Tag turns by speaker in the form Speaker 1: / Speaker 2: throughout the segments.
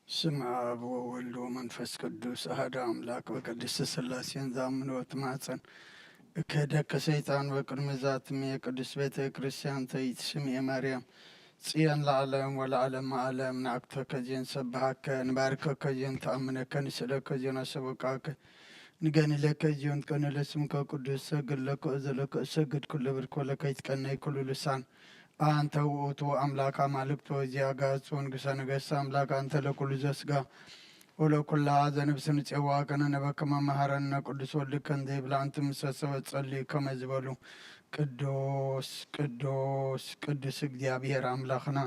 Speaker 1: ስም አብ ወወልድ ወመንፈስ ቅዱስ አሐዱ አምላክ በቅድስት ሥላሴ እንዘአምር ወእትማጸን እክህደከ ሰይጣን በቅድመ ዛትም የቅዱስ ቤተ ክርስቲያን ተይትስም የማርያም ጽዮን ለዓለም ወለዓለመ ዓለም ንአክተከ ዜን ሰብሐከ ንባርከከ ዜን ተአምነከ ንስእለከ ዜን አሰበቃከ ንገኒለከ ዜን ጥቀነ ለስምከ ቅዱስ ሰግድ ለከ እዘለከ እሰግድ ኩሉ ብርኮ ለከ ይትቀነይ ኩሉ ልሳን አንተ ውእቱ አምላክ አማልክት ወዚአጋጽ ወንግሠ ነገሥት አምላክ አንተ ለኩሉ ዘሥጋ ወለኩላ ዘነፍስ ንፄዋ ከነነበከ መሐረነ ቅዱስ ወልድከ እንዘ ይብላ አንቱ ምሰሰበ ጸልይ ከመ ዝበሉ ቅዱስ ቅዱስ ቅዱስ እግዚአብሔር አምላኽና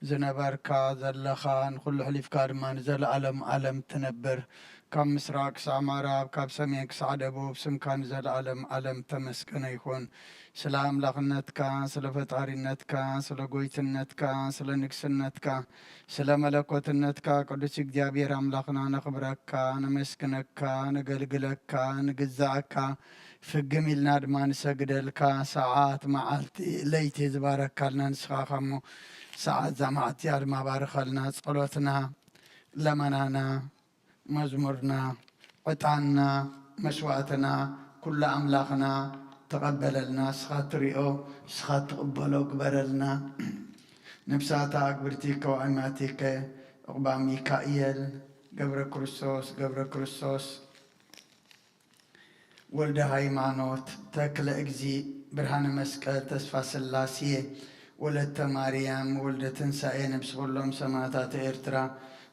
Speaker 1: ዝነበርካ ዘለኻ ንኩሉ ሕሊፍካ ድማ ንዘለዓለም ዓለም ትነብር ካብ ምስራቅ ክሳብ ምዕራብ ካብ ሰሜን ክሳብ ደቡብ ስምካ ንዘለዓለም ዓለም ተመስገነ ይኹን። ስለ አምላክነትካ፣ ስለ ፈጣሪነትካ፣ ስለ ጎይትነትካ፣ ስለ ንግስነትካ፣ ስለ መለኮትነትካ ቅዱስ እግዚአብሔር አምላክና ነኽብረካ፣ ነመስግነካ፣ ነገልግለካ፣ ንግዛእካ ፍግም ኢልና ድማ ንሰግደልካ ሰዓት መዓልቲ ለይቲ ዝባረካልና ንስኻ ኸሞ ሰዓት ዛማዕትያ ድማ ባርከልና ጸሎትና ለመናና መዝሙርና ዕጣንና መስዋዕትና ኩሉ አምላኽና ተቀበለልና ስኻ ትሪኦ ስኻ ትቕበሎ ግበረልና ነብሳታ አግብርቲከ ወአይማቲከ ዕቁባ ሚካኤል ገብረ ክርስቶስ ወልደ ሃይማኖት ተክለ እግዚ ብርሃነ መስቀል ተስፋ ስላሴ ወለተ ማርያም ወልደ ትንሣኤ ነብሲ ኩሎም ሰማዕታት ኤርትራ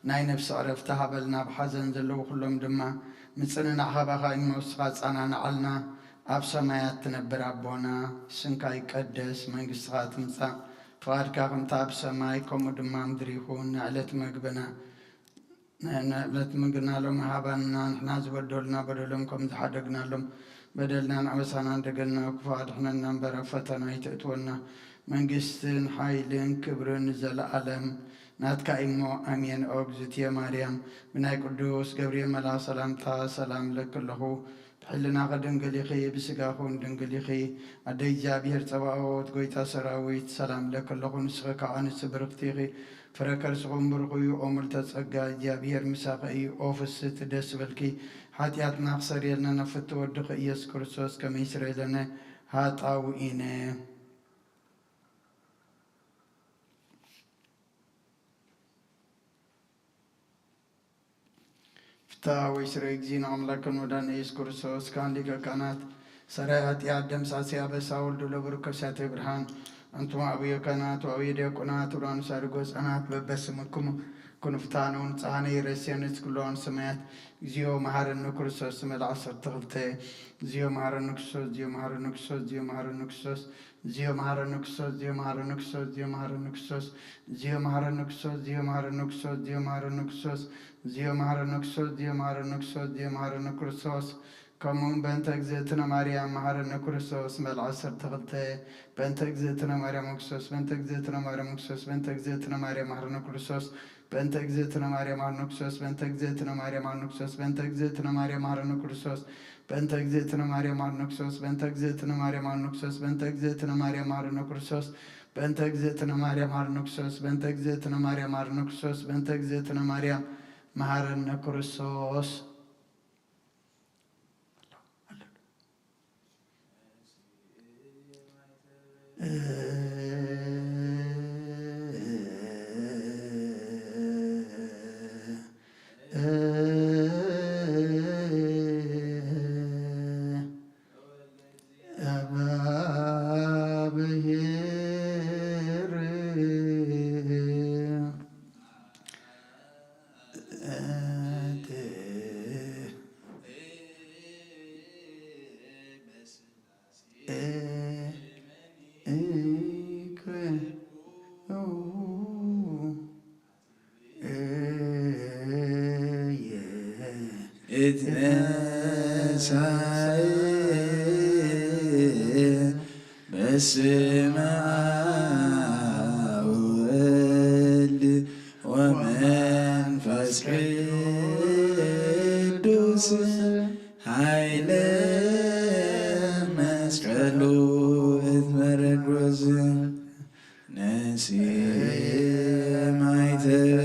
Speaker 1: ናይ ነብሲ ዕረፍቲ ሃበልና ብሓዘን ዘለዉ ኩሎም ድማ ምፅንናዕ ሃባኻ እሞስኻ ፃናንዓልና ኣብ ሰማያት ትነብር ኣቦና ስምካ ይቀደስ መንግስትኻ ትምፃእ ፍቓድካ ከምታ ኣብ ሰማይ ከምኡ ድማ ምድሪ ይኹን ንዕለት ምግብና ሎሚ ሃበና ንሕና ዝበደሉና በደሎም ከም ዝሓደግናሎም በደልና ንዕበሳና እንደገልና ክፉ ኣድሕነና እምበር ኣብ ፈተና ይተእትወና መንግስትን ሓይልን ክብርን ዘለዓለም ናትካ እሞ ኣሜን። ኦ እግዝእትየ ማርያም ብናይ ቅዱስ ገብርኤል መልአክ ሰላምታ ሰላም ለክለኹ ብሕልናኸ ድንግል ኢኺ ብስጋኹን ድንግል ኢኺ ኣደ እግዚአብሔር ፀባኦት ጎይታ ሰራዊት ሰላም ለክለኹ ንስኺ ከዓ ንስ ብርክቲ ኢኺ ፍረ ከርስኹም ብሩኽ እዩ ኦ ምልዕተ ጸጋ እግዚአብሔር ምሳኺ እዩ ኦ ፍስሕቲ ደስ በልኪ ሓጢኣትና ክሰርየልና ነፍቲ ወድኺ ኢየሱስ ክርስቶስ ከመይ ይስረየለነ ሃጣውኢነ ወይስረ እግዚእነ አምላክን ወዳነ ኢየሱስ ክርስቶስ ካህን ሊቀ ካህናት ሰራይ ኃጢአት ደምሳሴ አበሳ ወልዱ ለብሩክ ከሳቴ ብርሃን አንቱም አብየ ካህናት ወአብየ ዲያቆናት ወራኑ ሳድጎ ሕፃናት በበስምክሙ ኩንፍታኑን ጻነ ይረስየንስ ኩሎን ሰማያት እግዚኦ መሐረነ ክርስቶስ መልአክ 12 እግዚኦ መሐረነ ክርስቶስ እግዚኦ መሐረነ ክርስቶስ እግዚኦ መሐረነ ክርስቶስ እግዚኦ መሐረነ ክርስቶስ እግዚኦ መሐረነ ክርስቶስ እግዚኦ መሐረነ ክርስቶስ እግዚኦ መሐረነ ክርስቶስ እግዚኦ መሐረነ ክርስቶስ እግዚኦ መሐረነ ክርስቶስ እግዚኦ መሐረነ ክርስቶስ እግዚኦ መሐረነ ክርስቶስ እግዚኦ መሐረነ ክርስቶስ كمون بنت اجزيتنا مريم مهرنا كريستوس مال عصر تغلطي بنت اجزيتنا مريم مكسوس بنت اجزيتنا مريم مكسوس بنت اجزيتنا مريم مهرنا كريستوس بنت اجزيتنا مريم مهرنا كريستوس بنت اجزيتنا مريم مهرنا كريستوس بنت اجزيتنا مريم مهرنا كريستوس بنت اجزيتنا مريم مهرنا كريستوس بنت اجزيتنا مريم مهرنا كريستوس بنت اجزيتنا مريم مهرنا كريستوس بنت اجزيتنا مريم مهرنا كريستوس بنت اجزيتنا مريم مهرنا كريستوس بنت اجزيتنا مريم مهرنا كريستوس
Speaker 2: በስመ አብ ወወልድ ወመንፈስ ቅዱስ ኃይለ መስቀሉ እትመረጎዝ ነሲየ ማይተበ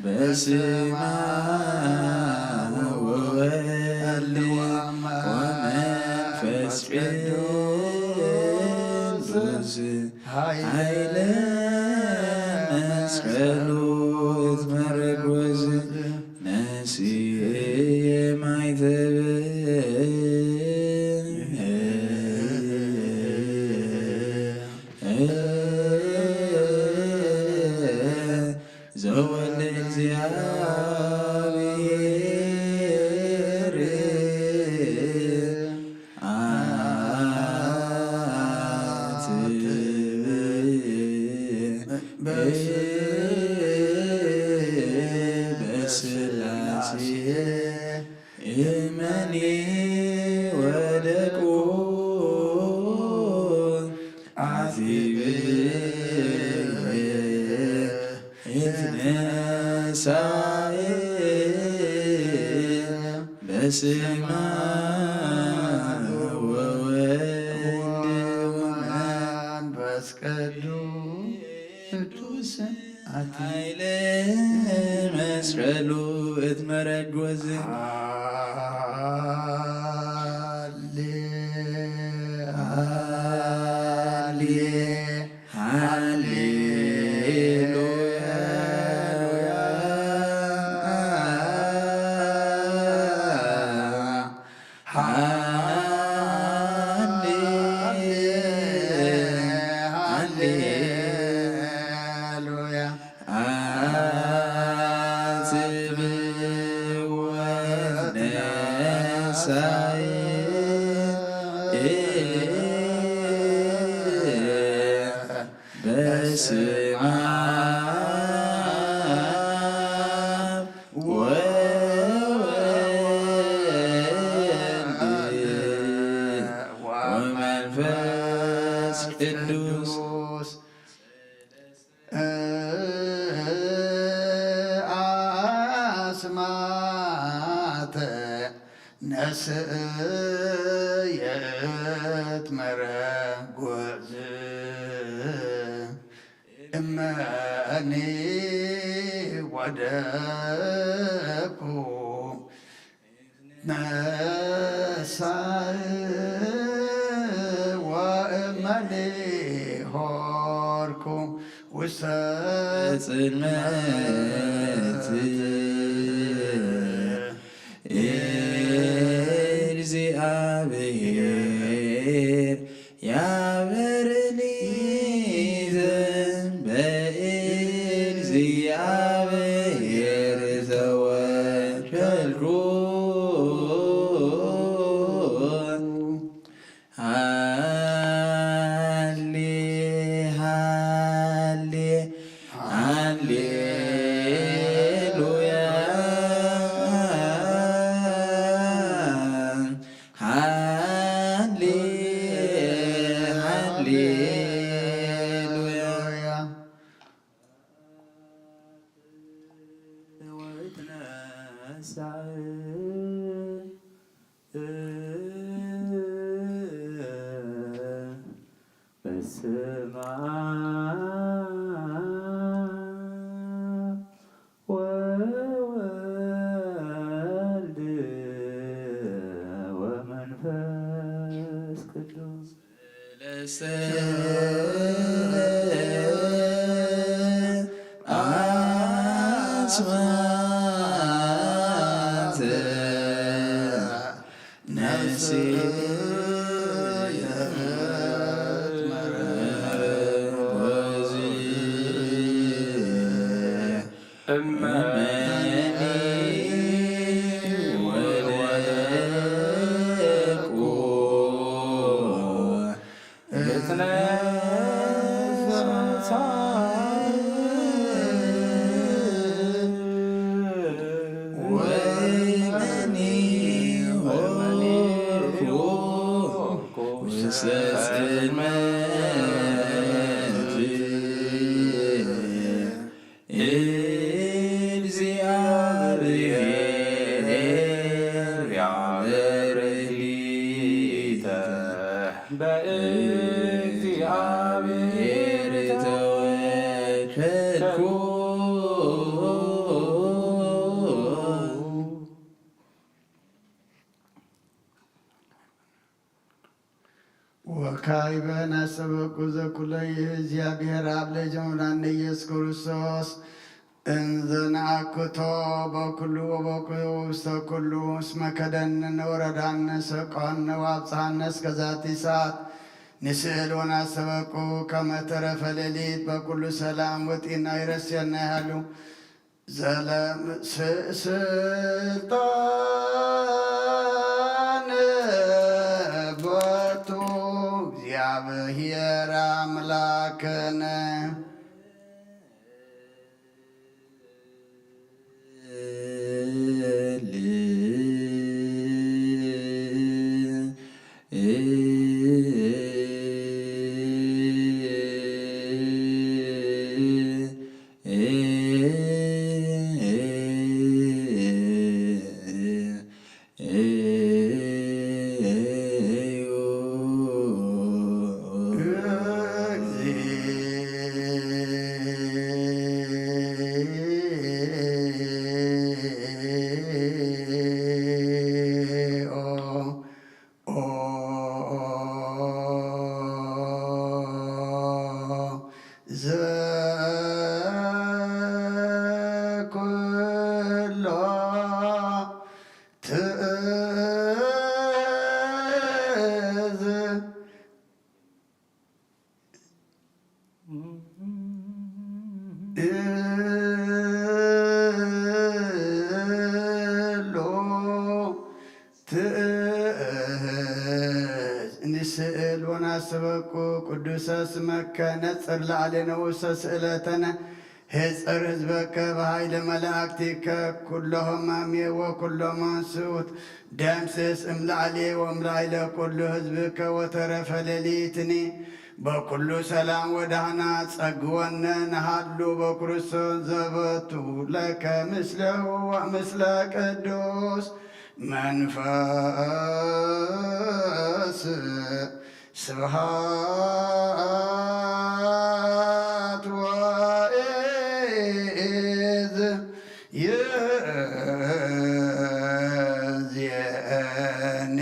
Speaker 2: በስመ አብ ወወልድ ወመንፈስ ቅዱስ ኃይለ መስቀሉ እትመረጎዝ ነሲየ ማይተበ ዘወልደ እግዚአብሔር በሥላሴ እመኒ ወደቁ እትነሣእ በስመ አብ ወወልድ ወመንፈስ ቅዱስ ኃይለ መስቀሉ እትመረጎዝ በስመ አብ ወወልድ ወመንፈስ ቅዱስ
Speaker 1: አስማተ ነስየ እትመረጎዝ እመኒ ወደቁ ነስየ ወእመኔ ሆርኩ ውስተ
Speaker 2: ጽልመት እግዚአብሔር ያበርኒ በእግዚአብሔር ተወከልኩ ሃሌ ሃሌ ሃሌሉያ ሃሌ ሃሌሉያ በስመ አብ ወወልድ ወመንፈስ ቅዱስ አስማት ነፍሴ በእግዚአብሔር ተወከልኩ
Speaker 1: ወካዕበ ናሰበኩ ዘኩሎ እግዚአብሔር አብ ለጀሙላነ ኢየሱስ ክርስቶስ እንዘ ነአኩቶ በኩሉ ወበኩሉ ውስተ ኩሉ እስመ ከደንነ ወረዳነ ሰቆነ ወአብጽሐነ እስከ ዛቲ ሰዓት ንስእል ወናሰበኩ ከመ ተረፈ ሌሊት በኩሉ ሰላም ወጤና ይረስየና ያሉ ስልጣነ ቦቱ እግዚአብሔር አምላክነ ዘኩሎ ትእዝ እሎ ትእዝ ንስእል ወናስበኩ ቅዱሰ ስመከ ነጽር ላዕሌነ ውስተ ስእለተነ ሕፅር ህዝበከ በኃይለ መላእክቲከ ኩሎ ሕማሜ ወኩሎ መንሱት ደምስስ እምላዕሌ ወእምላዕለ ኩሉ ህዝብከ ወተረፈ ሌሊትኒ በኩሉ ሰላም ወዳህና ጸግወነ ነሃሉ በክርስቶስ ዘበቱ ለከ ምስለው ወምስለ ቅዱስ መንፈስ ስብሃት ወኢዝ ይእዜኒ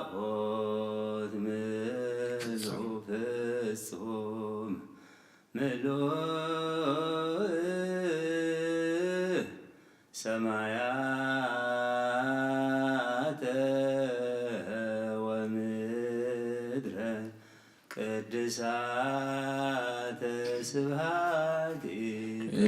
Speaker 3: ጸባኦት ምሉ ፍጹም ምሉእ ሰማያተ ወምድረ ቅድሳተ ስብሐቲከ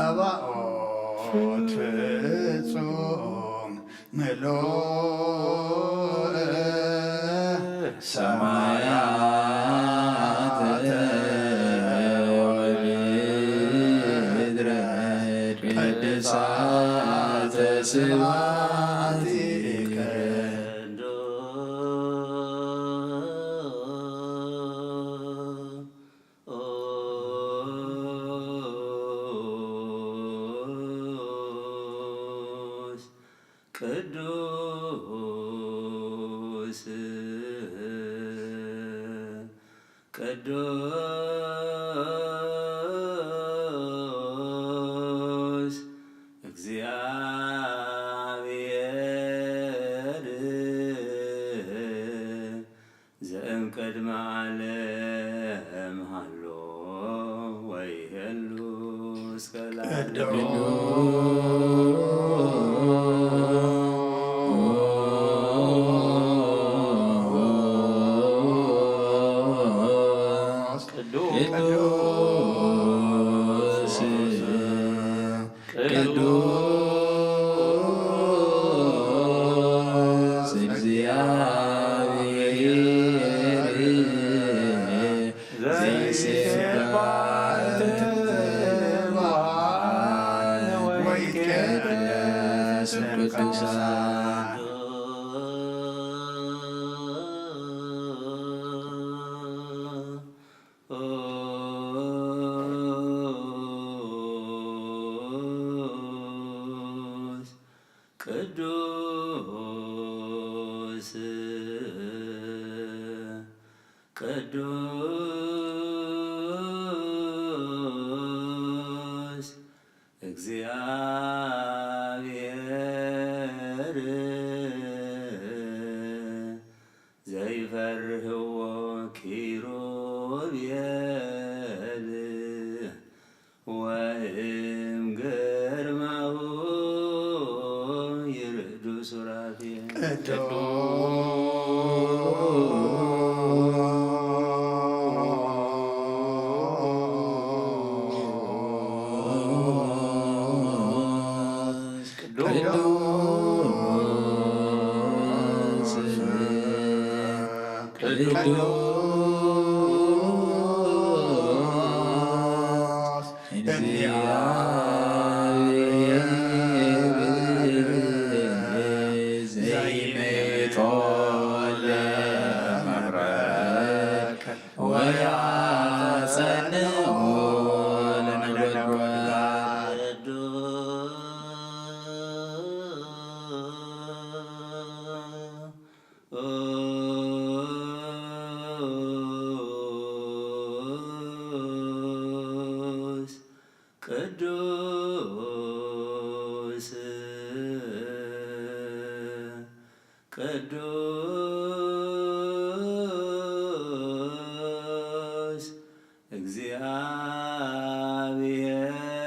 Speaker 1: ጸባኦት ፍጹም ምሉእ ሰማያተ ወምድረ ቅድሳተ ስብሐቲከ
Speaker 3: ቅዱስ ቅዱስ እግዚአብሔር ዘእምቅድመ ዓለም ሀሎ ወይሄሉ እስከ ለዓለም ቅዱስ ቅዱስ
Speaker 2: ይትቀደስ ቅዱሳን
Speaker 3: ቅዱስ እግዚአብሔር ዘይፈርህዎ ኪሩቤል ወእም ግርማሁ ይርዱ ሱራፌል ቅዱስ ቅዱስ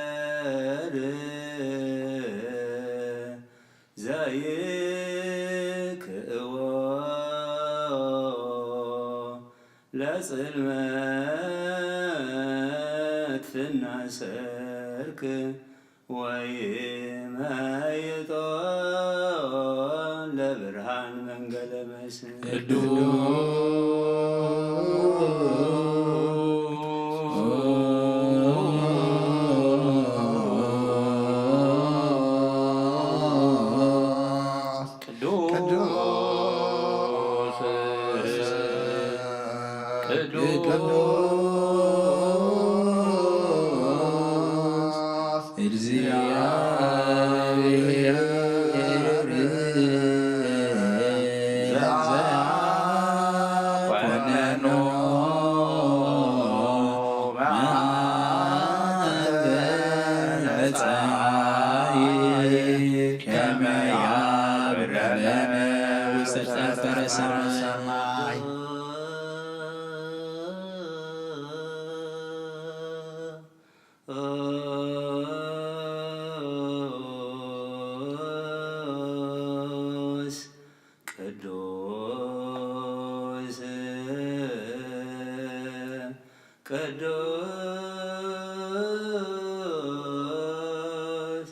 Speaker 3: እግዚአብሔር ዘይክእዎ ለጽልመት ፍናሰርክ ወይመይጦ ለብርሃን መንገለ መስክ ቅዱስ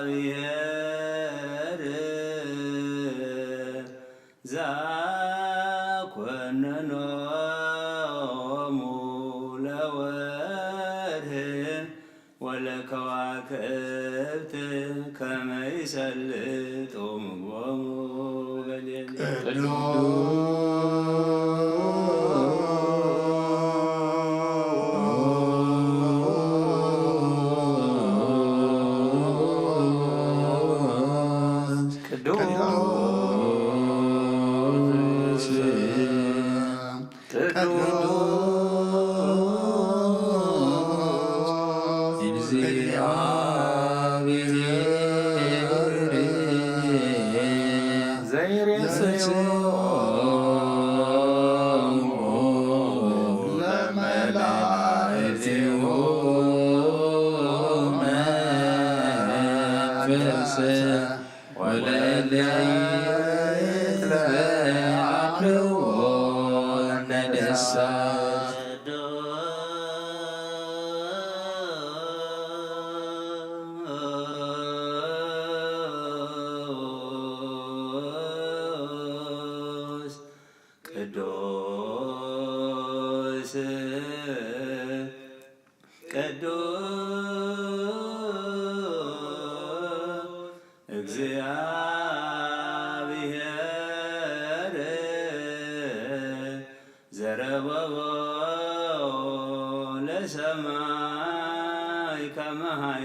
Speaker 3: እግዚአብሔር ዘኮነኖሙ ለወርኅ ወለከዋክብት ከመ ይሰልጡ ምግቦሙ በሌሊት ቅዱስ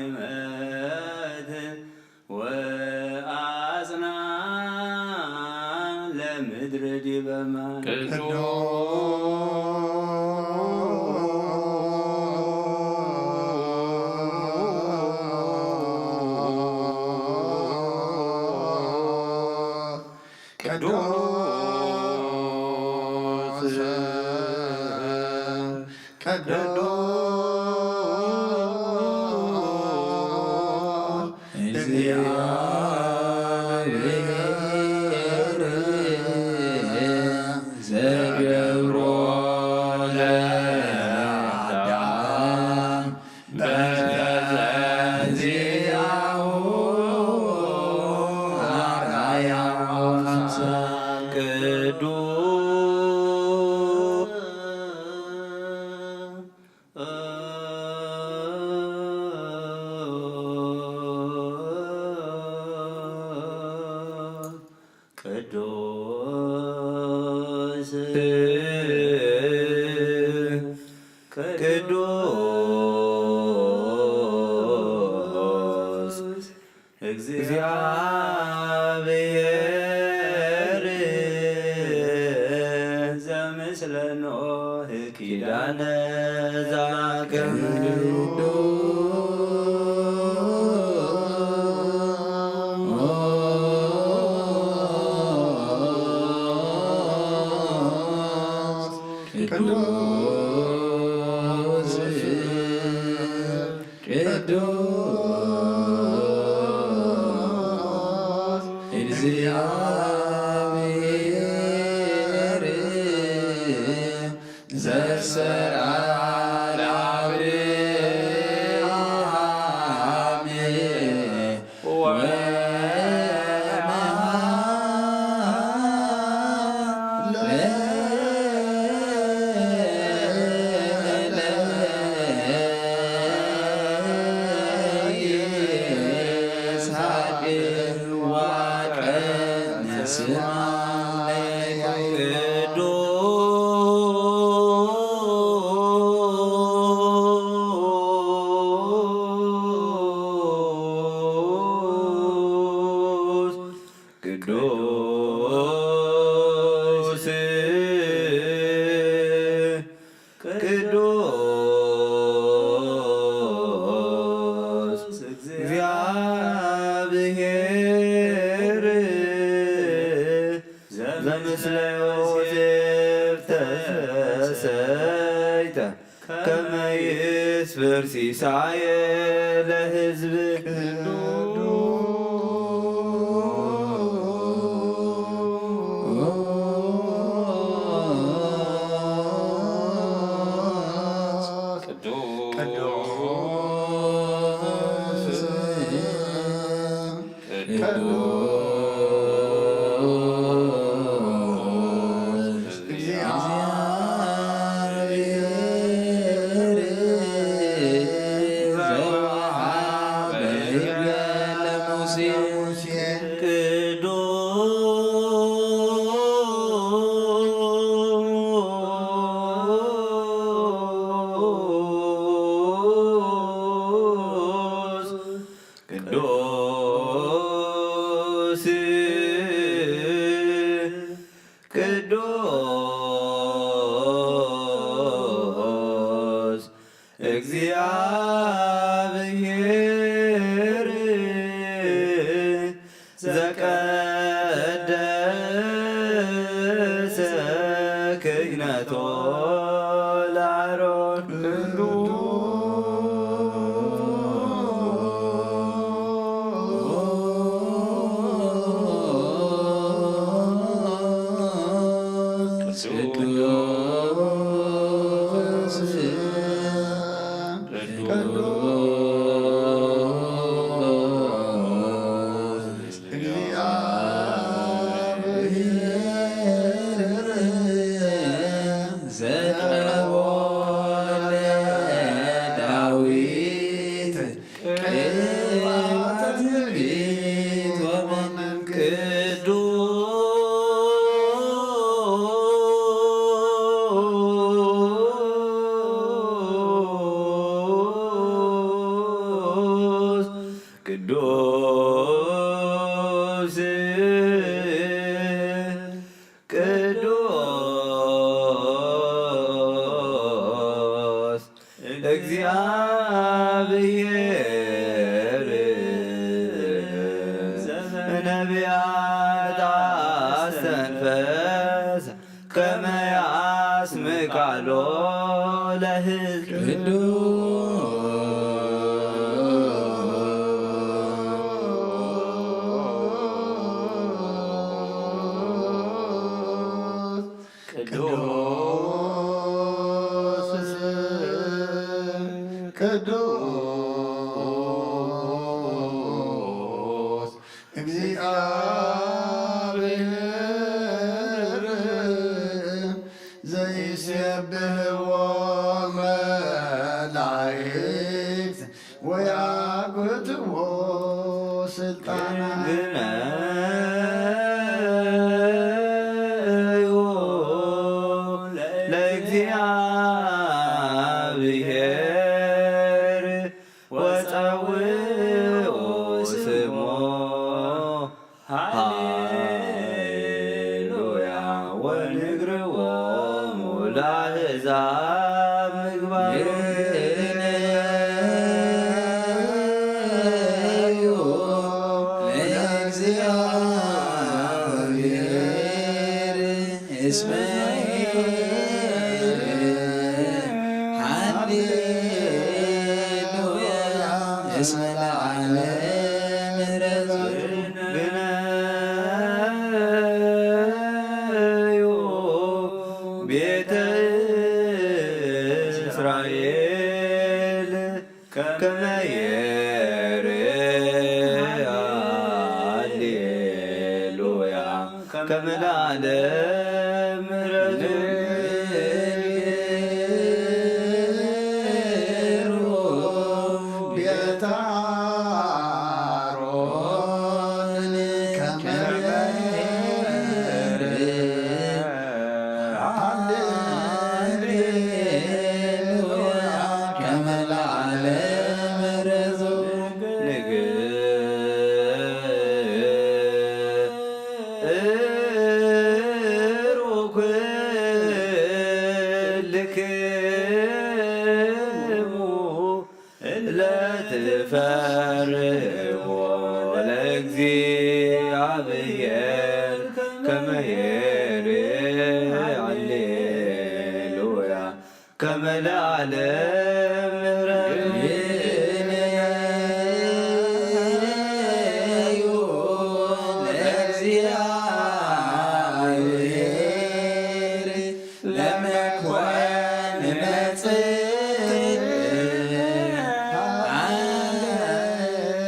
Speaker 3: ዓመት ወአጽና ለምድር ዲበ ማይ ቅዱስ እግዚአብሔር ዘምስለ ኖህ ኪዳነ ሲሳየ ለሕዝብ ቅዱስ እግዚአብሔር ዘቀደሰ ክህነቶ ለአሮን ቅዱስ ቅዱስ እግዚአብሔር ነቢያት አስተንፈሰ ከመ ያስምቃሎ ለሕዝብ
Speaker 1: ቅዱስ እግዚአብሔር ዘይሴብሕዎ መላእክት ወያግትዎ ስልጣናት
Speaker 3: ለእግዚአብሔር ወጸውዑ ስሞ ሃሌሉያ ወንግርዎሙ ለአሕዛብ ምግባሮ
Speaker 2: እስመ ለዓለም
Speaker 3: ግነዩ ቤተ እስራኤል ከመ ይሬአ ሃሌሉያ ከመ ለዓለም ምሕረቱ ለትፈርዎ ለእግዚአብሔር ከመ ይሬአ ሃሌሉያ ከመ ለዓለም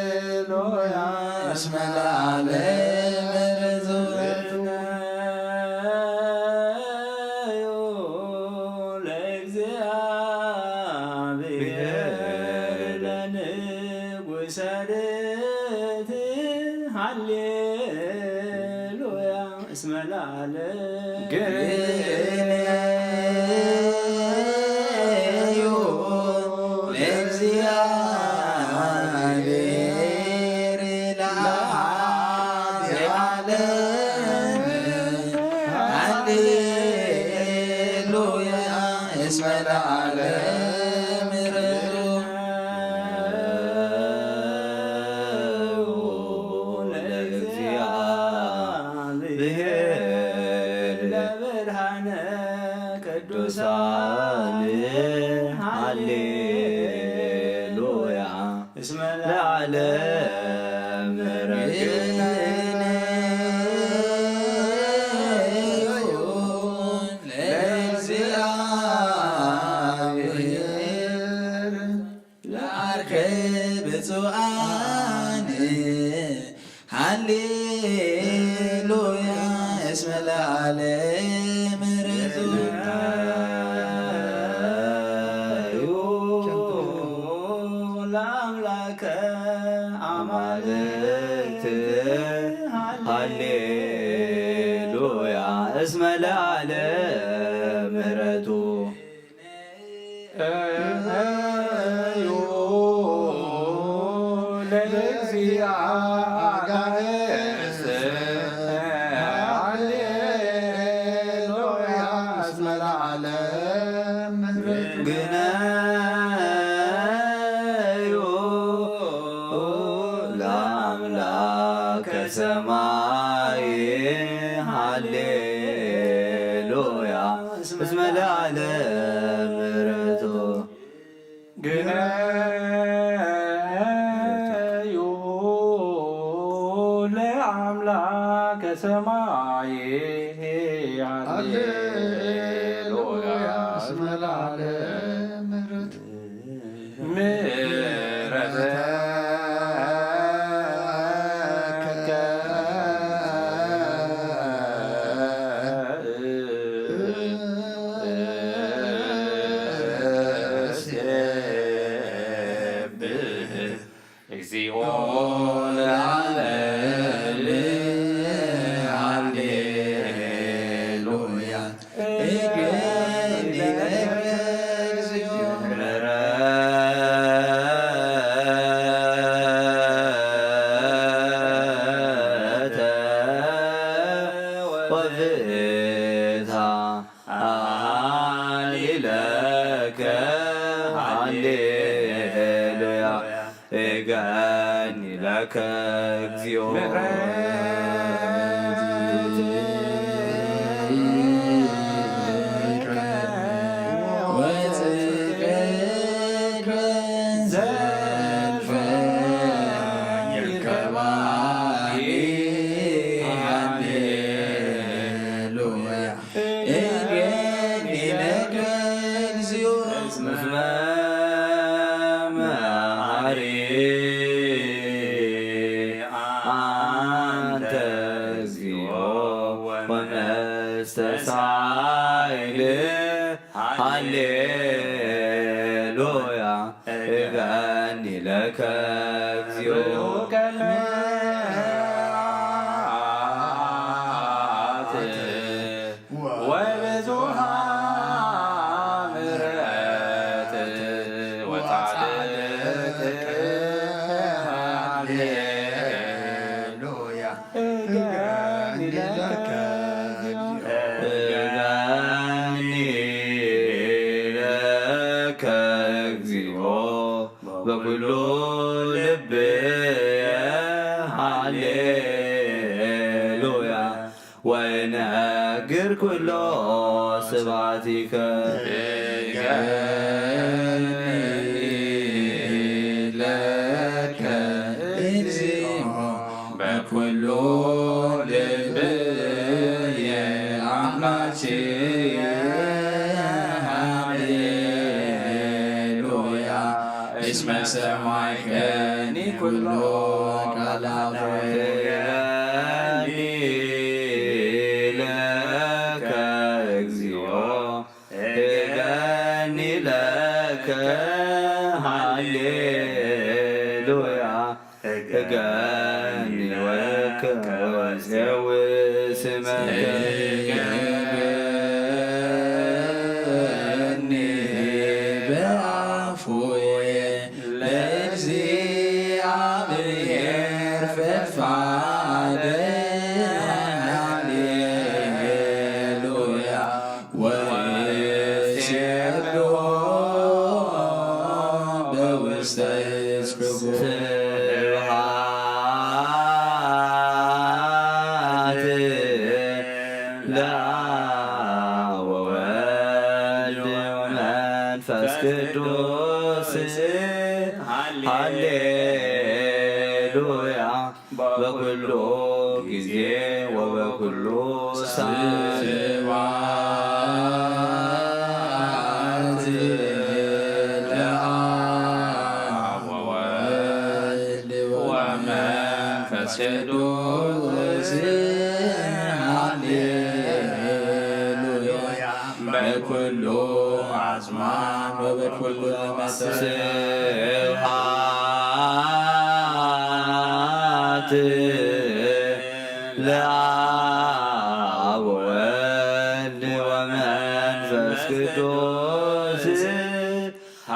Speaker 3: ሃሌሉያ እስመ ለዓለም
Speaker 2: ግነዩ ለእግዚአብሔር ለዓለም ሃሌሉያ እስመ ለዓለም
Speaker 3: ቅዱሳን ሃሌሉያ እስመ ለዓለም
Speaker 2: ለእግዚአብሔር ለአርከ ብፁዓን ሃሌሉያ እስመ ለዓለም
Speaker 3: ለአምላከ አማልክት ሃሌሉያ እስመ ለዓለም ምሕረቱ
Speaker 2: ለእግዚአብሔር ሃሌሉያ እስመ ለዓለም
Speaker 3: ግነዩ ለአምላከ ሰማይ ሃሌሉያ እስመ ለዓለም ምሕረቱ
Speaker 2: ግነዩ ለአምላከ ሰማይ ሃሌሉያ እስመ ለዓለም ምሕረትከ እግዚኦ ለዓለም ሃሌሉያ
Speaker 3: ወፍታ ሃሌለከ ሃሌሉያ እገኒ ለከ እግዚኦ አንተ እግዚኦ ወመስተሳይል ሃሌሉያ እገኒ ለከ እግዚኦ
Speaker 2: ወብዙኃ ምሕረት ወጻድቅ ሃሌሉያ እገኒ ለከ
Speaker 3: እገኒ ለከ እግዚኦ በኩሉ ልብየ ሃሌሉያ ወነግር ኩሎ ስብሐቲከ
Speaker 2: ለከ እግዚኦ በኩሉ ልብየ አምላክየ ሃሌሉያ እስመ ሰማዕከኒ ኩሎ ቃላትየ
Speaker 3: ለከ እግዚኦ እገኒ ለከ ሃሌሉያ እገኒ ወከ ወዘው ስመከ
Speaker 2: እገኒ በአፉየ ለእግዚአብሔር ፈድፋደ ሃሌሉያ ወይሴብሖ በውስተ ሕዝብሁ
Speaker 3: ስብሐት ለአብ ወወልድ ወመንፈስ ቅዱስ ሃሌሉያ በኩሉ ጊዜ ወበኩሉ ሰዓት
Speaker 2: ስብሐት ለአብ ወወልድ ወመንፈስ ቅዱስ ሃሌሉያ በኩሉ አዝማን ወበኩሉ መሰል
Speaker 3: ስብሐት ለአብ ወወልድ ወመንፈስ ቅዱስ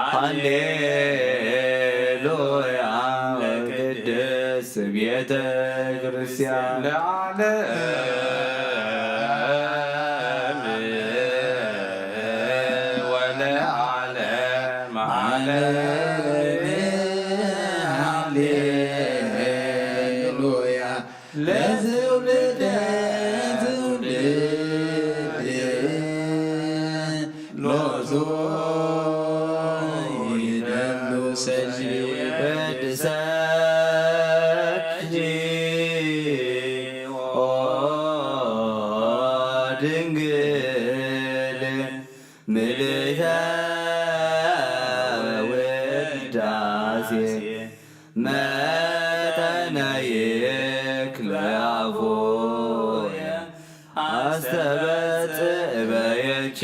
Speaker 3: ሃሌሉያ ቤተ ክርስቲያን
Speaker 2: ለዓለም ወለዓለም
Speaker 1: ሃሌሉያ ለትውልደ ትውልድ ሎቱ ይደሉ ሰጂ
Speaker 3: ቅድሰት ኦ ድንግል ምልዕተ ውዳሴ መጠነ ይክለ አፉየ አስተበጽእ በየቺ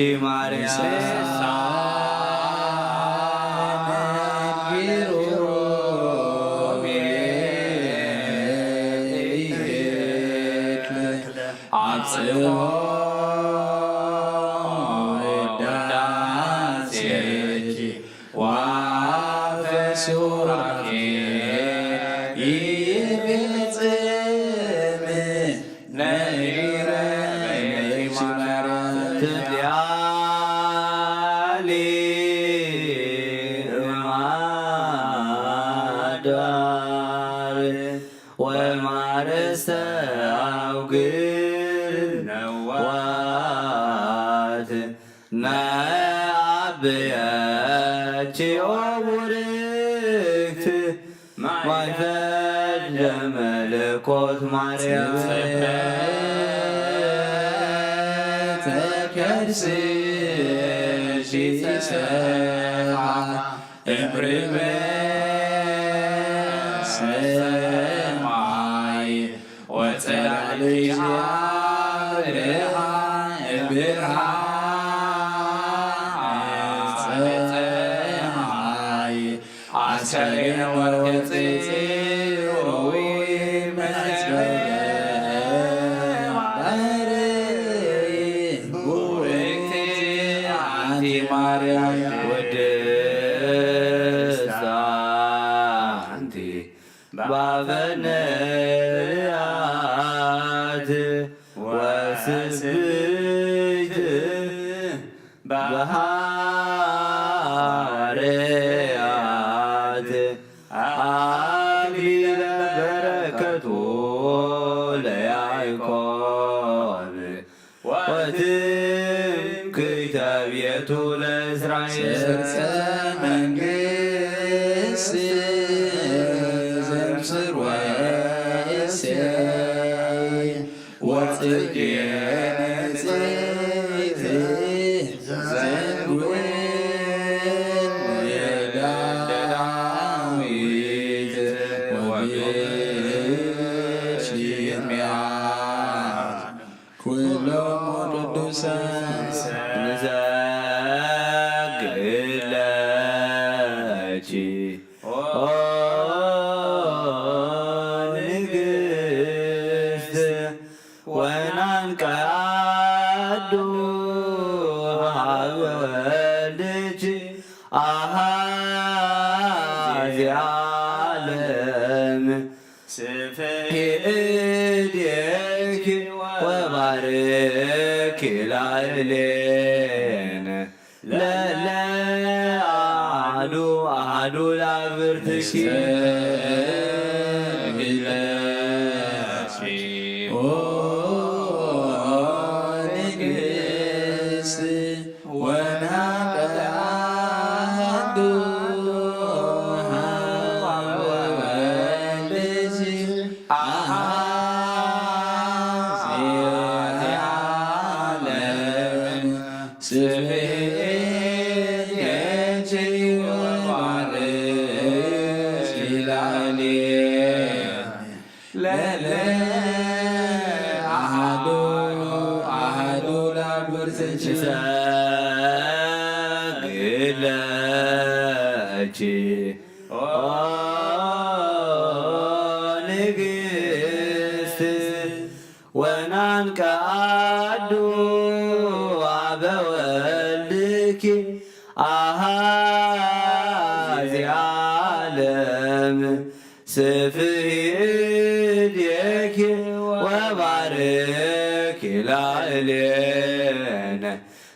Speaker 3: ወማረሰ አውግር ነዋት ናአብያችኦ ቡርክት ማይፈድ ለመለኮት ማርያም
Speaker 1: ተከርስሽ ሰማ እምርበ ሰማይ ወጸላልያ ብርሃን ፀሐይ አሰሬነ ወርቅጽሩ መዝገበ ቡርክት አንቲ ማርያም ወድስታ አንቲ ባበነያት ወስብእት በሃርያት አክሊለ በረከቱ ለያዕቆብ ወትምክሕተ ቤቱ ለእስራኤል ሰርፀ መንግሥት ዘምስር ወእሴይ ወጽጌ ንጽሕት ዘንጉን የዳዊት ወብእሲ ይርምያስ ኩሎሙ ቅዱሳን ንሰግድለኪ ኦ ንግሥት ወናንቀአዱ ኀበ ወልድኪ አኀዚ ዓለም ስፍሒ እዴኪ ወባርኪ ላዕሌነ ለለ አሐዱ ላብርትኪ ኦ ንግሥት ወናንቀአዱ ኀበ ወልድኪ አኀዚ ዓለም ስፍሒ እዴኪ ወባርኪ ላዕሌነ ለለ አሐዱ ላብርትኪ ሰግድለኪ ኦ ንግሥት ወናንቀአዱ ኀበ ወልድኪ አኀዚ ዓለም ስፍሒ
Speaker 3: ፍሂድየኪ ወባርኪ ላዕሌነ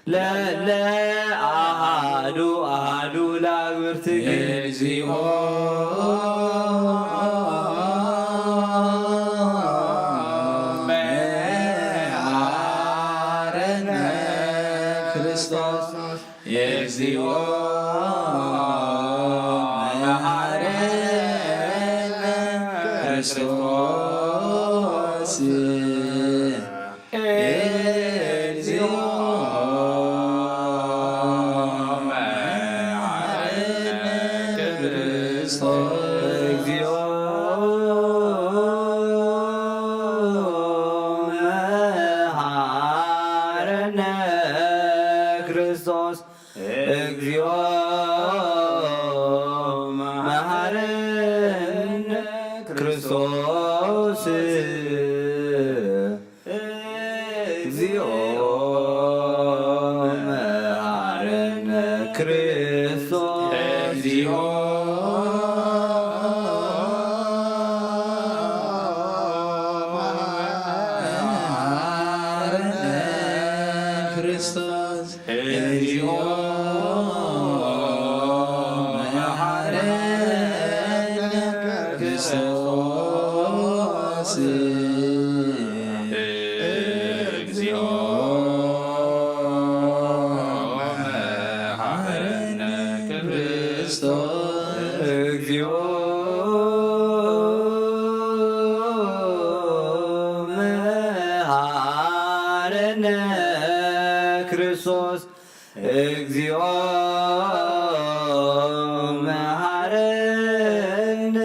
Speaker 3: ለለ አሃዱ አሃዱ ላግብርትኪ እግዚኦ መሐረነ ክርስቶስ እግዚኦ መሐረነ ክርስቶስ እግዚኦ ክርስቶስ እግዚኦ መሐረነ ክርስቶስ እግዚኦ መሐረነ ክርስቶስ እግዚኦ ክርስቶስ እግዚኦ መሐረነ ክርስቶስ እግዚኦ መሐረነ ክርስቶስ እግዚኦ መሐረነ ክርስቶስ እግዚኦ መሐረነ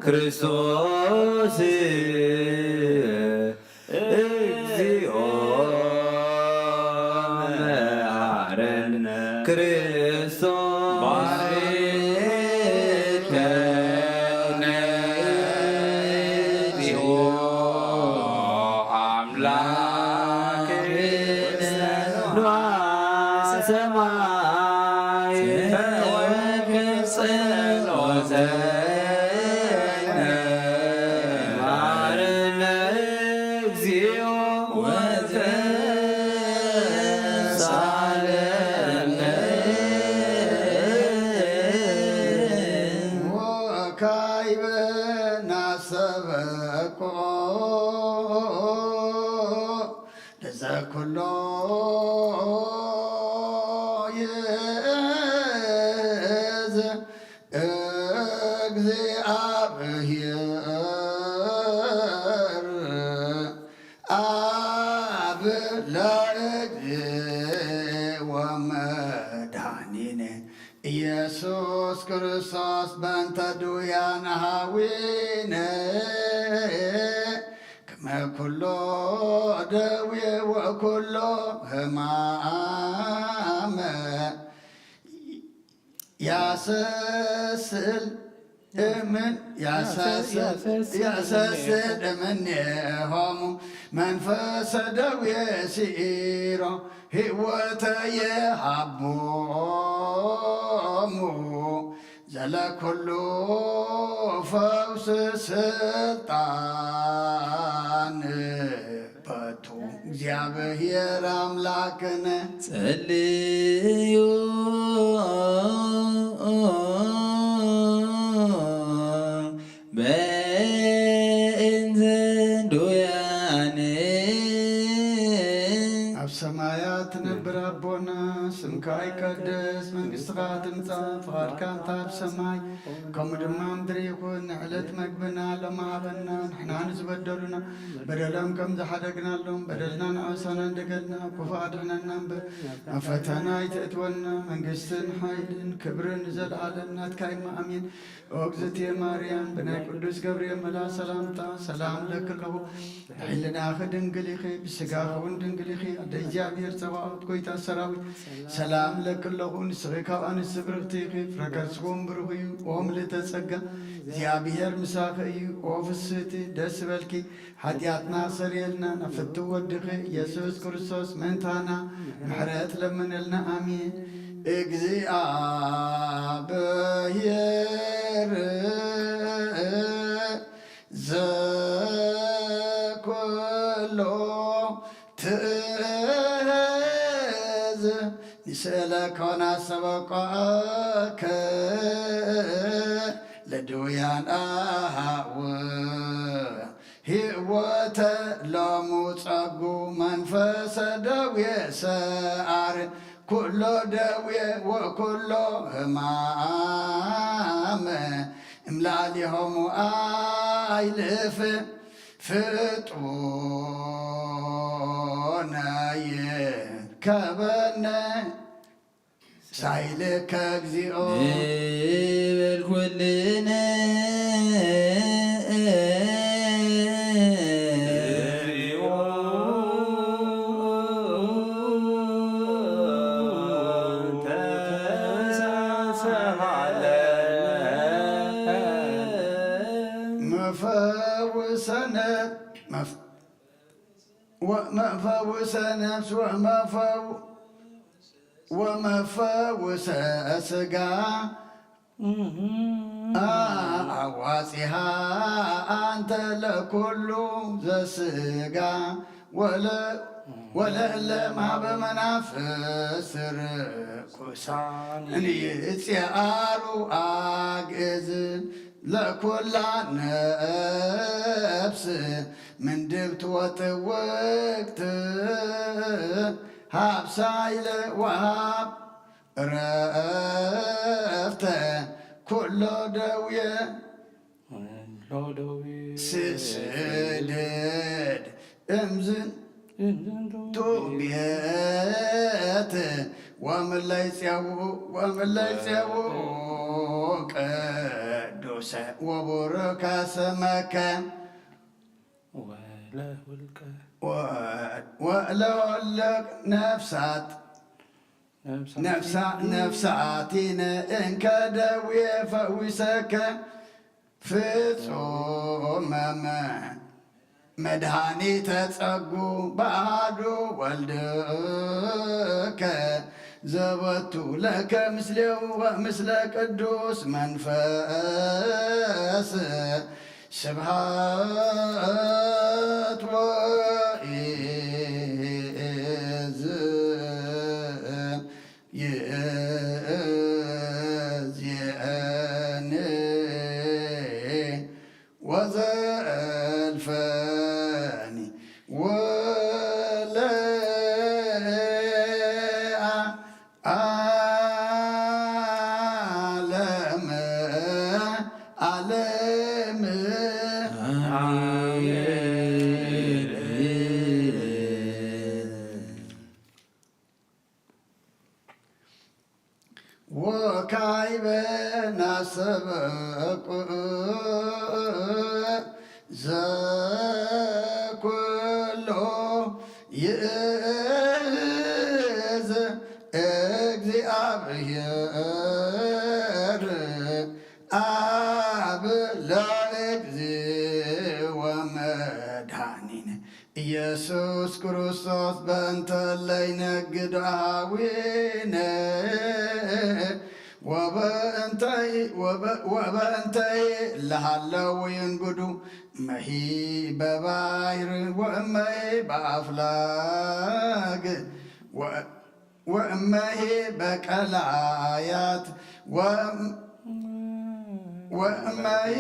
Speaker 3: ክርስቶስ እግዚኦ መሐረነ ክርስቶስ ባርከነ እግዚኦ አምላክነ ሰማይ ጸሎተነ መሐረነ እግዚኦ ወተሳለነ
Speaker 1: ወካዕበ ናሰበኮ ለዘኩሎ ይእዝ እግዚአብሔር አብ ለእድ ወመድኃኒነ ኢየሱስ ክርስቶስ በእንተ ድውያነ ኀዊነ ከመ ኩሎ ደዌ ወኩሎ ሕማመ ያሰስል እምኔሆሙ መንፈሰ ደዌ ሲኢሮ ሕይወተ የሃቦሙ ዘለኩሉ ፈውስ ስልጣን በቱ እግዚአብሔር አምላክነ
Speaker 3: ጸልዩ በእንተ ዱያነ
Speaker 1: አብ ሰማያት ነብር አቦና ስምከ ይቀደስ መንግሥትከ ትምጻእ ፈቃድከ በአብ ሰማይ ከመ ድማ ምድሪ ይኩን ንዕለት መግብና ሎሚ ሀበና ንሕና ንዝበደሉና በደሎም ከም ዝሓደግናሎም በደልና ንኣሳና እንደገድና ክፉ አድኅነና እምበር ናብ ፈተና ይትእትወና መንግሥትን ኃይልን ክብርን ዘለዓለም ናትካ ኢማ አሜን። እግዝእትየ ማርያም ብናይ ቅዱስ ገብርኤል መልአክ ሰላምታ ሰላም ለክለኹ ብሕሊናኺ ድንግል ኢኺ ብሥጋኺ እውን ድንግል ኢኺ ኣደ እግዚአብሔር ጸባኦት ጐይታ ሰራዊት ሰላም ለክለኹ ንስኺ ካብ አንስቲ ብርክቲ ኢኺ ፍረ ከርስኩም ብሩኽ እዩ ኦ ምልዕተ ጸጋ እግዚአብሔር ምሳኺ እዩ ኦ ፍስሕቲ ደስ በልኪ ኃጢአትና ሰሪየልና ናብ ፍትው ወድኺ ኢየሱስ ክርስቶስ መንታና ምሕረት ለምነልና አሜን። እግዚአብሔር ዘኩሎ ትእዝ ንስእለከ ወናሰበኳከ ለድውያን አሃው ህይወተ ለሙጸጉ መንፈሰ ደዌ ሰዓር ኩሎ ደዌ ወኩሎ ህማመ እምላሊሆሙ አይልፍ ፍጡናየ ከበነ ሳይልከ እግዚኦ
Speaker 3: ንብል ኩልነ
Speaker 1: ومفوس نفس ومفوس سقا أعواصها أنت لكل ذا سقا ولا لما بمنافس ركوسان يتسيارو أجز لكل نفس من دبت وتوقت هاب سايل وهاب رفت كل دوية سسدد امزن توبيت ومن ليس يوق قدوس وبرك اسمك ولك نفساتين إنك دوي فوسك ፍጹም መድኃኒተ ጸጉ ባዶ ወልድከ ዘበቱ ለከ ምስሌው ወምስለ ቅዱስ መንፈስ ስብሐት ወዘልፈኒ ወለዓለመ ዓለም ወካዕበ ናሰበኩ ዘኩሎ ይእዝ እግዚአብሔር አብ ለእግዚእ ወመድኃኒነ ኢየሱስ ክርስቶስ በእንተ ለይነግድ አዊነ ወበእንተይ ለሃለው ይንግዱ መሂ በባሕር ወእመይ በአፍላግ ወእመይ በቀላያት ወእመይ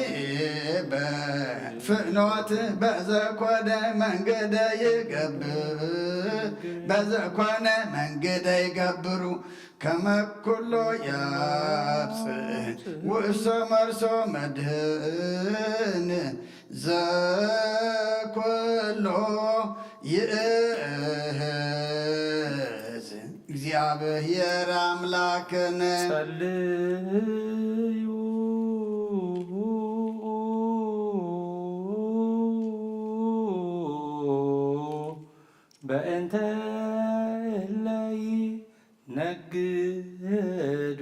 Speaker 1: በፍኖት በዘኮነ መንገደ ይገብሩ ከመ ኩሎ ያብጽሕ ውእሰ መርሶ መድኅን ዘኩሎ ይእዝ እግዚአብሔር አምላክነ
Speaker 2: ጸልዩ በእንተ እለይ ነግዱ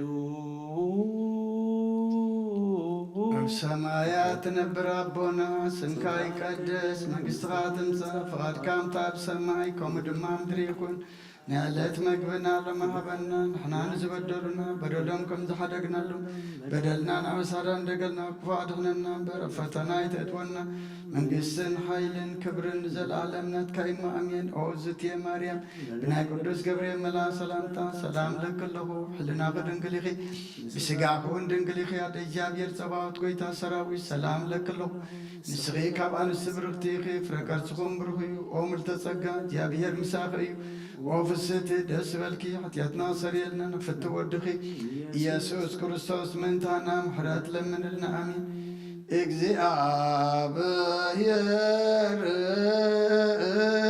Speaker 1: ሰማያት ነብር አቦና ስምከ ይቀደስ መንግሥትከ ትምጻእ ፈቃድከ በሰማይ ከመ በምድር ይኩን نالت مقبنا لما هبنا نحنا نزبدلنا بدلهم كم زحدقنا له بدلنا نعسرا دقلنا كفادنا برفتنا يتأتونا من قسن حيل كبر نزل عالمنا تكاين أمين أوزت يا مريم بنا قدس جبريل ملا سلامتا سلام لك له حلنا غدن قليخي بسقاكون دن قليخي عد إجابير صباوت قويتا سراوي سلام لك له نسغي كابان السبرغتيخي فرقرتكم برخي أمر تسقى جابير مساخي وفسد دس بالكي حتياتنا سريلنا نفت ودخي يسوع كريستوس من تانا محرات لمن لنا آمين እግዚአብሔር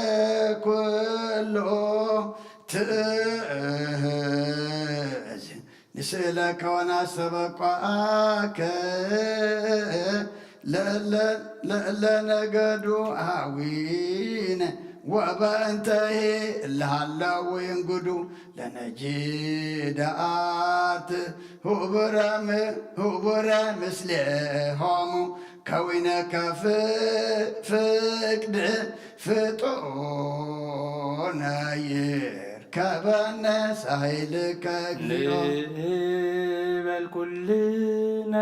Speaker 1: ዘኩሎ ትእዝ ንስእለከ ወናስተበቋከ ለነገዱ አዊነ ወበእንተሂ እልሃለው ይንጉዱ ለነጂዳአት ሁቡረ ምስሌሆሙ ከዊነከ ፍቅድ ፍጡነ ይርከበነ ሳይልከ እግዚኦ
Speaker 2: ንበል ኩልነ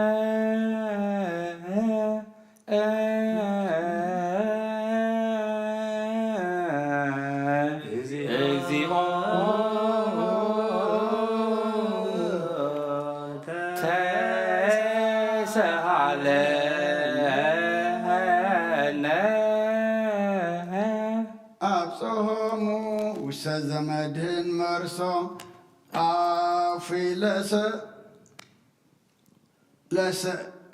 Speaker 2: እግዚኦ ተሳሃለነ
Speaker 1: አብጽሖሙ ውስተ ዘመድን መርሶ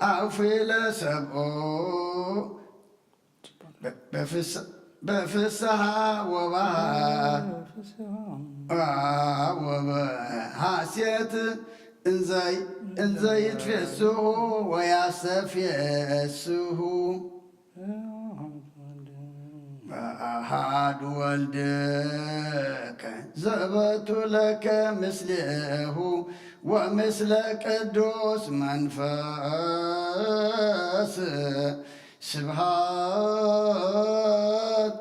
Speaker 1: አውፊለሰብኦ በፍስሐ ወበሐሴት እንዘ ይትፌስሑ ወያስተፍስሑ በአሐዱ ወልድከ ዘበቱ ለከ ምስሌሁ ወምስለ ቅዱስ መንፈስ ስብሐት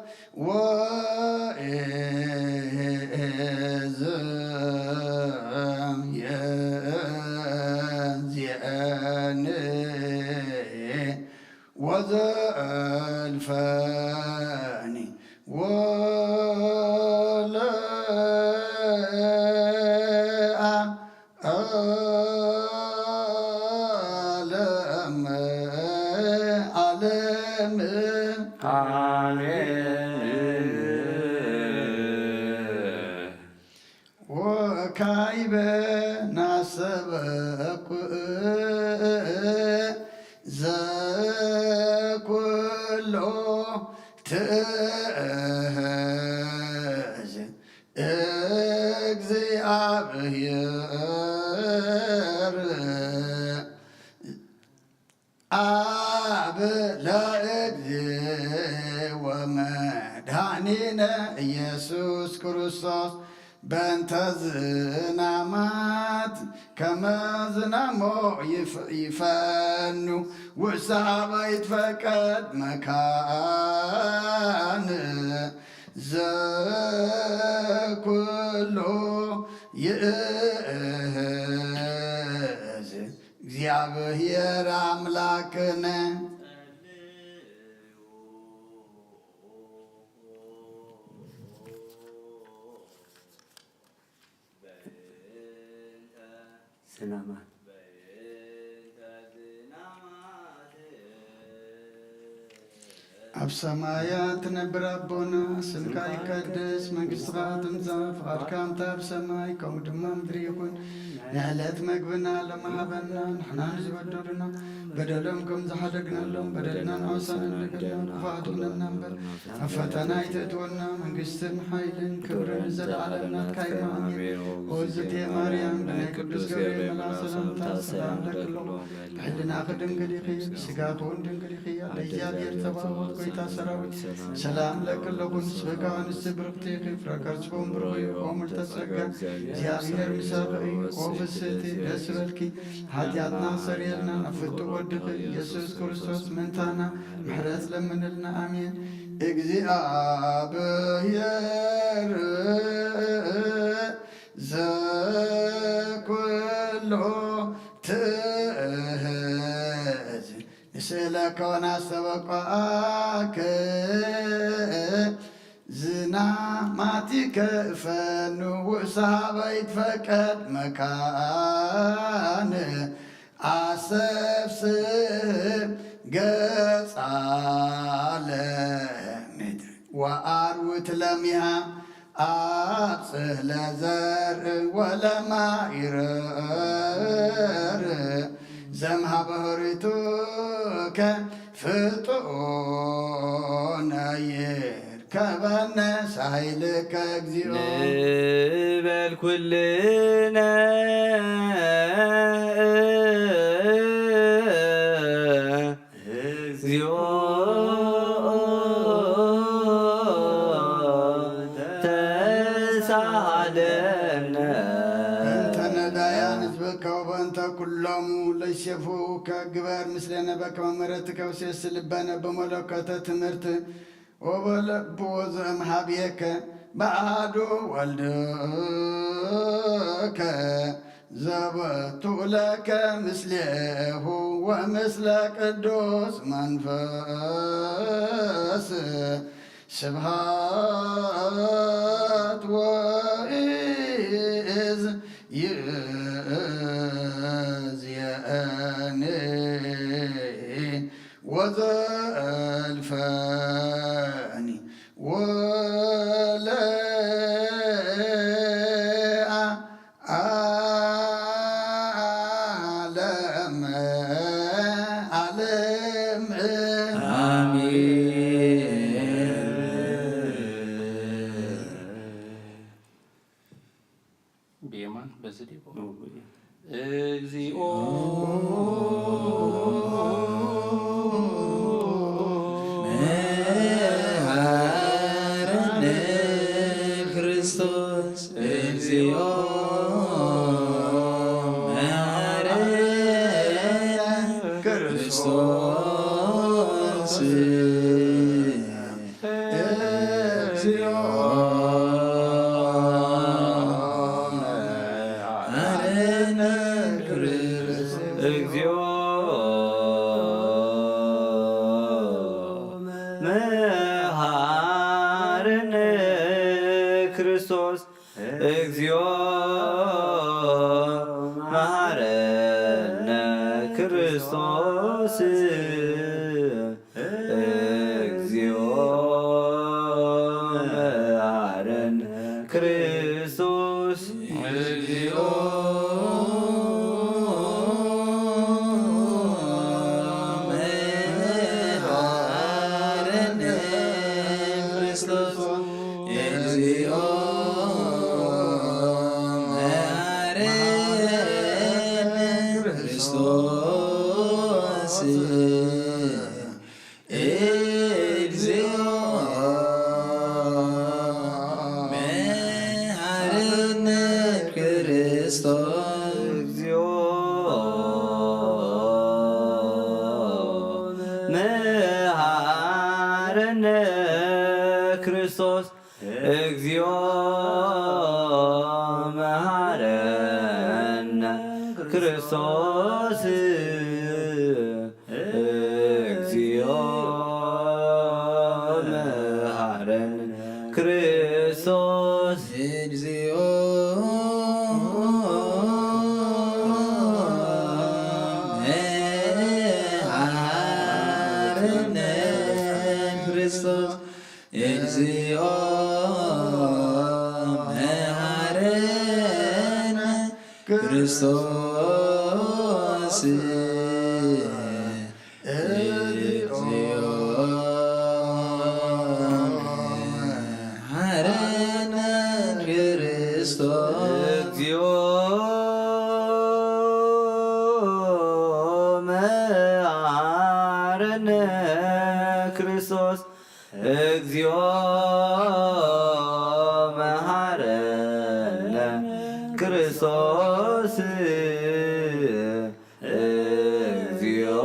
Speaker 1: ወእዝየዝየን ወዘልፈኒ ወካዕበ ናሰበኩ ዘኩሎ ትእዝ እግዚአብሔር አብ ለእግዚእ ወመድኃኒነ ኢየሱስ ክርስቶስ በእንተ ዝናማት ከመ ዝናሞ ይፈኑ ውስተ ኀበ ይትፈቀድ መካን ዘኩሎ ይእዝ እግዚአብሔር አምላክነ
Speaker 2: ዝናማት
Speaker 1: አብ ሰማያት ትነብር አቦና ስምካ ይቀደስ መንግሥትካ ትምጻእ ፈቃድካ በከመ በሰማይ ከመ ድማ ምድሪ ይኩን ንዕለት መግብና ለማሃበና ንሕና ንዝበደሉና በደሎም ከም ዝሓደግናሎም በደልና ንዖሰና ንገድና ክፉኣቱና እምበር ኣብ ፈተና ይተእትወና መንግሥትን ሓይልን ክብርን ዘለዓለምና ካይማ ኣሜን። ወእግዝእትየ ማርያም ብናይ ቅዱስ ገብርኤል መልአክ ሰላምታ ሰላም ለክለኹ ብሕሊናኺ ድንግል ኢኺ ብስጋኪ እውን ድንግል ኢኺ ያለ እግዚአብሔር ጸባኦት ጌታ ሰራዊት ሰላም ለክለኹ ንስብከ አንስት ብርክቲ ኢኺ ፍሬ ከርሥኩም ብሩኽ እዩ ኦ ምልዕተ ጸጋ እግዚአብሔር ምስሌኪ እዩ ኦ ፍስሕቲ ደስ በልኪ ኃጢአትና ሰሪየልና ናብ ፍትወ ወድኽ ኢየሱስ ክርስቶስ ምንታና ምሕረት ለምንልና አሜን። እግዚአብሔር ዘኩሎ ትእህዝ ንስእለከ ወናስተበቋከ ዝናማቲከ እፈኑ ውእሳበ ይትፈቀድ መካን አሰብስብ ገጻ ለምድር ወአርውት ለሚሃ አብጽሕ ለዘርእ ወለማይረር ዘምሃበ ሆሪቱከ ፍጡነ ይርከበነ ሳይልከ እግዚኦ
Speaker 2: ንበል ኩልነ እግዚኦ ተሳሃለነ
Speaker 1: እንተ ነዳያን ህዝበከ ወበእንተ ኩሎሙ ለይሴፉከ ግበር ምስሌነ በከመ ምሕረትከ ወሴስል ልበነ በመለኮተ ትምህርት ወበልብዎ ዘእምኀቤከ በአሐዱ ወልድከ ዘበቱ ለከ ምስሌሁ ወምስለ ቅዱስ መንፈስ ስብሐት ወኢዝ ይእዜኒ ወዘልፈኒ ወለዓለመ ዓለም
Speaker 2: ቤማን በዝዲቆ እግዚኦ
Speaker 3: መሐረነ ክርስቶስ እግዚኦ መሐረነ ክርስቶስ እግዚኦ መሐረነ ክርስቶስ
Speaker 2: እግዚኦ መሐረነ ክርስቶስ እግዚኦ መሐረነ ክርስቶስ እግዚኦ መሐረነ ክርስቶስ እግዚኦ
Speaker 3: መሐረነ ክርስቶስ እግዚኦ መሐረነ ክርስቶስ እግዚኦ መሐረነ ክርስቶስ
Speaker 2: እግዚኦ መሐረነ ክርስቶስ እግዚኦ መሐረነ ክርስቶስ እግዚኦ መሐረነ ክርስቶስ
Speaker 3: እግዚኦ መሐረነ ክርስቶስ እግዚኦ መሐረነ ክርስቶስ እግዚኦ መሐረነ ክርስቶስ
Speaker 2: እግዚኦ መሐረነ ክርስቶስ እግዚኦ መሐረነ ክርስቶስ እግዚኦ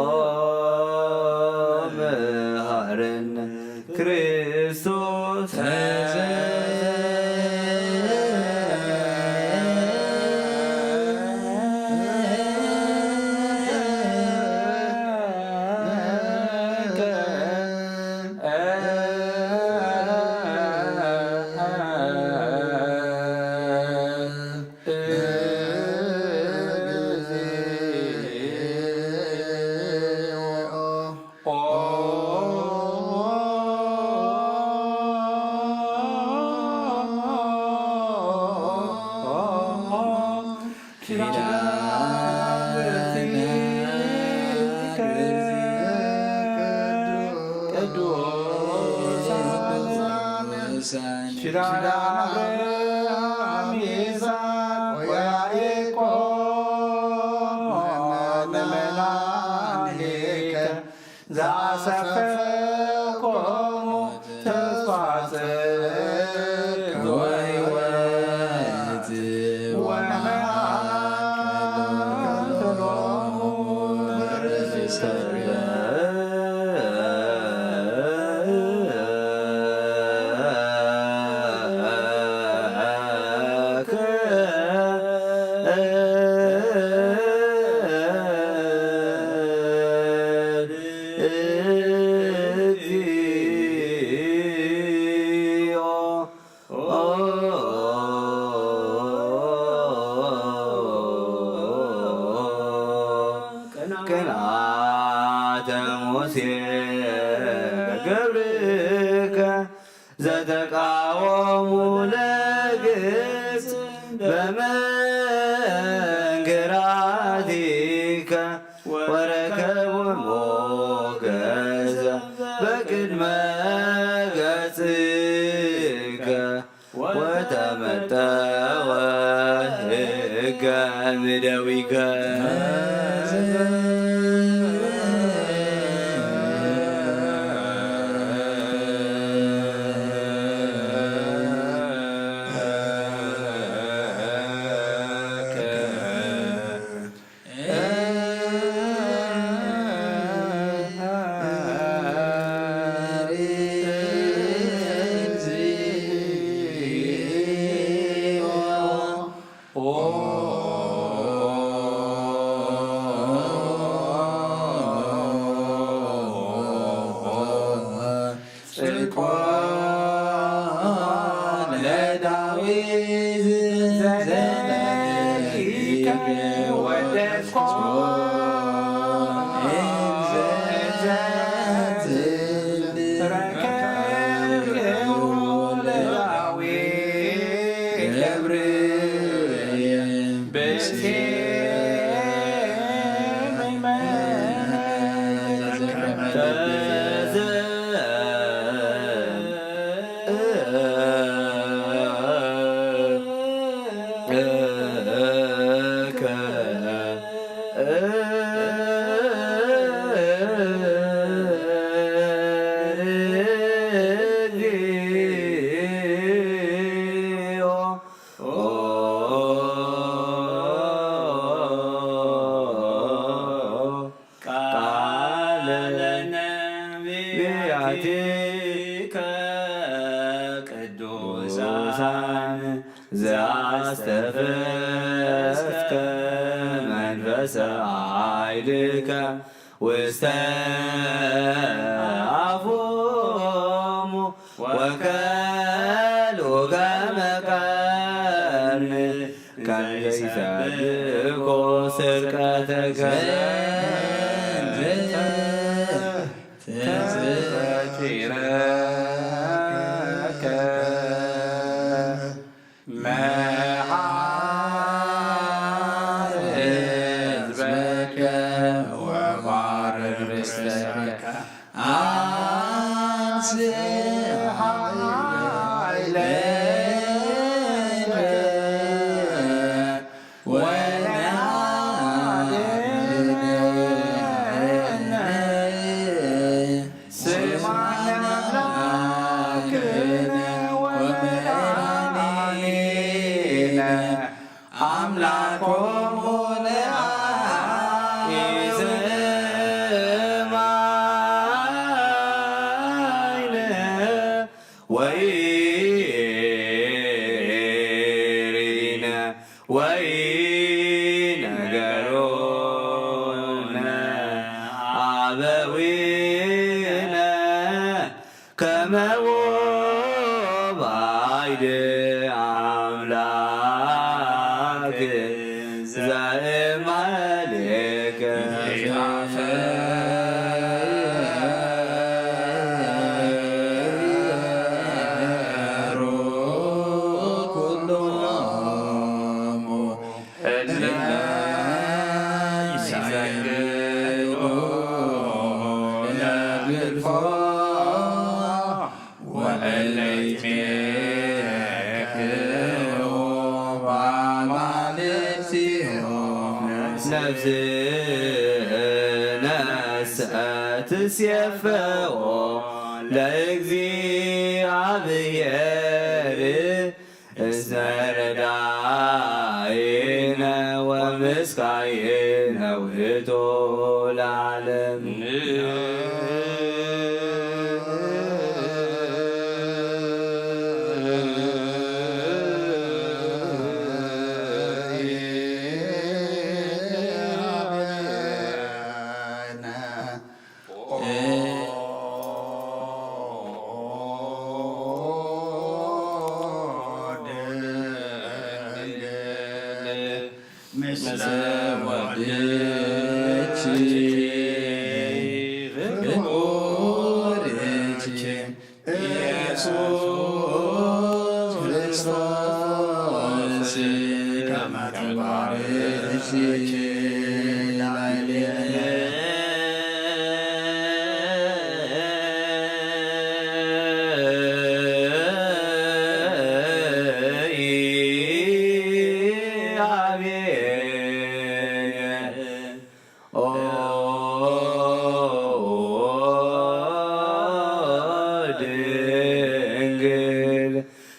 Speaker 3: ቅዱሳን
Speaker 2: ኪዳነ አብርሃም ይስሐቅ ወያዕቆብ መላእክተ ዘአሰፈኮሙ ተስፋ ጽድቅ
Speaker 3: ወሕይወት ወመዓልቶሙ በርእስተ
Speaker 2: ቅንዓተ ሙሴ ገብርከ ዘተቃወሙ ለግብፅ በመንገራቲከ ወረከቡ ሞገሰ በቅድመ ገጽከ ወተመጠወ ሕገ እምደዊከ
Speaker 3: ለዳዊት ዘለሊከ ወደስኮ ነቢያቲከ ቅዱሳን ዘአስተፍስከ መንፈሰ ኃይልከ ውስተ አፎሙ ወከልኡ ከመ ቀርኒ ከመ ይሰብኩ ስርቀተከ
Speaker 2: ይሰግዱ ለግልፎ ትሴፈዎ ለእግዚአብሔር እስመ ረዳኢነ ወምስካየነ ውእቱ ለዓለም።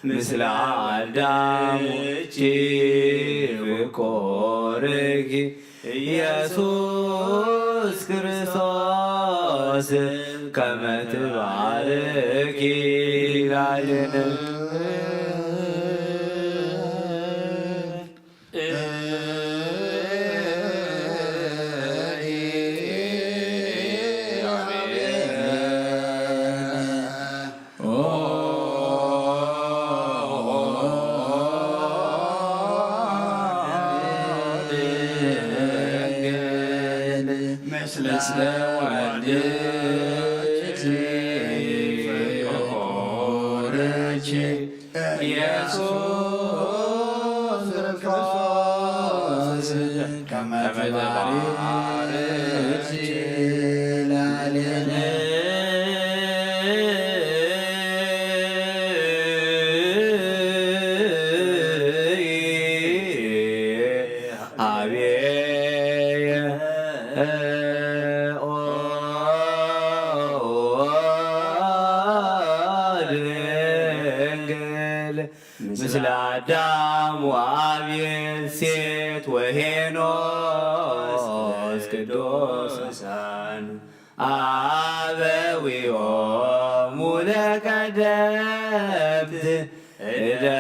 Speaker 2: ምስለ አዳም ብኮርኪ ኢየሱስ ክርስቶስ ከመ ትባርኪ ላዕሌነ
Speaker 1: ምስለ ወልድኪ ፍቁርኪ ኢየሱስ ክርስቶስ ከመ ትባርኪ ላዕሌነ ምስለ አዳም ወአብየል ሴት ወሄኖስ ቅዱሳን አበዊሆሙ ለቀደምት እደው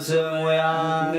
Speaker 1: ስሙያን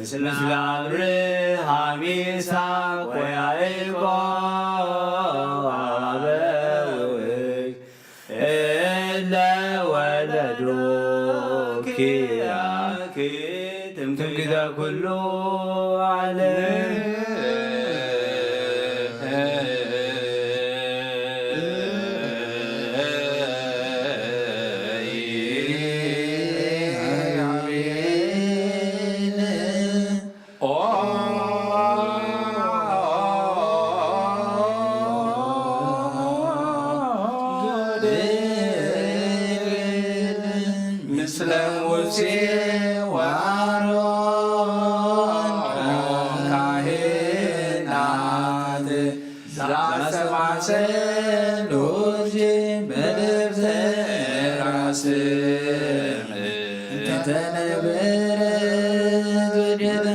Speaker 1: ምስለ አብርሃም ይስሐቅ ወያዕቆብ አበዊክ እለ ወለዱኪ ትምክህተ ኩሉ ዓለም ምስለ ሙሴ ወአሮን ካህናት ዘአስተማሰሉት በደብተራ ስም ተነበረት ወዴታ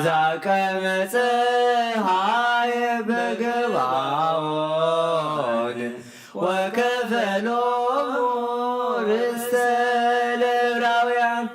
Speaker 2: ዛቀመ ፀሐይ በገባዖን ወከፈሎሙ ርስተ ለዕብራውያን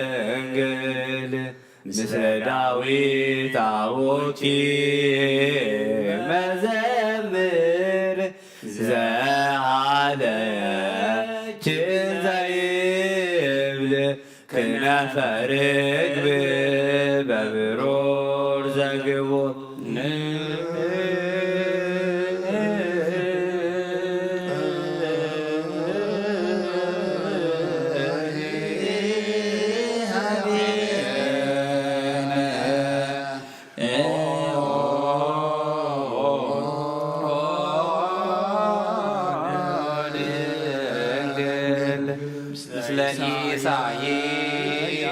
Speaker 2: ድንግል ምስለ ዳዊት አቡኪ መዘምር ዘአለች ዘይብል ክነፈ ርግብ በብሩር ዘግቦ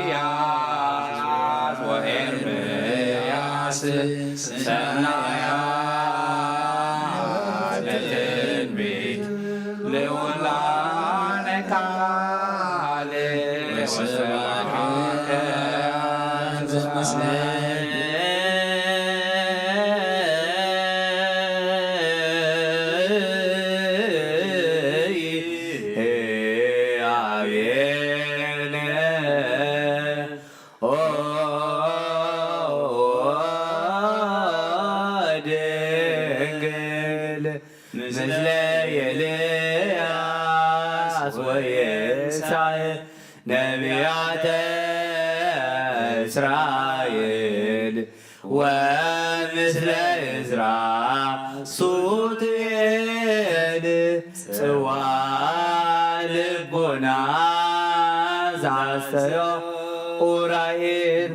Speaker 2: ኢሳይያስ ወኤርምያስ ሰናያት ለትንቢት ልዑላነ ቃል ወስብሐት ምስለ ኤልያስ ወየሳየ ነቢያተ እስራኤል ወምስለ ዕዝራ ሱቱኤል ጽዋ ልቡና ዘአስተዮ ኡራኤል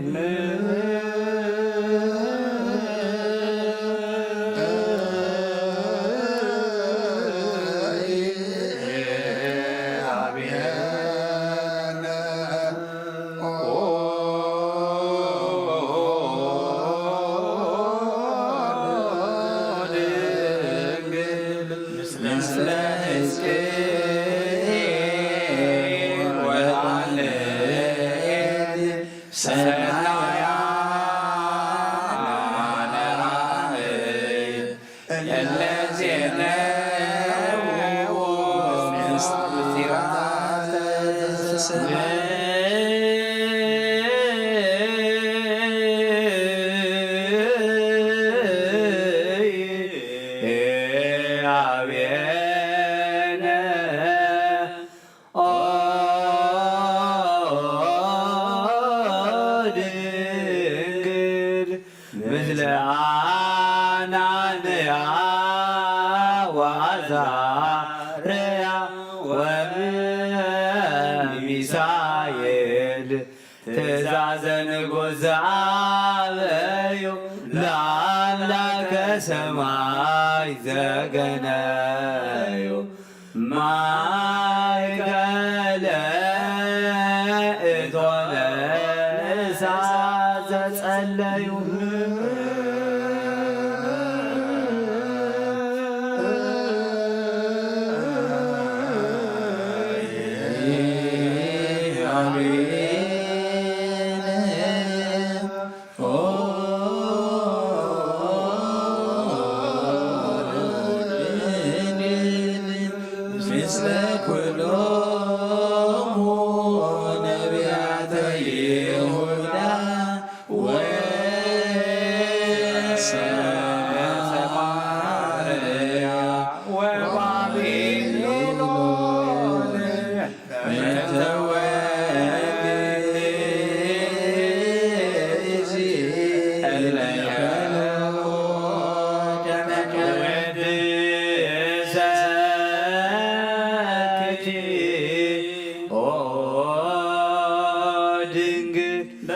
Speaker 2: ምስለ አናንያ ወአዛርያ ወሚሳኤል ትእዛዘ ንጉሥ ዘአበዩ ለአምላከ ሰማይ ዘገ
Speaker 3: ቅነዩ ማእከለ እቶነ እሳት ዘጸለዩ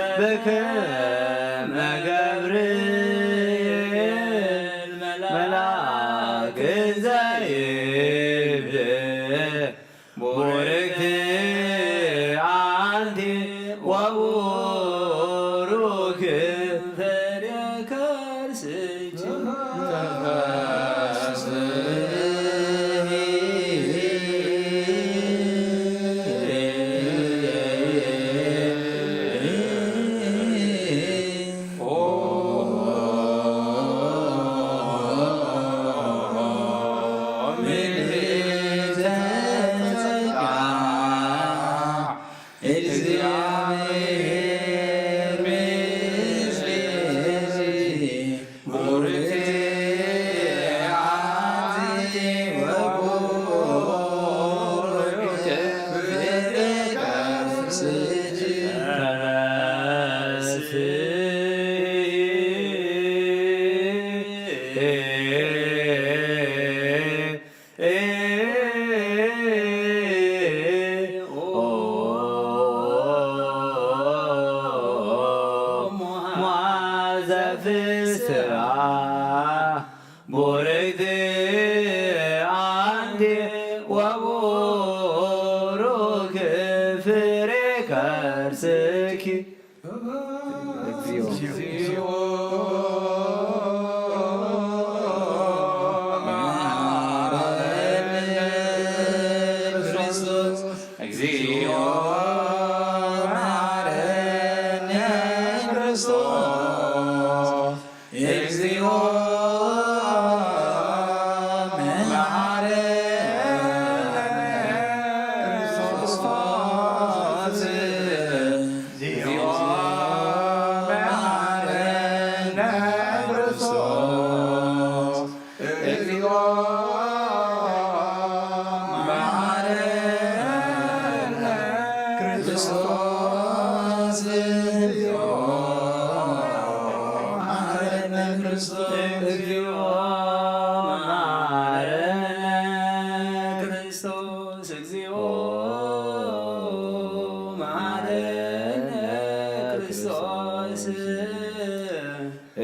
Speaker 3: በከመ ገብርኤል መልአክ ዘይብድ ቡርክት አንቲ ወቡሩክ ፍሬ ከርስኪ ቡርክት አንቲ ወቡሩክ ፍሬ ከርስኪ እግዚኦ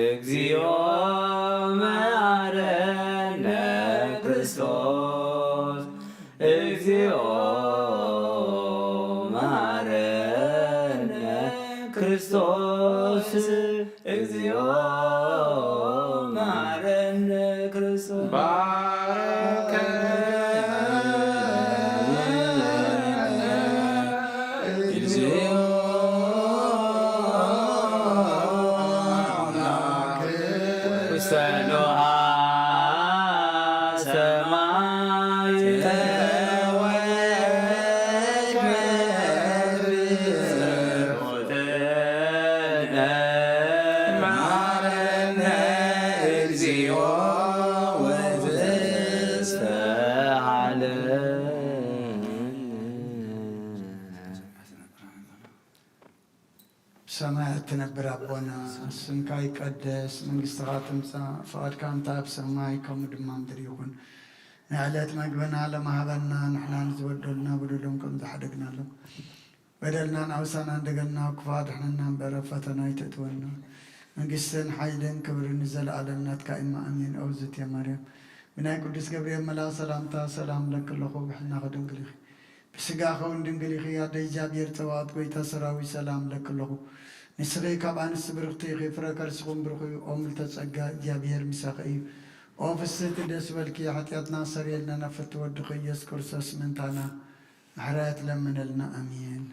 Speaker 3: እግዚኦ መሐረነ ክርስቶስ እግዚኦ መሐረነ ክርስቶስ እግዚኦ መሐረነ ክርስቶስ
Speaker 1: ሰማያት ትነብር አቦና ስምካ ይቀደስ መንግሥትኻ ትምጻእ ፈቃድካ እንተ ኣብ ሰማይ ከምኡ ድማ ምድሪ ይኹን ንዕለት መግብና ለማህበና ንሕና ንዝበደሉና በደሎም ከም ዝሓደግናሎም በደልናን ኣውሳና እንደገና ክፋት ድሕነና እምበረ ፈተና ይተእትወና መንግስትን ሓይልን ክብርን ዘለኣለም ናትካ ኢማ ኣሜን። ኣውዝት የ ማርያም بناي قدس جبريل ملا سلامتا سلام لك الله بحنا خدنجلي بسجاخ وندنجلي خيار دي جابير توات قويتا سراوي سلام لك الله نسري كابان السبرختي غفرة كرسكم برخي أمل تسجى جابير مساقي أوفست دس بالكي حتياتنا سريلنا نفت ودخي يذكر سسمنتانا حرات لمن لنا أمين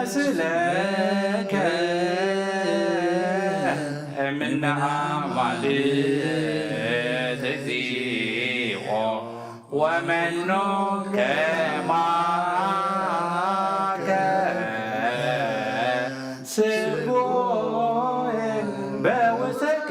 Speaker 2: يمسلك منها والد ذي ومنك معك سبوع بوسك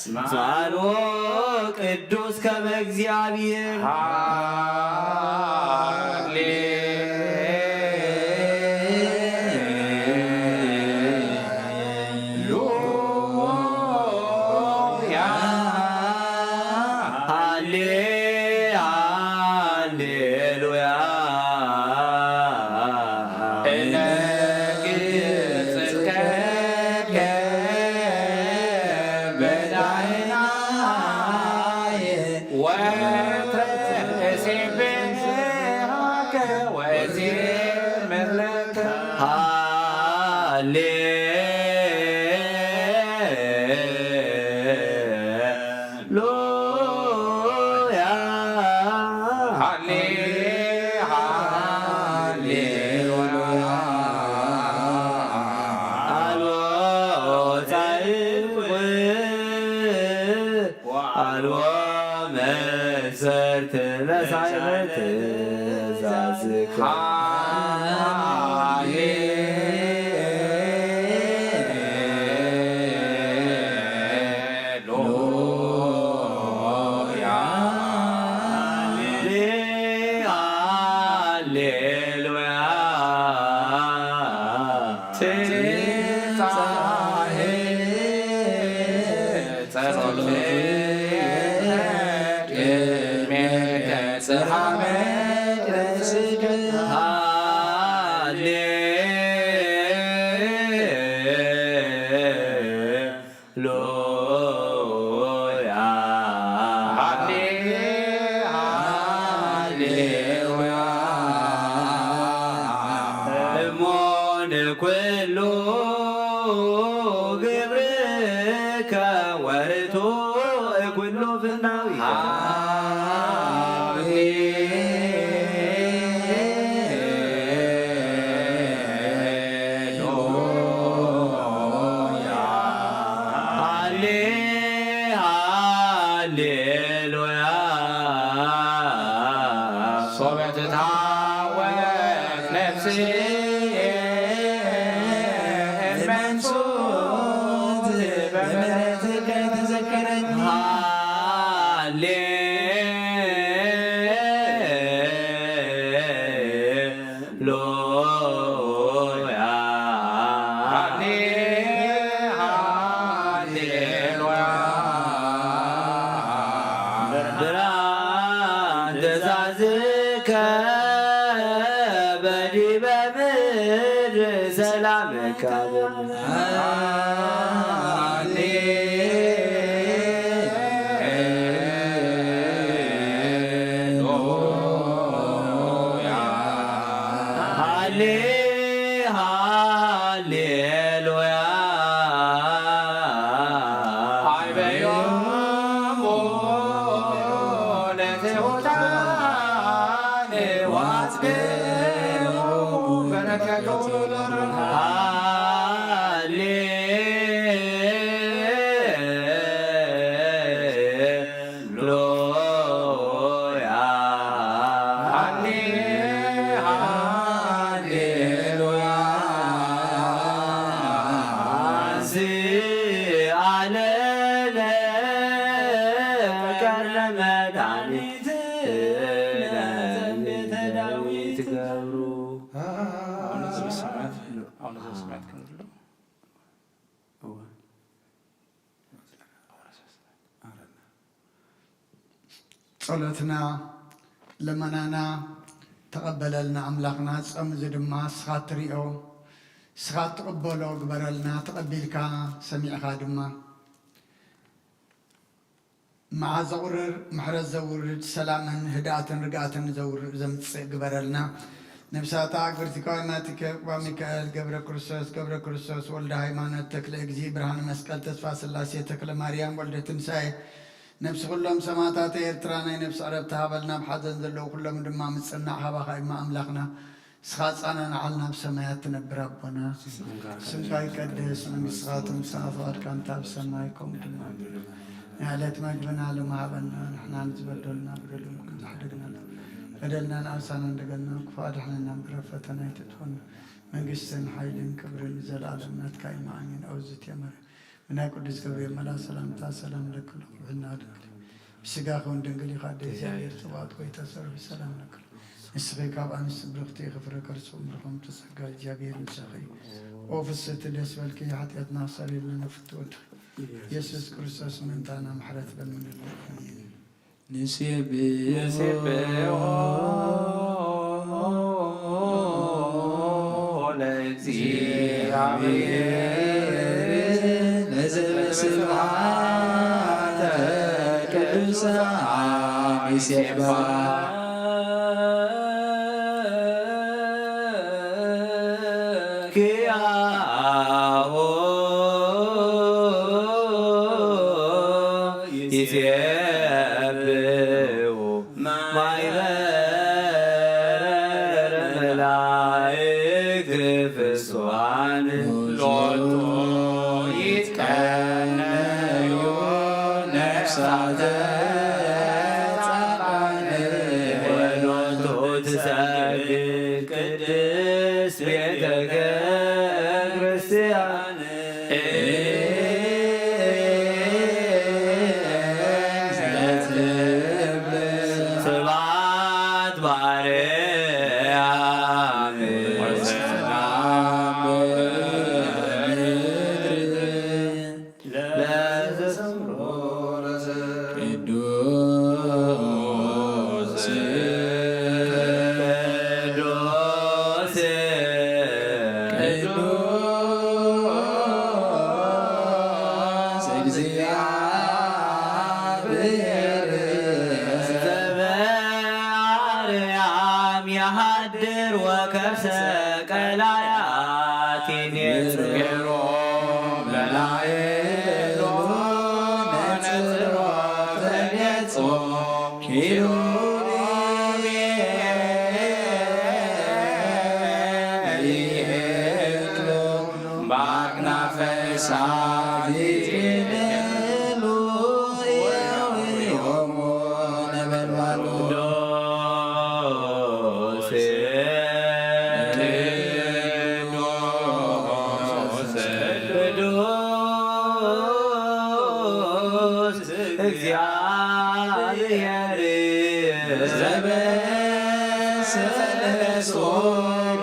Speaker 2: ስማኖ ቅዱስ ከመ እግዚአብሔር
Speaker 3: صبت تعوت نفسي መንሱት በምሕረትከ ተዘከረኒ
Speaker 1: ጸሎትና ለመናና ተቀበለልና አምላክና ጸም ዝድማ ስኻት ትሪኦ ስኻት ተቀበሎ ግበረልና ተቀቢልካ ሰሚዕካ ድማ مع زورر محرز زورر سلاما هداءة رقاة زورر زمت قبرلنا نفسات عقبر تكايناتك وميكائيل قبر كرسوس ولد هيمانة تكل اجزي برهان مسكال تسفى سلاسية تكل مريم ولد تمساي نفس كلهم سماتات ايرترانا نفس عرب تهابلنا بحزن ذلو كلهم دما متصنع هبا خايب ما املاقنا سخات انا نعلنا بسمايات تنبر ربنا سمكاي قدس من سخاتهم سافات كان تاب سمايكم دما يالت مجبنا لمعبنا نحن نتبدلنا بدلهم كنت حدقنا بدلنا نعسانا ندقلنا كفادحنا نمقرفتنا يتدخلنا من قسن حيلين كبرين زل عالمنا تكاي معين أوزت يمر من قدس قبرين ملا سلام لك وحنا دقلي بسقاخون دنقلي خادي زيادة طوات ويتصر بسلام لك نسخي كاب أنس برختي غفرك رسوم رحم تسحقا جابير نسخي وفصة الأسفل كي حتيتنا صليل لنا فتوت يسوس كريستوس من تانا محرت بالمن
Speaker 2: እግዚአብሔር
Speaker 3: ዘበሰለሶ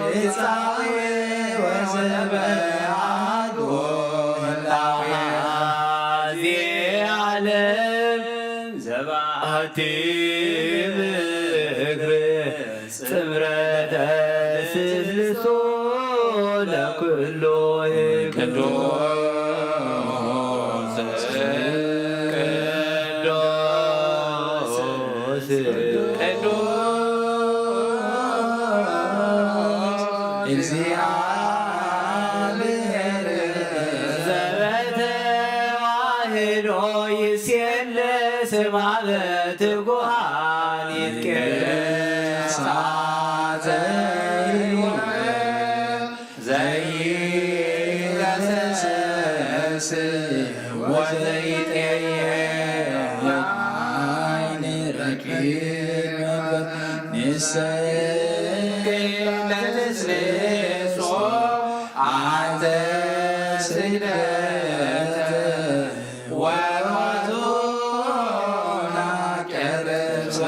Speaker 3: ቤዛዊ ወዘበአዶ
Speaker 2: አዜ ዓለም ዘባቲ ምክር ጽምረተ ስልሶ ለኩሎ
Speaker 3: እግዚአብሔር
Speaker 2: ዘበተዋህዶ ይሴልስ ማለት ጉሃን ይትቄሳ
Speaker 3: ዘይገሰስ ወዘይጤየዕ ዓይን ረቂቅ ንስቅለትስልሶ አንተ ስግደተ ወሮቱና ቀረጸ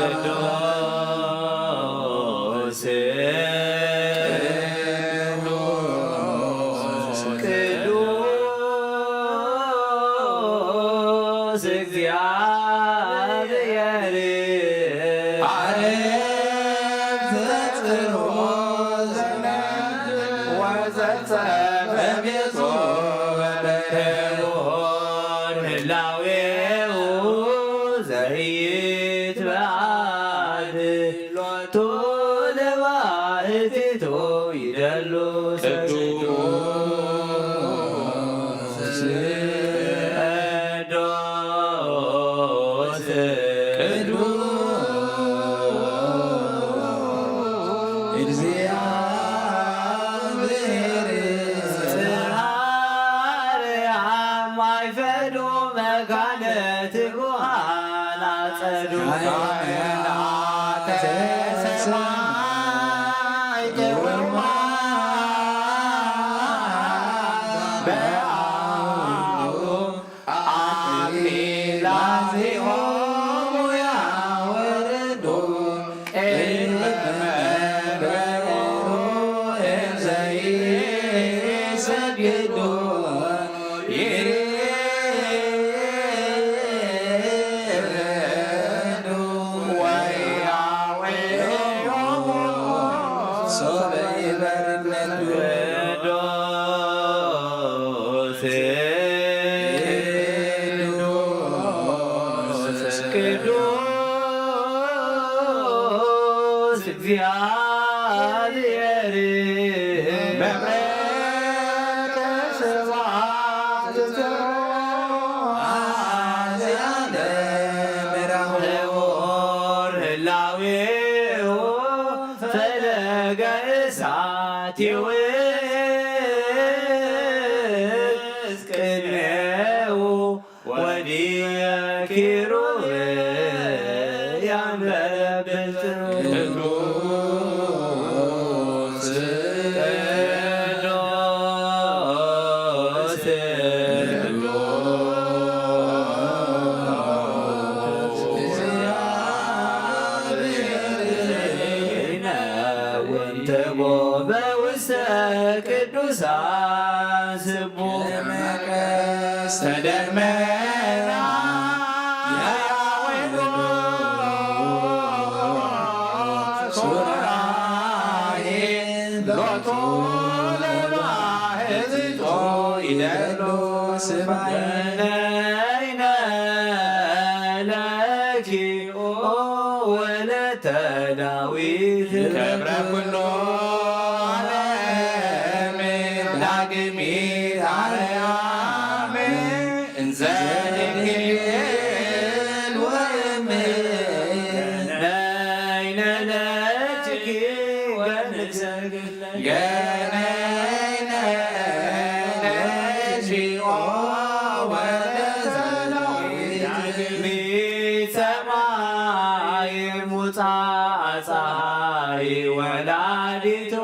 Speaker 2: ቅዱስ ቅዱስ እግዚአብሔር
Speaker 3: ዓለም ተጽሮ ወዘተ በቤቱ
Speaker 2: በደሆን ህላዌው ዘይትበዓል ሎቱ ለባሕቲቱ ይደሉ ቅዱስ እግዚአብሔር መብረቀ ስብሐት ዘወር ህላዌው ፈለገ እሳት ይውስ ቅድሜው ወዲየ ኪሩብ ያንበለብል ቅዱሳን ስቡሕ ተደመና ሎቶ ለባሕቲቱ ይደሉ ስባይነ ለኪኦ ወለተ ዳዊት ገብረ ኩሎ ዳግሚት አርያም እንዘ ድንግል ወእምነ ነይነ ለእጅኪ ወንሰግድ ገነይነ ለእግዚኦ ወለዘዳዊት ዳግሚት ሰማይ ሙጻእ ፀሐይ ወላዲቱ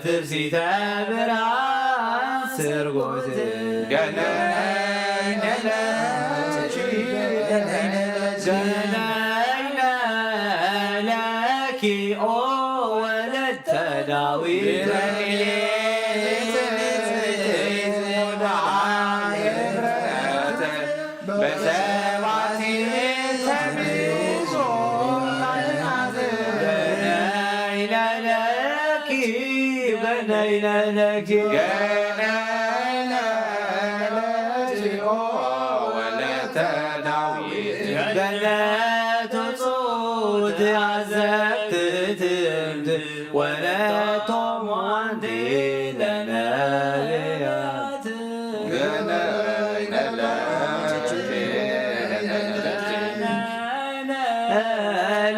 Speaker 2: በትርሲተ ብርሃን ስርጎት
Speaker 3: ገነይነ
Speaker 2: ገነይነ ለኪ ኦ ወለተ ዳዊት ገነይነ ለኪ
Speaker 3: ወለተ ዳዊት
Speaker 2: ገነቱ ጹት አዘቅት ትምት ወለቶ ሟንቴ ለነቢያት
Speaker 3: ገነይነ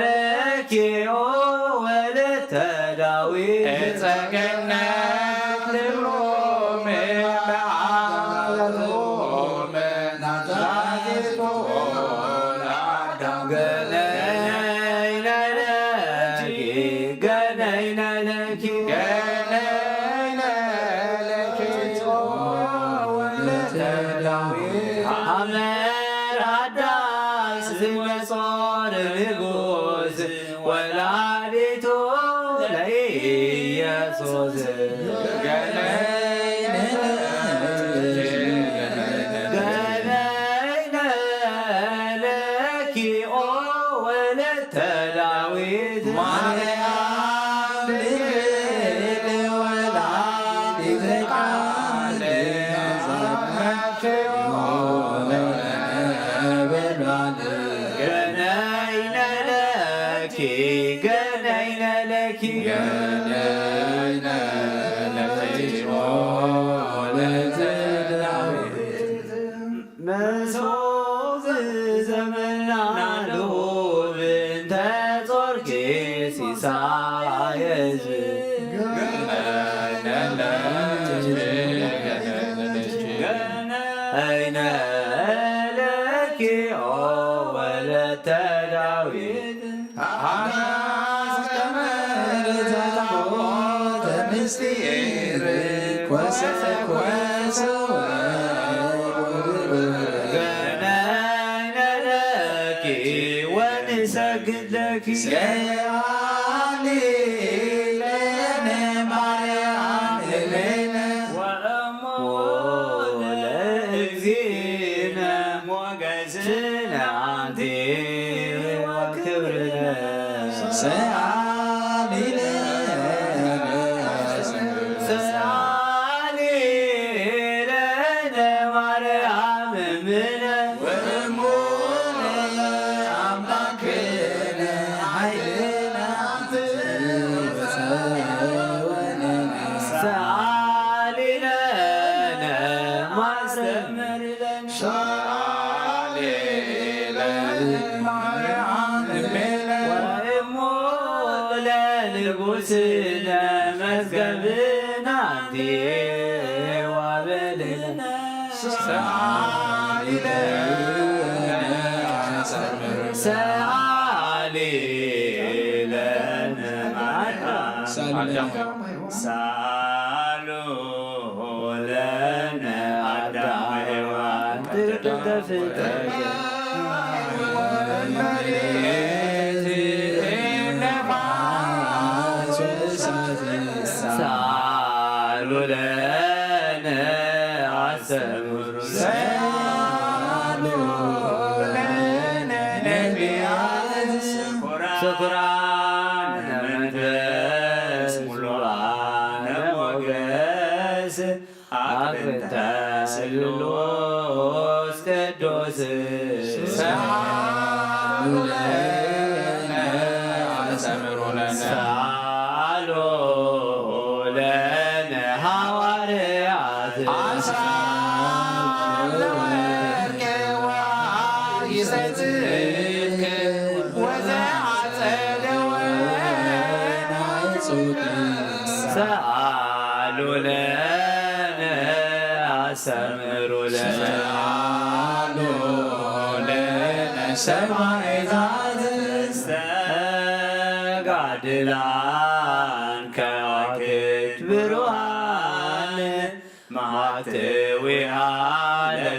Speaker 2: ለኪ ኦ ወለተ ዳዊት
Speaker 3: እፀገነት ልብሎሜ በዓሎሜ ናዛዚቶ ለአዳም
Speaker 2: ገነይነ ለኪ ገነይነ ለኪ
Speaker 3: ገነይነ ለኪ ወለተ ዳዊት
Speaker 2: አመር አዳስ መጾር ንጉስ ወላዲቱ ለኢየሱስ
Speaker 3: ገነይነ
Speaker 2: ገነይነ ለኪ ኦ ወለተ ዳዊት
Speaker 3: ማርያም ድንግል ወላዲተ ቃል ዘመርሽው ብሏል።
Speaker 2: ገነይነ ለኪ ገነይነ ለኪ
Speaker 3: ገነይነ ለኪ ወለተ ዳዊት
Speaker 2: መሶብ ዘመናሉ ብንተ ጾርኪ ሲሳየ ሕዝብ
Speaker 3: ገነይነ ለኪ
Speaker 2: ገነይነ ለኪ ኦ ወለተ ዳዊት
Speaker 3: አስቀመርታቦተ ምስጢር ኮሰኮሰው
Speaker 2: ገነይነ ለኪ ወንሰግድ ለኪ
Speaker 3: ሰአሊ ለነ ማርያም እሌነ
Speaker 2: ወእሞ ለእግዚእነ ሞገስነ አንቲ ወክብርነ
Speaker 3: ሰአሊ ለነ
Speaker 2: ሰአሊ ለነ ማርያም እምነ
Speaker 3: ወእሞ ለአምላክነ ኃይልነ ትበሰወነነ
Speaker 2: ሰአሊ ለነ ማስተምር ለነ
Speaker 3: ሰአሊ ለነ ማርያም እምነ
Speaker 2: ወእሞ ለንጉሥነ መዝገብነ አንቲ ወበልዕነ
Speaker 3: ሰአሊ ለነ
Speaker 2: ሰአሊ ለነ ማርያም ሳሉ ለነ አዳም ሔዋን ትፍጠር ሳሉ ለነ አሰምሩ ስኩራነ መንፈስ ሙሉአነ ሞገስ አቅንተ ስሉስ ቅዱስ
Speaker 3: ሰአሉ ለነ አስተምሩ ለነ
Speaker 2: ሳሎ ለነ ሐዋርያት
Speaker 3: አስራለ ወርቅ ወይሰጽድቅ ወዘአጸደ ወናይጹቅ
Speaker 2: ሰአሉ ለነ አሰምሩ ለነ
Speaker 3: ሰአሉ ለነ ሰማዕታት
Speaker 2: ስተጋድላን ከዋክብት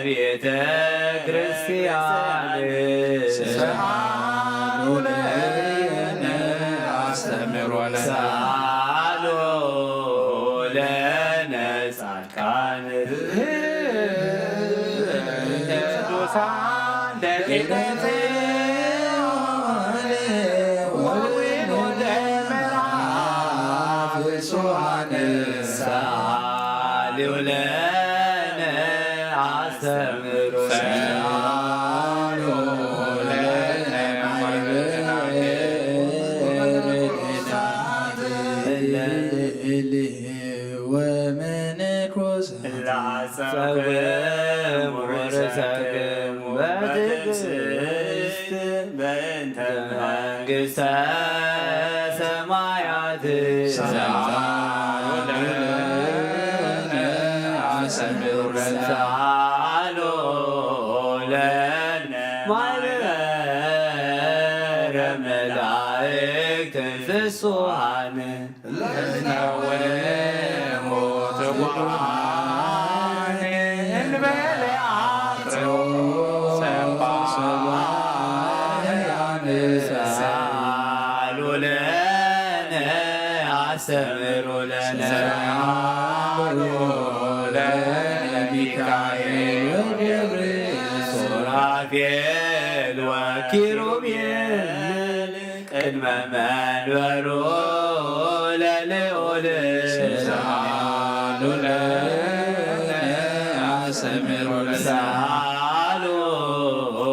Speaker 2: ለቤተ ክርስቲያን
Speaker 3: ሰአሉ ለነ አስተምሮ ለነ
Speaker 2: ሰአሉ ለነ ጻድቃን
Speaker 3: ቅዱሳን ደቂቀ
Speaker 2: ሰአሊው ለነ አስተምሮ ላጸብዕሙ በትዕግስት በእንተ መንግሥተ ሰማያት ሰአሉ ለነ ማኅበረ መላእክት ፍጹማን ሰአሉ ለነ አስተምሩ ለነ ሱራፌል ወኪሩቤል ቅድመ መንበሩ ለልዑል ሰአሉ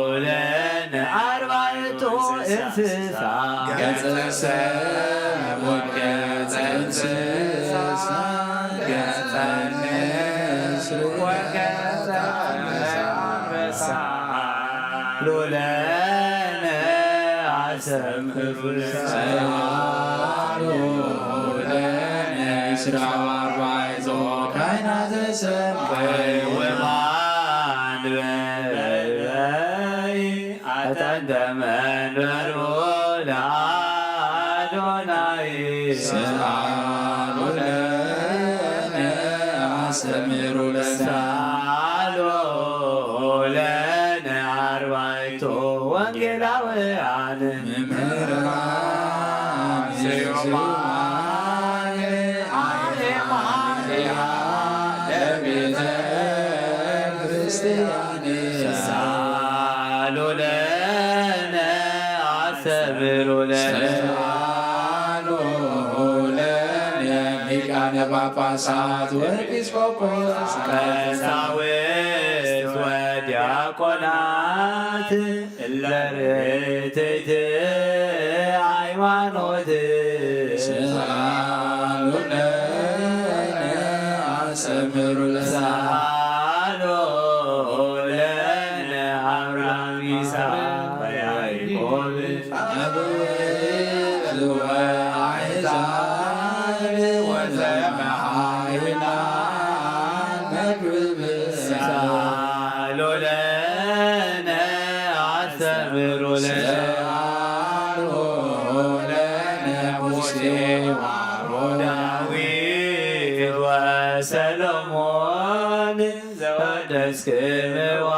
Speaker 2: ለነ አርባዕቱ እንስሳ
Speaker 3: ገጸ ሰብእ ወገጸ እንስሳ ገጸ ንስር ወገጸ አንበሳ
Speaker 2: ለነ አስተምሩ
Speaker 3: ሰአሉ ለነ እስራ ወአርባዕቱ ካህናተ ሰማይ
Speaker 2: ወማንበበይ አጠንተ መንበሩ ለአዶናይ
Speaker 3: ሰአሉ ለነ አስተምሩ ለነ
Speaker 2: ሰአሉ ለነ አርባዕቱ ወንጌላውያን
Speaker 3: መምህራን ስዩማን አእማንያ ለቤተ ክርስቲያን
Speaker 2: ሰአሉ ለነ አስተምሩ ለነ
Speaker 3: ሰአሉ ለነ ሊቃነ ጳጳሳት ወኤጲስቆጶሳት
Speaker 2: ቀሳውስት ወዲያቆናት ለርትዕት ሃይማኖት
Speaker 3: ሰአሉ ለነ አስተምሩ ለነ
Speaker 2: ሰአሉ ለነ አብርሃም ይስሐቅ ያዕቆብ
Speaker 3: አበዊት ወአሕዛብ ወዘመሃይማን መክብብ
Speaker 2: ሰአሉ ለነ አስተምሩ ለነ
Speaker 3: ሰአሉ ለነ ሙሴ ወአሮን
Speaker 2: ዳዊት ወሰሎሞን ዘወደስክምዋ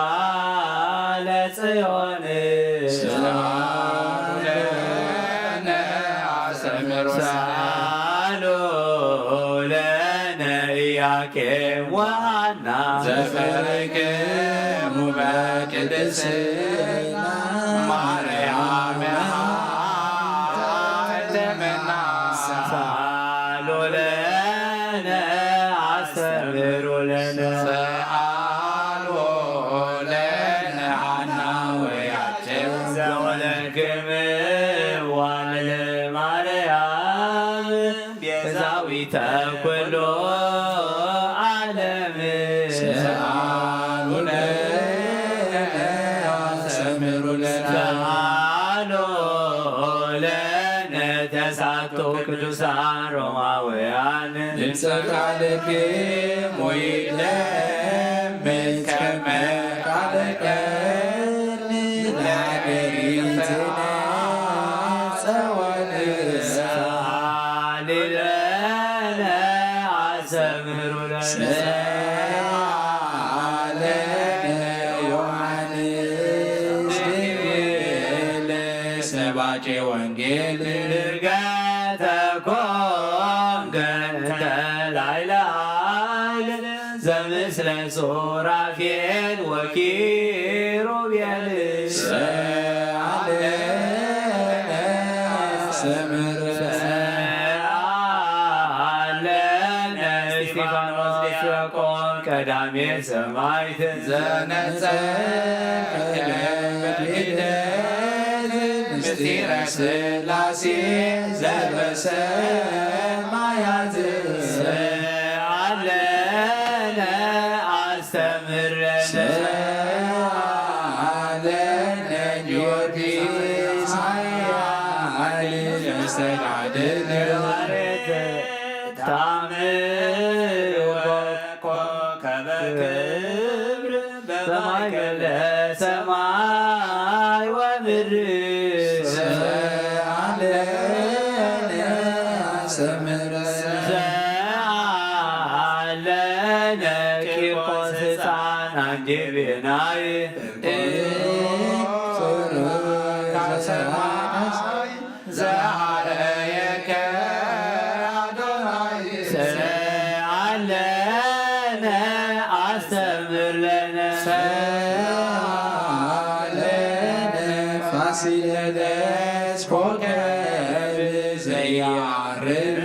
Speaker 2: ለጽዮን
Speaker 3: ሰአሉ ለነ አስተምሩ
Speaker 2: ሰአሉ ለነ ኢያቄም ወሐና
Speaker 3: ዘፈርክሙ በቅድስና ማርያም ተመና
Speaker 2: ሰአሉ ለነ አስተምሩ ለነ
Speaker 3: ሰአሉ ለነ ሐና ወያዕቆብ
Speaker 2: ዘወለድክምዋ ለማርያም ቤዛዊተ ኩሉ ዓለም
Speaker 3: ሰአሉ ለነ አስተምሩ ለነ
Speaker 2: ሰአሉ ለነ ተሳቶ ቅዱሳን ሮማውያን
Speaker 3: ድምፀ ቃልክሙ ይለምን ከመ ቃለ ቀርኒ ለአገሪትነ ጸወን
Speaker 2: ሰአሊ ለነ አስተምሩ ለነ
Speaker 3: ሰአለነ ገላጬ ወንጌል
Speaker 2: ድርገተ ኮንከ እንተ ላዕለ ኃይል ዘምስለ ሱራፌል ወኪሩቤል እስጢፋኖስ ዲያቆን ቀዳሜ ሰማዕት
Speaker 3: ዘነጸረ ምስጢረ ሥላሴ ዘበሰማያት
Speaker 2: አለነ አስተምረነ
Speaker 3: አለነ ጊዮርጊስ ኃያል መስተጋድል
Speaker 2: ኮከበ ክብር በማእከለ ሰማይ ወምድር ዘአለነ ቂርቆስ ሕፃን አንጀቤናይ አለነ አስተምር ለነ
Speaker 3: ፋሲለደስ ኮከብ ዘያርብ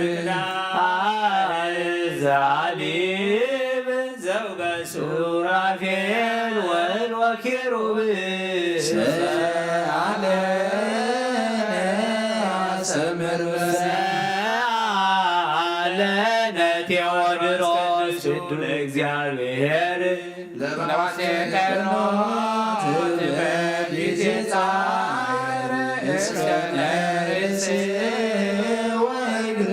Speaker 2: ዛሊብ ዘውገ ሱራፌል ወኪሩብ አለነ ቴዎድሮስ እግዚአብሔር
Speaker 3: ለባሴ ቀኖት በጊዜ ጻር እስከነርስ ወግር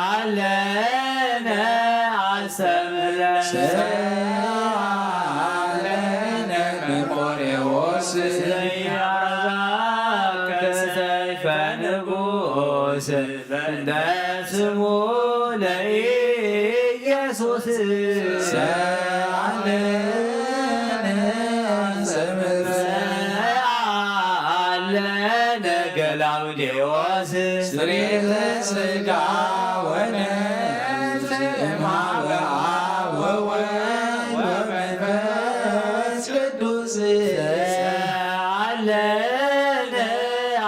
Speaker 2: አለነ አስተምረነ
Speaker 3: አለነ መቆሬዎስ
Speaker 2: ከሰይፈ ንጉሥ እንደ ስሙ ለኢየሱስ አለነ ገላውዴዎስ
Speaker 3: ስሬተ ሥጋ ወነፍስ እምኀበ ወወልድ ወመንፈስ ቅዱስ
Speaker 2: አለነ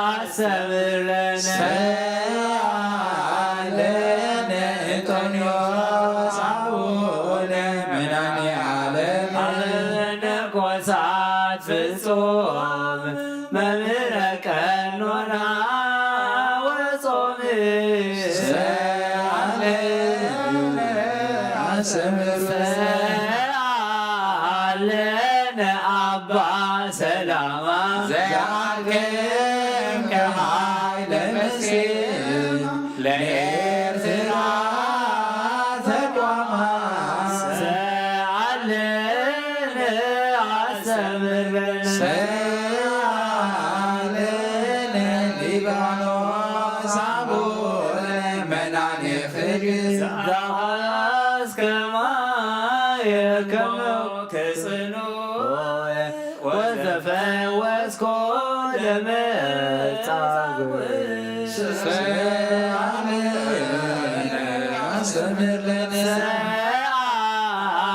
Speaker 2: አስተምረነ
Speaker 3: አለነ እንጦንዮስ አቡነ መድኃኔዓለም
Speaker 2: መነኮሳት ፍጹም መምህረ ቀኖና ወጾም አለነ አባ ሰላማ
Speaker 3: ዘአርገም ከኃይለ መስቀል ለኤርትራ ተቋማ
Speaker 2: አለነ አስተምረነ
Speaker 3: አለነ ሊባኖስ አቡነ መናኔ ፍቅር
Speaker 2: ከጽኑ ወዘፈወስኮ ለመጻጉዕ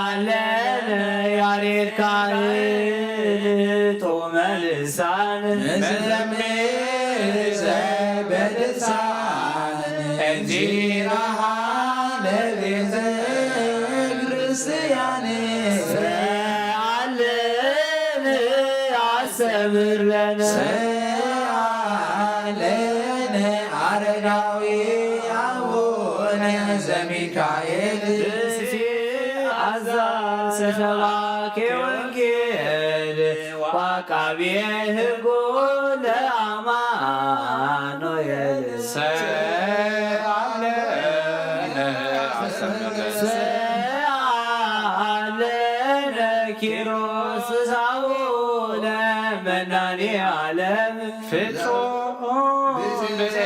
Speaker 2: አለነ ያሬድ ካህን ጦመ ልሳን
Speaker 3: መዘምር ዘበልሳን እንዚራሃ ለቤተ ክርስቲያን
Speaker 2: አለነ አስተምር ለነ
Speaker 3: አለነ አረጋዊ አቡነ ዘሚካኤል
Speaker 2: አዛዝ ሰባኬ ወንጌል ዋቃቤ ሕጉ ለአማኑኤል አለነ ኪሮስ ሳቡነ መድኃኔዓለም
Speaker 3: ፍጹም ብእሴ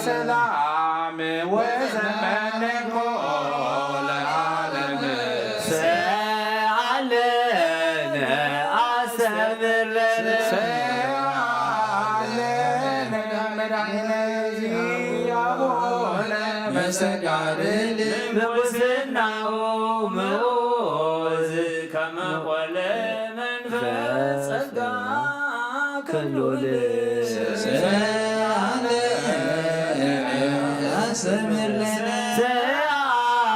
Speaker 3: ሰላም ወዘመነኮ ለዓለም
Speaker 2: አለነ አስተምር ለነ ወመቆለ መንፈስ ጸጋ ክሉል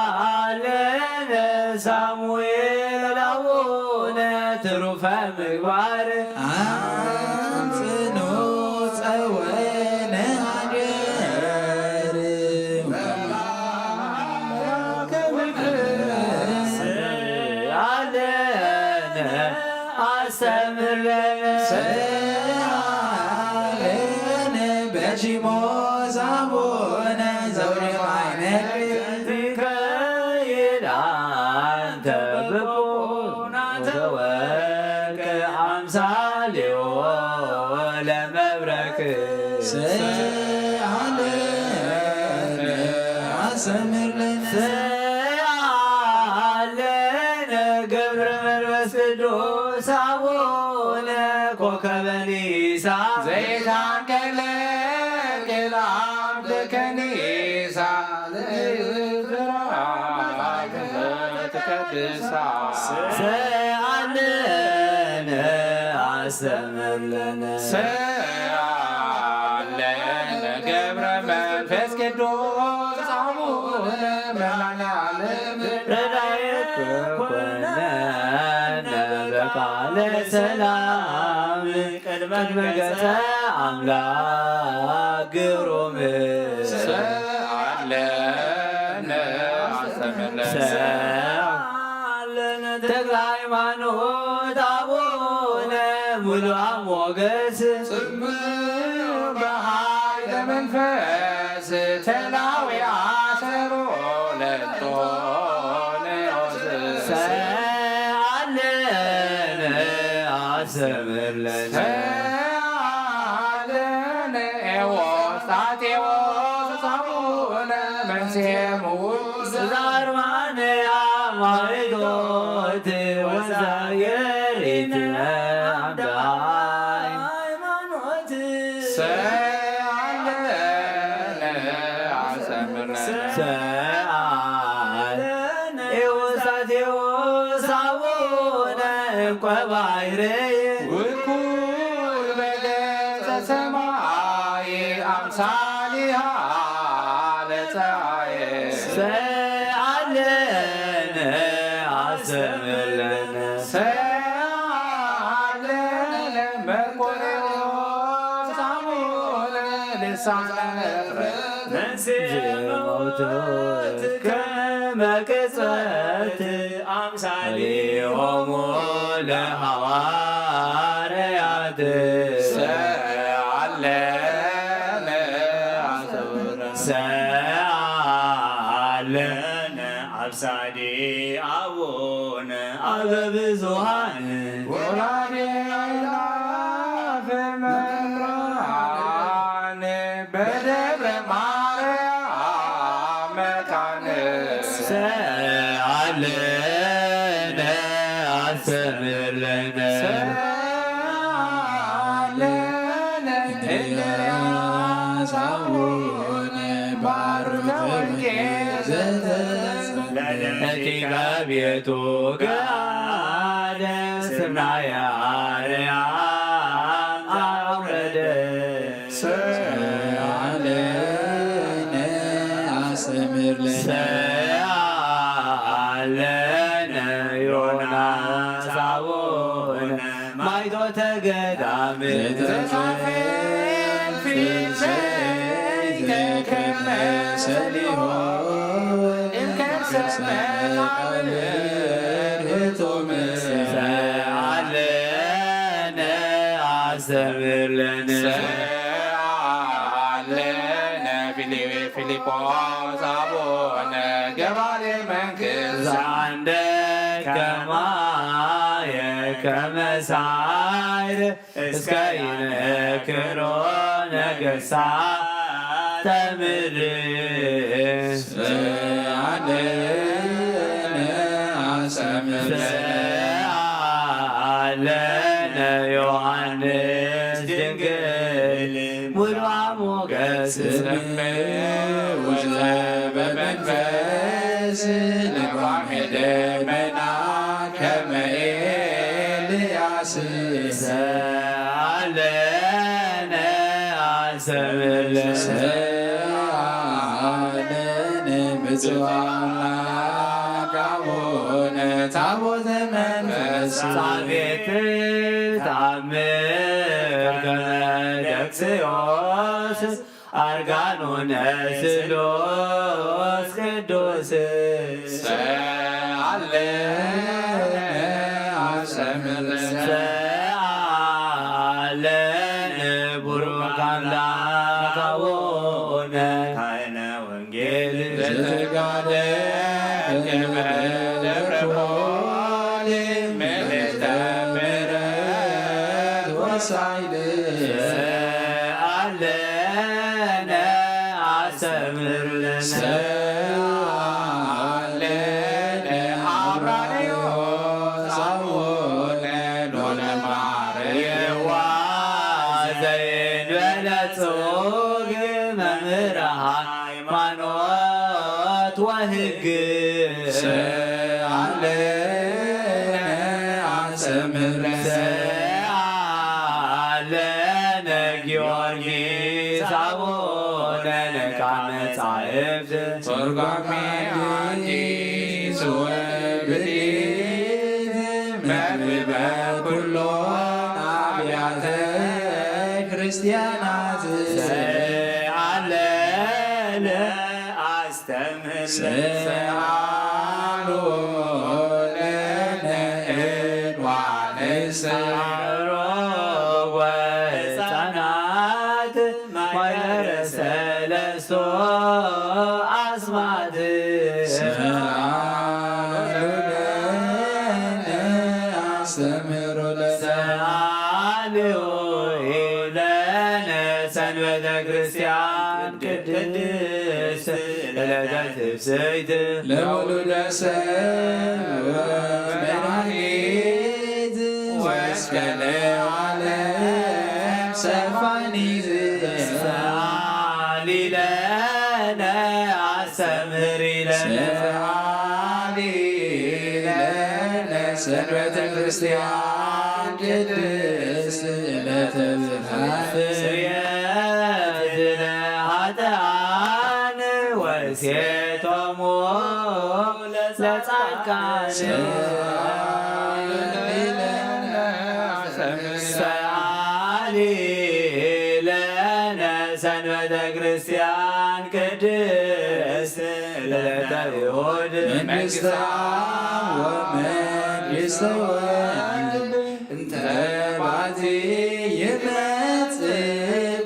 Speaker 2: ሰአለነ ሳሙኤል አቡነ ትሩፈ ምግባር
Speaker 3: አጽንኦ ጸወነ ሀገር
Speaker 2: ሰአለነ አስተምረነ
Speaker 3: ሰአለነ በሺሞስ አቡነ ዘውዴ ማይነቅ
Speaker 2: ትከይድ አንተ ብኩናተ ወርቅ አምሳሌዎ ለመብረቅ
Speaker 3: ሰአለነ አስተምረነ
Speaker 2: ሰአለነ ገብረ መንፈስ ቅዱስ አቡነ ኮከበ ኒሳ
Speaker 3: ዘይታንከለ ቅላም ከኒሳ ተቀድሳ
Speaker 2: ሰአለነ አስተምረነ
Speaker 3: ሰአለነ ገብረ መንፈስ ቅዱስ አቡነ መድኃኔዓለም
Speaker 2: ረዳኤከ ኮነነ በቃለ ሰላም ቅድመ ገጸ አምላክ ግሩም
Speaker 3: ሰአለነ አስተምረነ
Speaker 2: ሰአለነ ተክለ ሃይማኖት አቡነ ሙሉአ ሞገስ
Speaker 3: በኃይለ መንፈስ ተላዊ አሰሮ ለንጦንዮስ
Speaker 2: ሰአለነ አስተምረነ
Speaker 3: ሰአለነ ኤዎስጣቴዎስ አቡነ መንሴሙ
Speaker 2: ዛርማንያ ማይዶት ወዛየሪት አምዳይ ሃይማኖት
Speaker 3: ሰአለነ አስተምረነ
Speaker 2: ሰአለነ ኤዎስጣቴዎስ አቡነ እንቆባይሬ
Speaker 3: ውኩል በገጸ ሰማይ አምሳሊሃ ለፀሐይ
Speaker 2: ሰአለነ አስተምረነ
Speaker 3: ሰአለነ መርቆሬዎስ አቡነ ልሳነ
Speaker 2: ዘመውቶት ከመቅጽበት አምሳሌሆሙ ለሐዋርያት
Speaker 3: ሰአለነ አስተምረነ
Speaker 2: ሰአለነ አብሳዴ አቡነ አበብዙኃን
Speaker 3: ወላዴ አእላፍ መምህራን በደብረ ማርያም መካነ
Speaker 2: ሰአለነ አስተምረነ
Speaker 3: ሰአለነ ኤልያስ አቡነ ባርክ ወንጌል
Speaker 2: ለደቂቀ ቤቱ ገአደ ስርናየ አርያም አውረደ
Speaker 3: ሰአለነ አስተምረነ
Speaker 2: ሰአለነ ዮናስ አቡነ ማይቶተ ገዳም ሰአለነ አስተምረነ
Speaker 3: ሰአለነ ፊልጶስ አቡነ ገባሬ መንክር
Speaker 2: ዛንደ ከማየ ከመሳይር እስከ ይነክሮ ነገሥታተ ምድር
Speaker 3: ሰአለነ አስተምረነ
Speaker 2: ሰአለነ ዮሐንስ ድንግል ሙሉአ ሞገስ
Speaker 3: በመንፈስ ልጓም ደመና ከመ ኤልያስ
Speaker 2: ሰአለነ አሰምርለነ
Speaker 3: ሰአለነ ብፁዕ አምላክ አቡነ ታቦተ መንፈስ
Speaker 2: ጻቤት ተአምር ከመደክስዮስ አርጋኖነ ስሉስ ቅዱስ
Speaker 3: ሰአለነ አሰምርለነ
Speaker 2: ሰአለነ ቡሩክ አምላክ አቡነ ካህነ ወንጌል
Speaker 3: ዘተጋደልከ በደብረ ሆል ምልዕተ ምሕረት ወሳይል
Speaker 2: ሰአለነ አሰምርለነ
Speaker 3: ሰአለነ አብራንዮስ አቡነ ሎለ ማርያም
Speaker 2: ዘይንበለ ጾግ መምህረ ሃይማኖት ወሕግ
Speaker 3: ሰአለነ አሰምርለነ
Speaker 2: ሰአለነ ጊዮርጊስ አቡነ ነቃነ ጻሕፍት
Speaker 3: ተርጓሜ ሐዲስ ወብሉይ መክብበ ኩሎ አብያተ ክርስቲያናት
Speaker 2: ሰአለነ አስተምህር
Speaker 3: ሰአሉ ለነ እንዋንስ
Speaker 2: ወሕፃናት ማኅበረ ሰለስቱ አስማት
Speaker 3: ሰአሉ ለነ አስተምህሩ ለነ
Speaker 2: ሰአልዮ ኢለነ ሰንበተ ክርስቲያን ቅድስት ዕለተ ትፍስሕት
Speaker 3: ለውሉደ ሰብእ ወመድኃኒት ወእስከለ ዓለም ሰፋኒት
Speaker 2: ሰአሊ ለነ አስተምህሪ ለነ
Speaker 3: ሰአሊ ለነ ሰንበተ ክርስቲያን ቅድስት ዕለተ ብርሃን
Speaker 2: ስርየት ለኃጥኣን ወሴቶሙ ለጻድቃን ሰአሊ ለነ ሰንበተ ክርስቲያን ቅድስት ዕለተ እሑድ
Speaker 3: መንግሥተ ወመንግሥተ ወልድ እንተ ባቲ ይመጽእ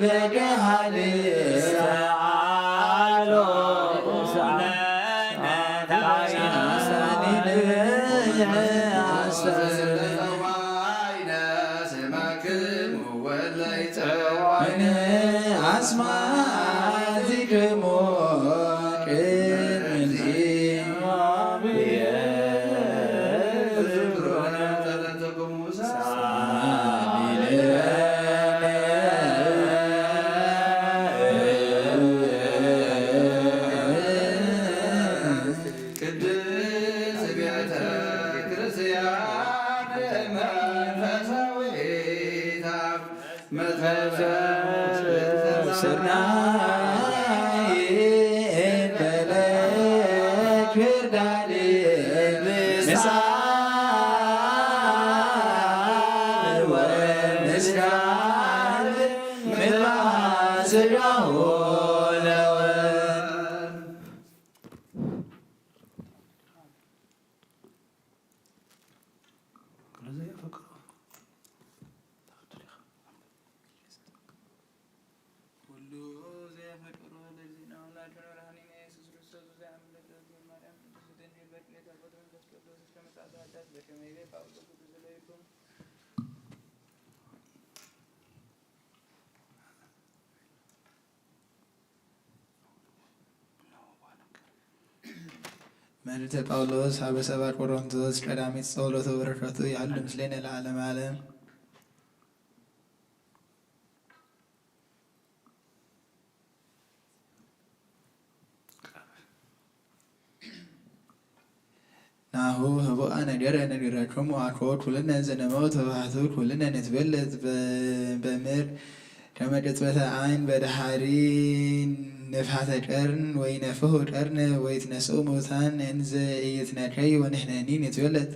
Speaker 3: በገሃድ
Speaker 2: ሰአሎ
Speaker 3: አስማቲክሙ ቅድምቲ መልእክተ ጳውሎስ ሀበ ሰብአ ቆሮንቶስ ቀዳሚት ጸሎተ በረከቱ ያህሉ ምስሌነ ለዓለመ ዓለም። ናሁ ህቡአ ነገረ ነግራችሁም አኮት ሁልነ ዘነመውት በባህቱ ሁልነ ንትበለት በምር ከመቅጽበተ ዓይን በዳህሪ ነፍሐተ ቀርን ወይ ነፍሑ ቀርን ወይ ትነስኡ ሙታን እንዘ ኢይትነከይ ወንሕነኒ ንትበለት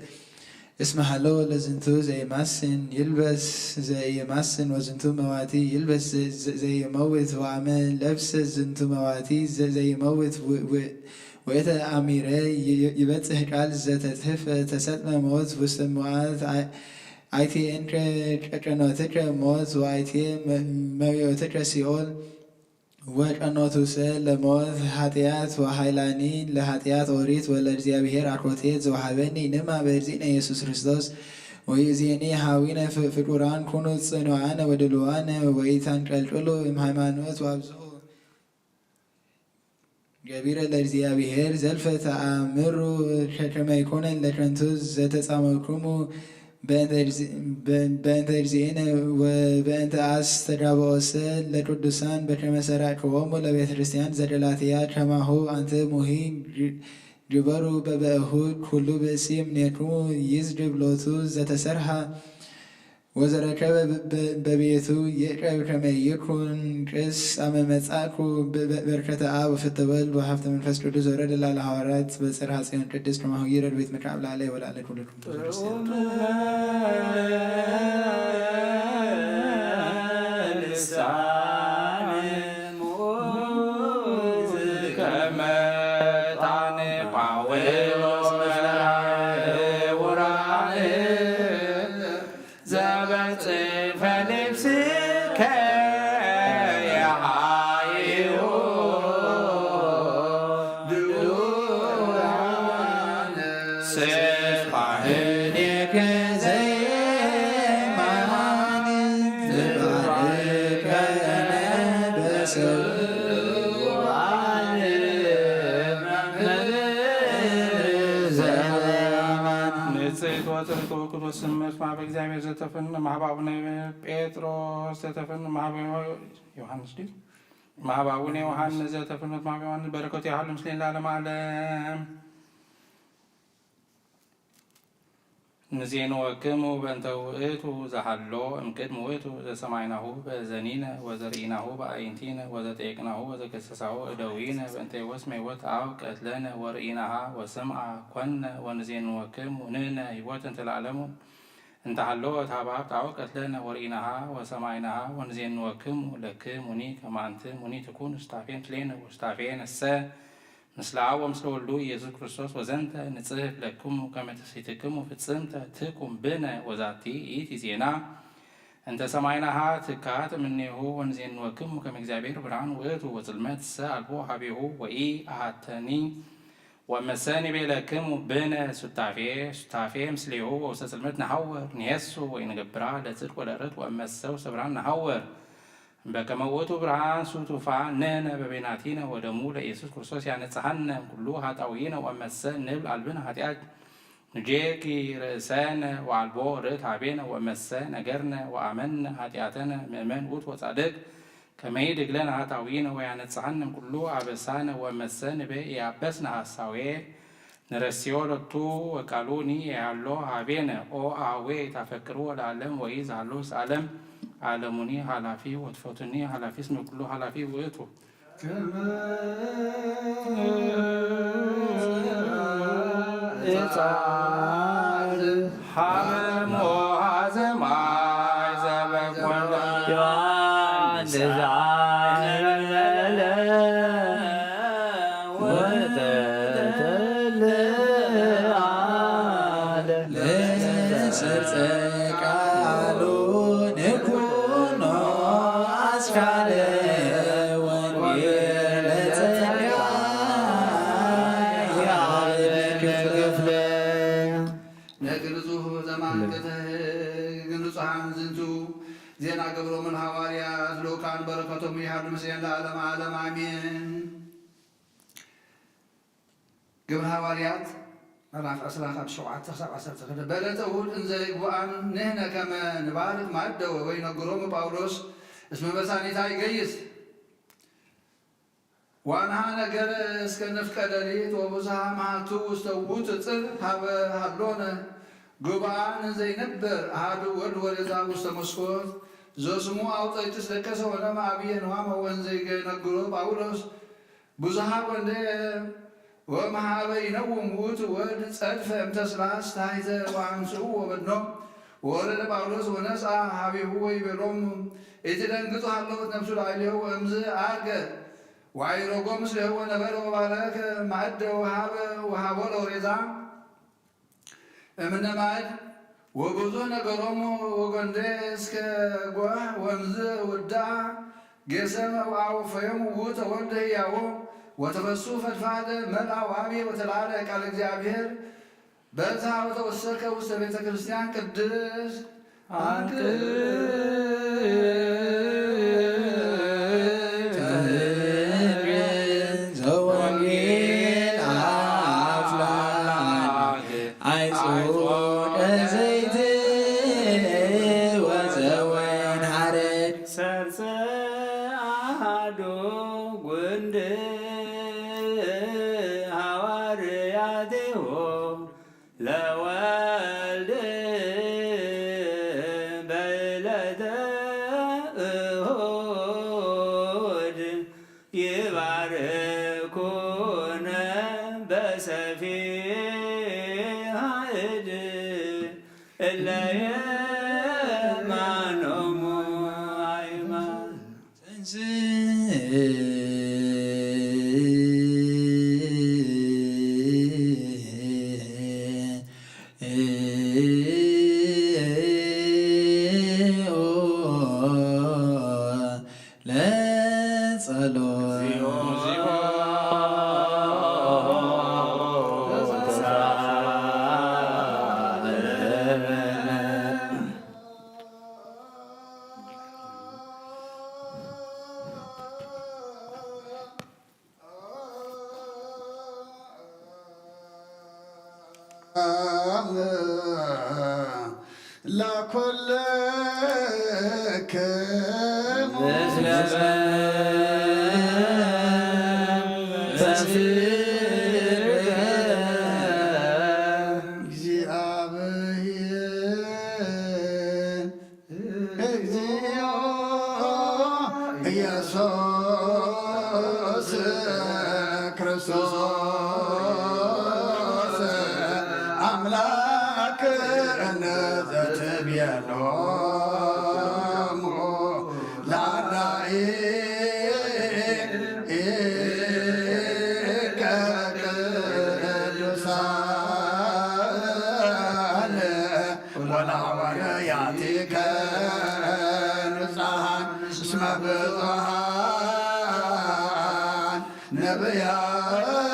Speaker 3: እስመ ሀለው ለዝንቱ ዘይማስን ይልበስ ዘይማስን ወዝንቱ መዋቲ ይልበስ ዘይመውት ወአመ ለብሰ ዝንቱ መዋቲ ዘይመውት ወየተ አሚረ ይበጽሕ ቃል ዘተትሕፈ ተሰጥመ ሞት ውስተ መዓት አይቴ እንከ ጨቀኖትከ ሞት ወአይቴ መዊኦትከ ሲኦል ወቀኖቱሰ ለሞት ኃጢአት ወኃይላኒ ለኃጢአት ኦሪት ወለእግዚአብሔር አኮቴት ዘወሃበኒ ንማ በእግዚእነ ኢየሱስ ክርስቶስ ወይእዜኒ ሀዊነ ፍቁራን ኩኑ ጽኑዓነ ወድሉዋነ ወኢታንቀልቅሉ እምሃይማኖት ወአብዝሑ ገቢረ ለእግዚአብሔር ዘልፈ ተአምሩ ከመ ይኩነን ለከንቱ ዘተጻመኩሙ በእንተ እግዚእነ ወበእንተ አስተጋብኦሰ ለቅዱሳን በከመ ሠራቅዎሙ ለቤተ ክርስቲያን ዘገላትያ ከማሁ አንትሙሂ ግበሩ በበእሁድ ኩሉ ብእሲ እምኔክሙ ይዝግብ ሎቱ ዘተሰርሐ ወዘረከበ በቤቱ ይዕቀብ ከመ ይኩን ቅስ አመ መጻእኩ በበረከተ አብ ወፍትሐ ወልድ ወሀብተ መንፈስ ቅዱስ ወረደ ላለ ሐዋርያት በጽርሐ ጽዮን ቅድስት ከማሁ ይረድ ቤት መካብ ላለ ወላለ ኩልክም
Speaker 4: በእግዚአብሔር ዘተፈን ማህባቡነ ጴጥሮስ ዘተፈን ዮሐንስ ዲ ማህባቡነ ዮሐንስ ዘተፈን ማህባቡነ በረከቱ ያህል ምስሌን ለዓለመ ዓለም ንዜኑ ወክሙ በእንተ ውእቱ ዘሃሎ እምቅድመ ውእቱ ዘሰማይናሁ በእዘኒነ ወዘርኢናሁ በአይንቲነ ወዘጠየቅናሁ ወዘገሰሳሁ እደዊነ በእንተ ወስመ ሕይወት አብ ቀትለነ ወርኢናሃ ወሰምዐ ኮነ ወንዜኑ ወክሙ ንሕነ ሕይወት እንተ ለዓለሙ እንተ ሀሎወት ሀብሀብ ጣወቀት ለነ ወርኢናሃ ወሰማይናሃ ወንዜኑ ወክሙ ለክሙኒ ከመ አንትሙኒ ትኩኑ ውስታፌ ምስሌነ ውስታፌ ነሰ ምስለ አብ ወምስለ ወልዱ ኢየሱስ ክርስቶስ ወዘንተ ንጽሕፍ ለክሙ ከመ ትሴትክሙ ፍጽምተ ትቁም ብነ ወዛቲ ይእቲ ዜና እንተ ሰማይናሃ ትካት እምኔሁ ወንዜኑ ወክሙ ከመ እግዚአብሔር ብርሃን ውእቱ ወጽልመት ሰ አልቦ ሀቤሁ ወኢ አሐተኒ ወመሰኒ ቤለክሙ ብነ ሱታፌ ምስሌሁ ወውስተ ጽልመት ነሐወር ንየሱ ወይንገብራ ለጽድቅ ወለርት ወመሰው ሰብራን ነሐወር በከመ ውእቱ ብርሃን ሱቱፋ ንሕነ በቤናቲነ ወደሙ ለኢየሱስ ክርስቶስ ያነጽሐነ ኩሉ ኃጣውኢነ ወመሰ ንብል አልብነ ኃጢአት ንጄኪ ርእሰነ ወአልቦ ርት ሀቤነ ወመሰ ነገርነ ወአመነ ኃጢአተነ ምእመን ውእቱ ወጻድቅ ከመ ይድግ ለነ ኃጣውኢነ ወያነጽሐነ ኩሉ አበሳነ ወመሰ ንቤ ያበስነ ሐሳዌ ንረስዮ ሎቱ ወቃሉኒ ያሎ ሀቤነ ኦ አዌ ታፈቅሩ ለዓለም ወይ ዛሎ ዓለም ዓለሙኒ ኃላፊ ወትፈቱኒ ኃላፊ እስመ ኩሉ ኃላፊ ውእቱ ሀመሞ ሀዘማይ ዘበኮነ ዜና ገብሮ ምን ሐዋርያት ሎካን በረከቶም ይሃዱ ምስሌን ለዓለመ ዓለም አሜን። ግብረ ሐዋርያት ምዕራፍ 17 በዕለተ እሑድ እንዘ ይጉአን ንሕነ ከመ ንባርክ ማዕደወ ወይነግሮሙ ጳውሎስ እስመ በሳኒታ ይገይስ
Speaker 5: ዋንሃ ነገር እስከ ንፍቀ ሌሊት ወብዝሃ መዓልቱ ውስተ ውእቱ እጽብ ሀበ ሀሎነ ጉባኤን ዘይነብር አሐዱ ወልድ ወለዛ ውስተ መስኮት ዘስሙ አውጠጭስ ደቀሰ ወለማ አብየ ንዋመ ወንዘ ይነግሮ ጳውሎስ ብዙሃ ወንደ ወመሃበ ይነውም ውእቱ ወልድ ጸድፈ እምተስላስ ታሕተ ወአንጽኡ ወበድኖ ወወረደ ጳውሎስ ወነስአ ሀቤሁ ወይቤሎሙ ኢትደንግጹ ሀሎት ነፍሱ ላዕሌሁ ወእምዝ አርገ ወአይረጎ ምስሌሁ ወነበረ ወባረከ ማዕደ ወሀቦ ለወሬዛ እምነ ማዕድ ወብዙሕ ነገሮሙ ወጎንደ እስከ ጎህ ወእምዝ ውዳ ጌሰመ ወአውፈዮሙ ውእተ ወልደ ሕያው ወተበሱ ፈድፋደ መልአ ወአብየ ወተላዕለ ቃለ እግዚአብሔር በዛ ወተወሰከ ውስተ ቤተ ክርስቲያን ቅድስ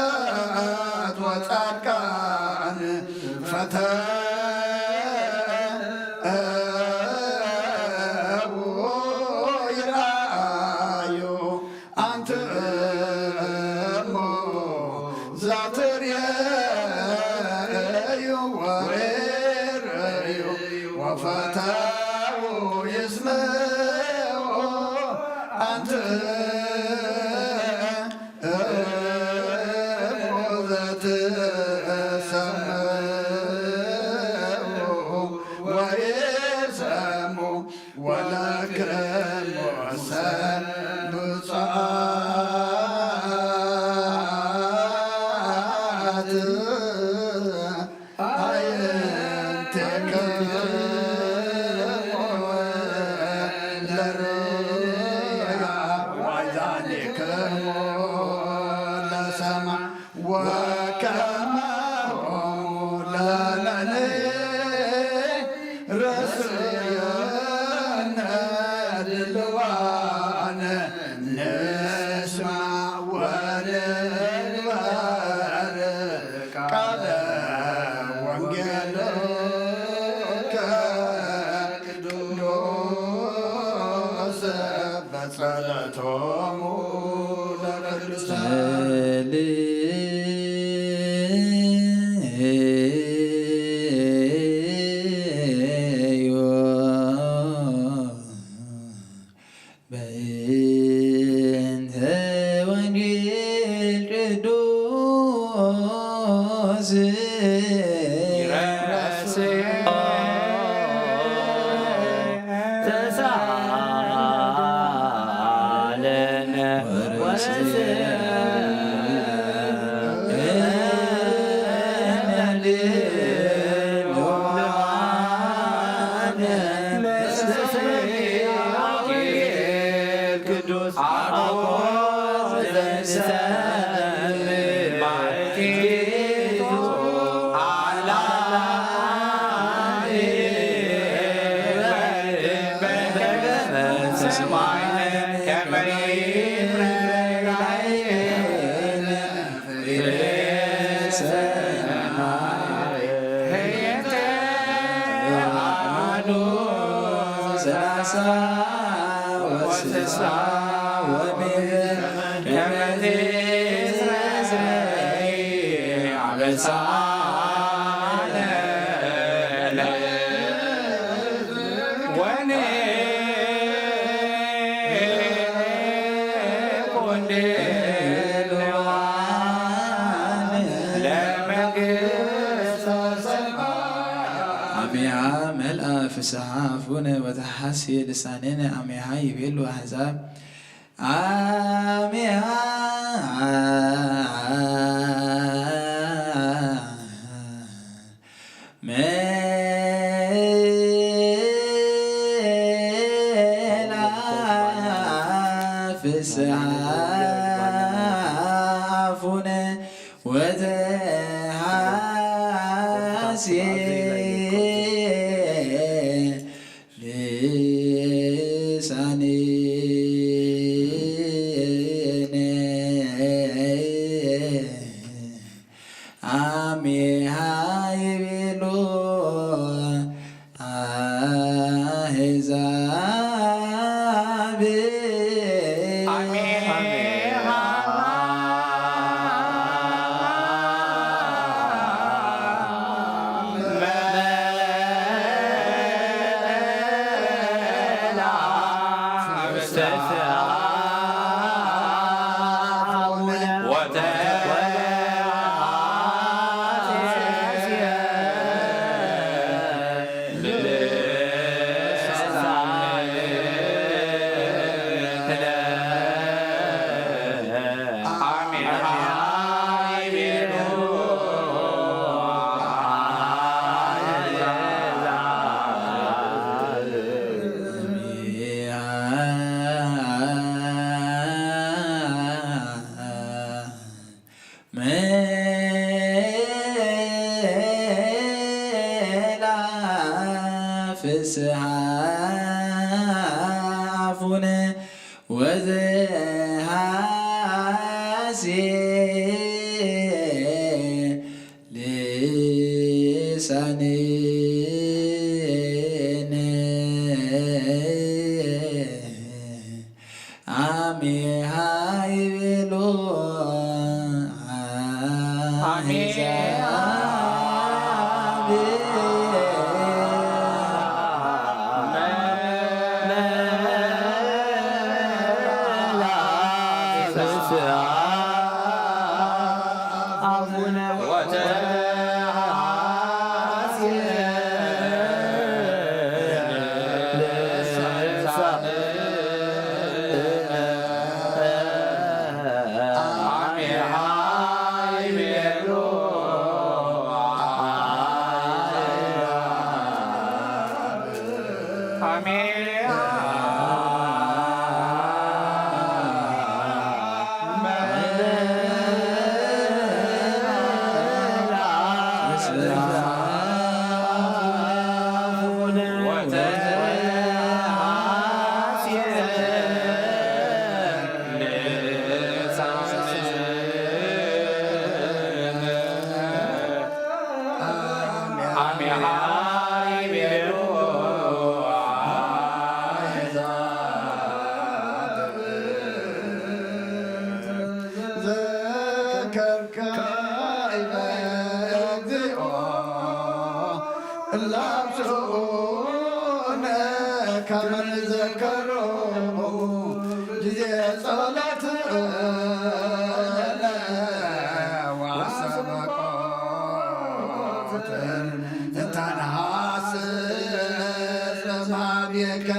Speaker 1: ነቢያት ወጻድቃን ፈተው ይራዩ አንተ እሞ ዛትርየዩ ወሬርዩ ወፈተው ይስምዑ አንተ
Speaker 3: በእንተ ወንጌል አሜሃ መልአ ፍስሓ አፉነ ወተሐስየ ልሳኔነ አሜሃ ይቤሉ አሕዛብ አሜሃ ፍስሓ አፉነ ወተሐስየ ልሳኔነ አሜሃ ይቤሉ አሕዛብ ፍስሓ አፉነ ወተሐስየ ልሳኔነ አሜሃ ይቤሉ ከመን ዘከሮ ጊዜ ጸሎት ወሰበቆት እንተንሃስ ማቤከ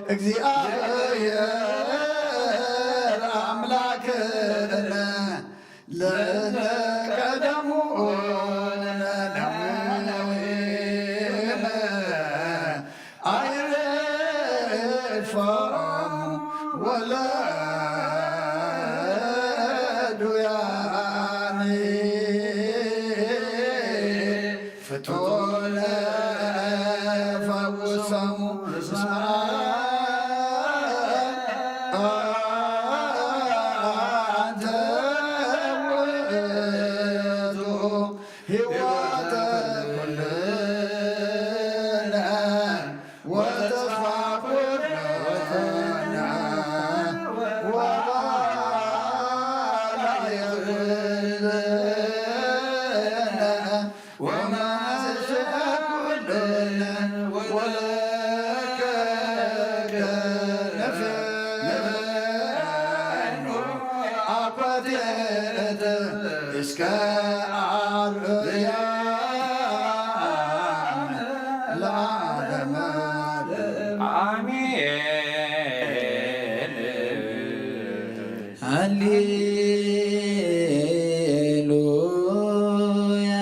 Speaker 3: እግዚአ
Speaker 1: ፍቱነ ፈውሰሙ እስመ አንተ ውእቱ ሕይወተ ኩልነ ወተስፋ ኩልነ ወባልዕ ኩልነ ወማስዕ ኩልነ ወለከ ነፍኑ አኮቴተ እስከ አርያም ለዓለመ
Speaker 4: አሜን።
Speaker 3: ሃሌሉያ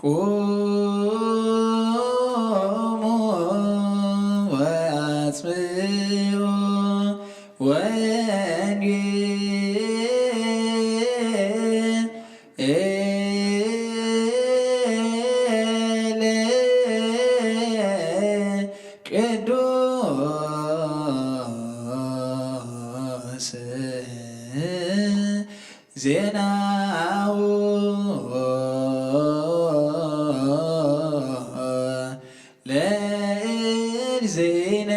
Speaker 3: ቁሙ ወአጽብዑ ወንጌል ቅዱስ ዜናው ለእግዚእነ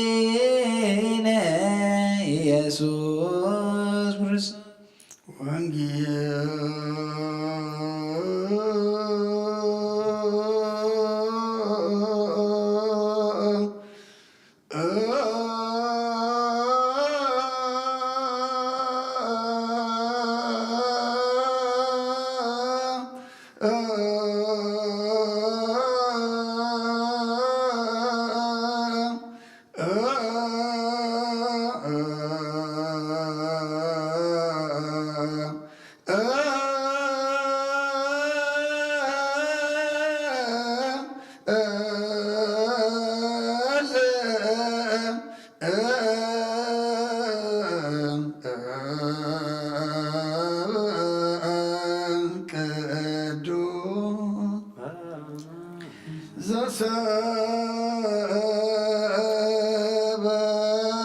Speaker 3: ወመድኃኒነ ኢየሱስ ክርስቶስ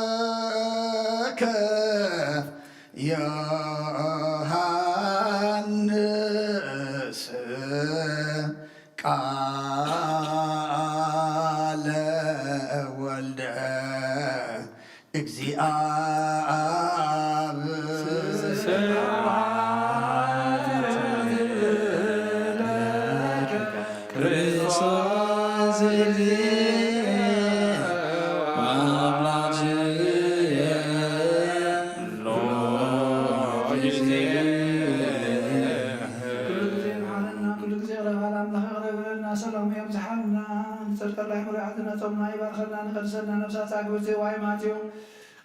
Speaker 1: ዘሰበከ ዮሐንስ ቃለ ወልደ
Speaker 3: ክርስቶስ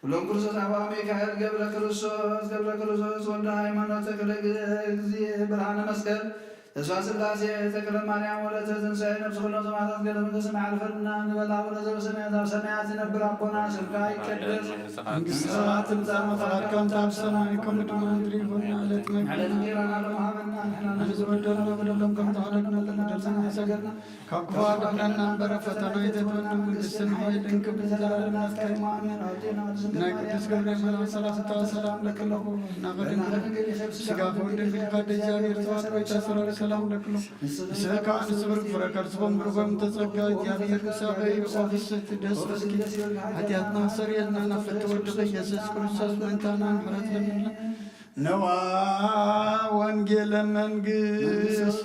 Speaker 5: ሁሉም ክርስቶስ አባ ሚካኤል ገብረ ክርስቶስ ወልደ ሃይማኖት ተክለ እግዚእ ብርሃነ መስቀል ተስፋ ስላሴ ተክለ ማርያም ወለተ ትንሣኤ ነፍስ ኩሎ ሰማዕታት ገለ መንግሥተ ሰማይ አልፈና እንበላ ወለተ በሰማያት አብ ሰማያት ዝነብር አቦና ስምካ ይቀደስ መንግሥተ ሰማያት ትምጻእ ፈቃድከ በሰማይ ከመ በምድር ይኩን ዕለት እንጀራና ለማህበና ንሕና ንዝበደሉ በደሎም ከም ተኸለቅና ደርሰና ሰገድና ካብ ክፉ አድነና በረ ፈተና ይተወና መንግሥትን ኃይልን ክብር ዘላለሙ ናትከ አሜን። አውጤና
Speaker 1: ናይ ቅዱስ ገብርኤል መልአክ ሰላምታ ሰላም ለክለኩ ናቀድንግል ስጋ ከወልድ ከደ እግዚአብሔር ተዋሕዶ ተሰረረ ሰላም ለክሎ ስካ ንስብር ፍረከር ስቦም ብርጎም ተጸጋ እግዚአብሔር ሳበይ ኦፊስት ደስ በስኪ ኃጢአትና ሰሪየልና ናፍት ወድቀ ኢየሱስ ክርስቶስ መንታና ምሕረት ለምንለ ነዋ ወንጌለ መንግሥት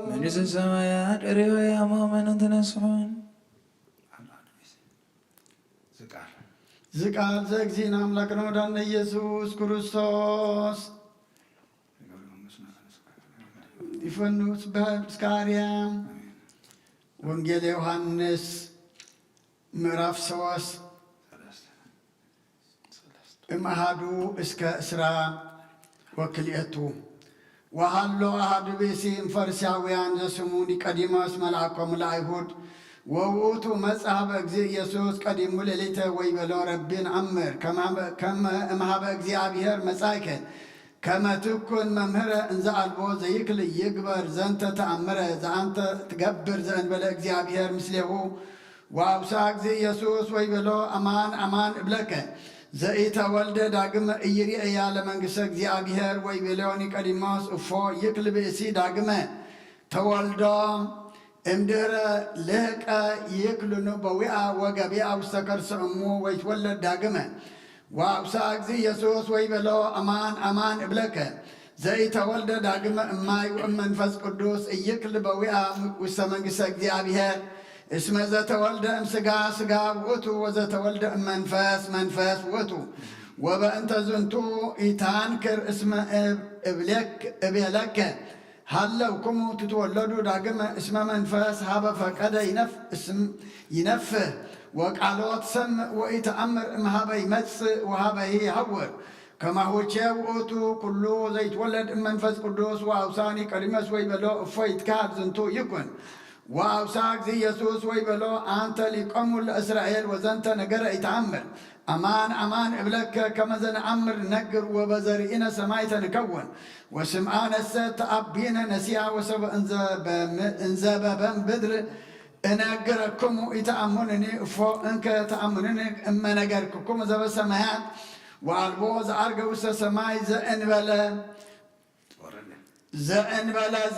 Speaker 3: መንግሥተ ሰማያት ርኅወ ያሞመን ተነስሖን
Speaker 1: ዝቃል ዘእግዚእነ አምላክነ ወዳነ ኢየሱስ ክርስቶስ ይፈኑስ በስካርያም ወንጌል ዮሐንስ ምዕራፍ 3 እምአሐዱ እስከ እስራ ወክልኤቱ ወሃሎ አሐዱ ብእሲ እምፈሪሳውያን ዘስሙ ኒቆዲሞስ መልአኮሙ ለአይሁድ ወውቱ መጽሐፈ እግዚእ ኢየሱስ ቀዲሙ ሌሊተ ወይቤሎ ረቢን አምር ከመ እምኀበ እግዚአብሔር መጻእከ ከመ ትኩን መምህረ እንዘ አልቦ ዘይክል ይግበር ዘንተ ተአምረ ዘአንተ ትገብር ዘእንበለ እግዚአብሔር ምስሌሁ ወአውሳ እግዚእ ኢየሱስ ወይቤሎ አማን አማን እብለከ ዘኢተወልደ ዳግመ ኢይርኤያ ለመንግሥተ እግዚአብሔር ወይቤሎ ኒቆዲሞስ እፎ ይክል ብእሲ ዳግመ ተወልዶ እምድኅረ ልህቀ ይክልኑ በዊአ ወገቢአ ውስተ ከርሰ እሙ ወይትወለድ ዳግመ ወአውሳ እግዚእ ኢየሱስ ወይቤሎ አማን አማን እብለከ ዘኢተወልደ ዳግመ እማይ ወእመንፈስ ቅዱስ ኢይክል በዊአ ውስተ መንግሥተ እግዚአብሔር እስመ ዘተወልደ እምሥጋ ሥጋ ውእቱ ወዘተወልደ እመንፈስ መንፈስ ውእቱ ወበእንተ ዝንቱ ኢታንክር እስመ እቤለከ ሃለውክሙ ትትወለዱ ዳግመ እስመ መንፈስ ሀበ ፈቀደ ይነፍህ ወቃሎት ሰምዕ ወኢተአምር እምኀበ ይመጽእ ወኀበሂ ይሐውር ከማሁቼ ውእቱ ኩሉ ዘይትወለድ እመንፈስ ቅዱስ ወአውሳ ኒቆዲሞስ ወይቤሎ እፎ ይትካሀድ ዝንቱ ይኩን ወአውሳ እግዚእ ኢየሱስ ወይቤሎ አንተ ሊቆሙ ለእስራኤል ወዘንተ ነገረ ኢተአምር አማን አማን እብለከ ከመ ዘነአምር ነግር ወበዘርኢነ ሰማዕተ ንከውን ወስምዓነሰ ተአቢነ ነሲያ ወሰበ እንዘ በምድር እነግረክሙ ኢተአምኑኒ እፎ እንከ ተአምኑኒ እመ ነገርክሙ ዘበሰማያት ወአልቦ ዘዐርገ ውስተ ሰማይ ዘእንበለ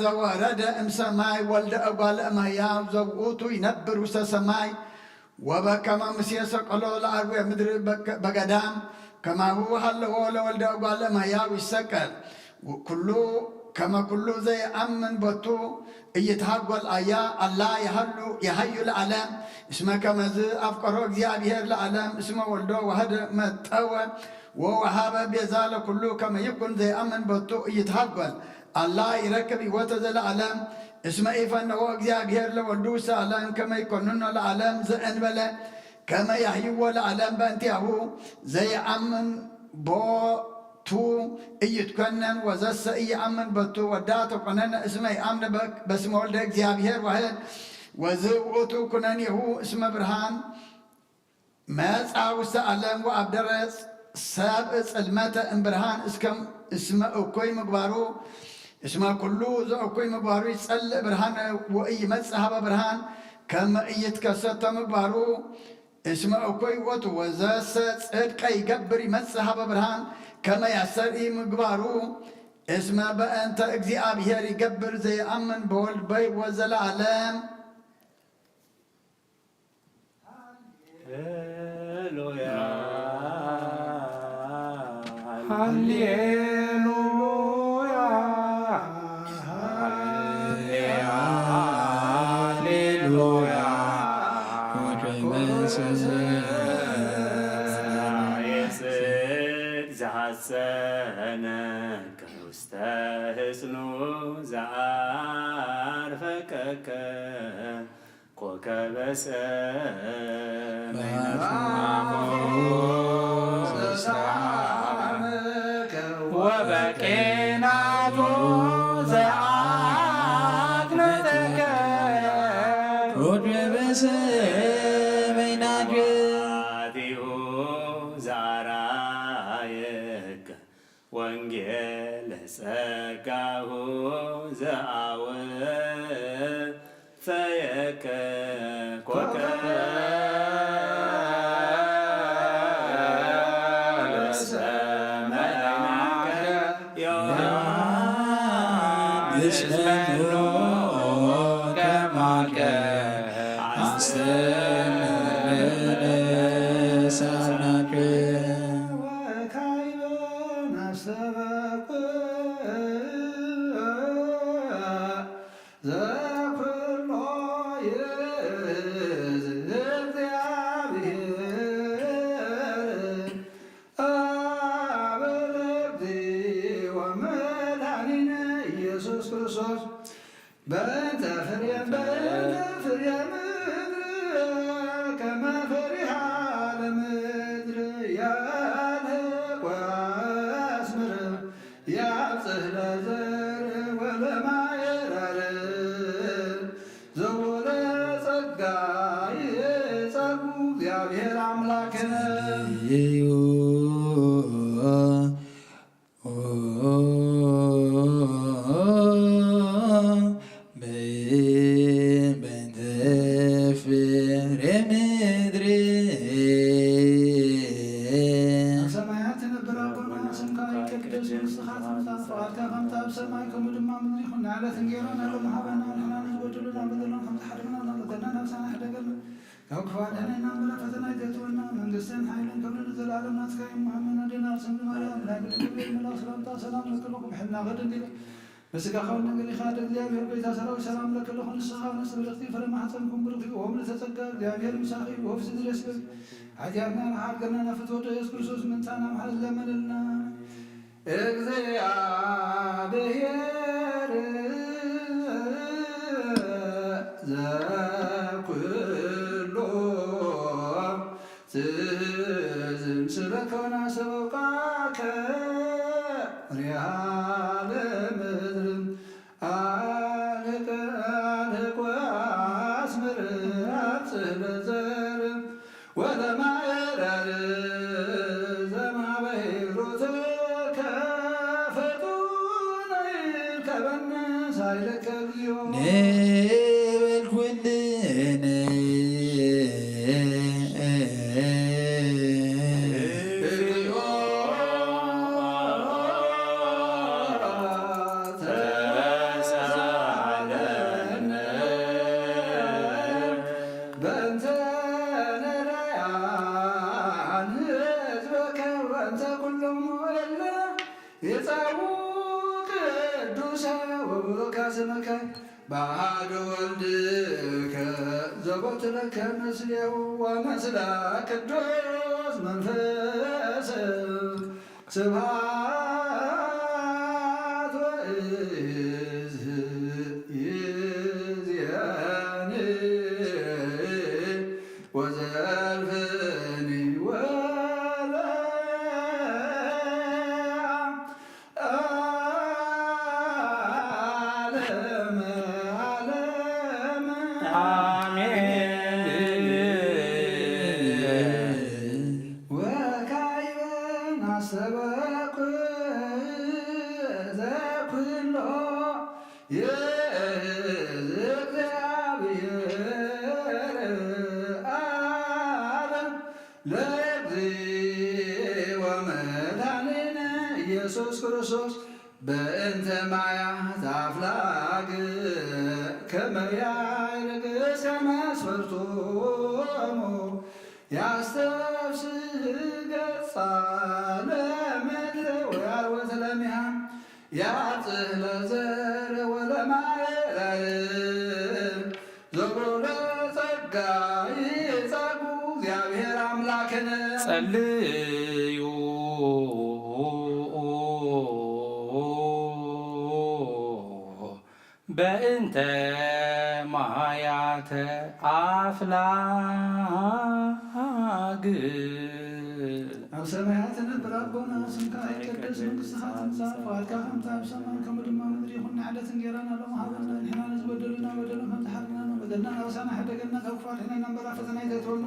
Speaker 1: ዘወረደ እምሰማይ ወልደ እጓለ እመሕያው ዘውእቱ ይነብር ውስተ ሰማይ ወበከመ ምሴሰ ቆሎ ለዐርዌ ምድር በገዳም ከማሁ ሃለዎ ለወልደ እጓለ እመሕያው ይሰቀል ከመ ኩሉ ዘይአምን ቦቱ ኢይትሐጐል አላ የሐዩ ለዓለም እስመ ከመዝ አፍቀሮ እግዚአብሔር ለዓለም እስመ ወልዶ ወሀደ መጠወ ወወሃበ ቤዛ ለኩሉ ከመ ይኩን ዘይአምን ቦቱ ኢይትሐጐል አላ ይረክብ ሕይወተ ዘለዓለም እስመ ኢፈነወ እግዚአብሔር ለወልዱ ውስተ ዓለም ከመ ይኰንኖ ለዓለም ዘእንበለ ከመ ያሕይዎ ለዓለም በእንቲአሁ ዘይአምን ቦቱ ኢይትኰነን ወዘሰ ኢየአምን ቦቱ ወዳ ተኰነነ እስመ ይአምን በስመ ወልደ እግዚአብሔር ዋሕድ ወዝውእቱ ኩነኔሁ እስመ ብርሃን መጻ ውስተ ዓለም ወአብደረ ሰብእ ጽልመተ እምብርሃን እስመ እኩይ ምግባሩ እስመ ኩሉ ዘእኩይ ምግባሩ ይጸልእ ብርሃነ ወኢይመጽእ ሀበ ብርሃን ከመ ኢይትከሰት ምግባሩ እስመ እኩይ ውእቱ ወዘሰ ጽድቀ ይገብር ይመጽእ ሀበ ብርሃን ከመ ያስተርኢ ምግባሩ እስመ በእንተ እግዚአብሔር ይገብር ዘይአምን በወልድ በሕይወት ዘለዓለም
Speaker 2: ሃሌሉያ
Speaker 3: ሃሌሉያ
Speaker 2: ዘሐሰነ ከውስተ ሕጽኑ ዘአርፈቀከ ኮከበ ሰማይ
Speaker 4: ወበቄናቱ ዘአግነተከ
Speaker 2: አቲሁ ዘአርአየከ ወንጌለ ጸጋሁ ዘአወፈየከ ኮከበ
Speaker 5: በእንተ ፍሬ ምድር አምላክነ ሰማያት የነበረ አቦና ስምካ ይቀደስ መንግሥትከ ትምጻእ ፈቃድከ ከመ በሰማይ ከመ ድማ ምድሪ ይኩን ንዕለት እንጀራና ለመሃበና ንሕና ንዝበደሉና በደልና ከመ ተሓድግና ናበደና ነብሳና ሕደገና ካብ ክፋት ሕነና ምላ ፈተና ይገጥመና መንግሥትን ኃይልን ክብርን ዘለዓለም ናትካ ይመሃመና ዴና ስምሪ ማርያም ላይ ብድግቤል መላው ሰላምታ ሰላም ለክለኩም ሕና ገድንግል በስጋኻ ወነገሪኻ እግዚአብሔር ቤታ ሰራዊት ሰላም ለክለኹም ንስኻ ነስ ብልኽቲ ፈለማሕፀንኩም ብርክቲ ኦም ለተጸጋ እግዚአብሔር ምሳኺ ወፍሲ ዝደስብል ኃጢአትና ንሓድገና ናፍትወደ ኢየሱስ ክርስቶስ ምንታና ማሕረት ለመለልና እግዚአብሔር ዘኩሎ ትዝም ስለከውና ሰበቃከ ሪያ ለምድርም አለቀ አስምርት ስለዘርም ወለማየራር ዘማበሂሮትከ ፈጡነ ከበነ ሳይለከ እግዚኦ
Speaker 3: ንብል ኩልነ
Speaker 5: በአሐዱ ወልድከ ዘቦትለከ ምስሌው ወመስለ ቅዱስ መንፈስ ስብሐት ወይእዜኒ ወዘልፍኒ ኢየሱስ ክርስቶስ በእንተ ማያት አፍላግ ከመ ያዕርግ እስከ መስፈርቶሙ ያስተፍስሕ ገጻ ለምድር ወያርወት ለሚሃ ያጽሕ ለዘር ወለማየራር ዘብሮ ለጸጋ ይጻጉ እግዚአብሔር አምላክነ
Speaker 4: ጸልዩ በእንተ ማያተ አፍላግ
Speaker 5: ኣብ ሰማያት ነብር አቦና ስምካ ይትቀደስ መንግሥትከ ትምጻእ ፈቃድከ ከመ በሰማይ ከመ ድማ ምድሪ ይኩን ንዕለት እንጀራና ለመሃበና ንሕና ንዝበደሉና በደልና ከመ ተሓድግና በደልና ናብሳና ሕደገና ካብ ክፋት ሕነና እምበራ ፈተና ይተትወልና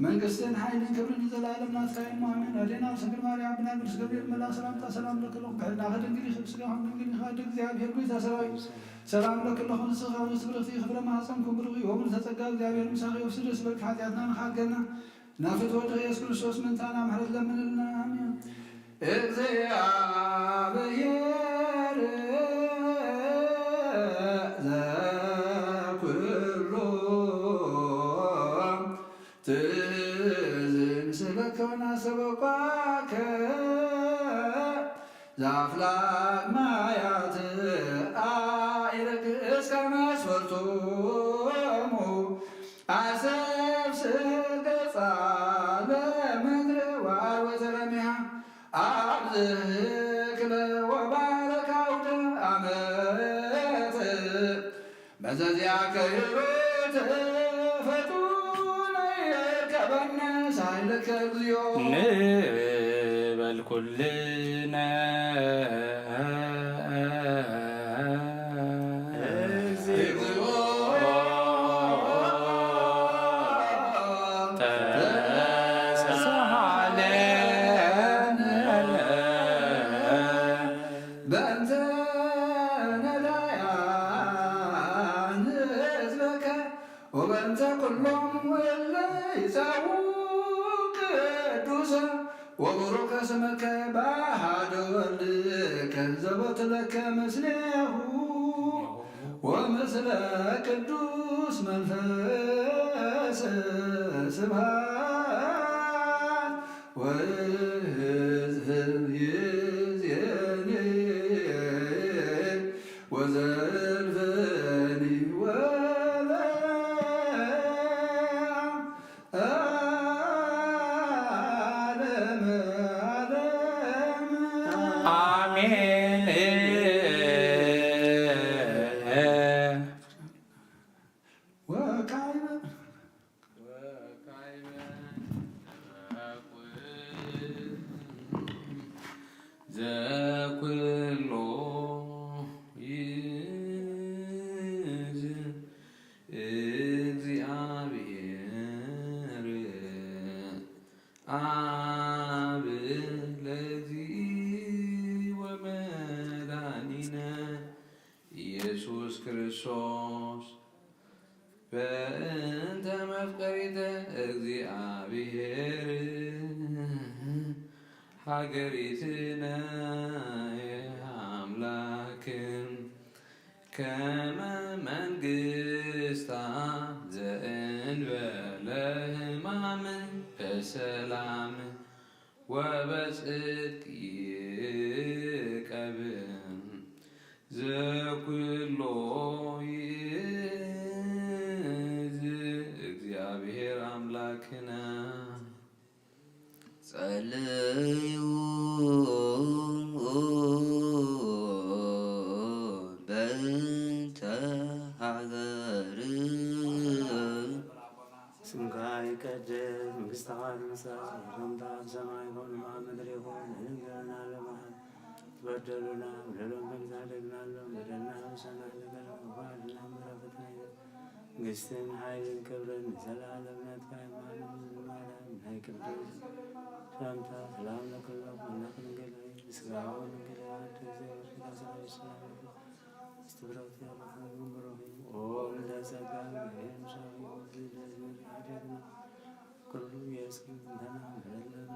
Speaker 5: መንግሥትን ኃይልን ክብርን ዘለዓለም ናትካ ይመሃመን አዴና ስንግል ማርያም ብናት ቅዱስ ገብርኤል መላው ሰላምታ ሰላም ለክለኹም ብሕና ከድንግል ስጋኹም ድንግል ይኻድ እግዚአብሔር ቤታ ሰራዊት ሰላም ለክለኹም ንስኻ ወንስ ብርኽቲ ክብረ ማሕፀንኩም ብርኺ ኦም ለተጸጋ እግዚአብሔር ምሳኺ ወፍሲ ደስ በልካ ኃጢአትና ንሓገና ናፍትወደ ኢየሱስ ክርስቶስ ምንታና ማሕረት ለምንልና አሜን። እግዚአብሔር ዘኩሎ ትዝን ስለከውና ሰበቃከ ዘአፍላግ ማያት አዕርግ እስከ መስፈርቶሙ አሰብስብ ገጻ ለምድር ወአርወተ ለሚሃ አብዝክለ ወባረከ አውደ ዓመት በዘዚአከ ሂሩት ፈጡነ ይርከበነ ሳይለከ እግዚኦ
Speaker 4: ንበል ኩልነ
Speaker 5: እግዚኦ ቅዱሰ ወቡሩከ ስምከ በአሐደ ወልድከ ዘቦትለከ ምስሌሁ ወምስለ ቅዱስ መንፈስ ስብሐት ወሕዝብ ይእዜኒ ወዘልፈኒ ወለዓለመ ዓለም
Speaker 4: አሜን።
Speaker 5: ወካዕበ
Speaker 4: ዘኩሎ ይእዝ እግዚአብሔር አብ ለእግዚእ ወመድኃኒነ ኢየሱስ ክርስቶስ በእንተ መፍቀሪተ እግዚአብሔር ሀገሪትነ አምላክን ከመ መንግሥታ ዘእንበለ ሕማም በሰላም ወበጽድቅ ይቀብም ዘኩሎ ይእዝ እግዚአብሔር አምላክነ
Speaker 6: ጸልዩ በእንተ ሀገር
Speaker 2: ስምከ ይቀደስ መንግሥትከ ትምጻእ ወትምጻእ በሰማይ ከማሁ በምድር ይኩን እንገረና ለማለት በደሉና በደሉን በእግዚአብሔር በደልና በሰናይ ነገር ወባድና ምረፍት መንግሥትን ኃይልን ክብርን ዘላለም ነትካይ ማለም ማለም ናይ ቅዱስ ሰላምታ ሰላም ለክልሎሙ ወለክንግል ምስጋናውን እንግል አሐዱ እግዚአብሔር ሰላም ሰላም ስትብረት ያለፈ ኦ እንደ ጸጋ የምሳሌ ኩሉ የስክንተና በለና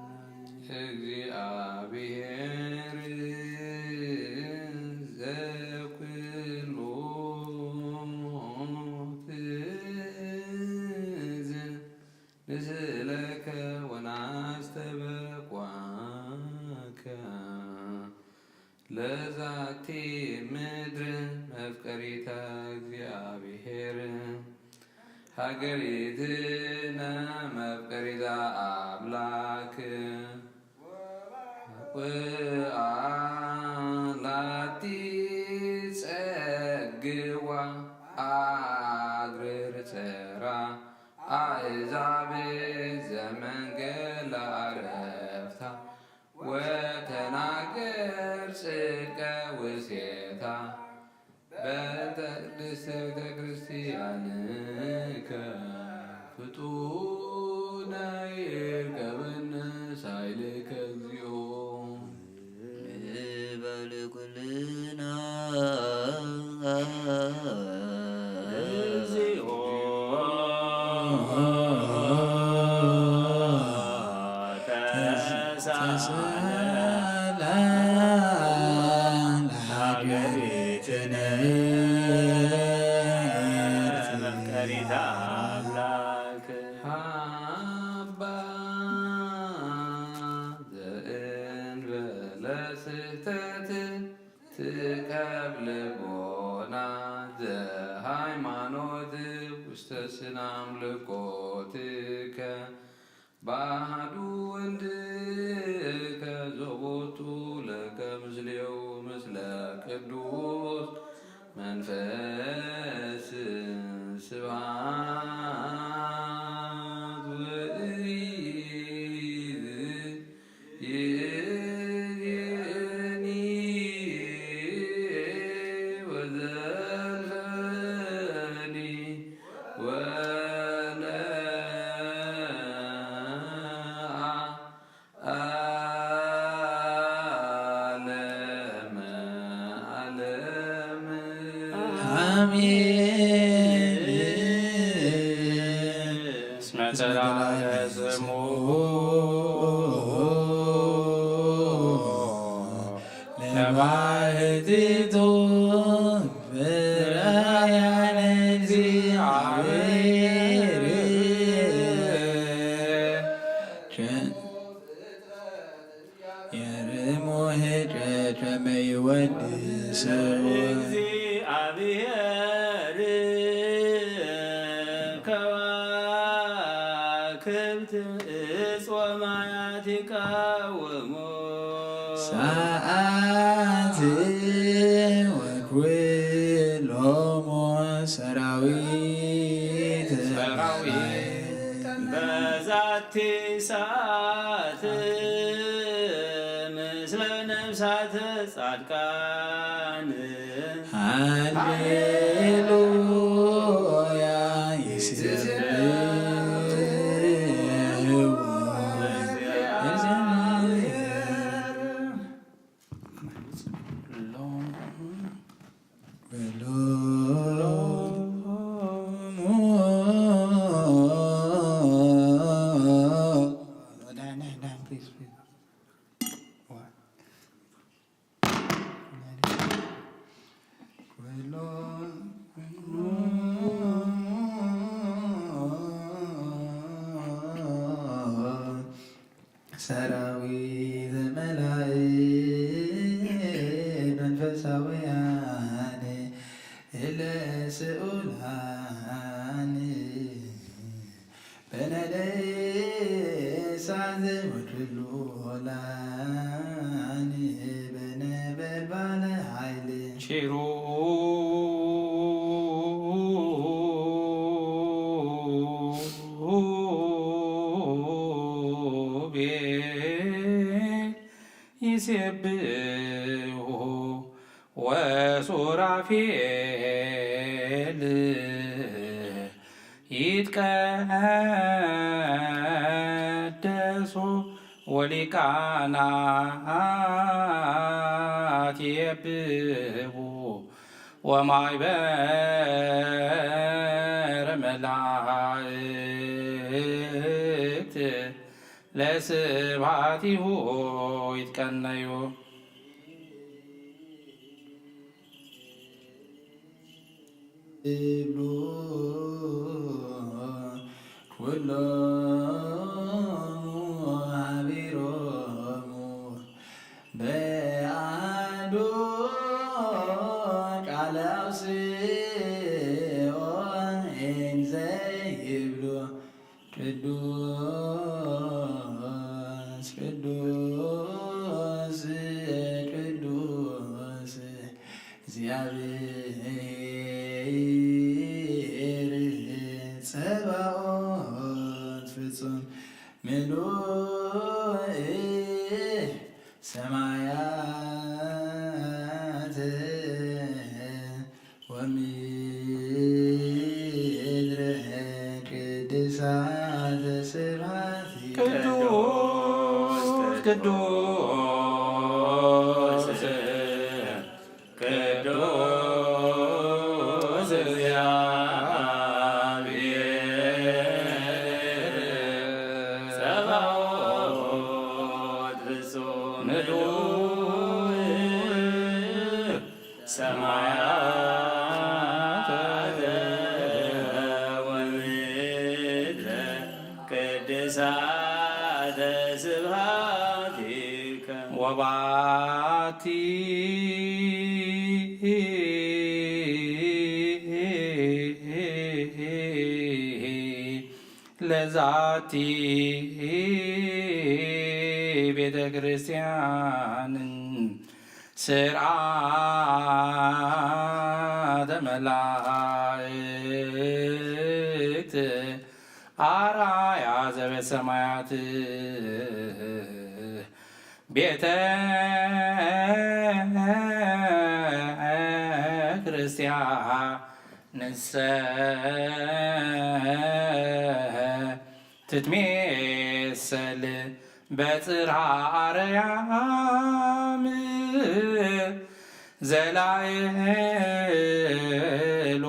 Speaker 4: እግዚአብሔር ዘኩሎ ትእዝ ንስእለከ ወናስተበቋከ ለዛቲ ምድር መፍቀሪተ እግዚአብሔር ሀገሪትነ መፍቀሪተ አምላክ ወአላቲ ጸግዋ አግርር ጸራ አሕዛብ ዘመንገለ አረፍታ ወተናገር ጽድቀ ውሴታ በእንተ ቅድስት ቤተ ክርስቲያንከ ፍጡነ ይርከበነ ሳይልከ እግዚኦ
Speaker 6: ንበል ኩልና
Speaker 2: እግዚኦ ተሳለ ሀገሪትነ መፍቀሪተ አምላክ
Speaker 4: አባ ዘእንበለ ስሕተት ትቀብልቦና ዘሃይማኖት ውስተ ስነ አምልኮትከ በአሐዱ ወልድከ ዘቦቱ ለከ ምስሌው ምስለ ቅዱስ መንፈስ ስብሐት ወእሪዝ ይእዜኒ ወዘልፈኒ ወለዓለመ ዓለም
Speaker 3: አሜን። የርሞ ሄደት መይወድስ
Speaker 2: እግዚአብሔር ከዋክብት እጾማያት ይቃወሙ
Speaker 3: ሰዓት ወኩሎሙ ሰራዊት
Speaker 2: በዛቲ ሰዓት ምስለ ነፍሳተ ጻድቃን
Speaker 3: ሃሌሉያ ሰራዊት መላእክት መንፈሳውያን ለስኡላን በነደይ እሳት ወድሉላን በነበልባለ ኃይል
Speaker 4: ቺሩ ይሴብሖ ወሱራፌል ይትቀደሱ ወሊቃናት የብቡ ወማይበረ መላእክት ለስብሐቲሁ ይትቀነዩ
Speaker 3: ብሎ ኩሎሙ ሀቢሮሙ በአሐዱ ቃለ አውሥኦ እንዘ ይብሉ ቅዱስ ቅዱስ ቅዱስ እግዚአብሔር ጸባኦት ፍጹም ምሉእ ሰማያት ወምድር ቅድሳት ስብሐት
Speaker 4: ቅዱስ ቅዱስ ቅዱስ እግዚአብሔር ጸባኦት ፍጹም ምሉእ ሰማያት ወምድር ቅድሳተ ስብሐቲከ ወባቲ ለዛቲ ቤተ ክርስቲያን ስርዓተ መላእክት አራያ ዘበሰማያት ቤተ ክርስቲያን ንሰ ትትሜሰል በጽርሐ አርያም ዘላዕሉ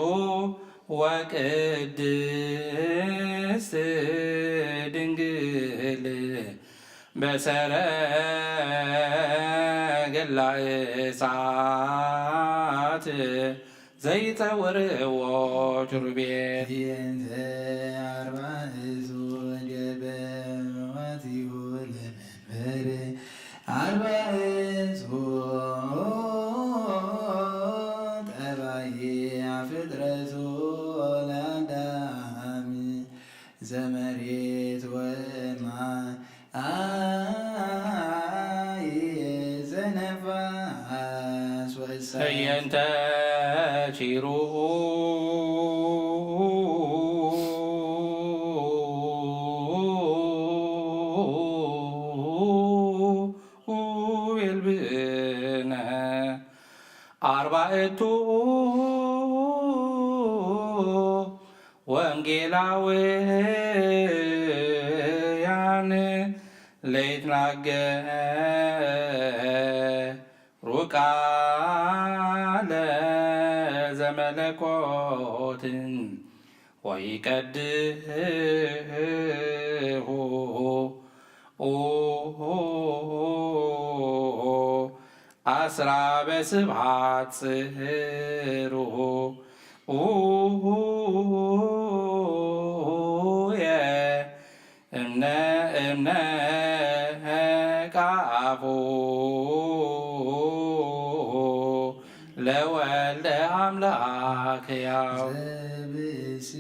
Speaker 4: ወቅድስት ድንግል በሰረገላ እሳት ዘይጸውርዎ ኪሩቤል
Speaker 3: የንተ አርባዕቱ ወጀበ መዋቲሁ ዘነፋስ ወእሳት
Speaker 4: እየንተ ቺሩ ቤልብነ አርባዕቱ ወንጌላውያን ለይትናገሩ ቃለ ዘመለኮት ወይቀድሁ አስራ በስብሐት ጽሩሁ እምነ ቃፉ ለወልደ አምላክ ያው
Speaker 3: ዘብእሲ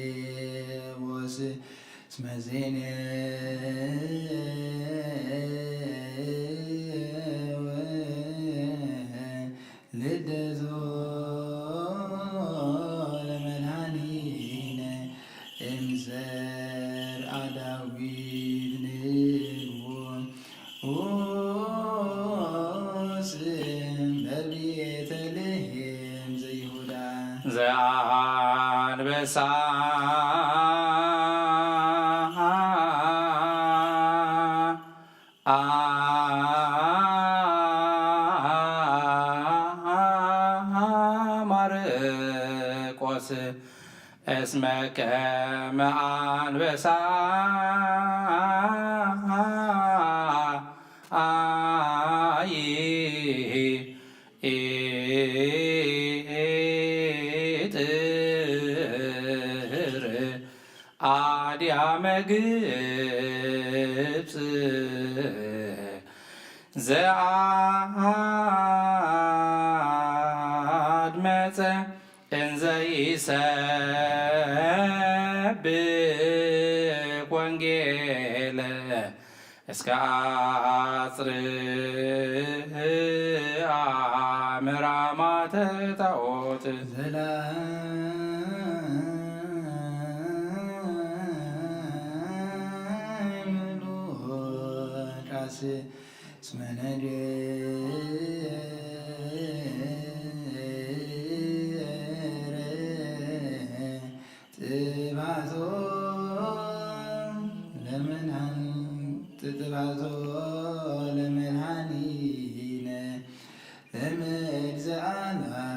Speaker 3: ማቴዎስ እስመ ልደቶ ለመድኃኒነ እምዘርአ ዳዊት ንጉሥ በቤተልሔም ዘይሁዳ
Speaker 4: ዘአንበሳ ማርቆስ እስመ ከመ አንበሳ ይጥር አድያመ ግብፅ ዘአድመፀ እንዘ ይሰብክ ወንጌለ እስከ አጽርአ ምራማተ ጣዖት
Speaker 3: ቃስ እስመ ጥባቶ ለመድኃኒነ እምድ ዘአልባይ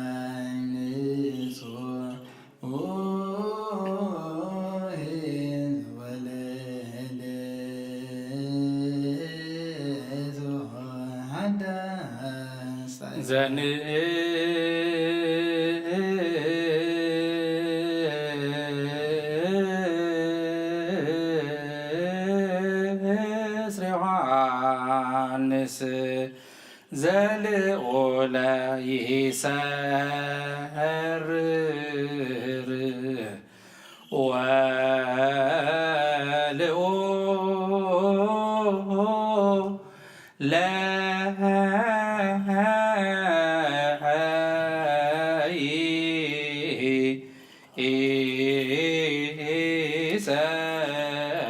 Speaker 4: ዘንእስረ ዮሐንስ ዘልዑለ ይሰርር ወልዑ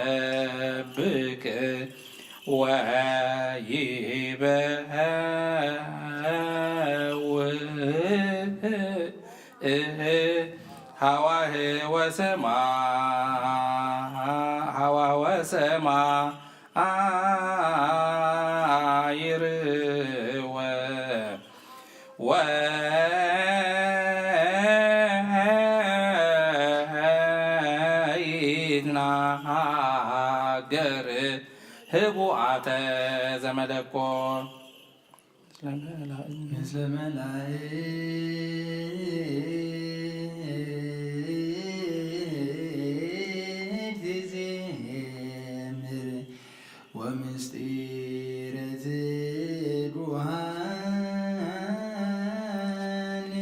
Speaker 4: ይሰብክ ወይበውእ ሀዋህወ ሰማይርወ ወይትናገር ህቡአተ ዘመለኮ
Speaker 3: ምስለ መላእክት ይዜምር ወምስጢረ ትጉሃን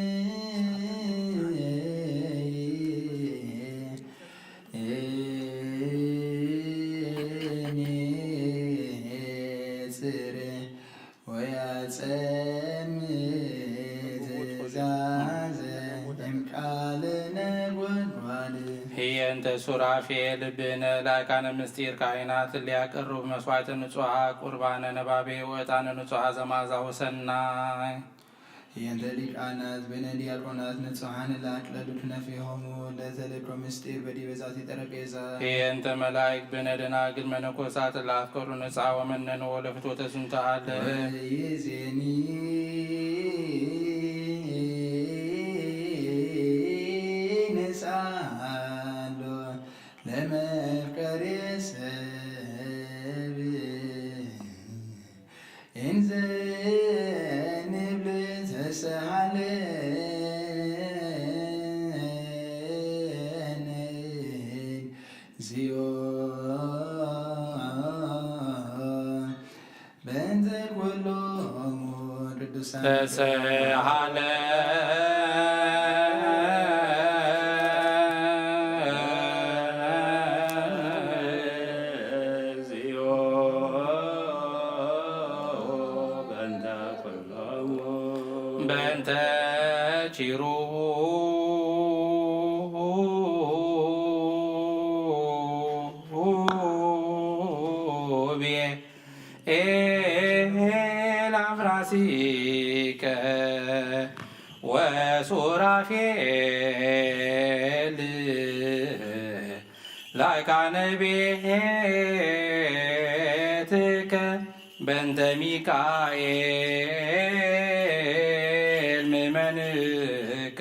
Speaker 4: ህየንተ ሱራፌል ብነ ላይካነ ምስጢር ካህናት ሊያቀርቡ መስዋዕተ ንጹሐ ቁርባነ ነባቤ ወዕጣነ ንጹሐ ዘማዛው ሰናይ
Speaker 3: ህየንተ ሊቃናት ብነ ዲያቆናት ንጹሐን ለአቅለሉ ክነፊሆሙ ለተልእኮ ምስጢር በዲበ ዛቲ ጠረጴዛ
Speaker 4: ህየንተ መላእክት ብነ ደናግል መነኮሳት ለአፍቀሩ ነጻ ወመነን ወለፍትወተ ዝንተ ዓለም
Speaker 3: ወይዜኒ ንሳሎ ለመፍቀሬ ሰብ እንዘ ንብል ተሰሃለን እግዚኦን በእንተ ኩሎሙ ቅዱሳን
Speaker 4: ተሰሃለ በእንተ ቺሩ ኤላፍራሲከ ወሱራፌል ላይካነ ቤትከ በእንተ ሚካኤል ምእመንከ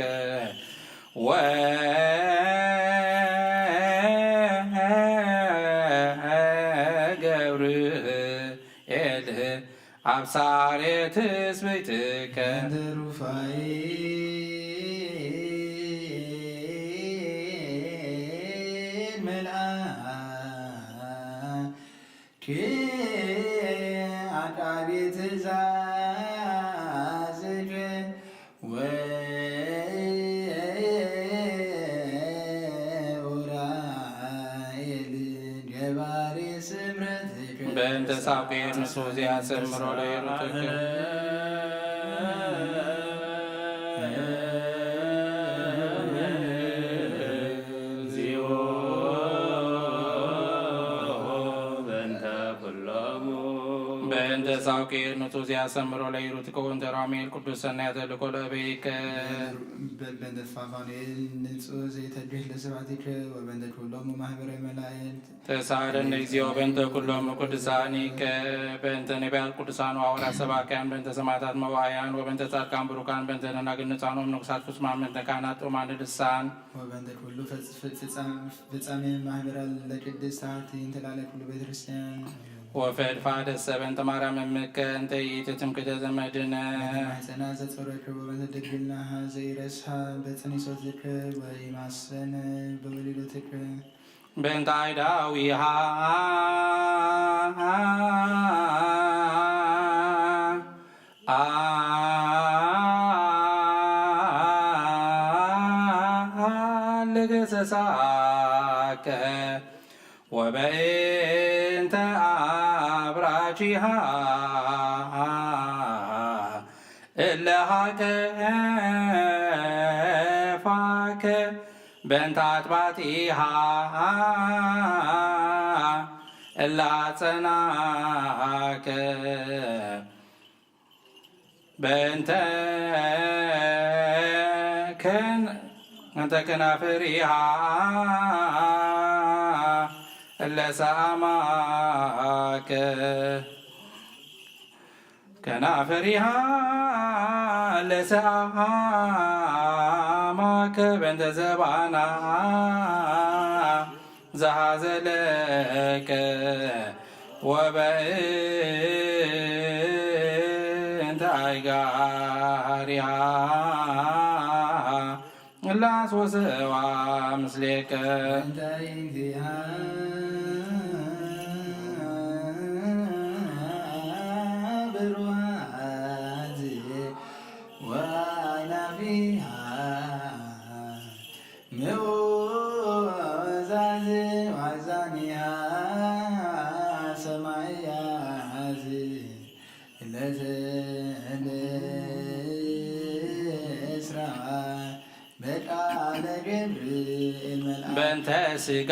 Speaker 4: ወገብርኤል አብሳሬ ትስብእትከ
Speaker 3: ሩፋኤል መልአክ አቃቤ ትእዛዝከ ወኡራኤል ገባሬ ስምረትከ
Speaker 4: በእንተ ሳቄር ንሱዝ ያሰምሮ ለይሩትከ በእንተ ሳቄር ንሱዝ ያሰምሮ ለይሩትከ ወእንተ ራሜል ቅዱስ ሰናይ ተልእኮ ለበይከ
Speaker 3: በእንተ ፋፋኑኤል ንጹሕ ዘይተድህ ለስብሐቲከ ወበእንተ ኩሎሙ ማህበረ መላእክት
Speaker 4: ተሳሃለነ እግዚኦ በእንተ ኩሎሙ ቅዱሳኒከ በእንተ ነቢያት ቅዱሳን ሐዋርያት ሰባክያን በእንተ ሰማዕታት መዋዕያን ወበእንተ ጻድቃን ብሩካን በእንተ ደናግል ንጹሐን ወመነኮሳት ፍጹማን በእንተ ካህናት ጥዑማን ልሳን
Speaker 3: ወበእንተ ኩሉ ፍጻሜ ማህበረ ለቅድስት ሀቲ እንተላለ ኩሉ ቤተክርስቲያን
Speaker 4: ወፈድፋደ በእንተ ማርያም እምከ እንተ ይእቲ ትምክሕተ ዘመድነ
Speaker 3: ማኅፀና ዘጾረከ ወበእንተ ድንግልናሃ ዘይረስሐ በጽኒሶትከ ወይማሰነ በወሊዶትከ
Speaker 4: በእንተ አይዳዊሃ ለገሰሳከ ወበእንተ አብራቺሃ እለ ሀቀፋከ በእንተ አጥባቲሃ እለ አጸናከ በእንተ ከናፍሪሃ እለ ሰአማከ ከናፍሪሃ እለ ሰአማከ በእንተ ዘባና ዘሐዘለከ ወበእንተ አይጋሪሃ እለ አስወስዋ ምስሌከ
Speaker 3: በቃለ
Speaker 4: በእንተ ሥጋ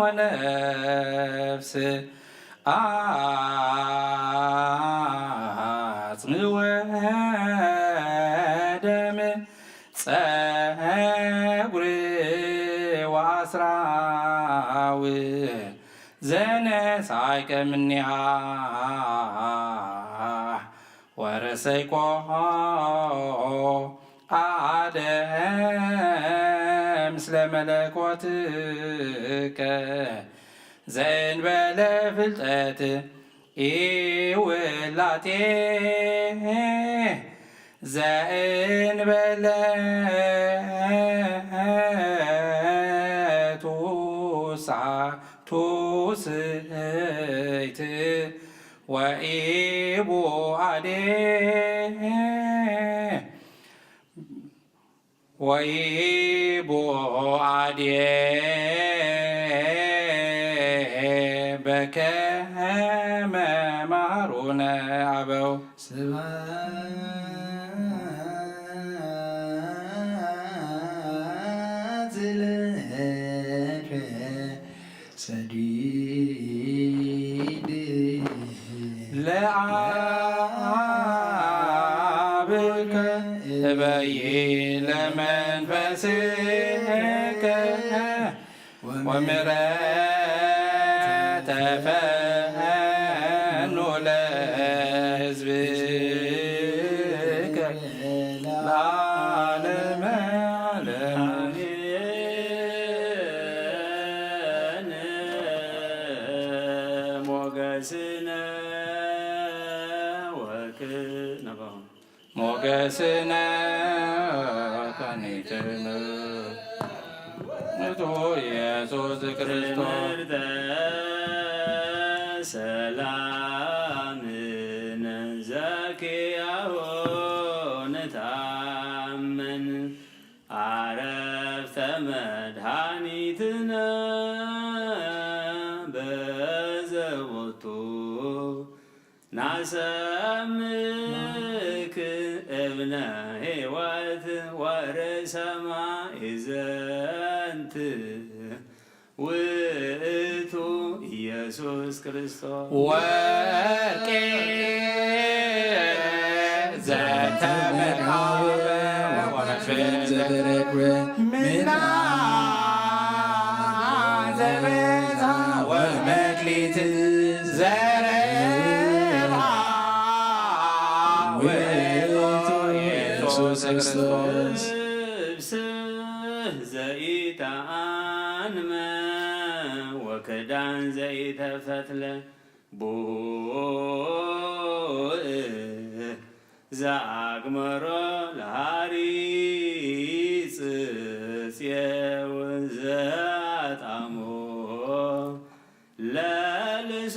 Speaker 4: ወነፍስ አጽም ወደም ጸጉር ወአስራው ዘነሳይከ እምኔሃ ወረሰይኮ አደ ምስለ መለኮትከ ዘእንበለ ፍልጠት ኢውላጤ ዘእንበለ ቱስይት ወኢቡአዴ በከመ መሃሩነ አበው
Speaker 3: ስብሐት ለከ ሰዲድ
Speaker 4: ለአብከ እበይ ለመንፈስከ ወምሕረተ ፈኑ ለሕዝብከ ለዓለመ ዓለም
Speaker 2: ሞገስነ
Speaker 4: ሞገስነ ከኒትነ እቶ ኢየሱስ ክርስቶስ
Speaker 2: ሰላምነ ዘኪያሆ ንታመን አረፍተ መድኃኒትነ በዘቦቱ ናሰምክ እብነ ሕይወት ወርሰማይ ዘንት ውእቱ ኢየሱስ ክርስቶስ
Speaker 4: ወርቄ ዘተመካበ
Speaker 3: ዘበረቅረ
Speaker 4: ምና ዘበዛ ወመክሊት ዘረባ ውእቱ ኢየሱስ ክርስቶስ
Speaker 2: ዘኢተአንመ ወክዳን ዘይተፈትለ ቦእ ዘአግመሮ ለሃሪጽ ጽየው ዘአጣሞ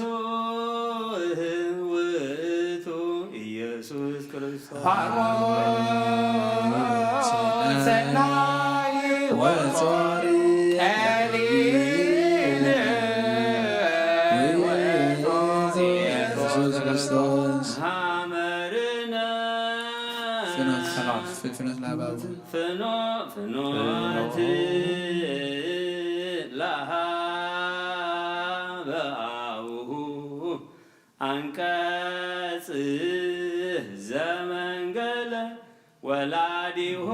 Speaker 2: ለልሶህ ውእቱ ኢየሱስ ክርስቶስ
Speaker 4: ሰናይ ወጾሪ ቀሊል
Speaker 3: ኢየሱስ ክርስቶስ
Speaker 2: ሐመርነ
Speaker 3: ፍኖት ለአባቡ
Speaker 2: ፍኖት ለአባቡ አንቀጽ ዘመንገለ ወላዲሁ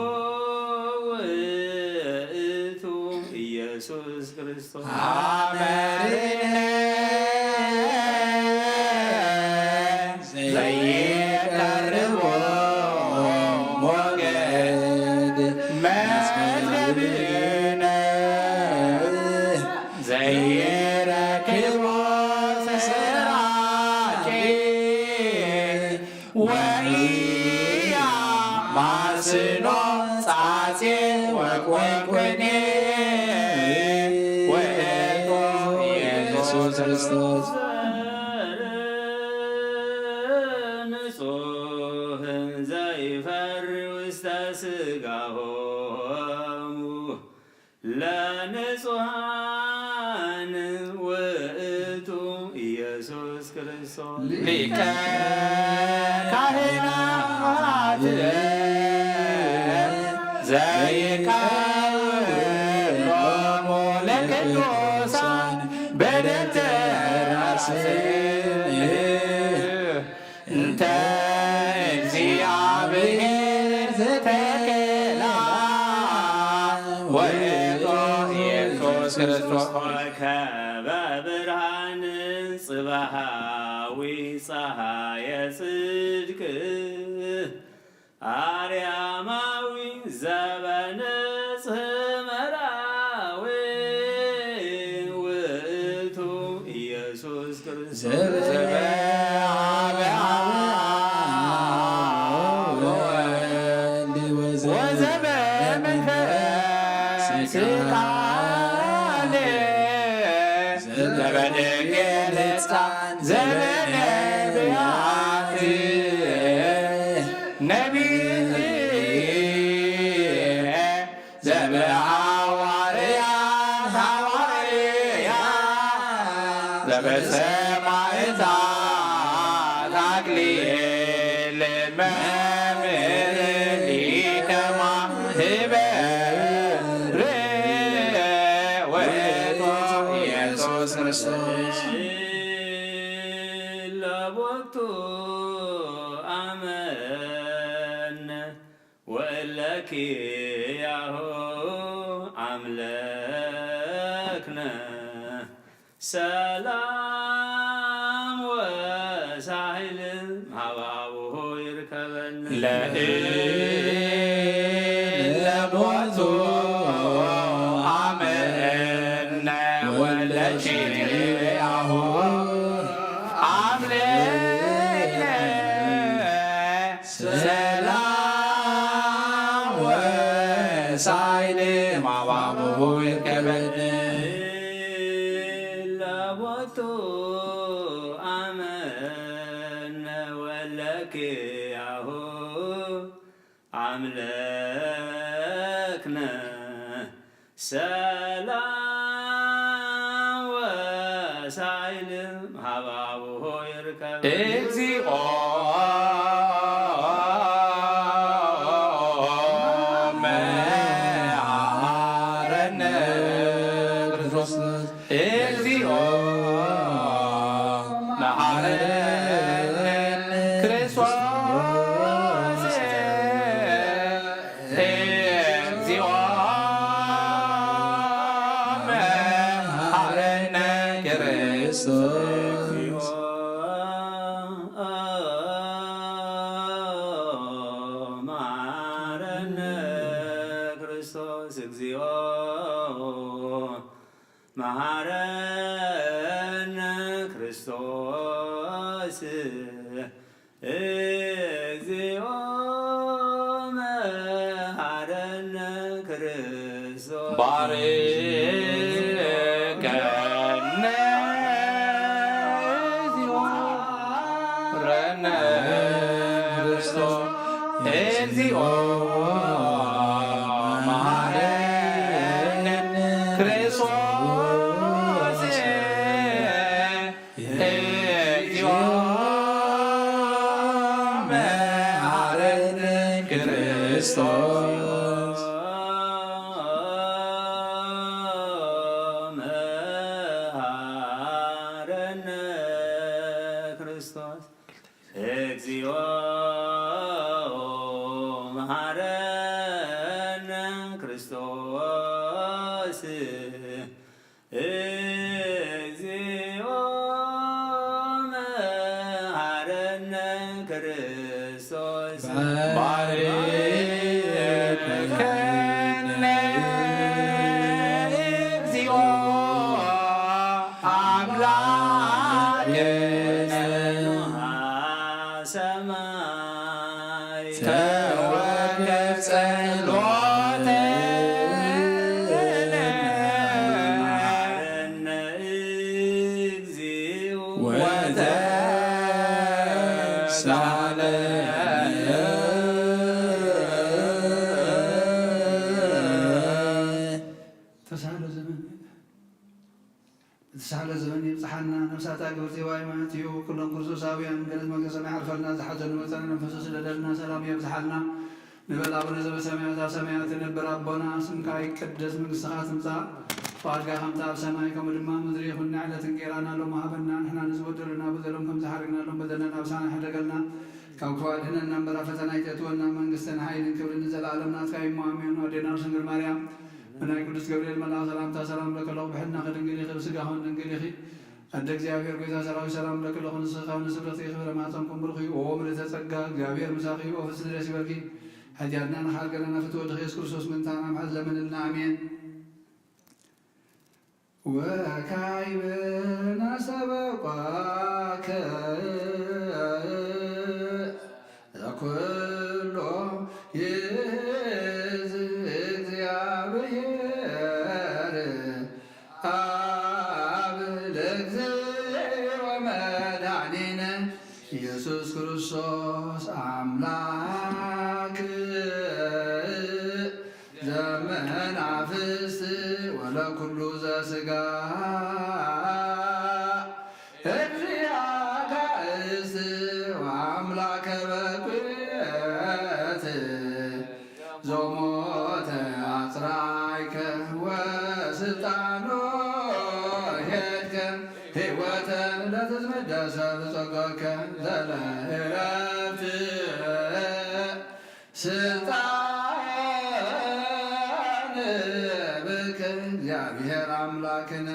Speaker 2: ውእቱ ኢየሱስ ክርስቶስ
Speaker 4: ዘይቀርቦ ሞገድ መዝገብነ ዘይረክቦ ስራቂ ወኢያማስኖ ጻጼ ወቆንቆኔ ውእቱ ኢየሱስ ክርስቶስ
Speaker 2: ንጹሕ ዘይፈሪ ውስተ ሥጋሆሙ ለንጹሐን ውእቱ ኢየሱስ ክርስቶስ
Speaker 4: ሊቀ ስርዓት ዘይካሎሙ ለቅዱሳን በደብተራ እንተ እግዚአብሔር ዘተከላ ወይቶ ኢየሱስ ክርስቶስ
Speaker 2: ከበብርሃን ጽባሃዊ ፀሐየ ጽድቅ አርያማዊ ዘበንጽሕ መራዊ ውእቱ ኢየሱስ ክርስቶስ
Speaker 4: በሰማዕታት አክሊል መምህር ሊቀ ማኅበር ውእቱ ኢየሱስ ክርስቶስ
Speaker 2: ለቦቱ አመነ ወእለኪያሁ አምለክነ ሰላም ወሳይል ሀባብሁ ይርከበነ
Speaker 4: ለቦቱ አመነ ወእለኪያሁ አምለክነ ሰላም ወሳይል ሀባብሁ ይርከበነ
Speaker 2: አምለክነ ሰላም ወሳይል ሀባብሁ ይርከብ
Speaker 4: እግዚኦ መሐረነ ክርስቶስ እግዚኦ መሐረነ ክርስቶስ
Speaker 2: መሐረነ ክርስቶስ እግዚኦ መሐረነ ክርስቶስ
Speaker 4: ባርከነ እግዚኦ ረነ ክርስቶስ እግዚኦ መሐረነ ክርስቶስ
Speaker 2: መሐረነ ክርስቶስ እግዚኦ መሐረነ ክርስቶስ እግዚኦ መሐረነ ክርስቶስ ባርከነ እግዚኦ አምላክነ ሰማይ ተወከፍ ጸሎተነ መሐረነ እግዚኦ
Speaker 5: ተሳለ ዘመን ይብፅሓና ነብሳ ቅዱሳት ግብርቲ ዋይማት እዩ ኩሎም ክርስቶሳውያን ገለት መንግስተ ሰማይ አልፈልና ዝሓዘን መፀን መንፈስ ስለደልና ሰላም የብዝሓልና ንበል አቡነ ዘበሰማያት ኣብ ሰማያት ትነብር አቦና ስምካ ይቀደስ መንግስትኻ ትምጻእ ፈቃድካ ከምቲ ኣብ ሰማይ ከምኡ ድማ ምድሪ ይኹን ንዕለት እንጀራና ሎሚ ሃበና ንሕና ንዝበደሉና በደሎም ከም ዝሓረግናሎም በደልና ኣብሳና ሕደገልና ካብ ክፉ አድኅነና እምበራ ፈተና ይእትወና መንግስትን ሓይልን ክብርን ንዘለዓለም ናትካ እዩ አሜን። ወዴና ድንግል ማርያም ብናይ ቅዱስ ገብርኤል መልአክ ሰላምታ ሰላም ለከለኹ ብሕና ክድንግል ይኽእል ስጋኹን ድንግል ይኺ አደ እግዚአብሔር ጎይታ ሰራዊት ሰላም ለከለኹ ንስኻውን ንስብረት ይኽብረ ማኅፀንኩም ብሩኽ እዩ ኦ ምልዕተ ጸጋ እግዚአብሔር ምሳኺ ኦ ፍስሕ ደስ ይበልኪ ኃጢአትና ንኻልገለና ፍትወት ኢየሱስ ክርስቶስ ምንታና ምሕረት ለምንልና አሜን። ወካዕበ ናስተበቋከ ዘኩሎ ይእዝ እግዚአብሔር አብ ለእግዚእ ወመድኃኒነ ኢየሱስ ክርስቶስ አምላክ ዘመናፍስት ወለኩሉ ዘሥጋ እግዚአብሔር ወአምላከ በኩረት ዘሞተ አጽራይከ ወስልጣኖ ሄድከ ሕይወተ ለተዝመደሰ ብጸጋከ ዘለዕረፍት ስልጣን ብከ እግዚአብሔር አምላክነ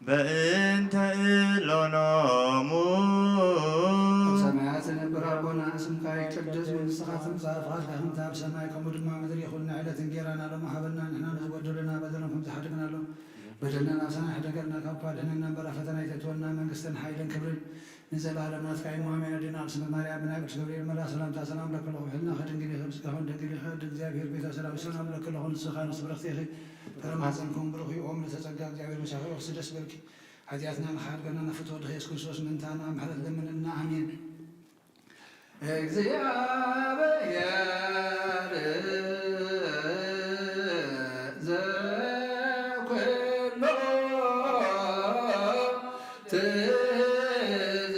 Speaker 7: በእንተ ኢሎኖሙ
Speaker 5: ሰማያት ነብር አቦና ስምካ ይቀደስ መንግሥትኻ ትምጻእ ፈቃድካ ከምቲ ኣብ ሰማይ ከምኡ ድማ ምድሪ ይኹን ንዕለት እንጀራና ሎሚ ሃበና ንሕና ንዝበደሉና በደሎም ከም ዝሓደግናሎም በደልና ናብሳና ሕደገልና ካብ ኣድኅነና እምበራ ፈተና ይእትወና መንግስትን ሓይልን ክብርን ንዘለዓለም ናትካ እዩ አሜን። ወዴና ቅድስት ማርያም ብናይ ቅዱስ ገብርኤል መልአክ ሰላምታ ሰላም ለከለኹ ብሕልና ከድንግል ይኽእል ስጋኹን ድንግል ይኽእል እግዚአብሔር ጎይታ ሰራዊት ሰላም ለከለኹ ንስኻ ንስብረኽቲ ይኽእል ፍረ ማኅፀንኩም ብሩኽ እዩ ኦ ምልዕተ ጸጋ እግዚአብሔር ምሳኺ ኦ ፍስሕ ደስ ይበልኪ ኃጢአትና ንኻልገለና ፍትወት ኢየሱስ ክርስቶስ ምንታና ምሕረት ለምንልና አሜን። እግዚአብሔር ዘኩሎ ትእዝዝ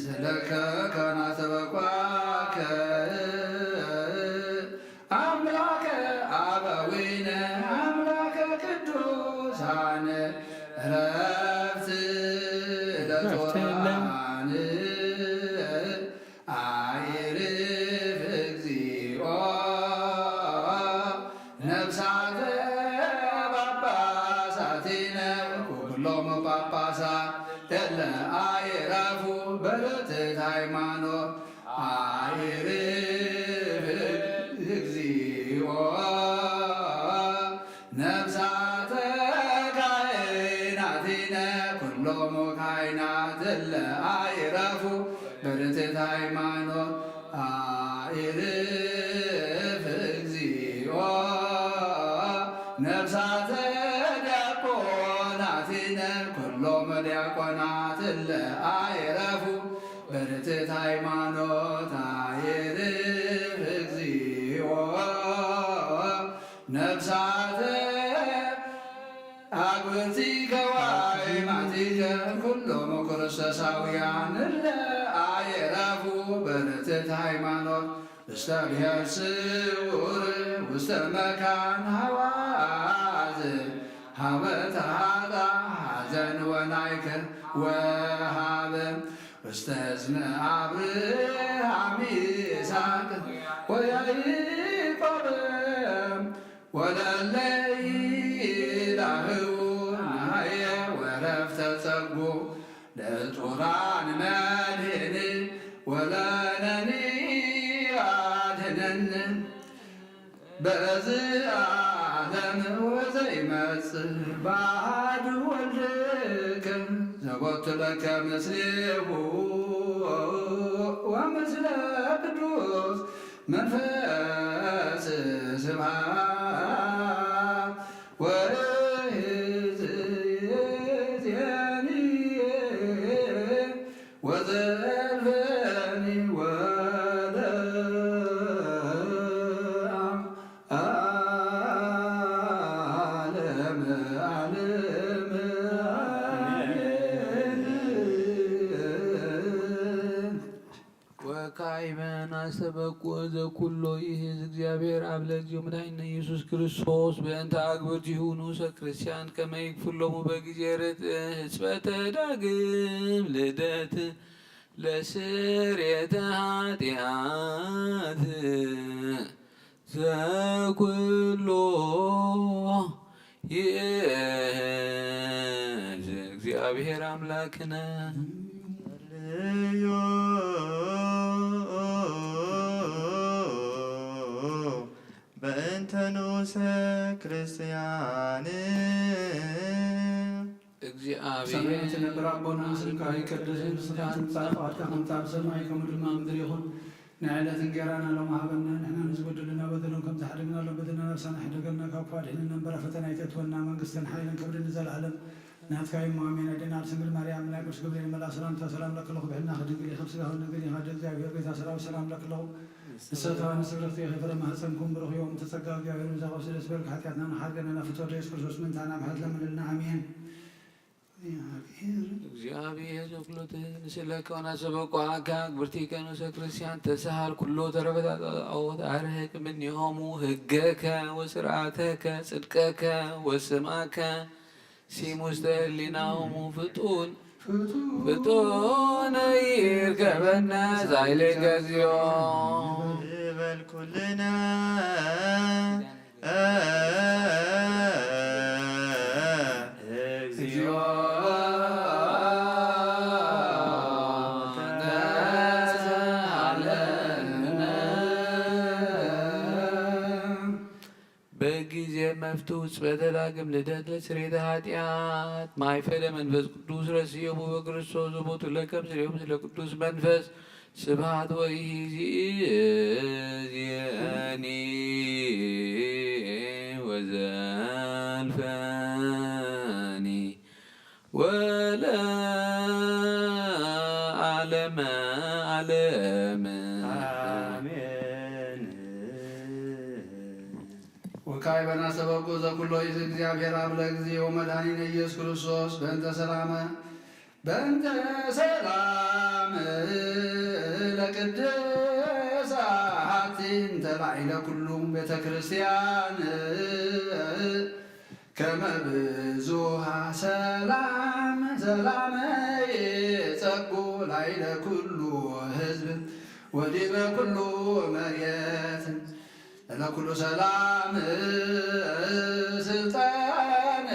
Speaker 5: ስለከ ካህናተ በቋከ አምላከ አበዊነ አምላከ ቅዱሳን ዕረፍት ለጾራን አይርፍ እግዚኦ ነፍሳተ ጳጳሳቲነ ኩሎሙ ጳጳሳት እለ አይረፉ በርትዕት ሃይማኖት አይርፍ እግዚኦ ነፍሳተ ካህናቲነ ኩሎሙ ካህናት እለ አይረፉ በርትዕት ሃይማኖት አይርፍ እግዚኦ ነፍሳተ ዲያቆናቲነ ኩሎሙ ዲያቆናት እለ አይረፉ በርትዕት ሃይማኖት አይርፍ እግዚኦ ነፍሳተ አግብርቲከ ወአዕማቲከ ኩሎሙ ክርስቶሳውያን እለ አይረፉ በርትዕት ሃይማኖት ውስተ ብሔር ስውር ውስተ መካን ሐዋዝን ሀበ ተሃጣ ሐዘን ወናይከ ወሃበ ውስተ እዝነ አብርሃም ይስሐቅ ወያዕቆብ ወለለ ይላህው ናየ ወረፍተ ጸጉ ለጡራን መድህን ወለነኒ አድኅነን በዚህ ዓለም ወዘይመጽእ በአሐዱ ወልድከ ዘቦቱ ለከ ምስሌሁ ወምስለ ቅዱስ መንፈስ ስብሐት ወይእዜኒ ወዘልፈኒ
Speaker 8: ወካዕበን አስተበቁ ዘኩሎ ይእዝ እግዚአብሔር አብ ለእግዚኦ መድኃኒነ ኢየሱስ ክርስቶስ በእንተ አግብርቲሁ ንዑሰ ክርስቲያን ከመ ይክፍሎሙ በጊዜ ርትዕ ሕጽበተ ዳግም ልደት ለስርየተ ኃጢአት ዘኩሎ ይእዝ እግዚአብሔር አምላክነ
Speaker 7: ልዮ በእንተ ንዑሰ ክርስቲያን
Speaker 8: እግዚአብሔር
Speaker 5: የነበረ አቦና ስልካ ይቀደስን ስልጣን ጻፋት ከመምጣት ሰማይ ከምድር ምድር ይሁን ንዕለት እንጀራና ለማህበና ንሕና ንዝበድልና በደሎም ከም ዝሓደግና ሎ በደልና ነፍሳና ሕደገልና ካብ ኳድሕን ነበረ ፈተና ይተትወና መንግስትን ሓይልን ክብርን ዘለዓለም ናትካይ ማሜን አደናር ስንግል ማርያም ናይ ቅዱስ ገብርኤል መልአክ ሰላምታ ሰላም ለክለኹ ብሕልና ክድንግል ይኸብ ስጋሁ ነገር ይኻደ እግዚአብሔር ቤታ ሰራዊት ሰላም ለክለኹ ንሰብታዊ ንስብረክቲ የኸፈረ ማህፀንኩም ብረኽዮም ተጸጋ እግዚአብሔር ምዛቐብ ስለ ዝበልክ ሓጢአትና ንሓርገና ፍትወደ ኢየሱስ ክርስቶስ ምንታና ምሕረት ለምንልና አሜን።
Speaker 8: እግዚአብሔር ዘኩሎት ንስለ ከሆነ ሰበቋካ ግብርቲከ ንዑሰ ክርስቲያን ተሳሃል ኩሎ ተረፈታት ጣዖት አርህቅ እምኔሆሙ ህገከ ወስርዓተከ ጽድቀከ ወስማከ ሲሙስተ ህሊናሆሙ ፍጡነ ይርከበነ ዛይሌከ እግዚኦ
Speaker 7: ይበል ኩልነ
Speaker 5: እግዚኦ
Speaker 8: በጊዜ መፍትው ጽበተ ዳግም ልደት ለስርየተ ኃጢአት ማይፈደ መንፈስ ቅዱስ ረስዮሙ በክርስቶስ ቦቱ ለከም ስርዮም ስለ ቅዱስ መንፈስ ስብሐት ወኢይእዜኒ ወዘልፈኒ ወለዓለመ ዓለም
Speaker 2: አሜን።
Speaker 5: ወካዕበን አስተበቁ ዘኩሎ ይእዝ እግዚአብሔር አብ ለእግዚኦ መድኃኒነ ኢየሱስ ክርስቶስ በእንተ ሰላም ለቅድሳት እንተ ላዕለ ኩሉ ቤተ ክርስቲያን ከመ ብዙኃ ሰላም ይጸጉ ላዕለ ኩሉ ሕዝብ ወዲበ ኩሉ መሬት ለኩሉ ሰላም ስልጣን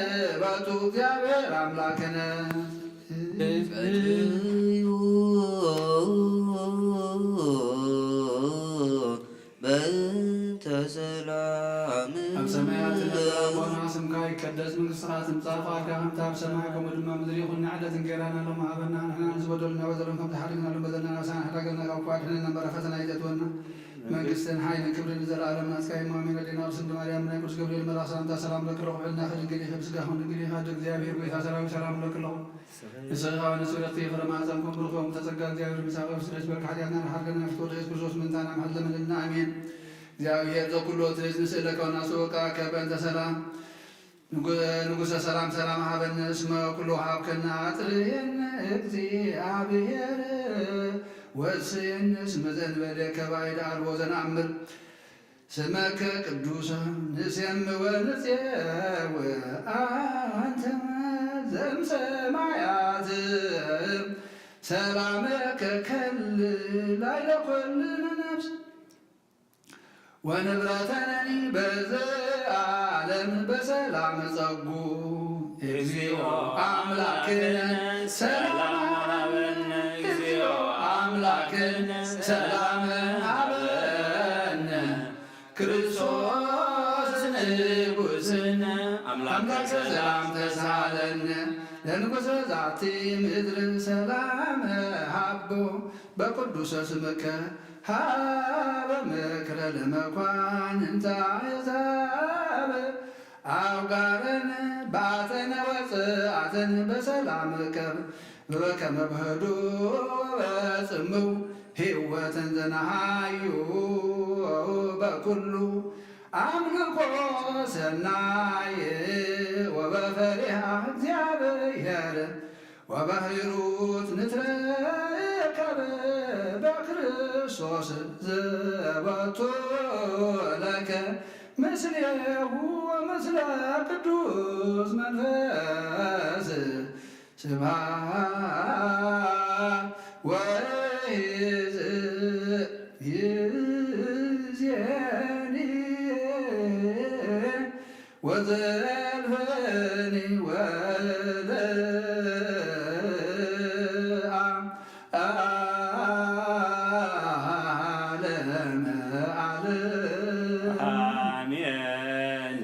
Speaker 5: በቱ እግዚአብሔር አምላክነ
Speaker 6: ፈትዩ በእንተ ሰላም
Speaker 5: ኣብ ሰማያት ቦና ስምካ ይቀደስ መንግሥትኻ ትምጻእ ፈቃድካ ከምቲ ኣብ ሰማይ ከምኡ ድማ ምድሪ ይኹን ንዕለት እንጀራና ሎሚ ሃበና ንሕና ንዝበደሉና በደሎም ከምቲ ሓደግና ሎም በደልና ናብሳና ሕዳገልና ካብ ኳድሕን ነበረ ፈተና ይተትወና መንግስትን ሓይልን ክብርን ዘለዓለም ናትካይ ማሜን አደናር ስንግል ማርያም ናይ ቅዱስ ገብርኤል መልአክ ሰላምታ ሰላም ለክለኹ ብሕልና ክድንግል ይኸብ ስጋኹን ድንግል ይኻደ እግዚአብሔር ቤታ ሰራዊት ሰላም ለክለኹ ንስኻዊ ንስብረክቲ የኽረ ማሕፀንኩም ብርኽቦም ተጸጋ እግዚአብሔር ምሳቐብ ስለ ዝበልክ ሓጢአትና ንሓርገና ፍትወደ ኢየሱስ ክርስቶስ ምንታና ምሕረት ለምንልና አሜን። እግዚአብሔር ዘኩሎ ትእዝ ንስእለከ ወናስወቃከ በእንተ ሰላም ንጉሰ ሰላም ሰላም ሃበነ እስመ ኩሉ ሃብከና አጥርየነ እግዚአብሔር ወስየነ እስመ ዘእንበሌከ ባዕድ አልቦ ዘነአምር ስመከ ቅዱሰ ንሴም ወንፄው አንተ ዘእምሰማያት ሰላመከ ከልል ላዕለ ኩልነ ነፍስ ወንብረተነኒ በዘዓለም በሰላም ጸጉ እግዚኦ አምላክነ ሰላም ሃበነ እግዚኦ አምላክነ ሰላም ሃበነ ክርስቶስ ንጉሥነ አምላከ ሰላም ተሳለነ ለንጉሠ ዛቲ ምድር ሰላም ሃቦ በቅዱሰ ስምከ ሃበ ምክረ ለመኳንንተ አሕዛብ አውጋረን ባተነ ወፅአትን በሰላም ቀብ በከመ በህዱ በጽምው ሕይወትን ዘነሃዩ በኩሉ አምልኮ ሰናይ ወበፈሪሃ እግዚአብሔር ወበሂሩት ንትረከብ በክርስቶስ ዘበቶ ለከ ምስሌሁ ወምስለ ቅዱስ መንፈስ ስብሐት ወይእዜኒ ወዘልፈኒ ወለዓለመ ዓለም
Speaker 2: አሜን።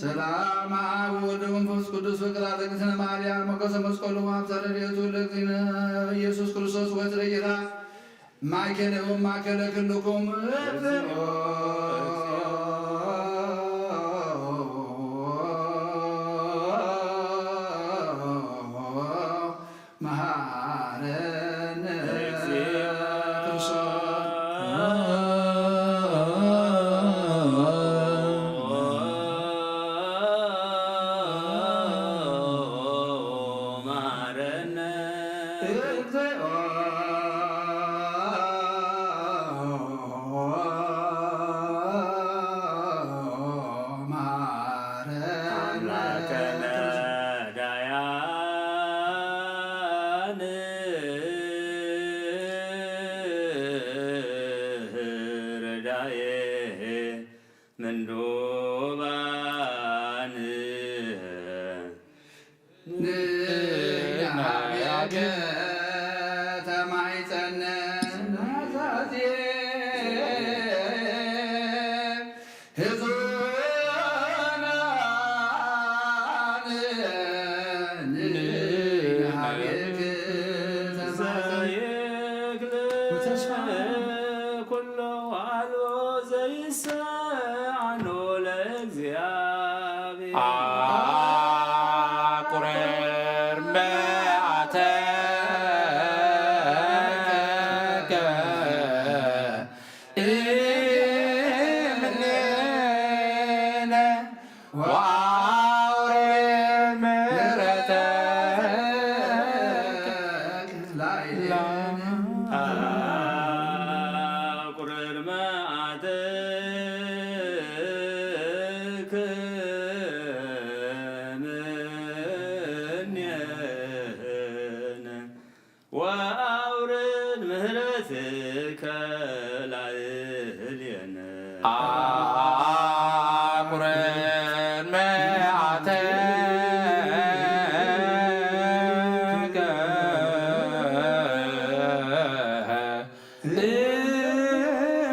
Speaker 5: ሰላም አብ ወወልድ ወመንፈስ ቅዱስ ፍቅር አዘግትነ ማርያም ሞገሰ መስቀሉ አብሳረ ሌቱ ለእግዚእነ ኢየሱስ ክርስቶስ ወትረይራ ማእከለ ወማእከለ ክልኩም እግዚኦ መሐረነ
Speaker 2: ማረነ
Speaker 5: እግዚኦ መሐረነ
Speaker 2: አምላከነ ዳያን ረዳዬ ምንዱባን
Speaker 5: ንያገ ተማይፀነ ናዛዜ ህዙናን ንያገ
Speaker 2: ኩሎ አሎ ዘይሰዓኖ ለእግዚአብሔር
Speaker 4: አቁረር መዓተከ እምኔነ ወአውርድ ምሕረተከ
Speaker 2: አቁረር መዓተከ እምኔነ ወአውርድ ምሕረትከ ላዕሌነ
Speaker 4: አቁረር መዓተከ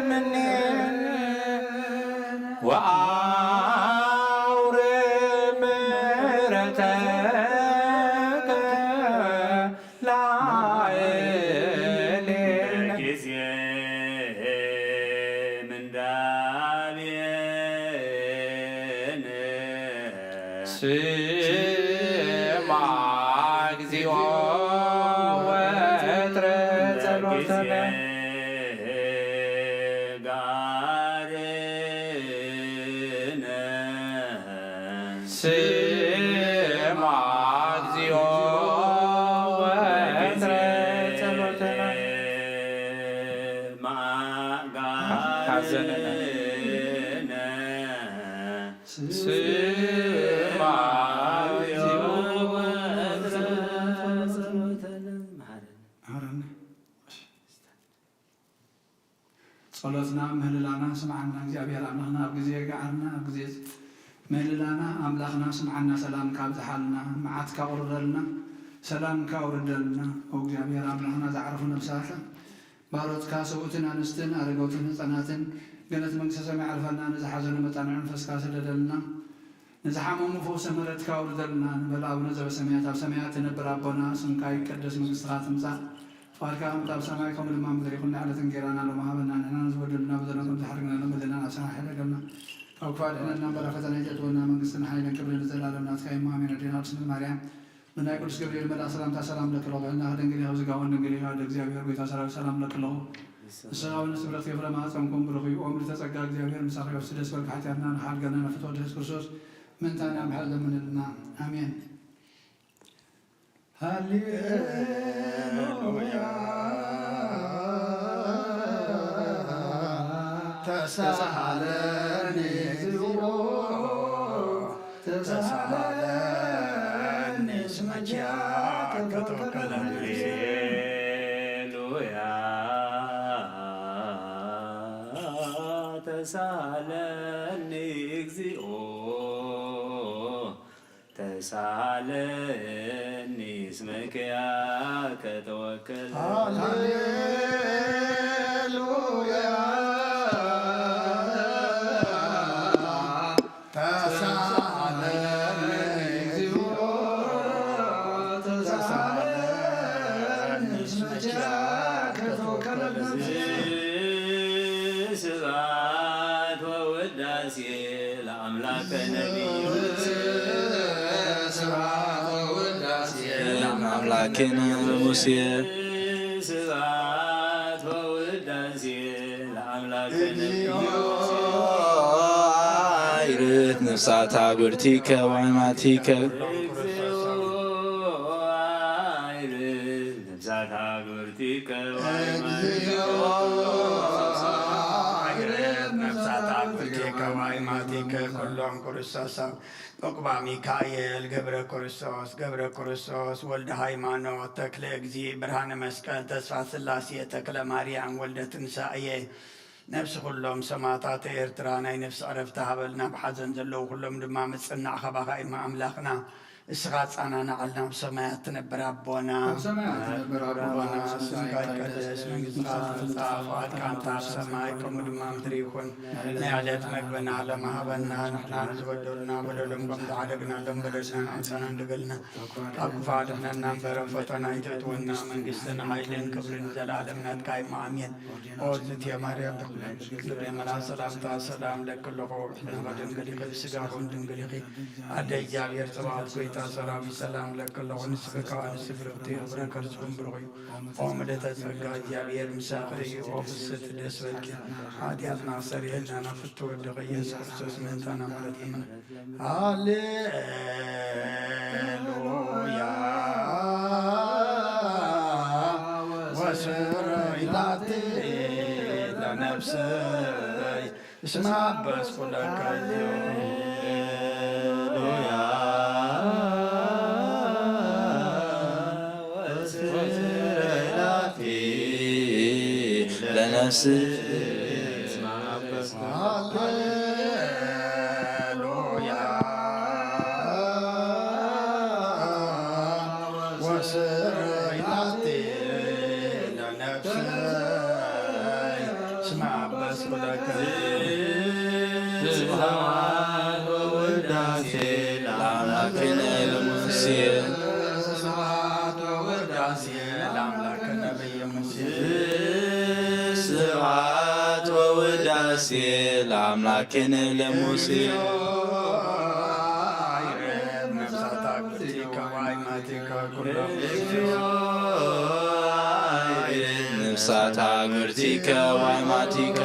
Speaker 4: እምኔነ ወአውርድ ምሕረተከ ላዕሌነ
Speaker 2: ጊዜ ምንዳቤነ
Speaker 4: ስማ እግዚኦ ወትረ ጸሎተነ
Speaker 2: ጋርነ
Speaker 4: ስማ እግዚኦ ወትረ ጸሎተነ ሐዘነነ ስማ እግዚኦ ወትረ
Speaker 5: ጸሎትና ምህልላና ስምዓና እግዚአብሔር አምላኽና ኣብ ግዜ ጋዓርና ኣብ ግዜ ምህልላና ኣምላኽና ስምዓና ሰላም ካብ ዝሓልና መዓትካ ቁርደልና ሰላም ካውርደልና እግዚአብሔር አምላኽና ዝዓረፉ ነብሳት ባሮትካ ሰብኡትን ኣንስትን ኣረገውትን ህፃናትን ገነት መንግስተ ሰማይ ዓርፈና ንዝሓዘኑ መጣንዕ መንፈስካ ሰደደልና ንዝሓመሙ ፈውሰ ምሕረትካ ውርደልና ንበል ኣቡነ ዘበሰማያት ኣብ ሰማያት ትነብር ኣቦና ስምካ ይቀደስ መንግስትካ ትምፃእ ፈቃድካ ከምቲ ኣብ ሰማይ ከምኡ ድማ ምድሪ ይኹን ንዕለት እንጀራና ሎሚ ሃበና ንሕና ንዝበደሉና በደለና ዝሓርግናሎ በደልና ናብ ሰማይ ሕደገልና ካብ ክፋል ዕለልና በረከተና ይጠጥወና መንግስትን ሓይልን ክብርን ዘላለም ናትካ እዩ ኣሜን። ኣዴና ቅድስት ማርያም ብናይ ቅዱስ ገብርኤል መልኣክ ሰላምታ ሰላም ለክለኹ ብዕልና ደንግል ካብ ዝጋወን ደንግል ደ እግዚኣብሔር ጎይታ ሰራዊት ሰላም ለክለኹ ንስኻውን ስብረት ከፍለ ማፀምኩም ብርኺ ኦም ዝተፀጋ እግዚኣብሔር ምሳኺ ወስደ ስበልካ ሓትያትና ንሓልገና ነፍትወ ድሕስ ክርስቶስ ምንታና ምሕረት ለምንልና አሜን። ሃሌሉያ ተሳሃለኒ እግዚኦ ተሳሃለኒ ስመኪያከ ተወከለ
Speaker 2: ሃሌሉያ ተሳሃለኒ እግዚኦ ተሳሃለኒ ስመኪያከ ተወከለ
Speaker 5: ሃሌሉያ ተሳሃለኒ እግዚኦ ተሳሃለኒ ስመኪያከ ተወከለ
Speaker 2: ስብሐት ወውዳሴ ለአምላከ ነቢዩ
Speaker 5: ስብሐት ወውዳሴ
Speaker 3: አምላክን ሙሴ
Speaker 2: ስብሐት ወውዳሴ ለአምላከ ነቢዩ
Speaker 3: አይርት ነፍሳት አብርቲከ ወአይማቲከ
Speaker 2: እግዚኦ አይርት ነፍሳት አብርቲከ
Speaker 1: ማቲከ ኩሎም ክርስቶስ ዕቁባ ሚካኤል ገብረ ክርስቶስ ወልደ ሃይማኖት ተክለ እግዚእ ብርሃነ መስቀል ተስፋ ስላሴ ተክለ ማርያም ወልደ ትንሳኤ ነፍሲ ኩሎም ሰማዕታት ኤርትራ ናይ ነፍሲ ዕረፍቲ ሃበልና ብሓዘን ዘለዉ ኩሎም ድማ ምፅናዕ ኸባኻ ኢማ ኣምላኽና እስኻ ጻናናዓልና ብሰማያት ትነብር ኣቦና ስምካ ይቀደስ መንግሥትካ ትምጻእ ፈቃድካ እንተ ኣብ ሰማይ ከምኡ ድማ ምድሪ ይኹን ናይ ዕለት መግብና ሃለማ ሃበና ንሕና ንዝበደሉና በደሎም ከም ዝዓደግናሎም በደልና ንዕፀና እንድገልና ካብ ክፉ ኣድሕነና እምበረ ፈተና ይተእትወና መንግሥትን ሓይልን ክብርን ዘለኣለም ናትካ ኢማ ኣሜን ኦ እግዝእትየ ማርያም መላ ሰላምታ ሰላም ለክለኹ ሕልናኻ ድንግል ኢኺ ብስጋኹን ድንግል ኢኺ ኣደ እግዚኣብሔር ጽባኦት ጎይታ ሰላም ሰላም ለክለኹ ንስብካ ንስ ፍርቅቲ እብረከ ርስኩም ብርኹዩ ኦ ምልዕተ ጸጋ እግዚኣብሔር ምሳኺ እዩ ኦ ፍስት ደስ በልኪ ኃጢአትና ሰሪየልና ናፍቱ ወድኺ ኢየሱስ ክርስቶስ ምሕንታና ማለት ለመነ ሃሌሉያ ወስረይላቴ ለነፍሰይ እስመ አበስኩ ለከ ሃሌሉያ
Speaker 3: ለነፍስ
Speaker 1: ሃሌሉያ ወስረይላቴ ለነፍሰይ እስመ አበስኩ ለከ
Speaker 3: ስብሐት ወውዳሴ ለአምላክነ ለሙሴ
Speaker 1: ስብሐት ወውዳሴ ለአምላከ ነቢየ ሙሴ
Speaker 3: ስብሐት ወውዳሴ ለአምላክነ ለሙሴ
Speaker 1: አይረብ ነፍሳት አግብርቲከ ወአይማቲከ ኩሎም
Speaker 3: ነፍሳት አግብርቲከ ወአይማቲከ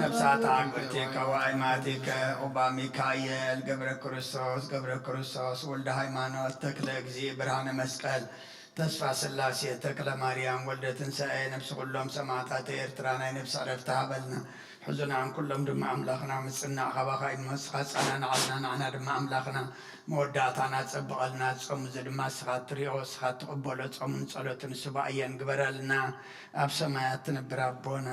Speaker 1: ነፍሳት አግብርቲከ ወአይማቲከ ዑባ ሚካኤል ገብረ ክርስቶስ ወልደ ሃይማኖት ተክለ እግዚእ ብርሃነ መስቀል ተስፋ ስላሴ ተክለ ማርያም ወልደ ትንሣኤ ነፍሲ ኩሎም ሰማዕታት ኤርትራ ናይ ነፍሲ ዕረፍቲ ሃበልና ሕዙናን ኩሎም ድማ ኣምላኽና ምፅናዕ ኸባኻ ኢመስኻ ጸናንዓልና ንዓና ድማ ኣምላኽና መወዳእታና ፀብቐልና ጾም እዚ ድማ እስኻ ትሪኦ እስኻ ትቕበሎ ጾምን ጸሎትን ስባእ እየን ግበረልና ኣብ ሰማያት ትነብር ኣቦና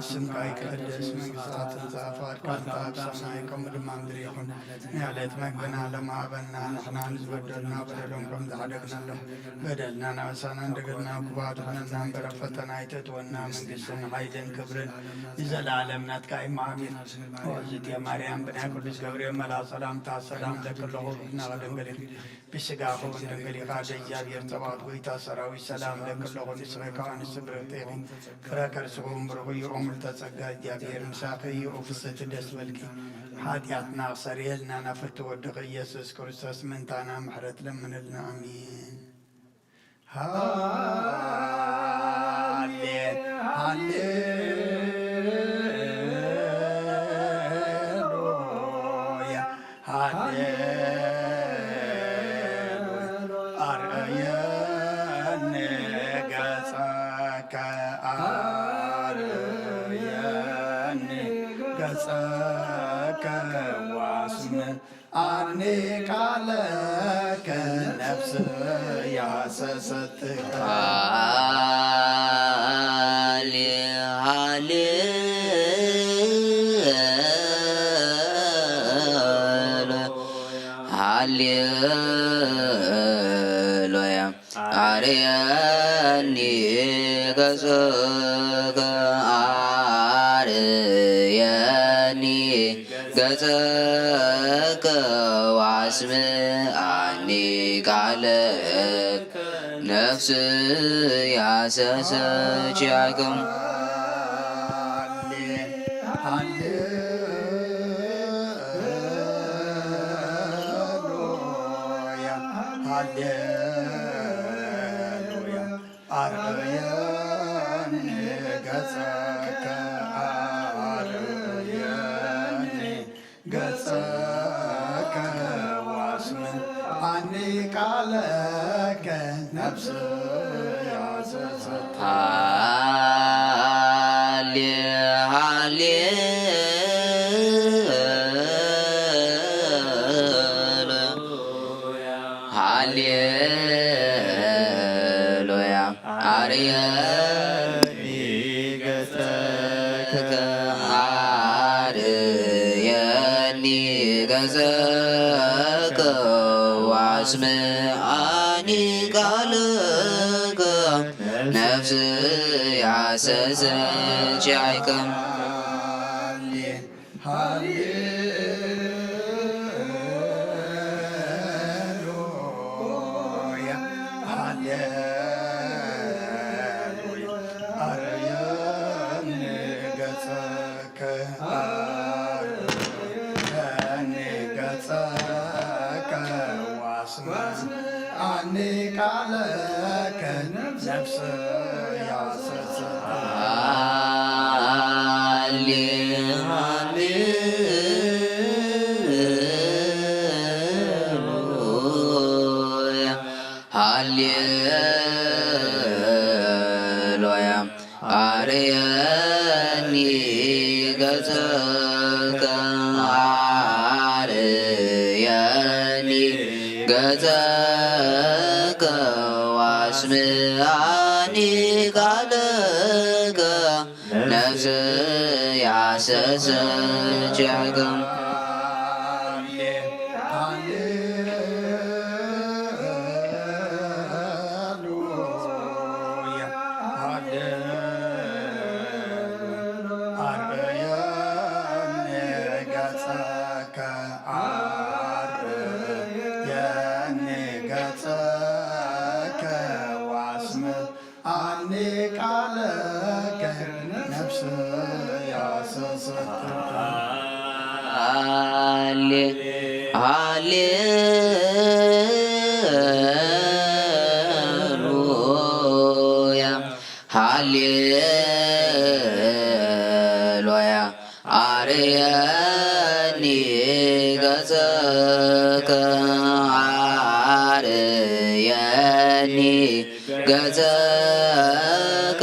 Speaker 1: ስምካ ይቀደስ መንግሥትካ ትምጻእ ፈቃድካ እንተ ኣብ ሰማይ ከምኡ ድማ ምድሪ ይኹን ናይ ዕለት መግብና ሎሚ ሃበና ንሕና ንዝበደሉና በደሎም ከም ዝዓደግናሎም በደልና ናበሳና እንደገና ክፉ ኣድሕነና እምበረ ፈተና ይተእትወና መንግሥትን ሓይልን ክብርን ንዘለኣለም ናትካ ኢማ ኣሜን እግዝእትየ ማርያም ብናይ ቅዱስ ገብርኤል መልአክ ሰላምታ ሰላም ለክለኹ ሕልናኸ ድንግል ኢኺ ብስጋኹን ድንግል ኢኻ ደእግዚኣብሔር ጸባኦት ጎይታ ሰራዊት ሰላም ለክለኹ ንስኺ ንስ ብርቕቲ ኢኺ ፍረ ከርስኹም ብርኹ እዩ ኦ ምልዕተ ጸጋ እግዚኣብሔር ምሳኺ እዩ ኦ ፍስሕቲ ደስ በልኪ ኃጢአትና ሰሪየልና ናፍርቲ ወድኺ ኢየሱስ ክርስቶስ ምንታና ምሕረት ለምንልና አሜን ሃሌሉያ አርአየኒ ገጸከ አርአየኒ ገጸከ ዋስምዓኒ ቃለከ ነፍስ ያሰሰትከ
Speaker 6: ሃሌሉያ አርያኒ ገጸከ አርያኒ ገጸከ ዋስምዓኒ ቃለከ ነፍስ ያሰሰች ያቅም
Speaker 1: ሃሌሉያ አርአየኒ ገጸከ አርአየኒ ገጸከ ዋስምዓኒ ቃለከ ነፍስ ያሰሰትከ
Speaker 6: ሃሌሉያ አርያኒ ገጸከ አርያኒ ገጸከ ዋስምዓኒ ቃለከ ነፍስ ያሰሰች ያቅም
Speaker 1: ዋስምዓኒ ቃለከ ነፍስ
Speaker 6: ሃሌሉያ አርያኒ ገጸከ አርያኒ ገጸከ ዋስምዓኒ ቃለከ ነፍስ ያሰሰች ያቅም ሃሌሉያ ሃሌሉያ አርያኒ ገጸከ አርያኒ ገጸከ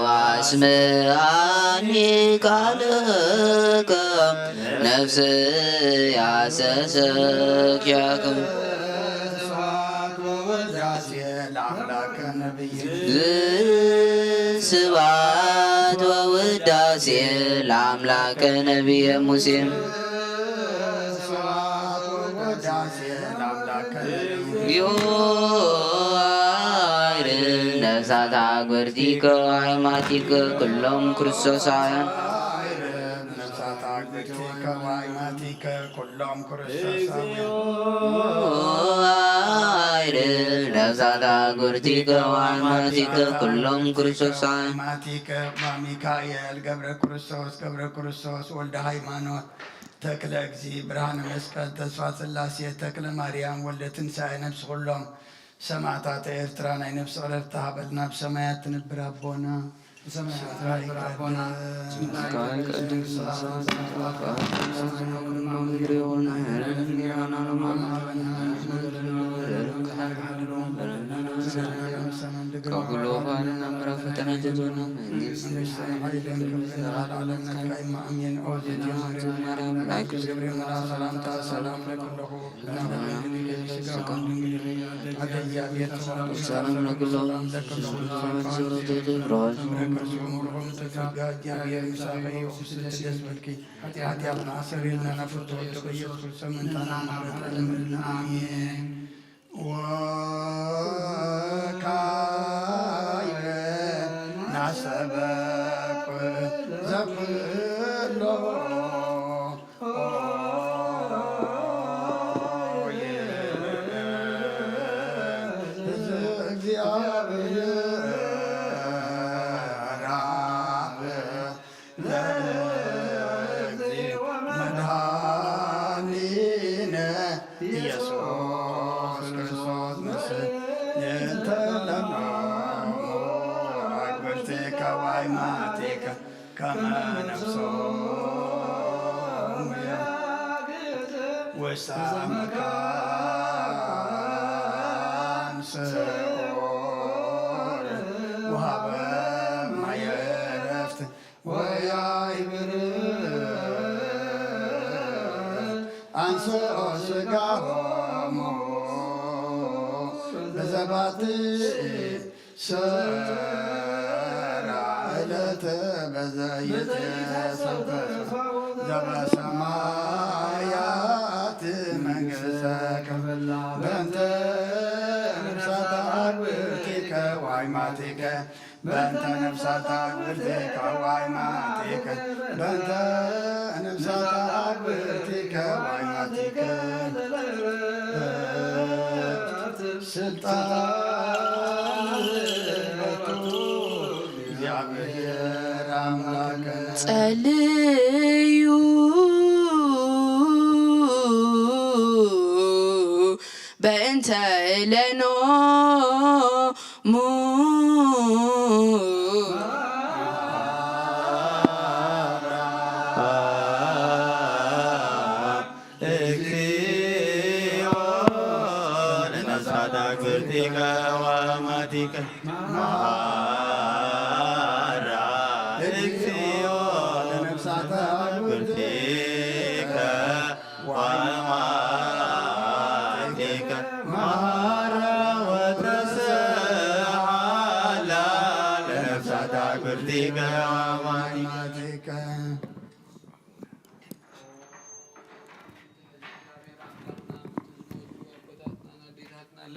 Speaker 6: ዋስምዓኒ ቃለከ ነፍስ ያሰሰች ያቅም ስብሐት ወውዳሴ ለአምላከ ነቢየ ሙሴ ነፍሳት አግብርቲከ ሃይማቲከ ኩሎም ክርስቶሳውያን ነፍሳት አግብርቲከ ሃይማቲከ ኩሎም ክርስቶሳውያን
Speaker 1: ሚካኤል ገብረ ክርስቶስ ወልደ ሃይማኖት ተክለ እግዚ ብርሃነ መስቀል ተስፋ ሥላሴ ተክለ ማርያም ወልደ ትንሣኤ ነፍስ ኩሎም ሰማዕታተ ኤርትራ ናይ ነፍሲ ዕረፍቲ ሃበልና ብሰማያት ትንብር አቦና ሰማያት ራይራቦና
Speaker 6: ቃል ቅድስ ከኩሉ ባልና ምዕራፍ ፈተና ጀቶና መንግስት ሰላም ለኩሎ
Speaker 1: ዘበሰማያት መንግሥተከ በእንተ ነፍሳተ አግብርቲከ ወአይማቲከ በእንተ ነፍሳተ አግብርቲከ ወአይማቲከ በእንተ ነፍሳተ አግብርቲከ ወአይማቲከ ስልጣን እግዚአብሔር አምላከ
Speaker 9: ጸልዩ በእንተ ለኖሙ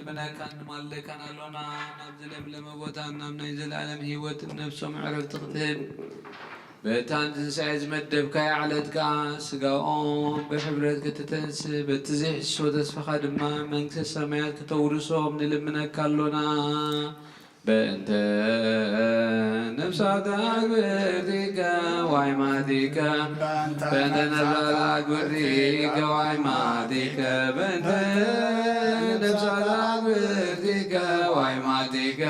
Speaker 8: ልመናካን ማለካን አሎና ናብ ዘለምለመ ቦታ ናብናይ ዘለዓለም ህይወት ነብሶም ዕረፍቲ ክትህብ በእታን ትንሣኤ ዝመደብካዮ ዓለትካ ስጋኦም ብሕብረት ክትተንስ በቲ ዘይሕሶ ተስፋኻ ድማ መንግስቲ ሰማያት ክተውርሶም ንልምነካ ኣሎና በእንተ ነፍሳተ አግብርቲከ ወአይማቲከ በእንተ ነፍሳተ አግብርቲከ ወአይማቲከ በእንተ ነፍሳተ አግብርቲከ ወአይማቲከ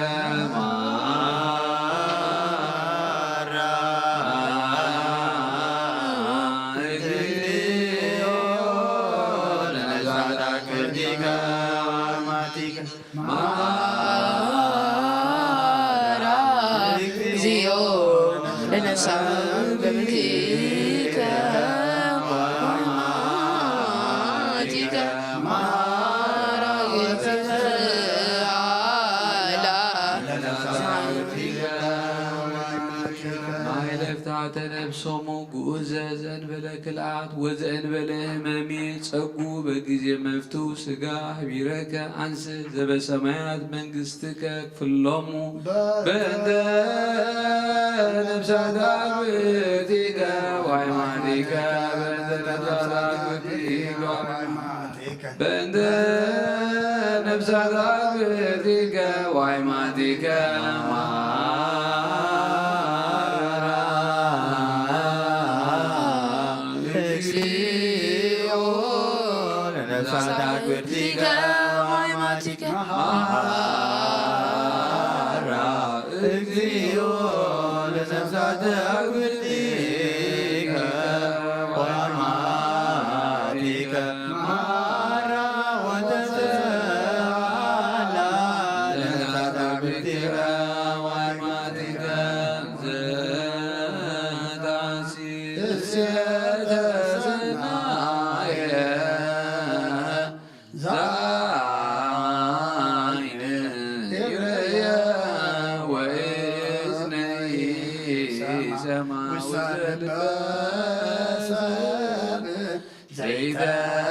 Speaker 8: ተነብሶሙ ጉእዘ ዘእንበለ ክልአት ወዘእንበለ ህመሜ ጸጉ በጊዜ መፍቱ ስጋ ህቢረከ አንስ ዘበሰማያት መንግስትከ ክፍሎሙ በእንተ ነፍሳተ አግብርቲከ ወአይማቲከ በእንተ ነፍሳተ አግብርቲከ ወአይማቲከ
Speaker 1: እግዚአብሔር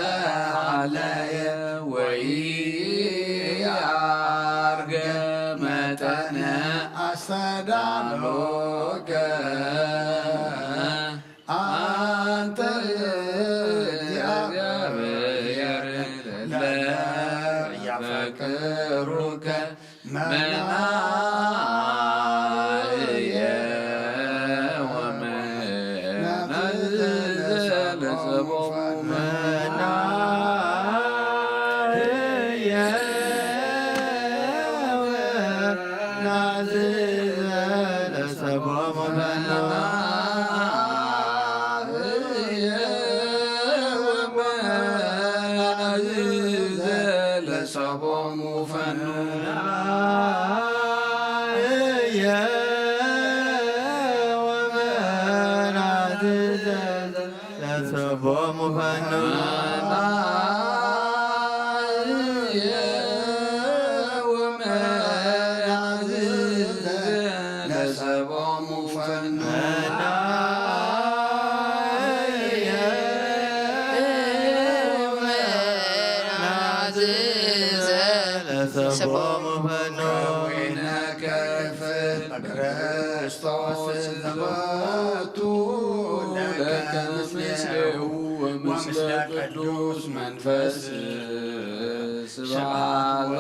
Speaker 8: ዘይተሃለየ ወኢያርገ መጠነ
Speaker 1: አስተዳሎከ አንተ
Speaker 8: እግዚአብሔር ለያፈቅሩከ መናእየ ወመናዝዘ ለሰቦሙ
Speaker 7: መናእየ ወመናዝዘ ለሰቦሙ
Speaker 8: ለሰቦሙ ፈኑ
Speaker 7: መናእየ ወመናዝዘ ለሰቦሙ ፈኑ
Speaker 8: ለሰቦሙ ፈኑ
Speaker 7: ለሰቦሙ ፈኑ
Speaker 1: ክርስቶስ ዘወቱ
Speaker 8: ለከ ምስሌሁ ወምስለ ቅዱስ መንፈስ ስብሐት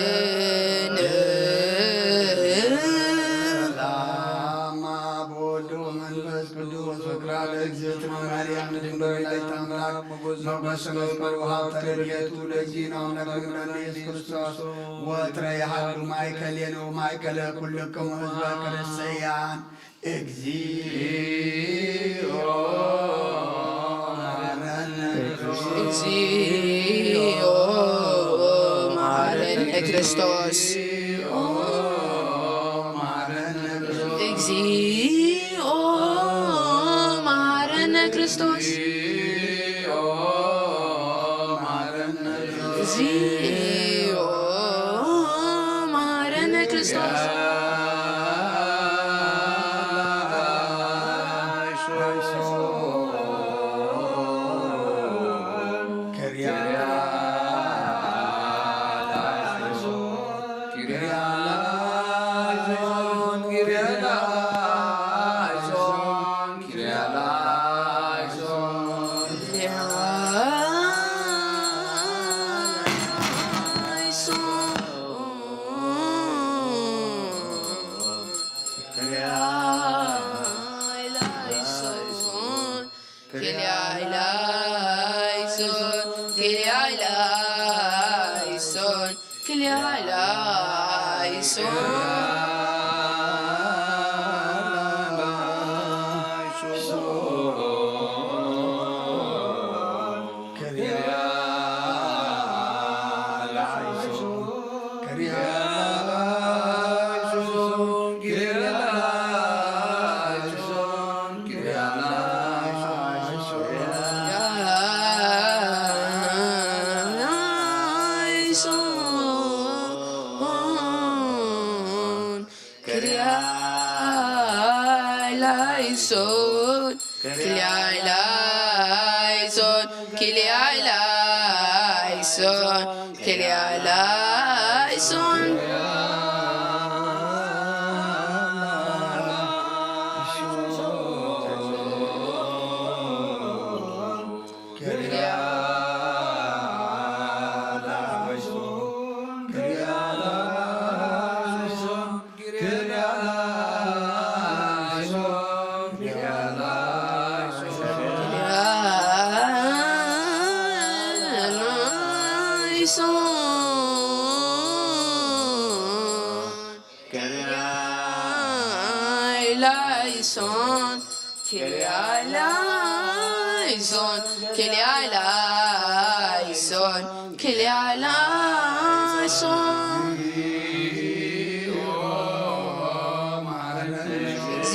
Speaker 9: አሜን።
Speaker 1: ሰላም በወልድ ወመንፈስ ቅዱስ ፍቅራ ለእግዝእትነ ማርያም ድንግል ወላዲተ አምላክ ሞገሰ መስቀሉ ሀብተ ረድኤቱ ለእግዚእነ አምላክነ ኢየሱስ ክርስቶስ ወትረ ያሃሉ ማእከሌነ ወማእከለ ኩልክሙ ሕዝበ ክርስቲያን እግዚኦ
Speaker 9: እግዚኦ መሐረነ ክርስቶስ እግዚኦ መሐረነ ክርስቶስ እግዚኦ መሐረነ ክርስቶስ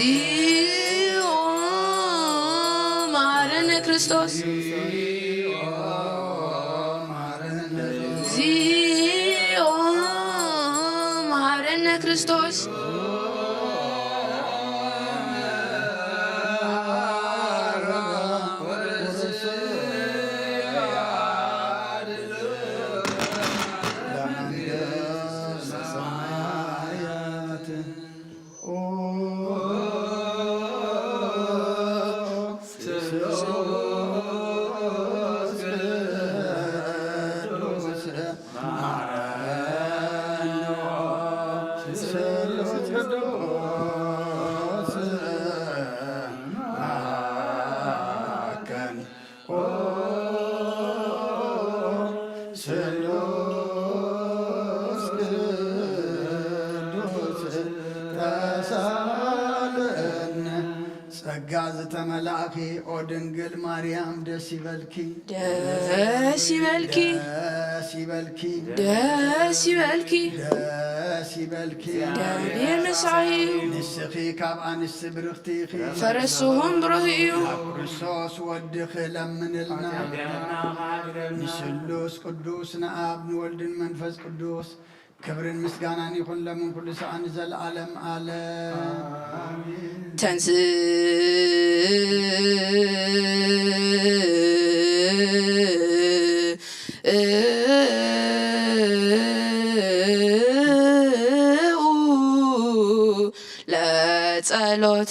Speaker 9: እግዚኦ መሐረነ ክርስቶስ እግዚኦ መሐረነ ክርስቶስ
Speaker 1: ጸጋ ዝተመላእኺ ኦ ድንግል ማርያም ደስ ይበልኪ
Speaker 9: ደስ ይበልኪ
Speaker 1: ደስ ይበልኪ
Speaker 9: ደስ ይበልኪ
Speaker 1: ደስ ይበልኪ
Speaker 9: እግዚአብሔር ንሳሒ
Speaker 1: ንስኺ ካብ አንስቲ ብርኽቲ ኢኺ
Speaker 9: ፈረስሁም ብሩህ እዩ
Speaker 1: ኣብ ክርስቶስ ወድኺ ለምንልና ንስሉስ ቅዱስ ንኣብ ንወልድን መንፈስ ቅዱስ ክብርን ምስጋናን ይኹን ለምን ኩሉ ሰዓን ዘለዓለም ዓለም
Speaker 9: ተንስ ለጸሎት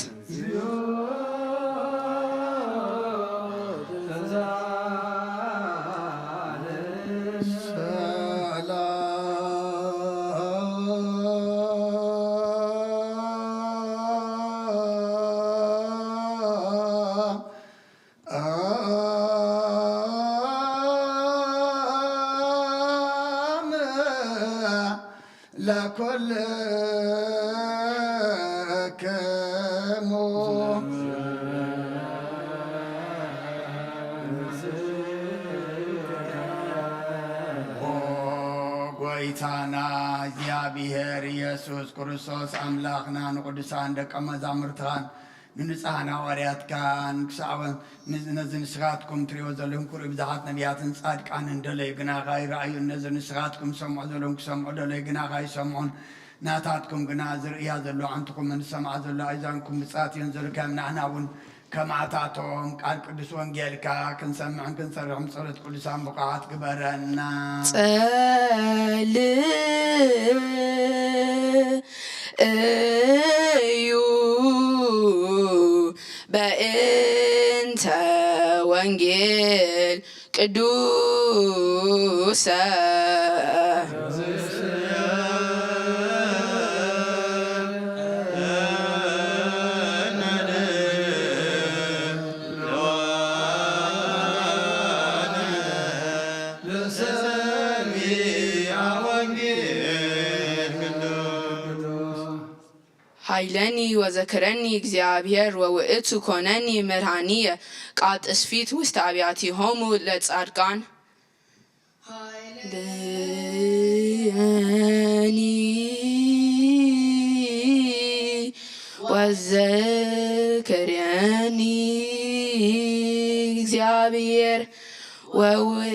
Speaker 1: ለኩልክሙ ጎይታና እግዚአብሔር ኢየሱስ ክርስቶስ አምላክና ንቅዱሳን ደቀ መዛሙርትኻን ንንጹሓን ሐዋርያትካን ክሳዕወን ነዚ ንስኻትኩም ትሪእዎ ዘለኹም ክሪኡ ብዙሓት ነቢያትን ጻድቃንን ደለይ ግናኻ ይረኣዩ ነዚ ንስኻትኩም ሰምዖ ዘለኹም ክሰምዑ ደለይ ግናኻ ይሰምዑን ናታትኩም ግና ዝርእያ ዘሎ ዓንትኩም ንሰምዓ ዘሎ ኣእዛንኩም ብጻት እየን ዝርከም ንሕና እውን ከማዕታቶም ቃል ቅዱስ ወንጌልካ ክንሰምዕን ክንሰርሕም ጸሎት ቅዱሳን ብቕዓት ግበረና
Speaker 9: ጸልዩ በእንተ ወንጌል ቅዱሰ ኃይለኒ ወዘክረኒ እግዚአብሔር ወውእቱ ኮነኒ መድኃኒየ ቃጥስፊት ውስተ አብያቲሆሙ ለጻድቃን ኃይለኒ ወዘክረኒ እግዚአብሔር ወውእቱ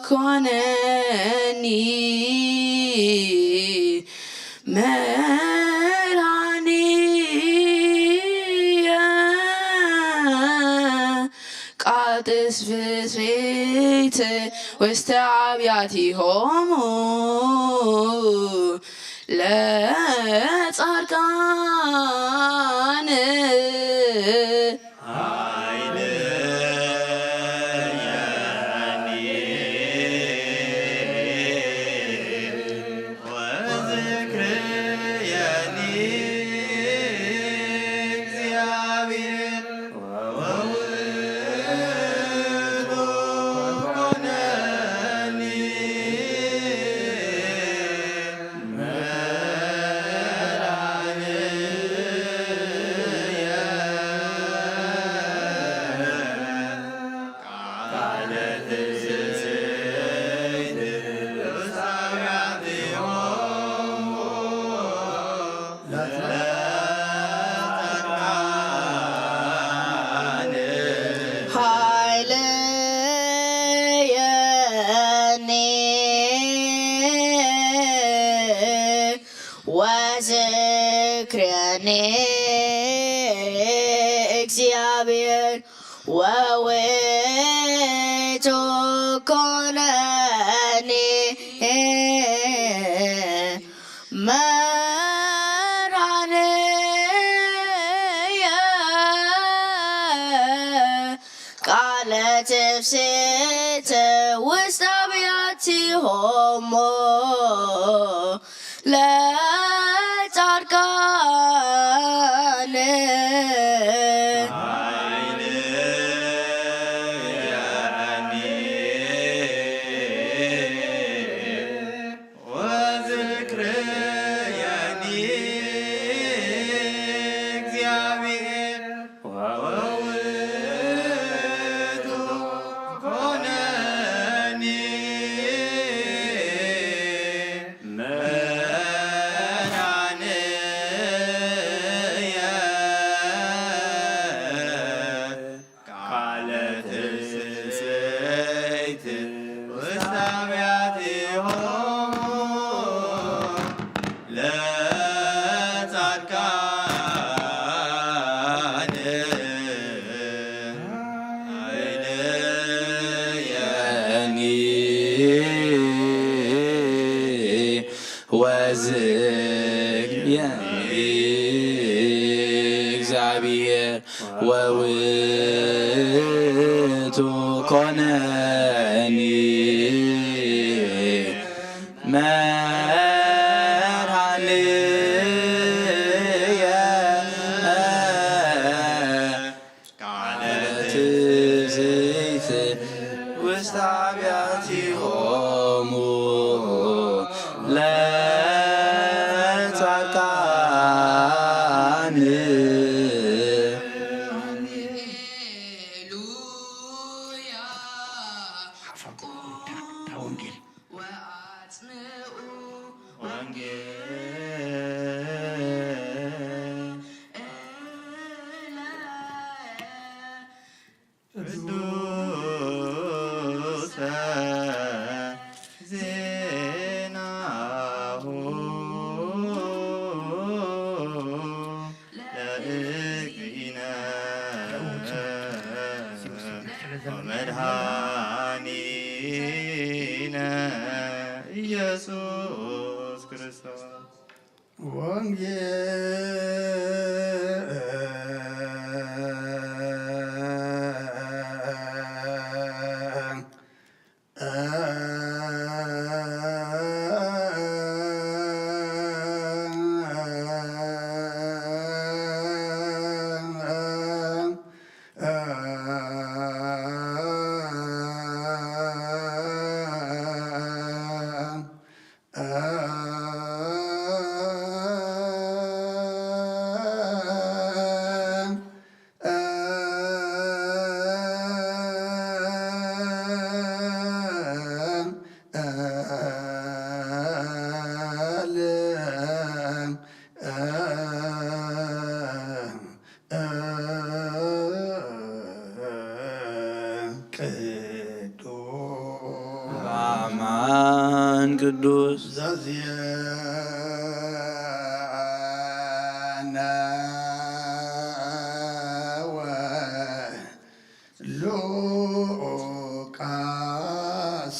Speaker 9: ኮነኒ መድኃኒየ ቃጥስፊት ውስተ አብያቲሆሙ ለጻድቃን ወዝክረኒ እግዚአብሔር ወውእቱ ኮነኒ መድኃኒየ ቃለ ትፍስሕት ውስተ አብያቲሆሙ ለጻድቃን እግዚአብሔር ወውእቱ ኮነኒ መድኃኒየ ቃለ ትፍስሕት ውስተ አብያቲሆሙ ለጻድቃን
Speaker 7: መድኃኒነ ኢየሱስ ክርስቶስ
Speaker 2: በአማን ቅዱስ
Speaker 1: ዘዚአነ ወሉቃስ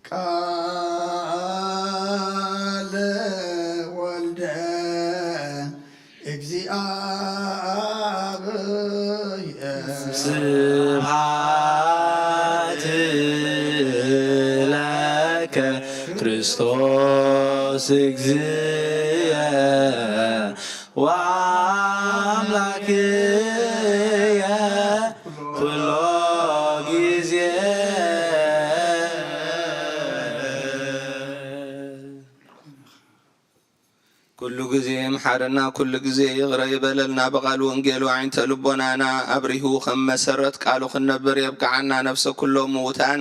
Speaker 1: ቃለ ወልደ እግዚአብሔር
Speaker 2: ስብሐት ለከ ክርስቶስ እግዚእ ወአምላክየ ኩሎ ጊዜ ኩሉ ጊዜ ምሓረና ኩሉ ጊዜ ይቕረ ይበለልና በቓል ወንጌሉ ዓይንተ ልቦናና አብሪሁ ከም መሰረት ቃሉ ክነብር የብቅዓና ነፍሰ ኩሎም ምውታን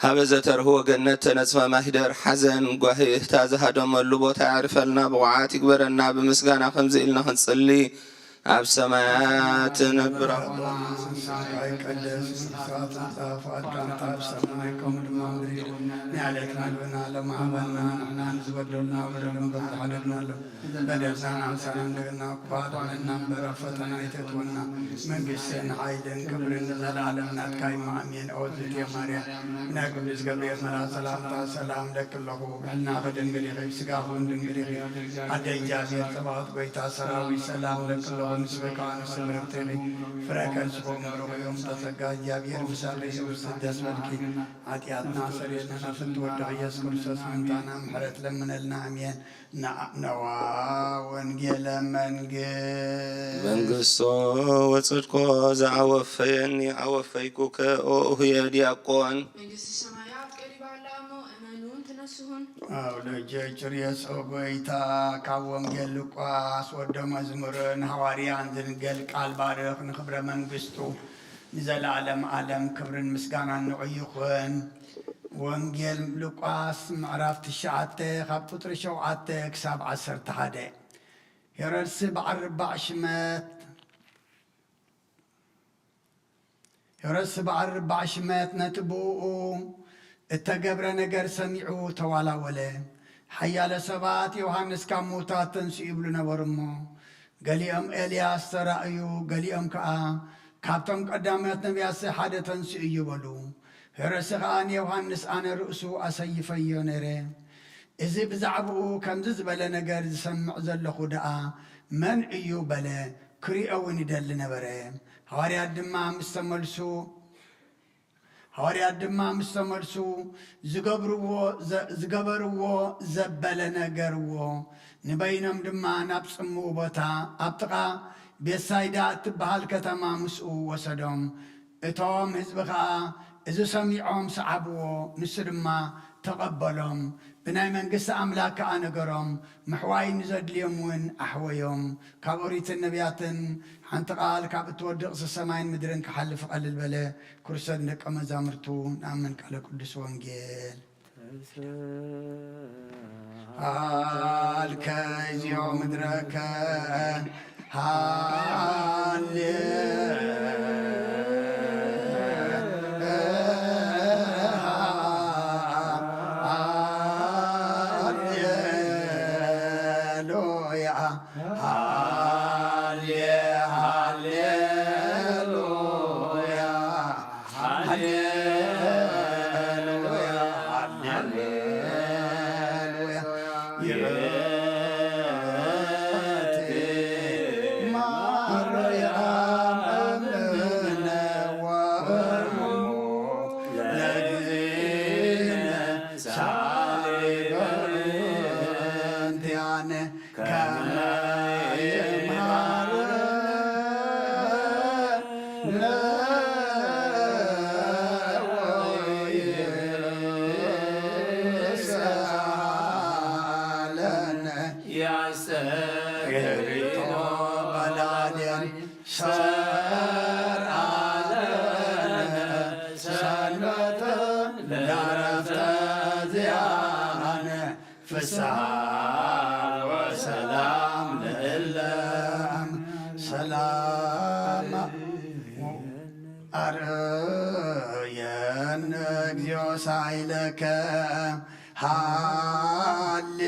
Speaker 2: ሃበ ዘተርህቦ ገነት ተነጽፈ ማህደር ሓዘን ጓህታ ዝሃደመሉ ቦታ ያዕርፈልና ብቑዓት ይግበረና ብምስጋና ከምዚ ኢልና ክንጽሊ ኣብ ሰማያት ነብር
Speaker 1: ይቀደስ ስምካ ትምጻእ ፈቃድካ ኣብ ሰማይ ከምኡ ድማ ምድሪ ንዕለትና ልበና ለማህበልና ንሕና ዝበደሉና በደሉን በተሐለድናለሁ በደርሳን አምሳን እንደገና ቁባቷንና በረፈተና የተትወና መንግሥትን ኃይልን ክብርን ዘላለም ናትካይ ማእሜን ኦዝት የማርያም እና ቅዱስ ገብርኤል መልአክ ሰላምታ ሰላም ለክለኹ ብሕልና በድንግል ይኸይ ስጋኹን ድንግል ይኸይ አደ እግዚአብሔር ጸባዖት ጎይታ ሰራዊት ሰላም ለክለኹ ምስበካ ንስምርት ይኸይ ፍረከንስኩም ርዮም ተጸጋ እግዚአብሔር ምሳሌ ውስጥ ደስ በልኪ ኃጢአትና ሰሬትና ፍትወዳ ኢየሱስ ክርስቶስ ምንታና ምሕረት ለምነልና አሜን። ነዋ ወንጌለ
Speaker 10: መንግሥቶ ወጽድቆ ዘአወፈየኒ አወፈይኩከ ኦሁየ ዲያቆን
Speaker 11: መንግሥተ ሰማያት ቀሪባላሞ እመኑን ትነስሁን
Speaker 1: ለጀጭር የሰው ጎይታ ካብ ወንጌል ሉቃስ ወደ መዝሙርን ሐዋርያን ዝንገል ቃል ባርኽ ንክብረ መንግሥቱ ንዘለዓለም ዓለም ክብርን ምስጋናን ንዑይኹን። ወንጌል ሉቃስ ምዕራፍ 9 ካብ ቁጥሪ 7 ክሳብ 11 ሄሮድስ በዓርባዕ ሽመት ነቲ ብኡኡ እተገብረ ነገር ሰሚዑ ተዋላወለ። ሓያለ ሰባት ዮሃንስ ካብ ሙታት ተንስኡ ይብሉ ነበሩ እሞ ገሊኦም ኤልያስ ተራእዩ፣ ገሊኦም ከዓ ካብቶም ቀዳሞት ነቢያት ሓደ ተንስኡ እዩ በሉ። ሄሮድስ ከዓ ንዮሃንስ ኣነ ርእሱ ኣሰይፈዮ ነይረ። እዚ ብዛዕባኡ ከምዚ ዝበለ ነገር ዝሰምዕ ዘለኹ ደኣ መን እዩ በለ ክሪኦ እውን ይደሊ ነበረ። ሐዋርያት ድማ ምስ ተመልሱ ዝገበርዎ ዘበለ ነገርዎ። ንበይኖም ድማ ናብ ጽምኡ ቦታ ኣብ ጥቓ ቤትሳይዳ እትበሃል ከተማ ምስኡ ወሰዶም። እቶም ህዝቢ ከዓ እዚ ሰሚዖም ሰዓብዎ፣ ንሱ ድማ ተቐበሎም። ብናይ መንግሥቲ ኣምላክ ከዓ ነገሮም፣ ምሕዋይ ንዘድልዮም እውን ኣሕወዮም። ካብ ኦሪትን ነቢያትን ሓንቲ ቃል ካብ እትወድቕ ሰማይን ምድርን ክሓልፍ ቀልል በለ። ክርስቶስ ደቀ መዛሙርቱ ንኣምን ቃለ ቅዱስ ወንጌል ሃልከ እዚኦ ምድረከ ሃሌ ወሰላም ለእለም ሰላም አርየነ እግዚኦ ሳይለከ ሃሌ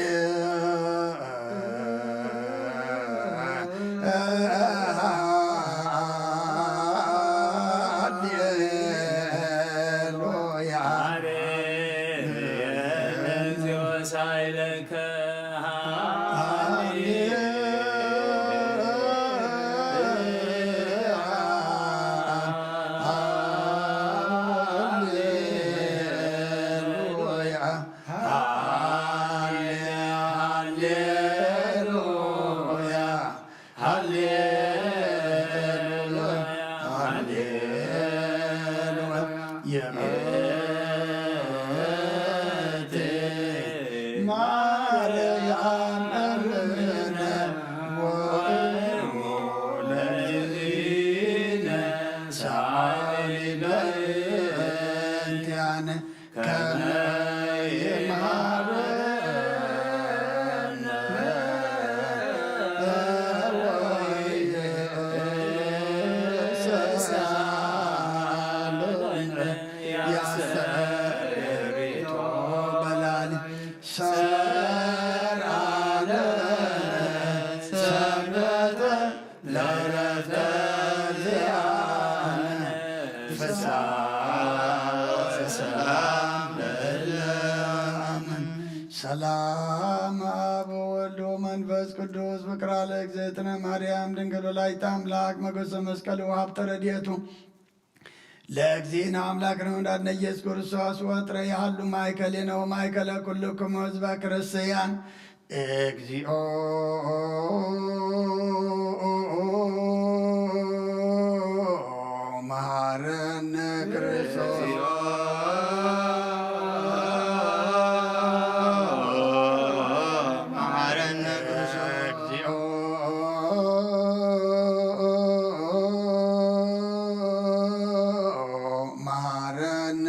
Speaker 1: ሰ በስመ አብ ወወልድ ወመንፈስ ቅዱስ ፍቅር ለእግዝእትነ ማርያም ድንግል ወላዲተ አምላክ መጎሰ መስቀል ወሀብተ ረድኤቱ ለእግዚእነ አምላክነ ወዳነ ኢየሱስ ክርስቶስ ወጥረ ያህሉ ማእከሌነ ወማእከለ ኩልክሙ ሕዝበ ክርስቲያን እግዚኦ መሐረነ ክርስቶስ መሐረነ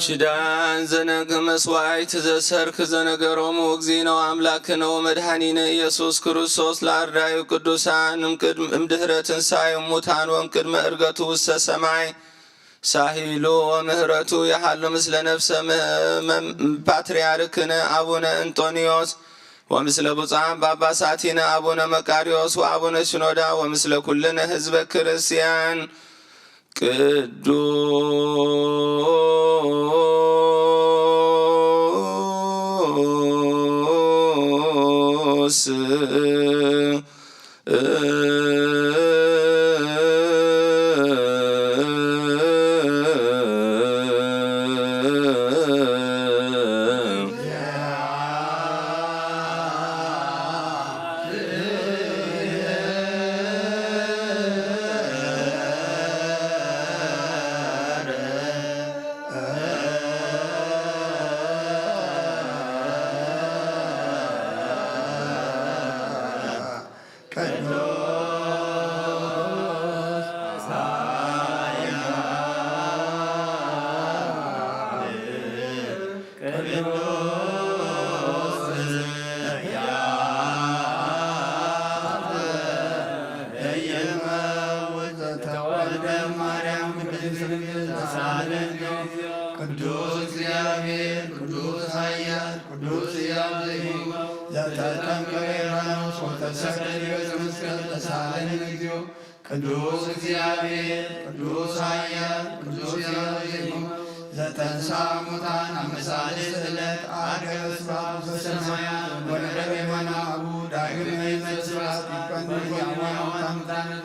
Speaker 10: ኪዳን ዘነግ መስዋዕት ዘሰርክ ዘነገሮሙ እግዚእነ አምላክነ ወመድኃኒነ ኢየሱስ ክርስቶስ ለአርዳዩ ቅዱሳን እምድኅረ ትንሣኤ እሙታን ወእምቅድመ ዕርገቱ ውስተ ሰማይ ሳሂሉ ወምህረቱ የሃሉ ምስለ ነፍሰ ፓትርያርክነ አቡነ እንጦንዮስ ወምስለ ብፁዓን ጳጳሳቲነ አቡነ መቃርዮስ ወአቡነ ሽኖዳ ወምስለ ኩልነ ሕዝበ ክርስቲያን ቅዱስ
Speaker 5: ቅዱስ እግዚአብሔር ቅዱስ ኃያል ቅዱስ ሕያው ዘይሁን ዘተጠምቀ በዮርዳኖስ ወተሰቅለ በዕፀ መስቀል ተሳሃለነ እግዚኦ ቅዱስ እግዚአብሔር ቅዱስ ኃያል ቅዱስ ሕያው ዘይሁን ዘተንሥአ እሙታን አመሳልስት ዕለት አርገ ስብሐት በሰማያት ወነበረ የማናሁ ዳግመ ይመጽእ ስብሐት ይቀንዕ ያሙታን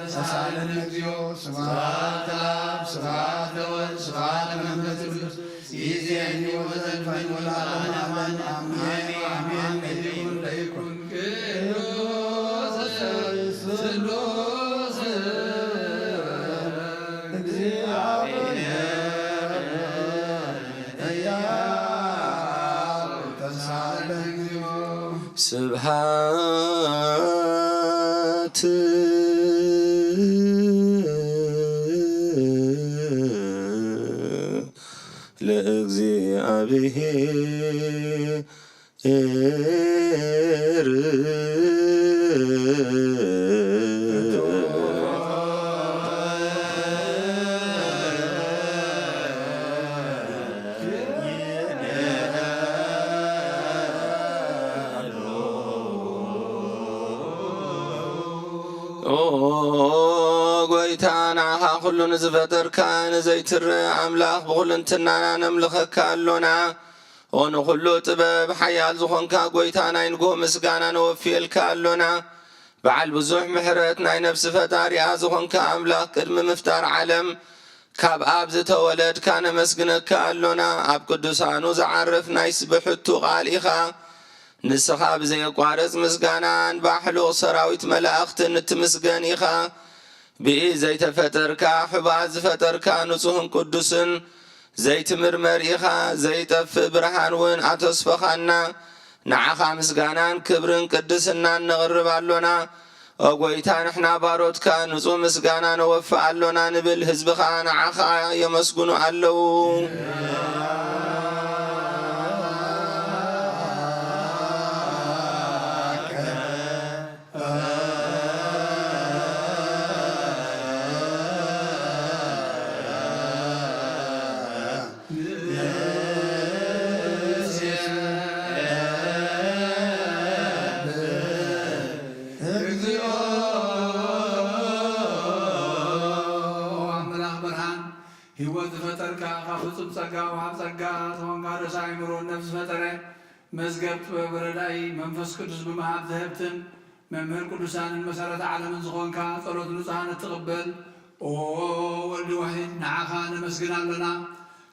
Speaker 5: ተሳሃለነ እግዚኦ ስብሐት ለአብ ስብሐት ለወልድ ስብሐት ለመንፈስ ቅዱስ ይእዜኒ ወዘልፈኒ ወለዓለመ አሜን አሜን። ለይኩን ለይኩን ቅዱስ ስሉስ እግዚአብሔር ሕያው ተሳሃለነ
Speaker 10: ስብሐት ለእግዚአብሔር ጎይታናኻ ኩሉ ንዝፈጠርካ ንዘይትርአ ኣምላኽ ብኹልንትናና ነምልኸካ ኣሎና ንኩሉ ጥበብ ሓያል ዝኾንካ ጎይታ ናይ ንጉህ ምስጋና ነወፊየልካ ኣሎና በዓል ብዙሕ ምሕረት ናይ ነፍሲ ፈጣሪኣ ዝኾንካ ኣምላኽ ቅድሚ ምፍጣር ዓለም ካብ ኣብ ዝተወለድካ ነመስግነካ ኣሎና ኣብ ቅዱሳኑ ዝዓርፍ ናይ ስብሕቱ ቓል ኢኻ ንስኻ ብዘየቋረጽ ምስጋናን ባሕሉቕ ሰራዊት መላእኽትን እትምስገን ኢኻ ብኢድ ዘይተፈጠርካ ሕቡኣት ዝፈጠርካ ንጹህን ቅዱስን ዘይትምርመር ኢኻ ዘይጠፍእ ብርሃን እውን ኣተስፈኻና ንዓኻ ምስጋናን ክብርን ቅድስናን ነቕርብ ኣሎና ጎይታ ንሕና ባሮትካ ንጹህ ምስጋና ነወፍእ ኣሎና ንብል ህዝብኻ ንዓኻ የመስግኑ ኣለዉ
Speaker 5: መዝገብ ጥበብ ረዳኢ መንፈስ ቅዱስ ብምሃብ ዘህብትን መምህር ቅዱሳንን መሰረተ ዓለምን ዝኾንካ ጸሎት ንጹሃን እትቕበል ወልዲ ዋሕድ ንዓኻ ነመስግን ኣለና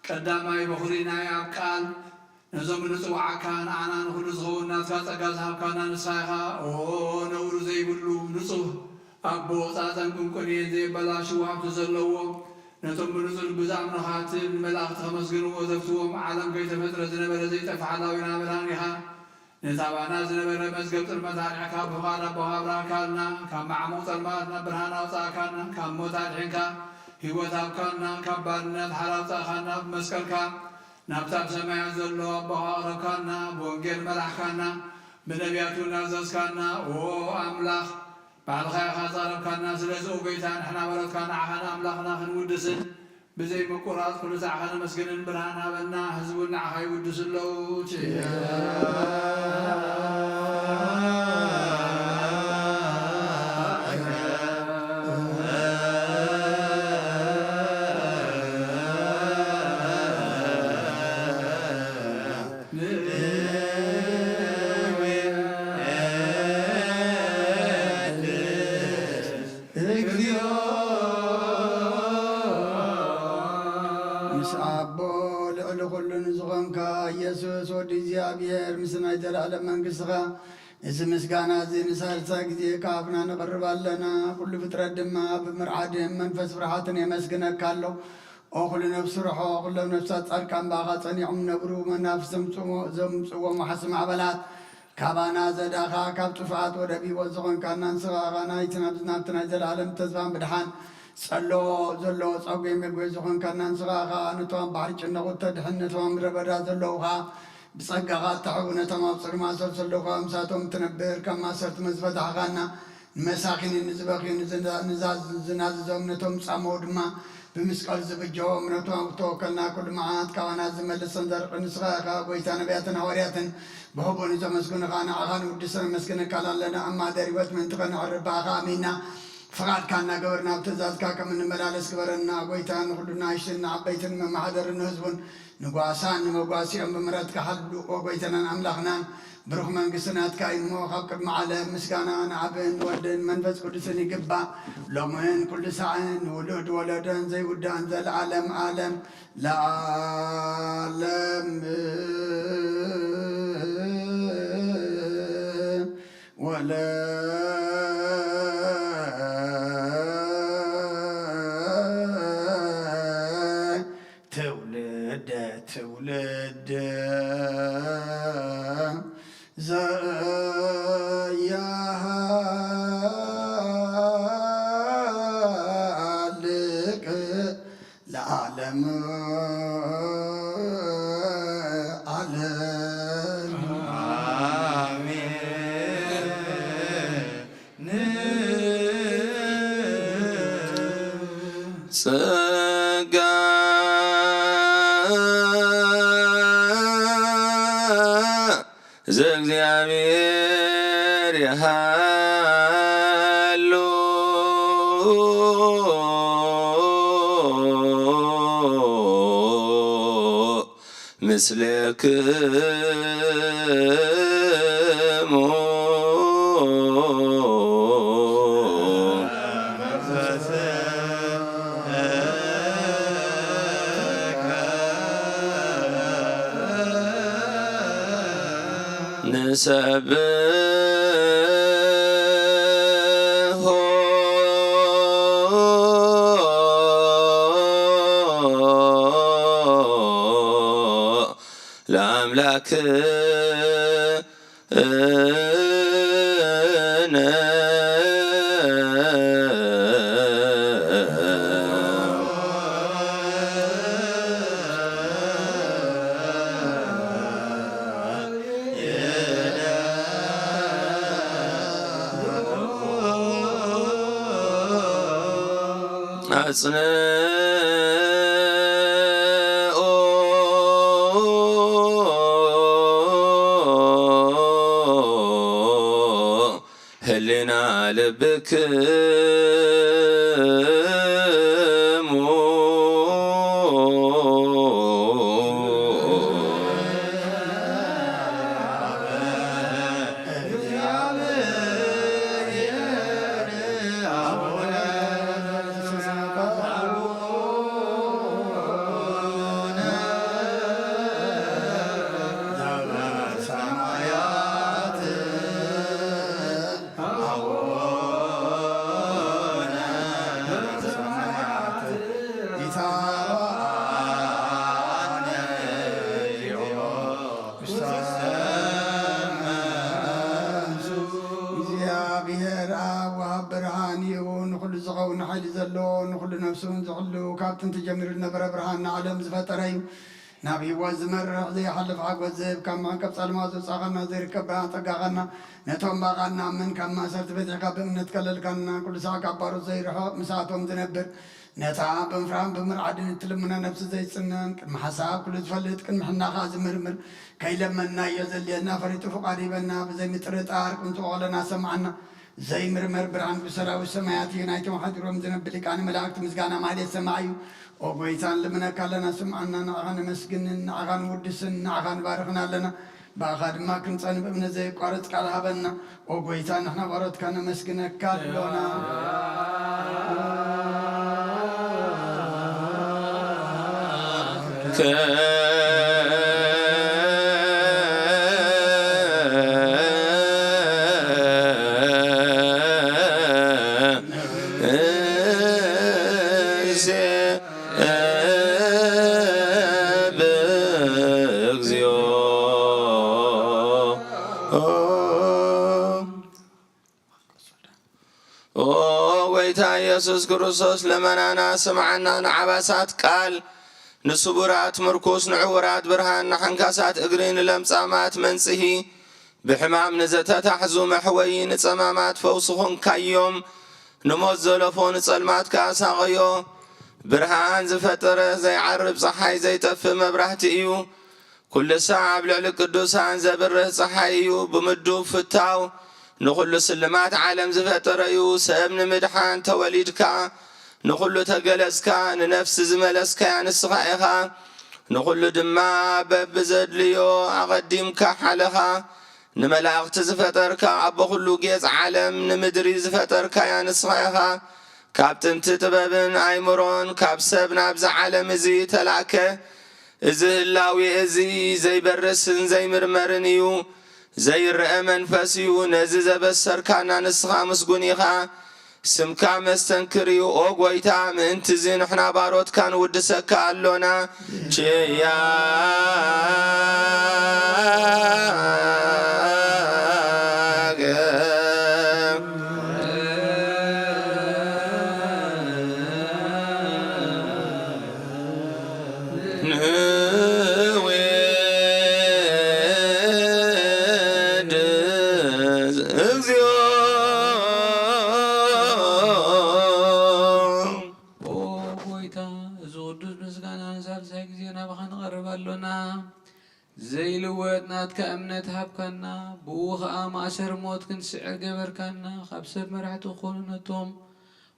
Speaker 5: ቀዳማይ በኹሪ ናይ ኣብ ቃል ነዞም ንጽዋዓካ ንዓና ንኹሉ ዝኸውን ናትካ ጸጋ ዝሃብካና ንስኻ ኢኻ ነውሩ ዘይብሉ ንጹህ ኣቦ ጻጸን ቁንቁንየን ዘይበላሽው ሃብቲ ዘለዎ ነቶም ብንጹር ብዛእምነኻትን መላእኽቲ ከመስግንዎ ዘፍትዎም ዓለም ከይተፈጥረ ዝነበረ ዘይጠፍእ ሓላዊና ብርሃን ኢኻ ነታባና ዝነበረ መዝገብ ጥልመት ኣርዕካ ብፍቓድ ኣቦኻ ብርሃካልና ካብ ማዕሙቕ ጸልማት ናብ ብርሃን ኣውፃእካና ካብ ሞት ኣድሒንካ ህይወት ሃብካልና ካብ ባርነት ሓር ኣውፃእኻና ብመስቀልካ ናብታ ኣብ ሰማያት ዘሎ ኣቦኻ ኣቕረብካና ብወንጌል መራሕካና ብነቢያቱ እናዘዝካና ኣምላኽ ባዕልኻ ኢኻ ዘቕረብካና ስለዚ ጎይታ ንሕና በረትካ ንዓኻን ኣምላኽና ክንውድስን ብዘይ ምቁራጽ ኩሉ ዛዕኻ ነመስግንን ብርሃን ሃበና ህዝቡ ንዓኻ ይውድስ ኣለዉ ኢየሱስ ወዲ እግዚአብሔር ምስናይ ዘላለም መንግሥትኻ እዚ ምስጋና እዚ ንሳልሳ ጊዜ ካፍና ነቕርባለና ኩሉ ፍጥረት ድማ ብምርዓድን መንፈስ ፍርሃትን የመስግነካ ኣሎ ኩሉ ነፍሲ ርሖ ኩሎም ነፍሳት ጻድቃን ባኻ ጸኒዖም ነብሩ መናፍስ ዘምጽዎ ማሕስም ኣበላት ካባና ዘዳኻ ካብ ጥፍኣት ወደ ቢቦት ዝኾንካና ንስኻኻ ናብቲ ናይ ዘላለም ተስፋን ብድሓን ጸለዎ ዘለዎ ጸጉይ ምግቢ ዝኾንካና ንስኻኻ ነቶም ባሕሪ ጭነቑ ተድሕን ነቶም ምድረ በዳ ዘለውኻ ብጸጋኻ እተሕቡ ነቶም ኣብ ጽልማ ዘለውኻ ምሳቶም ትነብር ከም ማሰርቲ መዝፈታሕኻና ንመሳኺን ንዝበኺን ዝናዝዞም ነቶም ጻመው ድማ ብምስቀል ዝብጀዎም ነቶም ተወከልና ኩሉ መዓት ካባና ዝመልሰን ዘርቕ ንስኻ ኢኻ ጎይታ ነቢያትን ሃዋርያትን ብህቡን ዘመስግኑኻ ንዓኻ ንውድስን መስግነካ ኣለና እማደር ሕይወት ምንትኸ ንዕርብ ባኻ ኣሚንና فقط كان نجورنا بتزاد كم من ملالس كبرنا قويتان كلنا عشنا عبيتن من محضرنا هزبون نقاسان نقاسيهم بمرات كحلو وقويتنا أملاخنا برغم من قصنات كاين مو خلق معلم مسكانا عبن ودن منفس كل سنة قبا لمن كل ساعة ولد ولدن زي ودان ذا العالم عالم لا عالم ولا تولد زيها لك العالم
Speaker 10: ጸጋ ዘእግዚአብሔር ያሃሉ ምስሌክሙ ንሰብሖ ለአምላክነ አጽንኦ ህሊና ልብክሙ
Speaker 1: እግዚአብሔር አብ ወሃብ ብርሃን ይሁን ኩሉ ዝኸውን ሓይሊ ዘለዎ ንኩሉ ነፍሱን ዝሕሉ ካብ ጥንቲ ጀሚሩ ዝነበረ ብርሃን ንዓለም ዝፈጠረ እዩ ናብ ህይወት ዝመርሕ ዘይሓልፍ ሓጎስ ዝህብ ካብ ማንቀብ ጸልማ ዘውፃኸና ዘይርከብ ብርሃን ጠጋኸና ነቶም ባቓና ምን ካብ ማእሰርቲ በፂሕካ ብእምነት ከለልካና ኩሉ ሰዓት ካብ ባሮት ዘይርሕቕ ምሳቶም ዝነብር ነታ ብምፍራን ብምርዓድን እትልሙና ነፍሲ ዘይፅነን ቅድሚ ሓሳብ ኩሉ ዝፈልጥ ቅድሚ ሕናኻ ዝምርምር ከይለመና እዮ ዘልየና ፈሪጡ ፍቓድ ይበና ብዘይምጥርጣር ቅንፅኦ ለና ሰማዓና ዘይምርመር ብርሃን ብሰራዊት ሰማያት እዩ ናይቶም ሓዲሮም ዝነብር ሊቃነ መላእክቲ ምስጋና ማህሌት ሰማዕ እዩ ኦ ጎይታን ልምነካ ኣለና ስምዓና ንዓኻ ነመስግንን ንዓኻ ንውድስን ንዓኻ ንባርኽን ኣለና ባኻ ድማ ክንፀን ብእምነት ዘይቋረፅ ቃል ሃበና ኦ ጎይታ ንሕና ባሮትካ ነመስግነካ ኣሎና ወይታ ኢየሱስ ክርስቶስ ለመናና ስምዓና ንዓባሳት ቃል ንስቡራት ምርኩስ ንዕውራት ብርሃን ንሓንካሳት እግሪ ንለምጻማት መንጽሂ ብሕማም ንዘተታሕዙ መሕወይ ንጸማማት ፈውሲ ኾንካዮም ንሞት ዘለፎ ንጸልማት ከኣሳቐዮ ብርሃን ዝፈጠረ ዘይዓርብ ፀሓይ ዘይጠፍእ መብራህቲ እዩ ኩሉ ሰዓብ ልዕሊ ቅዱሳን ዘብርህ ፀሓይ እዩ ብምዱብ ፍታው ንኩሉ ስልማት ዓለም ዝፈጠረ እዩ ሰብ ንምድሓን ተወሊድካ ንኩሉ ተገለጽካ ንነፍሲ ዝመለስካያ ንስኻ ኢኻ ንኩሉ ድማ በብዘድልዮ ኣቐዲምካ ሓለኻ ንመላእኽቲ ዝፈጠርካ ኣቦ ኩሉ ጌጽ ዓለም ንምድሪ ዝፈጠርካያ ንስኻ ኢኻ ካብ ጥንቲ ጥበብን ኣይምሮን ካብ ሰብ ናብዚ ዓለም እዚ ተላከ እዚ ህላዊ እዚ ዘይበርስን ዘይምርመርን እዩ ዘይርአ መንፈስ እዩ ነዚ ዘበሰርካና ንስኻ ምስጉን ኢኻ ስምካ መስተንክር እዩ ኦ ጐይታ ምእንቲ እዚ ንሕና ባሮትካ ንውድሰካ ኣሎና ችያ
Speaker 8: አሎና ዘይልወጥ ናትካ እምነት ሃብካና ብኡ ኸዓ ማእሰር ሞት ክንስዕር ገበርካና ካብ ሰብ መራሕቲ ክኾኑ ነቶም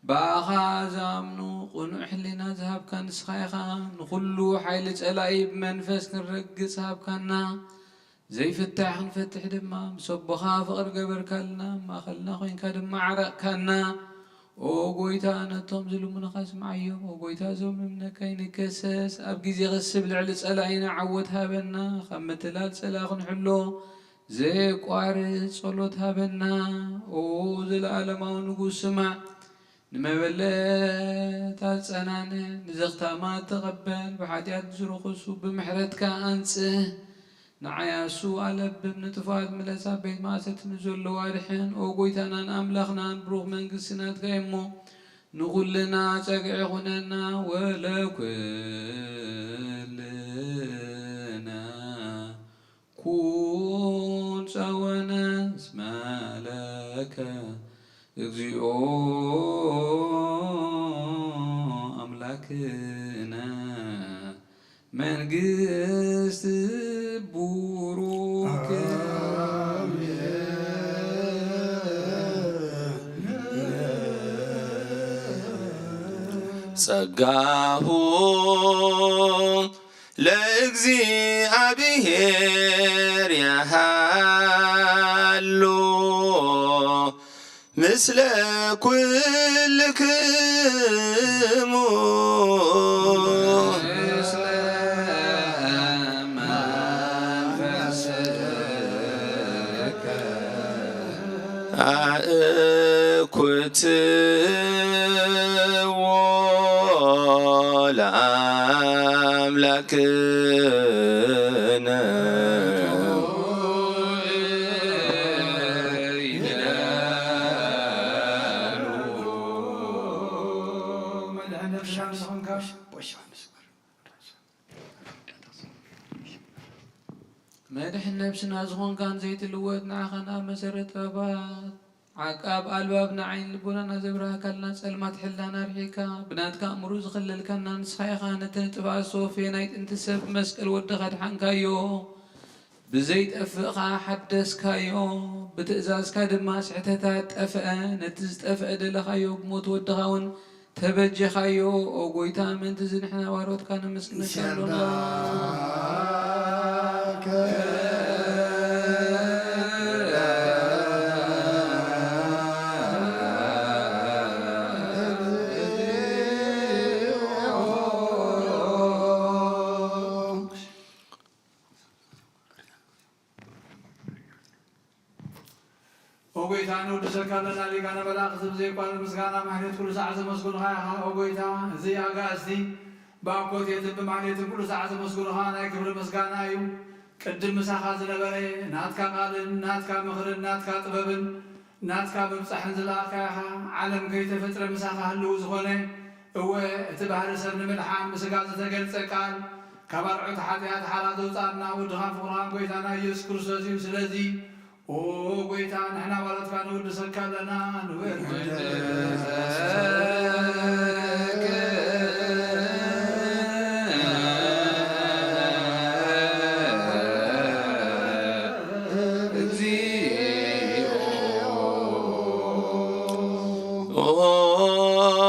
Speaker 8: ብኣኻ ዝኣምኑ ቁኑዕ ሕሊና ዝሃብካ ንስኻ ኢኻ ንኹሉ ሓይሊ ጸላኢ ብመንፈስ ክንረግጽ ሃብካና ዘይፍታሕ ክንፈትሕ ድማ ምስ ኣቦኻ ፍቕሪ ገበርካልና ማእኸልና ኮይንካ ድማ ዓረቕካና ኦ ጎይታ ነቶም ዝልሙንኻ ስምዓዮም ኦ ጎይታ እዞም እምነካ ይንገሰስ ኣብ ግዜ ኽስብ ልዕሊ ጸላኢና ዓወት ሃበና ካብ ምትላል ጸላ ክንሕሎ ዘየቋርጽ ጸሎት ሃበና ኦ ዘለዓለማዊ ንጉስ ስማዕ ንመበለት ኣጸናነ ንዘኽታማት ተቐበል ብሓጢኣት ዝረኸሱ ብምሕረትካ ኣንጽህ ንዓያሱ ኣለብብ ንጥፋት ምለሳ ቤት ማእሰት ንዘለዋ ድሕን ኦ ጎይታናን ኣምላኽናን ብሩኽ መንግስትናትካ እሞ ንኹልና ጸግዒ ኹነና ወለኩልና ኩን ጸወነ እስመ ለከ እግዚኦ አምላክነ መንግስት ቡሩክ
Speaker 10: ጸጋሁ ለእግዚአብሔር ያሃሎ ምስለ ኩልክሙ አእኩትዎ ለአምላክነ
Speaker 8: መድሕን ነብስና ዝኾንካን ዘይትልወጥ ንዓኸና መሰረት ረባት ዓቃብ ኣልባብ ንዓይን ልቦናና ዘብራህካልና ጸልማት ሕላና ርሒካ ብናትካ እምሩ ዝኽለልካና ንስኻ ኢኻ ነቲ ጥፋእ ሶፍየ ናይ ጥንቲ ሰብ መስቀል ወድኻ ድሓንካዮ ብዘይጠፍእኻ ሓደስካዮ ብትእዛዝካ ድማ ስሕተታት ጠፍአ ነቲ ዝጠፍአ ደለኻዮ ብሞት ወድኻ እውን ተበጀኻዮ ኦ ጎይታ ምንቲ ዝንሕና ዋሮትካ ነመስግነካ ኣሎና
Speaker 5: ወጎይታ ነው ደሰካለና ሊቃነ መላእክት ዘይቋል ምስጋና ማህሌት ኩሉ ሰዓት ዘመስግኑኻ ኢኻ ወጎይታ እዚ ኣጋእዝቲ ብኣኮቴትን ብማህሌትን ኩሉ ሰዓት ዘመስግኑኻ ናይ ክብሪ ምስጋና እዩ ቅድም ምሳኻ ዝነበረ ናትካ ቃልን ናትካ ምኽርን ናትካ ጥበብን ናትካ ምብፃሕን ዝለኣካ ኢኻ ዓለም ከይተፈጥረ ምሳኻ ህልው ዝኾነ እወ እቲ ባህሪ ሰብ ንምድሓን ምስጋ ዝተገልጸ ቃል ካብ ኣርዑት ሓጢኣት ሓራ ዘውፃእና ውድኻን ፍቑርኻን ጎይታና ኢየሱስ ክርስቶስ እዩ ስለዚ ኦ ጎይታ ንሕና ባሮትካ ንውድሰካ ኣለና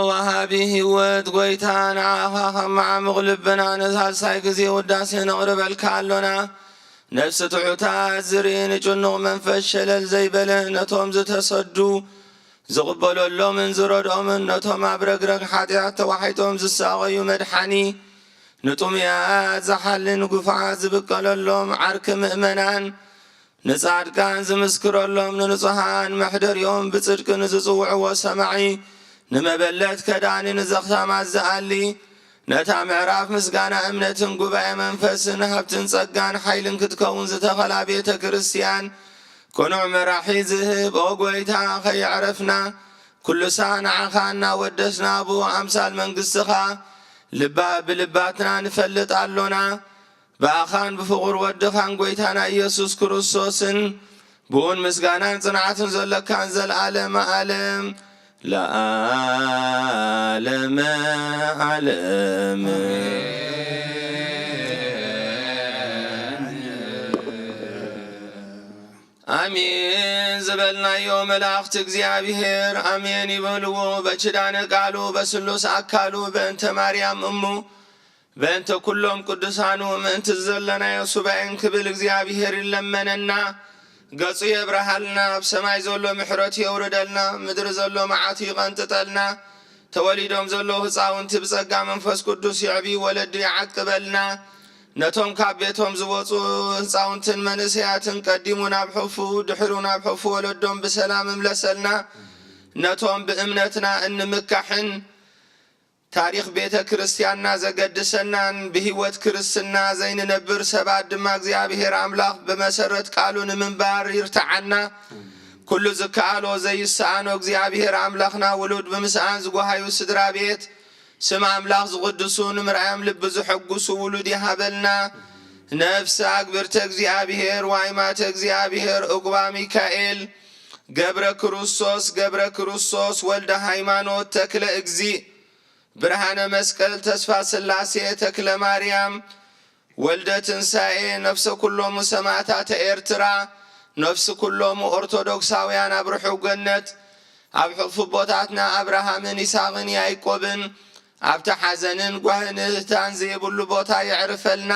Speaker 10: ወሃቢ ህይወት ጎይታ ንዓኻ ከመዓምቕ ልብና ነዝሃልሳይ ጊዜ ውዳሴ ነቕርበልካ ኣሎና ነፍሲ ትሑታት ዝርኢ ንጭኑቕ መንፈስ ሸለል ዘይበለ ነቶም ዝተሰዱ ዝቕበለሎምን ዝረድኦምን ነቶም ኣብ ረግረግ ሓጢኣት ተዋሒጦም ዝሳቐዩ መድሓኒ ንጡምያት ዝሓልን ጉፋዓት ዝብቀለሎም ዓርኪ ምእመናን ንጻድቃን ዝምስክረሎም ንንጹሃን መሕደሪኦም ብጽድቂ ንዝጽውዕዎ ሰማዒ ንመበለት ከዳኒ ንዘኽታማት ዝኣሊ ነታ ምዕራፍ ምስጋና እምነትን ጉባኤ መንፈስን ሃብትን ጸጋን ሓይልን ክትከውን ዝተኸላ ቤተ ክርስቲያን ኩኑዕ መራሒ ዝህብ ኦ ጎይታ ኸይዕረፍና ኩሉሳ ንዓኻ እናወደስና ብኡ ኣምሳል መንግሥትኻ ብልባትና ንፈልጥ ኣሎና ብኣኻን ብፍቑር ወድኻን ጎይታና ኢየሱስ ክርስቶስን ብኡን ምስጋናን ጽንዓትን ዘለካን ዘለዓለመ ዓለም ለዓለመ ዓለም አሜን ዝበልናዮ መላእክት እግዚአብሔር አሜን ይበልዎ። በኪዳነ ቃሉ በስሉስ አካሉ በእንተ ማርያም እሙ በእንተ ኩሎም ቅዱሳኑ ምእንት ዘለናዮ ሱባኤን ክብል እግዚአብሔር ይለመነና ገጹ የብርሃልና ኣብ ሰማይ ዘሎ ምሕረት የውርደልና ምድሪ ዘሎ መዓቱ ይቐንጥጠልና ተወሊዶም ዘሎ ህፃውንቲ ብጸጋ መንፈስ ቅዱስ ይዕቢ ወለዲ ይዓቅበልና ነቶም ካብ ቤቶም ዝወፁ ህፃውንትን መንእሰያትን ቀዲሙ ናብ ሕፉ ድሕሩ ናብ ሕፉ ወለዶም ብሰላም እምለሰልና ነቶም ብእምነትና እንምካሕን ታሪክ ቤተ ክርስቲያንና ዘገድሰናን ብህይወት ክርስትና ዘይንነብር ሰባት ድማ እግዚአብሔር አምላክ በመሰረት ቃሉን ምንባር ይርታዓና ኩሉ ዝከኣሎ ዘይሰኣኖ እግዚአብሔር አምላክና ውሉድ ብምስኣን ዝጓሃዩ ስድራ ቤት ስም አምላክ ዝቅድሱ ንምርአዮም ልብ ዝሕጉሱ ውሉድ ይሃበልና ነፍስ አግብርተ እግዚአብሔር ዋይማተ እግዚአብሔር እጉባ ሚካኤል ገብረ ክርስቶስ ወልደ ሃይማኖት ተክለ እግዚእ ብርሃነ መስቀል ተስፋ ስላሴ ተክለ ማርያም ወልደ ትንሣኤ ነፍሰ ኩሎሙ ሰማዕታተ ኤርትራ ነፍስ ኩሎሙ ኦርቶዶክሳውያን ኣብ ርሑቕ ገነት ኣብ ሕፉ ቦታትና አብርሃምን ይስሐቅን ያዕቆብን ኣብቲ ሓዘንን ጓህንታን ዘይብሉ ቦታ ይዕርፈልና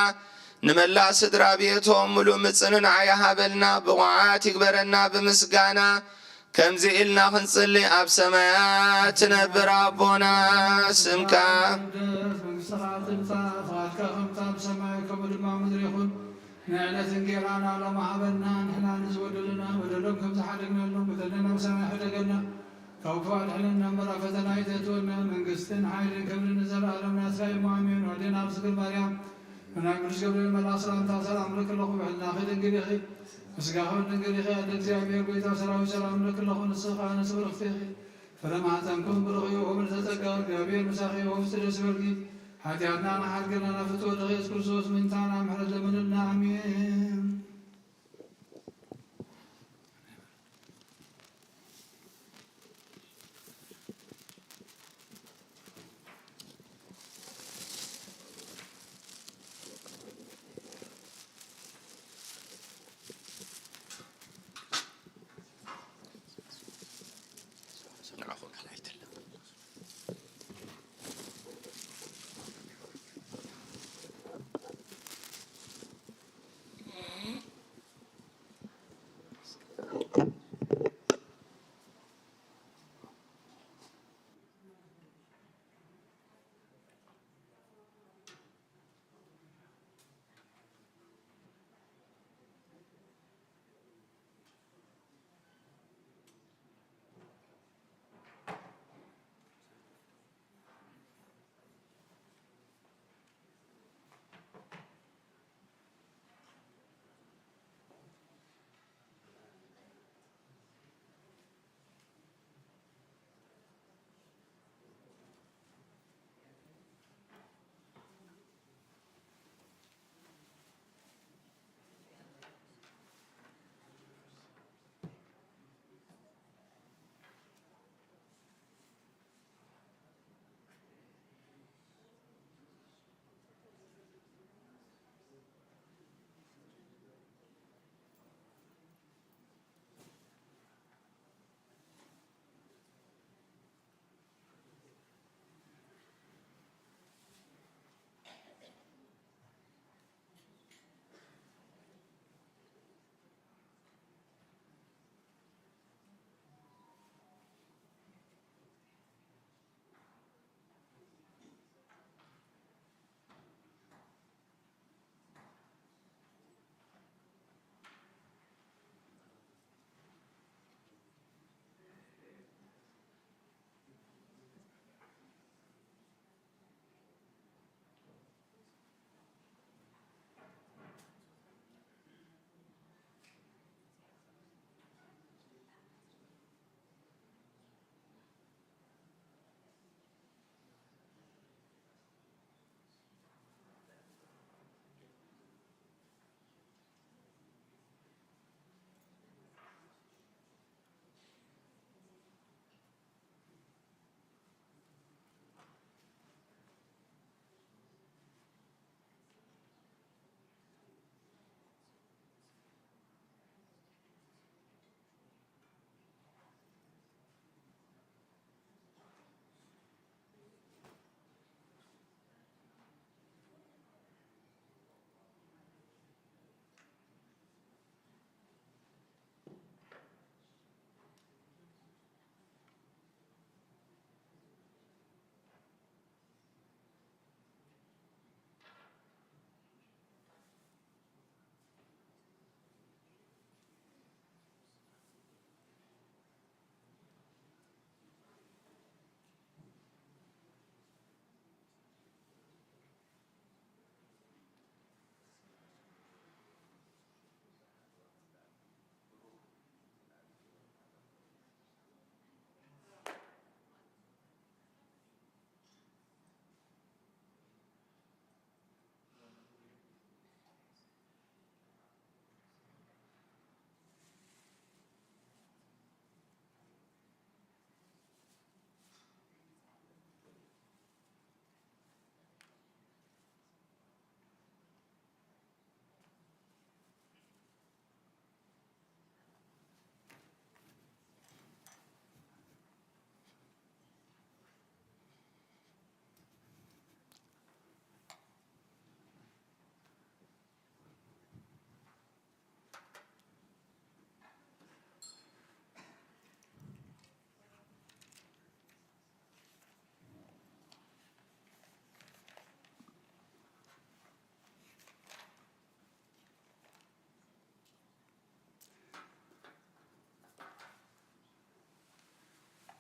Speaker 10: ንመላእ ስድራ ቤቶም ሙሉእ ምጽንናዕ ይሃበልና ብቑዓት ይግበረና ብምስጋና ከምዚ ኢልና ክንጽሊ ኣብ ሰማያት ትነብር ኣቦና ስምካ
Speaker 5: መንግሥትኻ ትምጻእ ፍቓድካ ከምታ ብሰማይ ከምኡ ድማ ምድሪ ይኹን ንዕለት እንጀራና ሎሚ ሃበና ንሕና ንዝበደሉና በደሎም ከም ዝሓደግናሎም በደለና ብሰማይ ሕደገና ካብ ክፉ ኣድሕነና እምበራ ፈተና ኣይተእትወና መንግስትን ሓይልን ክብርን ንዘለኣለም ናትካ እዩ ኣሜን። ወዴና ኣብ ስግል ማርያም ናይ ቅዱስ ገብርኤል መልአክ ሰላምታ ሰላም ንለክለኹ ብሕልና ኸይድንግድ ኢኺ ምስጋኸው ድንግል ኢኺ ኣደ እግዚአብሔር ጎይታ ሰራዊት ሰላም ንለክለኹ ንስኻ ነስ ብርኽቲ ኢኺ ፈለማሕፀንኩም ብርኽዩ ወብን ተጸጋ እግዚአብሔር ምሳኺ ወፍቲ ደስ በልኪ ኃጢአትና ናሓድገና ናፍትወ ኢየሱስ ክርስቶስ ምንታና ምሕረት ለምንልና አሜን።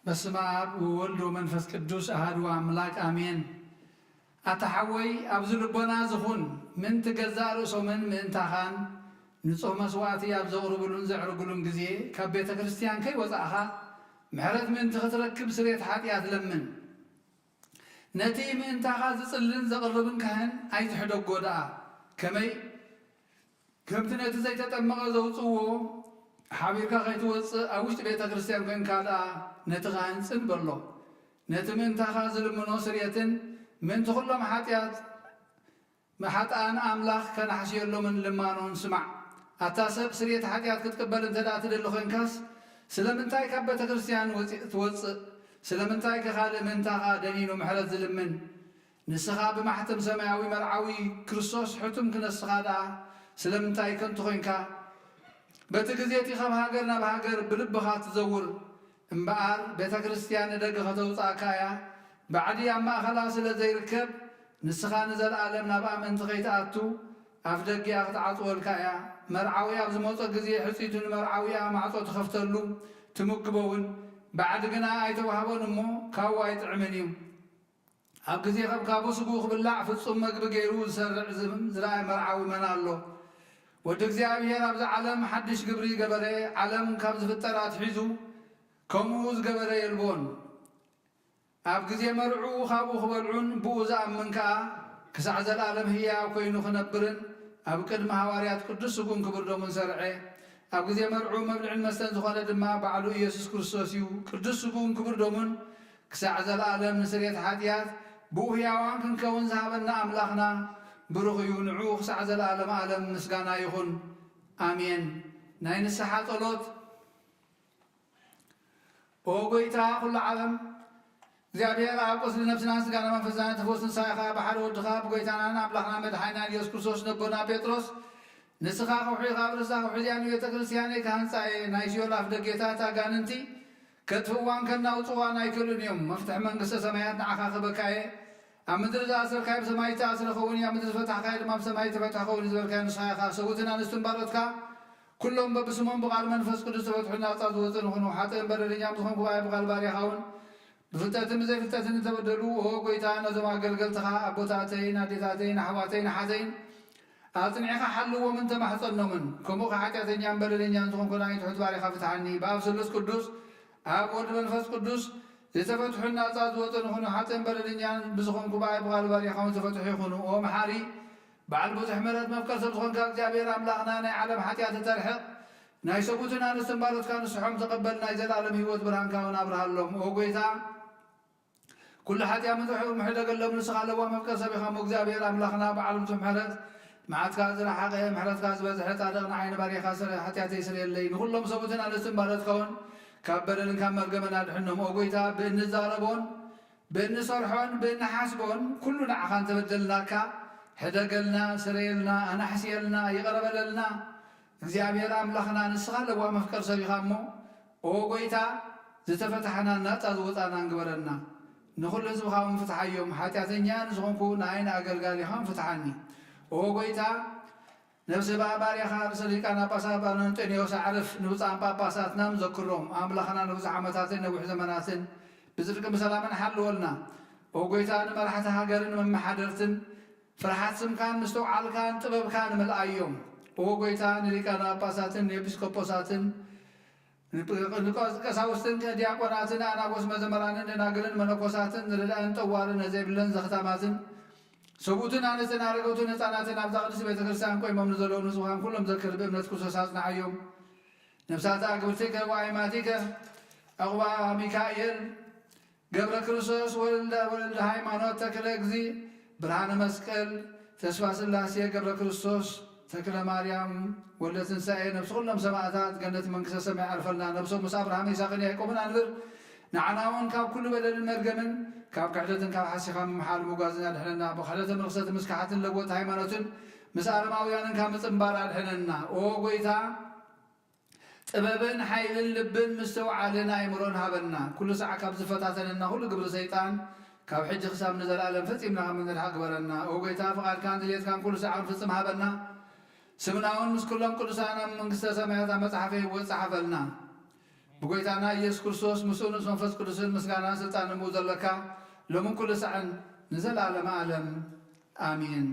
Speaker 5: በስመ አብ ወወልድ ወመንፈስ ቅዱስ አሐዱ አምላክ አሜን። አታሐወይ ኣብዚ ልቦና ዝኹን ምን ትገዛእ ርእሶምን ምእንታኻን ንጹህ መስዋዕቲ ኣብ ዘቕርብሉን ዘዕርግሉን ግዜ ካብ ቤተ ክርስቲያን ከይወፃእኻ ምሕረት ምእንቲ ክትረክብ ስርየት ሓጢኣት ለምን። ነቲ ምእንታኻ ዝጽልን ዘቕርብን ካህን ኣይትሕደጎ ደኣ ከመይ ከምቲ ነቲ ዘይተጠመቐ ዘውፅዎ ሓቢርካ ከይትወፅእ ኣብ ውሽጢ ቤተ ክርስቲያን ኮንካ ደኣ ነቲ ካህን ጽን በሎ። ነቲ ምእንታኻ ዝልምኖ ስርየትን ምእንቲ ኩሎም ሓጥኣን ኣምላኽ ከናሕስየሎምን ልማኖን ስማዕ። ኣታ ሰብ ስርየት ሓጢኣት ክትቅበል እንተ ደኣ ትደሊ ኮንካስ ስለምንታይ ካብ ቤተ ክርስቲያን ትወፅእ? ስለምንታይ ከኻልእ ምእንታኻ ደኒኑ ምሕረት ዝልምን? ንስኻ ብማሕተም ሰማያዊ መርዓዊ ክርስቶስ ሕቱም ክነስኻ ደኣ ስለምንታይ ከንቱ ኮንካ? በቲ ግዜ እቲ ካብ ሃገር ናብ ሃገር ብልብኻ ትዘውር እምበኣር ቤተ ክርስቲያን ንደገ ከተውፃእካ እያ። ባዕዲ ኣብ ማእኸላ ስለ ዘይርከብ ንስኻ ንዘለኣለም ናብ ኣመንቲ ከይትኣቱ ኣፍ ደጊኣ ክትዓፅወልካ እያ። መርዓዊ ኣብ ዝመፆ ግዜ ሕፂቱ ንመርዓዊያ ማዕፆ ትኸፍተሉ ትምግበውን፣ ባዕዲ ግና ኣይተዋህቦን እሞ ካብኡ ኣይጥዕምን እዩ። ኣብ ግዜ ከም ካብኡ ስጉ ክብላዕ ፍጹም መግቢ ገይሩ ዝሰርዕ ዝረኣየ መርዓዊ መን ኣሎ? ወዲ እግዚኣብሔር ኣብዚ ዓለም ሓድሽ ግብሪ ገበረ። ዓለም ካብ ዝፍጠራ ትሒዙ ከምኡ ዝገበረ የልቦን። ኣብ ግዜ መርዑ ካብኡ ክበልዑን ብኡ ዝኣምን ከዓ ክሳዕ ዘለኣለም ህያው ኮይኑ ክነብርን ኣብ ቅድሚ ሃዋርያት ቅዱስ ስጉን ክብር ዶሙን ሰርዐ። ኣብ ግዜ መርዑ መብልዕን መስተን ዝኾነ ድማ ባዕሉ ኢየሱስ ክርስቶስ እዩ። ቅዱስ ስጉን ክብር ዶሙን ክሳዕ ዘለኣለም ንስርየት ሓጢኣት ብኡ ህያዋን ክንከውን ዝሃበና ኣምላኽና ብሩኽ እዩ። ንዑ ክሳዕ ዘለኣለም ዓለም ምስጋና ይኹን ኣሜን። ናይ ንስሓ ጸሎት። ኦ ጎይታ ኩሉ ዓለም እግዚአብሔር ኣብ ቁስሊ ነፍስና ስጋና መንፈስና ተፈወስ ንሳይኻ ብሓደ ወድኻ ብጎይታናን ኣምላኽና መድሓኒና ኢየሱስ ክርስቶስ ነቦና ጴጥሮስ ንስኻ ከውሒ ካብ ርእሳ ከውሒዚያን ቤተ ክርስቲያነይ ካህንፃየ ናይ ሲኦል ኣፍ ደጌታት ኣጋንንቲ ከጥፍዋን ከናውፅዋን ኣይክእሉን እዮም። መፍትሒ መንግስተ ሰማያት ንዓኻ ክበካየ ኣብ ምድሪ ዝኣሰርካዮ ብሰማይ ዝተኣስረ ኸውን እዩ። ኣብ ምድሪ ዝፈታሕካዮ ድማ ብሰማይ ተፈትሐ ኸውን ዝበልካዮ ንስኻ ኢኻ። ሰውትን ኣንስትን ባሮትካ ኩሎም በብስሞም ብቓል መንፈስ ቅዱስ ተፈትሑ ናፃ ዝወፅእ ንኹኑ። ሓጥእን በደለኛም ዝኾን ጉባኤ ብቓል ባርያኻውን ብፍልጠትን ብዘይፍልጠትን ተበደሉ ኦ ጎይታ ነዞም ኣገልገልትኻ ኣቦታተይን ኣዴታተይን ኣሕዋተይን ኣሓዘይን ኣጽኒዕኻ ሓልዎምን ተማሕፀኖምን። ከምኡ ከሓጢአተኛን በደለኛን ዝኾንኩ ናይ ትሑት ባሪኻ ፍትሓኒ። ብኣብ ስሉስ ቅዱስ ኣብ ወልድ መንፈስ ቅዱስ ዝተፈትሑ ናፃ ዝወፅእ ንኹኑ። ሓጥእን በደለኛን ብዝኾንኩ ብቓል ባርያኻውን ተፈትሑ ይኹኑ። ኦ መሓሪ በዓል ብዙሕ ምሕረት መፍቀር ሰብ ዝኾንካ እግዚኣብሔር ኣምላኽና ናይ ዓለም ሓጢኣት ተርሕቕ ናይ ሰቡትን ኣንስትን ባሮትካ ንስሖም ተቐበል ናይ ዘለኣለም ህይወት ብርሃንካ እውን ኣብርሃሎም። ኦ ጎይታ ኩሉ ሓጢኣ ምሕደገሎም ንስኻ ኣለዋ መፍቀር ሰብ ኢኻ ሞ እግዚኣብሔር ኣምላኽና በዓል ብዙሕ ምሕረት መዓትካ ዝረሓቐ ምሕረትካ ዝበዝሐ ጻድቕ ንዓይኒ ባርያኻ ሓጢኣተይ ስርየለይ። ንኩሎም ሰቡትን ኣንስትን ባሮትካ እውን ካብ በደልን ካብ መርገመን ኣድሕኖም። ኦ ጎይታ ብእንዛረቦን ብእንሰርሖን ብእንሓስቦን ኩሉ ንዓኻ እንተበደልናካ ሕደገልና፣ ስረየልና፣ ኣናሕስየልና፣ ይቐረበለልና እግዚአብሔር ኣምላኽና ንስኻ ኣለዋ መፍቀር ሰብ ኢኻ እሞ ኦ ጎይታ ዝተፈታሕና ናፃ ዝወፃና እንግበረና። ንኩሉ ህዝብኻ እውን ፍትሓዮም። ሓጢአተኛ ንዝኾንኩ ንዓይኒ ኣገልጋሊኻ ፍትሓኒ። ኦ ጎይታ ነብሲ ባርያኻ ርእሰ ሊቃነ ጳጳሳት ኣንጦንዮስ ኣዕርፍ ንብፃን ጳጳሳትናም ዘክሮም። ኣምላኽና ንብዙሕ ዓመታትን ነዊሕ ዘመናትን ብፅድቅን ብሰላምን ሓልወልና። ኦ ጎይታ ንመራሕቲ ሃገርን መመሓደርትን ፍርሓት ስምካን ምስተውዓልካን ጥበብካን ምልኣዮም። ኦ ጎይታ ንሊቃነ ጳጳሳትን ንኤጲስቆጶሳትን ቀሳውስትን ዲያቆናትን ኣናጎስ መዘመራንን ደናግልን መነኮሳትን ንርዳእን ጠዋርን ነዘይብለን ዘኽታማትን ሰቡትን ኣንስትን ኣረገውትን ህፃናትን ኣብዛ ቅድስቲ ቤተ ክርስቲያን ቆይሞም ንዘለዉ ንጹኻን ኩሎም ዘክር ብእምነት ክርስቶስ ኣጽናዕዮም። ነብሳት ኣግብርቲከ ወኣይማቲከ ኣቕባ ሚካኤል ገብረ ክርስቶስ ወልደ ሃይማኖት ተክለ እግዚ ብርሃነ መስቀል ተስፋ ስላሴ ገብረ ክርስቶስ ተክለ ማርያም ወልደ ትንሣኤ ነብሲ ኩሎም ሰማዕታት ገነት መንግስተ ሰማይ ኣልፈልና። ነብሶም ምስ ኣብርሃም ይስሐቅን ያዕቆብን ኣንብር። ንዓና እውን ካብ ኩሉ በደልን መርገምን ካብ ክሕደትን ካብ ሓሲኻ ምምሓል ምጓዝን ኣድሕነና። ብክሕደትን ርክሰትን ምስ ካሓትን ለወጥ ሃይማኖትን ምስ ኣረማውያንን ካብ ምፅምባር ኣድሕነና። ኦ ጎይታ ጥበብን ሓይልን ልብን ምስተውዓልን ኣእምሮን ሃበና። ኩሉ ሰዓ ካብ ዝፈታተነና ኩሉ ግብሪ ሰይጣን ካብ ሕጂ ክሳብ ንዘለኣለም ፈፂምና ከም ንድሓቅ ግበረና። ኦ ጎይታ ፍቓድካን ድሌትካን ኩሉ ሰዓን ፍፅም ሃበና። ስምና እውን ምስ ኩሎም ቅዱሳን ኣብ መንግስተ ሰማያት ኣብ መፅሓፈ ይወፅ ሓፈልና። ብጎይታና ኢየሱስ ክርስቶስ ምስኡ ንስ መንፈስ ቅዱስን ምስጋናን ስልጣን እሙ ዘለካ ሎምን ኩሉ ሰዓን ንዘላለመ ዓለም አሜን።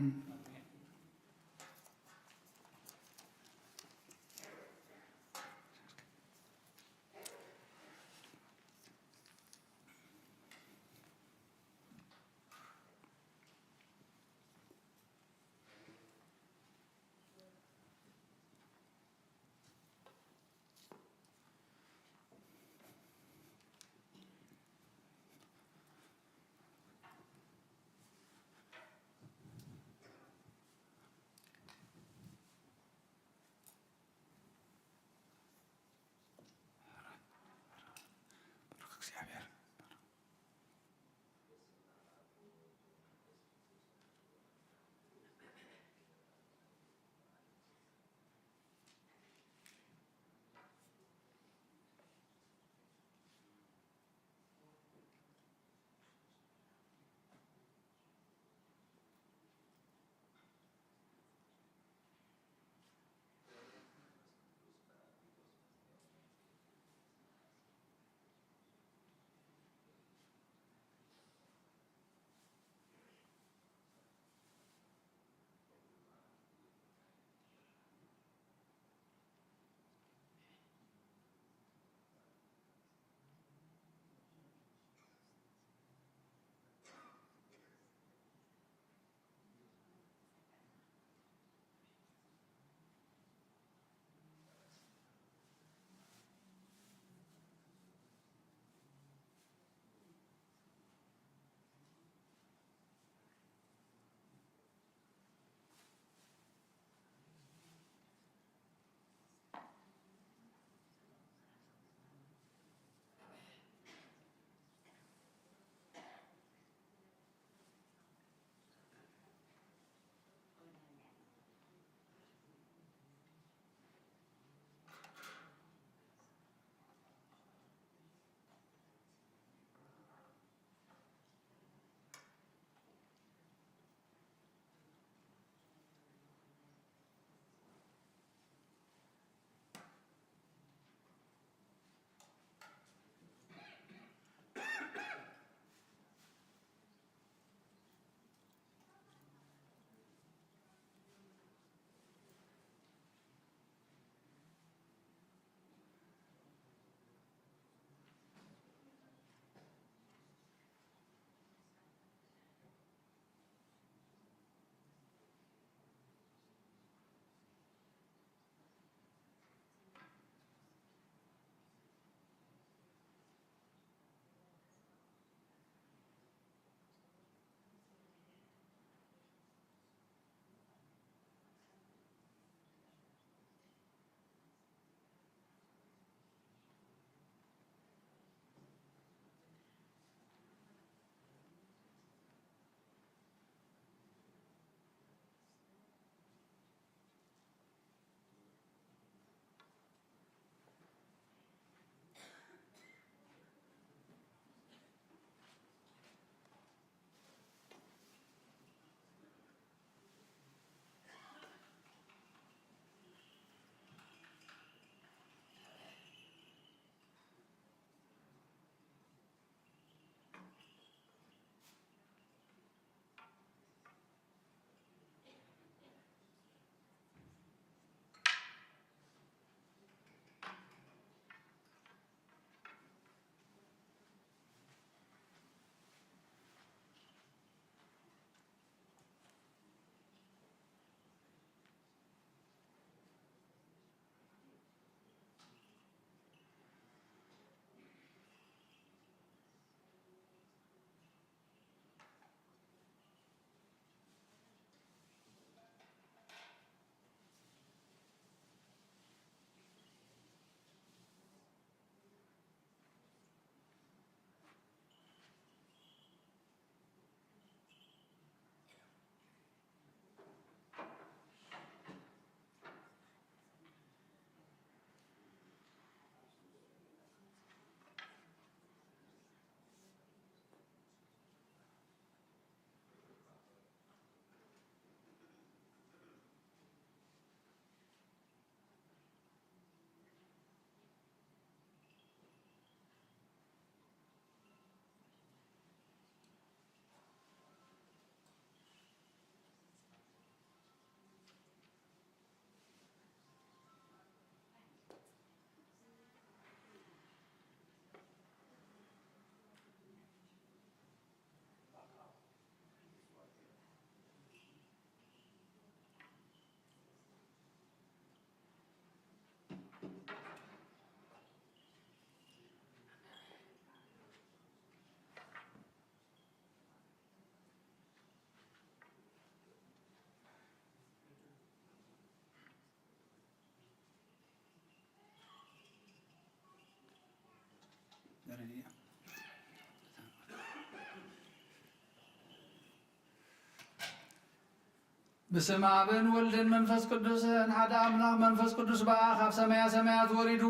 Speaker 5: بسم አብን ወልድን መንፈስ ቅዱስን ሓደ አምላክ መንፈስ ቅዱስ በአብ ካብ ሰማያ ሰማያት ወሪዱ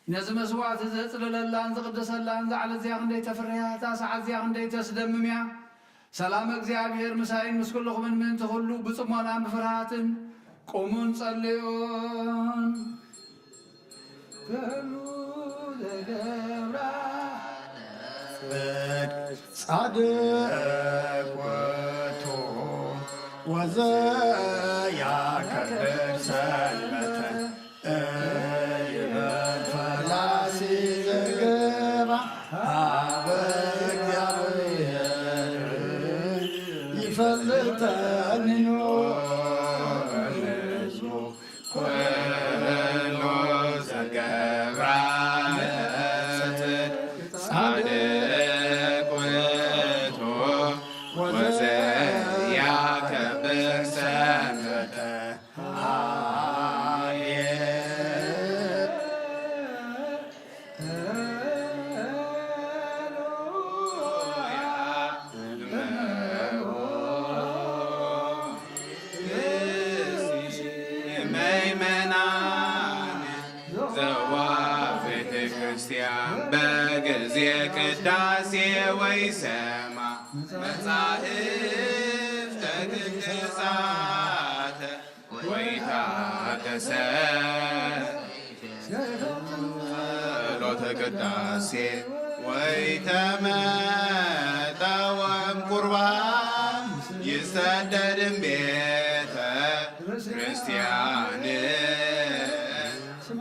Speaker 5: ነዚ መስዋዕት ዘጽልለላን ዝቅደሰላን ዛዕለ ዚያ ክንደይ ተፍርያታ ሰዓት ዚያ ክንደይ ተስደምምያ ሰላም እግዚአብሔር ምሳይን ምስ ኩልኹምን ምን ትኹሉ ብጽሞናን ብፍርሃትን ቁሙን ጸልዩን ገሉ ዘገብራ
Speaker 1: ጻድቅ ወቶ ወዘያከብር ሰንበተ ይበል ፈላሲ ዘገባ ሀበ እግዚአብሔር ይፈልጠንኖ ህዝቡ
Speaker 7: ኩሉ ዘገብራ ጻድቅ ውእቱ ወዘያከብር ሰንበተ በጊዜ ቅዳሴ ወይሰማ መጻሕፍተ ቅዱሳተ ወይታደሰ ጸሎተ ቅዳሴ ወይተመጠወም ቁርባን ይሰደድም ቤተ ክርስቲያን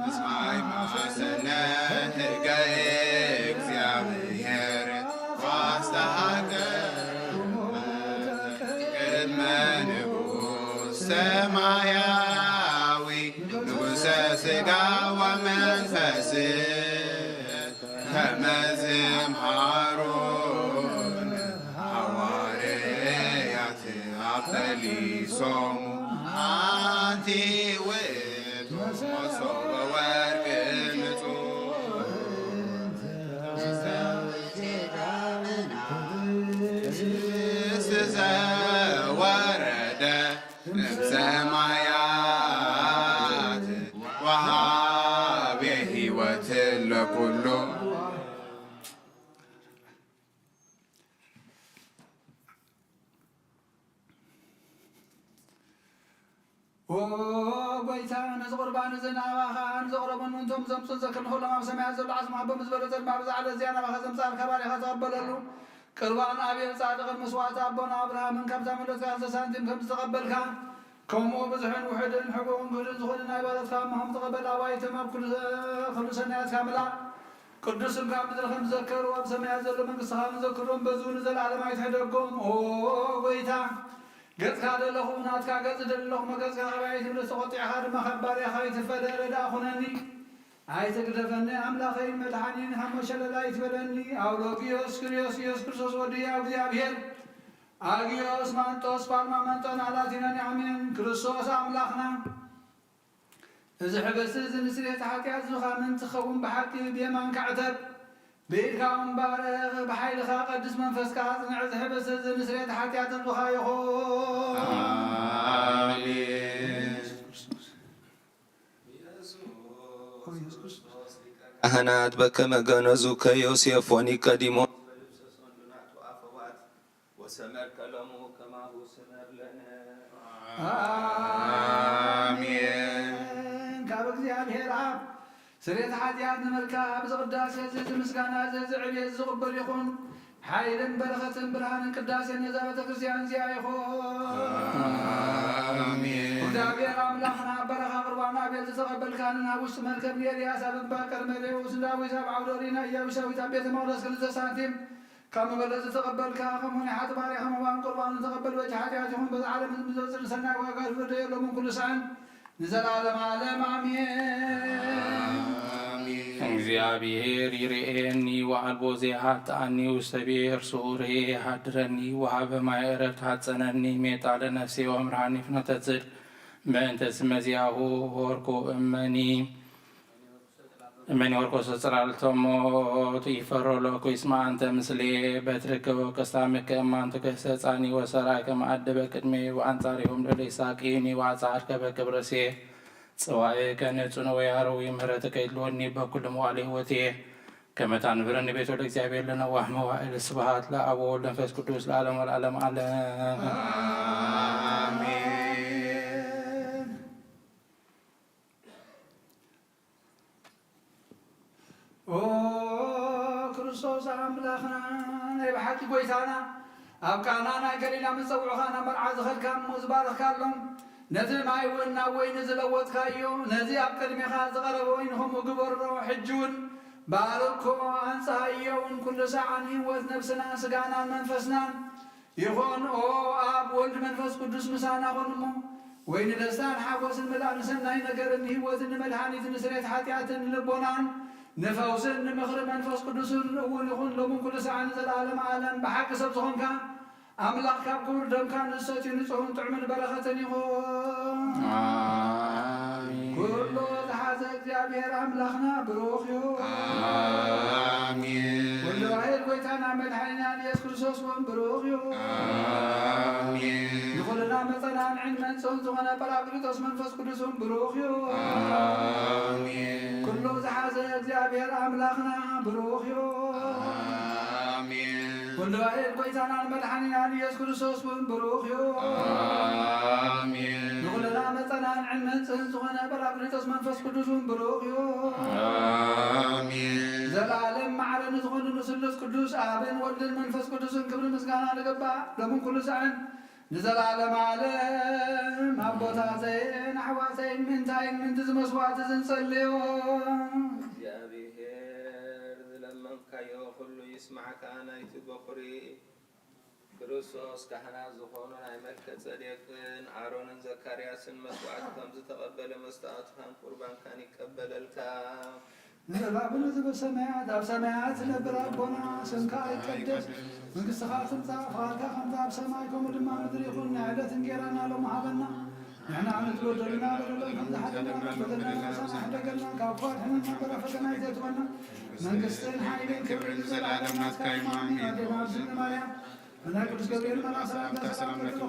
Speaker 7: እስማይ ማሰነ ሕገ እግዚአብሔር ዋስተሃገር ቅድመ ንጉሥ ሰማያዊ ንጉሠ ሥጋ ወመንፈስ ከመ ዝምሃሩን ሐዋርያት አብጠሊሶሙ አንቲ ውእቱ መሶበ ወርቅ ዘወረደ እምሰማያት ወሀበ ሕይወት ለኩሉ
Speaker 5: ወጎይታ ነዚ ቁርባን እዚ ናባኻን ዘቕረቡን ምንቶም ዘምፁን ዘክልኹሎም ኣብ ሰማያት ዘሎ ዓፅማ ብምዝበለ ዘድማ ብዛዕለ እዚያ ናባኻ ዘምፃን ከባሪኻ ተቐበለሉ ቅርባን ኣብየ ጻድቕን መስዋዕቲ ኣቦና ኣብርሃምን ካብታ መለትካ ሳንቲም ከም ዝተቐበልካ ከምኡ ብዙሕን ውሕድን ሕቡእን ግህድን ዝኾነ ናይ ባለትካ እማኹም ተቐበል ኣባይቶም ኣብ ኩሉ ሰናያትካ ምላእ ቅዱስን ካብ ምድሪ ከም ዝዘከሩ ኣብ ሰማያት ዘሎ መንግስትኻ ንዘክሮም በዝኡ ንዘለዓለም ኣይትሕደጎም ኦ ጎይታ ገጽካ ደለኹ ናትካ ገጽ ደለኹ መገጽካ ኸባይት ብለ ተቖጢዕኻ ድማ ከባርያኻ ይትፈለ ረዳ ኹነኒ ኣይትግደፈኒ ኣምላኸይ መድሓኒን ሓሞሸለላ ይትበለኒ ኣውሎጊዮስ ክሪዮስ ኢየሱስ ክርስቶስ ወድያ እግዚአብሔር አጊዮስ ማንጦስ ፓርማመንጦን አላቲነን አሜን ክርስቶስ አምላኽና እዚ ሕበስ እዚ ንስርየት ሓጢአት ዝኻ ምን ትኸውን ብሓቂ ብየማን ካዕተብ ብኢድካ እምባርኽ ብሓይልኻ ቀድስ መንፈስካ ጽንዕ እዚ ሕበስ እዚ ንስርየት ሓጢአት ዝኻ ይኹን
Speaker 10: ካህናት በከመ ገነዙከ ዮሴፍ ወኒቆዲሞስ ወሰመርከሎሙ ከማሁ ስመር ለነ
Speaker 5: አሜን። ካብ እግዚአብሔር አብ ስርየት ሓጢአት ንምርካብ ዝቅዳሴ እዚ ምስጋና እዚ ዕብየት ዝቕበል ይኹን ሓይልን በረኸትን ብርሃንን ቅዳሴን ነዛ ቤተ ክርስቲያን እዚኣ ይኹን አሜን። እግዚአብሔር አምላኽና በረኻ ቁርባን አቤል ዝተቐበልካን ናብ ውሽጢ መርከብ ኤልያስ ኣብ እምባ ቀርሜሌዎስ ዳዊት ኣብ ዓውደ ሪና ኢያቡሳዊት ኣብ ቤተ መቅደስ 2 ሳንቲም ካብ መበለት ዝተቐበልካ ከምኡን ሓቲ ባሪኻ መባን ቁርባንን ተቐበል በቲ ሓጢአት ይኹን በዚ ዓለም ዝመፅእ ሰናይ ዋጋ ዝፍርደየሎምን ኩሉ ሰዓን ንዘላለም ዓለም አሜን።
Speaker 4: እግዚአብሔር ይርኤኒ ወአልቦ ዘያሃጥአኒ ውስተ ብሔር ሱሬ ሃድረኒ ወሀበ ማየ ዕረፍት ሐፀነኒ ሜጣ ለነፍሴ ወምርሃኒ ፍኖተ ጽድቅ ምእንተ ስመ ዚአሁ ሆርኩ እመኒ من ورقوس صرالتمو تيفرو لوكو يسمع أنت مثلي بتركو كستامك ما أنت كسراني وسراك ما أدبك دمي وأنصارهم لليساكيني وأصعدك بكبرسي سواء كانت نويارو يمرتك يدلوني بكل موالي وتي كما تنبرني بيت الإكزابير لنا وحمه وإلى السبحات لا أبو لنفس قدوس العالم والعالم
Speaker 5: ክርስቶስ አምላኽና ናይ ብሓቂ ጎይታና ኣብ ቃና ናይ ገሊላ ምፀውዑኻና መርዓ ዝኸድካ እሞ ዝባረኽካሎም ነዚ ማይ እውን ናብ ወይኒ ዝለወጥካዮ ነዚ ኣብ ቅድሚኻ ዝቐረበ ወይኒ ከምኡ ግበሮ ሕጂ እውን ባርኮ አንጻየውን ኩሉ ሰዓን ህይወት ነፍስና ስጋናን መንፈስናን ይሆን ኦ አብ ወልድ መንፈስ ቅዱስ ምሳና ሆንሞ ወይን ደስታን ሓጎስን መላእን ሰናይ ነገርን ህይወትን መድኃኒትን ስሬት ኃጢአትን ልቦናን ንፈውስን ንምኽሪ መንፈስ ቅዱስን እውን ይኹን ሎሙን ኩሉ ሰዓን ዘላለም ዓለም ብሓቂ ሰብ ዝኾንካ ኣምላኽ ካብ ክቡር ደምካ ንሰትዩ ንጹህን ጥዕምን በረኸትን ይኹን ኩሉ ዝሓዘ እግዚአብሔር ኣምላኽና ብሩኽ ይሁን
Speaker 7: አሜን።
Speaker 5: ኩሉ ኃይል ጎይታና መድኃኒና ኢየሱስ ክርስቶስ ውን ብሩኽ ይሁን
Speaker 7: አሜን።
Speaker 5: ንኹልና መጸናንዕን መንጽውን ዝኾነ ጰራቅሊጦስ መንፈስ ቅዱስን ብሩኽ ይሁን
Speaker 7: አሜን።
Speaker 5: ኩሉ ዝሓዘ እግዚአብሔር ኣምላኽና ብሩኽ ይሁን
Speaker 7: አሜን።
Speaker 5: ኩሉ ኃይል ጎይታና መድኃኒና ኢየሱስ ክርስቶስ ውን ብሩኽ ይሁን
Speaker 7: አሜን።
Speaker 5: ንኹልና መጸናንዕን መንጽውን ዝኾነ ጰራቅሊጦስ መንፈስ ቅዱስን ብሩኽ ይሁን
Speaker 7: አሜን።
Speaker 5: ዘላለም ማዕረን ዝኾኑ ንስሉስ ቅዱስ አብን ወልድን መንፈስ ቅዱስን ክብሪ ምስጋና ንግባእ ሎሙን ኩሉ ሰዓን ንዘላለም ዓለም ኣቦታተይን ኣሕዋተይን ምንታይን ምንቲ ዝመስዋዕቲ ዝንጸልዮ
Speaker 10: እግዚአብሔር ዝለመንካዮ ሁሉ ይስማዕካ ናይቲ በኹሪ ክርስቶስ ካህናት ዝኾኑ ናይ መልከ ጸዴቅን ኣሮንን ዘካርያስን መስዋዕት ከም ዝተቐበለ መስዋዕትኻን ቁርባንካን ይቀበለልካ
Speaker 5: ንባብሉ በሰማያት ኣብ ሰማያት ዝነብር ኣቦና ስምካ ይቀደስ መንግሥትኻ ትምጻእ ፍቓድካ ከምቲ ኣብ ሰማይ ከምኡ ድማ ምድሪ ይኹን ናይ ዕለት እንጀራና ሎሚ ሃበና ንሕና ንትበደሉና በደሎም ከም ዝሓደና በደልና ነብሳና ሕደገልና ካብ ኳል ሕመና በራ ፈተና ይዘትወና መንግሥትን ሓይልን ክብርን
Speaker 7: ዘላለም ናትካ እዩ። አሜን።
Speaker 5: ኣዴና ብዝኒ ማርያም ናይ ቅዱስ ገብርኤል መልአክ ሰላምታ ሰላም ለክሎ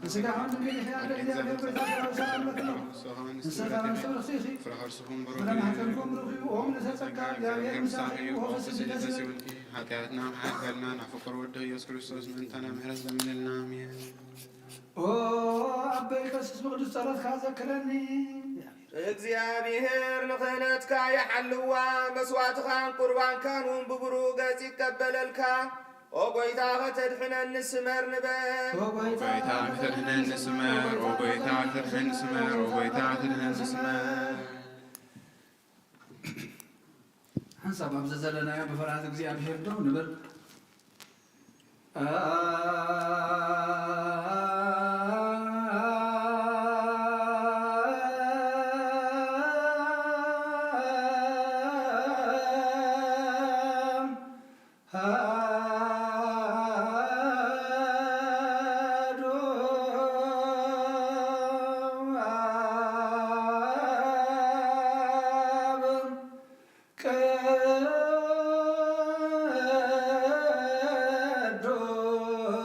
Speaker 5: ንስጋኹን ድንግል ያለ እግዚአብሔር ቤታዊ ሰላም ለክሎ ንሰላም ስተርሲኺ
Speaker 7: ፍረኸርስኹም
Speaker 5: ወለማሕተንኩም ርኽዩ ኦም ንተጸጋ እግዚአብሔር ምሳኺ ወኸስስ ደስ
Speaker 7: ኃጢአትና ሓያልና ናፍቅር ወዲ ኢየሱስ ክርስቶስ ምእንታና ምህረት ለምንልና አሜን።
Speaker 5: ኦ ኣበይ ቀሲስ ብቅዱስ ጸሎትካ ዘክረኒ
Speaker 10: እግዚአብሔር ንኽህነትካ የሓልዋ መስዋዕትኻን ቁርባንካን እውን ብብሩህ ገጽ ይቀበለልካ ኦ ጐይታ ኸተድሕነኒ ስመር ንበል
Speaker 7: ጐይታ ኸተድሕነኒ ስመር ኦ ጐይታ ኸተድሕነኒ ስመር ኦ ጐይታ ኸተድሕነኒ ስመር
Speaker 5: ሓንሳብ ኣብዚ ዘለናዮ ብፍርሃት እግዚአብሔር ደው ንብል ቅዱስ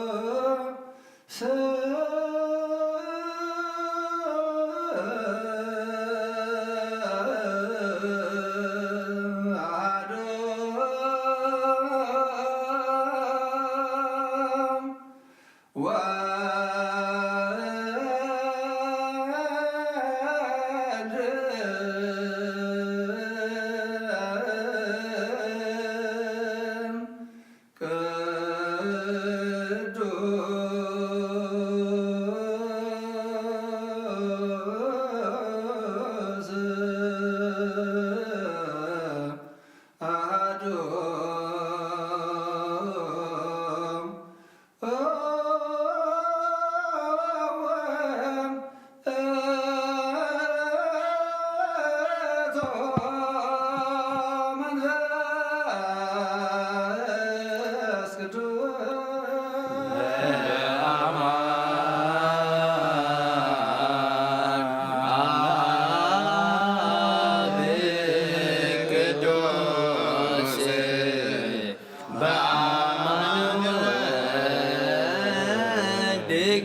Speaker 9: ቅዱስ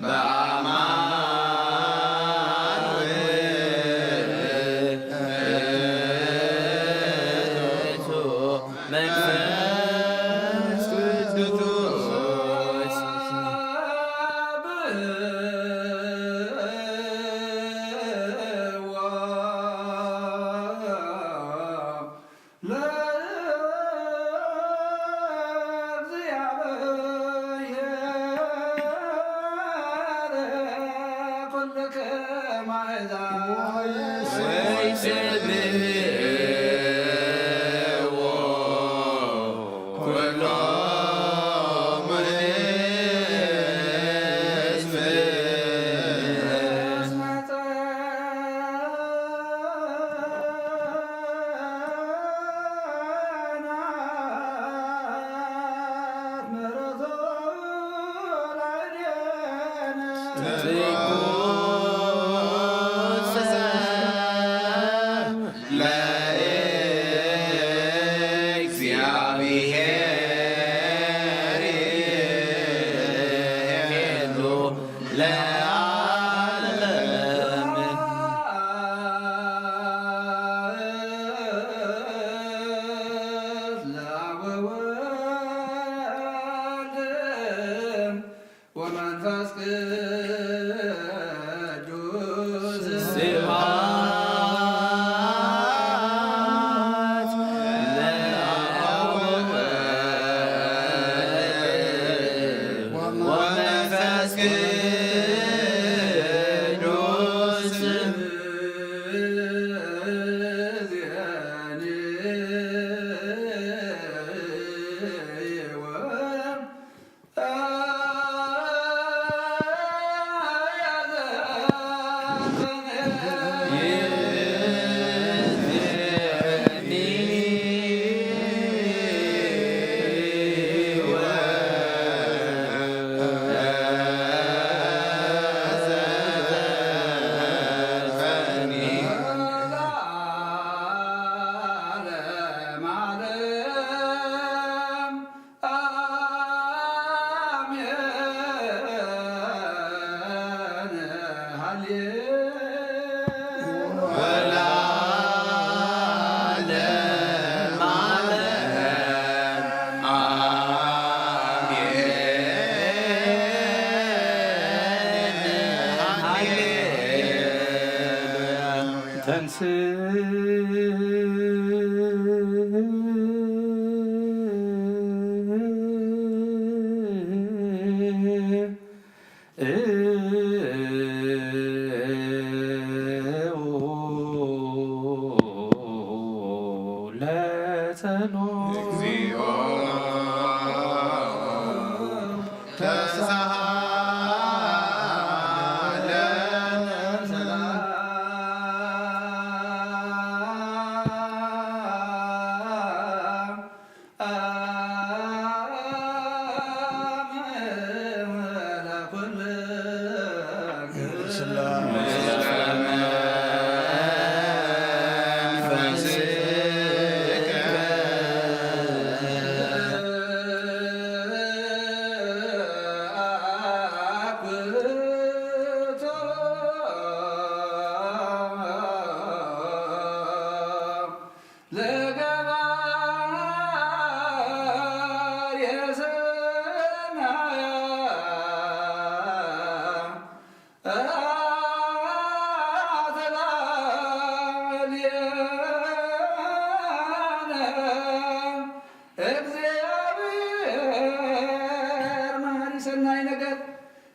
Speaker 9: በአማን ውእቱ መንፈስ ቅዱስ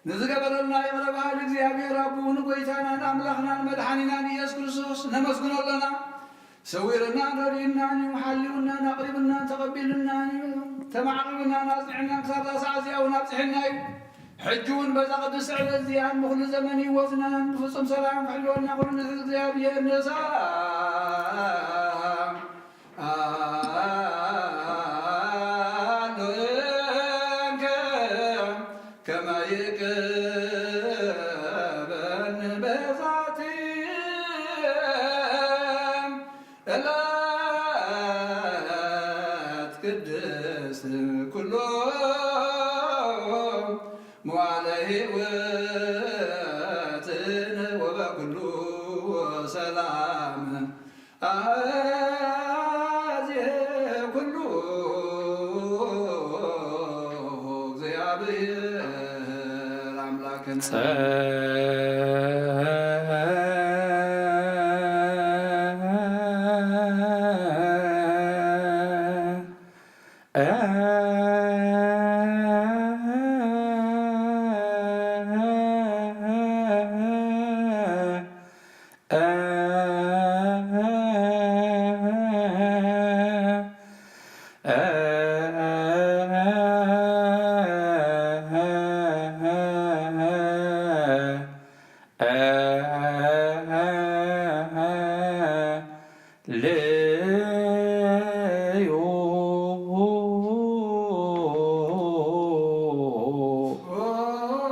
Speaker 5: ንዝገበረልና የምረባህል እግዚአብሔር አቡን ጎይታናን አምላኽናን መድኃኒናን ኢየሱስ ክርስቶስ ነመስግኖለና ሰዊርናን ረድኢናን ሓሊውናን ኣቕሪብናን ተቐቢልናን ተማዕቂብናን ኣፅኒዕናን ክሳብ ሰዓት እዚኣ ኣብፅሕና እዩ ሕጂ እውን በዛ ቅዱስ ዕለት እዚኣን ብኩሉ ዘመን ይወትናን ብፍፁም ሰላም ክሕልወና ኩሉ እግዚአብሔር ነሳም ቅድስት ኩሎ መዋዕለ ሕይወትን ወበኩሉ ሰላም አዜ ኩሉ እግዚአብሔር አምላክነ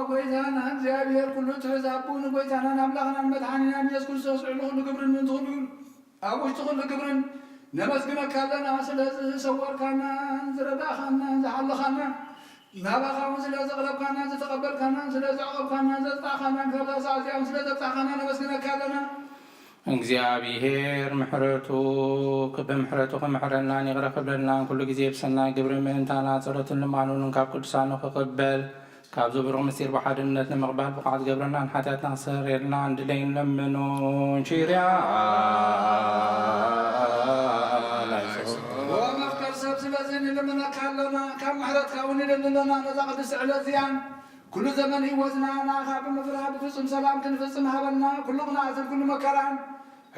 Speaker 5: ጎይታና እግዚአብሔር ኩሉ ትሕዛቡን ጎይታናን አምላኽናን መድኃኒናን ኢየሱስ ክርስቶስ ዕሉ ኩሉ ግብርን ምን ትኽእሉ ኣብ ውሽጢ ኩሉ ግብርን ነመስግነካ ኣለና ስለ ዝሰወርካናን ዝረዳእኻናን ዝሓለኻና ናባኻ እውን ስለ ዘቕረብካናን ዝተቐበልካናን ስለ ዘዕቐብካናን ዘፅጣእኻናን ካብዛ ሰዓት እዚኦም ስለ ዘብፃሕኻና ነመስግነካ ኣለና
Speaker 4: እግዚአብሔር ምሕረቱ ብምሕረቱ ክምሕረናን ይቕረ ክብለናን ኩሉ ግዜ ብሰናይ ግብሪ ምእንታና ጸሎትን ልማኑንን ካብ ቅዱሳኑ ክቕበል ካብ ዝብሩቕ ምስጢር ብሓድነት ንምቕባል ብቕዓት ገብረናን ሓጢኣትና ክሰረየልና እንድለይ ንለምኑ ቺርያ
Speaker 5: ወመፍቀር ሰብ ስለዚ ንልምነካ ኣለና ካብ ምሕረትካ እውን ንደልለና ነዛ ቅድስቲ ዕለት እዚያን ኩሉ ዘመን ህይወትና ናኻ ብምፍራህ ብፍጹም ሰላም ክንፍጽም ሃበና ኩሉ ቅንዓትን ኩሉ መከራን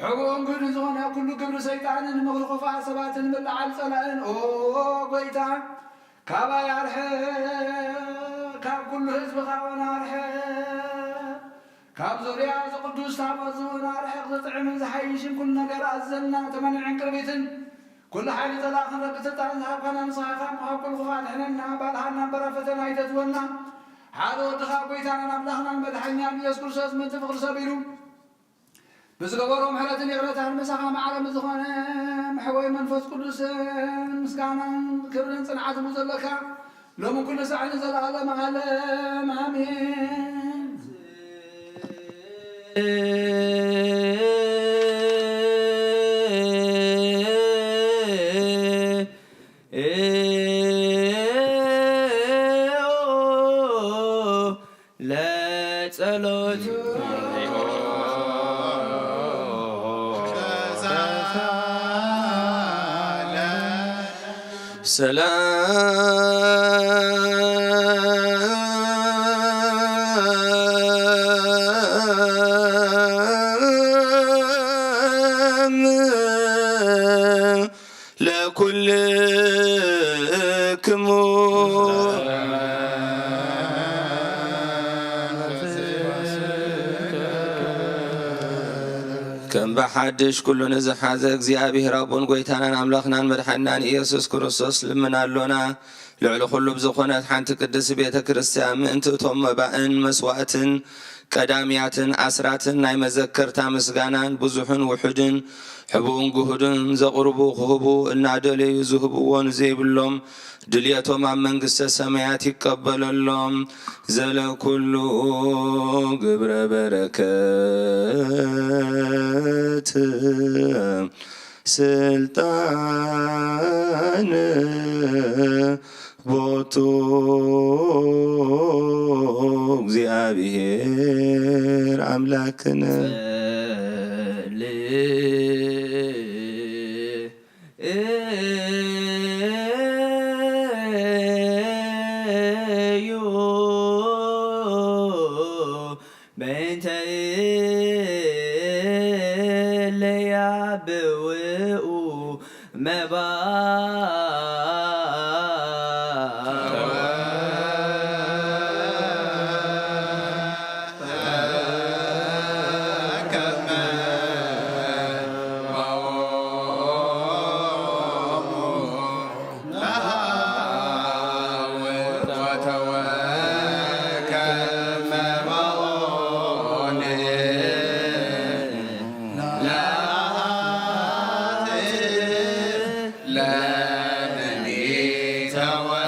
Speaker 5: ሕቡእን ግድን ዝኾነ ኩሉ ግብሪ ሰይጣንን ምኽልኹፋ ሰባትን ምልዓል ጸላእን ኦ ጎይታ ካባይ ኣርሐ ካብ ኩሉ ህዝብኻ እውን ኣርሐ ካብ ዙርያ ዝቅዱስ ታቦት እውን ኣርሐ ዝጥዕምን ዝሓይሽን ኩሉ ነገር ኣዘልና ተመኒዕን ቅርቢትን ኩሉ ሓይሊ ጠላእ ክንረግፅ ስልጣን ዝሃብካና ንስኻ ካብ ኩሉ ክፋ ድሕነና ባልሃና በራ ፈተና ይተትወና ሓደ ወድኻ ጎይታናን ኣምላኽናን መድሓኛን ኢየሱስ ክርስቶስ ምንቲ ፍቕሪ ሰቢሉ ብዝገበሮ ምሕረትን ይቕረታን ምሳኻ መዓለም ዝኾነ ምሕወይ መንፈስ ቅዱስ ምስጋናን ክብርን ጽንዓትን ዘለካ ሎሚ ኩሉ ሰዓት ንዘለኣለም ዓለም ኣሜን
Speaker 9: ለጸሎት
Speaker 10: ሰላም ለኩልክሙ ከም ብሓድሽ ኩሉ ንዝሓዘ እግዚኣብሔር ኣቦን ጎይታናን ኣምላኽናን መድሓኒናን ኢየሱስ ክርስቶስ ልምናሎና ልዕሊ ኩሉ ብዝኾነት ሓንቲ ቅድስቲ ቤተ ክርስቲያን ምእንቲ እቶም መባእን መስዋእትን ቀዳምያትን ኣስራትን ናይ መዘከርታ ምስጋናን ብዙሕን ውሑድን ሕቡእን ጉህድን ዘቕርቡ ክህቡ እናደለዩ ዝህብዎን ዘይብሎም ድልየቶም ኣብ መንግስተ ሰማያት ይቀበለሎም ዘለኩሉ ግብረ በረከት ስልጣን ቦቱ እግዚአብሔር አምላክነ ተወከፍ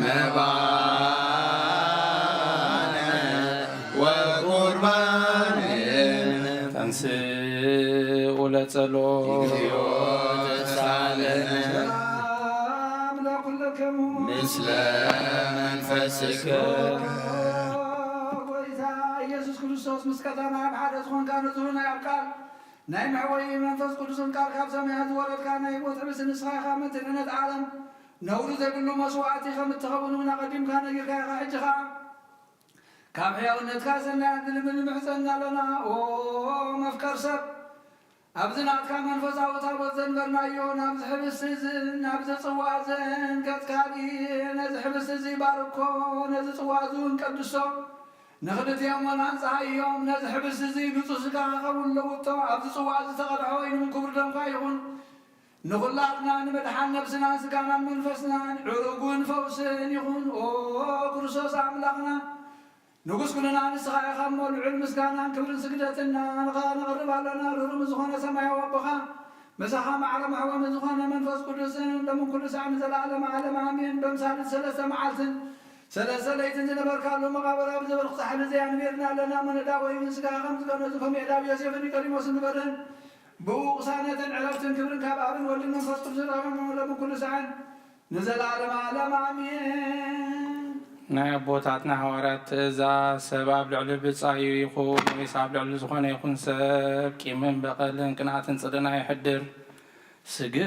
Speaker 10: መባነ ወቁርባን
Speaker 4: ተንሥኡ ለጸሎት
Speaker 5: ሰላም ለኩልክሙ
Speaker 10: ምስለ መንፈስከ
Speaker 5: ጎይታ ኢየሱስ ክርስቶስ ምስ ቀዳማ ሓደ ዝኾንካ ንዙህና ያብቃል ናይ መዕወይ መንፈስ ቅዱስን ቃል ካብ ሰማያት ዝወረድካ ናይ ሞት ርእሲ ንስኻ ኢኻ ምትንነት ዓለም ነውሪ ዘይብሉ መስዋዕቲ ከም እትኸውን ምና ቀዲምካ ነጊርካ ኢኻ ሕጂ ኸ ካብ ሕያውነትካ ሰናያት ንምሕፀና ኣለና ኦ መፍቀር ሰብ ኣብዚ ናትካ መንፈሳዊ ታቦት ዘንበርናዮ ናብዚ ሕብስቲ እዚ ናብዚ ፅዋ ዘንቀፅካዲ ነዚ ሕብስቲ እዚ ባርኮ ነዚ ፅዋ እዚ እውን ቀድሶ ንኽልቲኦም ወናንፀሃዮም ነዚ ሕብስቲ እዚ ንፁህ ስጋ ክኸውን ለውጦ ኣብዚ ፅዋ እዚ ተቐድሖ ወይኑ ክቡር ደምካ ይኹን ንኹላትና ንመድሓን ነብስናን ስጋናን መንፈስናን ዕሩጉን ፈውስን ይኹን ኦ ክርስቶስ ኣምላኽና ንጉስ ኩልና ንስኻ ኢኻ እሞ ልዑል ምስጋናን ክብርን ስግደትና ንኻ ነቕርብ ኣለና ርሩም ዝኾነ ሰማያዊ ኣቦኻ መሳኻ ማዕረ ማሕወም ዝኾነ መንፈስ ቅዱስን ደሙን ኩሉ ሳዕ ንዘለዓለመ ዓለም ኣሜን በምሳሌት ሰለስተ መዓልትን ሰለስተ ለይትን ዝነበርካሉ መቓብር ኣብ ዘበልክ ፃሕሊ ዘያ ንቤርና ኣለና መነዳ ወይን ስጋ ከም ዝገነዙ ከመኤዳብ ዮሴፍን ኒቆዲሞስን ንበርን ብኡ ቅሳነትን ዕረፍትን ክብርን ካብ ኣብን ወልድን መንፈስ ቅዱስን ደሙን ኩሉ ሳዕን ንዘለዓለመ ዓለም ኣሜን
Speaker 4: ናይ ኣቦታትና ሃዋርያት ትእዛዝ ሰብ ኣብ ልዕሊ ብፃዩ ይኹን ወይስ ኣብ ልዕሊ ዝኾነ ይኹን ሰብ ቂምን በቐልን ቅንዓትን ፅድና ይሕድር ስግዱ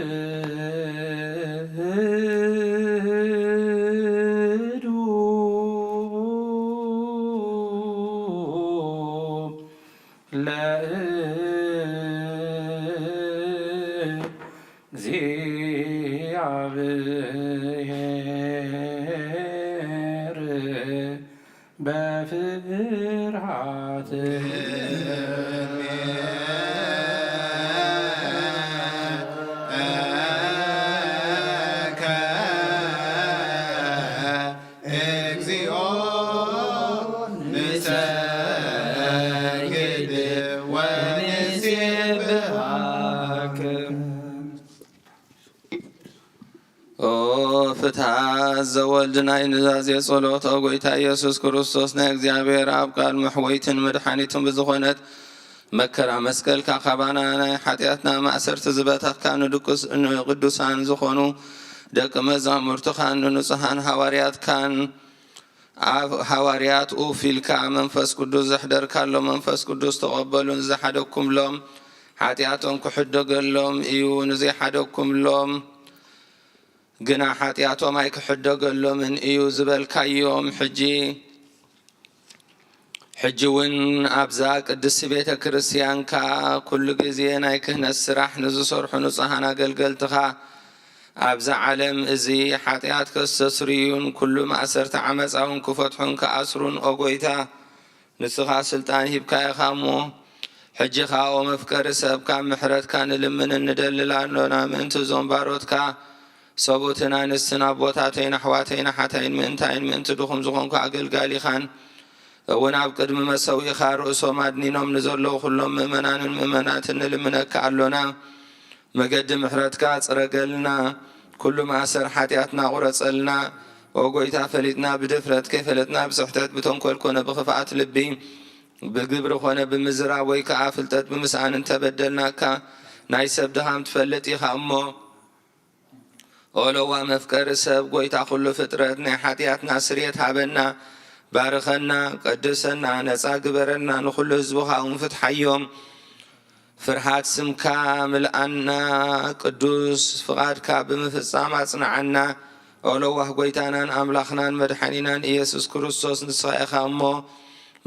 Speaker 4: ለእግዚአብሔር በፍርሃት
Speaker 10: እግዚኦ ንሰግድ ወንሴብሐከ ፍትሐት ዘወልድ ናይ ኑዛዜ ጸሎት ጐይታ ኢየሱስ ክርስቶስ ናይ እግዚአብሔር ኣብ ቃል መሕወይትን መድሓኒትን ብዝኾነት መከራ መስቀልካ ካባና ናይ ሓጢአትና ማእሰርቲ ዝበተኽካ ንቅዱሳን ዝኾኑ ደቂ መዛሙርትኻን ንንጹሓን ሃዋርያትካን ኣብ ሃዋርያት ኡፊልካ መንፈስ ቅዱስ ዘሕደርካሎ መንፈስ ቅዱስ ተቐበሉን ዝሓደኩምሎም ሓጢአቶም ክሕደገሎም እዩ ንዘይሓደኩምሎም ግና ሓጢአቶም ኣይክሕደገሎምን እዩ ዝበልካዮም ሕጂ እውን ኣብዛ ቅድስቲ ቤተ ክርስቲያንካ ኩሉ ግዜ ናይ ክህነት ስራሕ ንዝሰርሑ ንጹሓን ኣገልገልትኻ ኣብዛ ዓለም እዚ ሓጢአት ከስተስርዩን ኩሉ ማእሰርቲ ዓመፃውን ክፈትሑን ክኣስሩን ኦ ጐይታ ንስኻ ስልጣን ሂብካ ኢኻ እሞ ሕጂ ኸ ኦ መፍቀሪ ሰብ ካብ ምሕረትካ ንልምን እንደልል ኣሎና ምእንቲ እዞም ባሮትካ ሰቡትን ኣንስትን ኣቦታተይን ኣሕዋተይን ሓታይን ምእንታይን ምእንቲ ድኹም ዝኾንኩ ኣገልጋሊኻን እውን ኣብ ቅድሚ መሰዊኢኻ ርእሶም ኣድኒኖም ንዘለዉ ኩሎም ምእመናንን ምእመናትን ንልምነካ ኣሎና መገዲ ምሕረትካ ፅረገልና ኩሉ ማእሰር ሓጢአትና ቁረፀልና ኦ ጐይታ ፈሊጥና ብድፍረት ከይፈለጥና ብስሕተት ብተንኰል ኮነ ብኽፍኣት ልቢ ብግብሪ ኮነ ብምዝራብ ወይ ከዓ ፍልጠት ብምስኣን እንተበደልናካ ናይ ሰብ ድኻም ትፈልጥ ኢኻ እሞ ኦሎዋ መፍቀሪ ሰብ ጐይታ ኩሉ ፍጥረት ናይ ሓጢአትና ስርየት ሃበና ባርኸና ቀድሰና ነፃ ግበረና ንኩሉ ህዝቡኻ እውን ፍትሓዮም ፍርሃት ስምካ ምልኣና ቅዱስ ፍቓድካ ብምፍጻም ኣጽንዓና ኦሎዋህ ጐይታናን ኣምላኽናን መድሓኒናን ኢየሱስ ክርስቶስ ንስኻ ኢኻ እሞ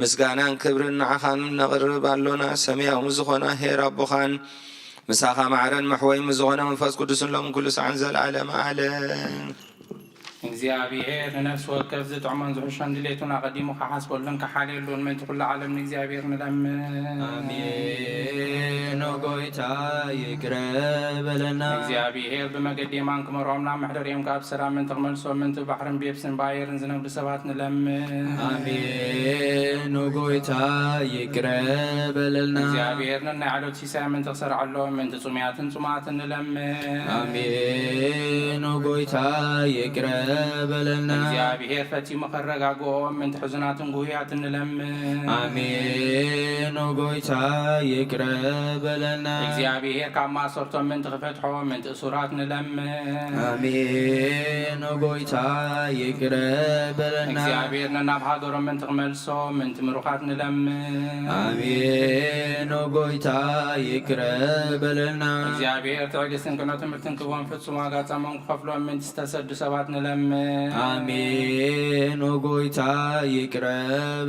Speaker 10: ምስጋናን ክብርን ንዓኻን ነቕርብ ኣሎና ሰማያዊ ዝኾነ ሄር ኣቦኻን ምሳኻ ማዕረን መሕወይ ዝዝኾነ መንፈስ ቅዱስን ሎም ኩሉ ሰዓን ዘለዓለመ ዓለም
Speaker 4: እግዚአብሔር ነፍስ ወከፍ ዝጥዕሞን ዝሑሾን ድሌቱን አቀዲሙ ከሓስበሉን ከሓልየሉን መንቲ ኩሉ ዓለም ንእግዚአብሔር ንለምን።
Speaker 9: አሜን። ጎይታ ይቅር በለና
Speaker 4: እግዚአብሔር ብመገዲ የማን ክመርዖምና ምሕደርዮም ካብ ሰላም ምንቲ ክመልሶም ምንቲ ባሕርን ቤብስን ባየርን ዝነብዱ ሰባት ንለምን።
Speaker 9: አሜን። ጎይታ ይቅር በለና
Speaker 4: እግዚአብሔር ነናይ ዓሎት ሲሳይ ምንቲ ክሰርዓሎም ምንቲ ጹምያትን ጹማትን ንለምን።
Speaker 9: አሜን። ጎይታ ይቅር በለና
Speaker 4: እግዚአብሔር ፈቲሙ ከረጋግኦም ምንቲ ሕዙናትን ጉህያትን ንለምን።
Speaker 9: አሜን። ጎይታ ይቅር በለና
Speaker 4: እግዚአብሔር ካብ ማሰርቶም ምንቲ ክፈትሖም ምንቲ እሱራት ንለምን።
Speaker 9: አሜን። ጎይታ ይቅር በለና
Speaker 4: እግዚአብሔር ነናብ ሃገሮም ምንቲ ክመልሶም ምንቲ ምሩኻት ንለምን።
Speaker 9: አሜን። ጎይታ ይቅር በለና
Speaker 4: እግዚአብሔር ትዕግስትን ቅኖትን ብትንክቦም ፍጹም ዋጋ ጸሞም ክኸፍሎም ምንቲ ዝተሰዱ ሰባት ንለምን።
Speaker 9: አሜን። ጎይታ ይቅር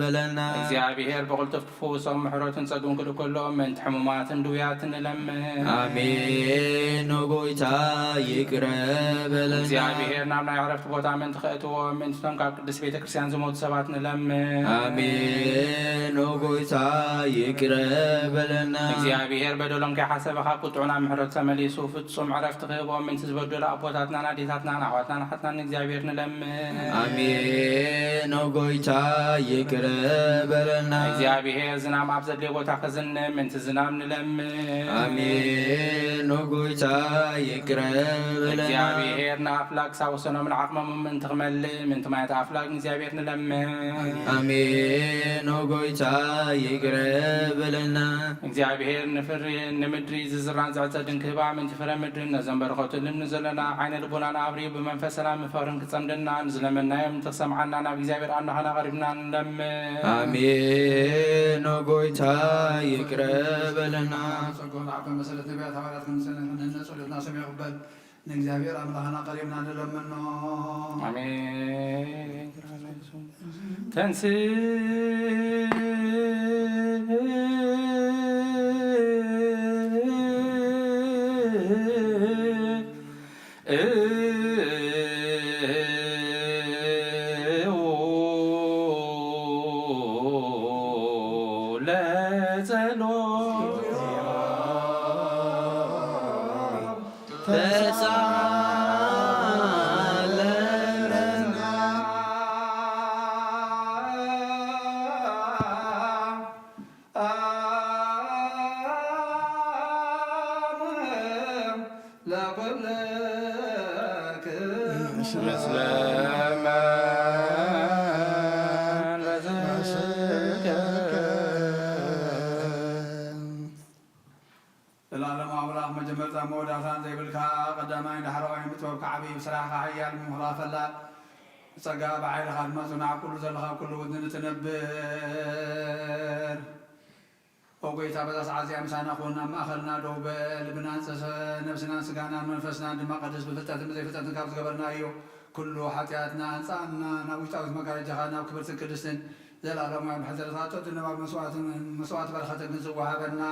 Speaker 9: በለና
Speaker 4: እግዚአብሔር ብቕልጡፍ ክፍውሶም ምሕረትን ጸጉም ክልከሎም ምንቲ ሕሙማትን ድውያትን ንለምን።
Speaker 9: አሜን። ጎይታ ይቅር በለና
Speaker 4: እግዚአብሔር ናብ ናይ ዕረፍቲ ቦታ ምንቲ ክእትዎም ምንቲቶም ካብ ቅዱስ ቤተ ክርስቲያን ዝሞቱ ሰባት ንለምን።
Speaker 9: አሜን። ጎይታ ይቅር በለና
Speaker 4: እግዚአብሔር በደሎም ከይሓሰበ ካብ ቁጥዑና ምሕረት ተመሊሱ ፍጹም ዕረፍቲ ክህቦም ምንቲ ዝበደሉ ኣቦታትናን ኣዴታትናን ኣሕዋትናን ሓትናን እግዚአብሔር ንለምን።
Speaker 9: አሜን። ጎይታ ይቅር በለና
Speaker 4: እግዚአብሔር ዝናብ ኣብ ዘድልዮ ቦታ ክዝንም ምንቲ ዝናብ ንለምን።
Speaker 9: አሜን። ጎይታ ይቅር በለና
Speaker 4: እግዚአብሔር ንኣፍላግ ሳወሰኖምን ዓቕሞምን ምንቲ ክመልእ ምንቲ ማየት ኣፍላግ ንእግዚአብሔር ንለምን።
Speaker 9: አሜን። ጎይታ ይቅር በለና
Speaker 4: እግዚአብሔር ንፍሪ ንምድሪ ዝዝራን ዝዕፀድን ክህባ ምንቲ ፍረ ምድሪ ነዞም በረኸቱልን ዘለና ዓይነ ልቦናና ኣብርዩ ብመንፈስ ሰላም ምፍቅርን ክጸምደና ንዝለመናዮም ምንቲ ክሰምዓና ናብ እግዚአብሔር ኣናኸና ቀሪብና ንለምን።
Speaker 9: አሜን። ጎይታ ይቅር በለና
Speaker 5: ጸጎን ዓበ መሰረት ነቢያት ሐዋርያት ክንሰነነ ጸሎትና ሰማይ ይቅበል ንእግዚአብሔር ኣምላኽና ቀሪብና ንለምኖ።
Speaker 4: አሜን። ተንስ
Speaker 5: العالم أملاك مجمرت مودعان زي بالكا قدامين دحروا يمتوب كعبي بصراحة عيال مهراف الله سقى بعير خدمة صنع كل زلخا كل ودن تنبر وقيت بس عزي أمسانا أخونا ما أخذنا دوب لبنان نفسنا سقانا منفسنا دم قدس بفتات زي فتات كابس قبرنا أيو كل حياتنا إنساننا ناوي تاوز مكان جهانا وكبرت الكردستان زي العالم بحضر ذاته تنبع مسوات برختك نسوها بنا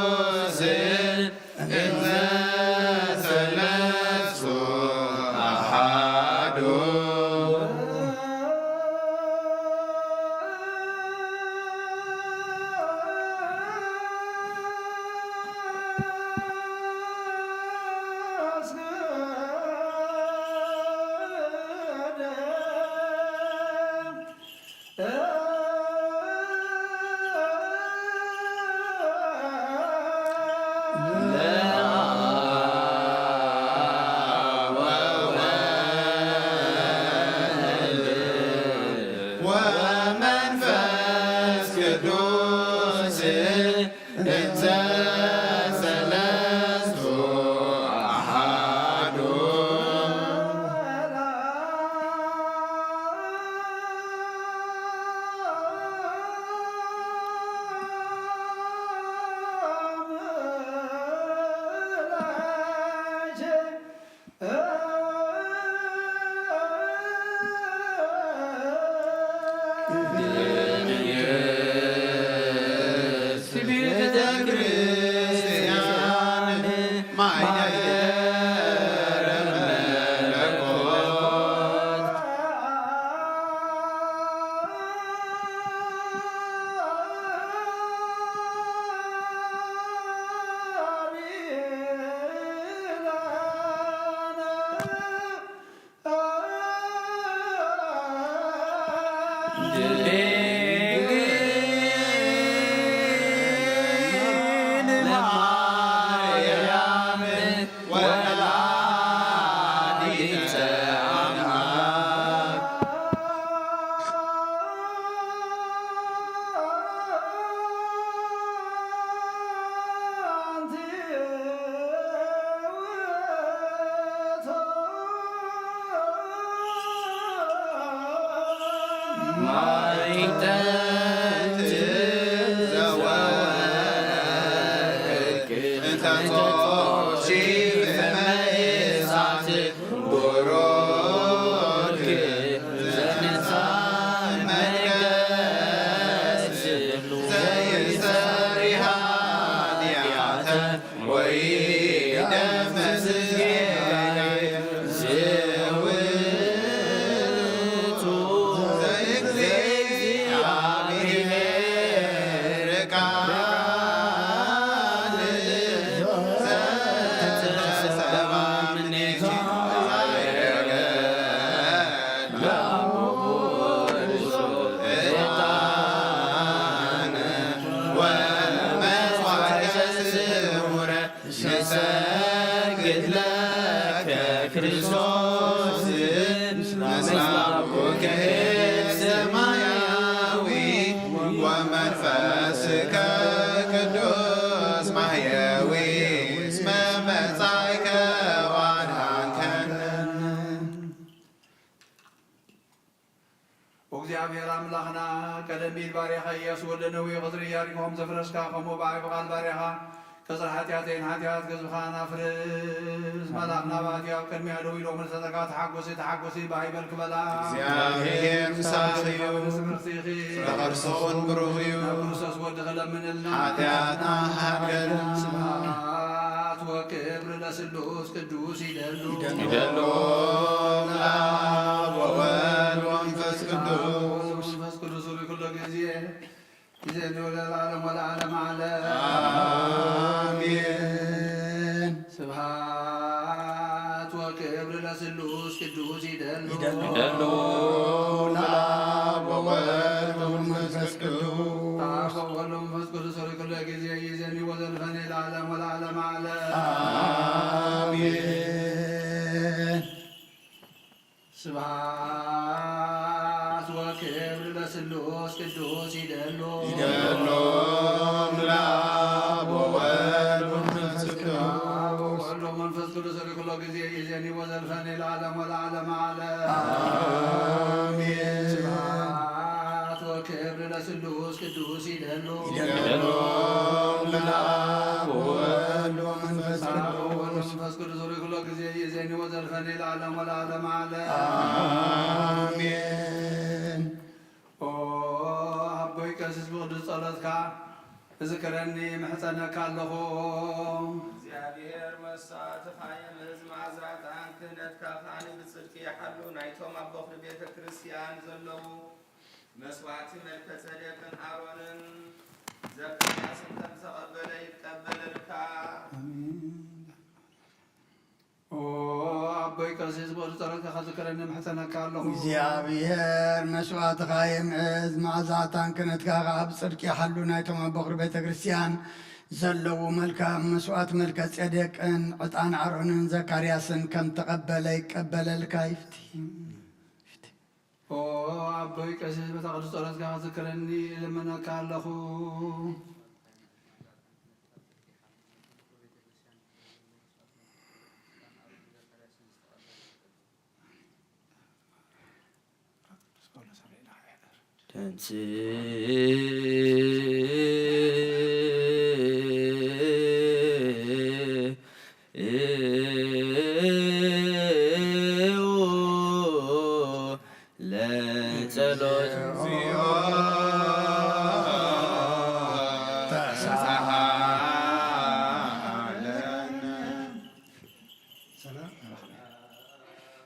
Speaker 10: ቅዱስ እንዘ ሰለስቱ አሐዱ ወመንፈስ ቅዱስ እንዘ ሰለስቱ አሐዱ ቤተ ክርስቲያን ማኅደረ መለኮት ማርያም ወላዲተ አምላክ ማይጠት ዘወርቅ እንተ ጾሺፍ እምእሳት ቡሩክ ዘንሳእ መቅደስ ዘይሰሪ ኃጢአተ ወይደመስስ ዝውእቱ ዘእግዚአብሔር ቃል ዘተሰብአ እምኔኪ ዛየገ ዕጣነ ወመሥዋዕተ ስሙረ ንሰግድ ለከ ክርስቶስ ምስላኩከ ሰማያዊ ወመንፈስከ ቅዱስ ማሕየዊ እስመ መጻእከ ወአድኃንከነ።
Speaker 5: እግዚአብሔር አምላኽና ቀደም ኢል ባሪኻ ኢያሱ ወልደ ነዌ ቕጽሪ ኢያሪኮም ዘፍረስካ ከምኡ በዓይ በቓል ባሪኻ ከጽር ኃጢአተይን ኃጢአት ገዝብኻን አፍርስ መልአክና ባእትዮ ኣብ ቅድሚያ ደው ኢሎም ንሰጠቃ ተሓጐሲ ተሓጐሲ ባይበል ክበላ
Speaker 10: እግዚአብሔር ምሳኺዩ ፍረኸርሶን ብሩኽ እዩ
Speaker 5: ናብ ክርስቶስ ወዲ ክለምንልና
Speaker 10: ኃጢአትና ሃድገን
Speaker 5: ስብሐት ወክብር ለስሉስ ቅዱስ ይደሉ
Speaker 10: ለአብ ወወልድ ወመንፈስ ቅዱስ
Speaker 5: መንፈስ ቅዱስ ኩሉ ጊዜ ጊዜ ለዓለም ወለዓለም ዓለም
Speaker 10: አሜን።
Speaker 5: ስብሐት ወክብር ለስሉስ ቅዱስ ይደሉ
Speaker 10: ለአብ ወወልድ ወመንፈስ ቅዱስ
Speaker 5: አብ ወወልድ ወመንፈስ ቅዱስ ኩሉ ጊዜ ይእዜኒ ወዘልፈኒ ለዓለም ወለዓለም ዓለም
Speaker 10: አሜን።
Speaker 5: ስብሐት ወክብር ለስሉስ ቅዱስ ይደሉ
Speaker 10: ለአብ ወወልድ ወመንፈስ ቅዱስ
Speaker 5: አብ ወወልድ ወመንፈስ ቅዱስ ኩሉ ጊዜ ይእዜኒ ወዘልፈኒ ለዓለም ወለዓለም ዓለም
Speaker 10: አሜን።
Speaker 5: ስብሐት ወክብር ለስሉስ ቅዱስ ይደሉ
Speaker 10: ለአብ ወወልድ ወመንፈስ
Speaker 5: መንፈስ ቅዱስ ኩሉ ጊዜ ይእዜኒ ወዘልፈኒ ለዓለም ወለዓለም ዓለም
Speaker 10: አሜን።
Speaker 5: ኦ አቦይ ቀሲስ ብቅዱስ ጸሎትካ እዝክረኒ ምሕፀነካ ኣለኹ
Speaker 4: እግዚአብሔር መሳትኻ የምህዝ ማዕዝራታን ክህነትካ ኻኒ ብጽድቂ ይሓሉ ናይቶም ኣብ በኽሪ ቤተ ክርስቲያን ዘለዉ መስዋዕቲ መልከ ጸዴቅን አሮንን ዘካርያስን ከም ተቐበለ ይቀበለልካ።
Speaker 5: ኦ ኣቦይ ቀሲስ በሉ ጸሎትካ ዝክረኒ ምሕፀነካ ኣለኹ
Speaker 1: እግዚአብሔር መስዋዕትኻ የምዕዝ መዓዛታን ክህነትካ ኣብ ጽድቂ ይሓሉ ናይቶም ኣብ በኽሪ ቤተ ክርስቲያን ዘለዉ መልካም መስዋዕት መልከ ጼዴቅን ዕጣን አሮንን ዘካርያስን ከም ተቐበለ ይቀበለልካ ይፍቲ።
Speaker 5: ኦ ኣቦይ ቀሲስ በታ ቅዱስ ጸሎትካ ዝክረኒ ልመነካ ኣለኹ
Speaker 9: ለጸሎት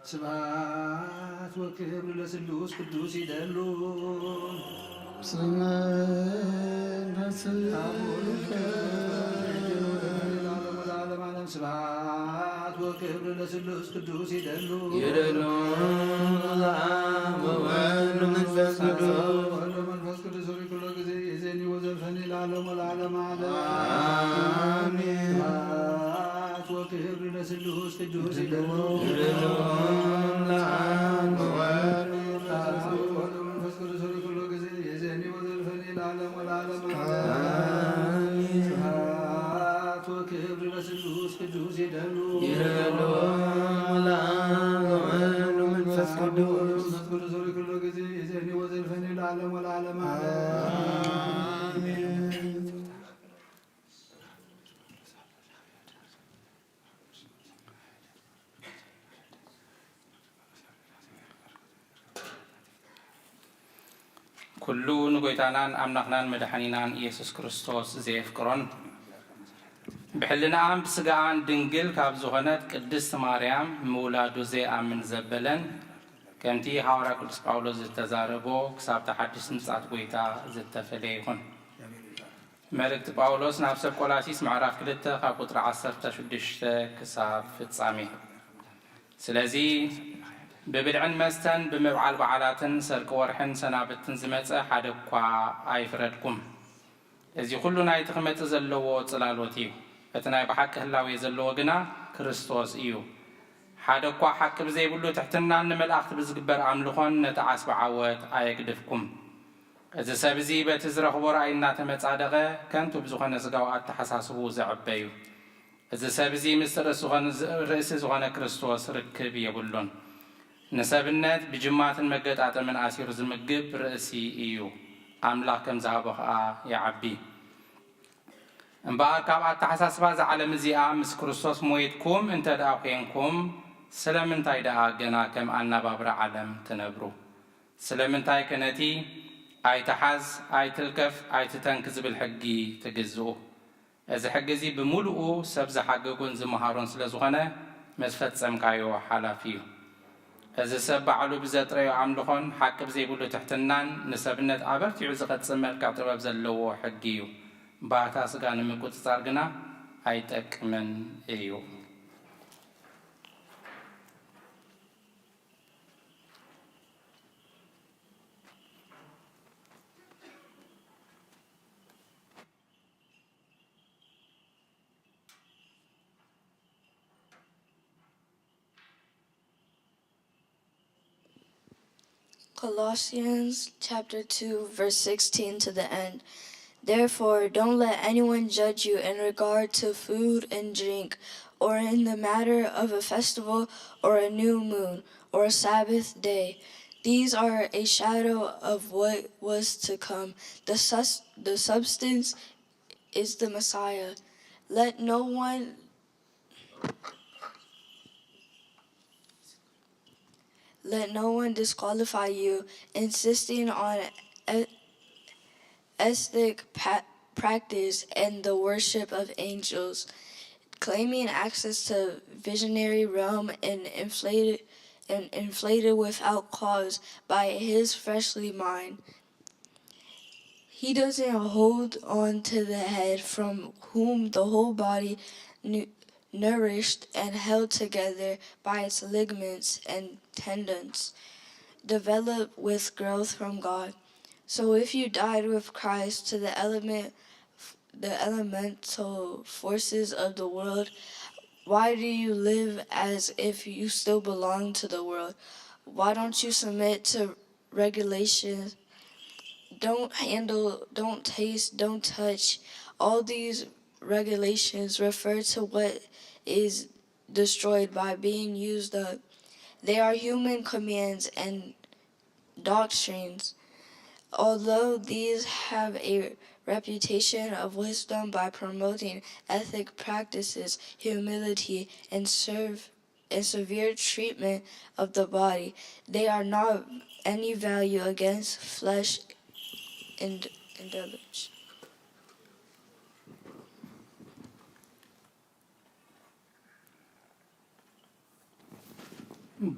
Speaker 5: ስብሐት ወክብር ለስሉስ ቅዱስ ይደሉ ስብሐት ወክብር ለስሉስ ቅዱስ ይደሉ
Speaker 9: ለአብ ወወልድ ወመንፈስ ቅዱስ
Speaker 5: ወወልድ ወመንፈስ ቅዱስ ኩሎ ጊዜ የዜኒ ወዘልፈኒ ለዓለሙ ለዓለመ ዓለም
Speaker 9: አሜን።
Speaker 5: ስብሐት ወክብር ለስሉስ ቅዱስ ይደሉ
Speaker 9: ለአብ ወወልድ
Speaker 5: ወወልድ ወመንፈስ ቅዱስ ኩሎ ጊዜ የዜኒ ወዘልፈኒ ለዓለሙ ለዓለመ ዓለም ስብሐት ወክብር ለስሉስ ቅዱስ ይደሉ
Speaker 9: ለአብ ወወልድ ወመንፈስ ቅዱስ
Speaker 5: ኩሎ ጊዜ የዜኒ ወዘልፈኒ ለዓለሙ ለዓለመ ዓለም
Speaker 4: ኩሉ ንጎይታናን ኣምላኽናን መድሓኒናን ኢየሱስ ክርስቶስ ዘየፍቅሮን ብሕልናኣን ብስጋኣን ድንግል ካብ ዝኾነት ቅድስቲ ማርያም ምውላዱ ዘይኣምን ዘበለን ከምቲ ሐዋርያ ቅዱስ ጳውሎስ ዝተዛረቦ ክሳብ ተሓድስ ምጽኣት ጎይታ ዝተፈለየ ይኹን። መልእክቲ ጳውሎስ ናብ ሰብ ቆላሲስ ምዕራፍ 2 ካብ ቁጥሪ 16 ክሳብ ፍጻሜ። ስለዚ ብብልዕን መስተን ብምብዓል በዓላትን ሰርቂ ወርሕን ሰናብትን ዝመፀ ሓደ እኳ ኣይፍረድኩም። እዚ ኩሉ ናይቲ ክመፅእ ዘለዎ ጽላሎት እዩ። እቲ ናይ ብሓቂ ህላዌ ዘለዎ ግና ክርስቶስ እዩ። ሓደ እኳ ሓቂ ብዘይብሉ ትሕትናን ንመላእኽቲ ብዝግበር ኣምልኾን ነቲ ዓስቢ ዓወት ኣየግድፍኩም። እዚ ሰብ እዚ በቲ ዝረኽቦ ራእይ እናተመጻደቐ ከንቱ ብዝኾነ ስጋዊ ኣተሓሳስቡ ዘዕበ እዩ። እዚ ሰብ እዚ ምስ ርእሲ ዝኾነ ክርስቶስ ርክብ የብሉን። ንሰብነት ብጅማትን መገጣጠምን ኣሲሩ ዝምግብ ርእሲ እዩ። ኣምላኽ ከም ዝሃቦ ከዓ ይዓቢ እምበኣር ካብ ኣተሓሳስባ ዝዓለም እዚኣ ምስ ክርስቶስ ሞይትኩም እንተ ደኣ ኮንኩም ስለምንታይ ደኣ ገና ከም ኣነባብራ ዓለም ትነብሩ? ስለምንታይ ከነቲ ኣይተሓዝ ኣይትልከፍ ኣይትተንክ ዝብል ሕጊ ትግዝኡ? እዚ ሕጊ እዚ ብምሉኡ ሰብ ዝሓገጉን ዝመሃሮን ስለ ዝኾነ ምስ ፈጸምካዮ ሓላፊ እዩ። እዚ ሰብ ባዕሉ ብዘጥረዮ ኣምልኾን ሓቂ ብዘይብሉ ትሕትናን ንሰብነት ኣበርቲዑ ዝቐጽል መልክዕ ጥበብ ዘለዎ ሕጊ እዩ። ባታ ስጋ ንምቁፅጻር ግና ኣይጠቅምን እዩ።
Speaker 12: Colossians chapter 2, verse 16 to the end. Therefore, don't let anyone judge you in regard to food and drink, or in the matter of a festival, or a new moon, or a Sabbath day. These are a shadow of what was to come. The substance is the Messiah. Let no one disqualify you, insisting on ethnic practice and the worship of angels, claiming access to visionary realm and inflated without cause by his fleshly mind. He doesn't hold on to the head, from whom the whole body, nourished and held together by its ligaments and tendons, develop with growth from God. So if you died with Christ to the elemental forces of the world, why do you live as if you still belong to the world? Why don't you submit to regulations? Don't handle, don't taste, don't touch. All these regulations refer to what is destroyed by being used up. They are human commands and doctrines. Although these have a reputation of wisdom by promoting ethic practices, humility, and severe treatment of the body, they are not any value against flesh indulgence.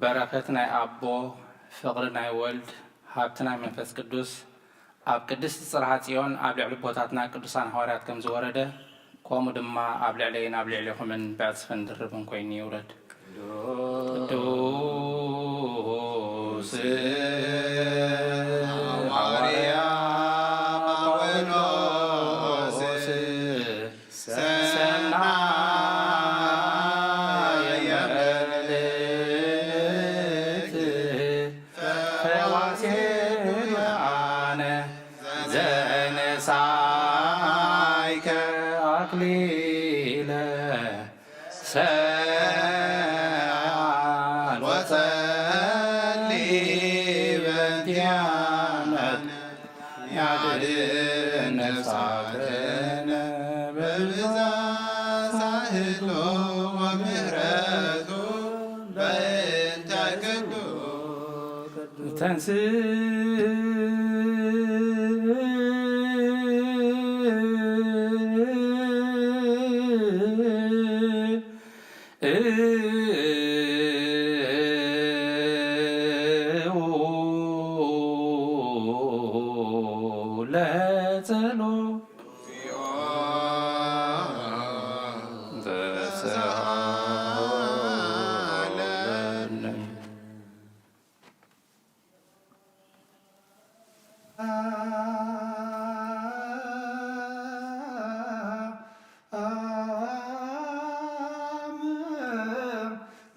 Speaker 4: በረከት ናይ አቦ ፍቅሪ ናይ ወልድ ሃብቲ ናይ መንፈስ ቅዱስ ኣብ ቅድስቲ ጽርሐ ጽዮን ኣብ ልዕሊ ቦታትና ቅዱሳን ሐዋርያት ከም ዝወረደ ከምኡ ድማ ኣብ ልዕለይን ኣብ ልዕሊኹምን ብዕፅፍን ድርብን ኮይኑ ይውረድ። ቅዱስ ሐዋርያ ጳውሎስ ሰናየ መልእክት ፈዋሴን ወአነ ዘነሳይከ አክሊለ ሰአል ወጸልይ በእንቲአነ ያድኅን ነፍሳትነ በብዛት ሳህሎ ወምሕረቱ በእንተ ቅዱስ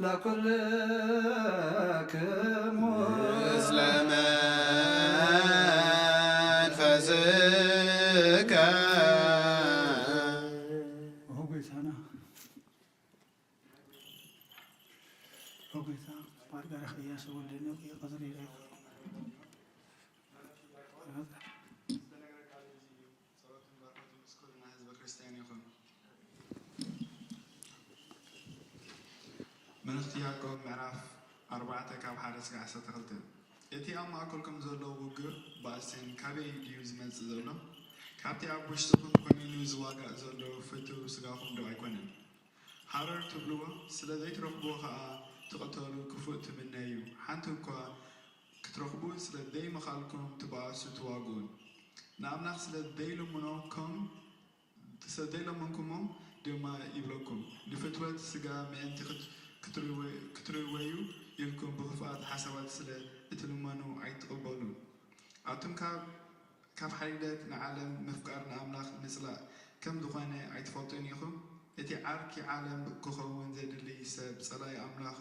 Speaker 5: ለኩልክሙ
Speaker 7: ምስለ መንፈስከ
Speaker 13: መልእኽቲ ያዕቆብ ምዕራፍ 4 ካብ 1 እስከ 12 እቲ ኣብ ማእከልኩም ዘሎ ውግእ ባእስን ካበይ ድዩ ዝመጽእ ዘሎ ካብቲ ኣብ ውሽጥኩም ኮይኑ ዝዋጋእ ዘሎ ፍቱው ስጋኹም ዶ ኣይኮነን ሓረር ትብልዎ ስለ ዘይትረኽብዎ ከዓ ትቐተሉ ክፉእ ትምነ እዩ ሓንቲ እኳ ክትረኽቡ ስለ ዘይመኻልኩም ትባእሱ ትዋግኡን ንኣምላኽ ስለ ዘይለመንኩሞ ድማ ይብለኩም ንፍትወት ስጋ ምእንቲ ክትርወዩ ኢልኩም ብኽፉኣት ሓሳባት ስለ እትልመኑ ኣይትቕበሉን ኣቱም ካብ ሓይለት ንዓለም ምፍቃር ንኣምላኽ ምጽላእ ከም ዝኾነ ኣይትፈልጡን ኢኹም እቲ ዓርኪ ዓለም ክኸውን ዘድሊ ሰብ ጸላይ ኣምላኽ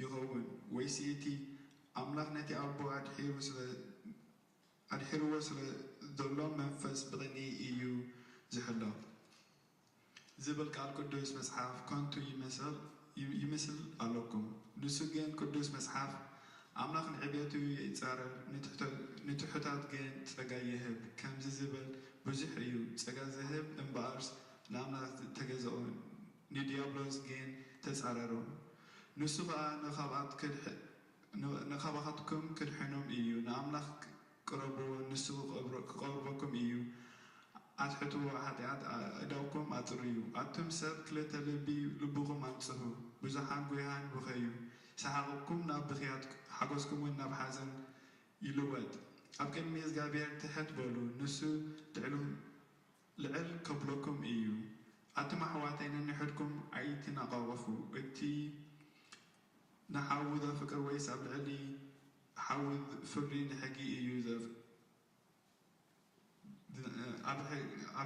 Speaker 13: ይኸውን ወይስ እቲ ኣምላኽ ነቲ ኣቦ ኣድሒርዎ ስለ ዘሎ መንፈስ ብቕኒ እዩ ዝሕሎ ዝብል ቃል ቅዱስ መጽሓፍ ከንቱ ይመስል ኣለኩም ንሱ ግን ቅዱስ መጽሓፍ ኣምላኽ ንዕቤቱ ይጻረር ንትሑታት ግን ጸጋ ይህብ ከምዚ ዝብል ብዙሕ እዩ ጸጋ ዝህብ እምበኣርስ ንኣምላኽ ተገዝኦ ንዲያብሎስ ግን ተጻረሮ ንሱ ከዓ ንኻባኻትኩም ክድሕኖም እዩ ንኣምላኽ ቅረብዎ ንሱ ክቐርበኩም እዩ ኣትሕትዎ ሓጢኣት እዳውኩም ኣፅርዩ ኣቱም ሰብ ክልተ ልቢ ልብኹም ኣንጽሁ ብዙሓን ጉያን ብኸዩ ሰሓቕኩም ናብ ብኽያት ሓጐስኩም እውን ናብ ሓዘን ይልወጥ ኣብ ቅድሚ እግዚኣብሔር ትሕት በሉ ንሱ ልዕል ከብለኩም እዩ ኣቱም ኣሕዋተይ ነንሕድኩም ኣይትነቐቐፉ እቲ ንሓውዘ ፍቅር ወይስ ኣብ ልዕሊ ሓውዝ ፍርዲ ንሕጊ እዩ ኣብ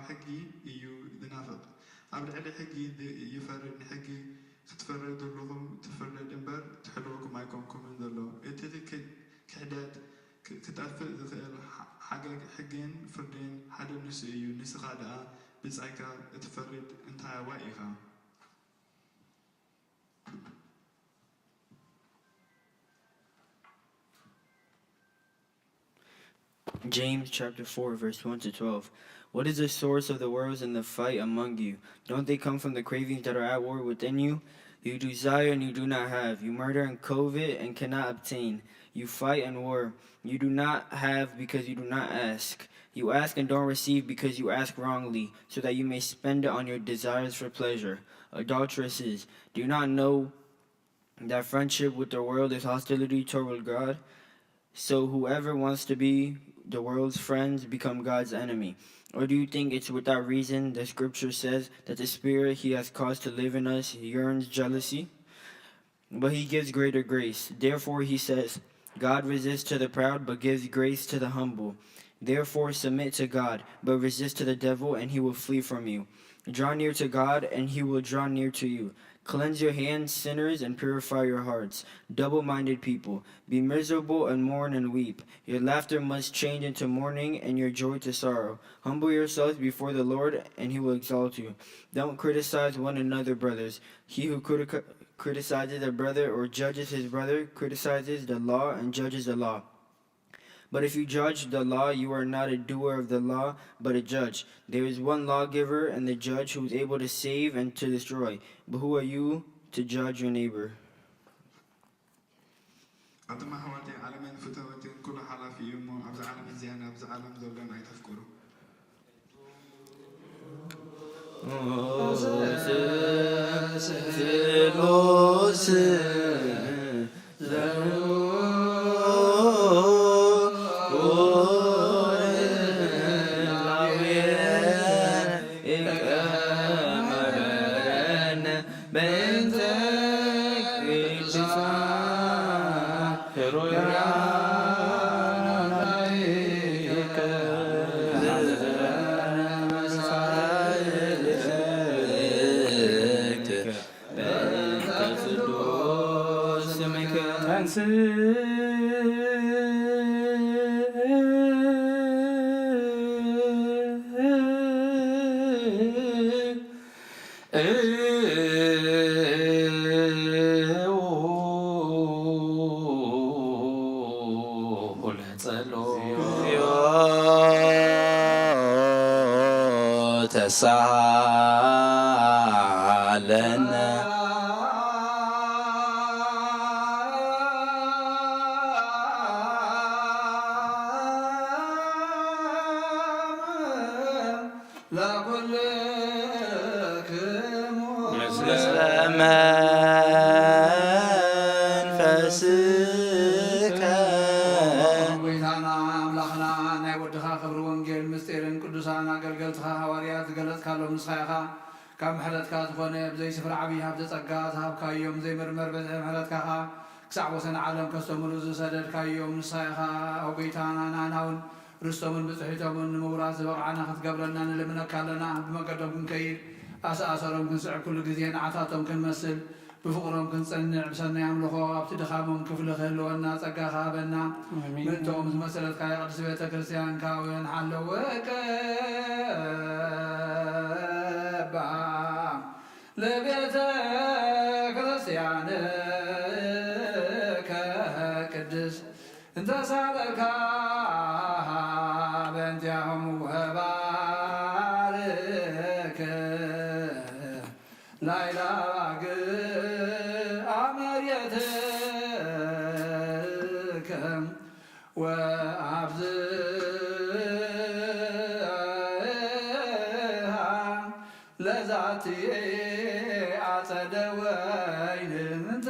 Speaker 13: ሕጊ እዩ ዝናፍቕ ኣብ ልዕሊ ሕጊ ይፈርድ ንሕጊ ክትፈርድ ዘለኹም ትፍረድ እምበር ትሕልወኩም ኣይኮንኩምን ዘሎ እቲ ክሕደት ክጠፍእ ዝኽእል ሓገግ ሕግን ፍርድን ሓደ ንሱ እዩ ንስኻ ደኣ ብጻይካ እትፈርድ እንታይዋ ኢኻ
Speaker 6: James chapter 4 verse 1 to 12. What is the source of the wars and the fight among you? Don't they come from the cravings that are at war within you? You desire and you do not have. You murder and covet and cannot obtain. You fight and war. You do not have because you do not ask. You ask and don't receive because you ask wrongly, so that you may spend it on your desires for pleasure. Adulteresses, do you not know that friendship with the world is hostility toward God? So whoever wants to be the world's friends become God's enemy. Or do you think it's without reason the scripture says that the spirit he has caused to live in us yearns jealousy? But he gives greater grace. Therefore he says, God resists to the proud but gives grace to the humble. Therefore submit to God, but resist to the devil and he will flee from you. Draw near to God and he will draw near to you. Cleanse your hands, sinners, and purify your hearts, double-minded people. Be miserable and mourn and weep. Your laughter must change into mourning and your joy to sorrow. Humble yourselves before the Lord, and he will exalt you. Don't criticize one another, brothers. He who criticizes a brother or judges his brother criticizes the law and judges the law. But if you judge the law, you are not a doer of the law, but a judge. There is one lawgiver and the judge who is able to save and to destroy. But who are you to judge your neighbor?
Speaker 13: أتما حوالي عالمين فتواتين كل حالا في يومه أبز عالم الزيانة أبز عالم زولان أي تفكروا
Speaker 10: ተሳለነ መንፈስከ
Speaker 5: ጎይታና አምላኽና ናይ ወድኻ ክብሪ ወንጌል ምስጢርን ቅዱሳን ኣገልገልትኻ ሃዋርያት ዝገለጽካሎም ንስኻ ኢኻ ካብ ምሕረትካ ዝኾነ ብዘይ ስፍራ ዓብዪ ሃብቲ ጸጋ ዝሃብካዮም ዘይምርመር በዝሒ ምሕረትካ ክሳዕ ወሰን ዓለም ከስተምሩ ዝሰደድካዮም ንስኻ ኢኻ ኣብ ጎይታና ናና እውን ርስቶምን ብፅሒቶምን ንምውራስ ዝበቕዓና ክትገብረና ንልምነካ ኣለና ብመገዶም ክንከይድ ኣሰኣሰሮም ክንስዕብ ኩሉ ግዜ ንዓታቶም ክንመስል بفقرهم كنصنع بسنة يملكوا ابتدخامهم كفل خلونا ጸጋ ሃበና ምንቶም ዝመሰለትካ የቅድስ ቤተ ክርስቲያን ካውን ሓለወከ ለቤተ ክርስቲያን ከቅድስ እንተሳለካ በእንቲአሁም ወባርክ ላይላ አጸደ ወይን ምንተ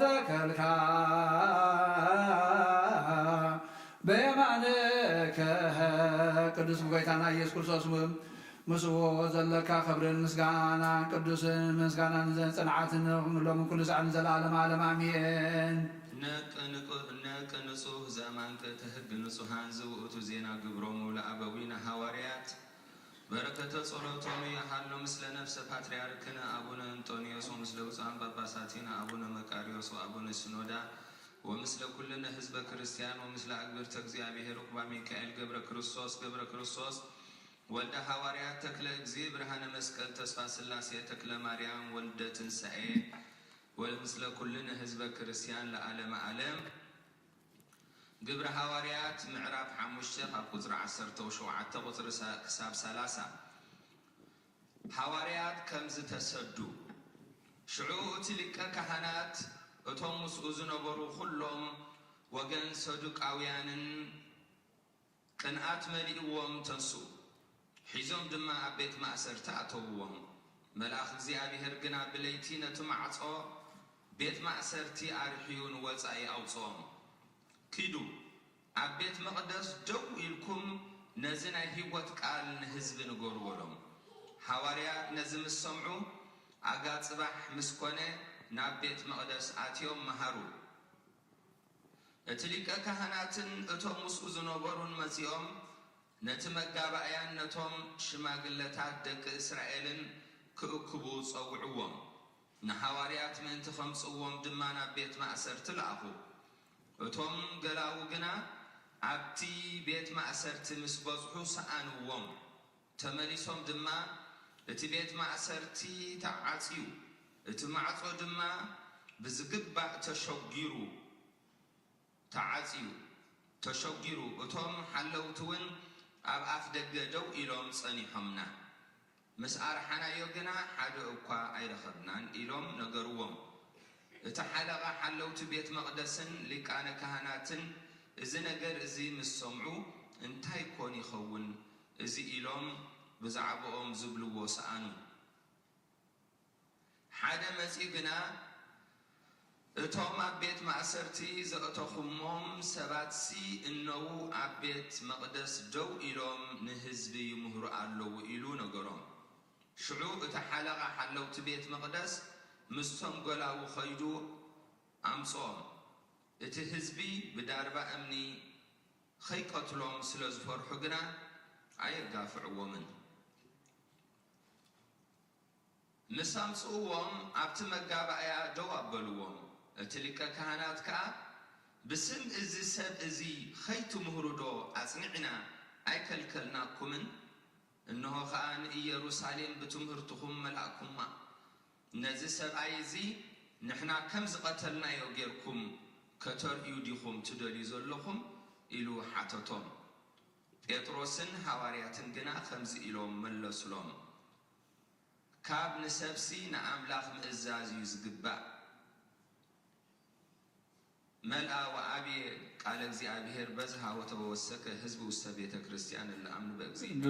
Speaker 5: ተከልካ በየማንከ ቅዱስ ጌታና ኢየሱስ ክርስቶስ ምስዎ ዘለካ ክብርን ምስጋና ቅዱስን ምስጋናን ጽንዓትን ሎም ኩሉ ሰዓት ዘላለም ዓለም አሜን።
Speaker 10: ንጹህ ዘማንከ ህግ ንጹሃን ዝውእቱ ዜና ግብሮሙ ለአበዊነ ሐዋርያት በረከተ ጸሎቶሙ ያሃሉ ምስለ ነፍሰ ፓትርያርክነ አቡነ አንጦኒዮስ ወምስለ ብፁዓን ጳጳሳቲነ አቡነ መቃርዮስ ወአቡነ ሲኖዳ ወምስለ ኩልነ ህዝበ ክርስቲያን ወምስለ አግብርተ እግዚአብሔር ቁባ ሚካኤል ገብረ ክርስቶስ ወልደ ሐዋርያት ተክለ እግዚእ ብርሃነ መስቀል ተስፋ ስላሴ ተክለ ማርያም ወልደ ትንሣኤ ወምስለ ኩልነ ህዝበ ክርስቲያን ለዓለመ ዓለም ግብረ ሐዋርያት ምዕራፍ 5 ካብ ቁጽሪ 17 ቁጽሪ ክሳብ 30 ሐዋርያት ከምዝ ተሰዱ ሽዑ እቲ ሊቀ ካህናት እቶም ምስኡ ዝነበሩ ኩሎም ወገን ሰዱቃውያንን ቅንዓት መሊእዎም ተንሱ ሒዞም ድማ ኣብ ቤት ማእሰርቲ ኣተውዎም መልአኽ እግዚአብሔር ግና ብለይቲ ነቲ ማዕጾ ቤት ማእሰርቲ ኣርሕዩ ንወፃኢ ኣውፅኦም ኪዱ ኣብ ቤት መቕደስ ደው ኢልኩም ነዚ ናይ ህይወት ቃል ንህዝቢ ንገሩ በሎም ሐዋርያት ነዚ ምስ ሰምዑ ኣጋ ጽባሕ ምስ ኮነ ናብ ቤት መቕደስ ኣትዮም መሃሩ እቲ ሊቀ ካህናትን እቶም ምስኡ ዝነበሩን መጺኦም ነቲ መጋባእያን ነቶም ሽማግለታት ደቂ እስራኤልን ክእክቡ ጸውዕዎም ንሐዋርያት ምእንቲ ኸምጽዎም ድማ ናብ ቤት ማእሰርቲ ለኣኹ እቶም ገላው ግና ኣብቲ ቤት ማእሰርቲ ምስ በጽሑ ሰኣንዎም ተመሊሶም ድማ እቲ ቤት ማእሰርቲ ተዓጽዩ እቲ ማዕጾ ድማ ብዝግባእ ተሸጊሩ እቶም ሓለውቲውን ኣብ ኣፍ ደገ ደው ኢሎም ጸኒሖምና ምስ ኣርሓናዮ ግና ሓደ እኳ ኣይረኸብናን ኢሎም ነገርዎም እቲ ሓለቓ ሓለውቲ ቤት መቕደስን ሊቃነ ካህናትን እዚ ነገር እዚ ምስ ሰምዑ እንታይ ኮን ይኸውን እዚ ኢሎም ብዛዕባኦም ዝብልዎ ሰኣኑ ሓደ መጺ ግና እቶም ኣብ ቤት ማእሰርቲ ዘእተኹሞም ሰባትሲ እነዉ ኣብ ቤት መቕደስ ደው ኢሎም ንህዝቢ ይምህሩ ኣለዉ ኢሉ ነገሮም ሽዑ እቲ ሓለቓ ሓለውቲ ቤት መቕደስ ምስቶም ገላው ኸይዱ ኣምጾኦም እቲ ህዝቢ ብዳርባ እምኒ ኸይቀትሎም ስለ ዝፈርሑ ግና ኣየጋፍዕዎምን ምስ ኣምጽእዎም ኣብቲ መጋባእያ ደው ኣበልዎም እቲ ሊቀ ካህናት ከዓ ብስም እዚ ሰብ እዚ ኸይትምህሩ ዶ ኣጽኒዕና ኣይከልከልናኩምን እንሆ ከዓ ንኢየሩሳሌም ብትምህርትኹም መልኣኩማ ነዚ ሰብኣይ እዚ ንሕና ከም ዝቐተልናዮ ጌርኩም ከተርእዩ ዲኹም ትደልዩ ዘለኹም ኢሉ ሓተቶም ጴጥሮስን ሐዋርያትን ግና ከምዚ ኢሎም መለሱሎም ካብ ንሰብሲ ንኣምላኽ ምእዛዝ እዩ ዝግባእ መልአ ወዓብየ ቃለ እግዚአብሔር በዝሃ ወተወሰከ ህዝቢ ውስተ ቤተ ክርስቲያን ለአምኑ በእግዚአብሔር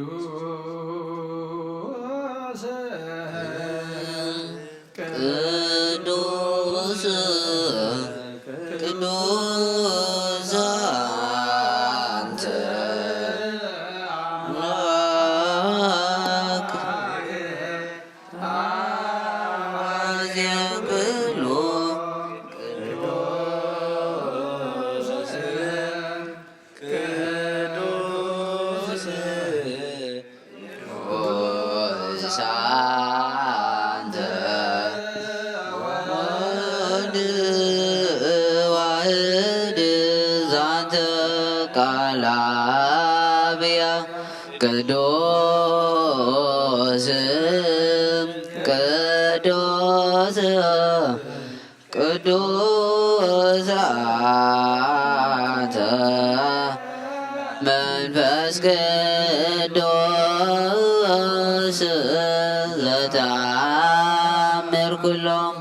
Speaker 9: ቅዱስ አንተ ቅዱስ ቅዱስ ቅዱስ አንተ መንፈስ ቅዱስ ዘተአምር ኩሎም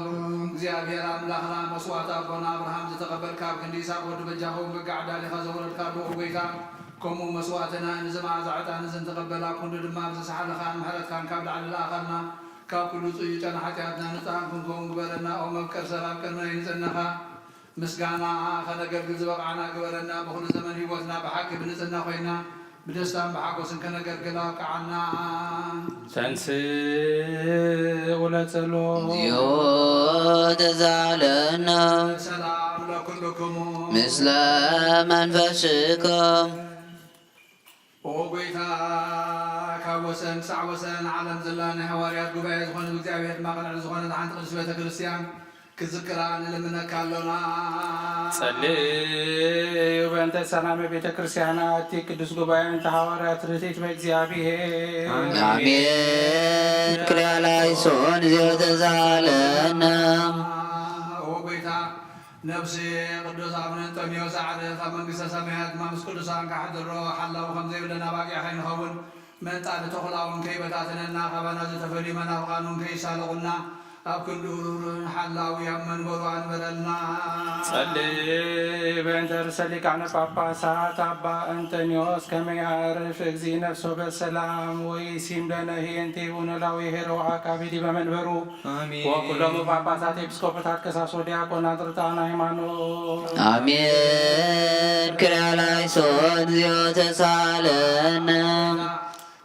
Speaker 5: እግዚአብሔር አምላክና መስዋዕት አቦና አብርሃም ዝተቀበልካ ኣብ ክንዲ ይስሐቅ ወዲ በጃኹም ብጋዕ ዳሊኻ ዘወለድካ ልኡኽ ጎይታ ከምኡ መስዋዕትና ንዝመዓዛ ዕጣን ንዘን ተቐበላ ኩሉ ድማ ብዝሰሓለኻን ምሕረትካን ካብ ላዕሊ ለኣኸልና ካብ ኩሉ ጽዩ ጨና ሓጢኣትና ንጹሓን ክንከውን ግበረና። ኦ መፍቀር ሰላም ቅድመ ይንጽናኻ ምስጋና ከነገልግል ዝበቕዓና ግበረና። ብኩሉ ዘመን ህይወትና ብሓቂ ብንጽና ኮይና ብደስታን ብሓጎስን ከነገልግል ኣብቅዓና።
Speaker 4: ተንሥኡ ለጸሎት
Speaker 9: እግዚኦ ተዛለነ
Speaker 5: ሰላም ለኩልክሙ
Speaker 9: ምስለ መንፈስክም
Speaker 5: ኦ ጎይታ ካብ ወሰን ክሳዕ ወሰን ዓለም ዘላ ናይ ሃዋርያት ጉባኤ ዝኾነ እግዚኣብሔር ድማ ቅንዕ ዝኾነት ሓንቲ ቅዱስ ቤተ ክርስቲያን ክዝክራ ንልምነካ ኣሎና።
Speaker 4: ጸልዩ በእንተ ሰላም ቤተ ክርስቲያናት ቅዱስ ጉባኤ እንተ ሐዋርያት ርትዕት በእግዚአብሔር
Speaker 9: አሜን። ክርያላይሶን እግዚኦ ተዛለነ
Speaker 5: ኦ ጎይታ ነፍሲ ቅዱስ አቡነ እንጦንዮስ ዓደት ኣብ መንግስተ ሰማያት ምስ ቅዱሳን ካሕድሮ ሓላዊ ከምዘይብለና ባቂዕ ከይንኸውን መንጣሊ ተኹላውን ከይበታትነና ካባና ዝተፈልዩ መናፍቃን እውን ከይሳለቁና ኣብ ክንዲ ሩሩን ሓላዊ ኣብ መንበሩ አንበረልና።
Speaker 4: ጸልይ በእንተ ርእሰ ሊቃነ ጳጳሳት አባ እንጦንዮስ ከመ ያዕርፍ እግዚእ ነፍሶ በሰላም ወይሲም ለነ ሂየንተ ቡነላዊ ሄሮ አቃቢ ዲበ መንበሩ ወኩሎሙ ጳጳሳት ኤጲስቆጶሳት ቀሳውስት ዲያቆናት ርቱዓነ ሃይማኖት
Speaker 9: አሜን። ክርያላይሶን እግዚኦ ተሳለነ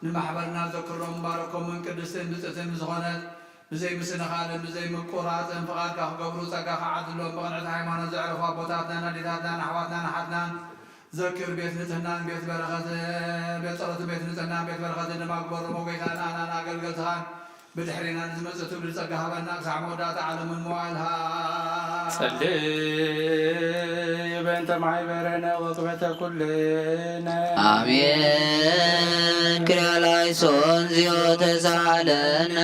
Speaker 5: ንማሕበርና ዘክሮም ባረኮምን ቅድስትን ብፅዕትን ዝኾነት ብዘይ ምስንኻልን ብዘይ ምቁራፅን ፍቓድካ ክገብሩ ፀጋ ከዓድሎም ብቕንዕቲ ሃይማኖት ዘዕረፉ ኣቦታትናን ኣዴታትናን ኣሕዋትናን ሓትናን ዘክር ቤት ንጽህናን ቤት በረኸትን ቤት ጸሎትን ቤት ንጽህናን ቤት በረኸትን ድማ ግበሮሞ ጎይታን ኣናን ኣገልገልትኻን ብድሕሪና ንዝመፅእ ትውልድ ፀጋ ሃበና ክሳዕ መወዳእታ ዓለምን መዋእልሃ።
Speaker 4: ጸልይ በእንተ ማሕበረነ ወቅበተ ኩልነ
Speaker 9: አሜን። ክርያላይሶን እግዚኦ ተሳለነ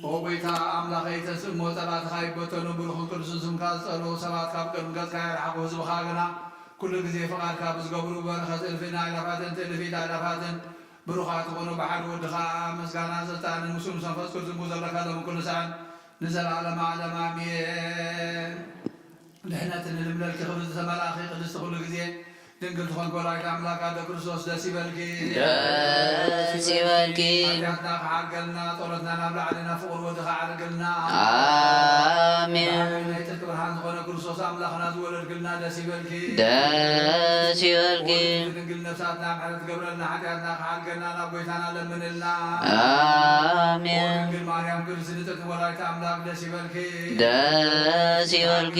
Speaker 5: ኦ ጎይታ ኣምላኸይ ተስእሞ ጠላትኻ ይበተኑ ብሩኽን ቅዱስን ስምካ ዝጸልኡ ሰባት ካብ ቅድሚ ገጽካ ይርሓቑ ህዝብኻ ግና ኩሉ ግዜ ፍቓድካ ብዝገብሩ በረኸት እልፍን ኣእላፋትን ትእልፊት ኣእላፋትን ብሩኻት ዝኾኑ ብሓደ ወድኻ ምስጋና ስልጣንን ምስኡ ምስ መንፈስ ቅዱስ ዝንቡ ዘለካ ሎም ኩሉ ሰዓት ንዘለዓለመ ዓለም ኣሜን። ድሕነትን ንልምለልኪ ክብሪ ዝተመላኺ ቅድስቲ ኩሉ ግዜ ድንግል ትኾንክ ወላዲተ ኣምላክ ኣደ ክርስቶስ ደስ ይበልኪ
Speaker 9: ደስ ይበልኪ።
Speaker 5: ሓጢኣትና ክሓርገልና ጸሎትና ናብ ላዕሊ ናብ ፍቑር ወድኻ ዓርግልና
Speaker 9: አሜን።
Speaker 5: ናይ ጽድቂ ብርሃን ዝኾነ ክርስቶስ ኣምላኽና ዝወለድክልና ደስ ይበልኪ
Speaker 9: ደስ ይበልኪ።
Speaker 5: ድንግል ነፍሳትና ምሕረት ትገብረልና ሓጢኣትና ክሓርገልና ናብ ጎይታና ለምንልና
Speaker 9: አሜን።
Speaker 5: ድንግል ማርያም ቅድስቲ ንጽሕቲ ወላዲተ ኣምላክ ደስ ይበልኪ
Speaker 9: ደስ ይበልኪ።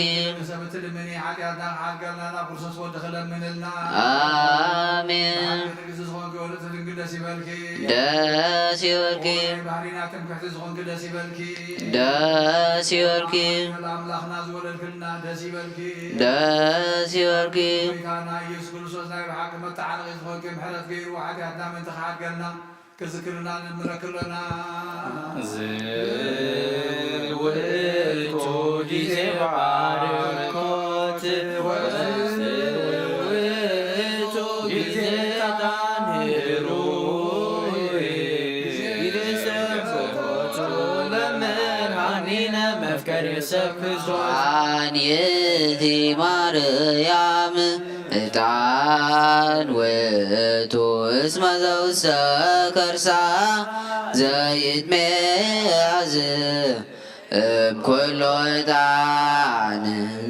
Speaker 5: ሰብ እትልምኒ ሓጢኣትና ክሓርገልና ናብ ክርስቶስ ወድኺ ለምንልና
Speaker 9: አሜን።
Speaker 5: ንግስቲ ዝኾንኪ ወለተ ድንግል ደስ ይበልኪ
Speaker 9: ደስ ይበልኪ።
Speaker 5: ባህሪና ትምክሕቲ ዝኾንኪ ደስ ይበልኪ
Speaker 9: ደስ ይበልኪ።
Speaker 5: ኣምላኽና ዝወለድክልና ደስ ይበልኪ
Speaker 9: ደስ ይበልኪ።
Speaker 5: ጎይታና ኢየሱስ ክርስቶስ ናይ ብሓቂ መተዓረቂ ዝኾንኪ ምሕረት ገይሩ ሓጢኣትና ምንቲ ክሓርገልና ክዝክርና ንምረክለና
Speaker 4: ዝውእቱ ጊዜ ባርኮት ወዝውእቱ ጊዜ ጣንሩ ይሰብሖቱ ለመድኃኒነ መፍቀሬ ሰብ ክርስቶስ
Speaker 9: ይእቲ ማርያም ዕጣን ውእቱ እስመ ዘውስተ ከርሳ ዘይትሜያዝ እምኩሎ ዕጣን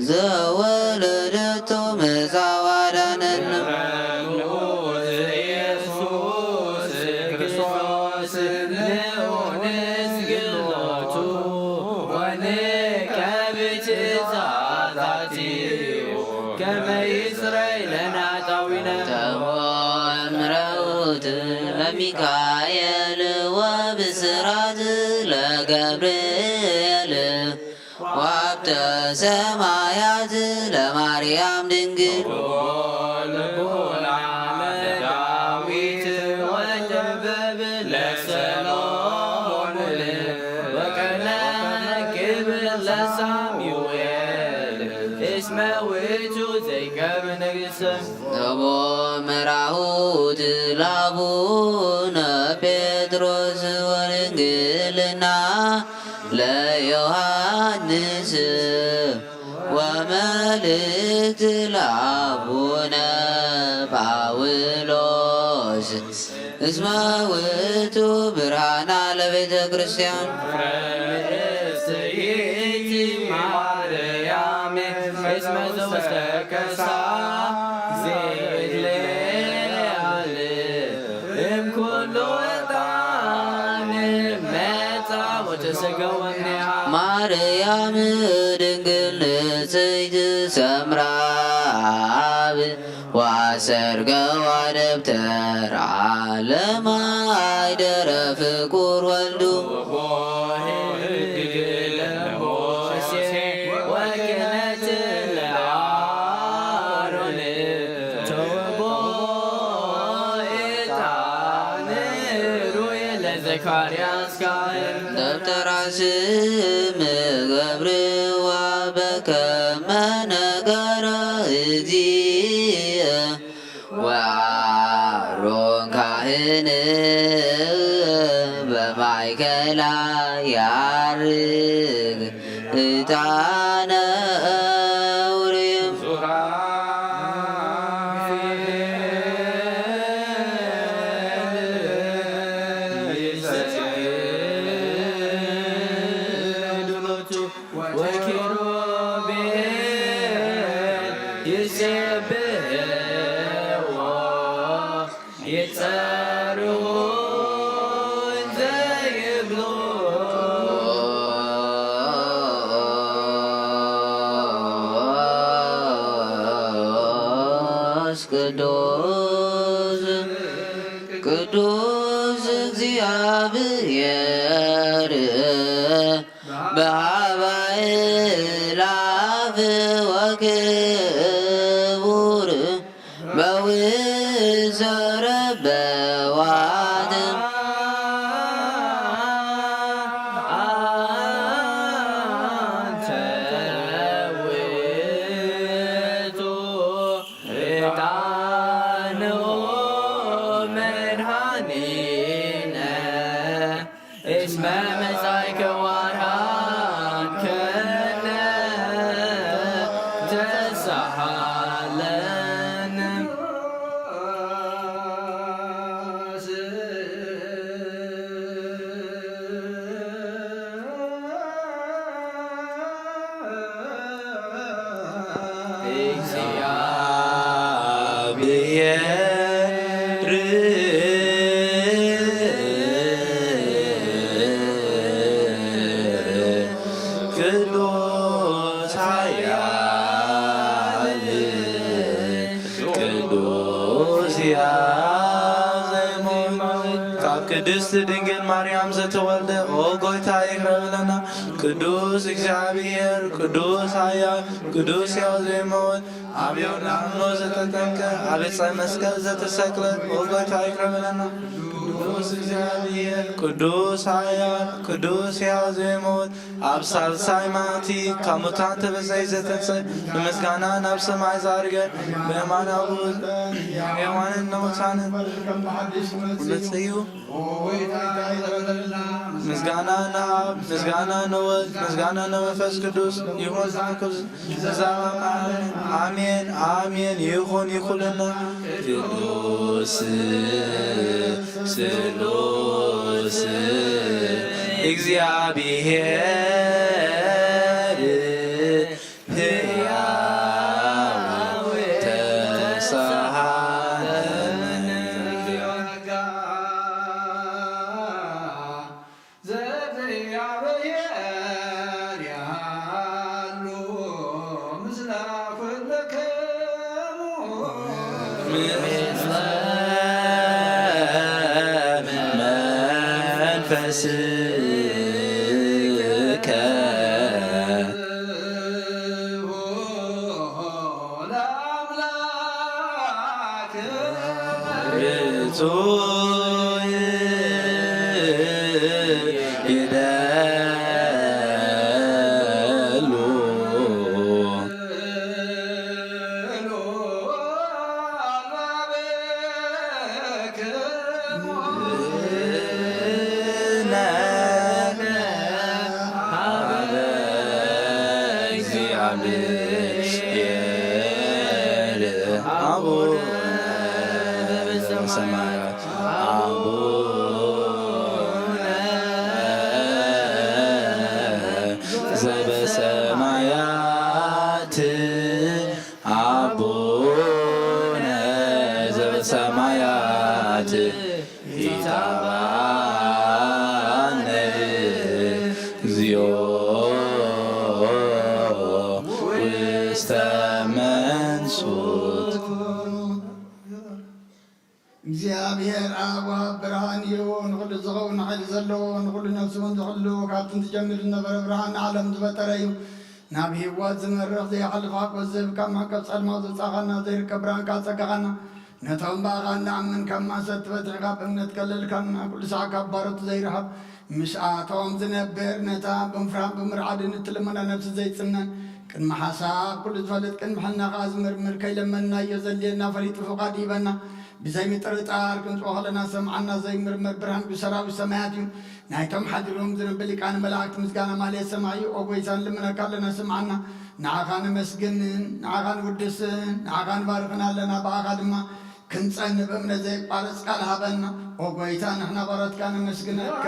Speaker 9: ዘወለደቶ መጻዋዳነን
Speaker 4: ኢየሱስ ክርስቶስ ንኡንስ ግሎቱ ወንቀብእ ትእዛዛቲሁ ከመ ይስረይ ለነ ጣዊነ
Speaker 9: ተወምረውት ለሚካኤል ወብስራት ለገብርኤል ወሀብተ ሰማያት ለማርያም ድንግል
Speaker 4: ልቡና ለዳዊት ወጀበብ ለሰሎሞን ወቀነቅብ ለሳሙኤል እስመ ውእቱ ዘይቀብ ንግሥ
Speaker 9: ተቦምራሁት ለአቡነ ጴጥሮስ ወድንግልና ለዮሐንስ ወመልእክት ለአቡነ ጳውሎስ እስመ ውእቱ ብርሃና ለቤተ ቤተ ክርስቲያን
Speaker 6: ማርያም እስመ ዘውስተከሳ ዘይትለዓል እምኩሉ ዕጣን መጻ ወተሰገወኒሃ
Speaker 9: ማርያም ድንግል ንጽሕት ሰምራ አብ ወአሰርገዋ ደብተራ ለማይደረ ፍቁር ወልዱ ደብተራ ስም ገብርዋ በከመ ነገረ እግዚእ ወአሮን ካህን በማእከላ ያርግ ዕጣነ ውርም ቅዱስ እግዚአብሔር በኀበ አእላፍ ወክቡር በውስተ ረበዋት
Speaker 10: ቅድስት ድንግል ማርያም ዘተወልደ ኦ ጎይታ ይቅረብለና ቅዱስ እግዚአብሔር ቅዱስ ኃያል ቅዱስ ሕያው ዘይመውት አብ ዮርዳኖ ዘተጠምቀ አብ ዕፀ መስቀል ዘተሰቅለ ኦ ጎይታ ይቅረብለና ቅዱስ እግዚአብሔር ቅዱስ ኃያል ቅዱስ ሕያው ዘይመውት አብ ሳልሳይ ማቲ ከሙታን ተበሳይ ዘተንሣእ በምስጋና ናብ ሰማይ ዛርገ በየማነ አቡት የዋንን ነሙታንን ሁለትዩ ምስጋና ለአብ ምስጋና ለወልድ ምስጋና ለመንፈስ ቅዱስ ይሁን ዘዛማ አሜን አሜን ይሁን ይኩንና ቅዱስ ስሉስ እግዚአብሔር ሕያው ተሳሃለነ መንፈስከ ርቱዕ ይደሉ በሰማያት አቡነ
Speaker 1: ኩሉ ካብትን ትጀምር ዝነበረ ብርሃን ዓለም ዝፈጠረ እዩ ናብ ህይወት ዝመርኽ ዘይሓልፋ ቆዝብ ካብ ማዕቀብ ጸልማው ዘጻኻና ዘይርከብ ብርሃንካ ጸጋኻና ነቶም ባኻ ንኣምን ካብ ማእሰር ትፈትሕኻ ብእምነት ከለልካና ኩሉ ሰዓት ካብ ባሮቱ ዘይረሃብ ምስኣቶም ዝነብር ነታ ብምፍራን ብምርዓድን እትልመና ነብሲ ዘይጽነን ቅድሚ ሓሳብ ኩሉ ዝፈልጥ ቅድሚ ሕናኻ ዝምርምር ከይለመናዮ ዘልየና ፈሊጡ ፍቓድ ይበና ብዘይ ምጥርጣር ክንጽኦ ኸለና ሰምዓና ዘይምርምር ብርሃን ብሰራዊት ሰማያት እዩ ናይቶም ሓዲሮም ዝነብር ሊቃነ መላእክቲ ምስጋና ማለት ሰማይ እዩ ኦ ጐይታ ንልምነካ ኣለና ስምዓና ንዓኻ ንመስግንን ንዓኻ ንውድስን ንዓኻ ንባርኽና ኣለና ብኣኻ ድማ ክንጸንህ በእምነት ዘይቋረጽ ቃል ሃበና ኦ ጐይታ ንሕና ባሮትካ ነመስግነካ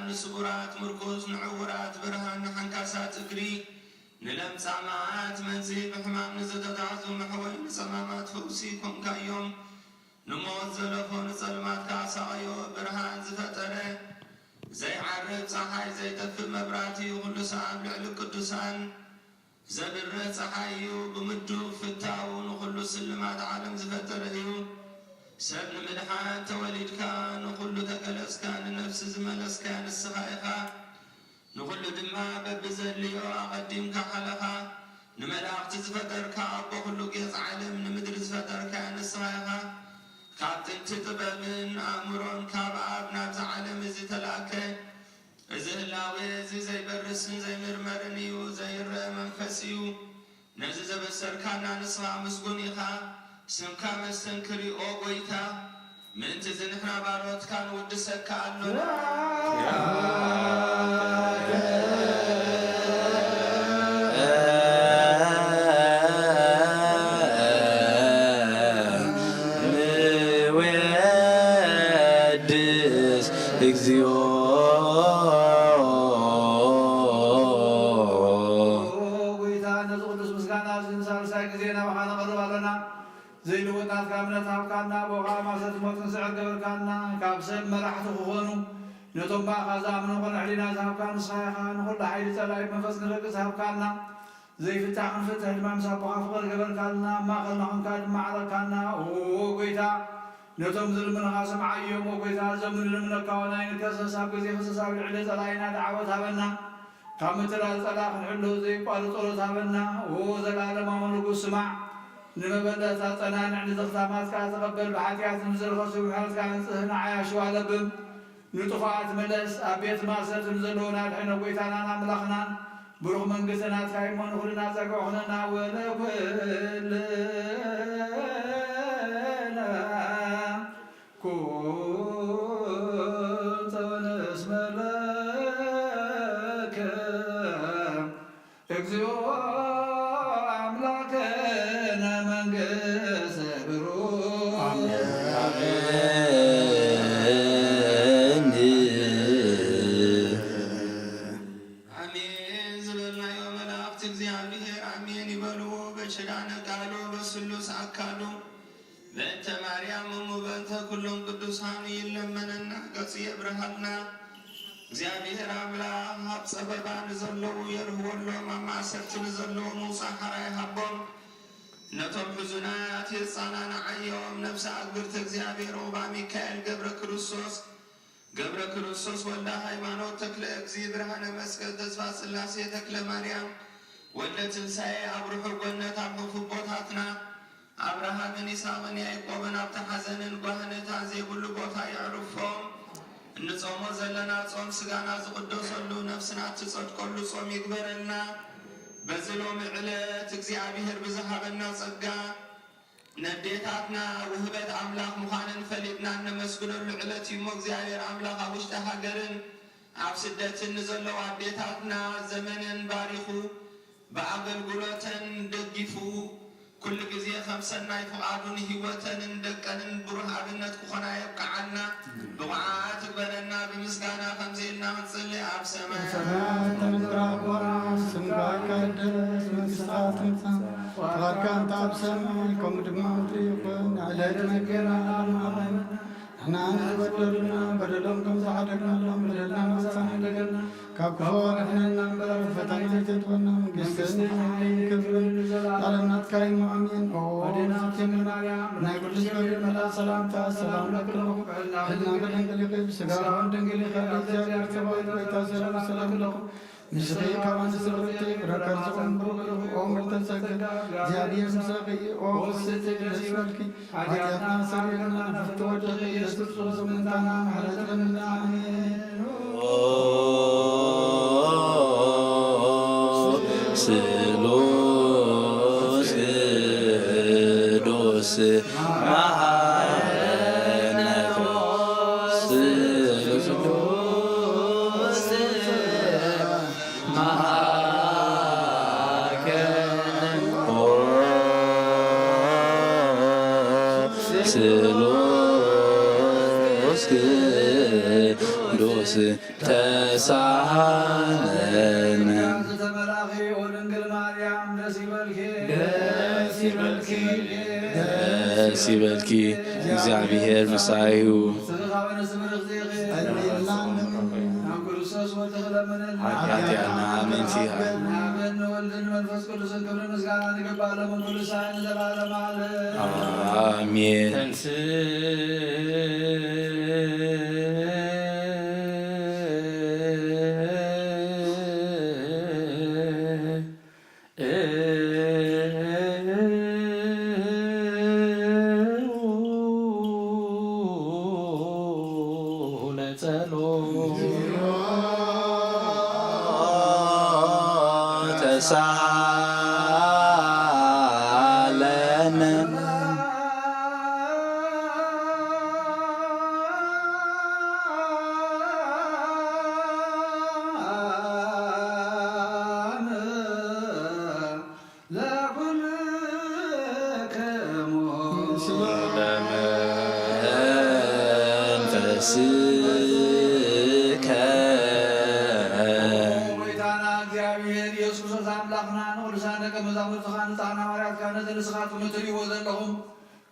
Speaker 10: ንስጉራት ምርኩዝ ንዕውራት ብርሃን ንሓንካሳት እግሪ ንለምጻማት መንዚ ብሕማም ንዘተታሕዙ መሕወይ ንጸማማት ፈውሲ ኮንካዮም ንሞት ዘለፎ ንጸልማትካ ሳቐዮ ብርሃን ዝፈጠረ ዘይዓርብ ፀሓይ ዘይጠፍእ መብራህቲ ኩሉ ሰዓብ ልዕሊ ቅዱሳን ዘብርህ ፀሓይ እዩ ብምድብ ፍታው ንኩሉ ስልማት ዓለም ዝፈጠረ እዩ ሰብ ንምድሓን ተወሊድካ ንኩሉ ተገለጽካ ንነፍሲ ዝመለስካ ንስኻ ኢኻ ንኩሉ ድማ በብዘልዮ ኣቐዲምካ ሓለኻ ንመላእኽቲ ዝፈጠርካ ኣቦ ኩሉ ጌጽ ዓለም ንምድሪ ዝፈጠርካ ንስኻ ኢኻ ካብ ጥንቲ ጥበብን ኣእምሮን ካብ ኣብ ናብዚ ዓለም እዚ ተላእከ እዚ ህላዌ እዚ ዘይበርስን ዘይምርመርን እዩ ዘይርአ መንፈስ እዩ ነዚ ዘበሰርካና ንስኻ ምስጉን ኢኻ ስምካ መስተንክሪ ኦ ጐይታ ምእንቲ እዚ ንሕና ባሮትካ ንውድሰካ ኣሎና ንወድስ እግዚኦ
Speaker 5: ዘይልወጣት ካብ እምነት ሃብካና ቦኻ ማሰት ሞትን ስዕር ገበርካና ካብ ሰብ መራሕቲ ክኾኑ ነቶም ባኻ ዝኣምኑ ኮነ ሕሊና ዝሃብካ ንስኻ ኢኻ ንኩሉ ሓይሊ ጸላኢ መንፈስ ንረግጽ ሃብካና ዘይፍታሕ ክንፍትሕ ድማ ምስ ኣቦኻ ፍቕር ገበርካልና ማእኸልና ኾንካ ድማ ዓረካና ኦ ጐይታ ነቶም ዝልምንኻ ሰምዓዮም ኦ ጐይታ ዘምኑ ልምነካ ወናይ ንከሰስ ኣብ ግዜ ፍስስ ኣብ ልዕሊ ጸላኢና ደዓወት ሃበና ካብ ምትራዝ ጸላእ ክንሕሉ ዘይቋርፅ ጸሎት ሃበና ኦ ዘላለማዊ ንጉስ ስማዕ ንመበለታ ጸናንዕ ንዘኽታማትካ ተቐበል ብሓጢኣት ንዝረኸሱ ምሕረትካ ንጽህና ዓያሽዋ ለብም ንጥፋኣት መለስ ኣብ ቤት ማእሰርቲ ንዘለዉና ድሕነ ጐይታናን ኣምላኽናን ብሩኽ መንግሥትናትካ እሞ ንኹልና ጸግዑ ኹነና ወለኩልና ኩንተ ወነስመለከ እግዚኦ
Speaker 10: በእንተ ማርያም እሙ በእንተ ኩሎም ቅዱሳን ይለመነና ገጽ የብርሃልና እግዚአብሔር ኣምላኽ ኣብ ጸበባ ንዘለዉ የርህወሎም ኣብ ማእሰርቲ ንዘለዉ ምውፃእ ሓራይ ሃቦም ነቶም ሕዙናት የጻናንዓዮም ነብሲ ኣግብርቲ እግዚአብሔር ኦባ ሚካኤል ገብረ ክርስቶስ ወልደ ሃይማኖት ተክለ እግዚ ብርሃነ መስቀል ተስፋ ሥላሴ ተክለ ማርያም ወልደ ትንሣኤ ኣብርሑ ጐነት ኣብ ህፉ ቦታትና አብርሃምን ይስሐቅን ያዕቆብን ኣብቲ ሓዘንን ጓህነታን ዘይብሉ ቦታ የዕርፎም እንጾሞ ዘለና ጾም ስጋና ዝቅደሰሉ ነፍስና ትጸድቀሉ ጾም ይግበረልና። በዚህ ሎሚ ዕለት እግዚአብሔር ብዝሃበና ጸጋ ነዴታትና ውህበት አምላክ ምዃንን ፈሊጥና እንመስግነሉ ዕለት እዩ። እግዚአብሔር አምላክ ኣብ ውሽጢ ሃገርን ኣብ ስደትን ንዘለዉ አዴታትና ዘመንን ባሪኹ ብኣገልግሎተን ደጊፉ كل جزية خمسة ناي فقادون هيوتن دكن بروح أبنت كخنا يبقى عنا دعاء تقبلنا بمسكنا خمسينا متصلي أب سماء
Speaker 1: تمرا وراس سمراك الدرس من ساعات مثلا واركان تاب سماء كم دماغي يكون على المكيرا المعلم احنا نبدلنا بدلهم ساعدنا لهم بدلنا مساعدنا كفور احنا نمبر فتنا تتونا قسنا كفر على كريم امين ودينا تمنا نقول سبحان الله سلام سلام لكم احنا بدنا سغارون دنگلي خالد جابر تبارك وتعالى سلام لكم مشري كمان سرتي بركات عمرو او مرتسك جابير مساقي او ستي رسولك حاجاتنا سرنا فتوجه يسوع سمنتنا على جننا
Speaker 10: سلوس دوس سلوس تسعنا ሲበልኪ እግዚአብሔር መሳዩ ኃጢአትና መንፊሃ አሜን።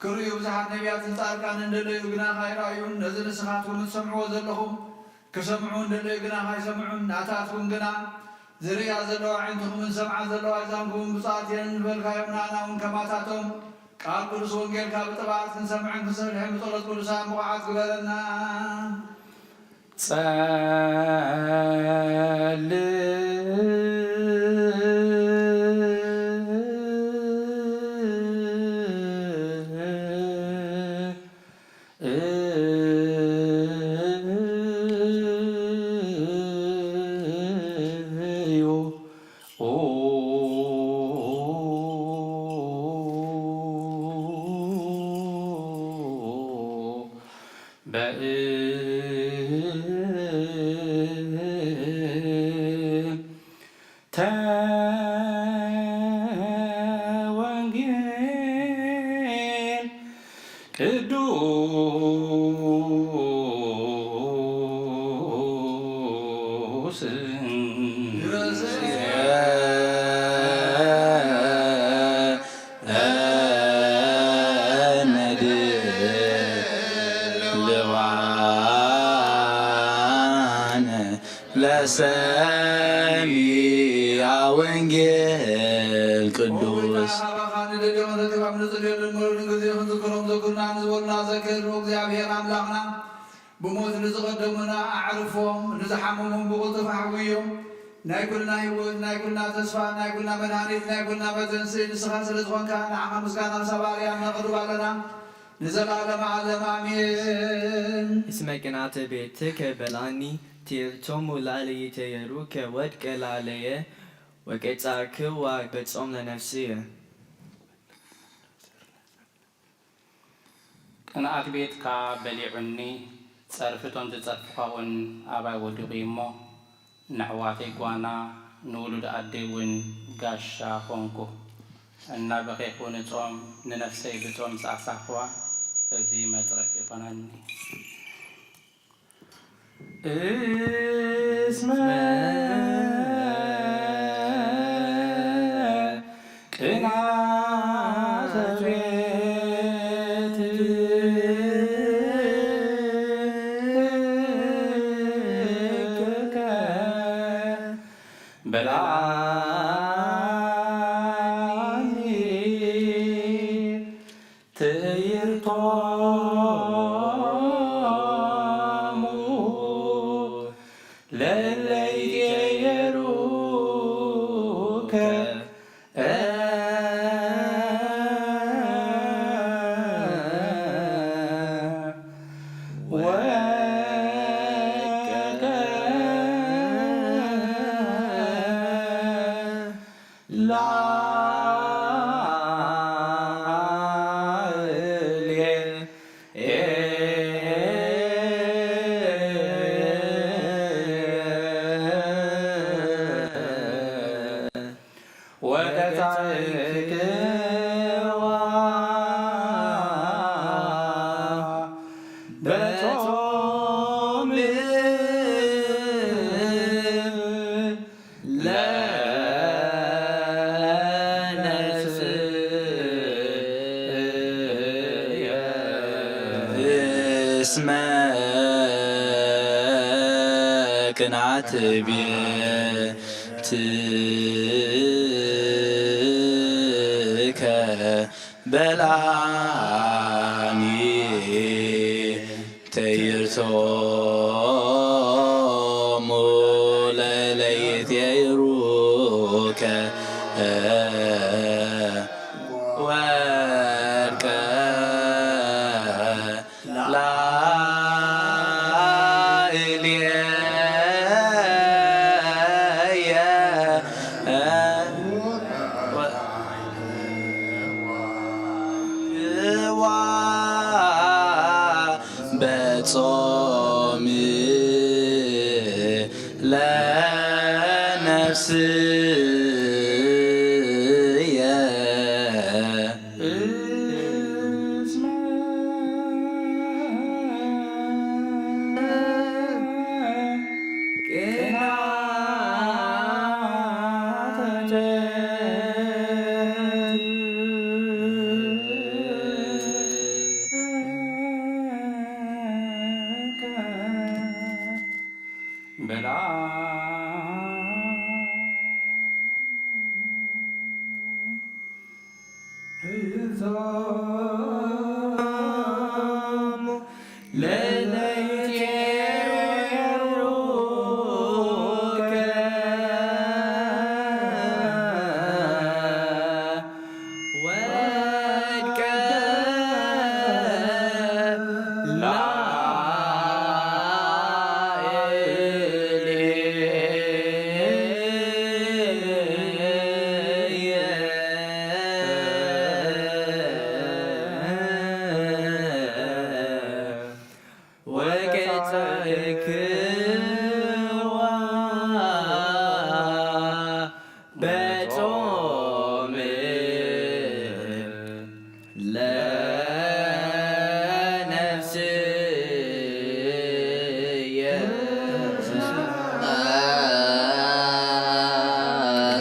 Speaker 5: كريو بزحات نبيات التاركان اندلو يقنا خير عيون نزل سخاتكم تسمعوا زلهم كسمعون دلو يقنا خير سمعون ناتاتكم قنا زريا زلو عندكم من سمع زلو عزامكم بصاتين بالخيرنا ونكماتاتهم قال قدس ونقل كابتبعات كنسمعن كسرحهم طولت قدسان مقعات قبلنا
Speaker 10: سميع وانجيل قدوس بموت نزقدمنا أعرفهم نزحمهم بقطف حويهم نايكلنا هيوت نايكلنا تسفى نايكلنا منانيت نايكلنا بزنسي نسخان سلطوان كان عام مسكانا سباريا نقدوا لنا نزل على معلم آمين
Speaker 6: اسمك نعت بيتك بلاني تيرتم لالي تيروك ودك لالي وكتاك وبتصوم لنفسيه
Speaker 4: قناعت بيتك بلعني صرفتهم تتصرفون أبا ودقيمو نحواتي قوانا نولد أديون قاشا خونكو እና በከይኩን ጾም ንነፍሰይ ብጾም ሳሳኽዋ እዚ መጥረፍ ይኾነኒ እስመ ቅናተ ቤትከ በላኒ ትይርቶሙ ለለይቴየሩከ በጾም ለነፍስየ እስመ ቅንዓተ ቤትከ በላኒ ተይርቶሙ ለለይቴየሩከ ወርቀ ላዕሌየ በጾም ለነፍስየ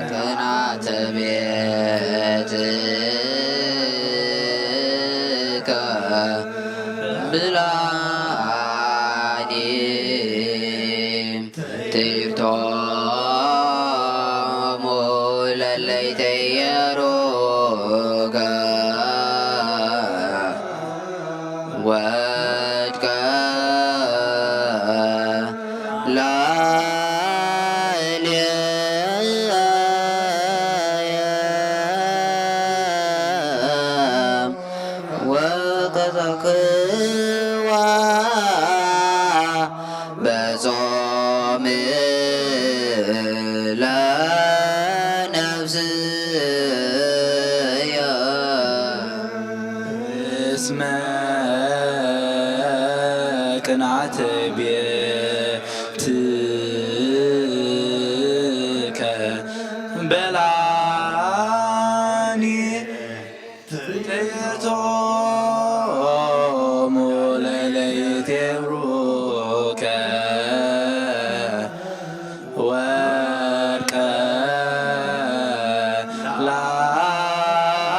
Speaker 4: ቅንዓተ ቤትከ ብላኒ ትይርቶሙ ለለይቴየሩከ ወድቀ ወቀዘቅዋ በጾም ለነፍስየ እስመ ቅንዓተ ቤትከ በላኒ
Speaker 10: ላዕሌየ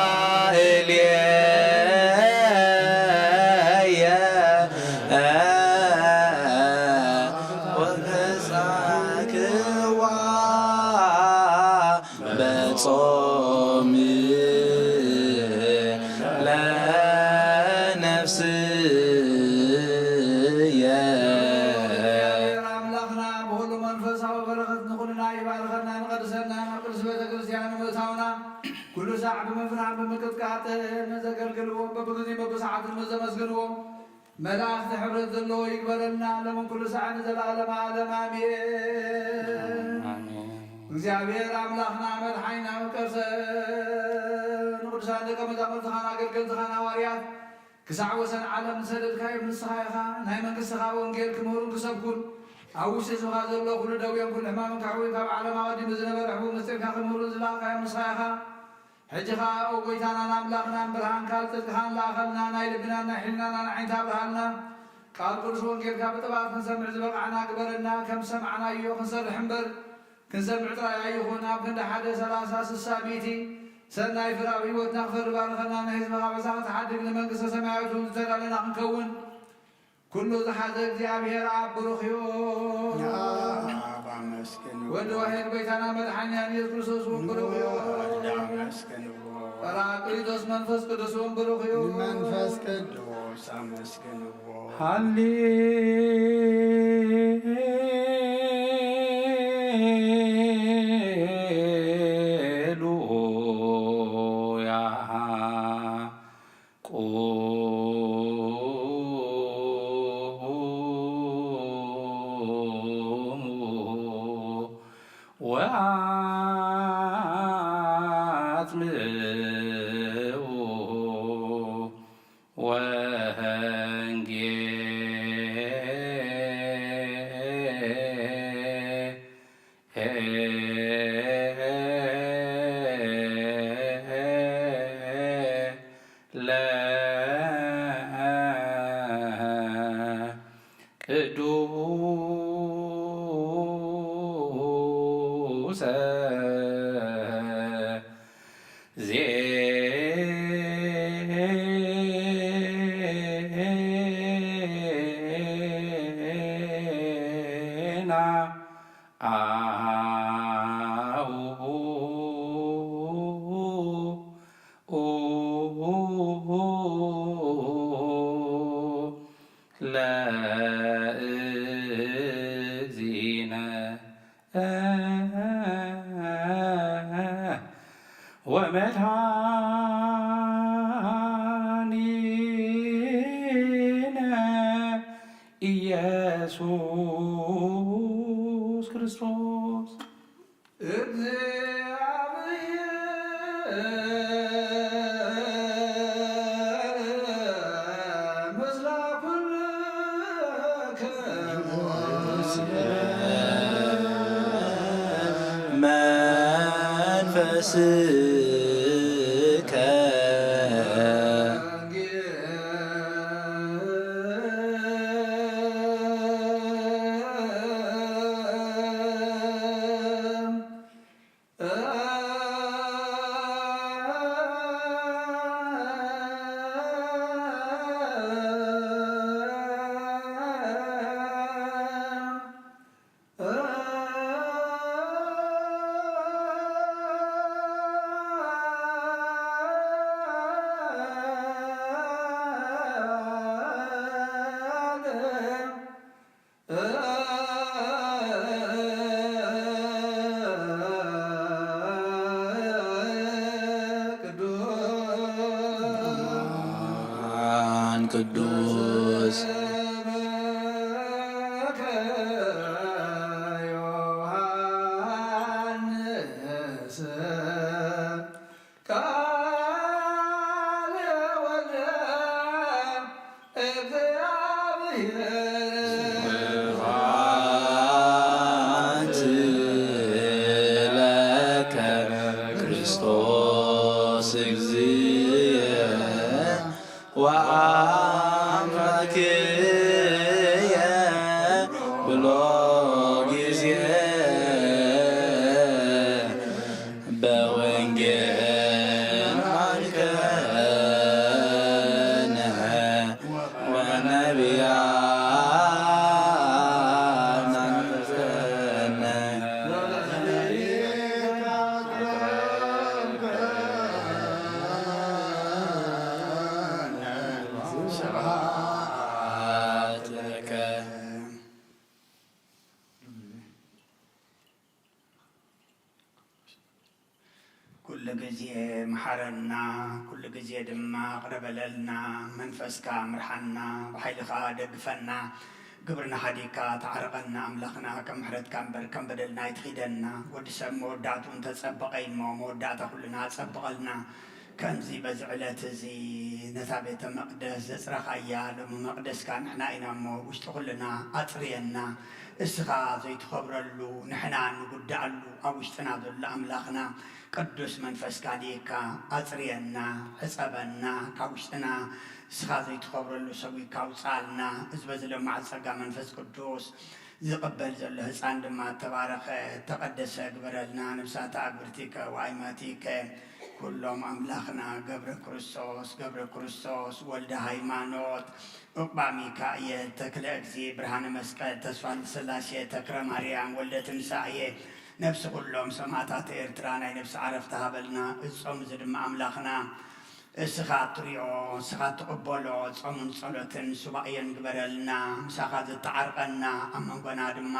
Speaker 10: ወተሳክዋ በጾም ለነፍስየ
Speaker 5: አምላክና በሁሉ መንፈሳዊ በረከት ንኩልና ይባርከና ንቀድሰና ናብ ቅዱስ ቤተ ክርስቲያን ምእታውና ኩሉ ሰዓት ብምፍራህ ብምቅጥቃጥ ንዘገልግልዎ በብግዜ በብሰዓትን ንዘመስግንዎ መላእክቲ ሕብረት ዘለዎ ይግበረልና ለምን ኩሉ ሰዓት ንዘለዓለመ ዓለም አሜን። እግዚአብሔር አምላክና መድሓኒና መቀርሰ ንቅዱሳን ደቀ መዛሙርትኻን ኣገልገልትኻን ሃዋርያት ክሳዕ ወሰን ዓለም ንሰደድካዮም ንስኻ ኢኻ ናይ መንግስትኻ ወንጌል ክምህሩን ክሰብኩን ኣብ ውሽጢ ህዝብኻ ዘሎ ኩሉ ደውዮም ኩሉ ሕማምን ካዕብዩ ካብ ዓለም ኣቐዲሙ ዝነበረ ሕቡብ ምስጢርካ ክምህሩን ዝለኣኻዮም ንስኻ ኢኻ ሕጂኻ ኦ ጎይታናን ኣምላኽናን ብርሃንካን ጽድቅኻን ለኣኸልና ናይ ልብናን ናይ ሕሊናናን ዓይንታ ብርሃልና ቃል ቅዱስ ወንጌልካ ብጥባት ክንሰምዕ ዝበቕዓና ግበረና ከም ሰምዓናዮ ክንሰርሕ እምበር ክንሰምዕ ጥራይ ኣይኹን ኣብ ክንዲ 1:30 ሚእቲ ሰናይ ፍራዊ ህይወትና ክፈሪ ባርከና ንህዝብኻ በሳኻ ተሓድግ ንመንግስተ ሰማያዊት ዝተዳለና ክንከውን ኩሉ ዝሓዘ እግዚአብሔር ኣብ ብሩኽ እዩ ወዲ ዋሕድ ጎይታና መድሓኒና ኢየሱስ ክርስቶስ እውን ብሩኽ እዩ ጰራቅሊጦስ መንፈስ ቅዱስ እውን ብሩኽ እዩ
Speaker 1: መንፈስ ቅዱስ አመስግንዎ
Speaker 4: ሃሌሉያ ወአጽምዑ ቅዱሰ ዜና ለእግዚእነ ወመድኃኒነ ኢየሱስ ክርስቶስ
Speaker 10: መንፈስከ ቅዱስ ክርስቶስ እግዚእ ወአምላክየ ብሎ ጊዜ በወንጌል
Speaker 1: ኩሉ ግዜ መሓረና ኩሉ ግዜ ድማ ቅረበለልና መንፈስካ ምርሓና ብሓይልኻ ደግፈና ግብርና ኸዲካ ተዓርቐና ኣምላኽና ከም ምሕረትካ እምበር ከም በደልና ይትኺደና ወዲ ሰብ መወዳእቱ እንተፀበቐ እሞ መወዳእታ ኩልና ፀብቐልና ከምዚ በዚ ዕለት እዚ ነታ ቤተ መቅደስ ዘፅረኻያ ሎሚ መቅደስካ ንሕና ኢና እሞ ውሽጢ ኩልና ኣፅርየና እስኻ ዘይትኸብረሉ ንሕና ንጉዳእሉ ኣብ ውሽጥና ዘሎ ኣምላኽና ቅዱስ መንፈስካ ዲካ ኣፅርየና ሕፀበና ካብ ውሽጥና እስኻ ዘይትኸብረሉ ሰዊካ ውፃልና እዚ በዚ ልማዕ ፀጋ መንፈስ ቅዱስ ዝቕበል ዘሎ ህፃን ድማ ተባረኸ ተቐደሰ ግበረልና ነብሳታ ኣግብርቲከ ወኣይማቲከ ኩሎም ኣምላኽና ገብረ ክርስቶስ ወልደ ሃይማኖት ዕቁባ ሚካኤል ተክለ እግዚ ብርሃነ መስቀል ተስፋ ስላሴ ተክረ ማርያም ወልደ ትንሳኤ ነብሲ ኩሎም ሰማዕታት ኤርትራ ናይ ነብሲ ዓረፍቲ ሃበልና እጾም እዚ ድማ ኣምላኽና እስኻ ትሪኦ እስኻ ትቕበሎ ጾሙን ጸሎትን ሱባኤን ግበረልና ምሳኻ ዘተዓርቐና ኣብ መንጎና ድማ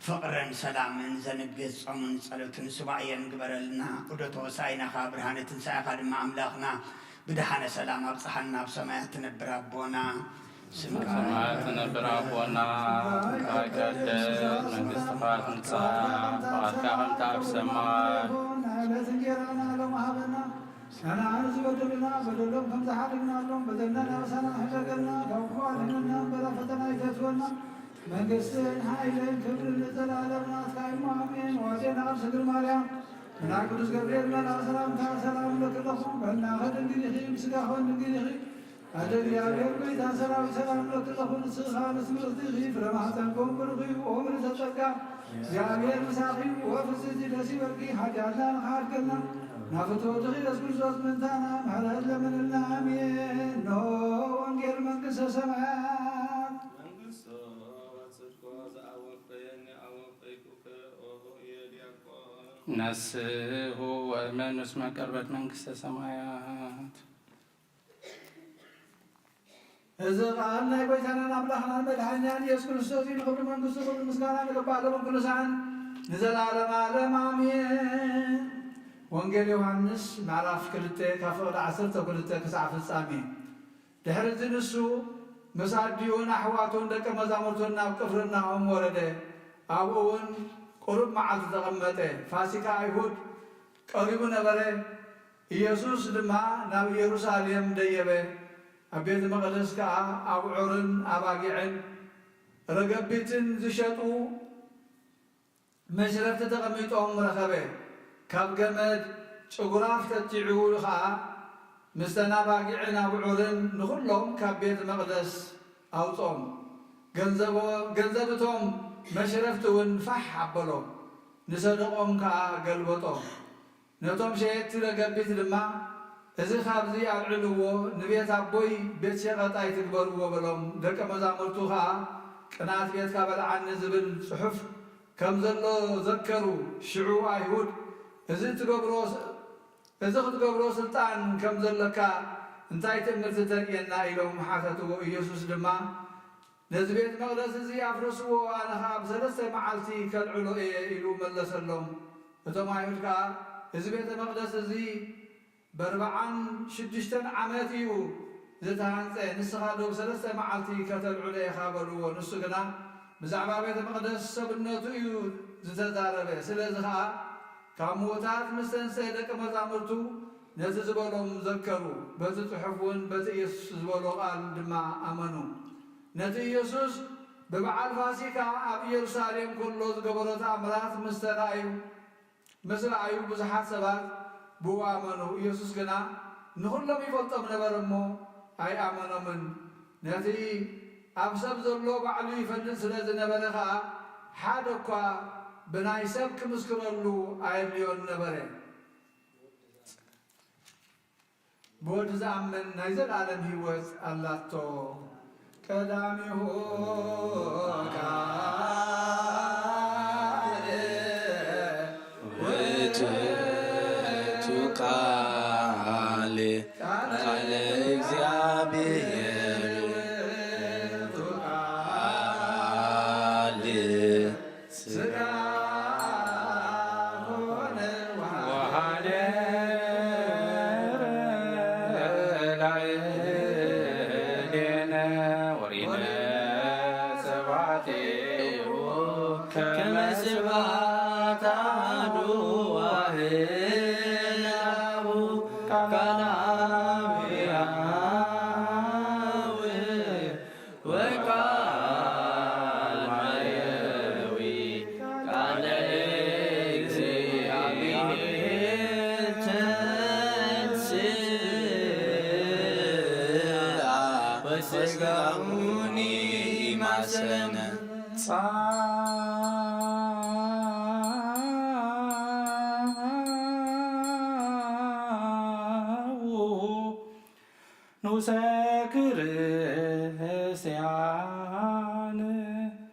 Speaker 1: ፍቕርን ሰላምን ዘንግዝ ጾሙን ጸሎትን ሱባኤን ግበረልና ዑደቶ ወሳኢናኻ ብርሃነ ትንሳኤኻ ድማ ኣምላኽና ብድሓነ ሰላም ኣብፅሓና ኣብ ሰማያት ትነብር ኣቦና
Speaker 4: ሰማያት ትነብር ኣቦና ይትቀደስ መንግሥትኻ ትምጻእ ፈቃድካ ከምቲ ኣብ ሰማይ
Speaker 5: أنا عايز بدلنا كم زحالنا لهم بدلنا وسنا حجرنا كوكوالنا بلا فتنا يتسولنا من قصين حايلين كبر الزلالنا سكايم آمين وجينا أرسل مريم من عقدس جبريل من سلام سلام لك لهم بلنا هذا الجريخي مسكاهون الجريخي هذا الجريخي بيت سلام لك لهم السخان اسم الضيخي فلما حتنكم برغي وعمر ستلقى جابير مساقي وفسد لسي برقي حاجاتنا حاجنا نافتو تغير اسكول صوت من تانا مهلا لمن النامين نو وانجير من قصة سمعات
Speaker 4: نسه ومن اسمه قربت من قصة سمايات
Speaker 5: إذا قالنا يبيتنا نبلغنا المدحنيان يسكن السوتين قبل من قصة قبل مسكانا لقبع لهم كل سعن نزل عالم آمين ወንጌል ዮሐንስ ምዕራፍ 2 ካፍቕዲ 12 ክሳዕ ፍጻሜ ድሕሪ እዚ ንሱ ምስ ኣዲኡን ኣሕዋቱን ደቀ መዛሙርቱን ናብ ቅፍርናሆም ወረደ ኣብኡ እውን ቁሩብ መዓልቲ ተቐመጠ ፋሲካ ኣይሁድ ቀሪቡ ነበረ ኢየሱስ ድማ ናብ ኢየሩሳሌም ደየበ ኣብ ቤተ መቕደስ ከዓ ኣብዑርን ኣባጊዕን ረገቢትን ዝሸጡ መሽረፍቲ ተቐሚጦም ረኸበ ካብ ገመድ ጭጉራት ተጭዑ ከዓ ምስተና ባጊዕን ኣብዑርን ንኹሎም ካብ ቤተ መቕደስ ኣውጾም ገንዘብቶም መሽረፍቲ እውን ፋሕ ኣበሎም ንሰደቆም ከዓ ገልበጦም ነቶም ሸየጥቲ ረገቢት ድማ እዚ ካብዚ ኣልዕልዎ ንቤት ኣቦይ ቤት ሸቐጣይ ትግበርዎ በሎም ደቀ መዛሙርቱ ከዓ ቅናት ቤትካ በልዓኒ ዝብል ጽሑፍ ከም ዘሎ ዘከሩ ሽዑ ኣይሁድ እዚ ክትገብሮ ስልጣን ከም ዘለካ እንታይ ትእምርቲ ተርእየና ኢሎም ሓተትዎ ኢየሱስ ድማ ነዚ ቤት መቕደስ እዚ ኣፍርስዎ ኣነ ከዓ ብ3 መዓልቲ ከልዕሎ እየ ኢሉ መለሰሎም እቶም ኣይሁድ ከዓ እዚ ቤተ መቕደስ እዚ ብ46 ዓመት እዩ ዝተሃንፀ ንስኻ ዶ ብ3 መዓልቲ ከተልዕሎ ኢኻ በልዎ ንሱ ግና ብዛዕባ ቤተ መቕደስ ሰብነቱ እዩ ዝተዛረበ ስለዚ ከዓ ካብ ሞታት ምስ ተንሥእ ደቀ መዛሙርቱ ነቲ ዝበሎም ዘከሩ በቲ ጽሑፍ እውን በቲ ኢየሱስ ዝበሎ ቃል ድማ ኣመኑ ነቲ ኢየሱስ በበዓል ፋሲካ ኣብ ኢየሩሳሌም ኩሎ ዝገበሮ ተኣምራት ምስ ረኣዩ ብዙሓት ሰባት ብኡ ኣመኑ ኢየሱስ ግና ንኹሎም ይፈልጦም ነበር እሞ ኣይኣመኖምን ነቲ ኣብ ሰብ ዘሎ ባዕሉ ይፈልጥ ስለ ዝነበረ ከዓ ሓደ እኳ ብናይ ሰብ ክምስክረሉ ኣየድልዮን ነበረ ብወዲ ዝኣምን ናይ ዘለዓለም ህይወት ኣላቶ ቀዳሚሁ
Speaker 10: ውእቱ ቃል ቃለ እግዚአብሔር ቃል
Speaker 5: ስጋ ሆነ
Speaker 4: ወሃደ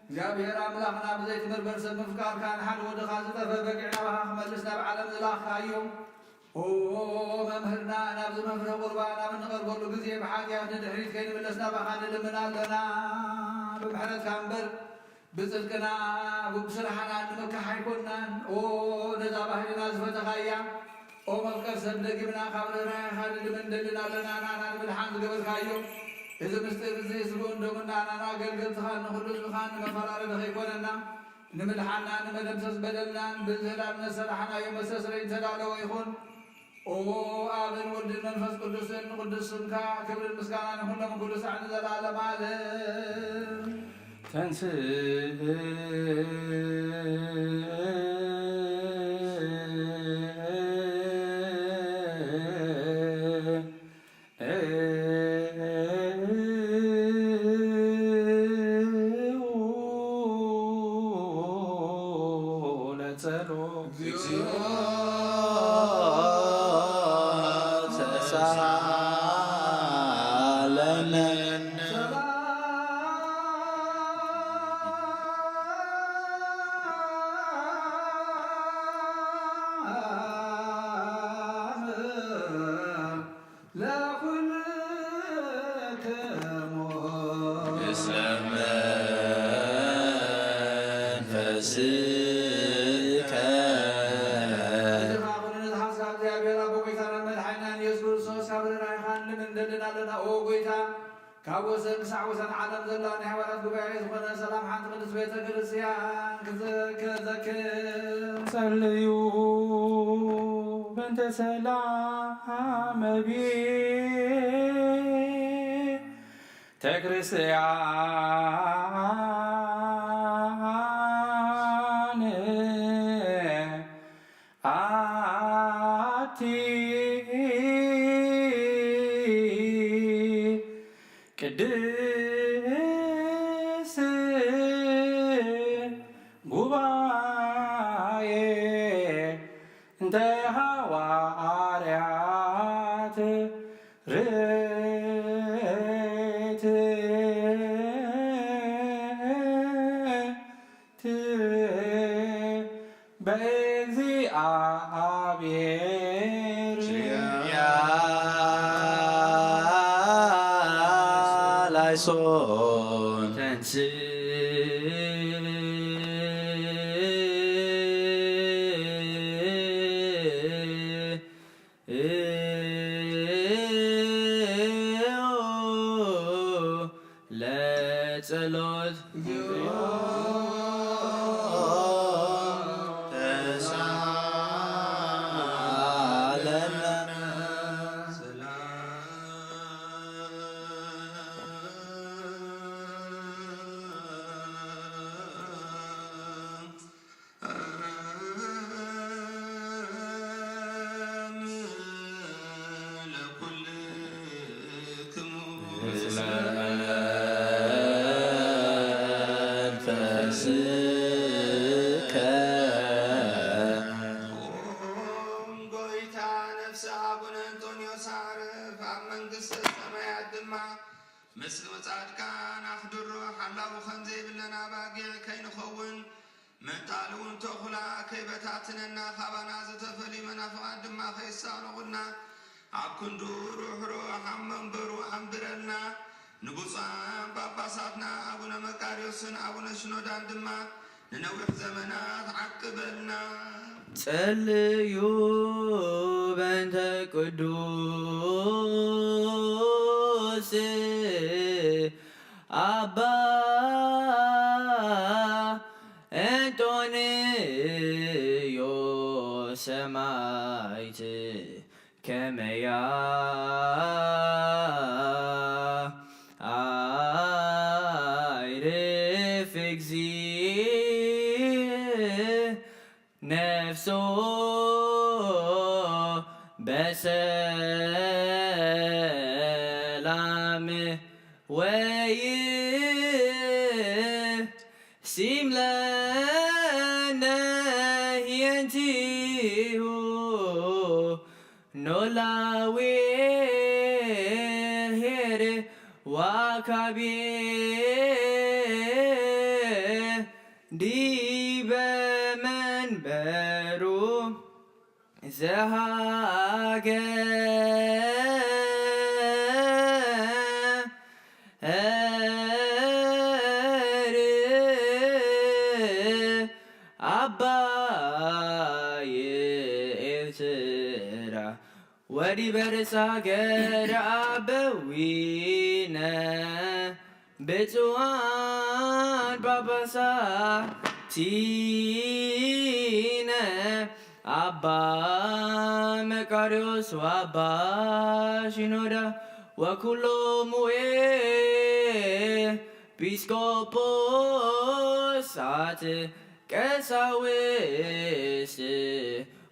Speaker 5: እግዚአብሔር አምላኽና ብዘይትመርበር ሰብ ምፍቃርካ ንሓደ ወድኻ ዝጠፈ በጊዕ ናባኻ ክመልስ ናብ ዓለም ዝላኽካዮ ኦ መምህርና ናብዚ መፍረ ቁርባን ኣብ እንቐርበሉ ግዜ ብሓጢኣት ንድሕሪት ከይንምለስ ናባኻ ንልምን ኣለና ብምሕረትካ እምበር ብፅድቅና ብስራሕና ንመካሕ ኣይኮንናን ኦ ነዛ ባህልና ዝፈተኻያ ኦ መፍቀር ሰብ ደጊምና ካብ ርህራይኻ ንልምን ንደልን ኣለና ናና ንምድሓን ዝገበርካዮ እዚ ምስጢር እዚ ስጉእ እንደሙና ናና ኣገልገልትኻ ንኩሉ ህዝብኻ ንመፈራረዲ ከይኮነና ንምድሓና ንመደምሰስ በደልናን ብዝህላልነት ሰራሕናዮ መስተስረይ ዝተዳለወ ይኹን ኦ ኣብን ወልድን መንፈስ ቅዱስን ንቅዱስ ስምካ ክብርን ምስጋናን ኩሎም ኩሉ ሳዕ ንዘላለም ዓለም ካብ ወሰን ክሳዕ ወሰን ዓለም ዘላ ናይ ሃዋርያት ጉባኤ ዝኾነ ሰላም ሓንቲ ቅድስት ቤተ ክርስቲያን ክዘክር
Speaker 4: ጸልዩ በእንተ ሰላም ቤተ ክርስቲያን አቲ ቅድስ ጉባኤ እንተ ሐዋርያት ርት በእግዚአብሔር ላይሶን ለጸሎት
Speaker 10: ጎይታ ነፍሲ አቡነ አንጦንዮስ አረፍ ኣብ መንግስተ ሰማያት ድማ ምስሊ ጻድቃን ኣኽድሮ ሓላቡ ከምዘይብለና ባጊዕ ከይንኸውን ምንጣል እውን ተኹላ ከይበታትነና ካባና ዝተፈልዩ መናፍቃት ድማ ከይሳለቑና ኣብ ክንዱ ሩሕሩሕ ኣብ መንበሩ ኣንብረልና ንብፁዓን ጳጳሳትና ኣቡነ መቃርዮስን ኣቡነ ሽኖዳን ድማ ንነዊሕ ዘመናት ዓቅበልና
Speaker 6: ጸልዩ በእንተ ቅዱስ አባ አንጦንዮስ ሰማዕት ከመያ አይርፍ እግዚ ነፍሶ በሰላም ወይ ሲምለነ የንቲሁ ኖላዌ ሄር ዋካቤ ዲበ መንበሩ አባየ ኤርትራ ወዲህ በርዕሰ ሀገረ አበዊነ ብፁዓን ጳጳሳቲነ አባ መቃርዮስ ወአባ ሽኖዳ ወኩሎሙ ኤጲስቆጶሳት ቀሳውስት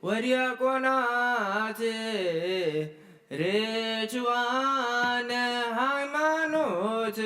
Speaker 6: ወዲያቆናት ርቱዓነ ሃይማኖት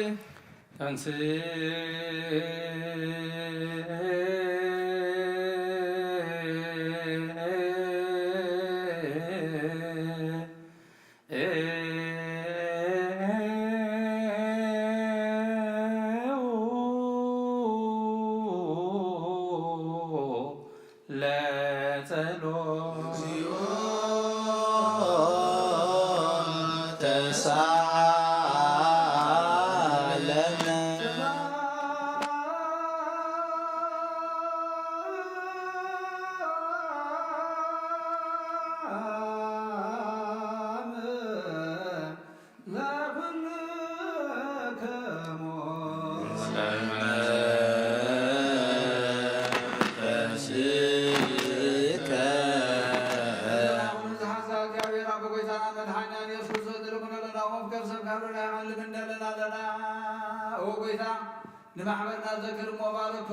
Speaker 5: ንማሕበርና ዘክር ሞባልኮ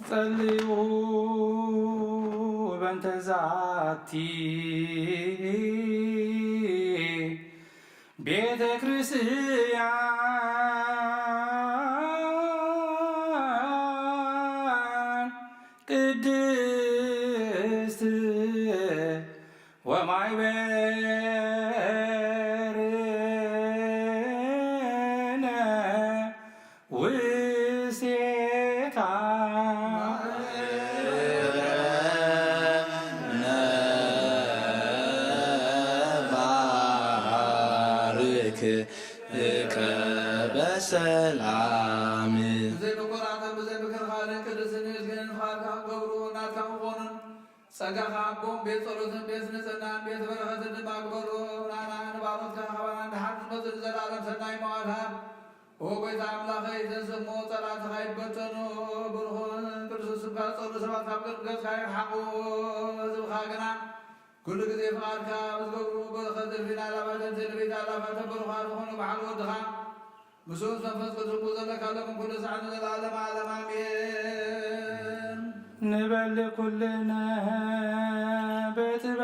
Speaker 4: ጸልዩ በእንተ ዛቲ ቤተ ክርስቲያን ቅድስት ወማይበርነ ውስቴታ
Speaker 10: ባርክ በሰላም
Speaker 5: ዘይምኩራተን ብዘይምክርኻልን ቅድስን እዝግን ኻልካ ገብሩ ናትካ ምኾኑን ጸጋኻ ኣቦም ቤት ጸሎትን ቤት ንጽህናን ቤት በረኸትን ድማ ግበሩ ናና ንባሮትካ ኸባና እንድሓር ዝመፅእ ንዘለዓለም ሰናይ መዋልሃብ ኦ ጐይታ ኣምላኸይ ዘንሰሞ ጸላትኻ ይበተኑ ብርኹን ቅዱስ ስምካ ዝጸሉ ሰባት ካብ ቅርብ ገጽካ ይርሓቑ ህዝብኻ ግና ኩሉ ግዜ ፍቓድካ ብዝገብሩ በረኸት ዘልፊና ላባተን ንቤት ኣላፋተን በሩኻት ዝኾኑ በዓል ወድኻ ምስኡስ መንፈስ ቅዱስ ዘለካ ለምን ኩሉ ሰዓት ንዘለዓለም ዓለም ኣሜን
Speaker 4: ንበል ኩልነ በጥበበ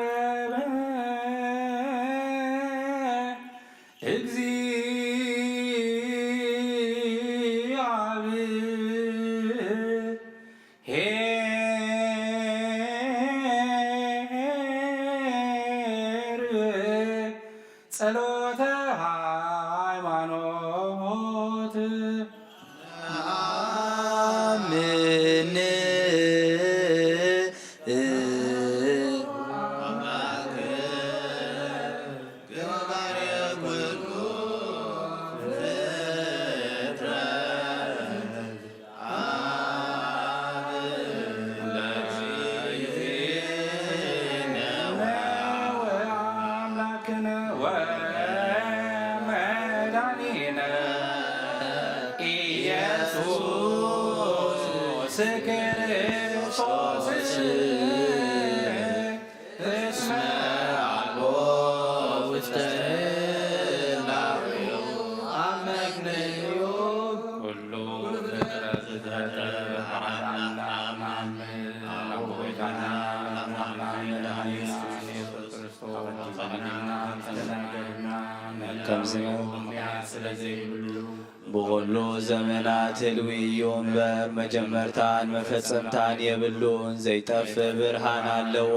Speaker 4: እግዚአብሔር ጸሎተ ሃይማኖት
Speaker 10: አምን
Speaker 4: ወአምላክነ
Speaker 14: ብኩሉ ዘመናት ህልዊ እምበር መጀመርታን መፈጸምታን የብሉን ዘይጠፍእ ብርሃን ኣለዎ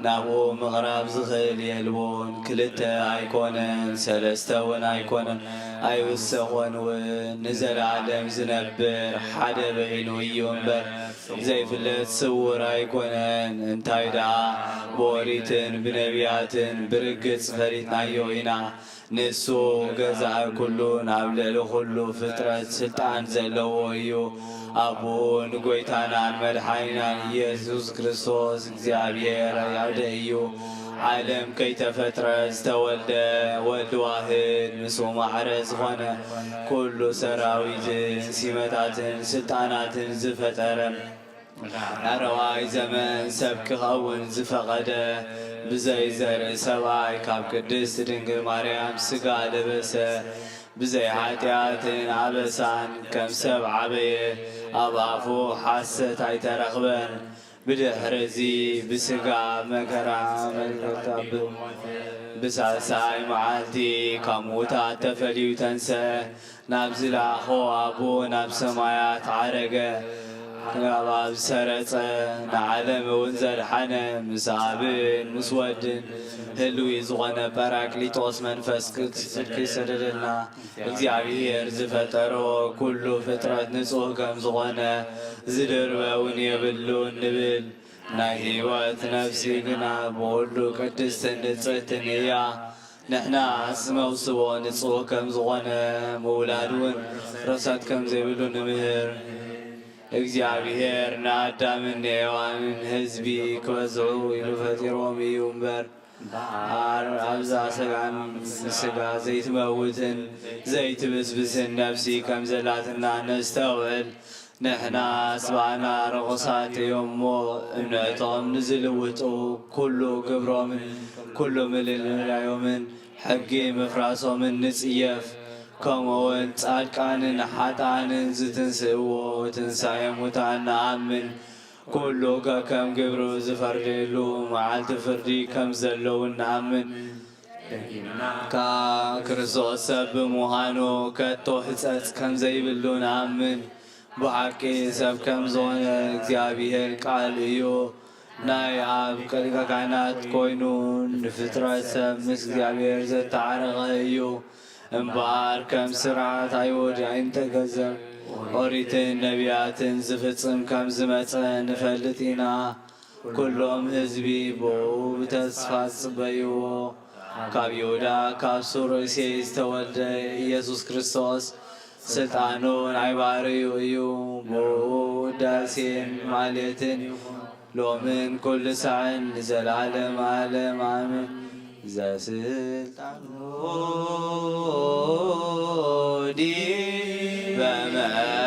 Speaker 14: ናብኡ ምቕራብ ዝኽእል የልዎን ክልተ ኣይኮነን ሰለስተ እውን ኣይኮነን ኣይውሰኾን እውን ንዘለዓለም ዝነብር ሓደ በይኑ እዩ እምበር ዘይፍለጥ ስውር ኣይኮነን እንታይ ደኣ ብኦሪትን ብነቢያትን ብርግጽ ፈሊጥናዮ ኢና ንሱ ገዛእ ኩሉን ኣብ ልዕሊ ኩሉ ፍጥረት ስልጣን ዘለዎ እዩ ኣቡን ጎይታናን መድሓኒናን ኢየሱስ ክርስቶስ እግዚኣብሔር ያውደ እዩ ዓለም ከይተፈጥረ ዝተወልደ ወልዲ ዋህድ ምስኡ ማዕረ ዝኾነ ኩሉ ሰራዊትን ሲመታትን ስልጣናትን ዝፈጠረ ኣረዋይ ዘመን ሰብ ክኸውን ዝፈቐደ ብዘይ ዘርኢ ሰብኣይ ካብ ቅድስት ድንግል ማርያም ስጋ ለበሰ ብዘይ ሓጢኣትን ዓበሳን ከም ሰብ ዓበየ ኣብ ኣፉ ሓሰት ኣይተረኽበን ብድሕሪዚ ብስጋ መከራ መልከታብ ብሳልሳይ መዓልቲ ካብ ሙታት ተፈልዩ ተንስአ ናብ ዝለኣኾ ኣቦ ናብ ሰማያት ዓረገ ናብ ኣብ ሰረፀ ንዓለም እውን ዘድሓነ ምስ ኣብን ምስ ወድን ህልዊ ዝኾነ ጰራቅሊጦስ መንፈስ ጽድቂ ይሰደደልና እግዚኣብሔር ዝፈጠሮ ኩሉ ፍጥረት ንጹህ ከም ዝኾነ ዝድርበ እውን የብሉን ንብል ናይ ህይወት ነፍሲ ግና ብኩሉ ቅድስትን ንጽሕትን እያ ንሕና ስመውስቦ ንጹህ ከም ዝኾነ ምውላድ እውን ረሳት ከም ዘይብሉ ንምህር እግዚአብሔር ንአዳምን ንሔዋንን ህዝቢ ክበዝዑ ኢሉ ፈጢሮም እዩ እምበር ኣብዛ ሰጋን ስጋ ዘይትመውትን ዘይትብስብስን ነፍሲ ከም ዘላትና ነስተውዕል ንሕና ስባዕና ርቑሳት እዮም እሞ እምነቶም ንዝልውጡ ኩሉ ግብሮምን ኩሉ ምልልላዮምን ሕጊ ምፍራሶምን ንጽየፍ ከምኡውን ጻድቃንን ሓጥኣንን ዝትንስእዎ ትንሣኤ ሙታን ንኣምን ኩሉ ከም ግብሩ ዝፈርደሉ መዓልቲ ፍርዲ ከም ዘለዉ ንኣምን ክርስቶስ ሰብ ብምዃኑ ከቶ ሕጸጽ ከም ዘይብሉ ንኣምን ብሓቂ ሰብ ከም ዝኾነ እግዚኣብሔር ቃል እዩ ናይ ኣብ ሊቀ ካህናት ኮይኑ ንፍጥረት ሰብ ምስ እግዚኣብሔር ዘተዓረቐ እዩ እምበኣር ከም ስርዓት ኣይሁድ ኣይንተገዘብ ኦሪትን ነቢያትን ዝፍጽም ከም ዝመጸ ንፈልጥ ኢና ኩሎም ህዝቢ ብኡ ብተስፋ ጽበይዎ ካብ ይሁዳ ካብ ሱር እሴይ ዝተወልደ ኢየሱስ ክርስቶስ ስልጣኑ ናይ ባሕርዩ እዩ ብኡ ውዳሴን ማሌትን ሎምን ኩሉ ሳዕን ንዘለዓለም ዓለም ኣሜን ዘስልጣኑ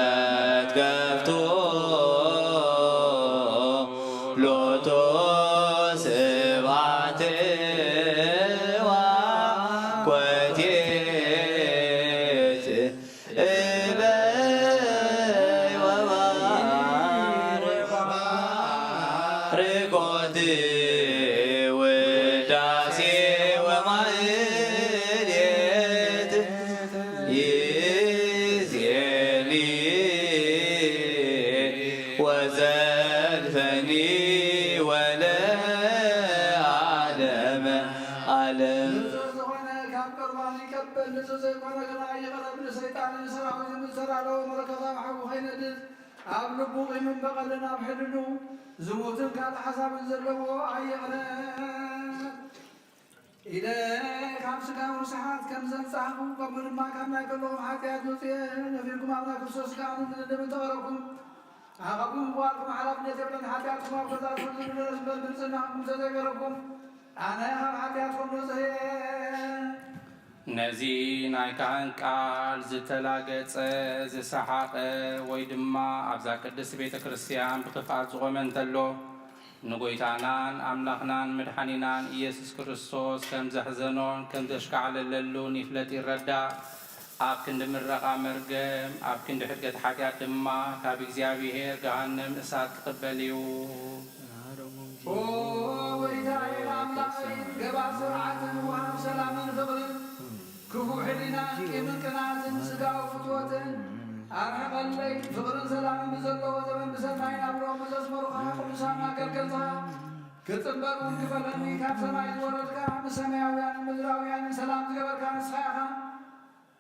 Speaker 14: በመትከፍቶ ሎቶ ስብሐት ወኮቴት እበይ ወባርኮት ውዳሴ ወማህሌት ይእዜኒ ወዘልፈኒ ወለዓለመ ዓለም
Speaker 5: ዝኾነ ካብ ቅርባን ይቀበል ንጹህ ዘይኮነ ግና ይቐረብ ንሰይጣንን ሰራዊት ዝምሰራለው መለከታዊ ሓዊ ኸይነድድ ኣብ ልቡ ቂምን በቐልን ኣብ ሕድኑ ዝሙትን ካልእ ሓሳብን ዘለዎ ኣይቕረብ ኢለ ካብ ስጋዊ ርስሓት ከም ዘንጻሕኹ ከምኡ ድማ ካብ ናይ ከለኹም ሓጢኣት ወፅየ ነፊርኩም ኣብ ናይ ክርስቶስ ስጋን ንደምን ተቐረብኩም ዓቐብኩም ምዋልኩም ሓላፍነት የብለን ሓጢኣትኩም ኣብ ገዛእኩም ዝምለስ ብልጽናኹም ተዘይገረብኩም ኣነ ካብ ሓጢኣትኩም ነጽየ
Speaker 4: ነዚ ናይ ካህን ቃል ዝተላገጸ ዝሰሓቐ ወይ ድማ ኣብዛ ቅድስቲ ቤተ ክርስቲያን ብክፍኣት ዝቖመ እንተሎ ንጎይታናን ኣምላኽናን መድሓኒናን ኢየሱስ ክርስቶስ ከም ዘሕዘኖን ከም ዘሽካዕለለሉን ይፍለጥ ይረዳእ ኣብ ክንዲ ምረቓ መርገም ኣብ ክንዲ ሕድገት ሓጢኣት ድማ ካብ እግዚኣብሔር ገሃነም እሳት ክቕበል እዩ
Speaker 5: ወይታዬ ኣምላኸይ ገባ ስርዓትን ሕሊናን ቂምን ቅንዓትን ስጋው ፍትወትን አርሐቀለይ ፍቅርን ሰላምን ብዘለዎ ዘመን ብሰማይ ናብሮም ብዘዝመሩኻ ቅዱሳን አገልገልታ ክጽንበሩን ክፈለኒ ካብ ሰማይ ዝወረድካ ብሰማያውያንን ምድራውያንን ሰላም ዝገበርካ ንስኻኻ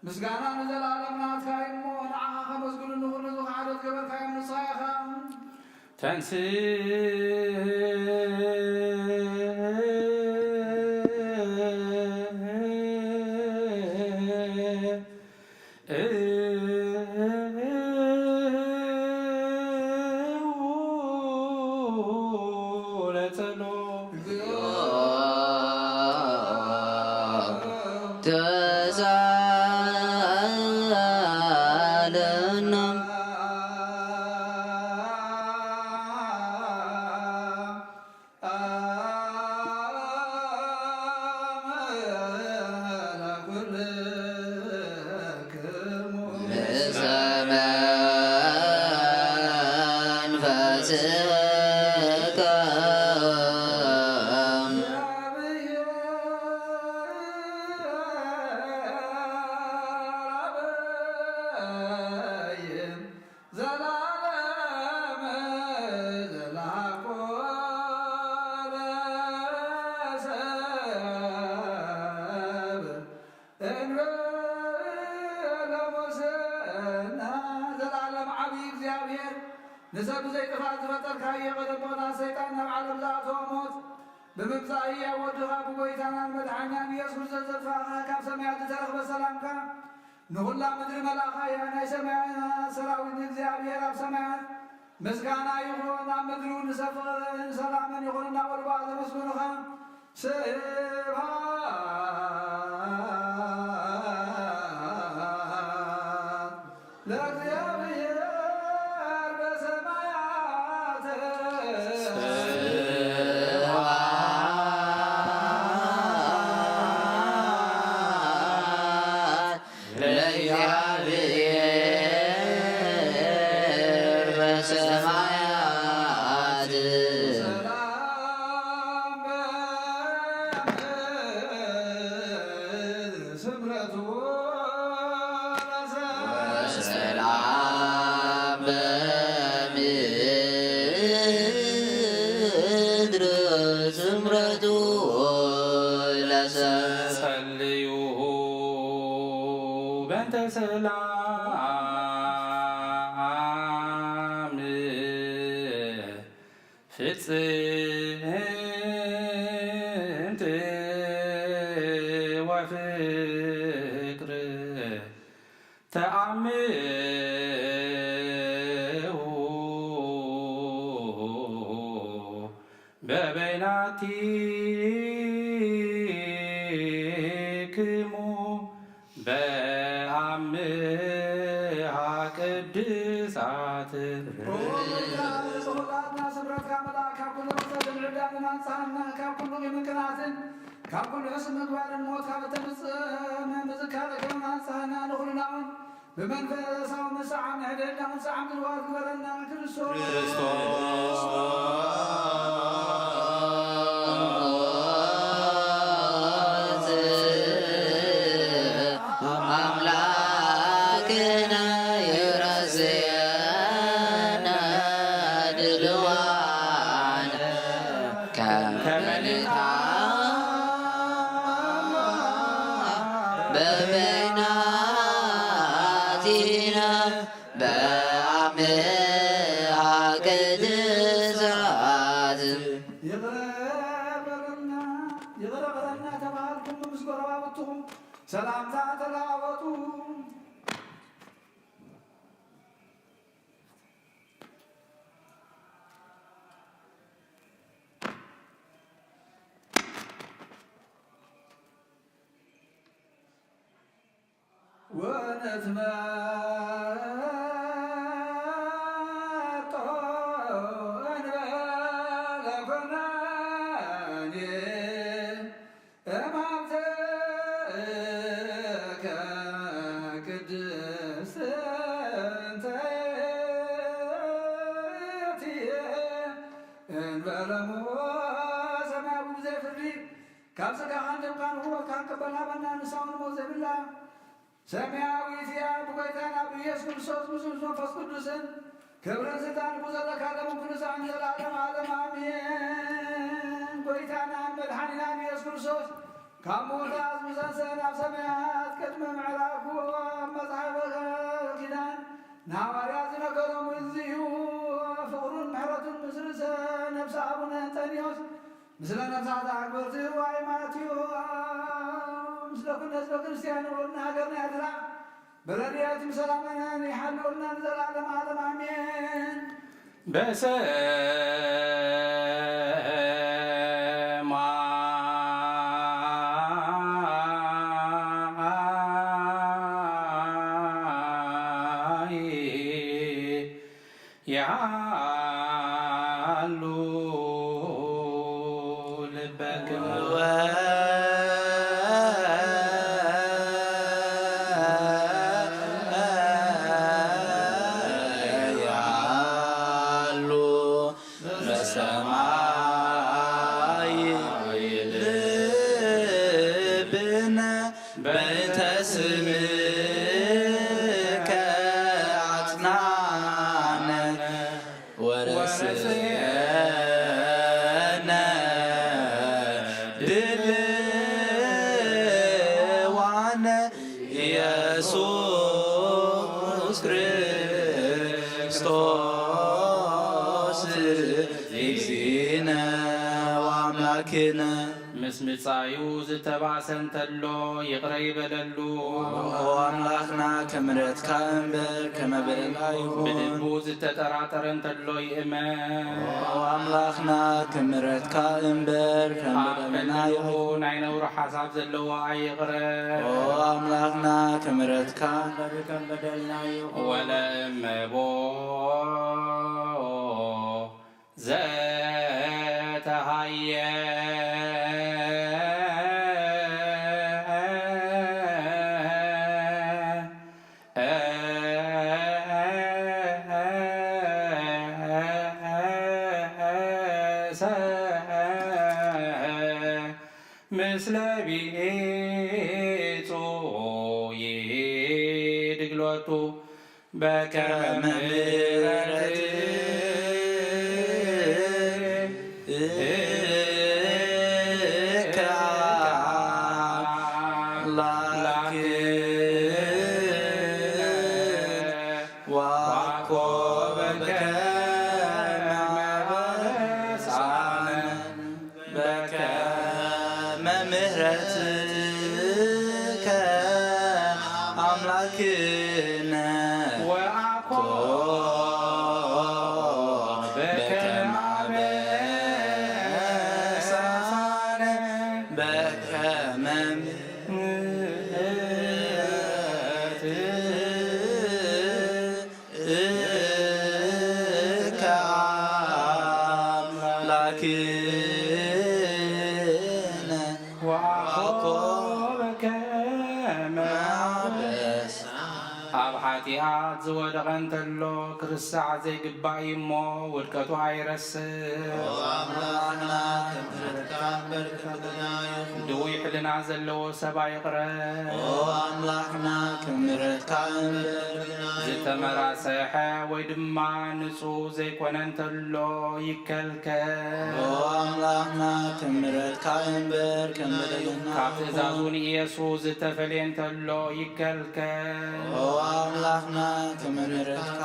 Speaker 5: ምስጋና ንዘለዓለም ናትካ እሞ ንዓኻ ከመስግኑ ንኹሉ ዝኸዓደት ገበርካዮም ንስኻኻ ንሰብ ዘይጥፋእ ዝፈጠርካ የቐደቦና ሰይጣን ናብ ዓለም ዝኣተወ ሞት ብምምጻእ ያወድኻ ብጎይታናን መድሓኛን ኢየሱስ ዘዘልፋኻ ካብ ሰማያት ዝተረኽበ ሰላምካ ንኹላ ምድሪ መላእኻ ናይ ሰማያት ሰራዊት እግዚኣብሔር ኣብ ሰማያት ምስጋና ይኹን ኣብ ምድሪ ንሰፍቕን ሰላምን ይኹን እናበልባ ዘመስግኑኻ ስብሓት ለእግዚአብሔር በሰማያት
Speaker 9: ለእግዚአብሔር በሰማያት ሰላም በምድር ስምረቱ ለሰብእ
Speaker 4: ጸልዩ በእንተ ሰላም ፍጽምት ወፍቅር ተአምሁ በበይናቲክሙ በአምሃ ቅድሳት
Speaker 5: ጸሎታትና ስምረትካ መልአክ ካብ ኩሉ መሰልን ዕዳንን አንጻና ካብ ኩሉ የምንቅናትን ካብ ኩሉ ሕስን ምግባርን ሞት ካብ እተምጽእ ምዝካረ ከም አንጻና ንኹልናውን ብመንፈሳዊ መሳዓም ንሕደናውን ሰዓም ግልዋል ግበረና ክርስቶስ
Speaker 9: አምላክነ ይረስየነ ድልዋነ ከመልታ በበይናቲነ በአምሃ ቅድሳት
Speaker 5: ይቅረበለና ተባልኩም ምስ ጎረባብትኹም ሰላምታ ተለዋወጡ ወነትመጦ እንበለ ኮናኔ እማምተከ ቅድስት እንተ የእትየ እንበለ ሞት ሰማያዊ ብዘይፍርዲ ካብ ሥጋኻ እንደምካን ሁወ ካብ ቀበልሃበና ንሳውን ሞት ዘይብላ ሰማያዊት የአብ ጌታና በኢየሱስ ክርስቶስ ብዙ መንፈስ ቅዱስን ክብርን ስልጣን ብዙ ቅዱሳን ዘላለም ዓለም አሜን። ጌታናን መድኃኒናን ኢየሱስ ክርስቶስ ካብ ሞት አስነሳን ኣብ ሰማያት ቅድመ ምዕራፉ ኣብ መጽሓፈ ኪዳን ንሐዋርያት ዝነገሮም እዚዩ ፍቅሩን ምሕረቱን ምስርሰ ነብሰ አቡነ አንጠኒዎስ ምስለ ነፍሳት አክበርቲ ሩዋይ ማቴዎስ ለኩነ ህዝበ ክርስቲያን ወልና ሃገርና ኤርትራ በረድኤት ሰላምን ይሓልውልና ንዘላለም ዓለም አሜን።
Speaker 4: ያሉ ልበክም
Speaker 14: ያሉ በሰማይ ልብነ በእንተ ስምከ አጽናነ ወረስየነ ድልዋነ ኢየሱስ ክርስቶስ እግዚእነ ወአምላክነ
Speaker 4: ምስ ምጻዩ ዝተባሰ እንተሎ ይቕረ ይበለሉ
Speaker 14: አምላክና ከምሕረትካ እምበር ከመ በደልና ይኹን
Speaker 4: ብልቡ ዝተጠራጠረ እንተሎ ይእመን
Speaker 14: አምላክና ከምሕረትካ እምበር ከመ በደልና ይኹን
Speaker 4: ናይ ነውሮ ሓሳብ ዘለዎ ኣይቕረ
Speaker 14: አምላክና ከምሕረትካ
Speaker 6: ከም በደልና ይኹን
Speaker 4: ወለእመቦ ዘተሃየ ምስለ ቢጹ ይድግሎቱ በከመ
Speaker 14: አምላክነ
Speaker 4: ወአኮ በከመ አበሳነ
Speaker 14: በከመ ምሕረትከ አምላክነ
Speaker 4: ወአኮ በከመ ኣብ ሓጢኣት ዝወደቐ እንተሎ ክርስሳዕ ዘይግባእ እዩ እሞ ውድቀቱ ኣይረስእ ድውይ ሕልና ዘለዎ ሰብ ኣይቕረብ
Speaker 14: አምላክና ከምሕረትካ
Speaker 4: ዝተመራሰሐ ወይ ድማ ንጹህ ዘይኮነ እንተሎ ይከልከል
Speaker 14: አምላክና ከምሕረትካ እምበር ከመ በደልና
Speaker 4: ካብ ትእዛዙ ንኢየሱስ ዝተፈልየ እንተሎ ይከልከል
Speaker 14: አምላክና ከምሕረትካ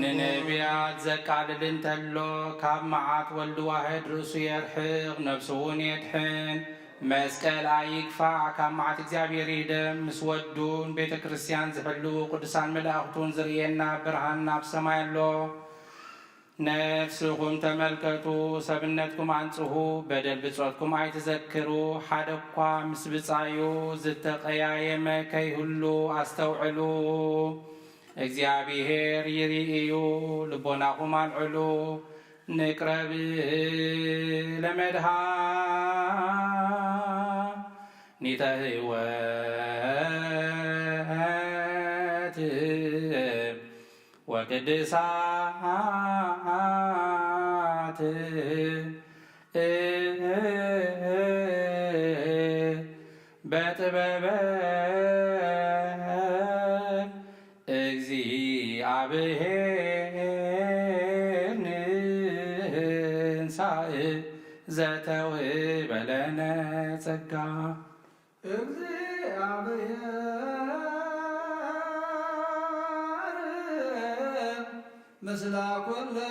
Speaker 4: ንነቢያት ዘቃልል እንተሎ ካብ መዓት ወልዲ ዋህድ ርእሱ የርሕቕ ነብሱ እውን የድሕን መስቀል ኣይግፋዕ ካብ መዓት እግዚኣብሔር ይህደም ምስ ወዱን ቤተ ክርስቲያን ዝሕሉ ቅዱሳን መላእኽቱን ዝርየና ብርሃን ናብ ሰማይ ኣሎ ነፍስኹም ተመልከቱ ሰብነትኩም አንጽሁ በደል ብጾትኩም ኣይትዘክሩ ሓደ እኳ ምስ ብጻዩ ዝተቀያየመ ከይህሉ አስተውዕሉ እግዚአብሔር ይርእዩ ልቦናኩም አልዕሉ ንቅረብ ለመድኃኒተ ሕይወት ወቅድሳት በጥበበ ጸጋ
Speaker 5: እግዚአብሔር ምስለ ኩልክሙ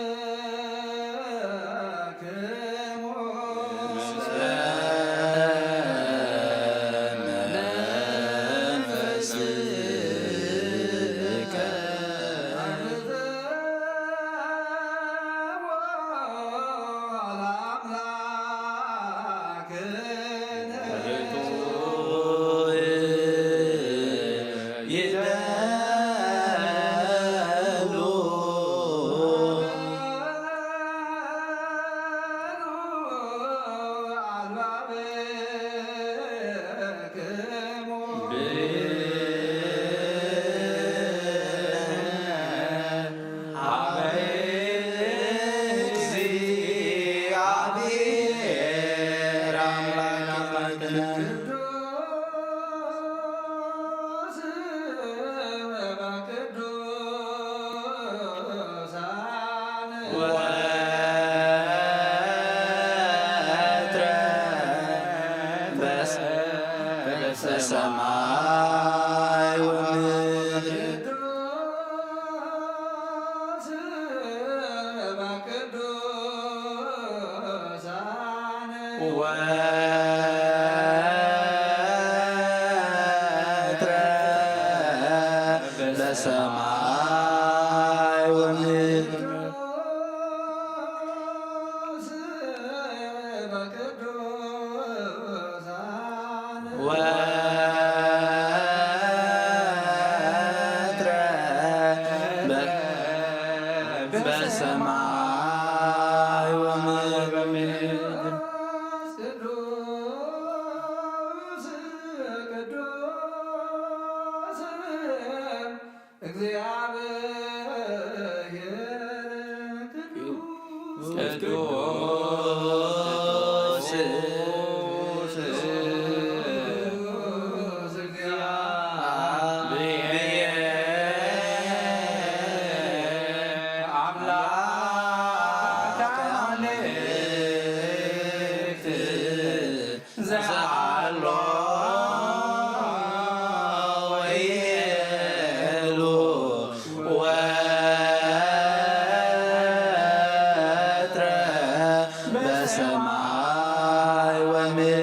Speaker 14: በሰማይ ወምድር ወትረ በሰማይ ወምድር በሰማይ ወምድር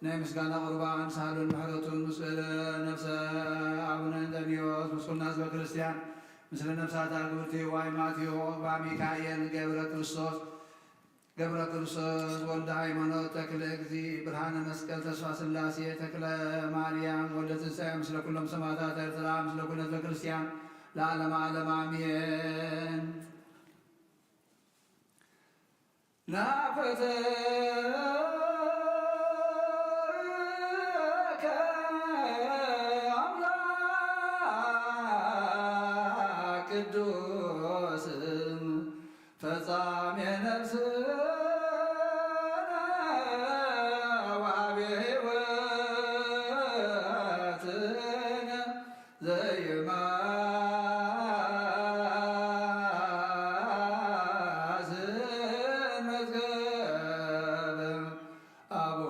Speaker 5: ናይ ምስጋና ቁርባን ሳሉን ምሕረቱን ምስለ ነፍሰ አቡነ እንጦንዮስ ምስኩና ህዝበ ክርስቲያን ምስለ ነፍሳት አግብርቲ ዋይማትዮ ኦቅባ ሚካኤል ገብረ ክርስቶስ ወልደ ሃይማኖት ተክለ እግዚ ብርሃነ መስቀል ተስፋ ስላሴ ተክለ ማርያም ወልደ ትንሣኤ ምስለ ኩሎም ሰማዕታት ኤርትራ ምስለ ኩለ ህዝበ ክርስቲያን ለዓለመ ዓለም አሜን። ናፈተ ቅዱስም ፈጻሜ ነፍስነ ወሀቤ ሕይወትነ ዘይማዝን መዝገበ አቦ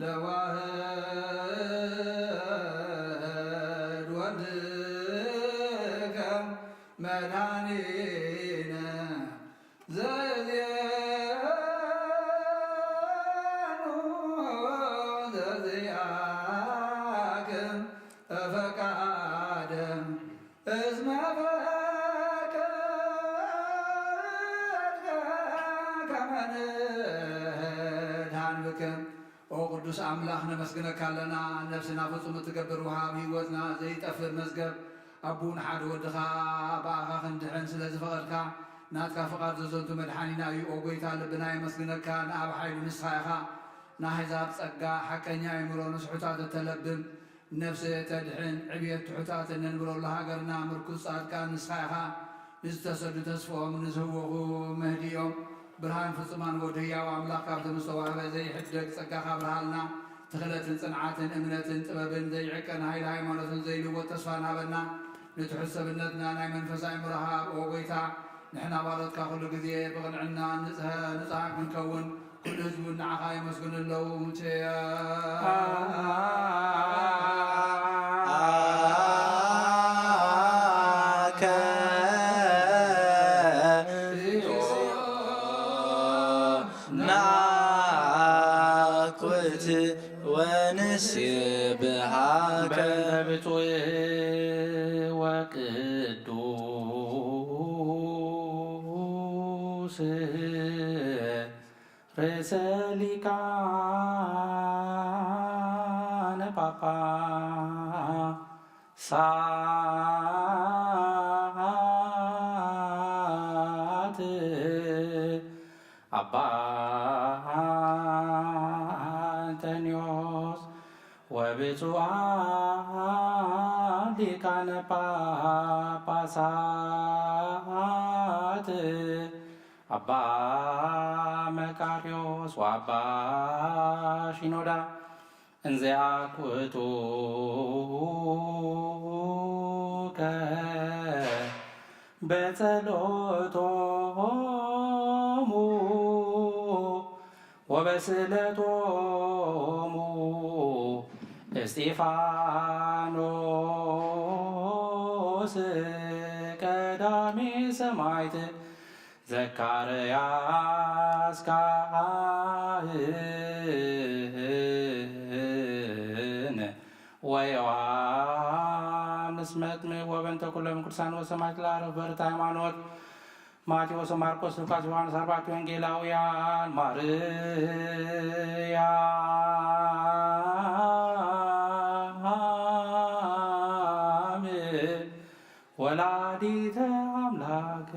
Speaker 5: ለዋህድ ወልድከ መድኃኒነ ዘዚአክም ፈቃደ እስመ ፈቀድከ ከመ ንድኃንብክም ኦ ቅዱስ አምላክ ነመስግነካ ኣለና ነፍስና ፍጹም እትገብር ውሃብ ህይወትና ዘይጠፍእ መዝገብ አቡን ሓደ ወድኻ በኣኻ ክንድሕን ስለ ዝፈቐድካ ናትካ ፍቓድ ዘዘንቱ መድሓኒና እዩ። ኦ ጎይታ ልብና የመስግነካ ንኣብ ሓይሉ ንስኻ ኢኻ ናሕዛብ ጸጋ ሓቀኛ ኣእምሮ ንስሑታት እተለብም ነፍሲ ተድሕን ዕብየት ትሑታት እንንብረሉ ሃገርና ምርኩዝ ጻድቃን ንስኻ ኢኻ ንዝተሰዱ ተስፎኦም ንዝህወኹ መህዲኦም ብርሃን ፍጹማን ወዲ ሕያው ኣምላኽ ካብቲ ምስተዋህበ ዘይሕደግ ጸጋኻ ብርሃልና ትኽለትን ጽንዓትን እምነትን ጥበብን ዘይዕቀን ሃይሊ ሃይማኖትን ዘይልወጥ ተስፋ ናበና ንትሕሰብነትና ናይ መንፈሳዊ ምርሃብ ወጎይታ ንሕና ባሎትካ ኩሉ ግዜ ብቕንዕና ንጽሃ ክንከውን ኩሉ ህዝቡ ንዓኻ የመስግኑ ኣለዉ ሙቸያ
Speaker 14: ወንስብሃከ
Speaker 4: ብፁዕ ወቅዱስ ርእሰ ሊቃነ ጳጳሳት አባ አንቶኒዮስ ወብፁዓን ሊቃነ ጳጳሳት አባ መቃርዮስ ወአባ ሺኖዳ እንዘያኩቱከ በጸሎቶሙ ወበስእለቶሙ እስጢፋኖስ ቀዳሜ ሰማዕት ዘካርያስ ካህን ወዮሐንስ መጥምቅ ወበእንተ ኩሎሙ ቅዱሳን ወሰማዕት ለዓረፍ በርትዕ ሃይማኖት ማቴዎስ ማርቆስ ሉቃስ ዮሐንስ አርባዕቱ ወንጌላውያን ማርያም ወላዲተ አምላክ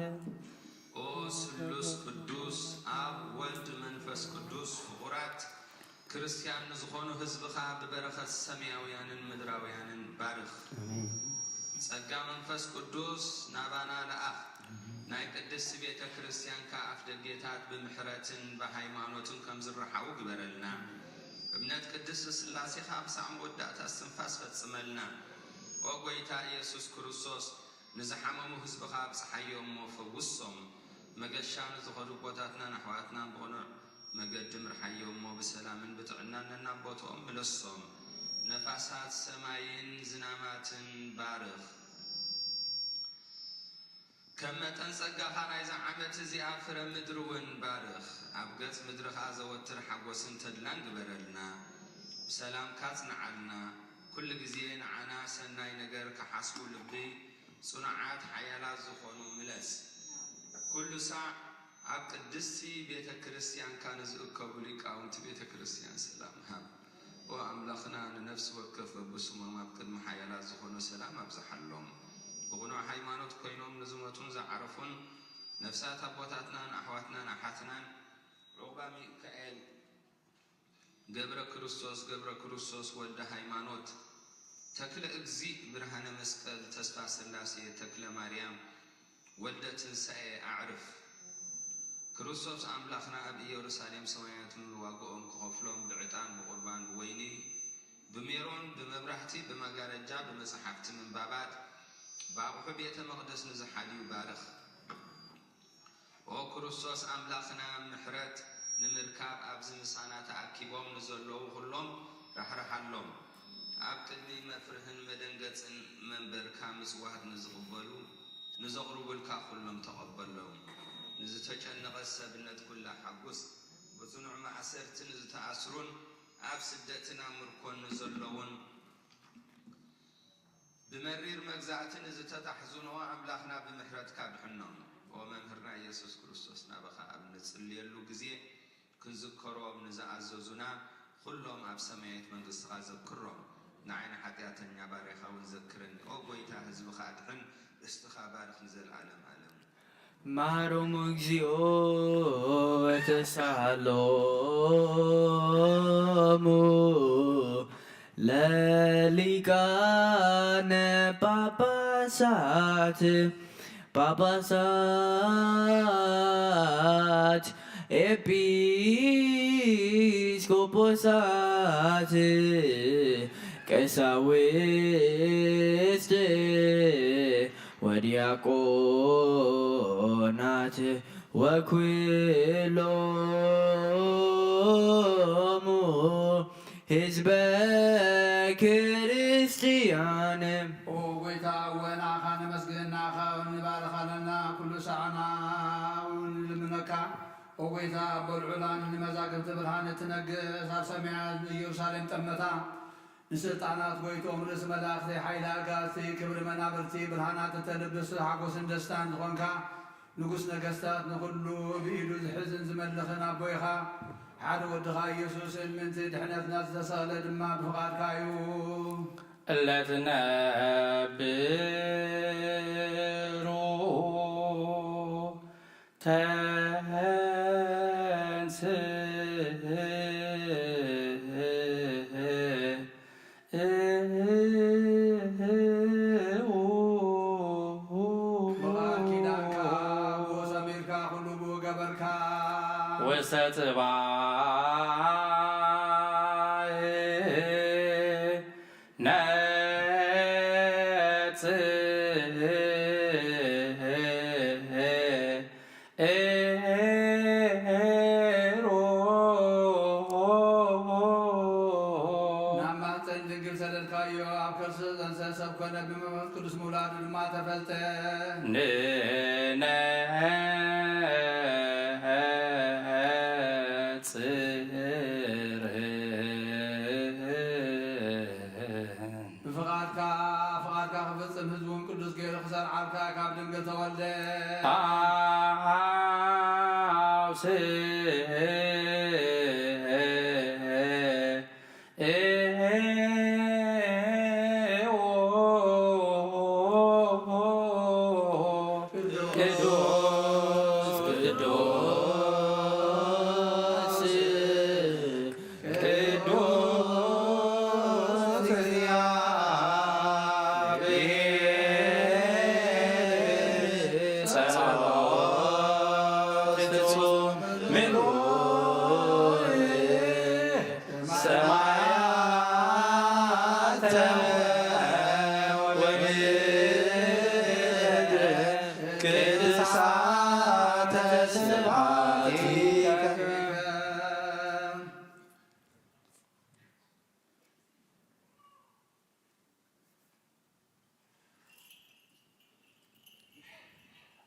Speaker 10: ኦ ስሉስ ቅዱስ አብ ወልድ መንፈስ ቅዱስ ፍቁራት ክርስቲያን ዝኾኑ ህዝብኻ ብበረኸት ሰማያውያንን ምድራውያንን ባርኽ ጸጋ መንፈስ ቅዱስ ናባና ለኣኽ ናይ ቅድስቲ ቤተ ክርስቲያንካ ኣፍ ደጌታት ብምሕረትን ብሃይማኖትን ከም ዝረሓቡ ግበረልና እምነት ቅድስቲ ስላሴኻ ብሳዕ መወዳእታ እስትንፋስ ፈጽመልና ኦ ጐይታ ኢየሱስ ክርስቶስ ንዝሓመሙ ህዝብኻ ብፀሓዮም እሞ ፈውሶም መገሻ ንዝኸዱ ቦታትናን ኣሕዋትናን ብቕኑዕ መገዲ ምርሓዮም እሞ ብሰላምን ብጥዕናን ነናቦቶኦም ምለሶም ነፋሳት ሰማይን ዝናማትን ባርኽ ከም መጠን ጸጋኻ ናይዛ ዓመት እዚኣ ፍረ ምድሪ እውን ባርኽ ኣብ ገጽ ምድርኻ ዘወትር ሓጐስን ተድላን ግበረልና ብሰላምካ ጽንዓልና ኩሉ ግዜ ንዓና ሰናይ ነገር ክሓስቡ ልቢ ጽኑዓት ሓያላት ዝኾኑ ምለስ ኩሉ ሳዕ ኣብ ቅድስቲ ቤተ ክርስቲያንካ ንዝእከቡ ሊቃውንቲ ቤተ ክርስቲያን ሰላም ሃብ ኦ ኣምላኽና ንነፍሲ ወከፍ በብስሞም ኣብ ቅድሚ ሓያላት ዝኾኑ ሰላም ኣብዝሓሎም ብቕኑዕ ሃይማኖት ኮይኖም ንዝመቱን ዝዓረፉን ነፍሳት ኣቦታትናን ኣሕዋትናን ኣሓትናን ዕቑባ ሚካኤል ገብረ ክርስቶስ ወልደ ሃይማኖት ተክለ እግዚእ ብርሃነ መስቀል ተስፋ ስላሴ ተክለ ማርያም ወልደ ትንሣኤ ኣዕርፍ ክርስቶስ ኣምላኽና ኣብ ኢየሩሳሌም ሰማያት ምዋግኦም ክኸፍሎም ብዕጣን ብቁርባን ብወይኒ ብሜሮን ብመብራህቲ ብመጋረጃ ብመጽሓፍቲ ምንባባት በአቁሑ ቤተ መቅደስ ንዝሓልዩ ባርኽ ኦ ክርስቶስ ኣምላኽና ምሕረት ንምርካብ ኣብዚ ምሳና ተኣኪቦም ንዘለዉ ኩሎም ራሕራሓሎም ኣብ ቅድሚ መፍርህን መደንገፅን መንበርካ ምጽዋት ንዝቕበሉ ንዘቕርቡልካ ኩሎም ተቐበሎም ንዝተጨነቐ ሰብነት ኩላ ሓጉስ ብጽኑዕ ማእሰርቲ ንዝተኣስሩን ኣብ ስደትን ኣብ ምርኮን ንዘለውን بمرير مجزعتن زتتحزنوا أملاخنا بمحرتك بحنهم ومنهرنا يسوع كريستوس نبخا أبنت اللي يلو جزيه كنذكروا أبنزع عزوزنا كلهم أب سمايت من قصة ذكرهم نعين حياتنا بارخة ونذكرني أو بيتا حزب خادحن استخابارخ نزل عالم عالم
Speaker 6: مارو مجزيو وتسالومو لليكان باباسات episcoposat كساويست ወዲያቆናት ወኩሎሙ ሕዝበ ክርስቲያን
Speaker 5: ኦ ጎይታ ወናኻ ነመስግናኻ ንባርኻለና ኩሉ ሰዓና ልምነካ ኦ ጎይታ በልዑላን ንመዛግብቲ ብርሃን እትነግስ ኣብ ሰማያት ኢየሩሳሌም ጠመታ ንስልጣናት ጎይቶም ርእሲ መላእኽቲ ሓይሊ ኣጋዝቲ ክብሪ መናብርቲ ብርሃናት እተልብስ ሓጎስን ደስታን ዝኾንካ ንጉስ ነገስታት ንኩሉ ብኢዱ ዝሕዝን ዝመልኽን ኣቦይኻ ሓደ ወድኻ ኢየሱስን ምንቲ ድሕነትና ዝተሰቕለ ድማ ብፍቓድካ እዩ
Speaker 4: እለትነብሩ
Speaker 5: ኮነ ብመንፈስ ቅዱስ ምውላዱ ድማ ተፈልጠ ብፍቓድካ ክፍፅም ህዝቡን ቅዱስ ገይሩ ክሰርዓልካ ካብ ድንግል ተወልደ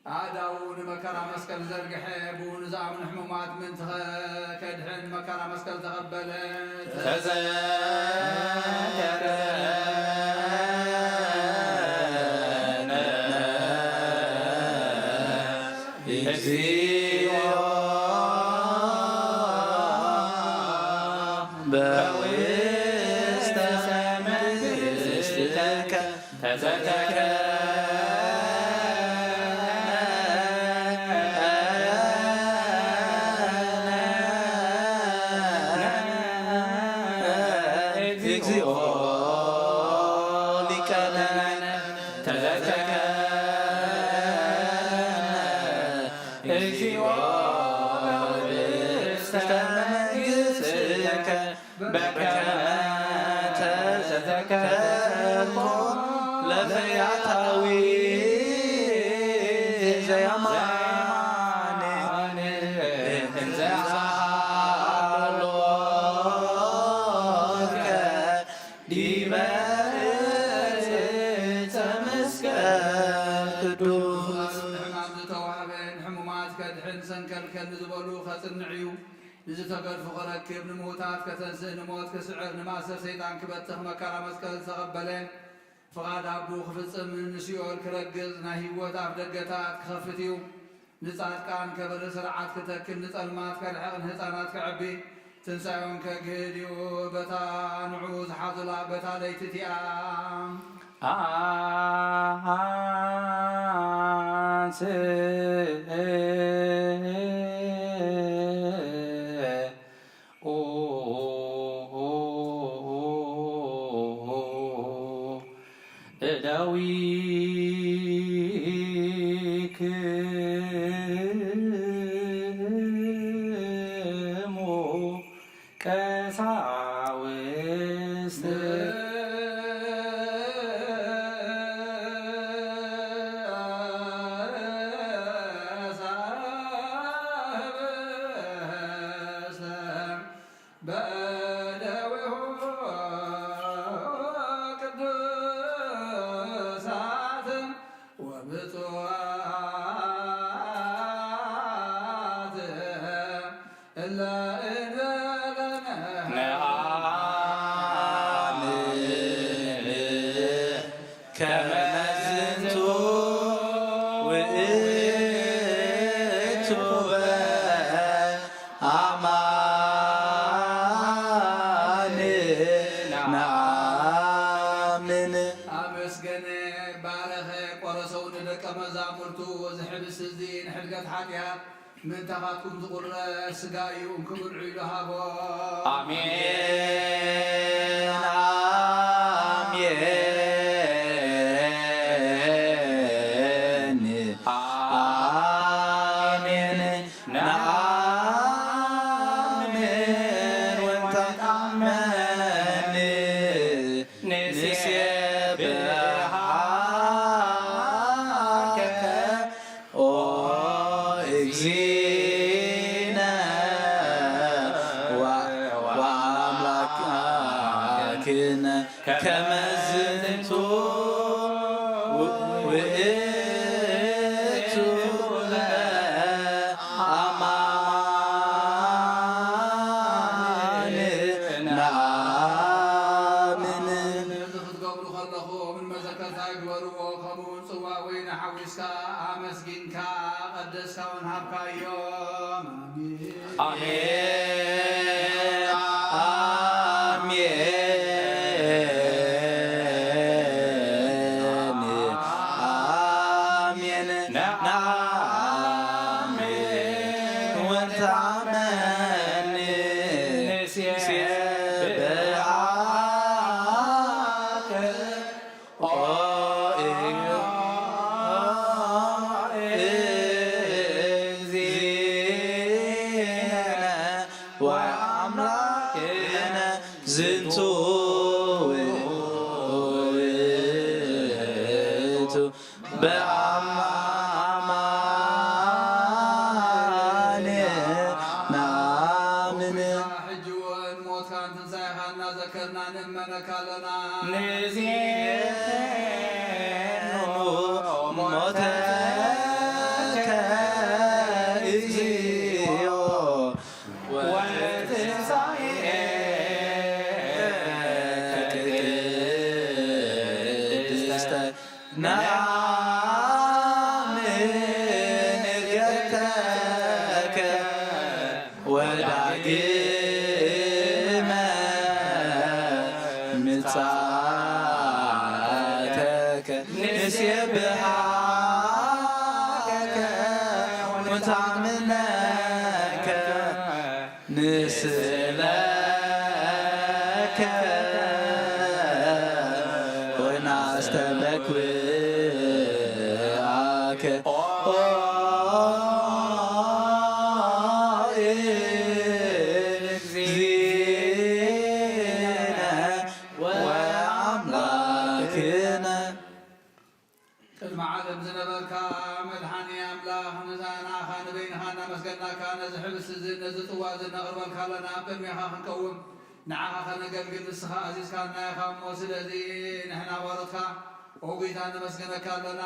Speaker 5: አዳውን መከራ መስቀል ዘርግሐ ቡን ዛምን ሕሙማት ምን ከድሕን መከራ መስቀል ተቀበለ
Speaker 4: በውስተ መንግሥትከ ተዘከረ ንዝተገድፉ ክረክብ ንምውታት ከተንስእ ንሞት ክስዕር ንማእሰር ሰይጣን ክበትኽ መከራ መስቀል ዝተቐበለ ፍቓድ ኣቡ ክፍፅም ንሲኦል ክረግፅ ናይ ህይወት ኣፍ ደገታት ክኸፍት እዩ ንጻድቃን ከበሪ ስርዓት ክተክል ንጸልማት ከልሕቕ ንህፃናት ክዕቢ ትንሣኤውን ከግህድ እዩ በታ ንዑ ዝሓዙላ በታ ለይቲ እቲኣ
Speaker 5: ፍትዋት እለ እንበለነ
Speaker 14: ነአምን ከመ ዝንቱ ውእቱ በአማን ነአምን
Speaker 5: አመስገነ ባረኸ ቆረሰውን ደቀ መዛሙርቱ ዝሕብስ እዚ ንሕድገት ሓጢኣት ምንተኻትኩም ዝቁረ ስጋ እዩ እንክብልዑ ኢሉ ሃቦ
Speaker 14: አሜን አሜን አሜን ነአምን ወንተአመን ንሴብሐከ ኦ እግዚእነ ወአምላክነ ከመ ዝንቱ ውእቱ በአማን ነአምን
Speaker 5: ክትገብሩ ከለኹም ንመዘከርታ ይግበርዎ ከምኡውን ጽዋ ወይኒ ሓዊስካ ኣመስጊንካ ቀደስካ ውን ሃብካ እዮም
Speaker 14: አሜን አሜን አሜን ነአምን ወንተአመን ንሴብሐከ ኦ እግዚእነ ወአምላክነ ዝንቱ ውእቱ በአማን ነአምን
Speaker 5: ሕጂ እውን ሞትካን ትንሣኤኻ እናዘከርና ንእመነካ ኣለና
Speaker 14: ንዜኑ ሞተከ እግዚኦ ወትንሣኤከ ቅድስተ ነአምን ዕርገተከ ወዳግመ ምጽአተከ ንሴብሐከ ወንተአምነከ ንስእለከ ወናስተበክዓከ እግዚእነ ወአምላክነ
Speaker 5: ቅድመ ዓለም ዝነበርካ መድሓኒ ኣምላኽ ንዛናኻ ንበይንኻ እናመስገናካ ነዚ ሕብስ እዚ ነዚ ጽዋ እዚ ነቕርበልካ ኣለና ቅድሚኻ ክንቀውም ንዓኻ ኸነገልግል ንስኻ ኣዚዝካ ናይኻ እሞ ስለዚ ንሕና ባሮትካ ኦ ጐይታ ነመስገነካ ኣለና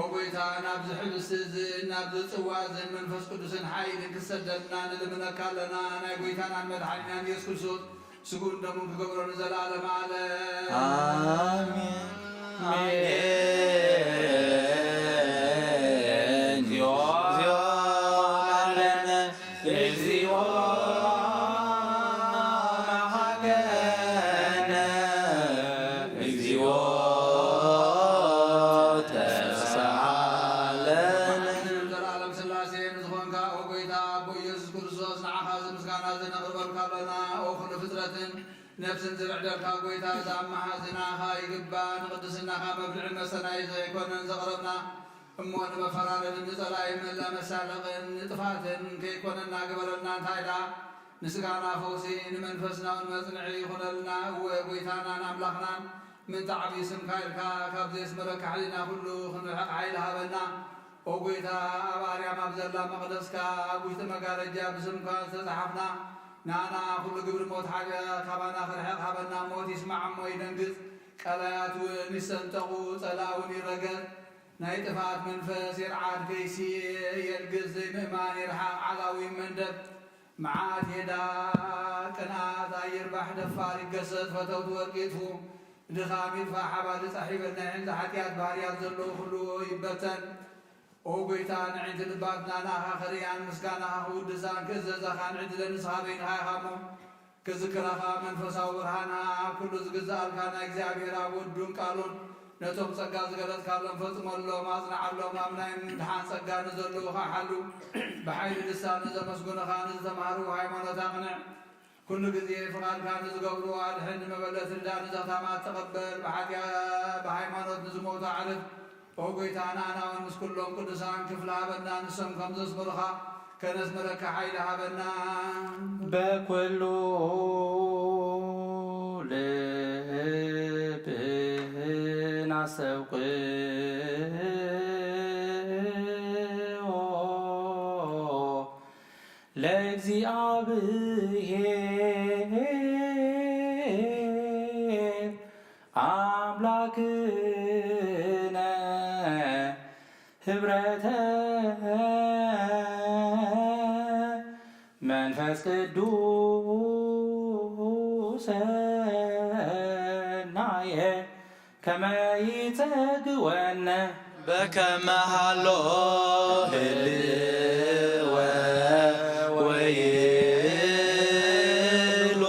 Speaker 5: ኦ ጐይታ ናብዚ ሕብስ እዚ ናብዚ ጽዋ እዚ መንፈስ ቅዱስን ሓይልን ክሰደድና ንልምነካ ኣለና ናይ ጐይታናን መድሓኒናን ኢየሱስ ክርስቶስ ስጉን ደሙን ክገብሮ ንዘለዓለመ ዓለም
Speaker 14: አሜን እግዚኦ መሐረነ እግዚኦ መሐረነ እግዚኦ ተሳሃለነ
Speaker 5: ዘላለም ስላሴ ንዝኾንካ ኦ ጐይታ ኣቦ ኢየሱስ ክርስቶስ ንዓኻ እዚ ምስጋና እዚ ነቕርበልካ ኣለና ኦ ኩሉ ፍጥረትን ነፍስን ዝብዕደልካ ጐይታ ዝኣመሓዝናኻ ይግባእ ንቅድስናኻ መብልዕን መሰናይ ዘይኮነን ዘቕረብና እሞ ንመፈራረድን ንጸላይ መላ መሳለቕን ንጥፋትን ከይኮነና ግበረልና እንታይ ዳ ንስጋና ፈውሲ ንመንፈስና እውን መጽንዒ ይኹነልና እወ ጐይታናን ኣምላኽናን ምንታ ዓብዪ ስምካ ኢልካ ካብ ዘየስመረካ ሕሊና ኩሉ ክንርሕቕ ሓይሊ ሃበና ኦ ጐይታ ኣብ ኣርያም ኣብ ዘላ መቕደስካ ኣብ ውሽጢ መጋረጃ ብስምካ ዝተጻሓፍና ናና ኩሉ ግብሪ ሞት ሓደ ካባና ክርሕቕ ሃበና ሞት ይስማዕ እሞ ይደንግጽ ቀላያቱን ይሰንጠቁ ጸላውን ይረገጥ ናይ ጥፋት መንፈስ ይርዓድ ከይሲ የልግዝ ዘይምእማን ይርሓቕ ዓላዊ መንደብ መዓት የዳ ቅንዓት ኣይርባሕ ደፋር ይገሰጽ ፈተውት ወርቂቱ ድኻም ይጥፋ ሓባል ጻሒበና ዕንዚ ሓጢኣት ባህርያት ዘለዎ ኩሉ ይበተን ኦ ጎይታ ንዕንቲ ልባትና ናኻ ኸርያን ምስጋናኻ ክውድሳን ክእዘዛኻ ንዕንቲ ለንስኻ በይንኻ ኢኻ እሞ ክዝክረኻ መንፈሳዊ ብርሃና ኩሉ ዝግዛእልካ ናይ እግዚኣብሔር ኣብ ወዱን ቃሉን ነቶም ጸጋ ዝገለጽካሎም ፈጽመሎም ኣጽናዓሎም ኣብ ናይ ምድሓን ጸጋ ንዘለዉ ካሓሉ ብሓይሊ ልሳን ንዘመስጉንኻ ንዝተምሃሩ ሃይማኖት ኣቕንዕ ኩሉ ግዜ ፍቓድካ ንዝገብሩ ኣድሕን ንመበለት ርዳ ንዘኽታማት ተቐበል ብሃይማኖት ንዝሞቱ ዓርፍ ኦ ጎይታ ንኣናውን ምስ ኩሎም ቅዱሳን ክፍሊ ሃበና ንሶም ከም ዘስምሩኻ ከነስምረካ ሓይሊ ሃበና
Speaker 4: በኩሉ ናሰውቅዎ ለእግዚአብሔር አምላክነ ህብረተ መንፈስ ቅዱስ ናየ ከመ ይጸግወነ
Speaker 14: በከመ ሃሎ ህልወ ወይሉ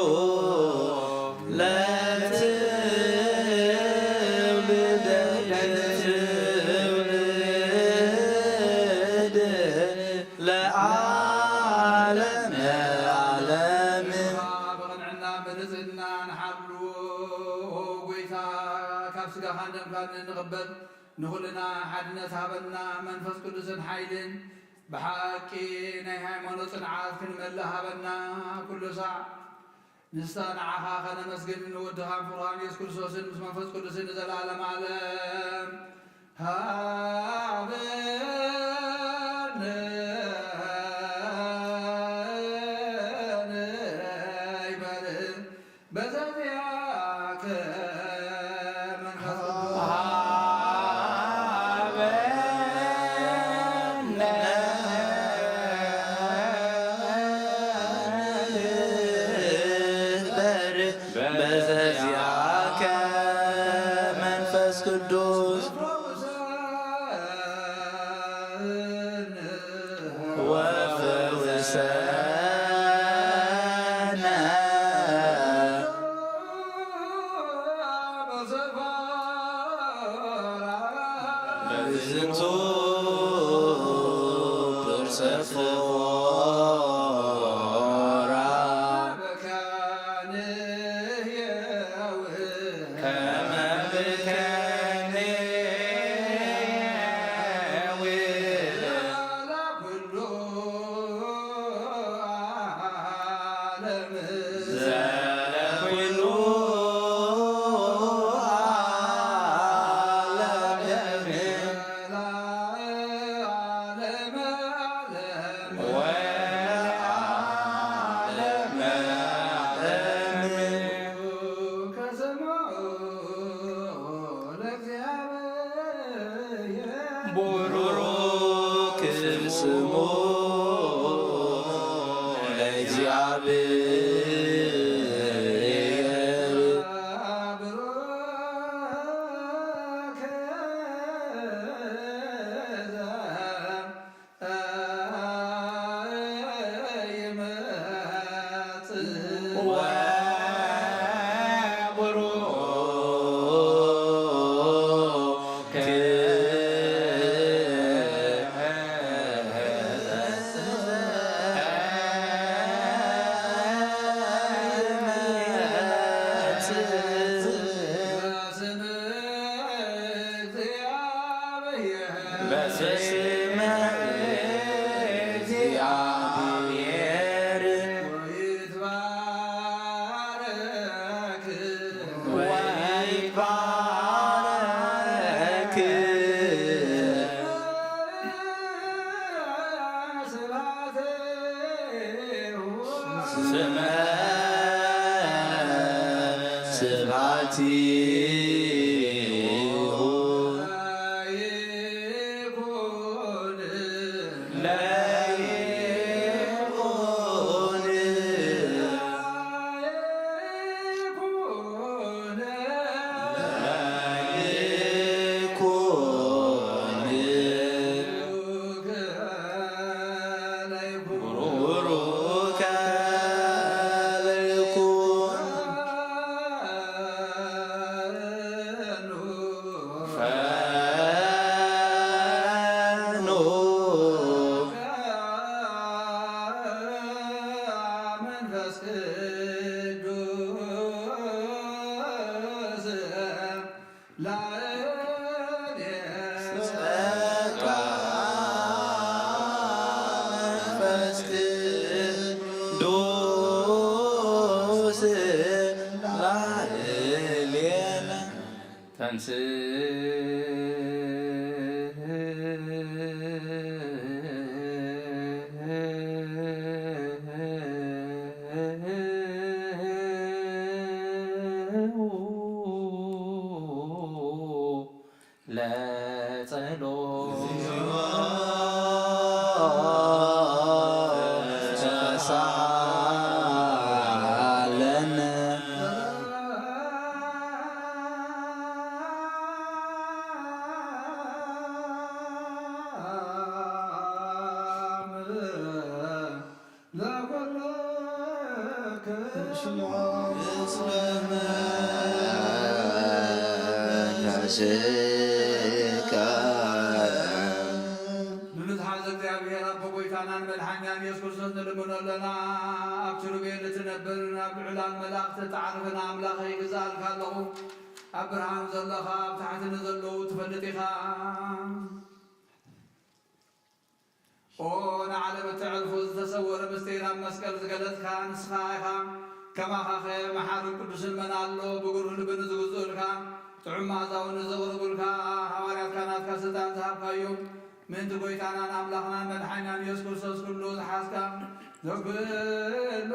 Speaker 14: ለትውልደ ትውልድ ለዓለመ ዓለም
Speaker 5: በቕንዕና በንጽህና ንሓሉ ጎይታ ካብ ስጋኻ ደምካን ንቕበል ንኹልና ሓድነት ሃበና መንፈስ ቅዱስን ሓይልን ብሓቂ ናይ ሃይማኖት ጽንዓት ክንመልእ ሃበና ኩሉ ሳዕ ንዝተንዓኻ ኸነመስግን ንወድኻን ፍርኻን ኢየሱስ ክርስቶስን ምስ መንፈስ ቅዱስን ንዘላለም ዓለም ሃበነ ይበርህ በዘዚያከ መንፈስ
Speaker 14: በዘዚአከ መንፈስ ቅዱስ ወፈውሰነ በዝንቱ ብርሰፎራ ከመ ብከንየው ዘለኩሉ ቡሩክ ስሙ ለእግዚአብሔር ወቡሩክ በስመ እግዚአብሔር ወይትባረክ ስመ ስብሐቲ ጸጋ መንፈስ ቅዱስ ላዕሌነ
Speaker 5: ንምትሓዘ እግዚአብሔር አቦ ጎይታናን መድሓኛን ኢየሱስ ክርስቶስ ንልምኖለና ኣብ ኪሩቤል እትነብርን ኣብ ልዑላን መላእኽቲ ተዓርፍና ኣምላኸ ይግዛእልካ ኣለኹ ኣብ ብርሃን ዘለኻ ኣብ ታሕቲ ንዘለዉ ትፈልጥ ኢኻ ኦ ንዓለም እትዕርፉ ዝተሰወረ ምስጢር ኣብ መስቀል ዝገለጽካ ንስኻ ኢኻ ከማኻ ኸ መሓርን ቅዱስን መን ኣሎ ብጉሩህ ልብን ዝግዝኡልካ ጥዑም መኣዛውን ዘቕርቡልካ ሃዋርያትካ ናትካ ስልጣን ዝሃብካዮም ምእንቲ ጎይታናን ኣምላኽናን መድሓኛን ኢየሱስ ክርስቶስ ኩሉ ዝሓዝካ ዘብሎ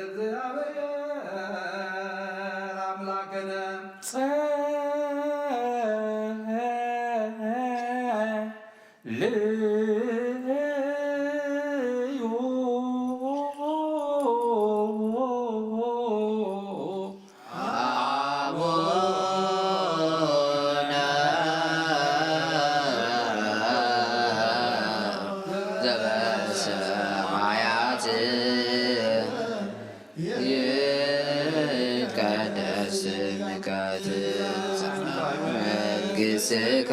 Speaker 5: እግዚአብሔር ኣምላክነ
Speaker 9: መንግሥትከ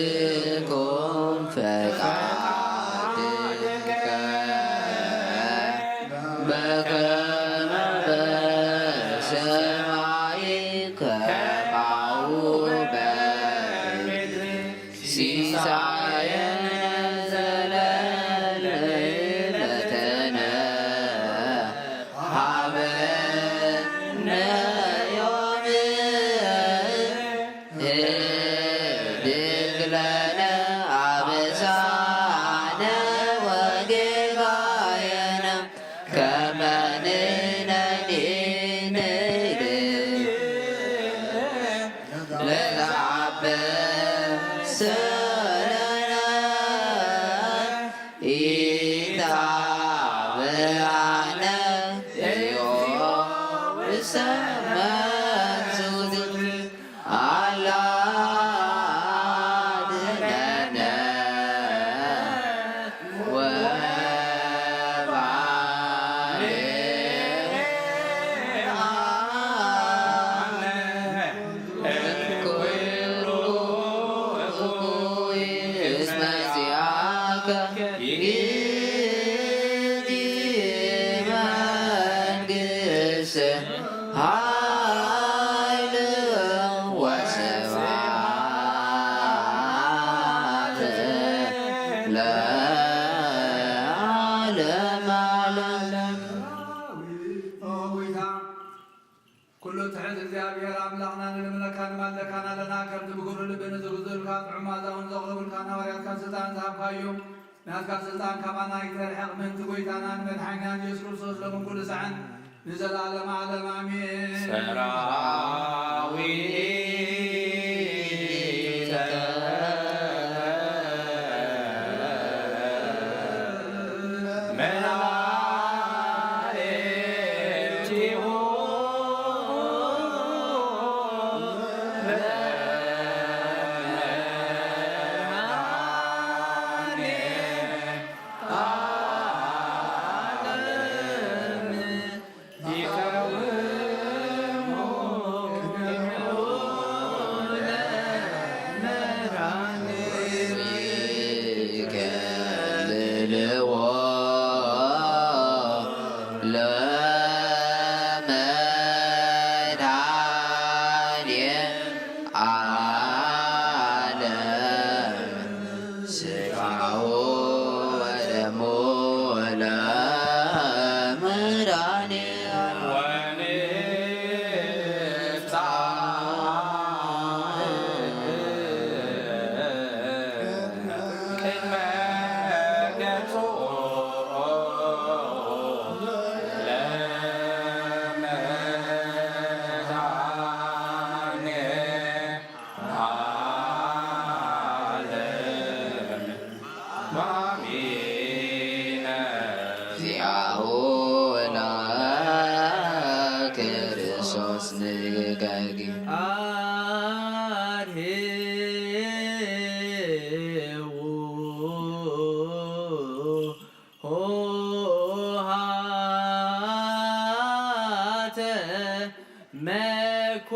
Speaker 9: ወይኩን ፈቃድከ በከመ በሰማይ ከማሁ በምድር ሲሳየነ ዘለለዕለትነ ሀበነ ድግለነ አበሳነ ወጌጋየነ ከመ ንሕነኒ ንግድል ለዘአበሰለነ ኢታብአነ እግዚኦ ውስተ መንሱት አላ ኩሉ ትሕት እግዚአብሔር ኣምላኽና ንልምለካ ንማለካና ኣለና ከምቲ ብጉሩ ልብን ዝግዝኡልካ ጥዑም መኣዛውን ዘቕርቡልካ ሃዋርያትካ ስልጣን ዝሃብካዮም ናትካ ስልጣን ካባና ይተርሕቕ ምእንቲ ጎይታናን መድሓኛን ኢየሱስ ክርስቶስ ሎምን ኩሉ ሰዓን ንዘለዓለመ ዓለም ኣሜን ለ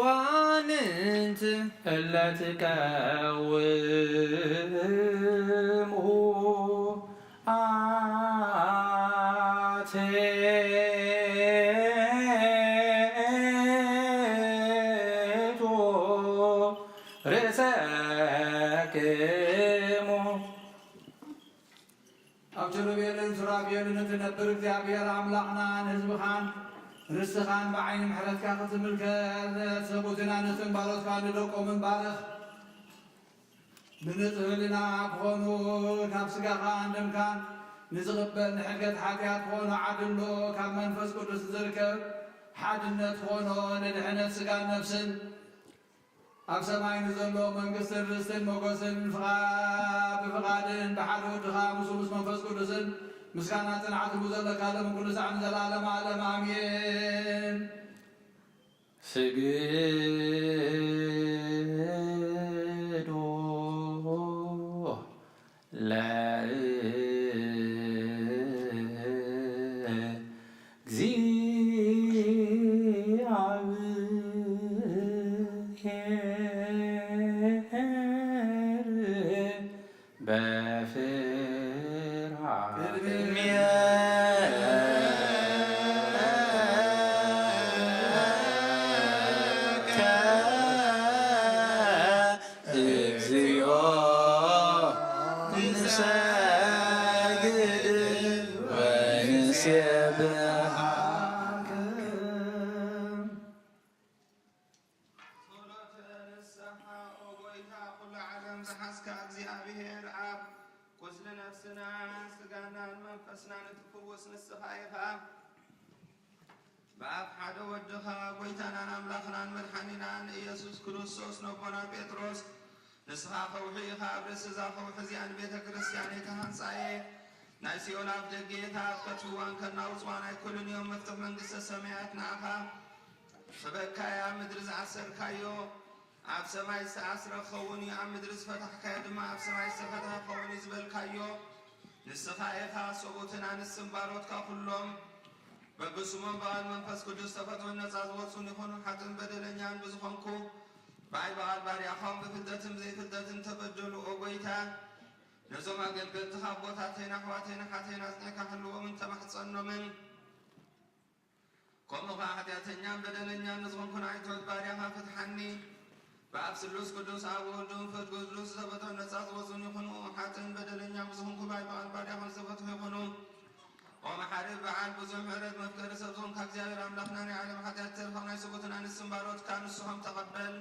Speaker 4: መኳንንት እለትቀውሙ አቴቶ ርእሰክሙ
Speaker 9: ኣብ ጀሩቤልን ሱራቤልን እትነብር እግዚአብሔር አምላኽናን ህዝብኻን ርስኻን ብዓይኒ ምሕረትካ ክትምልከት ሰቡትና ንፅምባሎትካ ንደቆምን ባርኽ ብንጹህ ህሊና ክኾኑ ካብ ስጋኻን ደምካን ንዝቕበል ንሕገት ሓጢኣት ክኾኑ ዓድሎ ካብ መንፈስ ቅዱስ ዝርከብ ሓድነት ክኾኖ ንድሕነት ስጋን ነፍስን ኣብ ሰማይ ንዘሎ መንግስትን ርስትን ሞገስን ብፍቓድን ብሓደ ወድኻ ምስ መንፈስ ቅዱስን ምስጋና ጽንዓት ዘለካ ለም ኩሉ ሰዓት ዘላለም ዓለም አሜን።
Speaker 4: ስግዶ ለእግዚአብሔር
Speaker 10: እግዚአብሔር አብ ቁስለ ነፍስና ስጋናን መንፈስና ንትፍውስ ንስኻ ኢኻ በአብ ሓደ ወድኻ ጎይታናን አምላኽናን መድሓኒናን ኢየሱስ ክርስቶስ ነቦና ጴጥሮስ ንስኻ ኸውሒ ኢኻ ኣብ ርእሲ እዛ ኸውሒ እዚኣን ቤተ ክርስቲያን የተሃንፃየ ናይ ሲኦል ኣፍ ደጌታት ከትህዋን ከናውፅዋን ኣይኮኑን እዮም መፍትሒ መንግስተ ሰማያት ንዓኻ ክበካያ ምድሪ ዝዓሰርካዮ ኣብ ሰማይ ዝተኣስረ ክኸውን እዩ ኣብ ምድሪ ዝፈታሕካዮ ድማ ኣብ ሰማይ ዝተፈትሐ ክኸውን እዩ ዝበልካዮ ንስኻ ኢኻ ሰቡእትን ኣንስትን ባሮትካ ኩሎም በብስሞም በቓል መንፈስ ቅዱስ ተፈትወን ነፃ ዝወፁን ይኹኑ ሓጥን በደለኛን ብዝኾንኩ በዓል በቓል ባርያኻውን ብፍልጠትን ዘይፍልጠትን ተበደሉ ኦ ጎይታ ነዞም ኣገልገልትኻ ቦታተይና ኣሕዋተይና ሓተይና ኣጽኒዕካ ህልዎምን ተማሕፀኖምን ከምኡ ኸዓ ኃጢአተኛን በደለኛን ንዝኾንኩን ዓይነቶት ባርያኻ ፍትሓኒ በአብ ስሉስ ቅዱስ አብ ወልድ መንፈስ ቅዱስ ተፈትወ ነፃ ዝወፁን ይኹኑ ሓጥን በደለኛን ብዝኾንኩ በዓል በቓል ባርያኻን ዝተፈትሑ ይኹኑ ኦ መሓሪ በዓል ብዙሕ ምሕረት መፍቀሪ ሰብ ዝኾንካ እግዚአብሔር ኣምላኽና ናይ ዓለም ኃጢአት ተልኻው ናይ ሰቡትን ኣንስትን ባሮትካ ንስኹም ተቐበል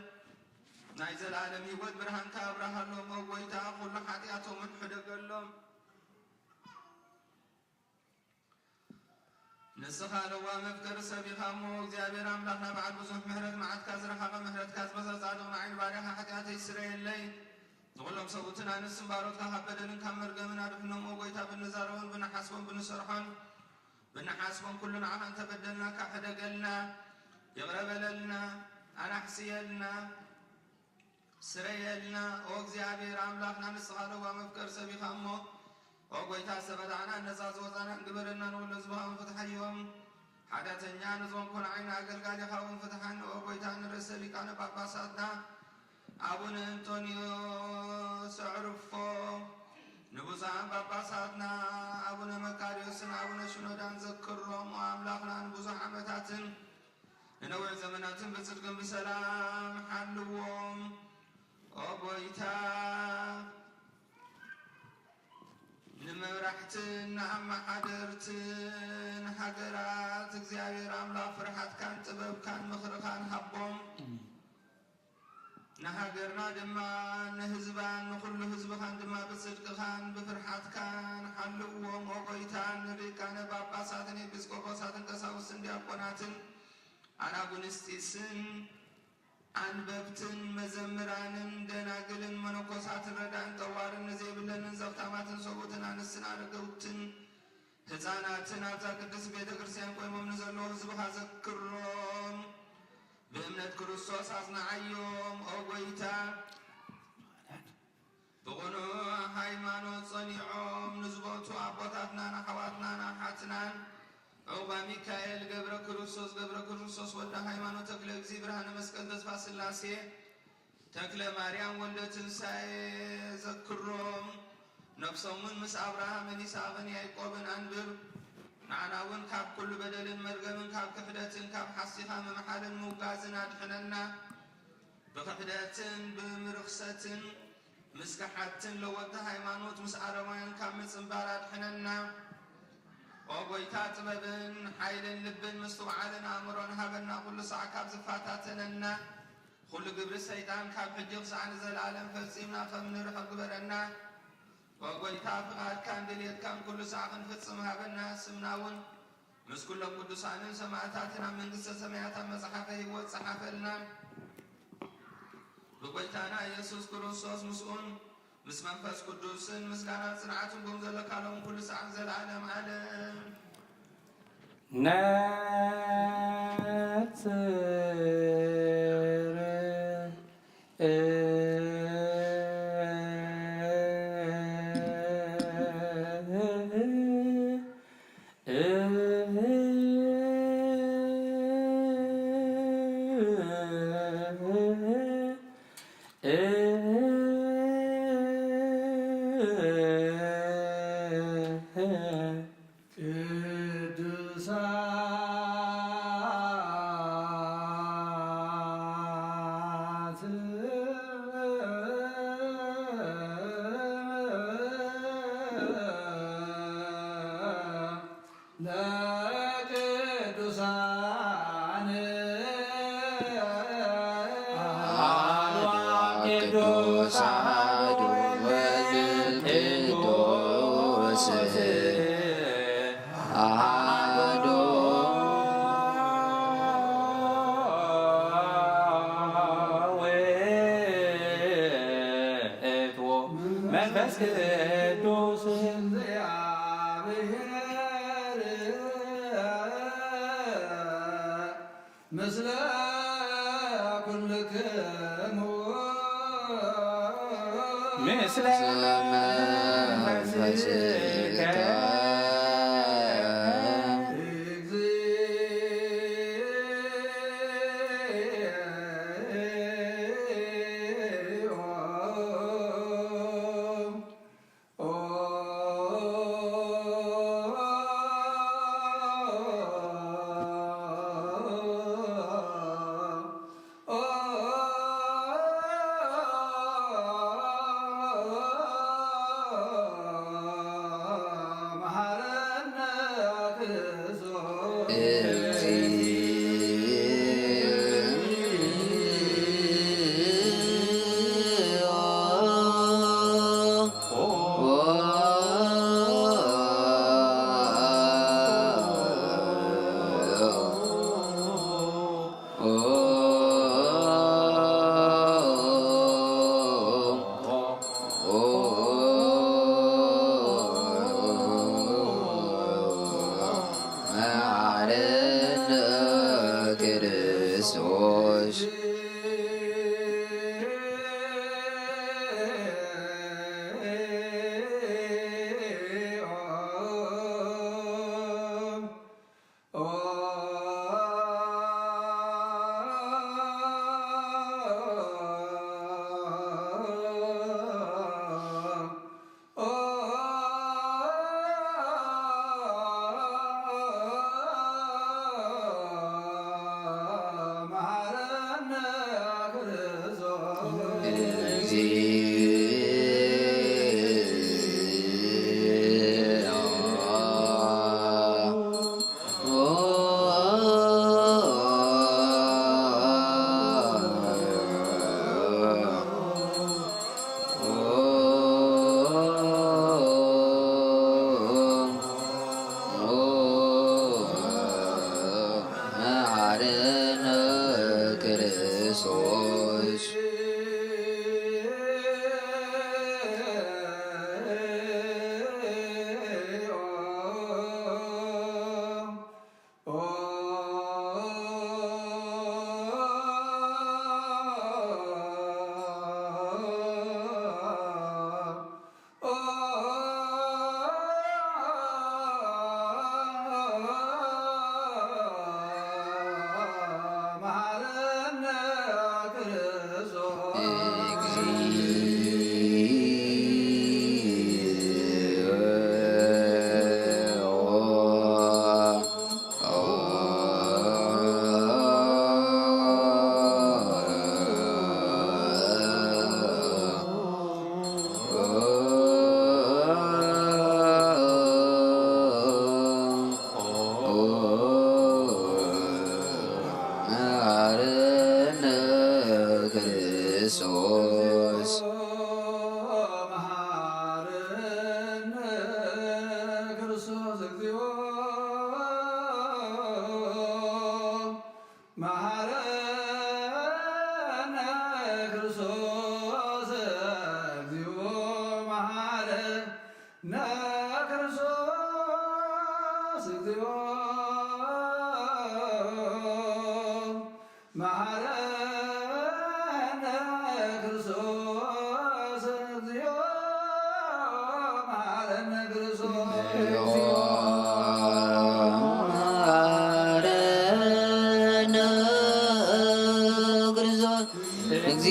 Speaker 10: ናይ ዘለዓለም ህይወት ብርሃንካ ኣብራሃሎም ኦ ጎይታ ኩሉ ኃጢአቶምን ሕደገሎም ንስኻ ለዋ መፍቀሪ ሰብ ኢኻ እሞ እግዚአብሔር ኣምላኽና በዓል ብዙሕ ምሕረት መዓትካ ዝረኻቐ ምሕረትካ ዝበዛ ጻድቕ ንዓይኒ ባርያኻ ኃጢአተይ ይስረየለይ ንኹሎም ሰቡትን ኣንስትን ባሮትካ ካብ በደልን ካብ መርገምን ኣድሕኖም ኦ ጎይታ ብንዛረቦን ብንሓስቦን ብንሰርሖን ብንሓስቦን ኩሉ ንዓኻ እንተበደልና ካሕደገልና ይቕረበለልና ኣናሕስየልና ስረየልና ኦ እግዚአብሔር ኣምላኽና ንስኻ ለዋ መፍቀሪ ሰብ ኢኻ እሞ ኦ ጎይታ ዝተበላዕና ነፃ ዝወፃና እንግበረና ንኩሉ ዝብሃውን ፍትሐዮም ሓዳተኛ ንዝኾንኩን ዓይኒ ኣገልጋሊኻ እውን ፍትሓኒ ኦ ጎይታ ንርእሰ ሊቃነ ጳጳሳትና አቡነ አንቶኒዮስ አዕርፎ ንቡዛን ጳጳሳትና አቡነ መቃርዮስን አቡነ ሽኖዳን ዘክሮም አምላኽናን ብዙሕ ዓመታትን ንነዊዕ ዘመናትን ብጽድቅን ብሰላም ሓልዎም ኦ ጎይታ ንመ ንመብራሕትን ኣማሓደርትን ሃገራት እግዚአብሔር አምላክ ፍርሃትካን ጥበብካን ምኽርኻን ሃቦም ንሃገርና ድማ ንህዝባን ንኩሉ ህዝብኻን ድማ ብጽድቅኻን ብፍርሃትካን ሓልዎም ኦጎይታን ንሪቃነ ጳጳሳትን ኤጲስቆጶሳትን ቀሳውስትን ዲያቆናትን አናጉንስጢስን አንበብትን መዘምራንን ደናግልን መነኮሳትን ረዳን ጠዋርን ዘይብለንን ዘብታማትን ሰቡትን አንስትን አረገውትን ሕፃናትን አብዛ ቅድስት ቤተ ክርስቲያን ቆይሞም ንዘለዉ ህዝብኻ ዘክሮም በእምነት ክርስቶስ አጽናዓዮም ኦጎይታ ብቁኑ ሃይማኖት ጸኒዖም ንዝቦቱ አቦታትናን አሕዋትናን አሓትናን ዑባ ሚካኤል ገብረ ክርስቶስ ወልደ ሃይማኖት ተክለ እግዚእ ብርሃነ መስቀል ተስፋ ስላሴ ተክለ ማርያም ወልደ ትንሣኤ ዘክሮም ነፍሶምን ምስ አብርሃምን ይስሐቅን ያዕቆብን አንብር ንዓናውን ካብ ኩሉ በደልን መርገምን ካብ ክሕደትን ካብ ሓሲኻ መምሓልን ምውጋዝን አድሕነና ብክሕደትን ብምርክሰትን ምስካሓትን ለወልተ ሃይማኖት ምስ አረማውያን ካብ ምጽንባር አድሕነና ኦጎይታ ጥበብን ሓይልን ልብን ምስትውዓልን አእምሮን ሃበና ኩሉ ሰዓ ካብ ዝፋታተነና ኩሉ ግብሪ ሰይጣን ካብ ሕጂ ክሳዕ ንዘለዓለም ፈጺምና ከም ንርሕቕ ግበረና ወጎይታ ፍቃድካን ድልየትካን ኩሉ ሰዓ ክንፍጽም ሃበና ስምናውን ምስ ኩሎም ቅዱሳንን ሰማዕታትን ኣብ መንግስተ ሰማያት ኣብ መጽሓፈ ሕይወት ጸሓፈልና ብጎይታና ኢየሱስ ክርስቶስ ምስኡን ምስ መንፈስ ቅዱስን ምስጋና ጽንዓትን ጎም ዘለካሎም ኩሉ ሰዓ ዘለዓለም ዓለም
Speaker 5: ምስለ ኩልክሙ ምስለ መንፈስከ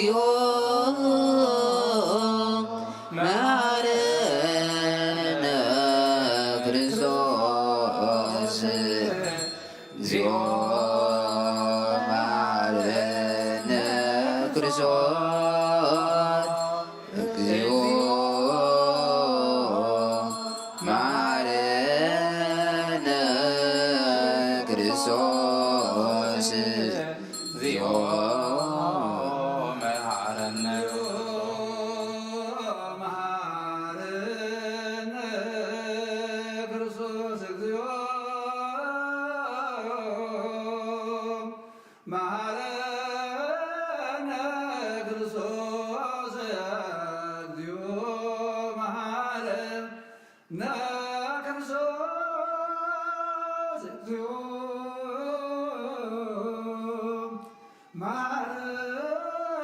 Speaker 14: እግዚኦ መሐረነ ክርስቶስ እግዚኦ መሐረነ ክርስቶስ እግዚኦ መሐረነ ክርስቶስ እግዚኦ
Speaker 4: መሐረነ
Speaker 9: ክርስቶስ እግዚኦ መሐረነ ክርስቶስ እግዚኦ መሐረነ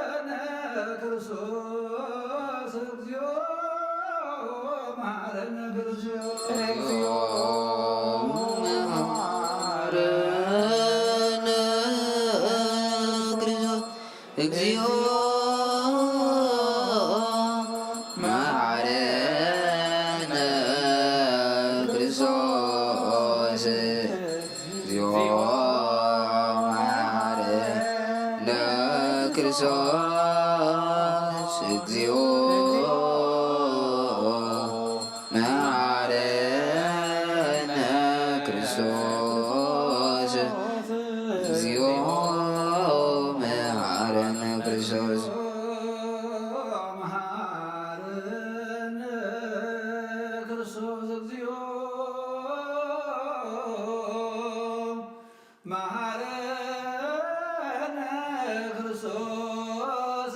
Speaker 9: ክርስቶስ እግዚኦ መሐረነ ክርስቶስ እግዚኦ መሐረነ ክርስቶስ
Speaker 14: እግዚኦ መሐረነ ክርስቶስ እግዚኦ መሐረነ ክርስቶስ እግዚኦ መሐረነ ክርስቶስ እግዚኦ መሐረነ ክርስቶስ
Speaker 9: መሐረነ ክርስቶስ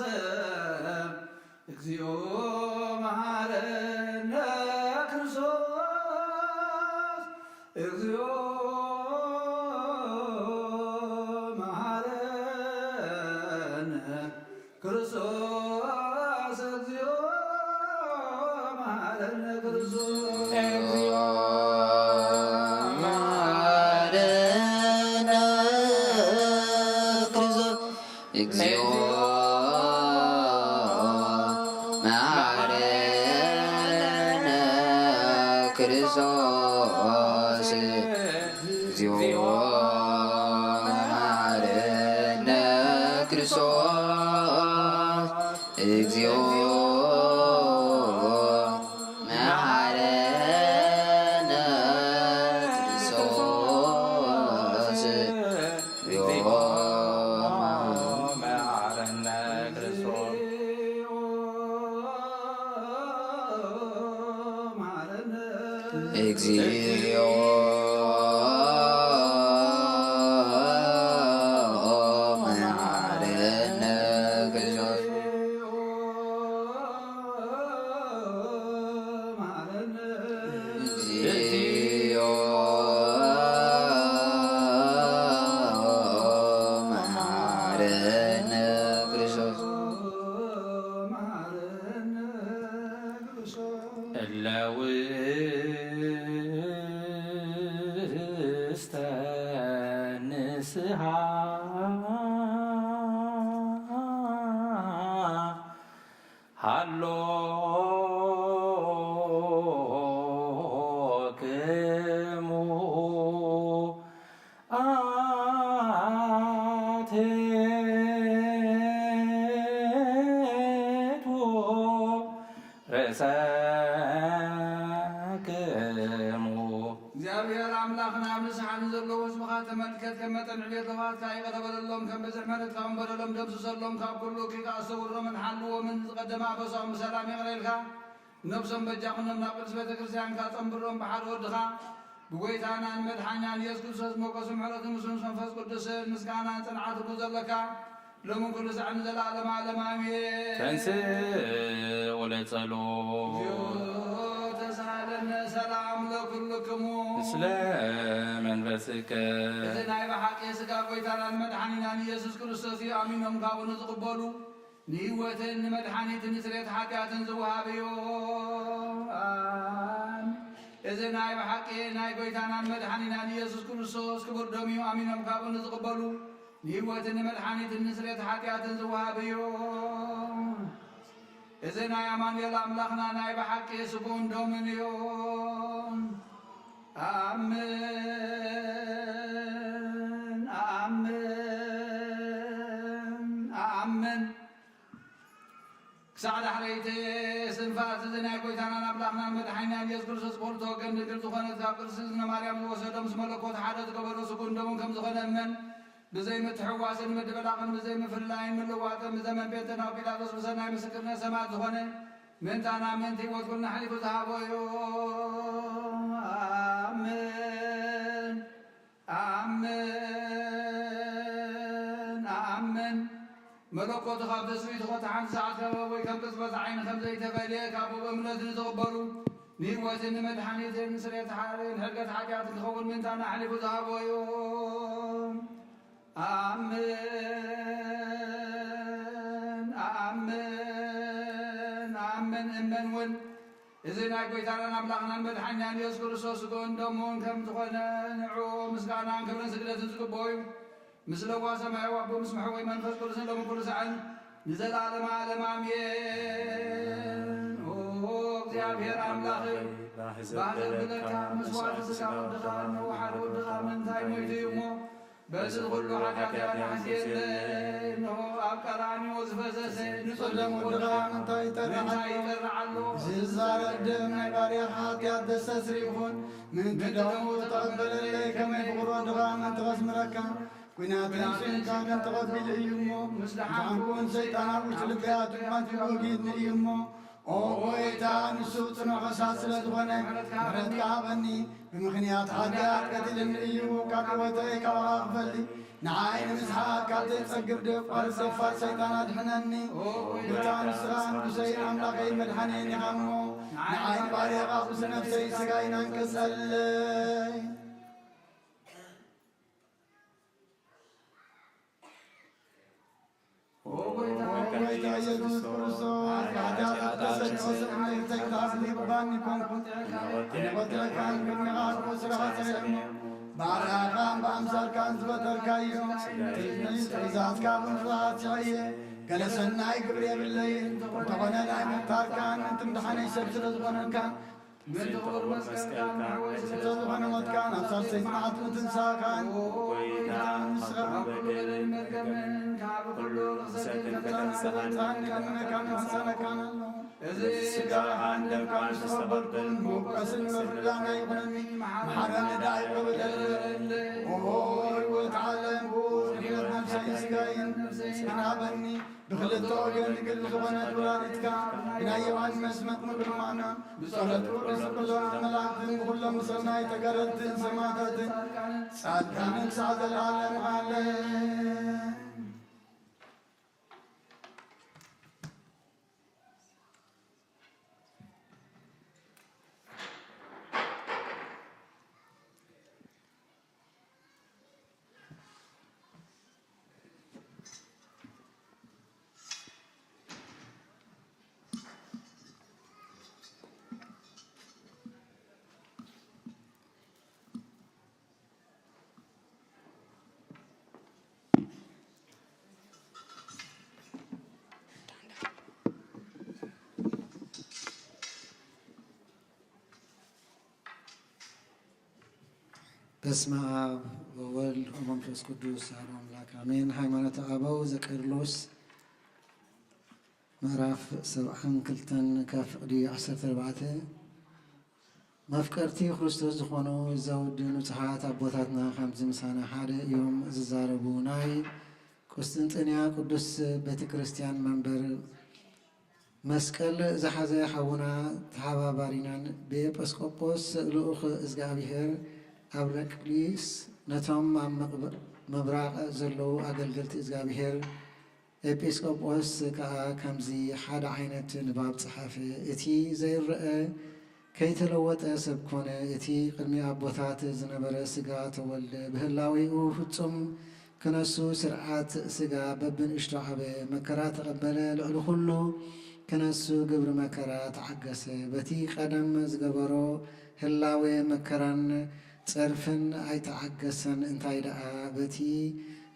Speaker 9: እግዚኦ መሐረነ ክርስቶስ እግዚኦ መሐረነ ክርስቶስ እግዚኦ መሐረነ ክርስቶስ እግዚኦ መሐረነ ክርስቶስ
Speaker 14: መሐረነ ክርስቶስ እግዚኦ መሐረነ ክርስቶስ እግዚኦ መሐረነ ክርስቶስ እግዚኦ መሐረነ ክርስቶስ እግዚኦ
Speaker 4: መሐረነ ክርስቶስ
Speaker 14: እግዚኦ መሐረነ ክርስቶስ እግዚኦ መሐረነ ክርስቶስ
Speaker 4: እለ ውስተ ንስሐ ሃሎክሙ አቴቱ ርእሰክሙ
Speaker 9: እግዚአብሔር አምላኽና ምስሓን ዘለዎ ህዝብኻ ተመልከት ከም መጠን ዕልየቶኻትካ ይቐረበለሎም ከም በዝሕ መሬትካውን በደሎም ደምስሰሎም ካብ ኩሉ ከይተኣሰውሮምን ሓልዎምን ዝቐደማ በሶም ብሰላም ይቕረልካ ነብሶም በጃኹኖም ናብ ቅዱስ ቤተ ክርስቲያንካ ጸንብሮም ብሓደ ወድኻ ብጎይታናን መድሓኛን ኢየሱስ ክርስቶስ ሞገሱ ምሕረቱ ምስሉን መንፈስ ቅዱስን ምስጋናን ጽንዓት ዘለካ ሎምን ኩሉ ሰዓት ንዘለዓለመ ዓለም አሜን።
Speaker 4: ተንሥእ ወለጸሎት
Speaker 9: ተሳለነ ሰላም ለኩልክሙ
Speaker 4: ምስለ መንፈስከ
Speaker 9: እዚ ናይ ብሓቂ ስጋ ጎይታናን መድሓኒናን ኢየሱስ ክርስቶስ እዩ ኣሚኖም ካብኡ ንዝቕበሉ ንህይወትን ንመድሓኒትን ንስርየት ሓጢኣትን ዝወሃብ እዩ። እዚ ናይ ብሓቂ ናይ ጎይታናን መድሓኒናን ኢየሱስ ክርስቶስ ክቡር ደም እዩ ኣሚኖም ካብኡ ንዝቕበሉ ንህይወትን መድኃኒትን ንስርየት ኃጢአትን ዝወሃብ እዩ እዚ ናይ ኣማኑኤል ኣምላኽና ናይ ብሓቂ ስጉን ዶምን እዩ ኣሜን ኣሜን ኣሜን ክሳዕ ዳሕረይቲ ስንፋት እዚ ናይ ጎይታናን ኣምላኽናን መድሓኒናን ኢየሱስ ክርስቶስ ብክልተ ወገን ድንግል ዝኾነት ካብ ቅርሲ እዝነ ማርያም ዝወሰዶ ምስ መለኮት ሓደ ዝገበሮ ስጉን ደሙን ከም ዝኾነ እመን ብዘይ ምትሕዋስን ምድብላቕን ብዘይ ምፍላይን ምልዋጥን ብዘመን ጴንጤናዊ ጲላጦስ ብሰናይ ምስክርነት ሰማዕት ዝኾነ ምንታና ምንቲ ህይወት ኩልና ሓሊፉ ዝሃቦ እዩ ኣሜን ኣሜን ኣሜን መለኮቱ ካብ ተስቢቱ ሓንቲ ሰዓት ከበቦይ ከም ቅጽበት ዓይኒ ከም ዘይተፈልየ ካብኡ በእምነት ንዝቕበሉ ንህይወትን ንመድሓኒትን ስርየት ሕርገት ሓጢአትን ክኸውን ምንታና ሓሊፉ ዝሃቦ እዩ ኣሜን ኣሜን ኣሜን እመን እውን እዚ ናይ ጎይታናን ኣምላኽናን መድሓኒናን ኢየሱስ ክርስቶስ ስግኡን ደሙን ከም ዝኾነ ንዑ ምስጋናን ክብርን ስግደትን ዝግብኦ እዩ ምስ ለዋ ሰማያዊ ኣቦ ምስ መሕወይ መንፈስ ቅዱስን ሎሚ ኩሉ ሰዓን ንዘላለማ ዓለም ኣሜን እግዚአብሔር ኣምላኽ ባህልን ብለካ መስዋዕቲ ስጋ ወድኻ ነዋሓደ ወድኻ ምንታይ ሞይቱ እዩ እሞ በዚ ኩሉ ሓጢአት ሓሲየለይ እንሆ ኣብ ቀራንዮ ዝፈሰሰ ንጸለም ወድኻ ምንታይ ይጠርዕ ኣሎ ዝዛረብ ደም ናይ ባርያኻ ኃጢአት ደስተስሪ ይኹን ምንቲ ደሙ ተቐበለለይ ከመይ ፍቕሮ ወድኻ መን ተቐስምረካ ኩናትን ስንካንን ተቐቢሉ እዩ እሞ ምስ ድሓንኩን ሰይጣናዊ ልብያት ማት ወጊድኒ እዩ እሞ ኦ ጎይታ ንሱ ጽኑዕ ኸሳት ስለ ዝኾነ ምሕረትካ ሃበኒ ብምኽንያት ሓጢአት ቀቲልኒ እዩ ካብ ሕይወተይ ካብኻ ክፈሊ ንዓይ ንምስሓቅ ካብ ዘይጸግብ ደፋር ደፋር ሰይጣን ኣድሕነኒ ጌታ ንስኻ ንጉሰይ ኣምላኸይ መድሓኒየን ኢኻ እሞ ንዓይ ባርያኻ ቁስ ነፍሰይ ስጋይን አንቅጸለይ ጎይታ ኢየሱስ ክርስቶስ ኃጢአት ተሰቅሰቅና የተግታስኒ ባኒ ኮንኩን ነቆጥረካን ቅድሚኻ ስራኻ ሰየሞ ባርያኻን በአምሳልካን ዝፈጠርካዮ ትእዛዝካ ብምፍራት ስዕየ ገለ ሰናይ ግብሪ የብለይ እንተኾነ ናይ ምምታርካን እንትምድሓነይ ሰብ ስለ ዝኾነካ ምንትኽብር መስቀልካን ስለዝኾነ ሞትካን ኣብ ሳልሰይ መዓልቲ ምትንሳእካን ንስኻ ኩሉ በደል መርገምን ካብ ኩሉ ርኽሰትን ከተንሰኻን ከመካን መሰነካን ኣሎ እዚ ስጋኻን ደምካን ዝተቐበልኩን ምውቀስን መፍላና ይኹነኒ መሓረኒ ዳይ በበደለለ ሕይወት ዓለም ብሕይወት ነፍሰይ ስጋይን ስናበኒ ብክልተ ወገን ንግል ዝኾነት ወላዲትካ ናይ ዮሃንስ መጥምቅ ድማና ብጸሎት ቅዱስ ቅዱሳን መላእክትን ብኩሎም ሰናይ ተጋደልትን ሰማዕታትን ጻድቃንን ክሳዕ ዘለዓለም ኣሜን
Speaker 15: በስመ አብ ወወልድ ወመንፈስ ቅዱስ አሐዱ አምላክ አሜን። ሃይማኖተ አበው ዘቄርሎስ ምዕራፍ 72 ካብ ፍቅዲ 14 መፍቀርቲ ክርስቶስ ዝኾኑ ዘውድ ንጹሓት ኣቦታትና ከምዚ ምሳና ሓደ እዮም ዝዛረቡ ናይ ቁስጥንጥንያ ቅዱስ ቤተ ክርስቲያን መንበር መስቀል ዝሓዘ ሓውና ተሓባባሪናን ብኤጲስቆጶስ ልኡኽ እግዚአብሔር አብረቅሊስ ነቶም ኣብ ምብራቕ ዘለዉ ኣገልገልቲ እግዚአብሔር ኤጲስቆጶስ ከዓ ከምዚ ሓደ ዓይነት ንባብ ፀሓፈ እቲ ዘይረአ ከይተለወጠ ሰብ ኮነ እቲ ቅድሚ ኣቦታት ዝነበረ ስጋ ተወልደ ብህላዊኡ ፍጹም ክነሱ ስርዓት ስጋ በብንእሽቶ ዓበየ መከራ ተቐበለ ልዕሊ ኩሉ ክነሱ ግብሪ መከራ ተዓገሰ በቲ ቀደም ዝገበሮ ህላዌ መከራን ጸርፍን ኣይተዓገሰን እንታይ ደኣ በቲ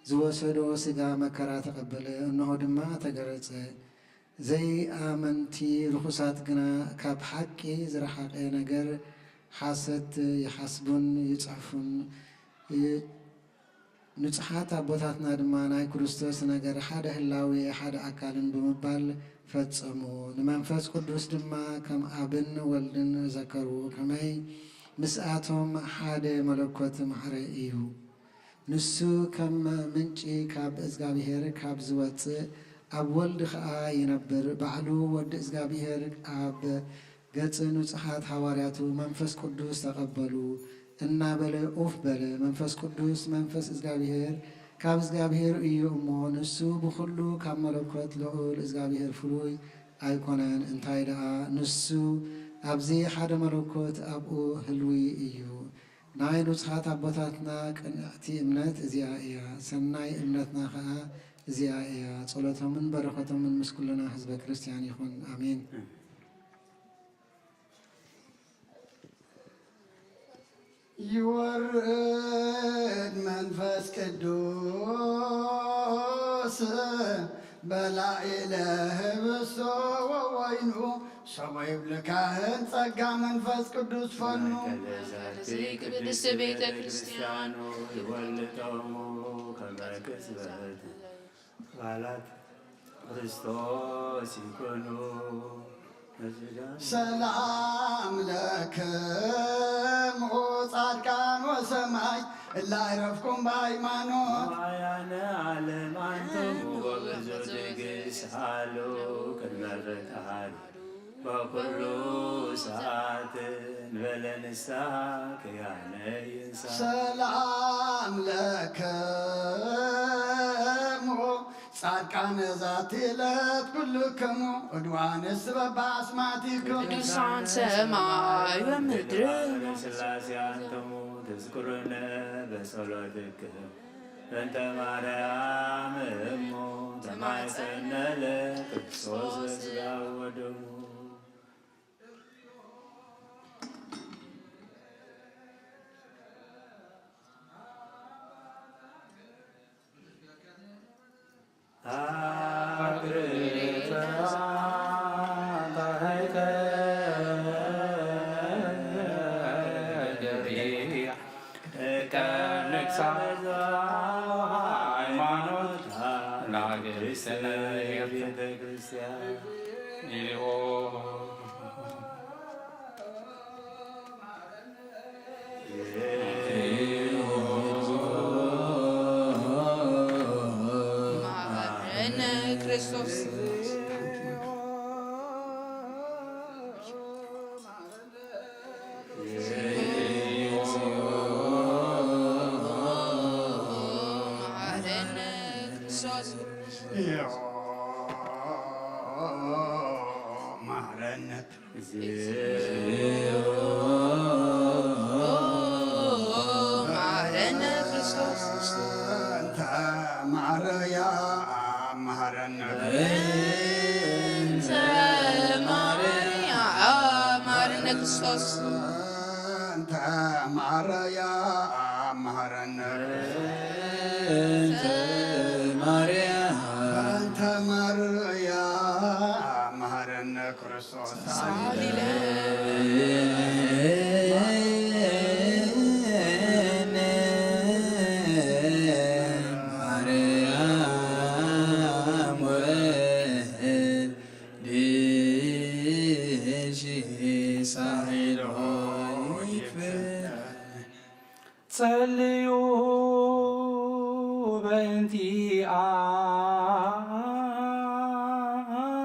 Speaker 15: ዝወሰዶ ስጋ መከራ ተቀበለ እነሆ ድማ ተገረጸ ዘይአመንቲ ርኩሳት ግና ካብ ሓቂ ዝረሓቀ ነገር ሓሰት ይሓስቡን ይጽሕፉን ንጹሓት አቦታትና ድማ ናይ ክርስቶስ ነገር ሓደ ህላዊ ሓደ አካልን ብምባል ፈጸሙ ንመንፈስ ቅዱስ ድማ ከም አብን ወልድን ዘከሩ ከመይ ምስአቶም ሓደ መለኮት ማሕረ እዩ ንሱ ከም ምንጪ ካብ እግዚአብሔር ካብ ዝወፅእ ኣብ ወልድ ከዓ ይነብር ባዕሉ ወዲ እግዚአብሔር ኣብ ገጽ ንጹሓት ሐዋርያቱ መንፈስ ቅዱስ ተቀበሉ እናበለ ኡፍ በለ መንፈስ ቅዱስ መንፈስ እግዚአብሔር ካብ እግዚአብሔር እዩ እሞ ንሱ ብኩሉ ካብ መለኮት ልዑል እግዚአብሔር ፍሉይ ኣይኮነን እንታይ ደኣ ንሱ ኣብዚ ሓደ መለኮት ኣብኡ ህልዊ እዩ ናይ ንጹሓት አቦታትና ቅንዕቲ እምነት እዚኣ እያ ሰናይ እምነትና ከዓ እዚኣ እያ ጸሎቶምን በረኸቶምን ምስ ኩልና ህዝበ ክርስቲያን ይኹን አሜን
Speaker 1: ይወርድ መንፈስ ቅዱስ በላዕለ ህብስቶ ወወይኑ ሰማይ ብልካህን ጸጋ መንፈስ ቅዱስ ፈኑ
Speaker 11: ቅድስት ቤተ ክርስቲያኑ
Speaker 2: ይወልጠሙ ከመቅጽበት ቃላት ክርስቶስ ይኮኑ
Speaker 1: ሰላም ለክሙ ጻድቃን ወሰማይ እላ ይረፍኩም በሃይማኖት
Speaker 2: ማያነ ዓለም አንተሙ በብዙ ትዕግስት አሉ ቅድመ ፈቃድ በኩሉ ሰዓት እንበለ ንስሐ ክያነ ይንሣ
Speaker 1: ሰላም ለክሙ ጻድቃነ ዛቲ ዕለት ኩልክሙ ዕድዋንስ በበአስማቲክሙ
Speaker 11: ቅዱሳን ሰማይ ወምድር
Speaker 2: ሥላሴ አንትሙ ትዝክሩነ በጸሎትክሙ በእንተ ማርያም እሙ ተማኅፀነ ለክርስቶስ በሥጋው ወደሙ
Speaker 11: ክርስቶስ ክርስቶስ
Speaker 1: እንተ ማርያም መሐረነ እንተ ማርያም መሐረነ ክርስቶስ
Speaker 4: ጸልዩ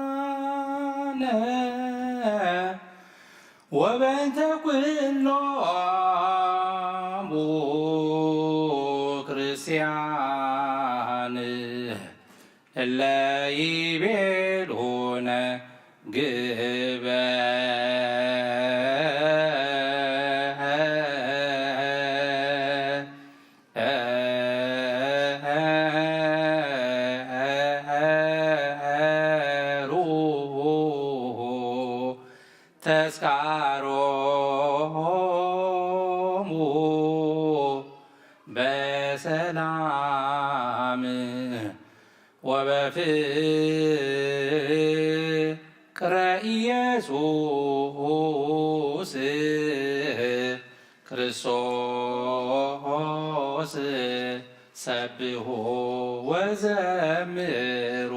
Speaker 4: በእንቲአነ ወበእንተ ኩሎሙ ክርስቲያን እለ ይቤሉነ ተስካሮሙ በሰላም ሰላም ወበፍቅረ ኢየሱስ ክርስቶስ ሰብሖ ወዘምሮ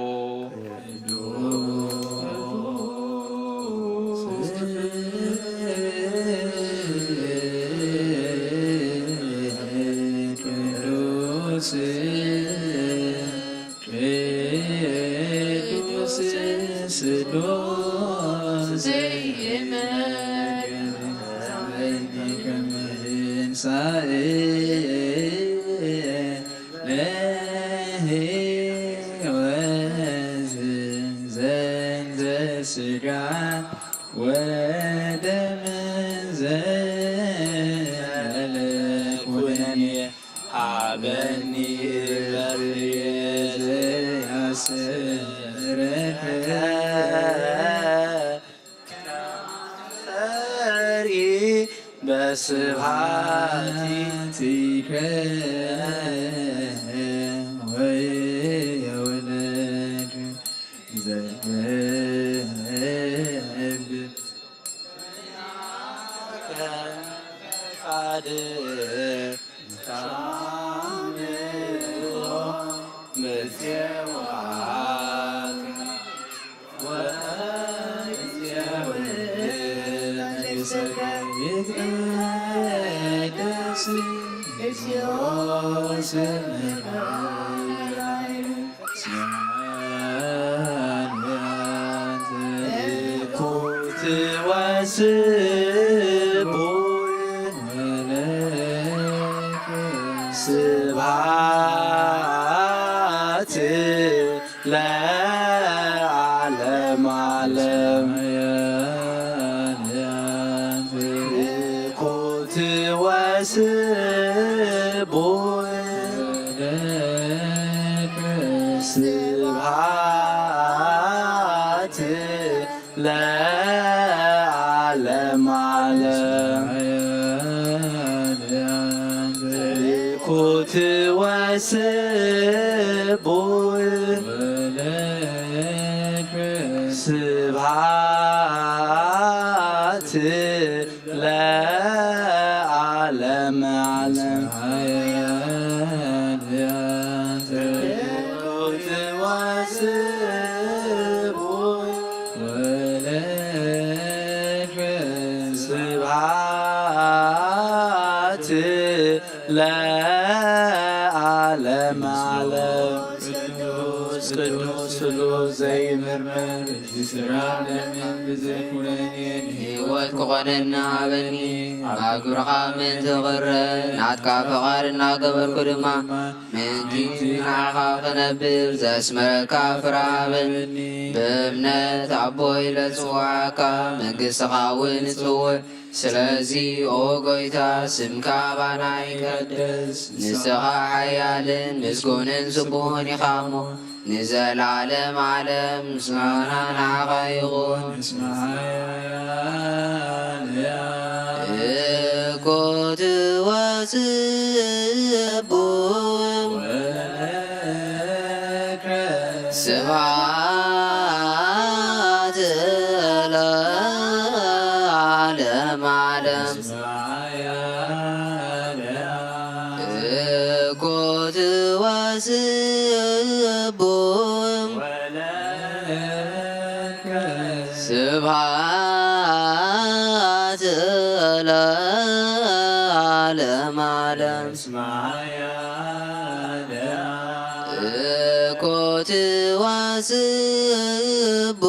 Speaker 3: በስብሐቲከ ወየወለድ ዘነብ ፈቃድ ስብሐት ለዓለም ዓለም ኩት ወስቡሕ ስብሐት ለዓለም ዓለም ኩት ወስቡሕ ስብሐት ለዓለም ዓለም ኩት ወስቡሕ ስብሐት ለዓለም ዓለም ቅዱስ ቅዱስ ስሉስ ዘይምርምር ዝስራ ለምን ብዘይኩነኔ
Speaker 14: ሕይወት ክኾነና ሃበኒ ኣብ ግብርኻ ምእንቲ ቕረ ናትካ ፈቓድ እናገበርኩ ድማ ምእንቲ ንዓኻ ክነብር ዘስመረካ ፍረ ሃበኒ ብእምነት ኣቦይ ለፅዋዕካ መንግሥትኻ እውን እጽውዕ ስለዚ ኦ ጐይታ ስምካ ባና ይቀድስ ንስኻ ሓያልን ምስጉንን ጽቡቕን ኢኻ እሞ ንዘለዓለም ዓለም ምስጋና ንዓኻ ይኹን እኮት ወጽቡቕ ስብሐት ለዓለም ዓለም እኮት ወጽቡቕ ስብሐት ለዓለም ዓለም እኮት ወጽቡቕ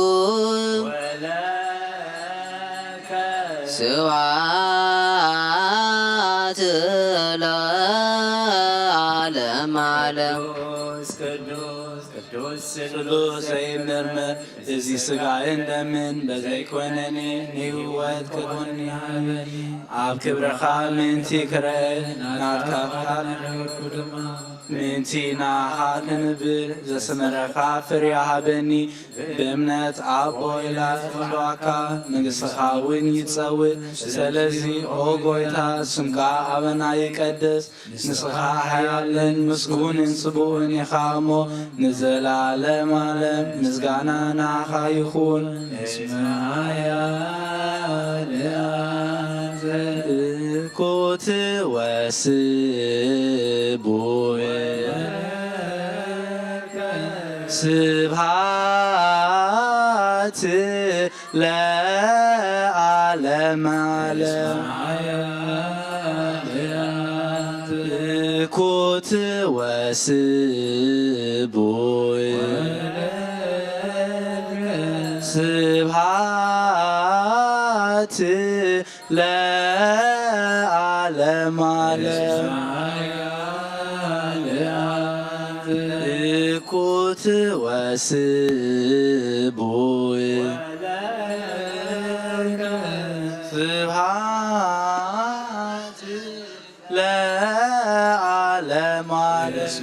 Speaker 14: ስብሐት ለዓለም ዓለም
Speaker 3: ቅዱስ ስሉስ ዘይምርምር እዚ ሥጋዬን ደምን በዘይኮነኒ ንሕይወት ክኩን ሃበኒ ኣብ ክብርኻ ምንቲ ክረ ናትካ ፈቃድ ነረኸብኩ ድማ
Speaker 16: ምንቲና ሃክንብል ዘስመረኻ ፍርያ ሃበኒ ብእምነት ኣቦ ኢላ ፍልዋካ ንግስኻ እውን ይጸውእ ስለዚ ኦ ጎይታ ስምካ ኣበና ይቀድስ ንስኻ ሓያልን ምስጉንን ጽቡቕን ኢኻ እሞ ንዘላለም ዓለም ምስጋና ናኻ ይኹን ኩት ወስቡዕ ስብሃት ለዓለም ዓለም ኩት ወስቡዕ ስብሃት ለዓለም ዓለም ኩት ወስቡዕ ስብሃት ለዓለም ዓለም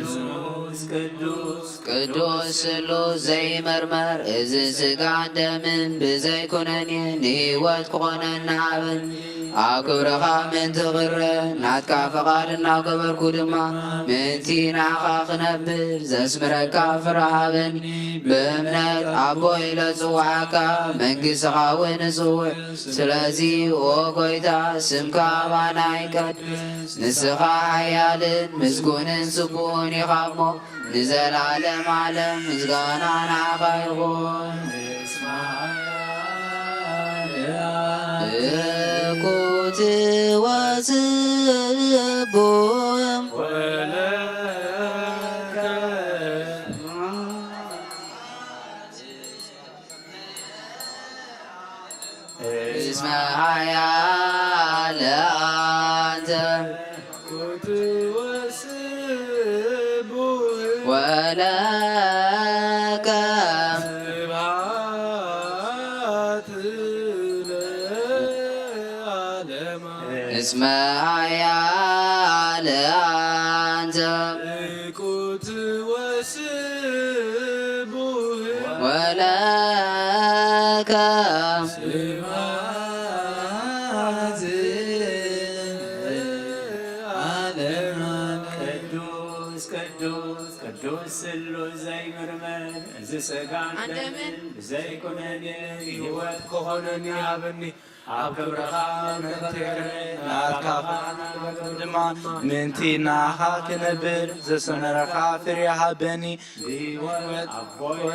Speaker 14: ቅዱስ ስሉስ ዘይመርመር እዚ ስጋን ደምን ብዘይኮነኒ ንህይወት ክኾነና ኣብን ኣብ ክብረኻ ምንቲ ቕረ ናትካ ፈቓድ እናገበርኩ ድማ ምንቲ ናኻ ክነብር ዘስምረካ ፍርሃብን ብእምነት ኣቦ ኢለ ጽዋዓካ መንግሥትኻ እውን እጽውዕ ስለዚ ኦ ጎይታ ስምካ ኣባና ይቀድስ ንስኻ ሓያልን ምስጉንን ጽቡቕን ኢኻ እሞ ንዘላለም ዓለም ምስጋና ናኻ ይኹን ኩት ወስቡዕ እስመ ሓያል አንተ ወለከ እስመ ሓያል አንተ ወለከ
Speaker 2: ቅዱስ ስሉስ ዘይምርመር እዚ ሥጋን ደምን ብዘይኮነኒ ህይወት ክኾነኒ ኣብኒ ኣብ ክብረኻ መንቴረ ናትካ ድማ
Speaker 16: ምንቲ ናኻ ክነብር ዘሰመረኻ ፍርያ ሃበኒ ህይወት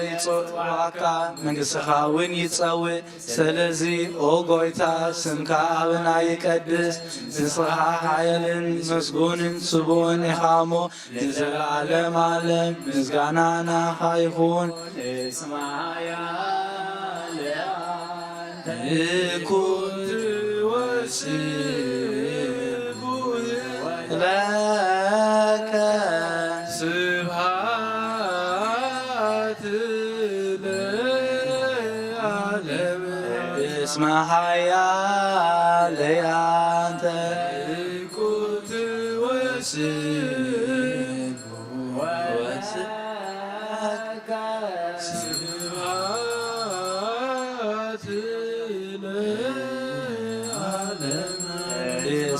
Speaker 16: ይጽዋዕካ መንግሥትኻ እውን ይጸውእ ስለዚ ኦ ጎይታ ስምካ ኣበና ይቀድስ ንስኻ ሓያልን ምስጉንን ጽቡቕን ኢኻ እሞ ንዘለዓለም ዓለም ምስጋና ናኻ ይኹን ኩት ወስቡዕ ለከ ስብሃት ለዓለም እስመ ሓያል አንተ ኩት ወስቡዕ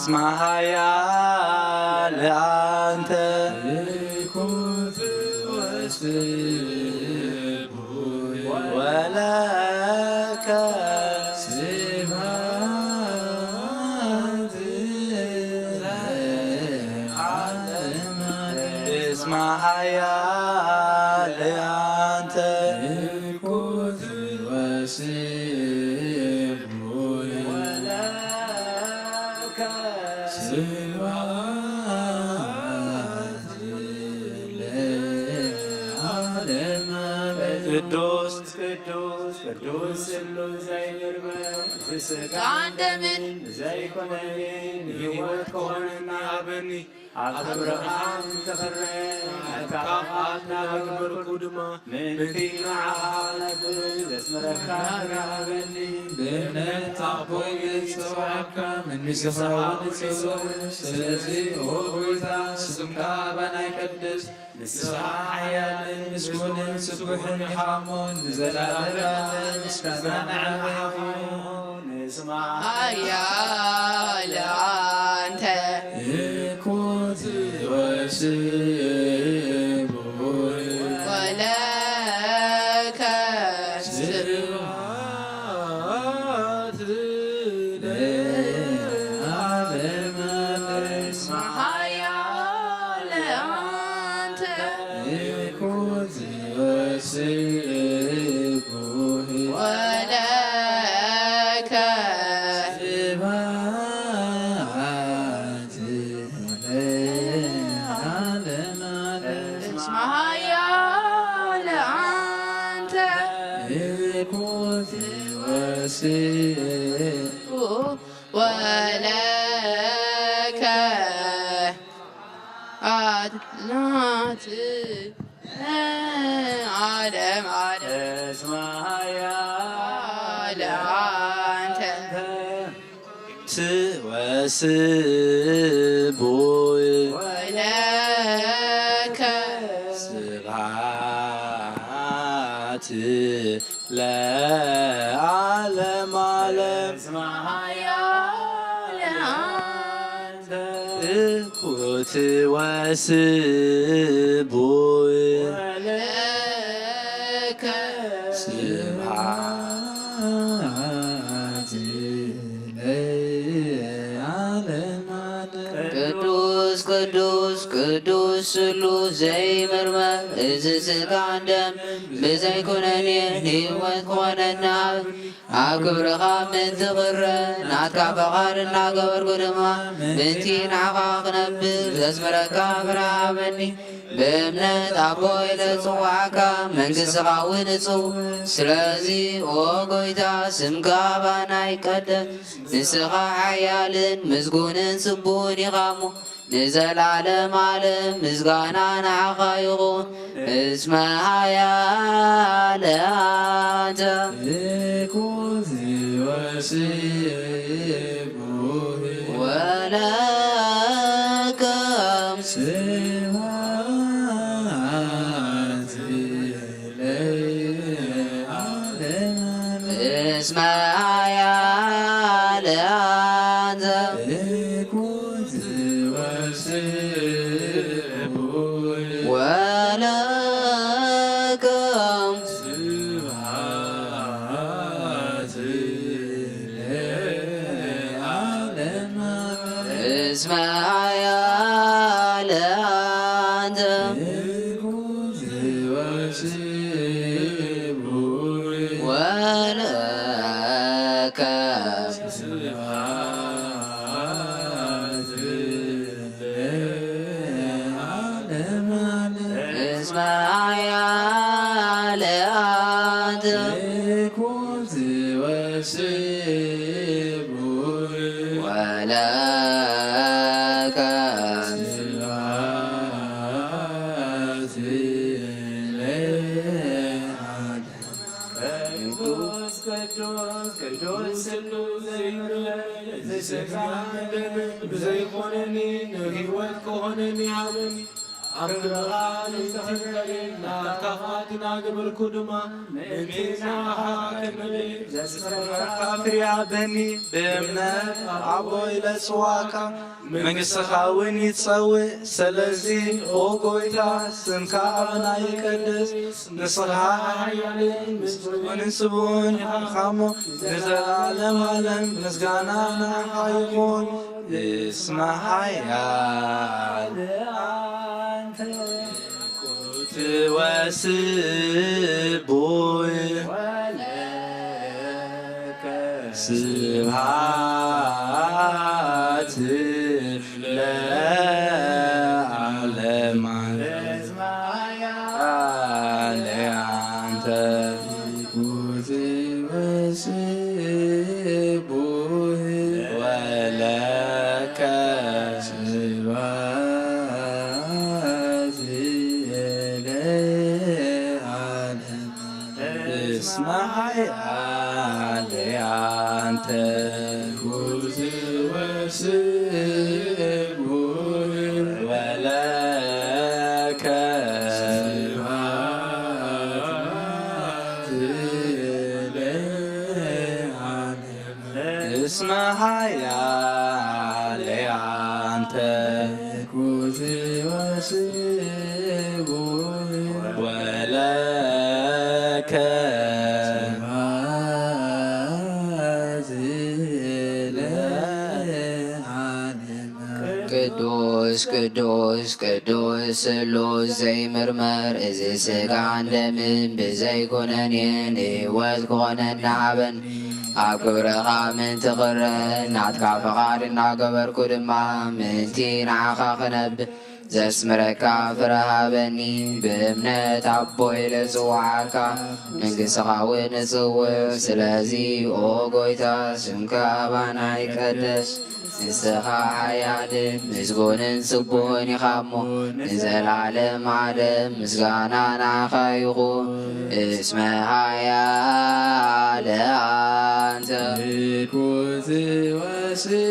Speaker 16: እስመ ሓያል አንተ ኩት ወስቡዕ ወለከ ስብሃት ለዓለም እስመ ሓያል አንተ ኩት ወስቡዕ ወለከ ቅዱስ ቅዱስ ቅዱስ ስሉስ ዘይምርመር ሥጋን ደምን ዘይኮነኒ ህይወት ክኾነኒ ኣብኒ أبرهام تفرن أتقاط نغبر كدما من فينا عالد اسمرك غابني بمن تعبوي سواك من مسخاون سلازي وغويتا سمكا بنا يقدس نسعيا مسكون سبح حامون زلال نسكان عمون نسمع
Speaker 11: يا لعنت
Speaker 16: كنت وسيب
Speaker 11: ولك
Speaker 16: سرعات لعالم
Speaker 11: اسمع يا لعنت
Speaker 16: كنت وسيب
Speaker 11: ولك اسمع يا لعنت ولك عدلات عالم
Speaker 16: اسمع يا
Speaker 11: لعنت
Speaker 16: وسبوي
Speaker 11: ولك
Speaker 16: سبعات لعالم عالم
Speaker 11: اسمع يا لعنت
Speaker 16: كنت وسبوي
Speaker 11: ولك
Speaker 16: سبعات لعالم
Speaker 14: ቅዱስ ቅዱስ ቅዱስ ስሉ ዘይምርመር እዚ ስጋ ደም ብዘይኮነኒ ህይወት ኮነና ኣብ ክብርኻ ምንቲ ኽረ ናትካ ፈቓድ እናገበርኩ ድማ ምንቲ ንዓኻ ክነብር ዘስምረካ ብርሃበኒ በእምነት ኣቦይ ለጽዋዕካ መንግሥትኻ እውን እጹው ስለዚ ኦ ጐይታ ስምካ ባና ይቀደስ ንስኻ ሓያልን ምስጉንን ጽቡቕን ኢኻሞ ንዘላለም ዓለም ምስጋና ንዓኻ ይኹን እስመ ሓያል አንተ ወለከ እስመ ሓያል አንተ ወለከ እስመ ሓያል አንተ ወለከ እስመ ሓያል አንተ ወለከ
Speaker 16: ቅዱስ ስሉስ ዘይስጋ ብዘይኮነኒ ንህይወት ከሆነኒ ዓለሚ ኣብ ክብርኻ ንዝተኸተለ ናትካ ኻቲና ግብርኩ ድማ ምእንቲናኻ ክምልእ ዘስረካ ፍርያ በኒ ብእምነት ኣቦይ ለጽዋዕካ መንግሥትኻ እውን ይጸውዕ ስለዚ ኦ ጐይታ ስምካ ኣብና ይቀድስ ንስኻ ሓያልን ምስጉንን ጽቡቕን ኢኻሞ ንዘላለም ዓለም ምስጋና ንዓኻ ይኹን እስመ ሓያል አንተ ወስቡይ ስብሐት ለዓለም አንተ ወስቡይ
Speaker 3: 不。
Speaker 16: ወለከ
Speaker 3: 是吧？
Speaker 16: ስብሐት ለዓለም አንተ
Speaker 3: 是吧？ 是吧？ 是吧？ 是吧？ 是吧？ 是吧？ 是吧？ 是吧？ 是吧？ 是吧？ 是吧？ 是吧？ 是吧？ 是吧？ 是吧？ 是吧？ 是吧？ 是吧？
Speaker 16: እስማይ አለያንተ ጉዝ ወስብ ወለከ እስማይ አለያንተ ጉዝ ወስብ ወለከ
Speaker 14: ቅዱስ ቅዱስ ቅዱስ ስሉስ ዘይምርመር እዚ ስጋን ደምን ብዘይኮነንን ሕይወት ክኾነና ሃበን ኣብ ክብረኻ ምንቲ ኽረ ናትካ ፈቓድ እናገበርኩ ድማ ምንቲ ንዓኻ ክነብር ዘስምረካ ፍረሃበኒ ብእምነት ኣቦይ ለጽዋዓካ መንግሥትኻ እውን እጽውዕ ስለዚ ኦ ጐይታ ስምካ ኣባና ይቀደስ ንስኻ ሓያልን ምስጉንን ጽቡቕን ኢኻ እሞ ንዘላለም ዓለም ምስጋና ንዓኻ ይኹን እስመ ሓያል አንተ
Speaker 3: ንጉስ ወስቡሕ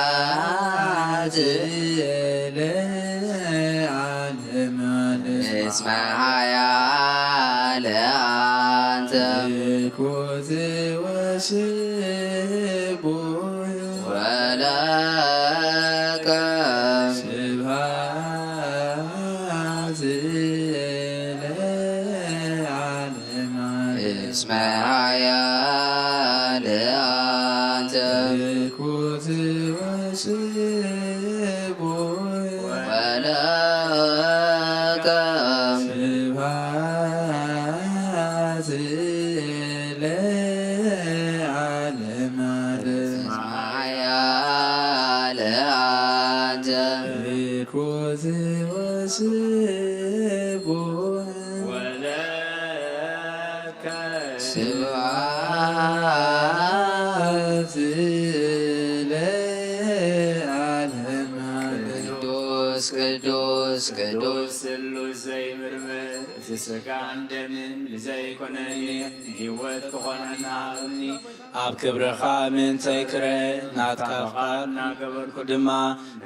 Speaker 14: ስብሐት
Speaker 3: ለዓለመ
Speaker 14: እስመ ሓያል አንተ
Speaker 3: ንጉስ ወስቡሕ
Speaker 14: ወለከ
Speaker 3: ስብሐት ለዓለመ
Speaker 14: እስመ ሓያል አንተ
Speaker 3: ንጉስ ወስቡሕ
Speaker 14: ወለከ
Speaker 3: ስብሐት ለዓለመ
Speaker 14: ሓያል አንተ
Speaker 3: ንጉስ ወስቡሕ
Speaker 16: ወለከ
Speaker 3: ስብሐት ለዓለመ
Speaker 14: ቅዱስ ቅዱስ ቅዱስ
Speaker 16: ስሉስ ዘይምርምር እዚ ስጋን ደምን ብዘይኮነኒ ሕይወት ክኾነና እምኒ ኣብ ክብርኻ ምንተይ ክረ ናትካ ፍቓድ እናገበርኩ ድማ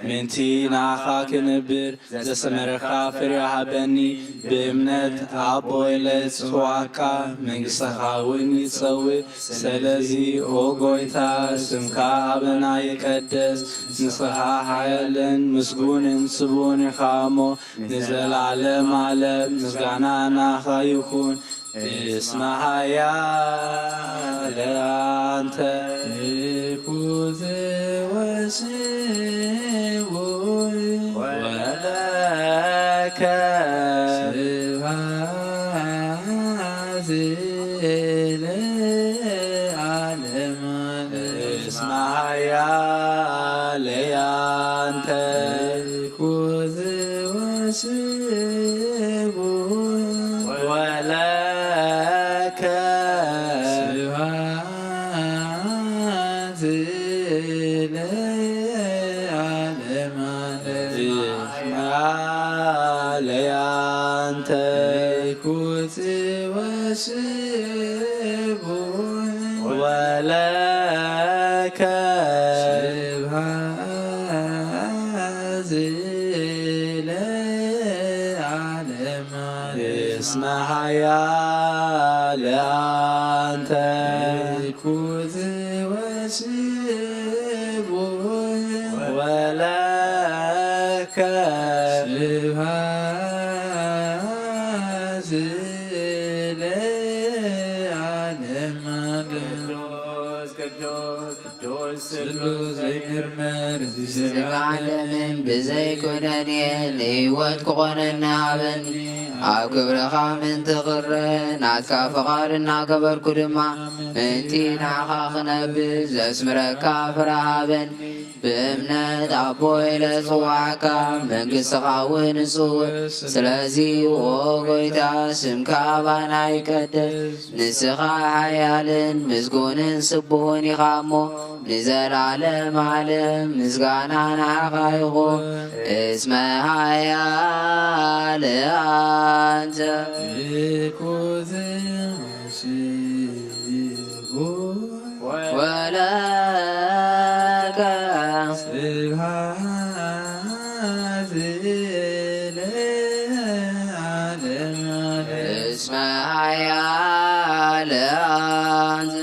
Speaker 16: ምንቲ ንዓኻ ክነብር ዘሰመረኻ ፍሬ ሃበኒ ብእምነት ኣቦይ ለጽዋዕካ መንግሥትኻ እውን ይጸውዕ ስለዚ ኦ ጐይታ ስምካ ኣበና ይቀደስ ንስኻ ሓያልን ምስጉንን ጽቡቕን ኢኻ እሞ ንዘላለም ዓለም ምስጋና ናኻ ይኹን እስመ ሓያል አንተ
Speaker 3: ንጉስ ወስቡሕ
Speaker 16: ወለከ
Speaker 3: ስብሐት ለዓለመ
Speaker 16: እስመ ሓያል አንተ
Speaker 3: ንጉስ ወስቡሕ
Speaker 16: ወለከ
Speaker 3: ስብሐት ለዓለመ
Speaker 16: ሓያል አንተ
Speaker 3: ንጉስ ወስቡሕ
Speaker 16: ወለከ
Speaker 3: ስብሐት ለዓለመ
Speaker 16: እስመ ሓያል አንተ
Speaker 3: ንጉስ ወስቡሕ
Speaker 16: ወለከ
Speaker 3: ስብሐት ለዓለመ
Speaker 16: ቅዱስ ቅዱስ ቅዱስ
Speaker 3: ስሉስ ዘይምርመር እዚ
Speaker 14: ስጋን ደምን ብዘይኮነኒ ንሕይወት ክኾነና ሃበኒ ኣብ ክብርኻ ምንቲ ኽረ ናትካ ፍቓድ እናገበርኩ ድማ ምንቲ ንዓኻ ክነብር ዘስምረካ ፍረ ሃበኒ ብእምነት ኣቦይ ለጽዋዕካ መንግሥትኻ እውን እጽውዕ ስለዚ ኦ ጐይታ ስምካ ኣባና ይቀደስ ንስኻ ሓያልን ምስጉንን ጽቡቕን ኢኻ እሞ ንዘላለም ዓለም ምስጋናና ይኹን እስመ ኃያል አንተ ወለከ እስመ ኃያል አንተ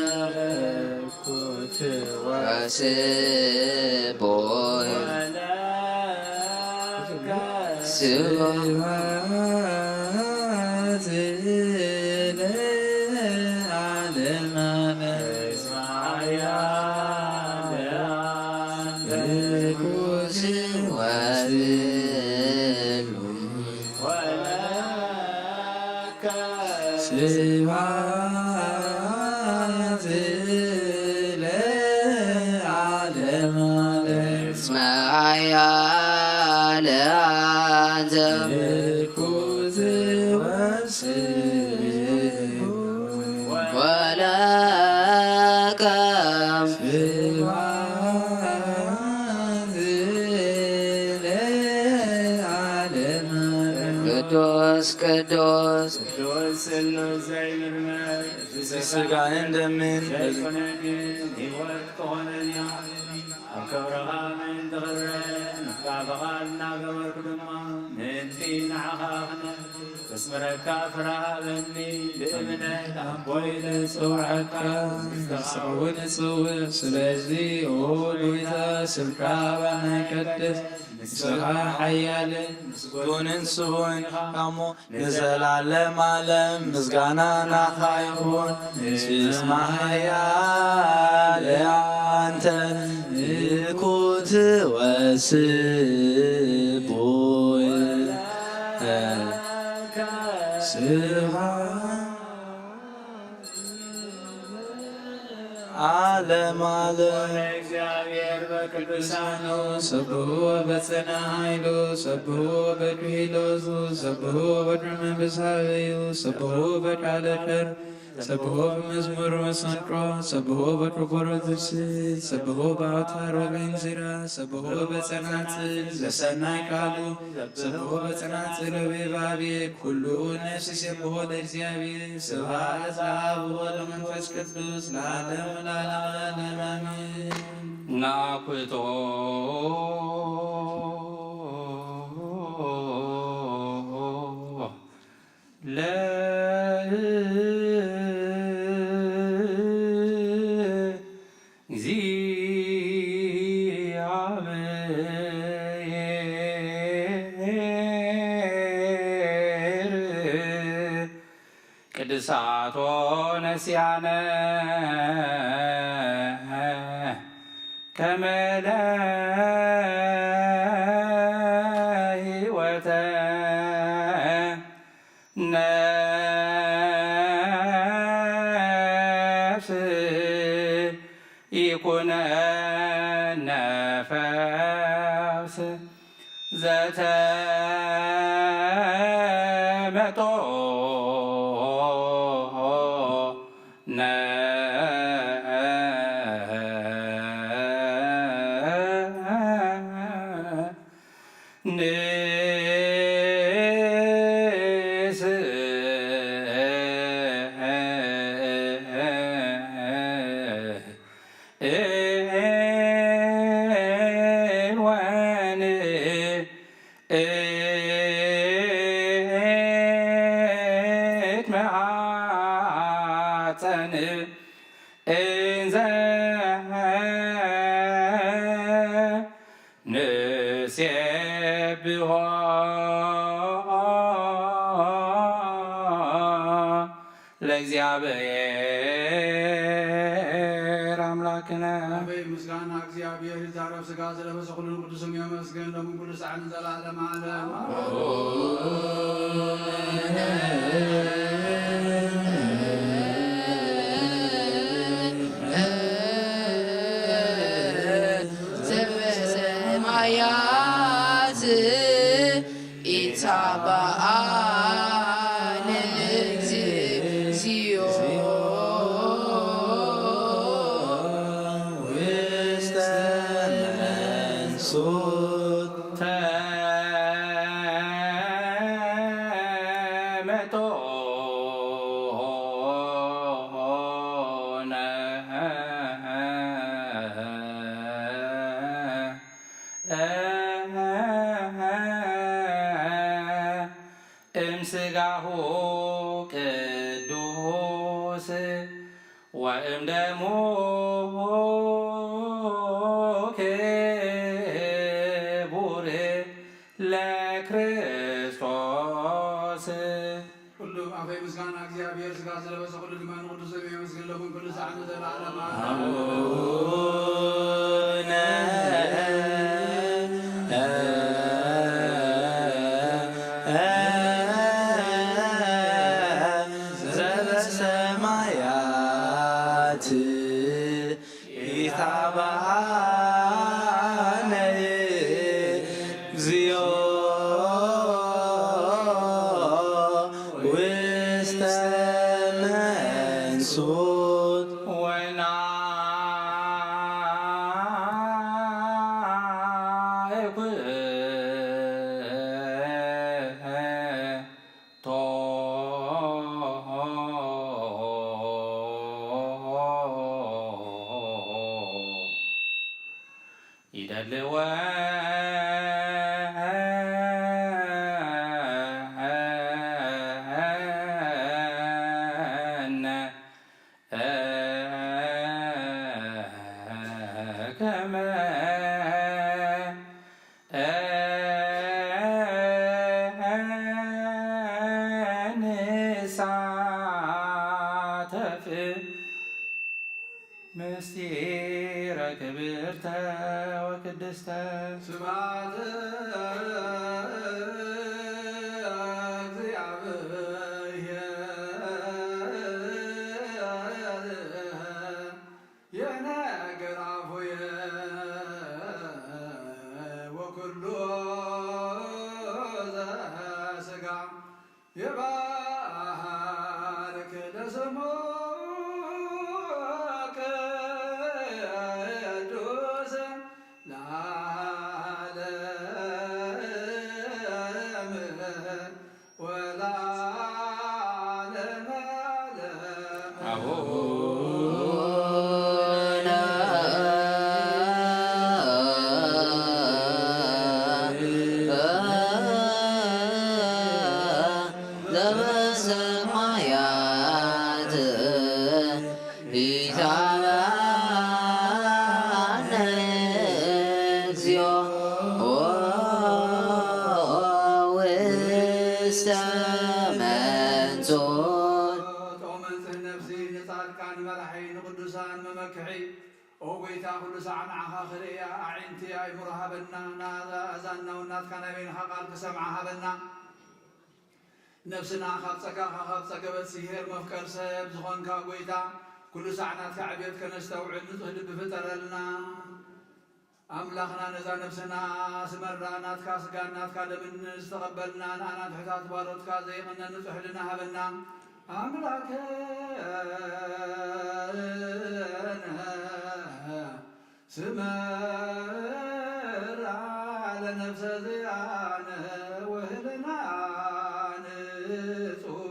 Speaker 14: ወስቡሕ ስብሐት ለዓለመ ንጉሥ ወልዑል ስብሐት ለዓለመ እስመ ኃያል አንተ ንጉሥ ወለከ ስብሐት ለዓለመ ቅዱስ ቅዱስ
Speaker 16: ስጋ እንደምን
Speaker 2: ተስመረካ ፍርሃበኒ ብእምነት ኣቦይ ልፅውዐካ
Speaker 8: ንስውን ጽውዕ ስለዚ ኦ ጌታ ስምካ ባናይ ቀድስ ንስኻ ሓያልን
Speaker 16: ምስጉንን ስቡሕን እሞ ንዘላለም ዓለም ምስጋና ናኻ ይኹን እስመ ኃያል አንተ ንኩት ወስቡሕ ዓለም ዓለም
Speaker 8: እግዚአብሔር በቅዱሳኑ ሰብሖ በጽና ኃይሉ ሰብሖ በድሂሎቱ ሰብሖ በድር መንፈሳዊዩ ሰብሖ በቃለ ቸር ሰብሖ በመዝሙር መሰንቆ ሰብሖ በከበሮ ትስብእት ሰብሖ በአውታር ወገንዝራ ሰብሖ በጸናጽል ለሰናይ ቃሉ ሰብሖ በጸናጽል ወበባቤ ኩሉ ነፍስ ይሴብሖ ለእግዚአብሔር ስብሐት ለአብ ወለመንፈስ ቅዱስ ለዓለሙ ለዓለመ አሜን።
Speaker 4: ናኩቶ ቅድሳቶ ነሲያነ ከመለ ሕይወተ ነፍስ ይኩነነ ፈውስ ዘተመጦ ንሴብሖ ለእግዚአብሔር አምላክነ
Speaker 9: አበይ ምስጋና እግዚአብሔር ይዛረብ ሥጋ ዘለበሰ ኩሉ ቅዱስም የመስገን ለምን ኩሉ ሰዓት ዘላለም ዓለም
Speaker 14: ዘበሰማያት ኢታብአነ እግዚኦ
Speaker 16: ውስተ
Speaker 4: እምስጋሁ ቅዱስ ወእምደሙ ክቡር ለክርስቶስ
Speaker 9: ሁሉ አፈይ ምስጋና እግዚአብሔር ስጋ ስለበሰ ሁሉ ድማን ቅዱስ የሚመስገን ለሁን ኩሉ ሰዓት ዘላለም
Speaker 16: አቡነ ዘበሰማያት ኢታብአነ እግዚኦ ውስተ መንሱት
Speaker 4: ምስጢረ ክብርተ ወቅድስተ
Speaker 9: ስብሐት እግዚአብሔር የነገር አፉየ ወኩሉ ዘሥጋ የባርክ ለስሙ ቅዱስ ለዓለም ወለዓለመ ዓለም
Speaker 14: ዘበሰማያት ኢታብአነ እግዚኦ ውስተ መንሱት
Speaker 9: ተወመንጽህ ነፍሲ ንጻድቃን መራሒ ንቅዱሳን መመክሒ ኦ ጎይታ ኩሉ ሰዓት ንዓኻ ክርእያ ኣዒንቲ ኣእምሮ ሃበና ናእዛና ውናትካ ናይ በይንኻ ቃል ክሰምዓ ሃበና ነፍስና ካብ ፀጋኻ ካብ ፀገበት ሲሄር መፍቀር ሰብ ዝኾንካ ጎይታ ኩሉ ሰዓት ናትካ ዕብየት ከነስተውዕል ንጹህ ልቢ ፍጠረልና ኣምላኽና ነዛ ነፍስና ስመራ ናትካ ስጋን ናትካ ደምን ዝተቐበልና ንኣና ትሕታት ባሮትካ ዘይቕነ ንጹሕ ህልና ሃበና ኣምላክነ ስመራ ለነፍሰ ዝያነ ወህልና ንጹሕ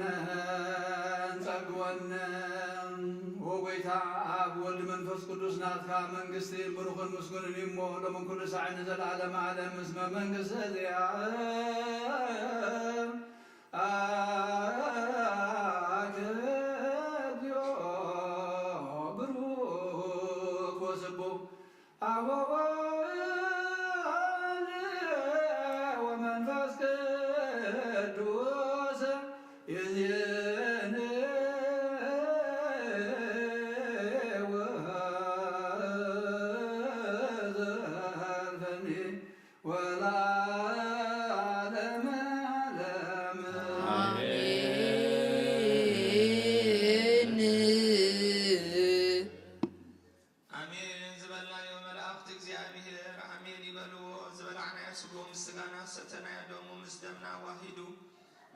Speaker 9: ዘየፀነን ፀግወነን ወጎይታ ኣብ ወልድ መንፈስ ቅዱስ ናትካ መንግስቲ ብሩኽን ምስጉንን እሞ ሎምን ኩሉ ሳዕኒ ዘለዓለመ ዓለም ምስመ መንግስቲ እዚኣ ኣክብዮ ብሩክ ወስቡሕ ኣብ ወወልድ ወመንፈስ ቅዱስ ይእዜኒ ወዘልፈኒ ወለዓለመ ዓለም
Speaker 10: አሜን ዝበላዮ መላእክት እግዚአብሔር አሜን ይበልዎ። ዝበላዕናዮ ስጎ ምስ ስጋና ሰተናዮ ደሙ ምስ ደምና ዋሂዱ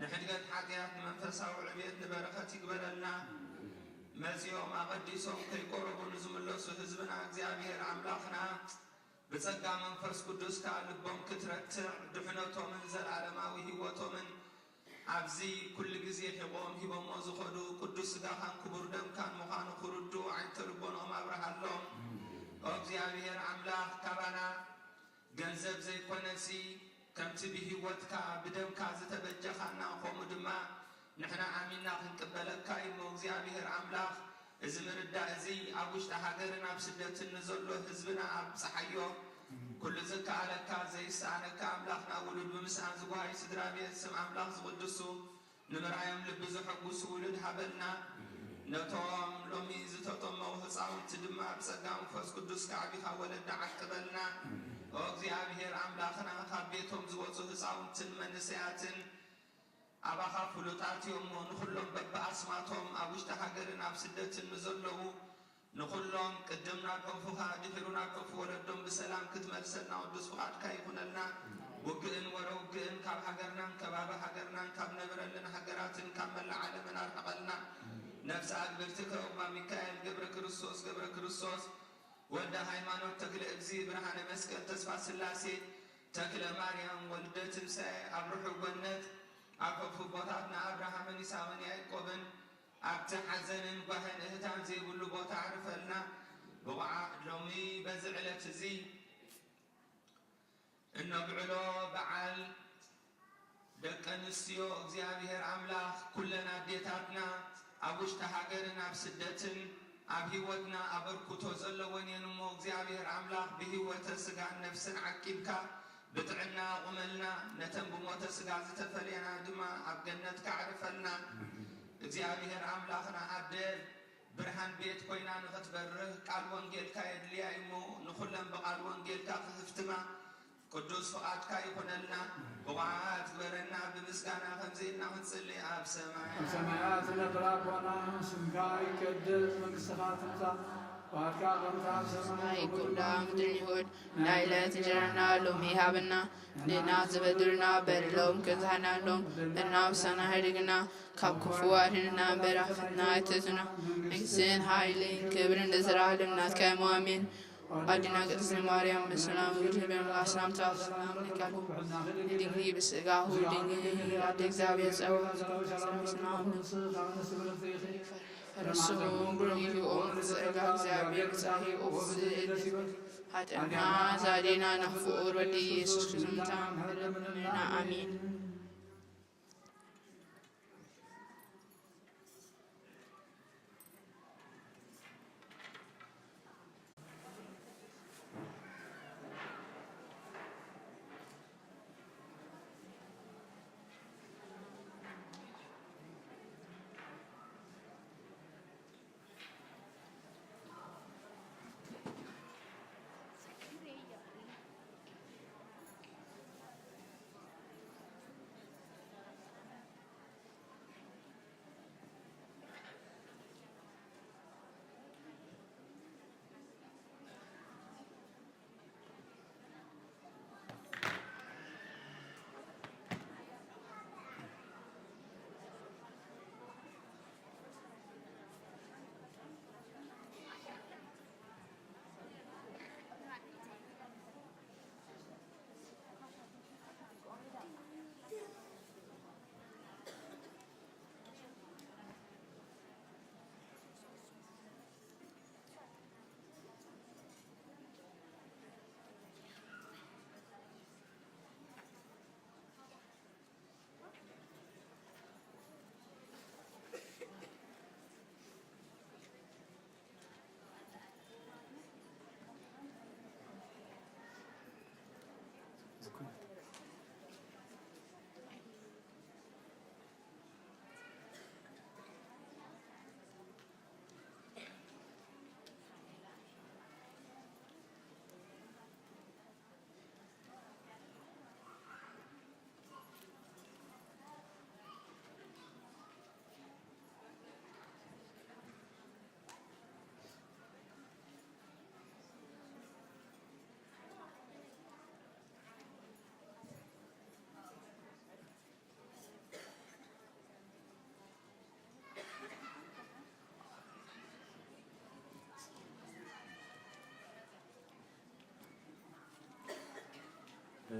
Speaker 10: ንሕድገት ሓጢአት ንመንፈሳዊ ዕብየት ንበረኸት ይግበረልና። መጺኦም ኣቐዲሶም ከይቆረቡ ንዝምለሱ ህዝብና እግዚአብሔር ኣምላኽና ብጸጋ መንፈስ ቅዱስካ ልቦም ክትረትዕ ድሕነቶምን ዘለዓለማዊ ህይወቶምን ኣብዚ ኩሉ ግዜ ሂቦሞ ዝኸዱ ቅዱስ ስጋኻን ክቡር ደምካን ምዃኑ ክርዱ ዓይንተ ልቦኖም ኣብርሃሎም እግዚአብሔር ኣምላኽ ካባና ገንዘብ ዘይኮነሲ ከምቲ ብህይወትካ ብደምካ ዝተበጀኻና ከምኡ ድማ ንሕና ኣሚንና ክንቅበለካ እሞ እግዚአብሔር ኣምላኽ እዚ ምርዳእ እዚ ኣብ ውሽጢ ሃገርን ኣብ ስደትን ንዘሎ ህዝብና ኣብ ፀሓዮ ኩሉ ዝከኣለካ ዘይሰኣነካ ኣምላኽና ውሉድ ብምስኣን ዝጓሃይ ስድራ ቤት ስም ኣምላኽ ዝቅድሱ ንምርኣዮም ልቢ ዘሐጉሱ ውሉድ ሃበልና ነቶም ሎሚ ዝተጠመው ህፃውንቲ ድማ ብጸጋ መንፈስ ቅዱስ ከዓቢኻ ወለዳ ዓቅበልና እግዚአብሔር ኣምላኽና ካብ ቤቶም ዝወፁ ህፃውንትን መንእሰያትን ኣባኻ ፍሉጣት እዮም ንኩሎም በብኣስማቶም ኣብ ውሽጢ ሃገርን ኣብ ስደትን ንዘለዉ ንኩሎም ቅድም ናቀፉኻ ድሕሩ ናቀፉ ወለዶም ብሰላም ክትመልሰና ቅዱስ ፍቓድካ ይኹነልና ውግእን ወረውግእን ካብ ሃገርናን ከባቢ ሃገርናን ካብ ነብረልን ሃገራትን ካብ መላእ ዓለምን ኣርሕቐልና ነፍሲ ኣግብርቲ ከእማ ሚካኤል ገብረ ክርስቶስ ወልደ ሃይማኖት ተክለ እግዚ ብርሃነ መስቀል ተስፋ ስላሴ ተክለ ማርያም ወልደ ትንሣኤ ኣብ ርሑቕ ገነት ኣብ ከፉ ቦታትና ኣብርሃምን ይስሐቅን ያዕቆብን ኣብቲ ሓዘንን ጓህን እህታን ዘይብሉ ቦታ ዓርፈልና ብቑዓ ሎሚ በዚ ዕለት እዚ እነብዕሎ በዓል ደቂ ኣንስትዮ እግዚአብሔር ኣምላኽ ኩለን ኣዴታትና ኣብ ውሽጢ ሃገርን ኣብ ስደትን ኣብ ህይወትና ኣበርክቶ ዘለወን እየን እሞ እግዚአብሔር ኣምላኽ ብህይወተ ስጋን ነፍስን ዓቂብካ ብጥዕና ቁመልና ነተን ብሞተ ስጋ ዝተፈለየና ድማ ኣብ ገነት ካዕርፈልና እግዚአብሔር ኣምላኽና ኣደ ብርሃን ቤት ኮይና ንኽትበርህ ቃል ወንጌልካ የድልያ እሞ ንኩለን ብቃል ወንጌልካ ክህፍትማ ቅዱስ ፍቓድካ ይኹነልና ብቑዓት ግበረና ብምስጋና ከምዘይልና ክንጽልይ ኣብ
Speaker 9: ሰማያት ዝነብር ኣቦና ስምካ ይቀደስ መንግሥትኻ ትምጻእ ዋድካ ከምታ ሰማይ
Speaker 11: ይኩላ ምድር ይሁን ናይለት እንጀራና ሎሚ ሃብና ንና ዝበድርና በድሎም ክዛሃናሎም እናውሳና ህድግና ካብ ክፉ አድህንና በራፍትና እትዝና መንግሥትን ኃይልን ክብርን ለዘላለም ናትከ አሜን። አዲና ቅድስት ማርያም በሰላም ውድ በመላክ ሰላምታ ሰላም ለካሉ ድንግል በሥጋሁ ድንግል አደ እግዚአብሔር ጸባኦት ሰላም ፈረሱም ብሩይኦም ዘረጋ እግዚአብሔር ጻሂ ኦፍዝል ኃጢአና ዛዴና ናፍቁር ወዲ ኢየሱስ ክርስቶስ ታምና አሜን።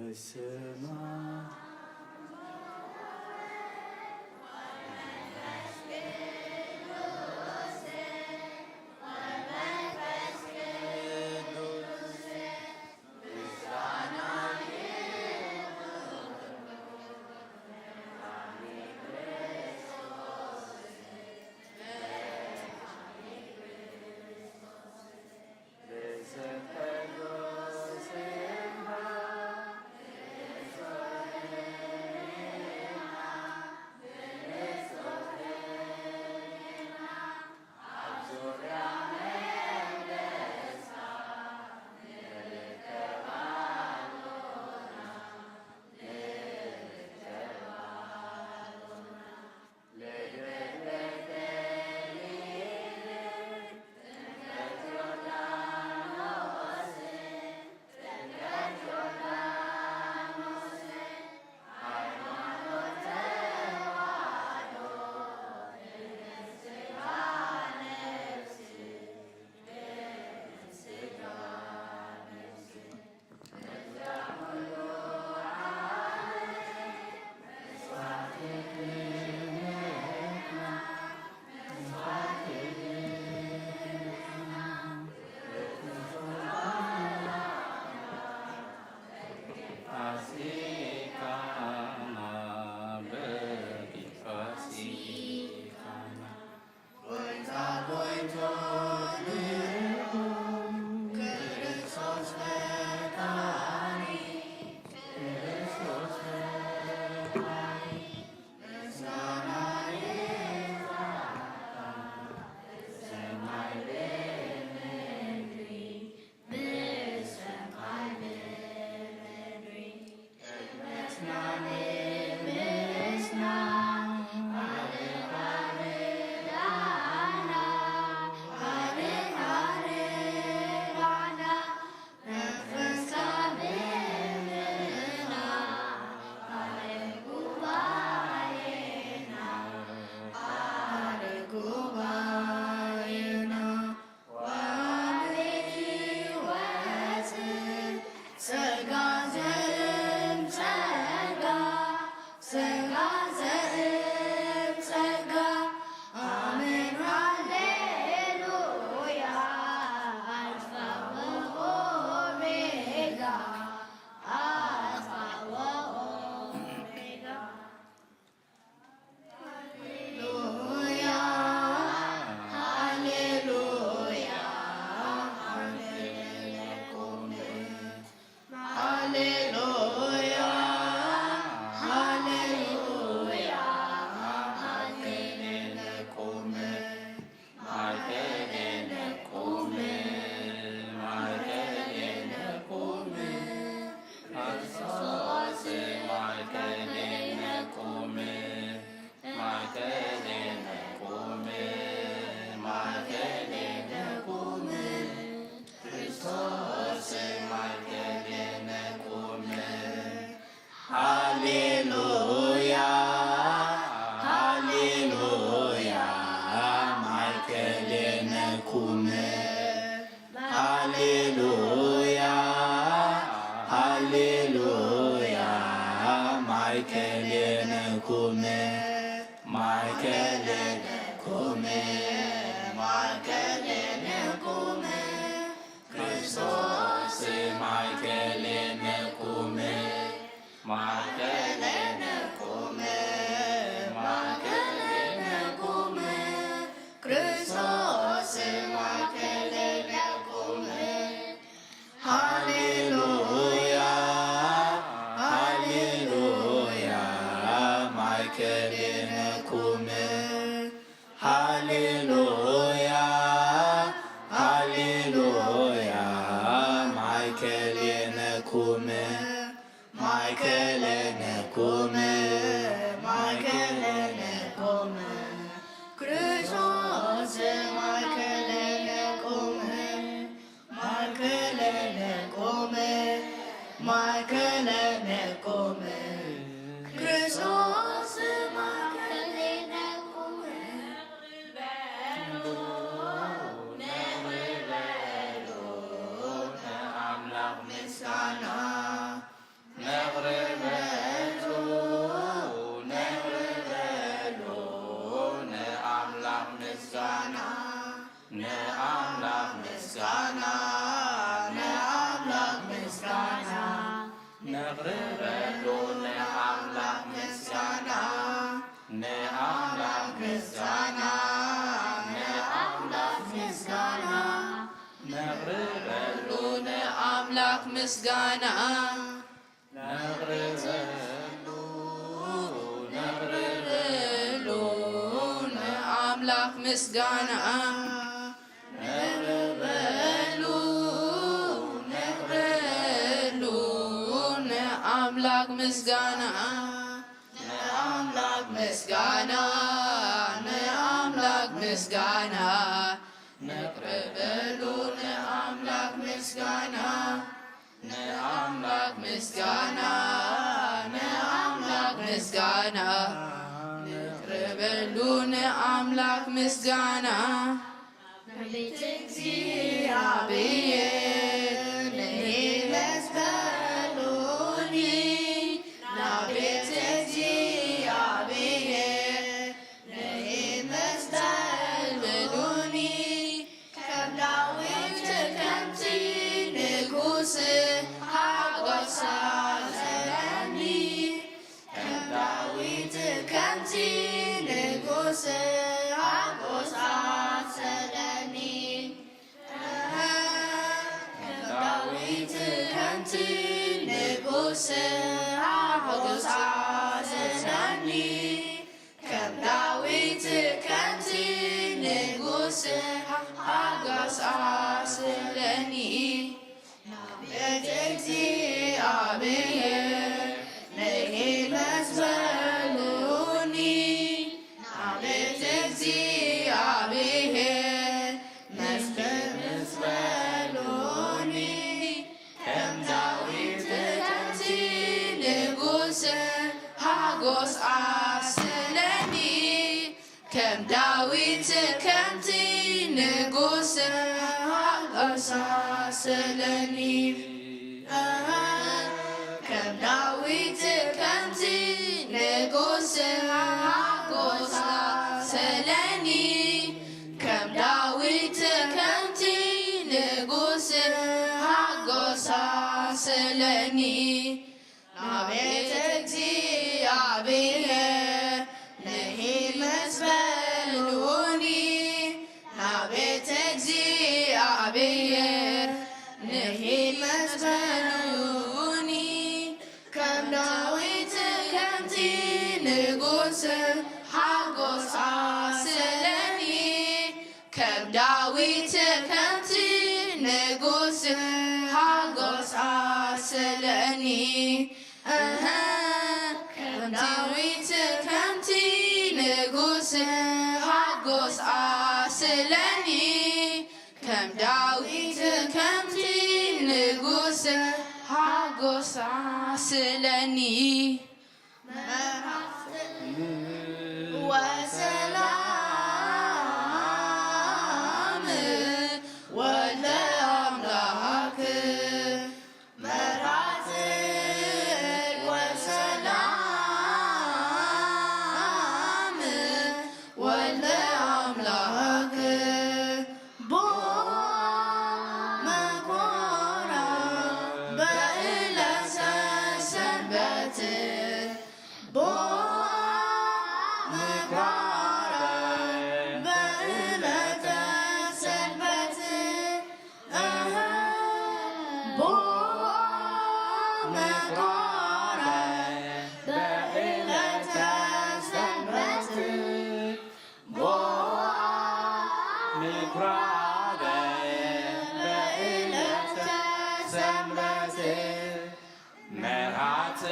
Speaker 2: በስማ
Speaker 4: ምስጋና ነቅርበሉ ንአምላክ ምስጋና ንአምላክ ምስጋና ንአምላክ ምስጋና ነቅርበሉ
Speaker 11: ንአምላክ ምስጋና
Speaker 4: ነቅርበሉ
Speaker 11: ነቅርበሉ ንአምላክ ምስጋና ነቅርበሉ ነቅርበሉ ንአምላክ ምስጋና ንአምላክ ምስጋና ንአምላክ ምስጋና ነቅርበሉ ንአምላክ ምስጋና ንአምላክ ምስጋና ንአምላክ ምስጋና ነቅርበሉ ንአምላክ ምስጋና ቤተ እግዚአብሔር ንመስበሉኒ ናቤተ እግዚአብሔር ንመስበሉኒ ከም ዳዊት ከምቲ ንጉስ ሓጎሳ ዘለኒ ከም ዳዊት ከምቲ ንጉስ ሓጎሳ ዘለኒ ከም ዳዊት ከምቲ ንጉስ ሓጎሳ ዘለኒ ከም ዳዊት ከምቲ ንጉስ ሓጎሳ ዘለኒ ቤተ እግዚአብሔር ንመስበሉኒ ቤተ እግዚአብሔር መስበሉኒ ከም ዳዊት ከምቲ ንጉስ ሓጎስ ስለኒ ከም ዳዊት ከምቲ ንጉስ ሓጎስ ስለኒ ከም ዳዊት ከምቲ ንጉስ ሓጎስ ስለኒ ከም ዳዊት ከምቲ ንጉስ ሓጎስ ስለኒ ናቤተ እግዚአብሔር ንመስበሉኒ ናቤተ እግዚአብሔር ንመስበሉኒ ከም ዳዊት ከምቲ ንጉስ ሓጎስ ስለኒ ከም ዳዊት ከምቲ ንጉስ ሓጎስ ስለኒ ከም ዳዊት ከምቲ ንጉስ ሓጎስ ስለኒ ከም ዳዊት ከምቲ ንጉስ ሓጎስ ስለኒ ወሰላም ወልደ አምላክ መርዓት ወሰላም ወልደ አምላክ ቦ መኮራ በዕለተ ሰንበት ቦ መኮራ በዕለተ ሰንበት ቦ መኮራ በዕለተ ሰንበት ቦ
Speaker 4: ምኵራበ በዕለተ ሰንበት መርዓት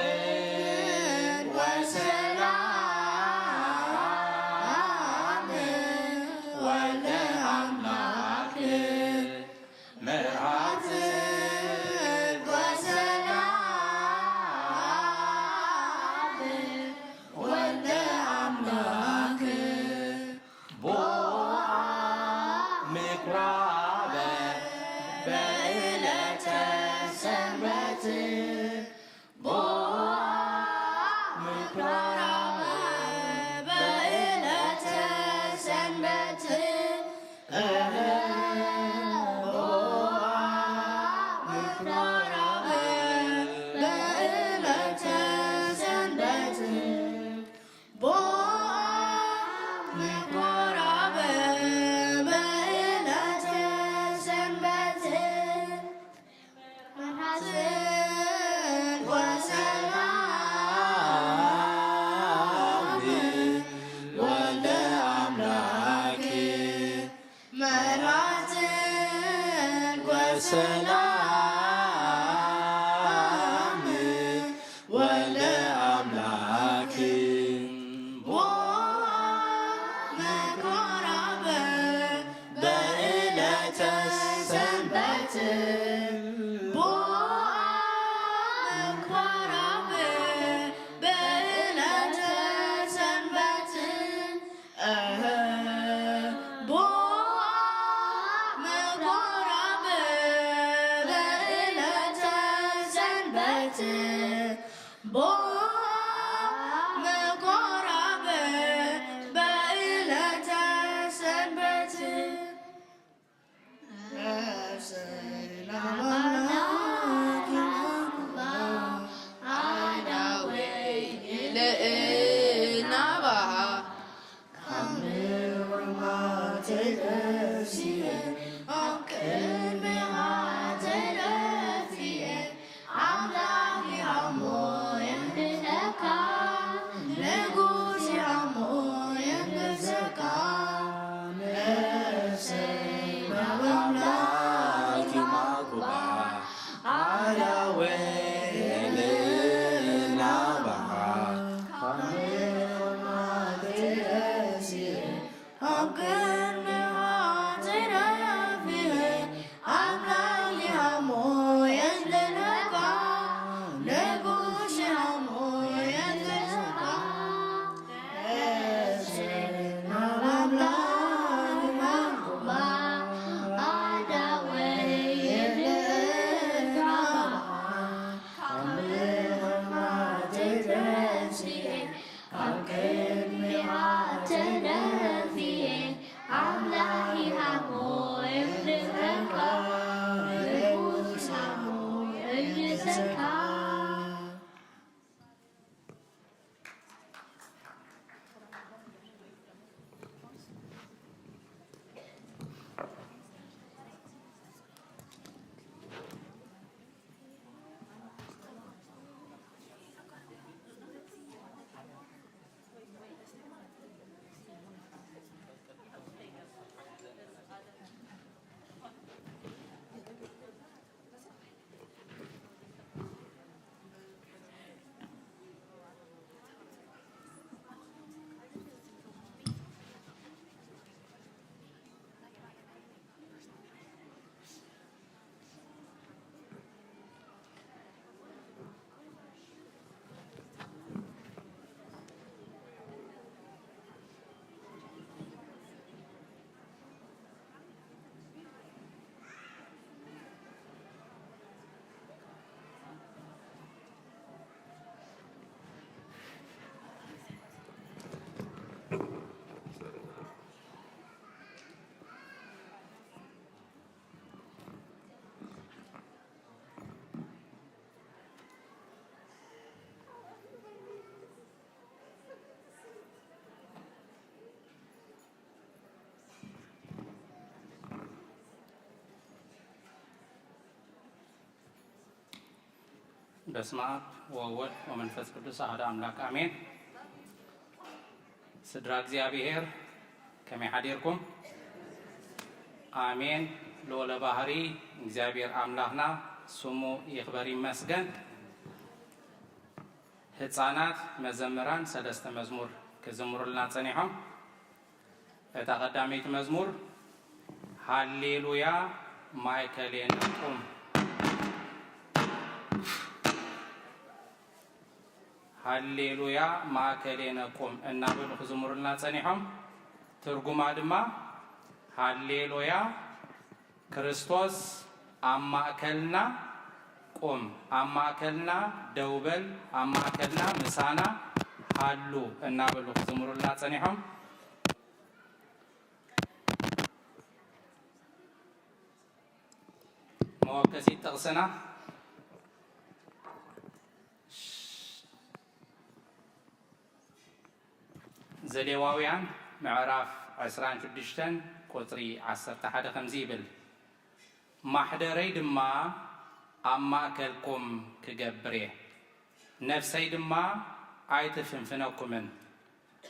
Speaker 4: ወሰላም ወልደ አምላክ መርዓት ወሰላም ወልደ አምላክ ቦአ ምኵራበ በዕለተ ሰንበት
Speaker 16: በሰላም ወለ አምላክ በዕለተ ሰንበት
Speaker 4: በስመ አብ ወወልድ ወመንፈስ ቅዱስ አሐዱ አምላክ አሜን። ስድራ እግዚአብሔር ከመይ ሓዲርኩም? አሜን። ልዑለ ባህሪ እግዚአብሔር አምላክና ስሙ ይክበር ይመስገን። ህፃናት መዘምራን ሰለስተ መዝሙር ክዝምሩልና ጸኒሖም እታ ቀዳመይቲ መዝሙር ሃሌሉያ ማእከሌነ ቁም ሃሌሉያ ማእከሌነ ቁም እናብሉ ክዝምሩልና ጸኒሖም ትርጉማ ድማ ሃሌሉያ ክርስቶስ ኣብ ማእከልና ቁም፣ ኣብ ማእከልና ደውበል፣ ኣብ ማእከልና ምሳና ሃሉ እናብሉ ክዝምሩልና ጸኒሖም መወከሲት ጥቕስና ዘሌዋውያን ምዕራፍ 26 ቁፅሪ 11 ከምዚ ይብል ማሕደረይ ድማ ኣብ ማእከልኩም ክገብር እየ ነፍሰይ ድማ ኣይትፍንፍነኩምን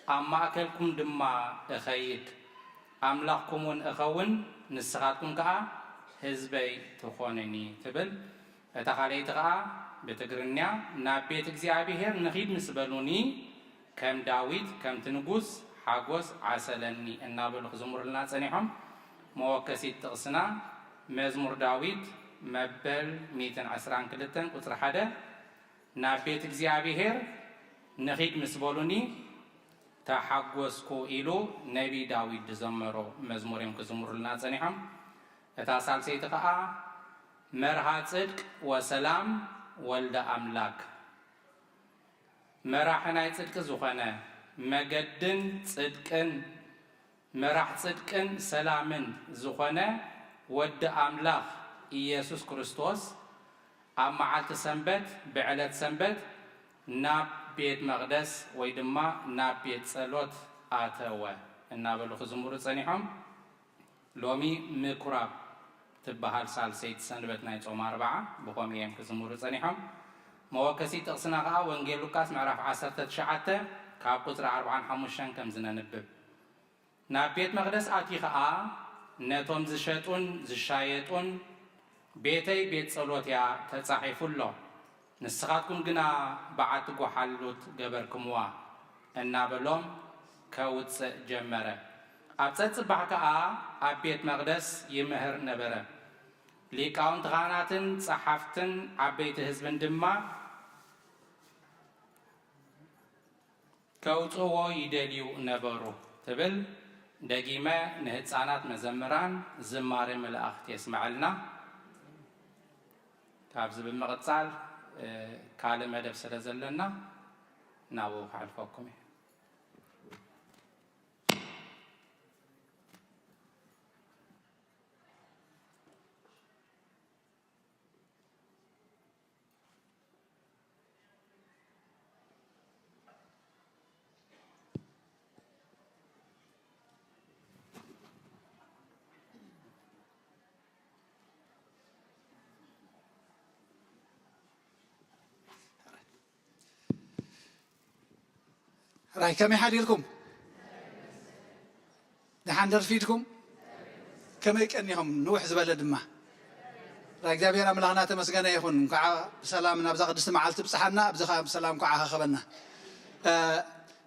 Speaker 4: ኣብ ማእከልኩም ድማ እኸይድ ኣምላኽኩም እውን እኸውን ንስኻትኩም ከዓ ህዝበይ ትኾንኒ ትብል እታ ካልአይቲ ከዓ ብትግርኛ ናብ ቤት እግዚአብሔር ንኺድ ምስ በሉኒ ከም ዳዊት ከምቲ ንጉስ ሓጎስ ዓሰለኒ እናበሉ ክዝሙሩልና ጸኒሖም መወከሲት ጥቕስና መዝሙር ዳዊት መበል 112 ቁጥሪ 1 ናብ ቤት እግዚአብሔር ንኺድ ምስ በሉኒ ተሓጎስኩ ኢሉ ነቢ ዳዊት ዝዘመሮ መዝሙር እዮም ክዝሙሩልና ጸኒሖም እታ ሳልሰይቲ ከዓ መርሃ ጽድቅ ወሰላም ወልደ አምላክ መራሕ ናይ ጽድቅ ዝኾነ መገድን ጽድቅን መራሕ ጽድቅን ሰላምን ዝኾነ ወደ አምላክ ኢየሱስ ክርስቶስ ኣብ መዓልቲ ሰንበት ብዕለት ሰንበት ናብ ቤት መቅደስ ወይ ድማ ናብ ቤት ጸሎት ኣተወ እናበሉ ክዝሙሩ ጸኒሖም ሎሚ ምኩራብ ትበሃል ሳልሰይቲ ሰንበት ናይ ጾም 40 ብኸምኡ እዮም ክዝሙሩ ጸኒሖም መወከሲ ጥቕስና ከዓ ወንጌል ሉቃስ ምዕራፍ 19 ካብ ቁጥሪ 45 ከም ዝነንብብ ናብ ቤት መቅደስ ኣትዩ ከዓ ነቶም ዝሸጡን ዝሻየጡን ቤተይ ቤት ጸሎት እያ ተጻሒፉሎ ንስኻትኩም ግና በዓቲ ጓሓሉት ገበርክምዋ እናበሎም ከውፅእ ጀመረ ኣብ ፀጽባሕ ከዓ ኣብ ቤት መቅደስ ይምህር ነበረ ሊቃውንቲ ካህናትን ጸሓፍትን ዓበይቲ ህዝብን ድማ ከውፅዎ ይደልዩ ነበሩ ትብል ደጊመ ንህፃናት መዘምራን ዝማሬ መላእኽት የስማዓልና ካብዚ ብምቕጻል ካልእ መደብ ስለ ዘለና ናብኡ ክሓልፈኩም እየ
Speaker 9: راي كم يحديلكم نحندر فيدكم كم يكنيهم نوح زبالة دمه راي جابير أملانا تمسجنا يخون كع سلامنا بزاق دست معلت بصحنا بزاق بسلام كعها خبرنا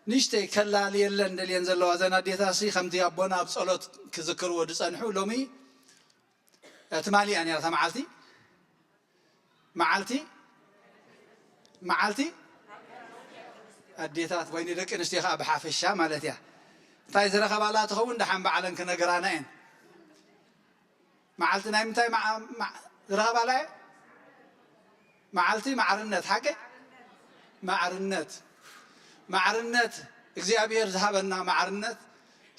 Speaker 9: نشتي كلا ليلن اللي ينزل له زنا ديتاسي خمتي أبونا بصلوت كذكر ودسانحو لومي تمالي يعني رثا معلتي أديتات وين يدك نستيخاء بحافشة مالتها تاي زرخ بالا تخون دحين بعلن كنا جرانين معلتنا متى مع زرخ بالا معلتي معرنت حكي معرنت እግዚአብሔር ዝሃበና معرنت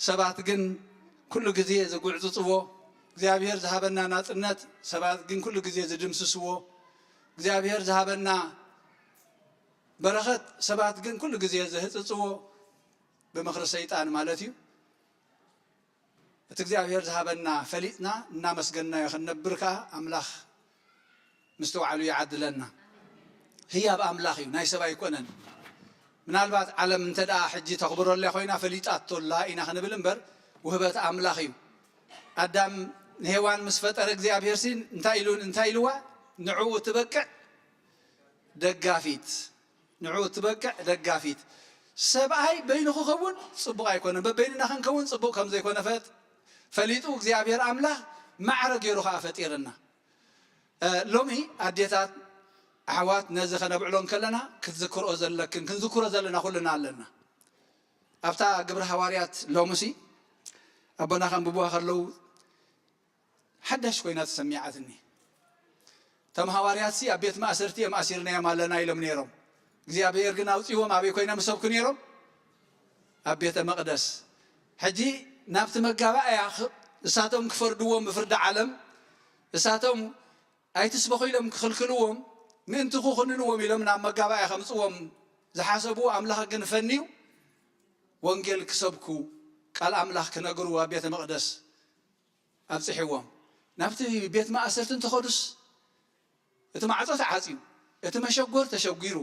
Speaker 9: ሰባት ግን ኩሉ ግዜ ዝጉዕጽጽዎ እግዚአብሔር ዝሃበና ናጽነት ሰባት ግን ኩሉ ግዜ ዝድምስስዎ እግዚአብሔር ዝሃበና برخت سبات جن كل جزية زهت تصو بمخر الشيطان مالتيو تجزي أبير ذهبنا فليتنا نامس جنا يخن بركة أملاخ مستوعب يعدلنا هي بأملاخي نايس بايكونن من البعض على من تدعى حجي تخبر الله خوينا فليتات الله إن خن بالنبر وهبت أملاخي أدم هوان مسفت أرق زي أبير سين انتايلوا نعو تبكع دقافيت نعود تبقى دقافيت سبعي بينه خون صبغا يكون بيننا خن كون صبغ كم زي يكون فات فليتو እግዚአብሔር አምላክ معرق يروح فطيرنا لومي اديتات احوات نزخ نبعلون كلنا كتذكروا زلكن كنذكروا زلنا كلنا علنا افتا قبر حواريات لومسي ابونا خن ببوا خلو حدش كوينات سميعتني تم حواريات سي ابيت ما اسرتي ما اسيرنا مالنا يلم نيرم እግዚአብሔር ግን አውጪዎም አበይ ኮይና መሰብኩ ነይሮም ኣብ ቤተ መቅደስ ሕጂ ናብቲ መጋባእያ እሳቶም ክፈርድዎም ብፍርዲ ዓለም እሳቶም ኣይትስበኹ ኢሎም ክኽልክልዎም ምእንቲ ክኹንንዎም ኢሎም ናብ መጋባእያ ከምፅዎም ዝሓሰቡ ኣምላኽ ግን ፈኒው ወንጌል ክሰብኩ ቃል ኣምላኽ ክነግሩ ኣብ ቤተ መቅደስ ኣብፅሒዎም ናብቲ ቤት ማእሰርቲ እንተኸዱስ እቲ ማዕፆ ተዓፅዩ እቲ መሸጎር ተሸጊሩ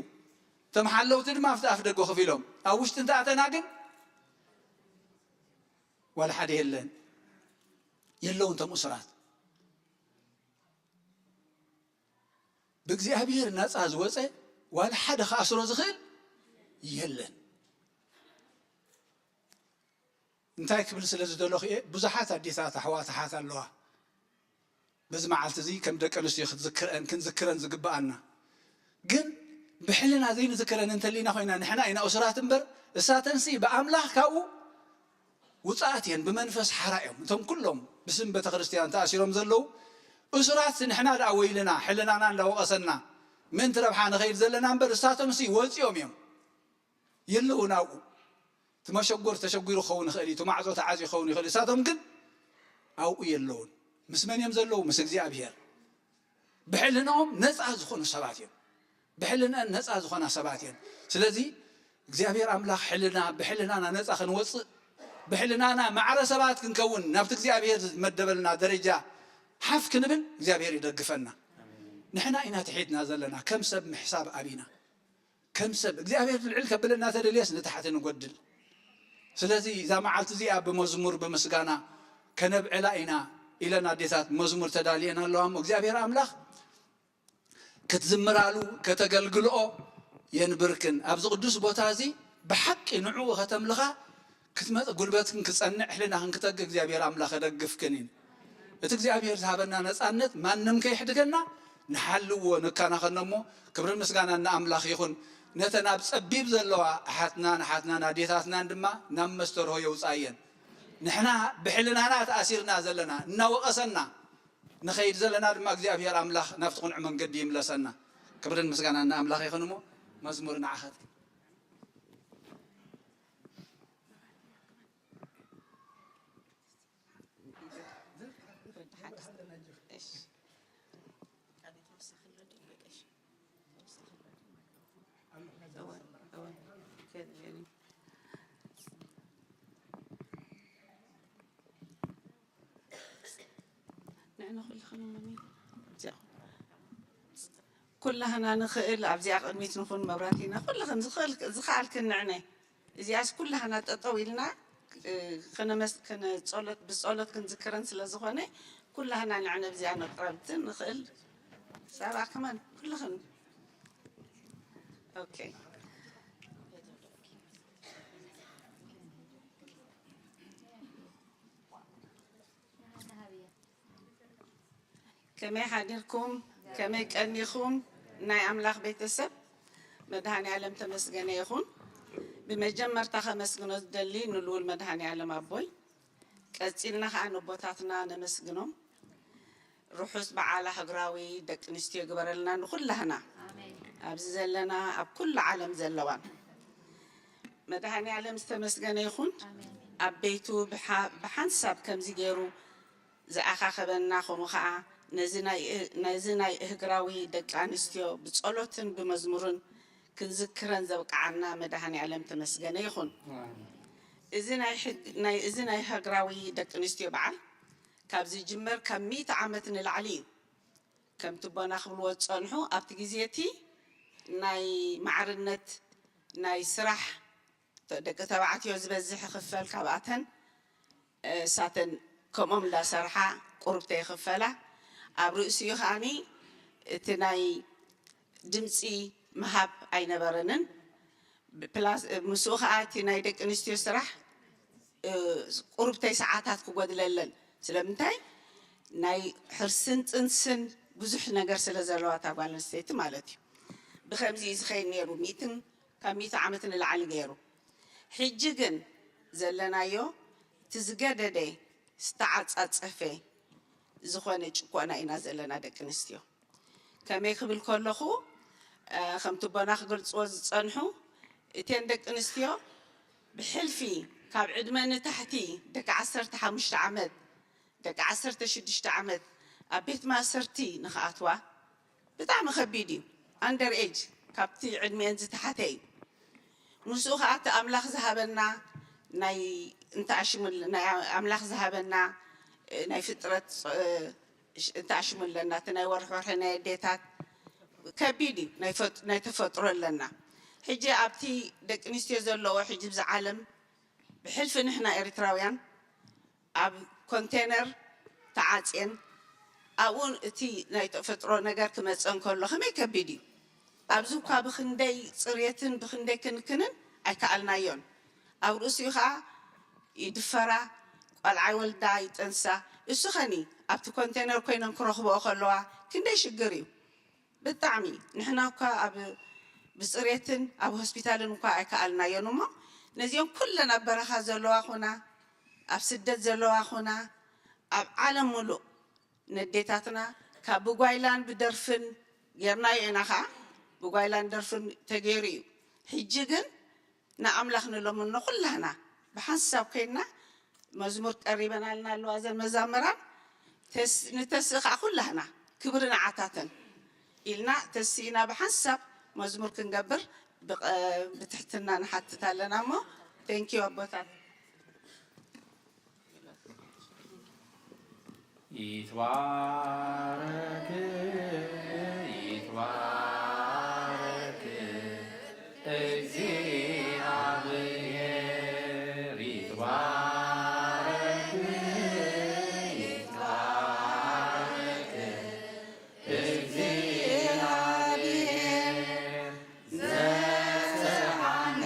Speaker 9: تمحلو تدم أفتح دقو خفيلهم أوش تنتأتنا جن ولا حد يلون يلون تمسرات
Speaker 5: بእግዚአብሔር ነፃ ዝወፀ ዋላ ሓደ ከኣስሮ ዝኽእል የለን እንታይ ክብል ስለ ዝደለኹ እየ ብዙሓት ኣዴታት ኣሕዋታት ኣለዋ በዚ መዓልቲ እዚ ከም ደቂ ኣንስትዮ ክንዝክረን ዝግባአና ግን ብሕልና ዘይንዝክረን እንተሊና ኮይና ንሕና ኢና እስራት እምበር እሳተንሲ ብኣምላኽ ካብኡ ውፃእት እየን ብመንፈስ ሓራ እዮም እቶም ኩሎም ብስም ቤተ ክርስቲያን ተኣሲሮም ዘለው እስራት ንሕና ደኣ ወይልና ሕልናና እንዳወቐሰና ምንቲ ረብሓ ንኸይድ ዘለና እምበር እሳተምሲ ወፂኦም እዮም የለውን ኣብኡ እቲ መሸጎር ተሸጒሩ ክኸውን ይኽእል እዩ እቲ ማዕፆ ተዓፅዩ ክኸውን ይኽእል እሳቶም ግን ኣብኡ የለውን ምስ መን እዮም ዘለው ምስ እግዚኣብሔር ብሕልንኦም ነፃ ዝኾኑ ሰባት እዮም ብሕልንአን ነፃ ዝኾና ሰባት እየን ስለዚ እግዚኣብሔር ኣምላኽ ሕልና ብሕልናና ነፃ ክንወፅእ ብሕልናና ማዕረ ሰባት ክንከውን ናብቲ እግዚኣብሔር ዝመደበልና ደረጃ ሓፍ ክንብል እግዚኣብሔር ይደግፈና ንሕና ኢና ትሒትና ዘለና ከም ሰብ ምሕሳብ ኣብና ከም ሰብ እግዚኣብሔር ልዕል ከብለና ተደልየስ ንታሕቲ ንጎድል ስለዚ እዛ መዓልቲ እዚኣ ብመዝሙር ብምስጋና ከነብዕላ ኢና ኢለና ኣዴታት መዝሙር ተዳልየና ኣለዋ እሞ እግዚኣብሔር ኣምላኽ ክትዝምራሉ ከተገልግልኦ የንብርክን ኣብዚ ቅዱስ ቦታ እዚ ብሓቂ ንዕኡ ከተምልኻ ክትመፅእ ጉልበትክን ክፀንዕ ሕልናኽን ክጠግህ እግዚኣብሔር ኣምላኽ ከደግፍክን እዩ እቲ እግዚኣብሔር ዝሃበና ነፃነት ማንም ከይሕድገና ንሓልዎ ንካናኸኖ እሞ ክብርን ምስጋናን ንኣምላኽ ይኹን ነተን ኣብ ፀቢብ ዘለዋ ኣሓትናን ኣሓትናን ኣዴታትናን ድማ ናብ መስተርሆ የውፃእየን ንሕና ብሕልናና ተኣሲርና ዘለና እናወቐሰና ንኸይድ ዘለና ድማ እግዚኣብሔር ኣምላኽ ናብቲ ቁኑዕ መንገዲ ይምለሰና ክብርን ምስጋናን ንኣምላኽ ይኹን እሞ መዝሙር ንዓኸት
Speaker 17: كلنا نخيل أبزياق أميت نكون مبراتينا كلنا نخيل زخال كنعنى إزياس كلنا تطويلنا كنا تصلت بصلت كنذكرن سلازخانة كلنا نعنى بزيانا قربتن نخيل سبع كمان كلنا أوكي كما حديركم كما كأنيكم ناي أملاخ بيت السب مدهاني علم تمسجنا يخون بمجمر تخمسجنا دلي نلول مدهاني علم أبوي كأتيلنا خانو بوتاتنا نمسجنهم روحوس بعلى حجراوي دك نستيو جبرلنا نقول لهنا أبزلنا أب كل عالم زلوان مدهاني علم تمسجنا يخون أبيتو بحنسب كم زيجرو زي أخا خبرنا خمخا نزناي إهجراوي دك عنستيو بتصلتن بمزمورن كنذكرن زوج عنا مدهاني علم تمسجنا يخون إذناي إهجراوي دك عنستيو بعل كابزي جمر كم 100 عامتن العلي كم تبغى خبل وتصنحو أبتجيزيتي ناي معرنت ناي سرح دك تبعتي وزبزح خفال كابعتن ساتن كمم لا سرحة قربتي خفالة أبرؤسي خاني تناي دمسي مهاب أين برنن بلاس مسوخاتي ناي دك نستيو سرح قربتي ساعات كوجد للن سلامتاي ناي حرسنت إنسان بزح نجار سلازلوات أقوال نستيت مالتي بخمسة خير نيرو ميتن كم 100 عامتن العالي غيرو حججن زلنا يو تزجد ده استعد أتصفي زخانة قوانا إنا زلنا دك نستيو كم يخبل كله خو خم تبانخ قلت صنحو تين دك نستيو بحلفي كاب عدمان تحتي دك 15 عمد دك 16 عمد أبيت ما سرتي نخاتوا بتاع خبيدي أندر إيج كابتي عدمان تحتي مسوخات أملاخ ذهبنا ناي أنت عشمل ناي أملاخ ذهبنا ناي فترة أنت عشمل لنا تناي ورحنا ديتات كبيدي ناي تفتر لنا حجي أبتي دك نستيزل لو حجي بزعلم بحلف نحنا إريتراويان أب كونتينر تعاتين ኣብኡን እቲ ናይ ተፈጥሮ ነገር ክመፀን ከሎ ከመይ ከቢድ እዩ ኣብዚ እኳ ብክንደይ ፅሬትን ብክንደይ ክንክንን ኣይከኣልናዮን ኣብ ርእሲኡ ከዓ ይድፈራ ቆልዓይ ወልዳ ይጠንሳ እሱ ኸኒ ኣብቲ ኮንቴነር ኮይነን ክረኽብኦ ከለዋ ክንደይ ሽግር እዩ ብጣዕሚ ንሕና እኳ ኣብ ብፅሬትን ኣብ ሆስፒታልን እኳ ኣይከኣልናዮን እሞ ነዚኦም ኩለን ኣብ በረኻ ዘለዋ ኹና ኣብ ስደት ዘለዋ ኹና ኣብ ዓለም ሙሉእ ነዴታትና ካብ ብጓይላን ብደርፍን ጌርናዮ ኢና ከዓ ብጓይላን ደርፍን ተገይሩ እዩ ሕጂ ግን ንኣምላኽ ንሎምኖ ኩላህና ብሓንሳብ ከይድና መዝሙር ቀሪበናልና ኣለዋ ዘን መዛምራን ንተስኢ ከዓ ኩላህና ክብሪ ንዓታተን ኢልና ተስኢና ብሓንሳብ መዝሙር ክንገብር ብትሕትና ንሓትት ኣለና እሞ ቴንኪዩ ኣቦታት
Speaker 4: ይትባረክ ይትባረክ እግዚአብሔር ይትባረክ ይትባረክ እግዚአብሔር ዘፀሐና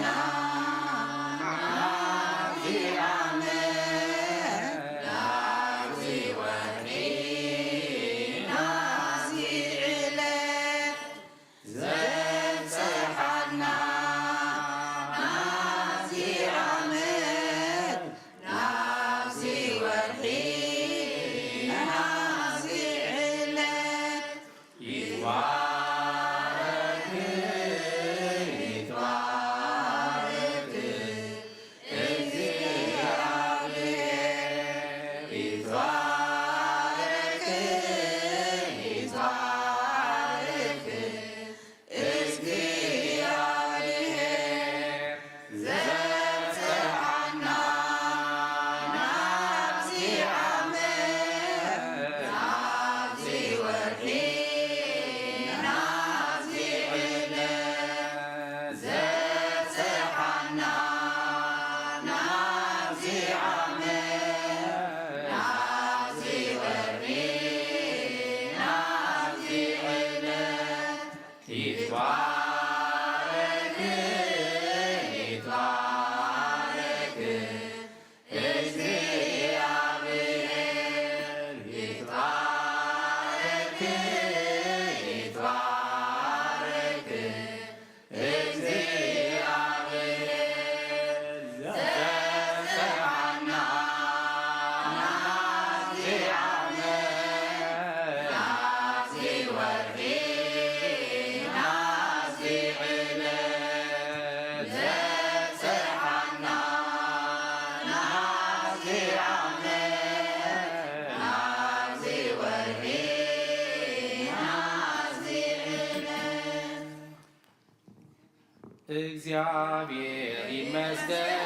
Speaker 4: እግዚአብሔር ይመስገን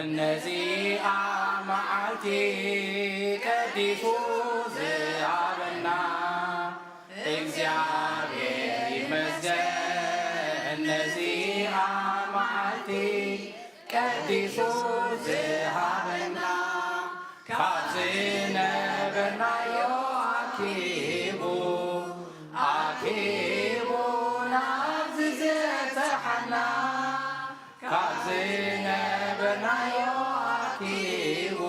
Speaker 4: እነዚኣ መዓልቲ ቀዲሱ ዝሃበና እግዚአብሔር ይመስገን እነዚኣ መዓልቲ ቀዲሱ ዝሃበና ካብ ዝነበርናዮ ኣኪቡ ኣኪቡ ናብ ዝበፅሐና ካብ ዝነበርናዮ ኣኪቡ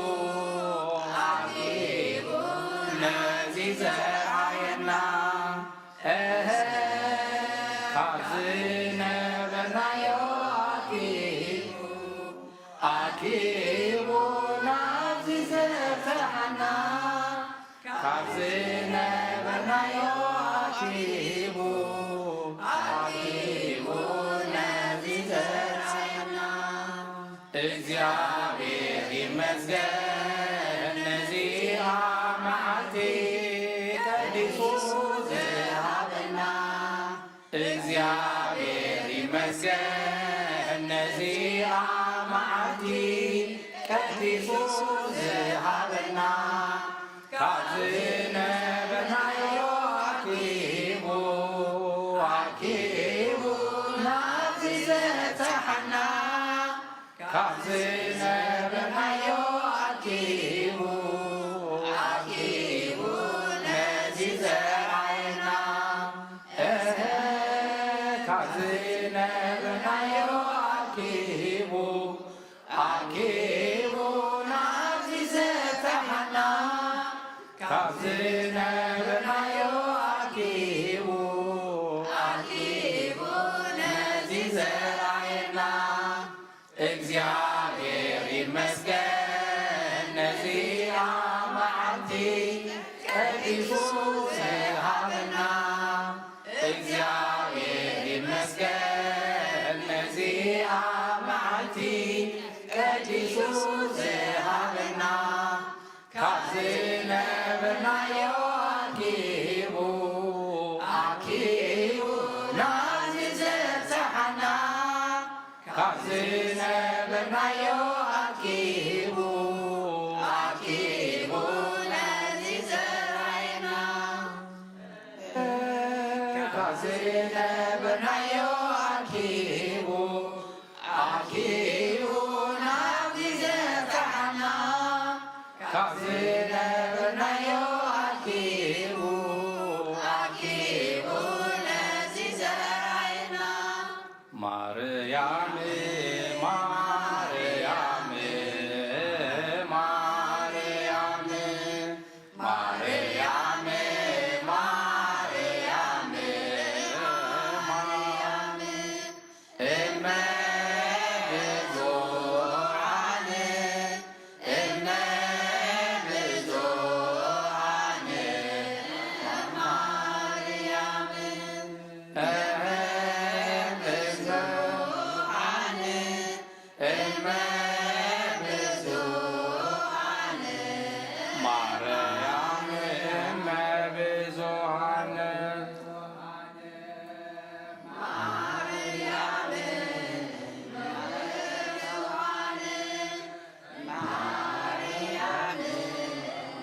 Speaker 4: ኣኪቡ ነዚ ዘርኣየና ካብ ዝነበርናዮ ኣኪቡ ኣኪቡ ናብዚ ዘብፅሐና ካብ ዝነበርናዮ ኣኪቡ ኣኪቡ ነዚ ዘርኣየና እግዚአብሔር ይመስገን ነዚኣ መዓልቲ ቀዲሱ ዝሃበና እግዚአብሔር ይመስገን ነዚኣ መዓልቲ ቀዲሱ ዝሃበና ካብ ዝነበርናዮ ኣኪቡ ኣኪቡ ናብዚ ዘብፅሐና ካብ ዝነበርናዮ ኣኪቡ ኣኪቡ አኪቡ አኪቡ ነዚህ ዘራየና እግዚአብሔር ይመስገን ነዚያ መዓልቲ ቀዲሱ ዝሃበና እግዚአብሔር ይመስገን ነዚያ መዓልቲ ቀዲሱ ዝሃበና ካብ ዝነበርናዮ አኪቡ አኪቡ ናዚ ዘብፅሐና ካብ ዝነበርናዮ አኪቡ አኪቡ ነዚ ዘራየና ካብ ዝነበርናዮ አኪቡ አኪቡ ናዚ ዘብፅሐና ካብ ዝነበርናዮ አኪቡ አኪቡ ነዚ ዘራየና ማርያም ማርያም ማርያም ማርያም ማርያም ማርያም እመ ብዙኃን እመ ብዙኃን ማርያም ብዙኃን እመ ብዙኃን ማርያም እመ ብዙኃን ማርያም ማርያም ብዙኃን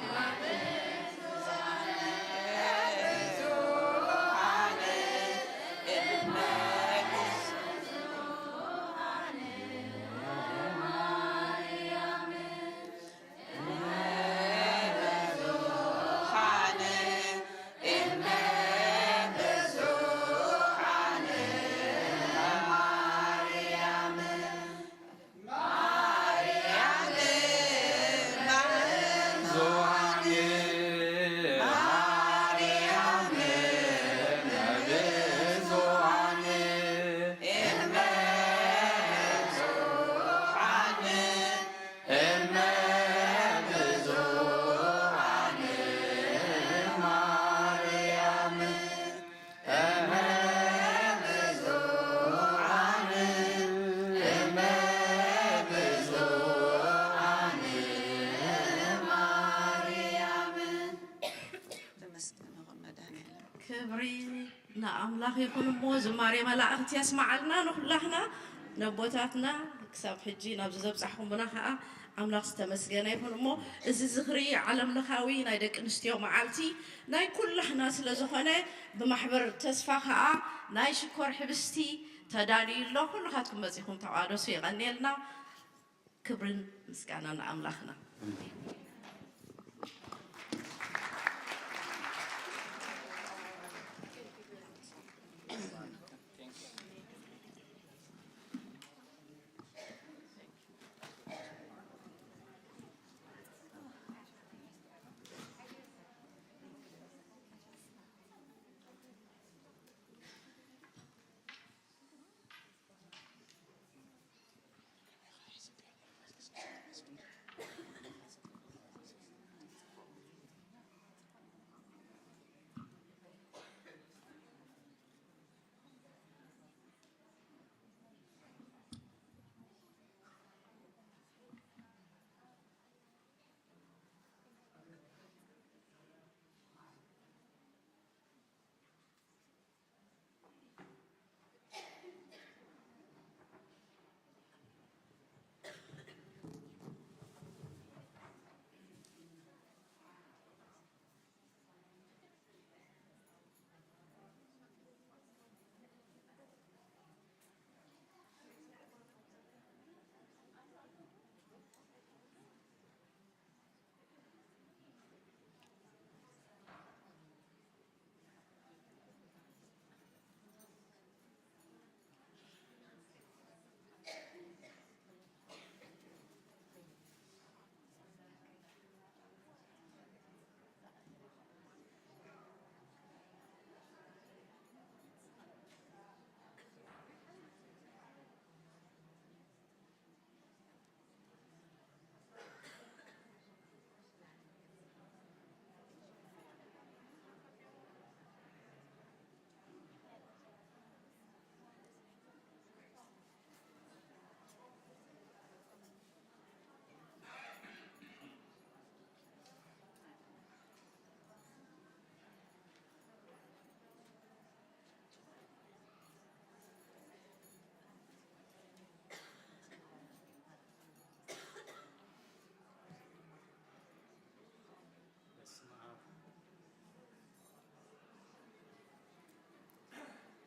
Speaker 4: እመ ብዙኃን እመ ብዙኃን ማርያም ማርያም ብዙኃን ማርያም ብዙኃን እመ ብዙኃን እመ ብዙኃን ማርያም እመ ብዙኃን እመ ብዙኃን ማርያም ተመስገን መድኃኒዓለም
Speaker 18: ክብሪ ንኣምላኽ ይኹን እሞ ዝማሬ መላእኽቲ የስማዓልና ንኩላህና ነቦታትና ክሳብ ሕጂ ናብዚ ዘብፃሕኩምና ከዓ ኣምላኽ ዝተመስገነ ይኹን እሞ እዚ ዝኽሪ ዓለም ለኻዊ ናይ ደቂ ኣንስትዮ መዓልቲ ናይ ኩላህና ስለ ዝኾነ ብማሕበር ተስፋ ከዓ ናይ ሽኮር ሕብስቲ ተዳልዩ ኣሎ ኩልኻትኩም መፂኹም ተዋደሱ ይቐኒየልና ክብርን ምስጋና ንኣምላኽና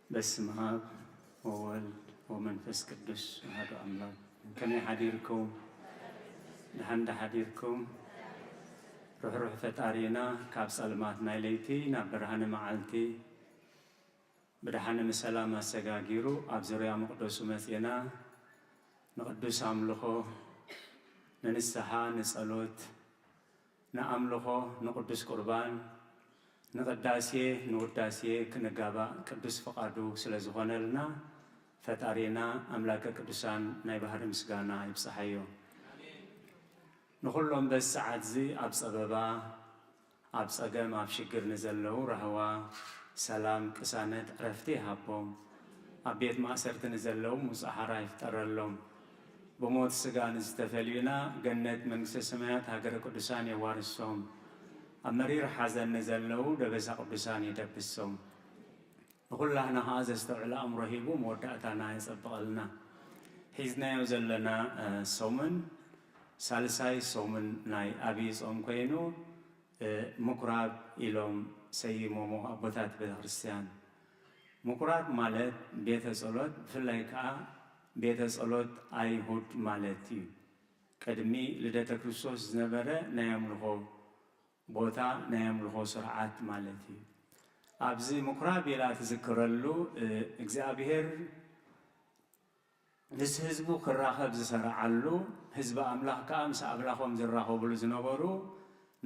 Speaker 2: በስመ አብ ወወልድ ወመንፈስ ቅዱስ አሐዱ አምላክ። ከመይ ሓዲርኩም ድሓን ሓዲርኩም ርኅሩሕ ፈጣሪና ካብ ጸልማት ናይ ለይቲ ናብ ብርሃነ መዓልቲ ብድሓነ ምሰላም ኣሰጋጊሩ ኣብ ዙርያ መቕደሱ መጺና ንቅዱስ ኣምልኾ ንንስሓ ንጸሎት ንኣምልኾ ንቅዱስ ቁርባን ንቅዳሴ ንውዳሴ ክንጋባእ ቅዱስ ፈቃዱ ስለ ዝኾነልና ፈጣሪና ኣምላከ ቅዱሳን ናይ ባህሪ ምስጋና ይብፅሓዮ። ንኩሎም በዚ ሰዓት እዚ ኣብ ፀበባ ኣብ ፀገም ኣብ ሽግር ንዘለዉ ረህዋ ሰላም ቅሳነት ዕረፍቲ ይሃቦም። ኣብ ቤት ማእሰርቲ ንዘለዉ ሙፃሓራ ይፍጠረሎም። ብሞት ስጋ ንዝተፈልዩና ገነት መንግስተ ሰማያት ሃገረ ቅዱሳን የዋርሶም። ኣብ መሪር ሓዘን ንዘለዉ ደበሳ ቅዱሳን ይደብሶም። ንኩላህና ከዓ ዘስተውዕለ ኣእምሮ ሂቡ መወዳእታና የፀብቐልና። ሒዝናዮ ዘለና ሶሙን ሳልሳይ ሶሙን ናይ ኣብይ ጾም ኮይኑ ምኩራብ ኢሎም ሰይሞሞ ኣቦታት ቤተክርስትያን። ምኩራብ ማለት ቤተ ጸሎት ብፍላይ ከዓ ቤተ ጸሎት ኣይሁድ ማለት እዩ። ቅድሚ ልደተ ክርስቶስ ዝነበረ ናይ ኣምልኾ ቦታ ናይ ኣምልኾ ስርዓት ማለት እዩ። ኣብዚ ምኩራብ ኢላ ትዝክረሉ እግዚኣብሔር ምስ ህዝቡ ክራኸብ ዝሰርዓሉ ህዝቢ ኣምላኽ ከዓ ምስ ኣምላኾም ዝራኸብሉ ዝነበሩ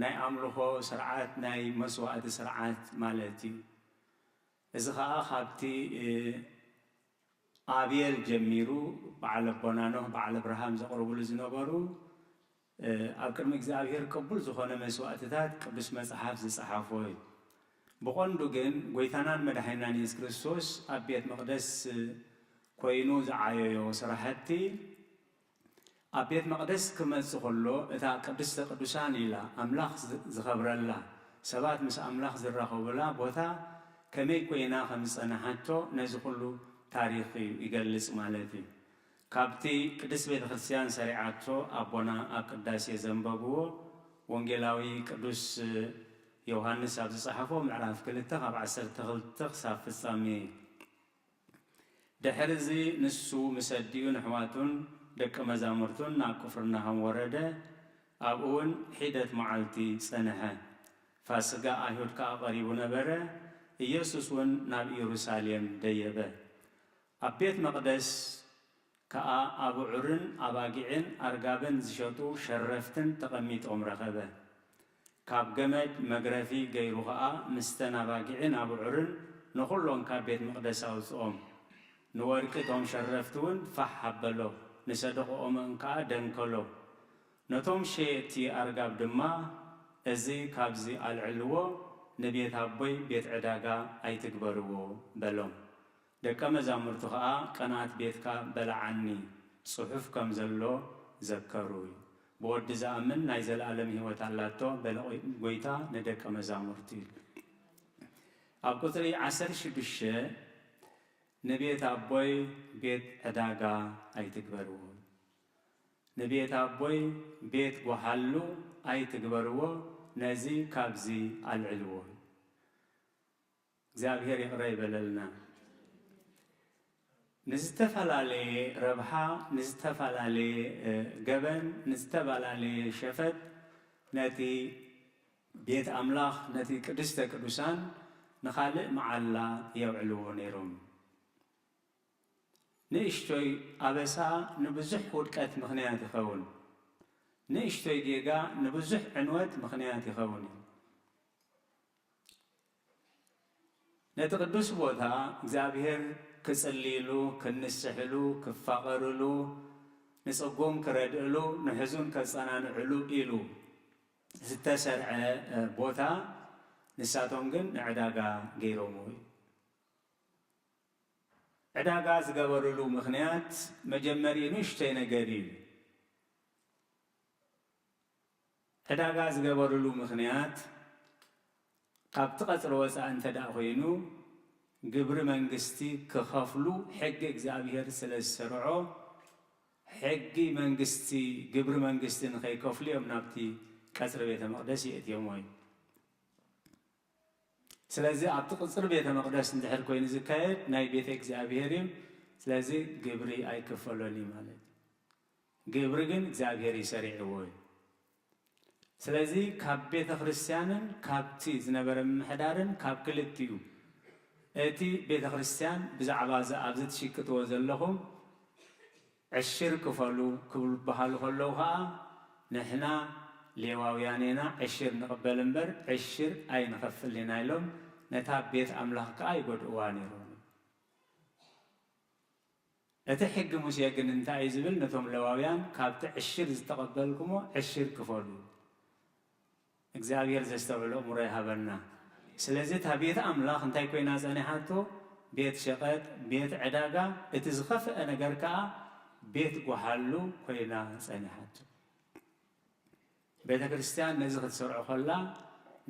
Speaker 2: ናይ ኣምልኾ ስርዓት ናይ መስዋእቲ ስርዓት ማለት እዩ። እዚ ከዓ ካብቲ ኣብየል ጀሚሩ በዓል ኣቦና ኖህ በዓል አብርሃም ዘቕርብሉ ዝነበሩ ኣብ ቅድሚ እግዚኣብሔር ቅቡል ዝኾነ መስዋእትታት ቅዱስ መጽሓፍ ዝፀሓፎ እዩ። ብቐንዱ ግን ጎይታናን መድሓኒናን ኢየሱስ ክርስቶስ ኣብ ቤት መቕደስ ኮይኑ ዝዓየዮ ስራሕቲ ኣብ ቤት መቕደስ ክመጽእ ከሎ እታ ቅድስተ ቅዱሳን ኢላ ኣምላኽ ዝኸብረላ ሰባት ምስ ኣምላኽ ዝራኸቡላ ቦታ ከመይ ኮይና ከም ዝጸናሓቶ ነዚ ኩሉ ታሪክ ይገልጽ ማለት እዩ። ካብቲ ቅድስት ቤተ ክርስቲያን ሰሪዓቶ ኣቦና ኣብ ቅዳሴ ዘንበብዎ ወንጌላዊ ቅዱስ ዮሃንስ ኣብ ዝፀሓፎ ምዕራፍ 2 ካብ 12 ክሳብ ፍጻሜ ድሕሪ እዚ ንሱ ምስ ኣዲኡን ኣሕዋቱን ደቀ መዛሙርቱን ናብ ቅፍርናሆም ወረደ። ኣብኡ እውን ሒደት መዓልቲ ጸንሐ። ፋሲጋ ኣይሁድ ከዓ ቀሪቡ ነበረ። ኢየሱስ እውን ናብ ኢየሩሳሌም ደየበ። ኣብ ቤት መቕደስ ከዓ ኣቡዑርን ኣባጊዕን ኣርጋብን ዝሸጡ ሸረፍትን ተቐሚጦም ረኸበ። ካብ ገመድ መግረፊ ገይሩ ከዓ ምስተን ኣባጊዕን ኣቡዑርን ንኩሎም ካብ ቤት መቕደስ ኣውፅኦም። ንወርቂ እቶም ሸረፍቲ እውን ፋሕ ኣበሎ፣ ንሰደቆኦምን ከዓ ደንከሎ። ነቶም ሸየጥቲ ኣርጋብ ድማ እዚ ካብዚ ኣልዕልዎ ንቤት ኣቦይ ቤት ዕዳጋ ኣይትግበርዎ በሎም። ደቀ መዛሙርቱ ከዓ ቀናት ቤትካ በላዓኒ ጽሑፍ ከም ዘሎ ዘከሩ እዩ። ብወዲ ዝኣምን ናይ ዘለኣለም ህይወት ኣላቶ በለ ጎይታ ንደቀ መዛሙርቱ እዩ። ኣብ ቁፅሪ 16 ንቤት ኣቦይ ቤት ዕዳጋ ኣይትግበርዎ፣ ንቤት ኣቦይ ቤት ጓሃሉ ኣይትግበርዎ፣ ነዚ ካብዚ ኣልዕልዎ። እግዚኣብሔር ይቕረ ይበለልና። ንዝተፈላለየ ረብሓ ንዝተፈላለየ ገበን ንዝተፈላለየ ሸፈት ነቲ ቤት ኣምላኽ ነቲ ቅድስተ ቅዱሳን ንኻልእ መዓላ የውዕልዎ ነይሮም። ንእሽቶይ ኣበሳ ንብዙሕ ውድቀት ምኽንያት ይኸውን፣ ንእሽቶይ ጌጋ ንብዙሕ ዕንወት ምኽንያት ይኸውን እዩ። ነቲ ቅዱስ ቦታ እግዚኣብሔር ክጽልይሉ ክንስሕሉ ክፋቐርሉ ንጸጎም ክረድእሉ ንሕዙን ከጸናንዕሉ ኢሉ ዝተሰርዐ ቦታ ንሳቶም ግን ንዕዳጋ ገይሮሞ እዩ። ዕዳጋ ዝገበርሉ ምኽንያት መጀመሪኡ ንእሽተይ ነገር እዩ። ዕዳጋ ዝገበርሉ ምኽንያት ካብቲ ቐፅሪ ወፃኢ እንተደኣ ኮይኑ ግብሪ መንግስቲ ክኸፍሉ ሕጊ እግዚኣብሔር ስለ ዝሰርዖ ሕጊ መንግስቲ ግብሪ መንግስቲ ንኸይከፍሉ እዮም ናብቲ ቀፅሪ ቤተ መቕደስ ይእትዮም እዩ። ስለዚህ ኣብቲ ቅፅር ቤተ መቅደስ እንድሕር ኮይኑ ዝካየድ ናይ ቤተ እግዚኣብሔር እዩ ስለዚ ግብሪ ኣይክፈሎን እዩ ማለት ግብሪ ግን እግዚኣብሔር ይሰሪዕዎ እዩ ስለዚ ካብ ቤተ ክርስቲያንን ካብቲ ዝነበረ ምሕዳርን ካብ ክልቲኡ እቲ ቤተ ክርስቲያን ብዛዕባ ኣብዚ ትሽክትዎ ዘለኹም ዕሽር ክፈሉ ክብልበሃሉ ከለዉ ከዓ ንሕና ሌዋውያን ኢና ዕሽር ንቕበል እምበር ዕሽር ኣይንኸፍል ኢና ኢሎም ነታ ቤት ኣምላኽ ከዓ ይጎድእዋ ነይሮም እቲ ሕጊ ሙሴ ግን እንታይ እዩ ዝብል ነቶም ሌዋውያን ካብቲ ዕሽር ዝተቐበልኩሞ ዕሽር ክፈሉ እግዚኣብሔር ዘስተውዕሎ እምሮ ይሃበና ስለዚ እታ ቤት ኣምላኽ እንታይ ኮይና ፀኒሓቶ ቤት ሸቐጥ ቤት ዕዳጋ እቲ ዝኸፍአ ነገር ከዓ ቤት ጓሓሉ ኮይና ፀኒሓቶ ቤተ ክርስቲያን ነዚ ክትሰርዖ ከላ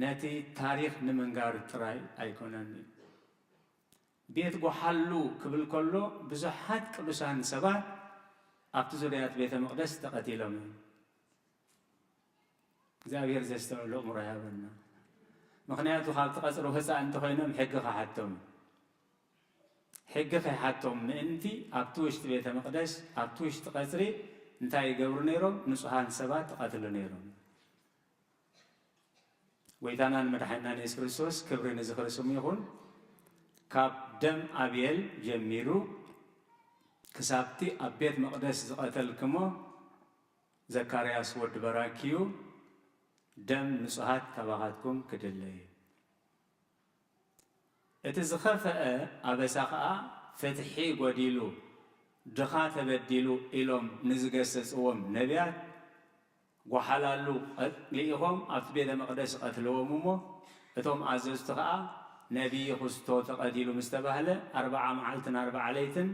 Speaker 2: ነቲ ታሪክ ንምንጋር ጥራይ ኣይኮነን ቤት ጓሓሉ ክብል ከሎ ብዙሓት ቅዱሳን ሰባት ኣብቲ ዙርያት ቤተ መቅደስ ተቐቲሎም እዩ እግዚኣብሔር ዘስተውዕሎ እምሮ ይሃበና ምክንያቱ ካብቲ ቀፅሩ ህፃን እንተኮይኖም ሕጊ ከሓቶም ሕጊ ከይሓቶም ምእንቲ ኣብቲ ውሽጢ ቤተ መቅደስ ኣብቲ ውሽጢ ቀፅሪ እንታይ ይገብሩ ነይሮም ንጹሃን ሰባት ተቐትሉ ነይሮም ጎይታናን መድሓኒትናን ኢየሱስ ክርስቶስ ክብሪ ንዝክርስሙ ይኹን ካብ ደም ኣብየል ጀሚሩ ክሳብቲ ኣብ ቤት መቅደስ ዝቐተልክሞ ዘካርያስ ወዲ በራኪዩ ደም ንጹሃት ተባኻትኩም ክድለይ እቲ ዝኸፍአ ኣበሳ ከዓ ፍትሒ ጎዲሉ ድኻ ተበዲሉ ኢሎም ንዝገሰጽዎም ነቢያት ጓሓላሉ ልኢኾም ኣብቲ ቤተ መቅደስ ቀትልዎም እሞ እቶም ኣዘዝቲ ከዓ ነቢይ ክርስቶ ተቐቲሉ ምስ ተባህለ 40 መዓልትን 40 ለይትን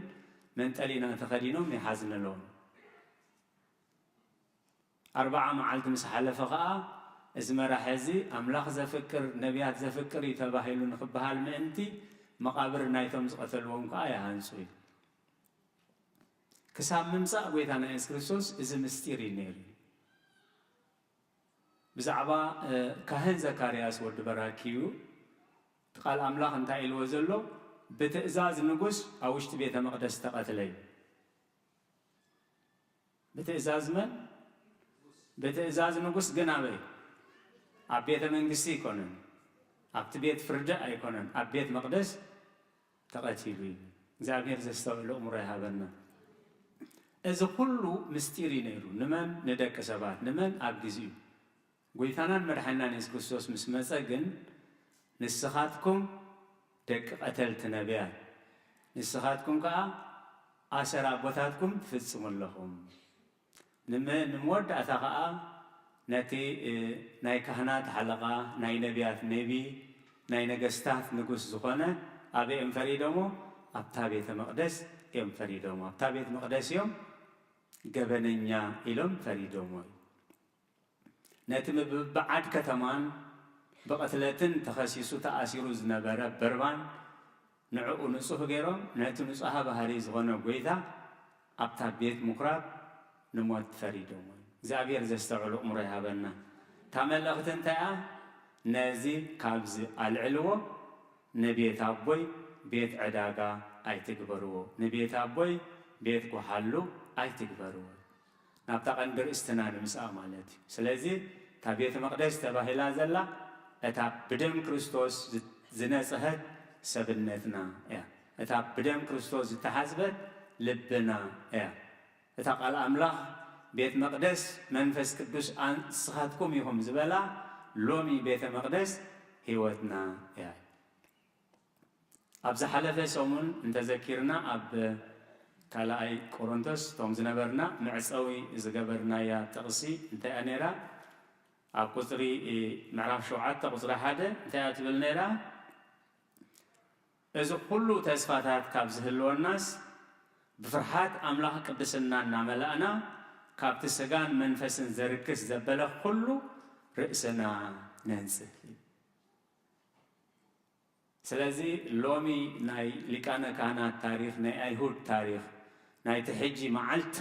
Speaker 2: መንጠሊና ተኸዲኖም ይሓዝንሎም 40 መዓልቲ ምስ ሓለፈ ከዓ እዚ መራሒ እዚ ኣምላኽ ዘፍቅር ነቢያት ዘፍቅር እዩ ተባሂሉ ንክበሃል ምእንቲ መቃብር ናይቶም ዝቐተልዎም ከዓ ይሃንፁ እዩ ክሳብ ምምፃእ ጎይታና ኢየሱስ ክርስቶስ እዚ ምስጢር እዩ ነይሩ ብዛዕባ ካህን ዘካርያስ ወዲ በራኪዩ ቃል ኣምላኽ እንታይ ኢልዎ ዘሎ ብትእዛዝ ንጉስ ኣብ ውሽጢ ቤተ መቅደስ ተቐትለ እዩ ብትእዛዝ መን ብትእዛዝ ንጉስ ግን ኣበይ ኣብ ቤተ መንግስቲ ይኮነን ኣብቲ ቤት ፍርዲ ኣይኮነን ኣብ ቤት መቅደስ ተቐቲሉ እዩ እግዚኣብሔር ዘስተውዕሎ እምሮ ይሃበና እዚ ኩሉ ምስጢር እዩ ነይሩ ንመን ንደቂ ሰባት ንመን ኣብ ግዜኡ ጎይታናን መድሓኒትናን ኢየሱስ ክርስቶስ ምስ መፀ ግን ንስኻትኩም ደቂ ቀተልቲ ነቢያት ንስኻትኩም ከዓ ኣሰር ኣቦታትኩም ትፍፅሙ ኣለኹም ንመወዳእታ ከዓ ነቲ ናይ ካህናት ሓለቓ ናይ ነቢያት ነቢ ናይ ነገስታት ንጉስ ዝኾነ ኣበይ እዮም ፈሪዶሞ ኣብታ ቤተ መቅደስ እዮም ፈሪዶሞ ኣብታ ቤተ መቅደስ እዮም ገበነኛ ኢሎም ፈሪዶሞ ነቲ ምብዓድ ከተማን ብቐትለትን ተኸሲሱ ተኣሲሩ ዝነበረ በርባን ንዕኡ ንጹህ ገይሮም ነቲ ንጹሃ ባህሪ ዝኾነ ጎይታ ኣብታ ቤት ምኩራብ ንሞት ፈሪዶሞ እግዚአብሔር ዘስተውዕሎ እምሮ ይሃበና እታ መልእኽቲ እንታይ እያ ነዚ ካብዚ ኣልዕልዎ ንቤት ኣቦይ ቤት ዕዳጋ ኣይትግበርዎ ንቤት ኣቦይ ቤት ጓሓሉ ኣይትግበርዎ ናብታ ቀንዲ ርእስትና ንምስኣቕ ማለት እዩ ስለዚ እታ ቤተ መቅደስ ተባሂላ ዘላ እታ ብደም ክርስቶስ ዝነፅሀት ሰብነትና እያ እታ ብደም ክርስቶስ ዝተሓፅበት ልብና እያ እታ ቃል ኣምላኽ ቤት መቅደስ መንፈስ ቅዱስ ንስኻትኩም ኢኹም ዝበላ ሎሚ ቤተ መቅደስ ህይወትና እያ ኣብ ዝሓለፈ ሰሙን እንተዘኪርና ኣብ ካልኣይ ቆሮንቶስ ቶም ዝነበርና መዕፀዊ ዝገበርናያ ጥቕሲ እንታይ እያ ነይራ ኣብ ቁፅሪ ምዕራፍ 7 ቁፅሪ 1 እንታይ እያ ትብል ነይራ እዚ ኩሉ ተስፋታት ካብ ዝህልወናስ ብፍርሃት ኣምላኽ ቅድስና እናመላእና ካብቲ ስጋን መንፈስን ዘርክስ ዘበለ ኩሉ ርእስና ነንጽህ ስለዚ ሎሚ ናይ ሊቃነ ካህናት ታሪክ ናይ ኣይሁድ ታሪክ ናይቲ ሕጂ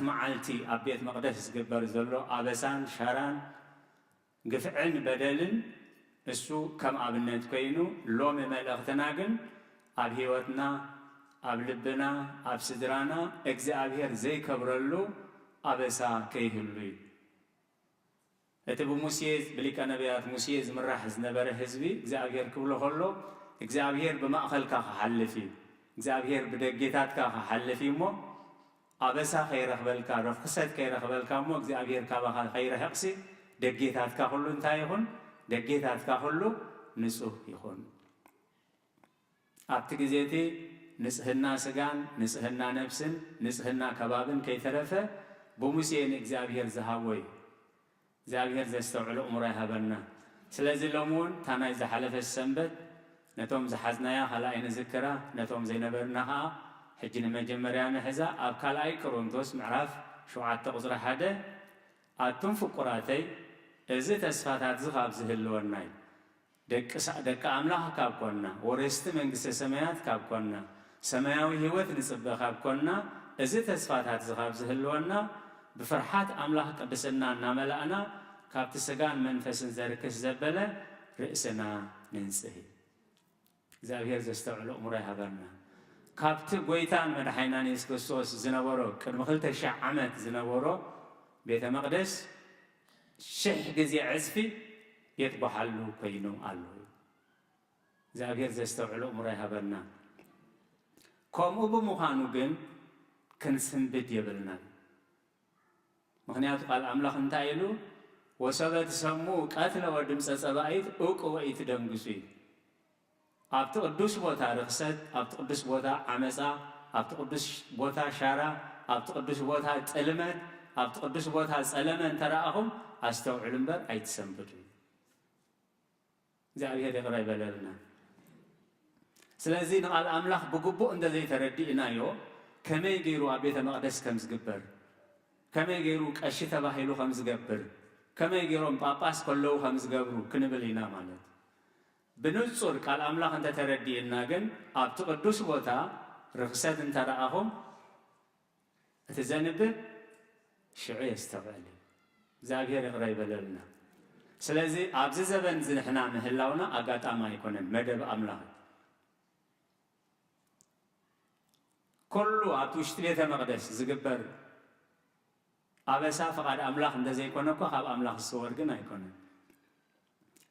Speaker 2: መዓልቲ ኣብ ቤት መቅደስ ዝግበር ዘሎ ኣበሳን ሸራን ግፍዕን በደልን እሱ ከም ኣብነት ኮይኑ ሎሚ መልእኽትና ግን ኣብ ህይወትና ኣብ ልብና ኣብ ስድራና እግዚአብሔር ዘይከብረሉ ኣበሳ ከይህሉ እዩ እቲ ብሙሴ ብሊቀ ነቢያት ሙሴ ዝምራሕ ዝነበረ ህዝቢ እግዚአብሔር ክብሎ ከሎ እግዚአብሔር ብማእኸልካ ክሓልፍ እዩ እግዚአብሔር ብደጌታትካ ክሓልፍ እዩ እሞ ኣበሳ ከይረኽበልካ ረፍክሰት ከይረኽበልካ እሞ እግዚአብሔር ካባኻ ከይረሕቕሲ ደጌታትካ ኩሉ እንታይ ይኹን ደጌታትካ ኩሉ ንጹህ ይኹን ኣብቲ ግዜ እቲ ንጽህና ስጋን ንጽህና ነፍስን ንጽህና ከባብን ከይተረፈ ብሙሴ ንእግዚአብሔር ዝሃቦ እዩ እግዚአብሔር ዘስተውዕሎ እምሮ ይሃበና ስለዚ ሎሚ እውን እታ ናይ ዝሓለፈ ሰንበት ነቶም ዝሓዝናያ ካልኣይ ንዝክራ ነቶም ዘይነበርና ከዓ ሕጂ ንመጀመርያ ንሕዛ ኣብ ካልኣይ ቆሮንቶስ ምዕራፍ 7 ቁፅሪ 1 ኣቱም ፍቁራተይ እዚ ተስፋታት ካብ ዝህልወና እዩ ደቂ ኣምላኽ ካብ ኮንና ወረስቲ መንግስቲ ሰማያት ካብ ኮንና ሰማያዊ ህይወት ንፅበ ካብ ኮንና እዚ ተስፋታት ካብ ዝህልወና ብፍርሓት ኣምላኽ ቅድስና እናመላእና ካብቲ ስጋን መንፈስን ዘርክስ ዘበለ ርእስና ንንጽህ እግዚአብሔር ዘስተውዕሎ እምሮ ይሃበና ካብቲ ጎይታን መድሓኒናን ኢየሱስ ክርስቶስ ዝነበሮ ቅድሚ 2000 ዓመት ዝነበሮ ቤተ መቅደስ 1000 ግዜ ዕዝፊ የጥበሓሉ ኮይኑ ኣሎ እግዚአብሔር ዘስተውዕሎ እምሮ ይሃበና ከምኡ ብምዃኑ ግን ክንስንብድ የብልና ምክንያቱ ቃል ኣምላኽ እንታይ ኢሉ ወሰበት ሰሙ ቀትለ ወድምፀ ፀባኢት እውቅወ ኢትደንግጹ እዩ ኣብቲ ቅዱስ ቦታ ርክሰት ኣብቲ ቅዱስ ቦታ ዓመፃ ኣብቲ ቅዱስ ቦታ ሻራ ኣብቲ ቅዱስ ቦታ ጥልመት ኣብቲ ቅዱስ ቦታ ፀለመ እንተረኣኹም ኣስተውዕሉ እምበር ኣይትሰንብዱ እግዚአብሔር ይቕረ ይበለልና ስለዚ ንቃል ኣምላኽ ብግቡእ እንደዘይተረዲእናዮ ከመይ ገይሩ ኣብ ቤተ መቅደስ ከም ዝግበር ከመይ ገይሩ ቀሺ ተባሂሉ ከም ዝገብር ከመይ ገይሮም ጳጳስ ከለዉ ከም ዝገብሩ ክንብል ኢና ማለት ብንጹር ቃል ኣምላኽ እንተተረዲእና ግን ኣብቲ ቅዱስ ቦታ ርክሰት እንተረኣኹም እቲ ዘንብብ ሽዑ የስተውዕል እግዚአብሔር ይቕረ ይበለልና ስለዚ ኣብዚ ዘበን ዝንሕና ምህላውና ኣጋጣሚ ኣይኮነን መደብ ኣምላኽ ኩሉ ኣብቲ ውሽጢ ቤተ መቅደስ ዝግበር ኣበሳ ፈቃድ ኣምላኽ እንደዘይኮነ እኳ ካብ ኣምላኽ ዝስወር ግን ኣይኮነን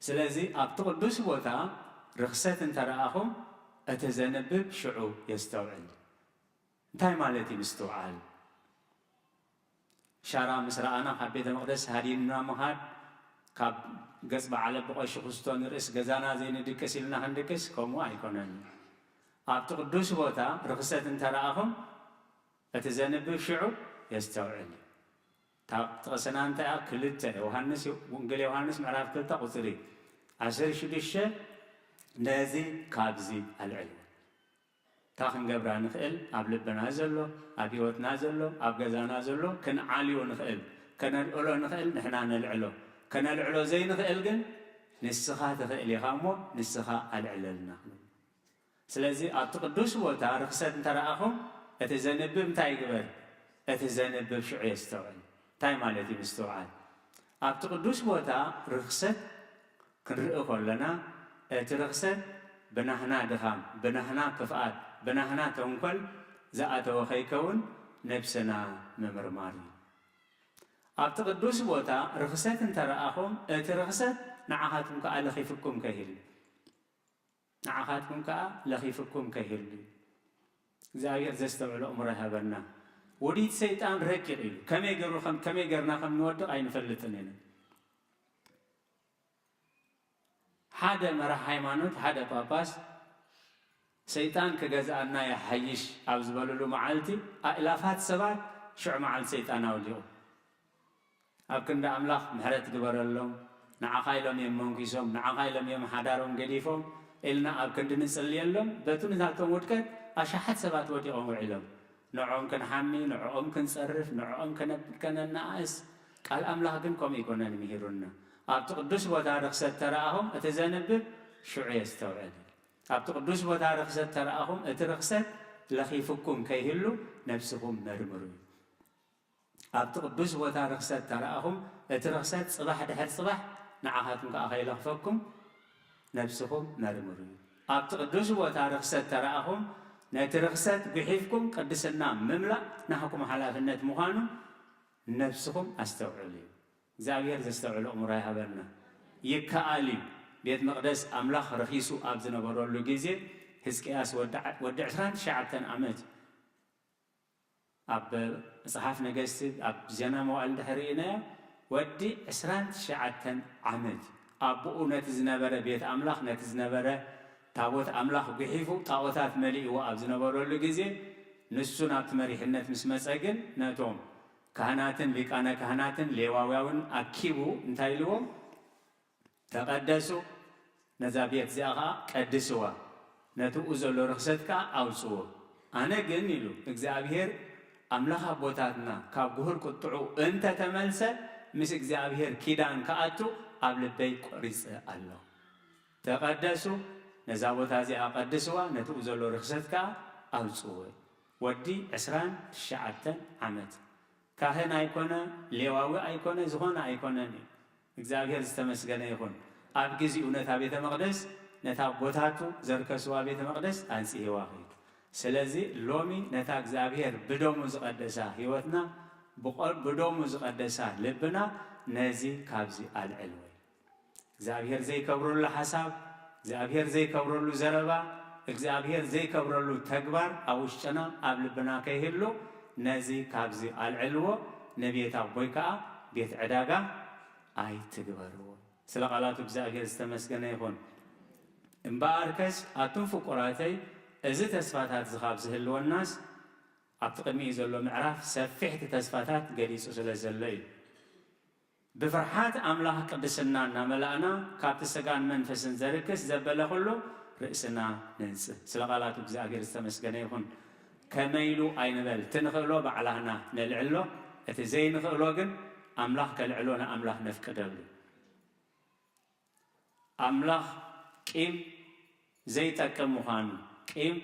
Speaker 2: ስለዚ ኣብቲ ቅዱስ ቦታ ርክሰት እንተረኣኹም እቲ ዘንብብ ሽዑ የስተውዕል እንታይ ማለት እዩ ምስትውዓል ሻራ ምስ ረኣና ካብ ቤተ መቅደስ ሃዲንና ምኻድ ካብ ገጽ በዓለ ብቐሺ ክስቶ ንርእስ ገዛና ዘይንድቅስ ኢልና ክንድቅስ ከምኡ ኣይኮነን ኣብቲ ቅዱስ ቦታ ርክሰት እንተረኣኹም እቲ ዘንብብ ሽዑ የስተውዕል ጥቕስና እንታይ ክልተ ዮሃንስ ወንጌል ዮሃንስ ምዕራፍ 2 ቁፅሪ 16 ነዚ ካብዚ ኣልዕል እታ ክንገብራ ንኽእል ኣብ ልብና ዘሎ ኣብ ህይወትና ዘሎ ኣብ ገዛና ዘሎ ክንዓልዮ ንኽእል ከነልዕሎ ንኽእል ንሕና ነልዕሎ ከነልዕሎ ዘይንኽእል ግን ንስኻ ትኽእል ኢኻ እሞ ንስኻ ኣልዕለልና ስለዚ ኣብቲ ቅዱስ ቦታ ርክሰት እንተረኣኹም እቲ ዘንብብ እንታይ ይግበር እቲ ዘንብብ ሽዑ የስተውዕል እንታይ ማለት እዩ ምስትውዓል ኣብቲ ቅዱስ ቦታ ርክሰት ክንርኢ ከለና እቲ ርክሰት ብናህና ድኻም ብናህና ክፍኣት ብናህና ተንኮል ዝኣተወ ከይከውን ነብስና ምምርማር እዩ ኣብቲ ቅዱስ ቦታ ርክሰት እንተረኣኹም እቲ ርክሰት ንዓኻትኩም ከዓ ለኺፍኩም ከይህሉ ንዓኻትኩም ከዓ ለኺፍኩም ከይህሉ እግዚአብሔር ዘስተውዕሎ እምሮ ይሃበና ወዲት ሰይጣን ረቂቕ ኢሉ ከመይ ገርና ከም ንወድቕ ኣይንፈልጥን ኢና ሓደ መራሒ ሃይማኖት ሓደ ጳጳስ ሰይጣን ክገዝኣና ይሓይሽ ኣብ ዝበለሉ መዓልቲ ኣእላፋት ሰባት ሽዑ መዓልቲ ሰይጣን ኣውሊቑ ኣብ ክንዲ ኣምላኽ ምሕረት ግበረሎም ንዓኻ ኢሎም እዮም መንኪሶም ንዓኻ ኢሎም እዮም ሓዳሮም ገዲፎም ኢልና ኣብ ክንዲ ንጽልየሎም በቱ ንታቶም ውድቀት ኣሽሓት ሰባት ወዲቖም ውዒሎም ንዕኦም ክንሓሚ ንዕኦም ክንጸርፍ ንዕኦም ከነናእስ ቃል ኣምላኽ ግን ከምኡ ይኮነን ምሂሩና ኣብቲ ቅዱስ ቦታ ርክሰት ተረኣኹም እቲ ዘንብብ ሽዑ የስተውዕል ኣብቲ ቅዱስ ቦታ ርክሰት ተረኣኹም እቲ ርክሰት ለኺፍኩም ከይህሉ ነብስኹም መርምሩ ኣብቲ ቅዱስ ቦታ ርክሰት ተረኣኹም እቲ ርክሰት ጽባሕ ድሕሪ ጽባሕ ንዓኻትኩም ከዓ ከይለኽፈኩም نفسكم مرمروا أبتقدسوا وتارخست تراهم نترخست بحيفكم قدسنا مملأ نحكم حلافنة مخانو نفسكم استوعلوا زاوير زستوعلوا أموري هبرنا يكالي بيت مقدس أملاخ رخيصو أبزنا برولو جيزي هزكياس ودع 20 عمد أب صحاف نجست أب زنا موال دحرينا ودي 20 عمد أبو نتزنبرة بيت أملاخ نتزنبرة تابوت أملاخ بحيفو تاوتات ملئ وأبزنا برولو جيزي نسون أبتمري حنة مسمس أجن ناتهم كهناتن بيكانا كهناتن ليواوياون أكيبو انتايلوهم تقدسوا نزابيت زياها قدسوا نتو أزلو رخصتك أوصوا أنا جنيلو إجزابير أملاها بوتاتنا كابوهر كتعو أنت تملسة مس إجزابير كيدان كأتو قبل بيك رزق الله تقدسوا نزابوتا زي أقدسوا نتو أزلو رخصتك أوصوا ودي 20 عمد كاهن أيقونة ليواوي أيقونة زغون أيقونة እግዚአብሔር ዝተመስገነ ይሁን ኣብ ግዚኡ ነታ ቤተ መቅደስ ነታ ቦታቱ ዘርከስዋ ቤተ መቅደስ አንጽሕዋ ኸይዱ ስለዚ ሎሚ ነታ እግዚአብሔር ብዶሙ ዝቀደሳ ህይወትና ብዶሙ ዝቀደሳ ልብና ነዚ ካብዚ አልዕል ወይ እግዚአብሔር ዘይከብረሉ ሓሳብ እግዚአብሔር ዘይከብረሉ ዘረባ እግዚአብሔር ዘይከብረሉ ተግባር ኣብ ውሽጥና ኣብ ልብና ከይህሉ ነዚ ካብዚ አልዕልዎ ነቤት ኣቦይ ከዓ ቤት ዕዳጋ أي تجبروا سلقالات بزاجر استمسكنا يكون إمباركس أتنفق قراتي إذا تسفاتات زخاب زهلوا الناس أعتقد مي زلوا معرف سفحت تسفاتات جليس وسلا زلي بفرحات أملاح قدسنا نملأنا كابت السجان منفس زركس زبلا كله رئيسنا ننسى سلقالات بزاجر استمسكنا يكون كميلو أين بل تنخلو بعلهنا نلعلو أتزين خلوجن أملاح كالعلونا أملاح نفقدلو أملاح كيم زيتا كم مخانو كيم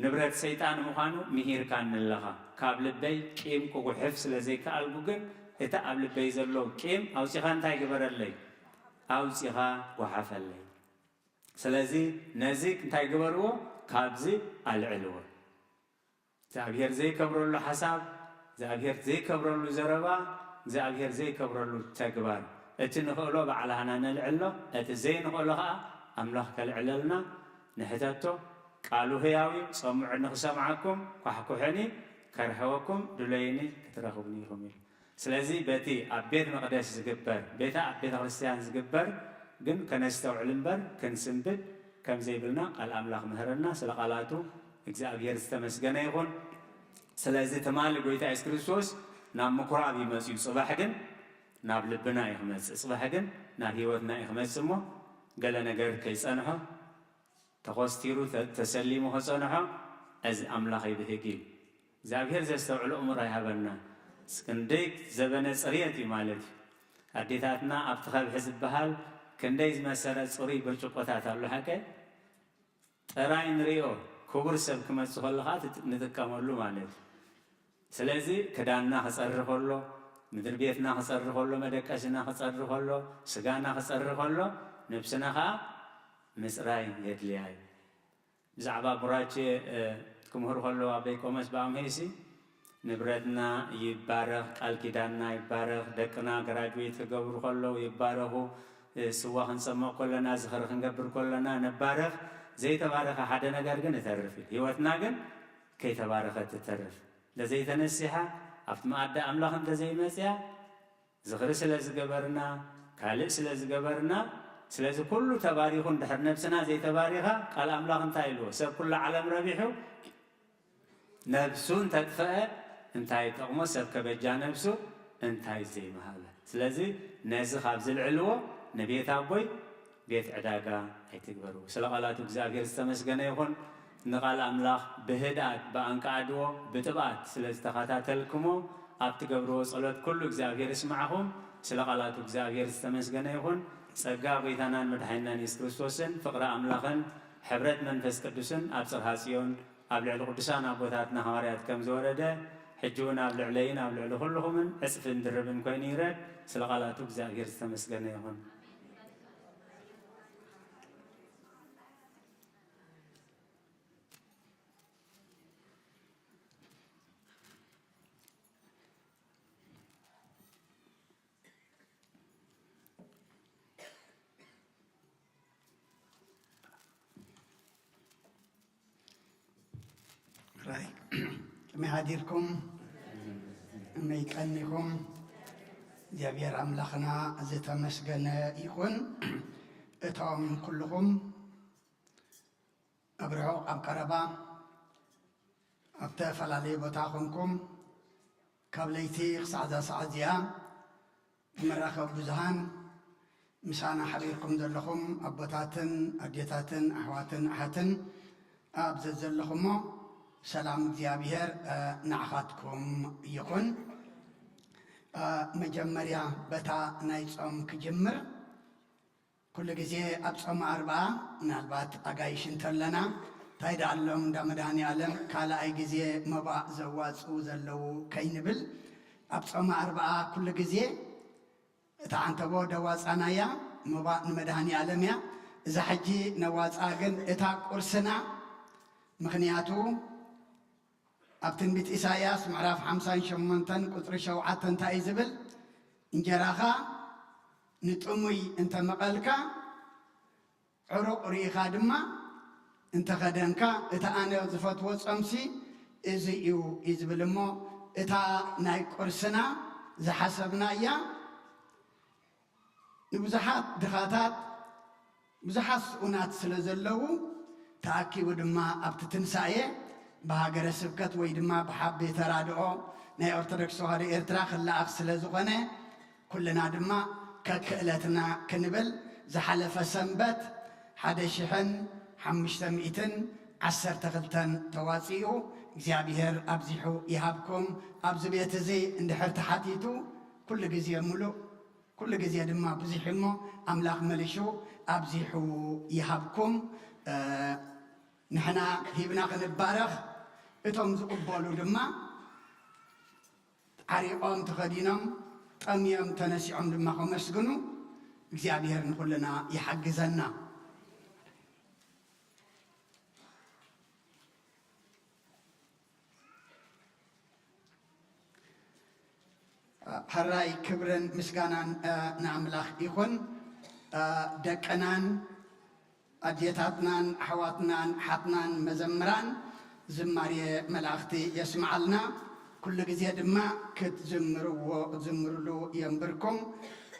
Speaker 2: نبرت سيطان مخانو مهير كان لها كابل بي كيم كوكو حفظ لزيكا البوغن إتا قبل بي زلو كيم أو سيخان تاي قبر اللي أو سيخا وحفل اللي سلازي نزيك تاي قبرو كابزي العلو زابير زي كبرو له حساب زابير زي كبرو له زربا زابير زي كبرو له تكبر اتنخلو بعلهنا نلعلو اتزين خلها املاح كالعللنا نحتاتو قالوا هياوي سمع نخسمعكم وحكو حني كرهوكم دليني كترهبنيهم سلازي بيتي ابيت مقدس زغبر بيتا ابيت كريستيان زغبر ግን ከነስተውዕልን በር ከንስንብድ ከም ዘይብልና ቃል አምላኽ ምህረና ስለ ቃላቱ እግዚአብሔር ዝተመስገነ ይሁን ስለዚህ ተማል ጎይታ ኢየሱስ ክርስቶስ ናብ ምኩራብ ይመጽኡ ጽባሕ ግን ናብ ልብና ይኽመጽ ጽባሕ ግን ናብ ህይወትና ይኽመጽ ሞ ገለ ነገር ከይጸንሖ ተኾስቲሩ ተሰሊሙ ኸጸንሖ እዚ አምላኽ ይብህግ እግዚአብሔር ዘስተውዕሉ እሙር ኣይሃበና ክንደይ ዘበነ ጽርየት እዩ ማለት አዴታትና ኣብቲ ኸብሒ ዝበሃል كندي مسألة صوري برشقوتات الله حكى تراي نريو كبر سب كم تسخلها نتكملوا مالك سلازي كدانا حصر خلو مدر بيتنا حصر خلو مدكاشنا حصر خلو سجانا حصر خلو نفسنا ها مسراي يدلياي زعبا براچه كمهر خلو أبيكم أسبام هيسي نبردنا يبارك الكيدانا يبارك دكنا graduate كجبر خلو يباركو سواء نسمع كلنا زخر خنقبر كلنا نبارك زي تبارك حدا نجار جن تعرف هيوتنا جن كي تبارك تتعرف لزي تنسيها أفت ما أدى أملاهم تزي مسيا زخر سلاز جبرنا كالي سلاز جبرنا سلاز كله تباريخون دحر نفسنا زي تباريخها قال أملاهم تايلو سب كل عالم ربيحو نفسون تدفع انتاي تقوم سب كبجا نفسه انتاي زي ما هذا سلازي نازخ عبز العلوة نبيت أبوي بيت عداقة هيتكبروا سلقالات እግዚአብሔር استمسجنا يكون نقال أملاخ بهدات بأنك عدو بتبعت سلز تخاتاتلكمو أبتكبروا صلوات كل እግዚአብሔር اسمعهم سلقالات እግዚአብሔር استمسجنا يكون سجى بيتنا مدحنا يسوع كريستوسن فقرا أملاخن حبرت منفس قدوسن أبصر هاسيون أبلع القدسان أبوتاتنا هاريات كم زورده حجونا أبلع علينا أبلع كلهم أسفن دربن كوينيرة سلقالات እግዚአብሔር استمسجنا يكون
Speaker 1: مهاديركم ميكأنكم እግዚአብሔር አምላኽና ዝተመስገነ ይኹን እቶም ኩልኹም ኣብ ርሑቕ ኣብ ቀረባ ኣብ ተፈላለየ ቦታ ኮንኩም ካብ ለይቲ ክሳዕ ዛ ሰዓት እዚኣ መራኸቢ ብዙሃን ምሳና ሓቢርኩም ዘለኹም ኣቦታትን ኣዴታትን ኣሕዋትን ኣሓትን ኣብ ዘለኹሞ ሰላም እግዚአብሔር ንዓኻትኩም ይኹን መጀመሪያ በታ ናይ ጾም ክጅምር ኩሉ ግዜ ኣብ ጾም 40 ምናልባት ኣጋይሽ እንተለና ታይዳ ኣሎም እንዳ መድሃኒ ዓለም ካልኣይ ግዜ መባእ ዘዋፅኡ ዘለው ከይንብል ኣብ ጾም 40 ኩሉ ግዜ እታ ዓንተቦ ደዋፃናያ መባእ ንመድሃኒ ዓለም እያ እዛ ሕጂ ነዋፃ ግን እታ ቁርስና ምክንያቱ ኣብ ትንቢት ኢሳያስ ምዕራፍ 58 ቁጥሪ 7 እንታይ ዝብል እንጀራኻ ንጥሙይ እንተ መቐልካ ዕሩቕ ርኢኻ ድማ እንተ ኸደንካ እታ ኣነ ዝፈትዎ ጾምሲ እዚ እዩ ዝብል እሞ እታ ናይ ቁርስና ዝሓሰብና እያ ንብዙሓት ድኻታት ብዙሓት ስኡናት ስለ ዘለው ተኣኪቡ ድማ ኣብቲ ትንሳኤ በሃገረ ስብከት ወይ ድማ ብሓቤ ተራድኦ ናይ ኦርቶዶክስ ተዋህዶ ኤርትራ ክለኣኽ ስለ ዝኾነ ኩልና ድማ ከክእለትና ክንብል ዝሓለፈ ሰንበት 1512 ተዋፂኡ እግዚአብሔር ኣብዚሑ ይሃብኩም ኣብዚ ቤት እዚ እንድሕር ተሓቲቱ ኩሉ ግዜ ሙሉእ ኩሉ ግዜ ድማ ብዙሕ እሞ ኣምላኽ መሊሹ ኣብዚሑ ይሃብኩም ንሕና ሂብና ክንባረኽ እቶም ዝቕበሉ ድማ ዓሪቆም ተኸዲኖም ጠምዮም ተነሲዖም ድማ ከመስግኑ እግዚአብሔር ንኩልና ይሓግዘና حراي كبرن مسجانان نعملاخ يكون دكنان أديتاتنان حواتنان حتنان مزمران زماري ملاختي يسمع لنا كل جزيد ما كت زمرلو ينبركم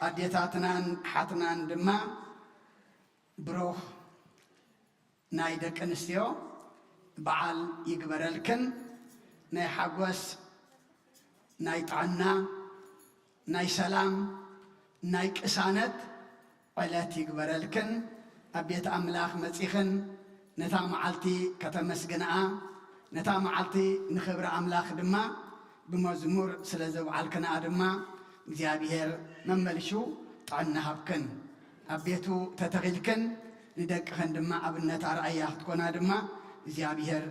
Speaker 1: أديتاتنان حتنان دما بروح نايدك انستيو بعال يقبرلكن ناي حقوس ناي طعنا ناي سلام ناي كسانت علات يقبرلكن أبيت أملاخ متيخن نتا معلتي كتمسجناء نتا معلتي نخبر أملاخ دما بمزمور سلزو عالكنا دما እግዚአብሔር መመልሹ طعنا هبكن أبيتو تتغيلكن ندك خندم أبنة رأيه تكون دم እግዚአብሔር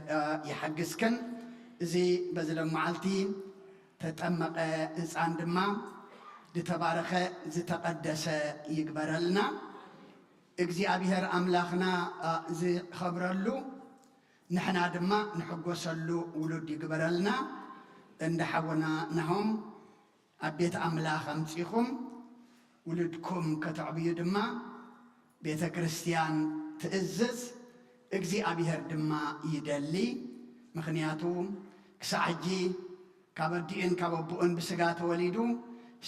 Speaker 1: يحجزكن زي بزل معلتي تتأمق إنسان دم لتبارك زي تقدس يقبرلنا እግዚአብሔር أملاخنا زي خبرلو نحنا دم نحجوسلو ولد يقبرلنا عند حونا نهم أبيت أملاخ أمسيكم ولدكم كتعبير دم بيت كريستيان تأزز እግዚአብሔር ድማ ይደሊ ምክንያቱ ክሳዕጂ ካብዲን ካብቡን ብስጋ ተወሊዱ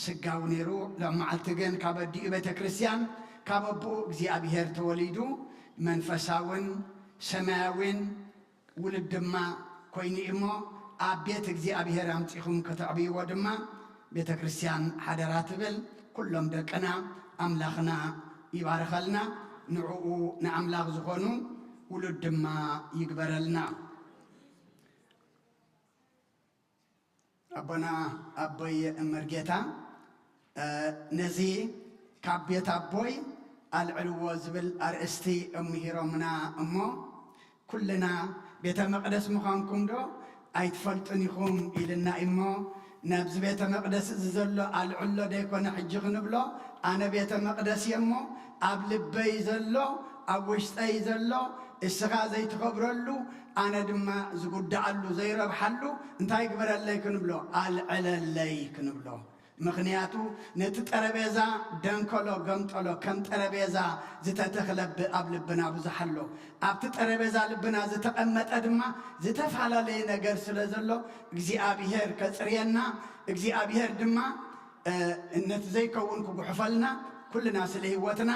Speaker 1: ስጋው ነሩ ለማዓልቲ ግን ካብዲ ቤተ ክርስቲያን ካብቡ እግዚአብሔር ተወሊዱ መንፈሳውን ሰማያውን ውልድ ድማ ኮይኑ እሞ ኣብ ቤት እግዚአብሔር አምጪኹም ከተዕብይዎ ድማ ቤተ ክርስቲያን ሓደራ ትብል ኩሎም ደቅና ኣምላኽና ይባረኸልና ንዕኡ ንኣምላኽ ዝኾኑ ولد ما يقبرلنا أبنا أبوي مرجتا نزي كابيت أبوي العلو زبل أرستي أمهرمنا أمو كلنا بيت مقدس مخانكم دو أيتفلتنيكم إلنا إمو نبز بيت مقدس زلو العلو ديكون حجغ نبلو أنا بيت مقدس يمو قبل بي زلو أوشتي زلو السخاء زي تخبرلو أنا دما زقود دعلو زي ربحلو انتهي قبر الله يكنبلو على الله يكنبلو ምክንያቱ ነቲ ጠረጴዛ ደንከሎ ገምጠሎ ከም ጠረጴዛ ዝተተኽለብ ኣብ ልብና ብዙሕ ኣሎ ኣብቲ ጠረጴዛ ልብና ዝተቐመጠ ድማ ዝተፈላለየ ነገር ስለ ዘሎ እግዚኣብሔር ከፅርየና እግዚኣብሔር ድማ ነቲ ዘይከውን ክጉሕፈልና ኩልና ስለ ህይወትና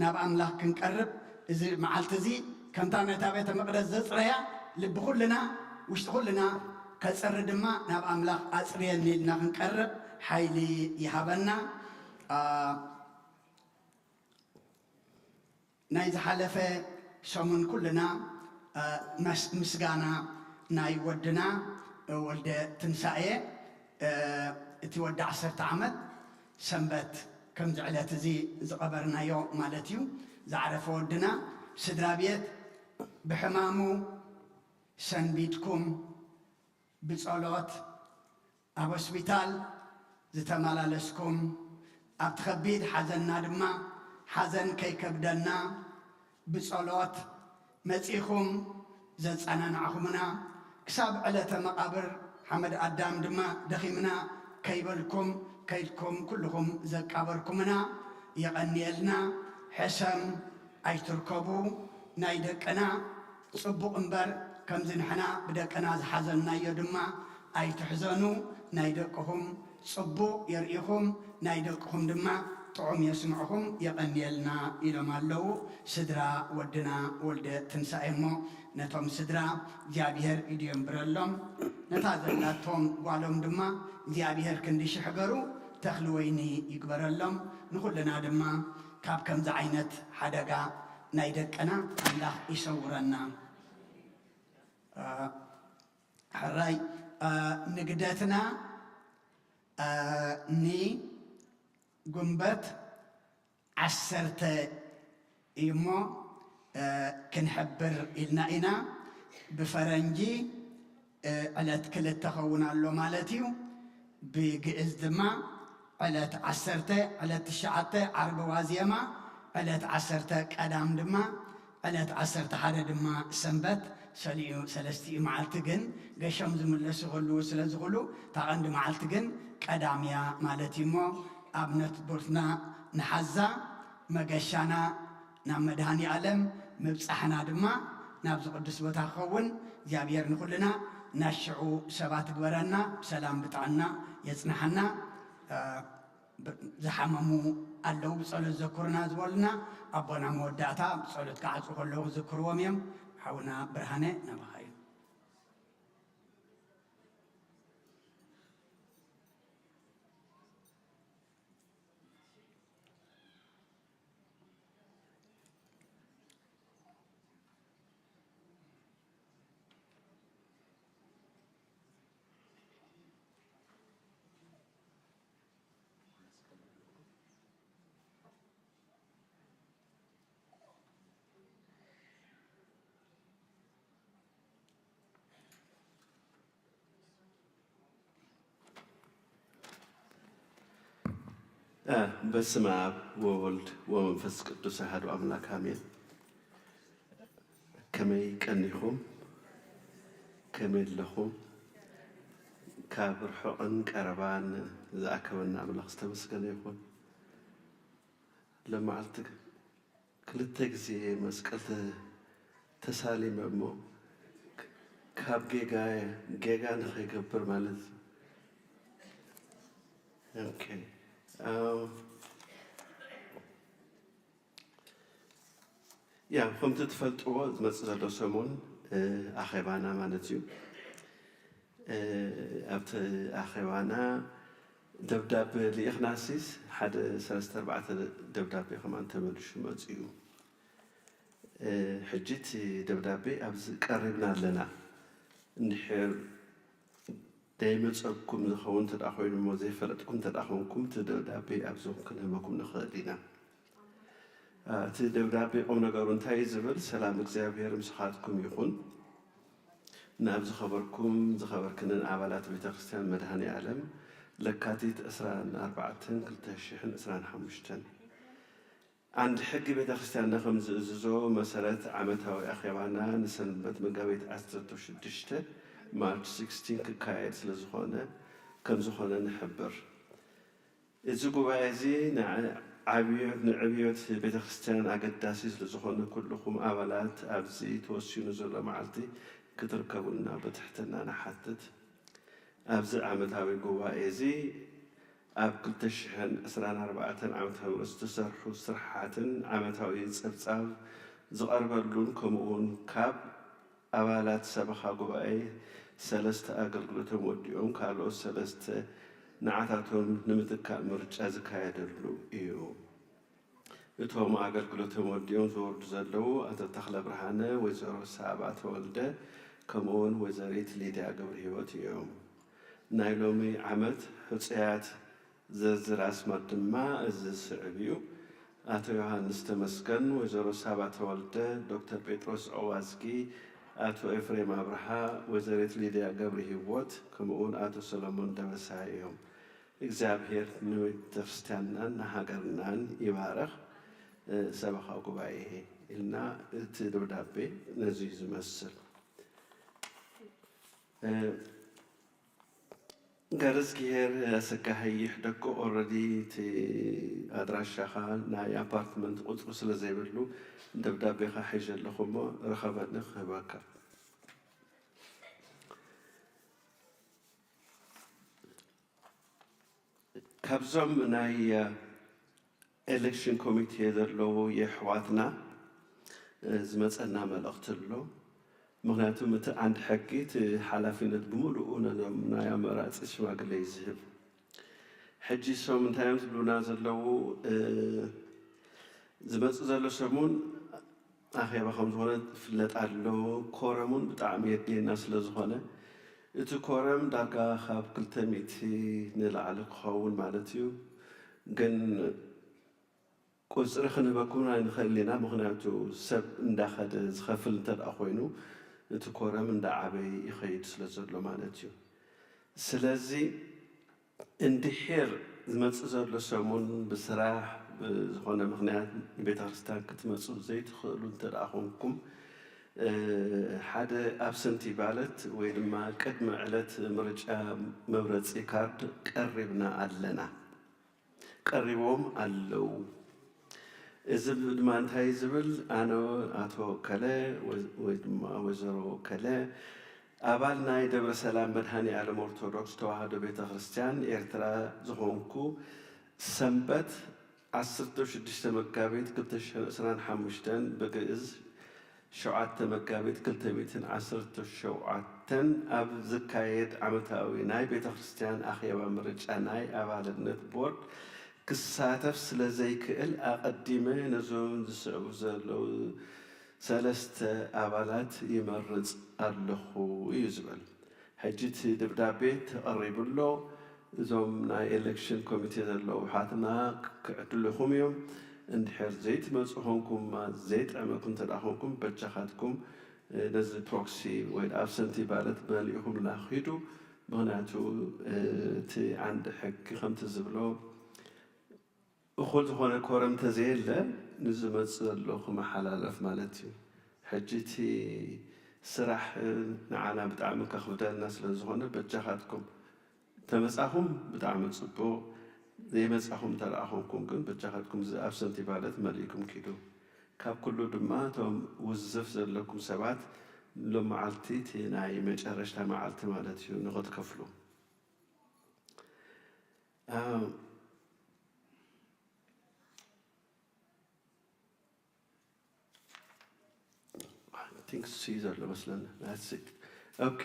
Speaker 1: ናብ ኣምላኽ ክንቀርብ እዚ መዓልቲ እዚ ከምታ ነታ ቤተ መቕደስ ዘፅረያ ልቢ ኩልና ውሽጢ ኩልና ከፅሪ ድማ ናብ ኣምላኽ ኣፅርየኒ ኢልና ክንቀርብ ሓይሊ ይሃበና ናይ ዝሓለፈ ሰሙን ኩልና ምስጋና ናይ ወድና ወልደ ትንሳኤ እቲ ወዲ 10 ዓመት ሰንበት ከም ዝዕለት እዚ ዝቐበርናዮ ማለት እዩ ዝዓረፈ ወድና ስድራ ቤት ብሕማሙ ሰንቢትኩም ብጸሎት ኣብ ሆስፒታል ዝተመላለስኩም ኣብ ትኸቢድ ሓዘንና ድማ ሓዘን ከይከብደና ብጸሎት መጺኹም ዘጸናንዕኹምና ክሳብ ዕለተ መቓብር ሓመድ ኣዳም ድማ ደኺምና ከይበልኩም ከይድኩም ኩልኹም ዘቃበርኩምና ይቐኒየልና ሕሰም ኣይትርከቡ ናይ ደቅና ጽቡቕ እምበር ከምዚ ንሕና ብደቅና ዝሓዘናዮ ድማ ኣይትሕዘኑ ናይ ደቅኹም ጽቡቕ የርኢኹም ናይ ደቅኹም ድማ ጥዑም የስምዑኹም የቐኒየልና ኢሎም ኣለዉ ስድራ ወድና ወልደ ትንሳኤ እሞ ነቶም ስድራ እግዚኣብሔር ኢዱ የንብረሎም ነታ ዘላቶም ጓሎም ድማ እግዚኣብሔር ክንዲ ሽሕገሩ ተኽሊ ወይኒ ይግበረሎም ንኹልና ድማ ካብ ከምዚ ዓይነት ሓደጋ ናይ ደቅና ኣምላኽ ይሰውረና ሕራይ ንግደትና ንጉንበት 10 እዩ እሞ ክንሕብር ኢልና ኢና ብፈረንጂ ዕለት 2 ኸውን ኣሎ ማለት እዩ ብግእዝ ድማ ዕለት 10 ዕለት 9 ዓርቢ ዋዜማ ዕለት 10 ቀዳም ድማ ዕለት 11 ድማ ሰንበት ሰሊኡ 3 መዓልቲ ግን ገሾም ዝምለሱ ክህልው ስለ ዝኽእሉ እታ ቀንዲ መዓልቲ ግን ቀዳምያ ማለት እዩ እሞ ኣብ ነትቦትና ንሓዛ መገሻና ናብ መድሃኒ ዓለም ምብፃሕና ድማ ናብ ዝቅዱስ ቦታ ክኸውን እግዚኣብሔር ንኩልና ናሽዑ ሰባት ግበረና ብሰላም ብጣዕና የጽናሐና ዝሓመሙ ኣለዉ ብጸሎት ዘክሩና ዝበሉና ኣቦና መወዳእታ ብጸሎት ክዓፁ ከለዉ ዝክርዎም እዮም ሓውና ብርሃነ ናባኻዩ
Speaker 19: በስመ አብ ወወልድ ወመንፈስ ቅዱስ አሐዱ አምላክ አሜን። ከመይ ቀኒኹም ከመይ ኣለኹም ካብ ርሑቕን ቀረባን ዝኣከበና ኣምላኽ ዝተመስገነ ይኹን። ለመዓልቲ 2 ግዜ መስቀል ተሳሊመ እሞ ካብ ጌጋ ንኸይገብር ማለት እዩ። ያ ከምቲ ትፈልጥዎ ዝመፅእ ዘሎ ሰሙን ኣኼባና ማለት እዩ። ኣብቲ ኣኼባና ደብዳቤ ሊኢኽናሲስ 1-3-4 ደብዳቤ ከማን ተመልሹ መፅኡ እዩ። ሕጂ እቲ ደብዳቤ ኣብዚ ቀሪብና ኣለና እንድሕር ደይመፀኩም ዝኸውን ተዳ ኮይኑ እሞ ዘይፈለጥኩም ተዳ ኮንኩም እቲ ደብዳቤ ኣብዞም ክንህበኩም ንኽእል ኢና። እቲ ደብዳቤ ቁም ነገሩ እንታይ ዝብል ሰላም እግዚኣብሔር ምስኻትኩም ይኹን ናብ ዝኸበርክንን ኣባላት ቤተ ክርስቲያን መድሃኒ ዓለም ለካቲት 24/2025 አንድ ሕጊ ቤተ ክርስቲያን ከም ዝእዝዞ መሰረት ዓመታዊ ኣኼባና ንሰንበት መጋቢት 16 ማርች 16 ክካየድ ስለዝኾነ ከም ዝኾነ ንሕብር። እዚ ጉባኤ እዚ ንዕብዮት ቤተ ክርስቲያን ኣገዳሲ ስለዝኾነ ኩልኩም ኣባላት ኣብዚ ተወሲኑ ዘሎ መዓልቲ ክትርከቡና በትሕትና ንሓትት ኣብዚ ዓመታዊ ጉባኤ እዚ ኣብ 2024 ዓመተ ምህረት ዝተሰርሑ ስራሓትን ዓመታዊ ፀብፃብ ዝቐርበሉን ከምኡውን ካብ ኣባላት ሰበኻ ጉባኤ 3 ኣገልግሎቶም ወዲኦም ካልኦት 3 ንዓታቶም ንምትካእ ምርጫ ዝካየደሉ እዩ። እቶም ኣገልግሎቶም ወዲኦም ዝወርዱ ዘለዉ ኣቶ ተኽለ ብርሃነ፣ ወይዘሮ ሳባ ተወልደ ከምኡውን ወይዘሪት ሊድያ ገብረ ሂወት እዮም። ናይ ሎሚ ዓመት ሕፁያት ዝርዝር ኣስማት ድማ እዚ ስዕብ እዩ። ኣቶ ዮሃንስ ተመስገን፣ ወይዘሮ ሳባ ተወልደ፣ ዶክተር ጴጥሮስ ኦዋዝጊ፣ ኣቶ ኤፍሬም አብርሃ፣ ወይዘሪት ሊድያ ገብረ ሂወት ከምኡውን ኣቶ ሰሎሞን ደበሳይ እዮም። እግዚአብሔር ንቤተክርስቲያንናን ንሃገርናን ይባረኽ። ሰበኻ ጉባኤ ኢልና እቲ ደብዳቤ ነዚ ዝመስል ገርዝ ጌር ኣሰጋሃይሕ ደጎ ኦልሬዲ እቲ ኣድራሻኻ ናይ ኣፓርትመንት ቁፅሩ ስለ ዘይብሉ ደብዳቤኻ ሒዘ ኣለኹ እሞ ረኸበኒ ክህበካ። ካብዞም ናይ ኤሌክሽን ኮሚቴ ዘለዉ የሕዋትና ዝመፀና መልእኽቲ ኣሎ። ምክንያቱም እቲ አንድ ሕጊ እቲ ሓላፊነት ብምሉኡ ነዞም ናይ ኣመራፂ ሽማግለ ይዝህብ። ሕጂ ሶም እንታዮም ዝብሉና ዘለዉ ዝመፅእ ዘሎ ሰሙን ኣኼባ ከም ዝኾነ ዝፍለጥ ኣሎ። ኮረሙን ብጣዕሚ የድልየና ስለ ዝኾነ እቲ ኮረም ዳርጋ ካብ 200 ንላዕሊ ክኸውን ማለት እዩ። ግን ቁፅሪ ክንህበኩም ኣይንኽእል ኢና። ምክንያቱ ሰብ እንዳኸደ ዝኸፍል እንተደኣ ኮይኑ እቲ ኮረም እንዳዓበይ ይኸይድ ስለ ዘሎ ማለት እዩ። ስለዚ እንድሕር ዝመፅእ ዘሎ ሰሙን ብስራሕ ብዝኾነ ምክንያት ቤተ ክርስቲያን ክትመፁ ዘይትኽእሉ እንተደኣ ኮንኩም ሓደ ኣብሰንቲ ባለት ወይ ድማ ቅድሚ ዕለት ምርጫ መምረፂ ካርድ ቀሪብና ኣለና ቀሪቦም ኣለው። እዚ ድማ እንታይ ዝብል ኣነ ኣቶ ከለ ወይ ድማ ወይዘሮ ከለ ኣባል ናይ ደብረ ሰላም መድሃኒ ዓለም ኦርቶዶክስ ተዋህዶ ቤተ ክርስቲያን ኤርትራ ዝኾንኩ ሰንበት 16 መጋቢት 2025 ብግእዝ 7 መጋቢት 2017 ኣብ ዝካየድ ዓመታዊ ናይ ቤተ ክርስቲያን ኣኼባ ምርጫ ናይ ኣባልነት ቦርድ ክሳተፍ ስለ ዘይክእል ኣቐዲመ ነዞም ዝስዕቡ ዘለዉ 3 ኣባላት ይመርፅ ኣለኹ እዩ ዝብል። ሕጂ እቲ ደብዳቤ ተቐሪቡሎ እዞም ናይ ኤሌክሽን ኮሚቴ ዘለዉ ሓትና ክዕድልኹም እዮም። እንድሕር ዘይትመፁ ኮንኩም ዘይጥዕመኩም እንተደኣ ኮንኩም በጃኻትኩም ነዚ ፕሮክሲ ወይ ኣብሰንቲ ባለት መሊእኹም ላኺዱ። ምክንያቱ እቲ ዓንዲ ሕጊ ከምቲ ዝብሎ እኹል ዝኾነ ኮረም እንተዘየለ ንዝመፅእ ዘሎ ክመሓላለፍ ማለት እዩ። ሕጂ እቲ ስራሕ ንዓና ብጣዕሚ ከኽብደልና ስለ ዝኾነ በጃኻትኩም ተመፃኹም ብጣዕሚ ፅቡቕ፣ ዘይመፃኹም እንተደኣ ኮንኩም ግን በጃኻትኩም ኣብሰንቲ ባለት መሊእኩም ኪዱ። ካብ ኩሉ ድማ እቶም ውዝፍ ዘለኩም ሰባት ሎም መዓልቲ እቲ ናይ መጨረሻ መዓልቲ ማለት እዩ ንኽትከፍሉ። ቲንክ ሲ ዘሎ መስለና ናትሲት ኦኬ።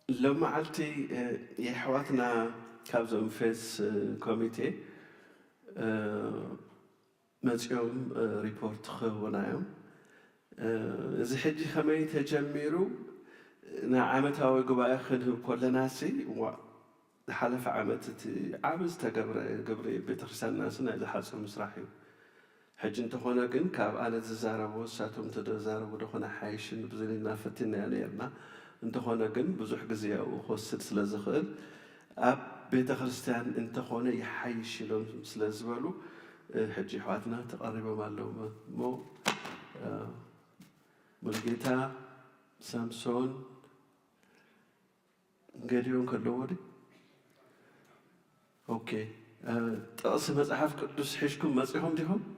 Speaker 19: ሎም መዓልቲ የሕዋትና ካብዞም ፌስ ኮሚቴ መፂኦም ሪፖርት ክህቡና እዮም። እዚ ሕጂ ከመይ ተጀሚሩ ናይ ዓመታዊ ጉባኤ ክንህብ ከለናሲ ዝሓለፈ ዓመት እቲ ዓብ ዝተገብረ ግብሪ ቤተክርስትያንና ናይ ዝሓፅር ምስራሕ እዩ። ሕጂ እንተኾነ ግን ካብ ኣነ ዝዛረቡ እሳቶም ተዛረቡ ደኾነ ሓይሽን ብዘለና ፈቲናዮ ነርና። እንተኾነ ግን ብዙሕ ግዜ ኣብኡ ክወስድ ስለ ዝኽእል ኣብ ቤተ ክርስቲያን እንተኾነ ይሓይሽ ኢሎም ስለ ዝበሉ ሕጂ ኣሕዋትና ተቐሪቦም ኣለዉ እሞ ሙልጌታ ሳምሶን ገዲዮም ከለዎ ዲ اوكي طقس مصحف قدوس حشكم مصيهم ديهم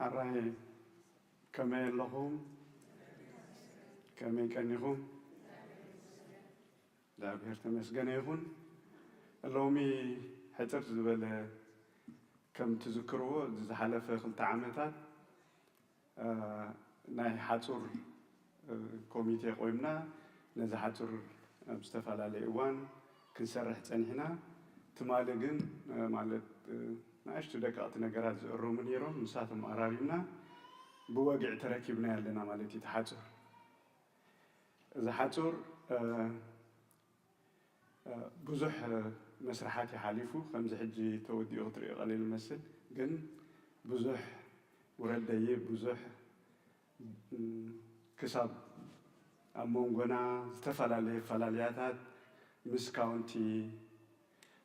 Speaker 20: الرأي كما لهم كما كان يهم لا بيرت مسجن يهون اللومي حتر زبالة كم تذكروا زحلفة خلت عامتات ناي حاتور كوميتي قويمنا نزا حاتور مستفعل على إيوان كنسرح تنحنا تمالجن مالت ناشتو دقات نقرات الرومن يروم مساتم أرارينا بواقع تركيبنا لنا مالتي تحاتور إذا حاتور بزح مسرحات حالفو خمس حجي تودي أطري قليل المسل جن بزح وردي بزح كسب أمونغنا استفعل عليه فلالياتات مس كاونتي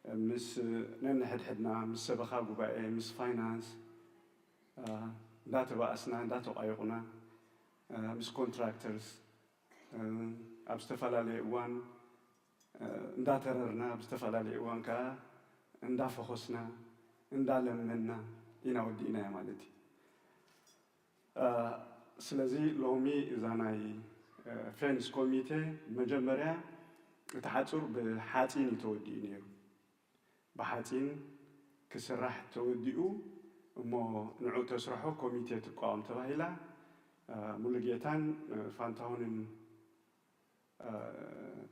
Speaker 20: مس ننحد حدنا مس سبخا قبائي مس فاينانس داتو بأسنا داتو قايقنا مس كونتراكترز أبستفعل وان انداتررنا أبستفعل وان كا اندافخسنا اندالمنا إنا ودينا يا مالتي سلازي لومي زاناي فينس كوميتي مجمريا تحاتور بحاتين تودي نيرو بحاتين كسرح توديو مو نعو تسرحو كوميتي تقوم تباهيلا ملقيتان فانتاون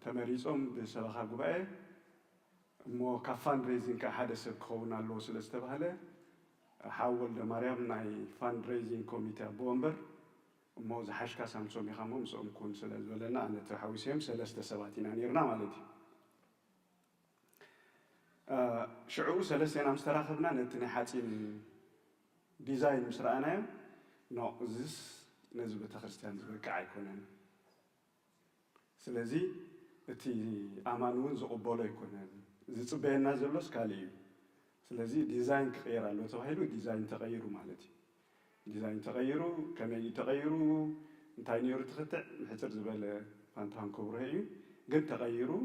Speaker 20: تماريزهم بسبخا قبائي مو كفان ريزين كحادث كونا لو سلستبهاله حاول مريم ناي فان ريزين كوميتي بومبر مو زحشكا سامسو ميخامو مسوم كون سلز ولنا أنا تحويسهم سلست سباتين نيرنا مالتي شعور سلستين أمستراخبنا نتني حاتين ديزاين مسرعنا نو زيس نزبة خريستيان زبة كعيكونن سلزي تي أمانون زقبولة يكونن زي تبين نازلوس كاليو سلزي ديزاين كغير لو تغيروا ديزاين تغيروا مالتي ديزاين تغيروا كما يتغيروا نتاينيرو تختع حتر زبالة فانتان كورهي قد تغيروا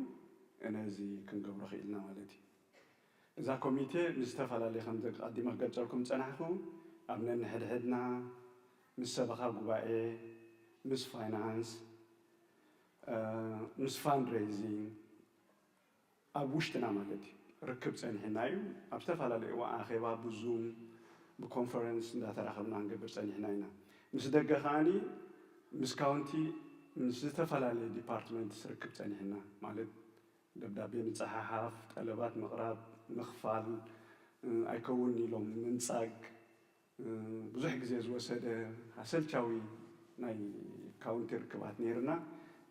Speaker 20: أنا زي كنقبر خيلنا مالتي إذا كوميتي مستفعل على خمسة قديم قد لكم تنحكوا أبنا نحدنا مس سبخا قبائي مس فاينانس مس فاند ريزينج أبوشتنا مالتي ركبت سنحنايو أبستفعل على وآخوا بزوم بكونفرنس لا تراخبنا نقبر سنحناينا مس دقة خاني مس كاونتي مس استفعل على ديبارتمنت ركبت سنحنا مالت دبدابين صحاحف طلبات مقراب مخفال أيكوني لهم منساق بزح جزيز وسد حصل شوي ناي كاونتر كبات نيرنا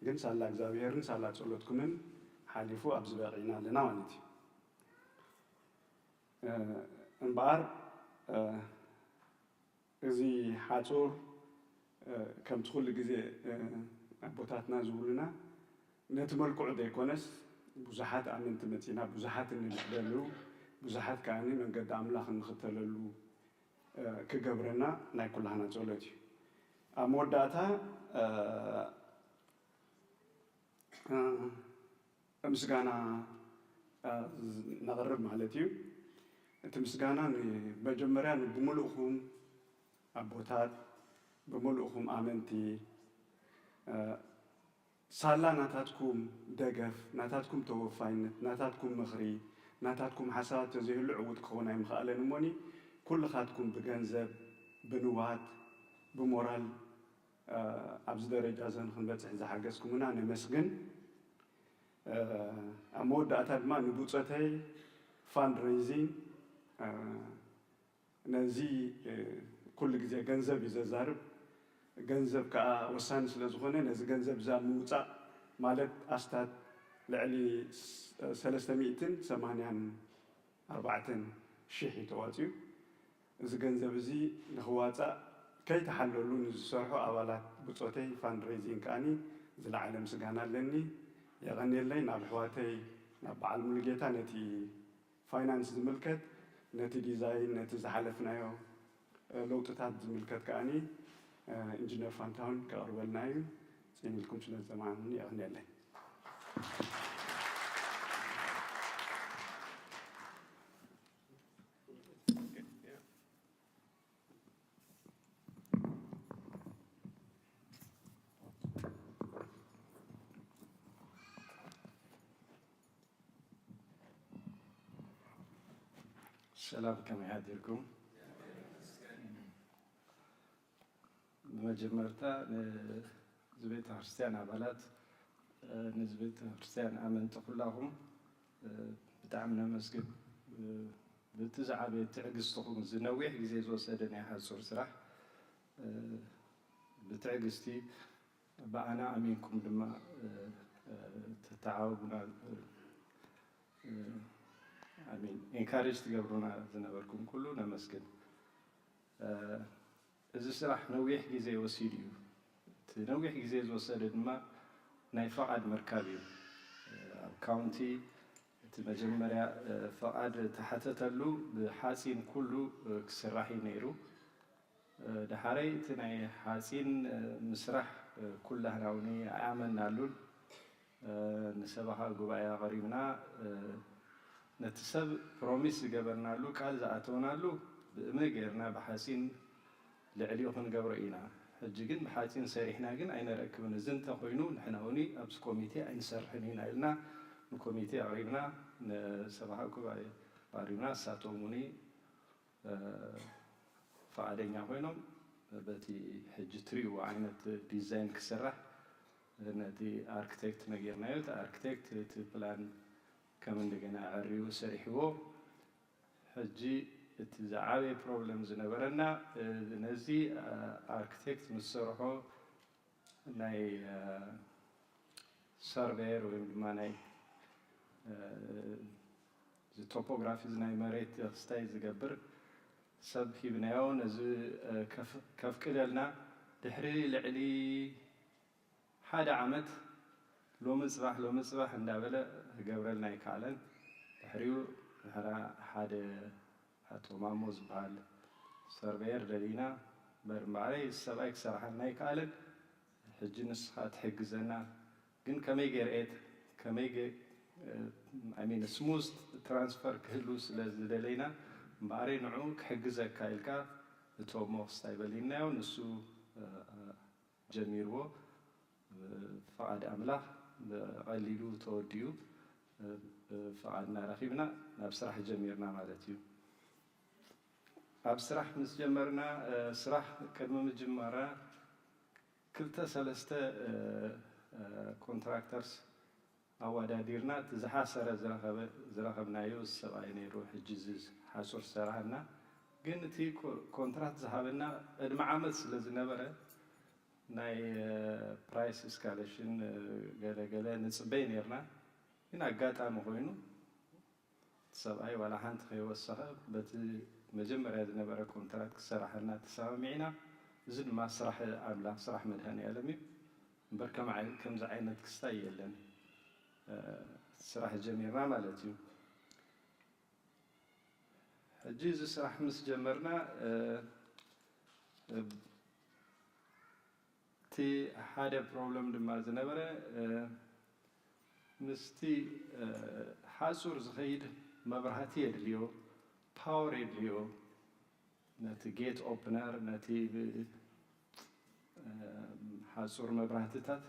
Speaker 20: جن سالا جزاويرن سالا صلوتكمن حالفو أبز باقينا لنا والدي انبار زي حاتور كم تدخل جزء أبوتاتنا زولنا نتملك عدي كونس بزحات عن تمتينا بزحات النجدلو بزحات كاني من قد عملاخ نختللو كجبرنا ناكل هنا زولتي أموداتا مسجانا نغرب مالتيو تمسجانا بجمران بملؤهم أبوتات بملؤهم آمنتي سالا ناتاتكم دقف ناتاتكم توفاينت ناتاتكم مخري ناتاتكم حسات تزيل العود كونا يمخالن موني كل خاتكم بجنزب بنوات بمورال أبز درجة زين خنبت إذا حجزكم هنا نمسجن أمود أتاد ما نبوتاتي فاند ريزين نزي كل جزء جنزب إذا زارب جنزب كوسان سلزخونة نز جنزب زاموتا مالت أستاد لعلي 384 شيء تواتيو إذا جنزب زي نخواتا ከይተሓለሉ ንዝሰርሑ ኣባላት ብፆተይ ፋንድሬዚንግ ከዓኒ ዝለዓለ ምስጋና ኣለኒ የቐኒየለይ ናብ ኣሕዋተይ ናብ በዓል ሙሉጌታ ነቲ ፋይናንስ ዝምልከት ነቲ ዲዛይን ነቲ ዝሓለፍናዮ ለውጥታት ዝምልከት ከዓኒ ኢንጂነር ፋንታሁን ከቕርበልና እዩ ፅኒልኩም ስለ ዝሰማዕኒ የቐኒየለይ
Speaker 21: ሰላም ከመይ ሓዲርኩም ብመጀመርታ ንቤተ ክርስቲያን ኣባላት ንቤተ ክርስቲያን ኣመንቲ ኩላኹም ብጣዕሚ ነመስግን በቲ ዝዓበየ ትዕግስትኩም ዝነዊሕ ግዜ ዝወሰደ ናይ ሓፁር ስራሕ ብትዕግስቲ ብኣና ኣሚንኩም ድማ ተተዓወጉና አሚን ኢንካሬጅ ትገብሩና ዝነበርኩም ኩሉ ነመስግን እዚ ስራሕ ነዊሕ ግዜ ወሲድ እዩ እቲ ነዊሕ ግዜ ዝወሰደ ድማ ናይ ፈቓድ ምርካብ እዩ ኣብ ካውንቲ እቲ መጀመርያ ፈቓድ ተሓተተሉ ብሓፂን ኩሉ ክስራሕ እዩ ነይሩ ድሓረይ እቲ ናይ ሓፂን ምስራሕ ኩላህና እውን ኣያመናሉን ንሰባኻ ጉባኤ ኣቐሪብና ነቲ ሰብ ፕሮሚስ ዝገበርናሉ ቃል ዝኣተውናሉ ብእመ ጌርና ብሓፂን ልዕሊኡ ክንገብሮ ኢና ሕጂ ግን ብሓፂን ሰሪሕና ግን ኣይነረክብን እዚ እንተኮይኑ ንሕና እውን ኣብዚ ኮሚቴ ኣይንሰርሕን ኢና ኢልና ንኮሚቴ ኣቕሪብና ንሰባኻ ጉባኤ ኣቕሪብና ንሳቶም እውን ፈቃደኛ ኮይኖም በቲ ሕጂ ትሪእዎ ዓይነት ዲዛይን ክስራሕ ነቲ ኣርክቴክት ነጌርናዮ እቲ ኣርክቴክት እቲ ፕላን ከም እንደገና ዕርዩ ሰሪሕዎ ሕጂ እቲ ዝዓበየ ፕሮብለም ዝነበረና ነዚ ኣርክቴክት ምስ ሰርሖ ናይ ሰርቬየር ወይ ድማ ናይ ቶፖግራፊ ናይ መሬት ክስታይ ዝገብር ሰብ ሂብናዮ ነዚ ከፍቅደልና ድሕሪ ልዕሊ ሓደ ዓመት ሎሚ ፅባሕ እንዳበለ ክገብረልና ይከኣለን ድሕሪኡ ድሕራ ሓደ ኣቶ ማሞ ዝበሃል ሰርቬየር ደሊና በርምባዕረይ ሰብኣይ ክሰርሐልና ይከኣለን ሕጂ ንስኻ ትሕግዘና ግን ከመይ ገርኤት ከመይ ሚን ስሙዝ ትራንስፈር ክህሉ ስለ ዝደለይና እምበኣረይ ንዑ ክሕግዘካ ኢልካ እቶሞ ክስታይ በሊናዮ ንሱ ጀሚርዎ ፈቃድ ኣምላኽ ቀሊሉ ተወዲኡ ፈቃድና ረኺብና ናብ ስራሕ ጀሚርና ማለት እዩ ኣብ ስራሕ ምስ ጀመርና ስራሕ ቅድሚ ምጅመራ ክልተ ሰለስተ ኮንትራክተርስ ኣወዳዲርና እቲ ዝሓሰረ ዝረኸብናዮ ሰብኣይ ነይሩ ሕጂ ሓፁር ዝሰራሕና ግን እቲ ኮንትራት ዝሃበና ቅድሚ ዓመት ስለ ዝነበረ ናይ ፕራይስ እስካሌሽን ገለገለ ንፅበይ ነርና ግን ኣጋጣሚ ኮይኑ ሰብኣይ ዋላ ሓንቲ ከይወሰኸ በቲ መጀመርያ ዝነበረ ኮንትራት ክሰራሐና ተሰማሚዕና እዚ ድማ ስራሕ ኣምላኽ ስራሕ መድሃኒኣለም እዩ እምበር ከምዚ ዓይነት ክስታይ የለን ስራሕ ጀሚርና ማለት እዩ ሕጂ እዚ ስራሕ ምስ ጀመርና እቲ ሓደ ፕሮብለም ድማ ዝነበረ ምስቲ ሓፁር ዝኸይድ መብራህቲ የድልዮ ፓወር የድልዮ ነቲ ጌት ኦፕነር ነቲ ሓፁር መብራህትታት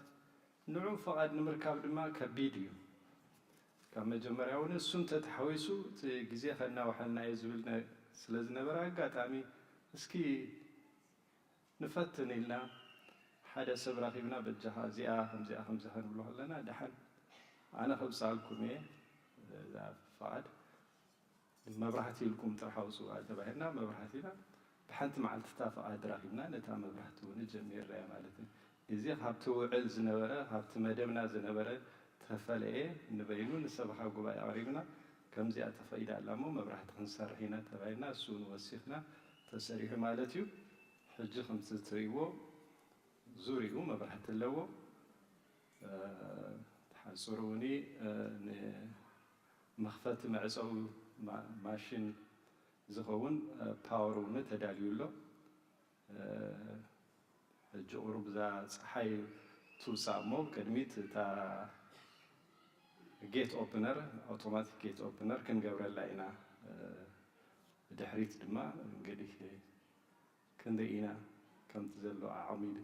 Speaker 21: ንዑ ፈቓድ ንምርካብ ድማ ከቢድ እዩ ካብ መጀመርያ እውን እሱ እንተተሓዊሱ እቲ ግዜ ከናውሐልና እዩ ዝብል ስለ ዝነበረ ኣጋጣሚ እስኪ ንፈትን ኢልና ሓደ ሰብ ረኺብና በጃኻ እዚኣ ከምዚ ክንብሎ ከለና ድሓን ኣነ ከብፃልኩም እየ እዛ ፈቓድ መብራህቲ ኢልኩም ጥራሕ ኣውፅኡ ተባሂልና መብራህቲና ብሓንቲ መዓልትታ ፈቓድ ረኺብና ነታ መብራህቲ እውን ጀሚርናያ ማለት እዩ እዚ ካብቲ ውዕል ዝነበረ ካብቲ መደብና ዝነበረ ተፈልየ ንበይኑ ንሰባኻ ጉባኤ ኣቕሪብና ከምዚኣ ተፈኢዳ ኣላ እሞ መብራህቲ ክንሰርሕ ኢና ተባሂልና እሱ ንወሲኽና ተሰሪሑ ማለት እዩ ሕጂ ከምቲ ትርእይዎ ዙርይኡ መብራህቲ ኣለዎ ተሓፅሩ እውን ንመኽፈቲ መዕፀዊ ማሽን ዝኸውን ፓወር እውን ተዳልዩ ኣሎ ሕጂ ቁሩብ እዛ ፀሓይ ትውፃእ እሞ ቅድሚት እታ ጌት ኦፕነር ኣውቶማቲክ ጌት ኦፕነር ክንገብረላ ኢና ብድሕሪት ድማ እንግዲህ ክንደይ ኢና ከምቲ ዘሎ ዓሚድ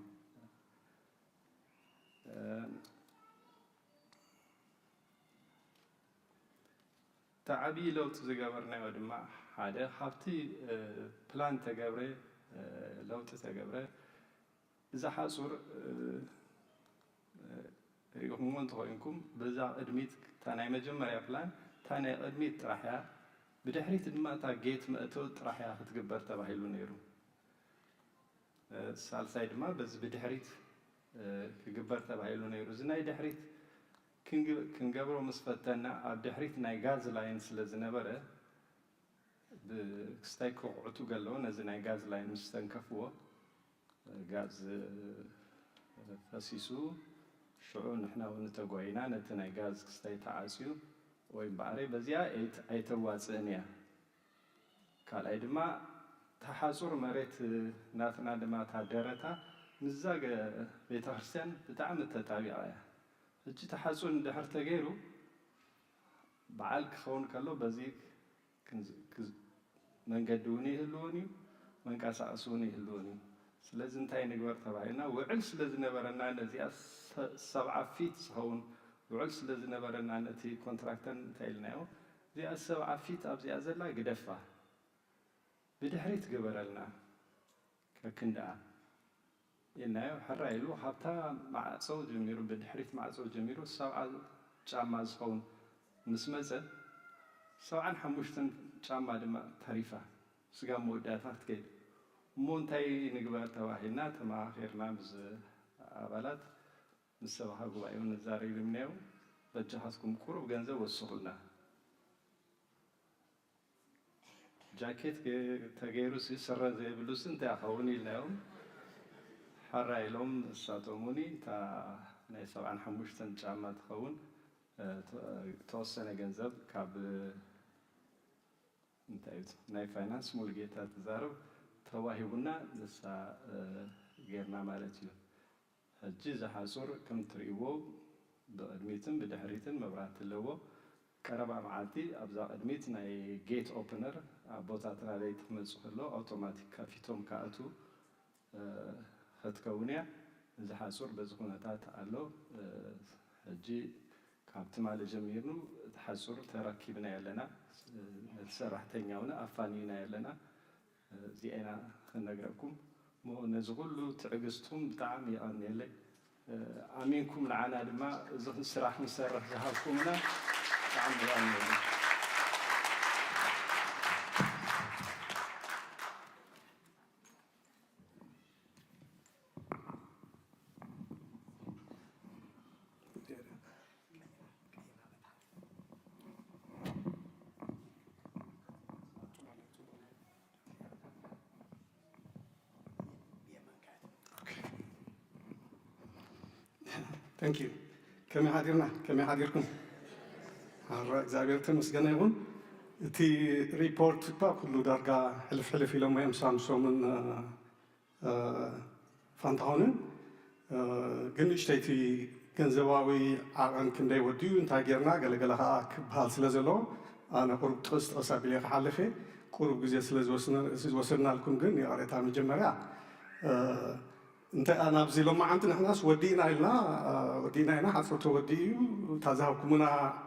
Speaker 21: እታ ዓብዪ ለውጢ ዝገበርናዮ ድማ ሓደ ካብቲ ፕላን ተገብረ ለውጢ ተገብረ እዛ ሓፁር ሪኢኹምዎ እንተኮይንኩም በዛ ቅድሚት እታ ናይ መጀመርያ ፕላን እታ ናይ ቅድሚት ጥራሕ እያ ብድሕሪት ድማ እታ ጌት መእተዊ ጥራሕ እያ ክትግበር ተባሂሉ ነይሩ ሳልሳይ ድማ በዚ ብድሕሪት ክግበር ተባሂሉ ነይሩ እዚ ናይ ድሕሪት ክንገብሮ ምስ ፈተና ኣብ ድሕሪት ናይ ጋዝ ላይን ስለ ዝነበረ ብክስታይ ክቁዕቱ ገለዎ ነዚ ናይ ጋዝ ላይን ምስ ተንከፍዎ ጋዝ ፈሲሱ ሽዑ ንሕና እውን ተጓይና ነቲ ናይ ጋዝ ክስታይ ተዓፅዩ ወይ እምበኣረይ በዚኣ ኣይተዋፅእን እያ ካልኣይ ድማ ተሓፁር መሬት ናትና ድማ ታደረታ ምዛ ቤተክርስትያን ብጣዕሚ ተጣቢቓ እያ ሕጂ ተሓፁር እንድሕር ተገይሩ በዓል ክኸውን ከሎ በዚ መንገዲ እውን ይህልዎን እዩ መንቀሳቀሲ እውን ይህልዎን እዩ ስለዚ እንታይ ንግበር ተባሂልና ውዕል ስለ ዝነበረና ነዚኣ 70 ፊት ዝኸውን ውዕል ስለ ዝነበረና ነቲ ኮንትራክተር እንታይ ኢልናዮ እዚኣ 70 ፊት ኣብዚኣ ዘላ ግደፋ ብድሕሪት ግበረልና ከክንደኣ ኢልናዮ ሕራ ኢሉ ካብታ ማዕፀው ጀሚሩ ብድሕሪት ማዕፀው ጀሚሩ 70 ጫማ ዝኸውን ምስ መፀ 75 ጫማ ድማ ተሪፋ ስጋ መወዳእታ ክትከይድ እሞ እንታይ ንግበር ተባሂልና ተማኻኺርና ምስ ኣባላት ምስ ሰብካ ጉባኤ እውን ንዛረብ እምነዮ በጃኻትኩም ቁሩብ ገንዘብ ወስኹልና ጃኬት ተገይሩ ስረ ዘይብሉስ እንታይ ይኸውን ኢልናዮም ሓራ ኢሎም ንሳቶም እውን እታ ናይ 75 ጫማ ትኸውን ተወሰነ ገንዘብ ካብ እንታይ ናይ ፋይናንስ ሙልጌታ ትዛረብ ተዋሂቡና ንሳ ጌርና ማለት እዩ ሕጂ ዝሓፁር ከም ትርእይዎ ብቅድሚትን ብድሕሪትን መብራህቲ ኣለዎ ቀረባ መዓልቲ ኣብዛ ቅድሚት ናይ ጌት ኦፕነር ኣብ ቦታትና ላይ ትመፁ ከሎ ኣውቶማቲክ ከፊቶም ካኣቱ ክትከውን እያ እዚ ሓፁር በዚ ኩነታት ኣሎ ሕጂ ካብቲ ማለት ጀሚርኑ እቲ ሓፁር ተረኪብና ኣለና ነቲ ሰራሕተኛ እውን ኣፋኒና ኣለና እዚአና ክነግረኩም ሞ ነዚ ኩሉ ትዕግዝቱም ብጣዕሚ ይቀኒየለይ ኣሚንኩም ንዓና ድማ እዚ ስራሕ ንሰርሕ ዝሃብኩምና ብጣዕሚ ይቀኒየለይ
Speaker 12: Thank you. كمي حاضركم. እግዚአብሔር ተመስገነ ይሁን። እቲ ሪፖርት ኩሉ ዳርጋ ሕልፍ ኢሎም እዮም ሳምሶምን ፋንታሁንን ግን ንእሽተይቲ ገንዘባዊ ዓቐን ክንደይ ወዲዩ እንታይ ጌርና ገለገለ ከዓ ክበሃል ስለ ዘለዎ ኣነ ቁሩብ ጥቕስ ጥቕስ ኣቢለ ክሓልፈ ቁሩብ ግዜ ስለ ዝወሰድናልኩም ግን የቐረታ መጀመርያ እንታይ ናብዚ ሎማዓንቲ ንሕናስ ወዲእና ኢልና ኢና ሓፀር ተወዲ እዩ ታዝሃብኩምና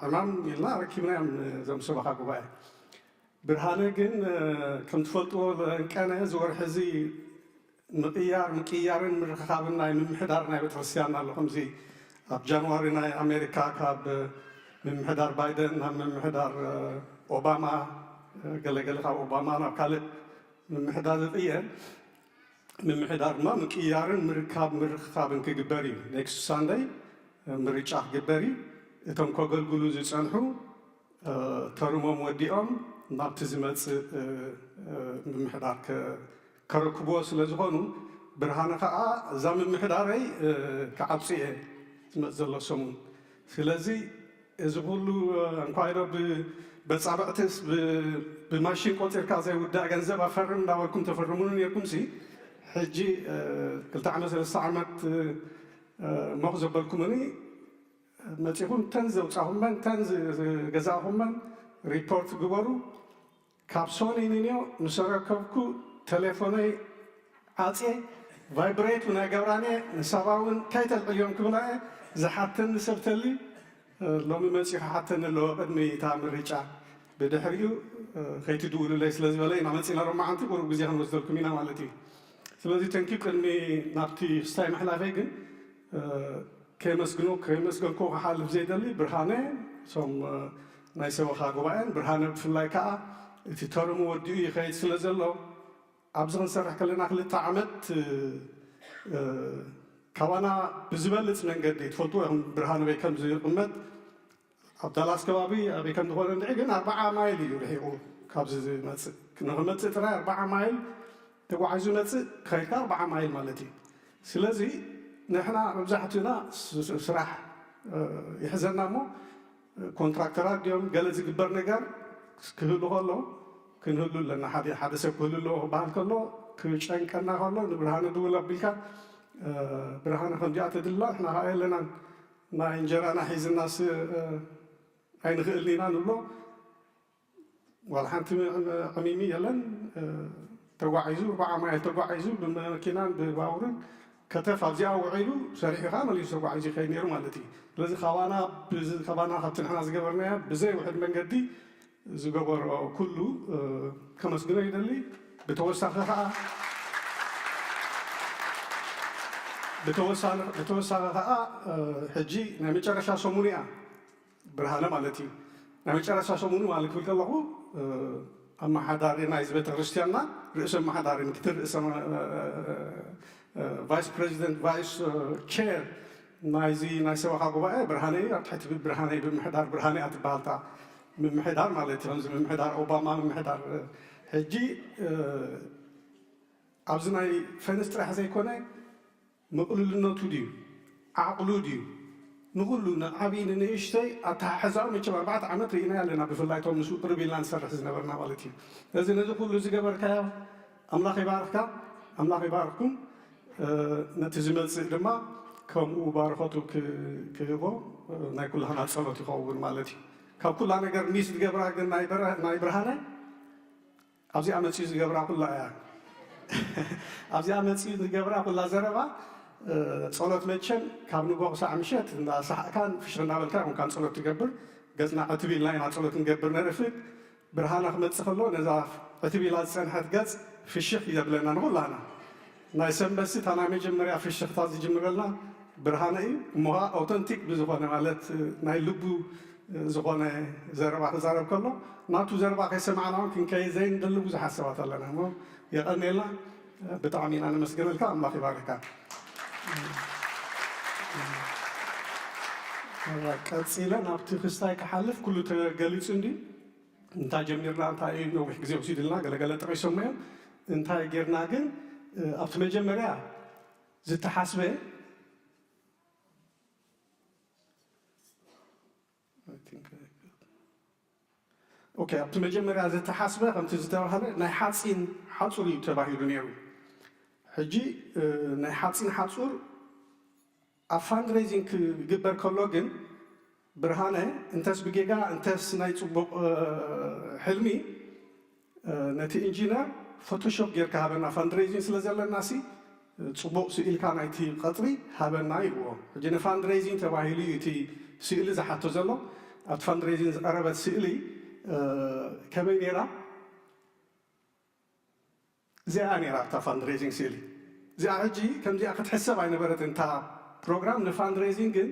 Speaker 12: ዕማም ኢልና ረኪብና እዮም እዞም ሰባኻ ጉባኤ ብርሃነ ግን ከም ትፈልጥዎ እንቀነ ዝወርሒ እዚ ምቅያርን ምርኽኻብን ናይ ምምሕዳር ናይ ቤተክርስትያን ኣሎ ከምዚ ኣብ ጃንዋሪ ናይ ኣሜሪካ ካብ ምምሕዳር ባይደን ናብ ምምሕዳር ኦባማ ገለገለ ካብ ኦባማ ናብ ካልእ ምምሕዳር ዝጥየ ምምሕዳር ድማ ምቅያርን ምርኽኻብን ክግበር እዩ ኔክስት ሳንደይ ምርጫ ክግበር እዩ እቶም ከገልግሉ ዝፀንሑ ተርሞም ወዲኦም ናብቲ ዝመፅእ ምምሕዳር ከረክብዎ ስለ ዝኾኑ ብርሃነ ከዓ እዛ ምምሕዳረይ ክዓብፅየ ዝመፅእ ዘሎ ሰሙን ስለዚ እዚ ኩሉ እንኳይዶ በፃብዕትስ ብማሽን ቆፂርካ ዘይውዳእ ገንዘብ ኣፈርም እንዳበልኩም ተፈርሙኑ ነርኩም ሲ ሕጂ 2 ዓመት 3 ዓመት ሞኽ ዘበልኩምኒ መፂኹም ተን ዘውፃኹመን ተን ገዛኹመን ሪፖርት ግበሩ ካብ ሶኒ ንንዮ ምስ ረከብኩ ቴሌፎነይ ዓፅየ ቫይብሬት ናይ ገብራኔ ንሰባ እውን ከይተልዕልዮም ክብላ እየ ዝሓተኒ ሰብ ተሊ ሎሚ መፂኹ ሓተኒ ኣለዎ ቅድሚ እታ ምርጫ ብድሕሪኡ ከይትድውሉለይ ስለ ዝበለ ኢና መፂና ሮማዓንቲ ቁሩብ ግዜ ክንወስደልኩም ኢና ማለት እዩ ስለዚ ተንኪብ ቅድሚ ናብቲ ክስታይ መሕላፈይ ግን ከመስገንኩ ክሓልፍ ዘይደሊ ብርሃነ እሶም ናይ ሰበኻ ጉባኤን ብርሃነ ብፍላይ ከዓ እቲ ተርሙ ወዲኡ ይኸይድ ስለ ዘሎ ኣብዚ ክንሰርሕ ከለና 2 ዓመት ካባና ብዝበልፅ መንገዲ ትፈልጡ ኢኹም ብርሃነ በይ ከም ዝቕመጥ ኣብ ዳላስ ከባቢ ኣበይ ከም ዝኾነ ንርኢ ግን 40 ማይል እዩ ርሒቑ ካብዚ ዝመፅእ ንኽመፅእ ጥራይ 40 ማይል ተጓዒዙ መፅእ ከይድካ 40 ማይል ማለት እዩ ስለዚ ንሕና መብዛሕትኡና ስራሕ ይሕዘና እሞ ኮንትራክተራት ድዮም ገለ ዝግበር ነገር ክህሉ ከሎ ክንህሉ ኣለና ሓደ ሰብ ክህሉ ኣለዎ ክበሃል ከሎ ክጨንቀና ከሎ ንብርሃነ ድውል ኣቢልካ ብርሃነ ከምዚኣ ተድላ ንሕና ከዓ የለናን ናይ እንጀራና ሒዝናስ ኣይንኽእልን ኢና ንብሎ ዋላ ሓንቲ ዕሚሚ የለን ተጓዒዙ 40 ማይል ተጓዒዙ ብመኪናን ብባቡርን ከተፍ ኣብዚኣ ውዒሉ ሰሪሑ ከዓ መሊሱ ተጓዒዙ ይኸይድ ነይሩ ማለት እዩ ስለዚ ካባና ካብቲ ንሕና ዝገበርናዮ ብዘይ ውሕድ መንገዲ ዝገበሮ ኩሉ ከመስግኖ ይደሊ ብተወሳኺ ከዓ ሕጂ ናይ መጨረሻ ሰሙን እያ ብርሃነ ማለት እዩ ናይ መጨረሻ ሰሙኑ ማለት ክብል ከለኹ ኣመሓዳሪ ናይ ቤተ ክርስቲያንና ርእሰ ኣመሓዳሪ ምክትል ርእሰ ቫይስ ፕሬዚደንት ቫይስ ቼር ናይዚ ናይ ሰበኻ ጉባኤ ብርሃነ እዩ ኣብ ትሕቲ ብርሃነ ብምሕዳር ብርሃነ እያ ትበሃልታ ምምሕዳር ማለት እዩ ከምዚ ምምሕዳር ኦባማ ምምሕዳር ሕጂ ኣብዚ ናይ ፈንስ ጥራሕ ዘይኮነ መቕሉልነቱ ድዩ ዓቕሉ ድዩ ንኩሉ ንዓብዪ ንንእሽተይ ኣተሓሕዛኡ መቸም 4 ዓመት ርኢና ኣለና ብፍላይቶም ምስኡ ቅርብ ኢልና ንሰርሕ ዝነበርና ማለት እዩ ስለዚ ነዚ ኩሉ ዝገበርካዮ ኣምላኽ ይባርክካ ኣምላኽ ይባርክኩም ነቲ ዝመፅእ ድማ ከምኡ ባርኸቱ ክህቦ ናይ ኩላህና ፀሎት ይኸውን ማለት እዩ ካብ ኩላ ነገር ሚስ ዝገብራ ግን ናይ ብርሃነ ኣብዚኣ መፅኡ ዝገብራ ኩላ እያ ኣብዚኣ መፅኡ ዝገብራ ኩላ ዘረባ ጸሎት መቸም ካብ ንጎ ክሳዕ ምሸት እንዳሰሓቕካን ፍሽኽ እንዳበልካ ኢኹምካን ጸሎት ትገብር ገፅና ዕትቢልና ኢና ጸሎት ንገብር ነርፍድ ብርሃና ክመፅእ ከሎ ነዛ ዕትቢላ ዝፀንሐት ገፅ ፍሽኽ ይዘብለና ንኩላና ናይ ሰንበሲ እታ ናይ መጀመርያ ፍሽኽታ ዝጅምረልና ብርሃነ እዩ እሞኻ ኣውተንቲክ ብዝኾነ ማለት ናይ ልቡ ዝኾነ ዘረባ ክዛረብ ከሎ ናቱ ዘረባ ከይሰማዕና እውን ክንከይ ዘይንደሊ ብዙሓት ሰባት ኣለና እሞ የቐኒየልና ብጣዕሚ ኢና ነመስግነልካ ኣምላኽ ይባርክካ ቀፂለ ናብቲ ክስታይ ክሓልፍ ኩሉ ተገሊፁ እንዲ እንታይ ጀሚርና እንታይ እዩ ነዊሕ ግዜ ወሲድልና ገለገለ ጠቂሶም እዮም እንታይ ጌርና ግን ኣብቲ መጀመርያ ዝተሓስበ ኦኬ ኣብቲ መጀመርያ ዝተሓስበ ከምቲ ዝተባሃለ ናይ ሓፂን ሓፁር እዩ ተባሂሉ ነይሩ ሕጂ ናይ ሓፂን ሓፁር ኣብ ፋንድሬዚንግ ክግበር ከሎ ግን ብርሃነ እንተስ ብጌጋ እንተስ ናይ ፅቡቕ ሕልሚ ነቲ ኢንጂነር ፎቶሾፕ ጌርካ ሃበና ፋንድሬዚንግ ስለ ዘለና ሲ ፅቡቕ ስኢልካ ናይቲ ቀፅሪ ሃበና ይብዎ ሕጂ ንፋንድሬዚንግ ተባሂሉ እዩ እቲ ስእሊ ዝሓቶ ዘሎ ኣብቲ ፋንድሬዚንግ ዝቐረበት ስእሊ ከመይ ነይራ እዚኣ ነይራ እታ ፋንድሬዚንግ ስእሊ እዚኣ ሕጂ ከምዚኣ ክትሕሰብ ኣይነበረትን እታ ፕሮግራም ንፋንድሬዚንግ ግን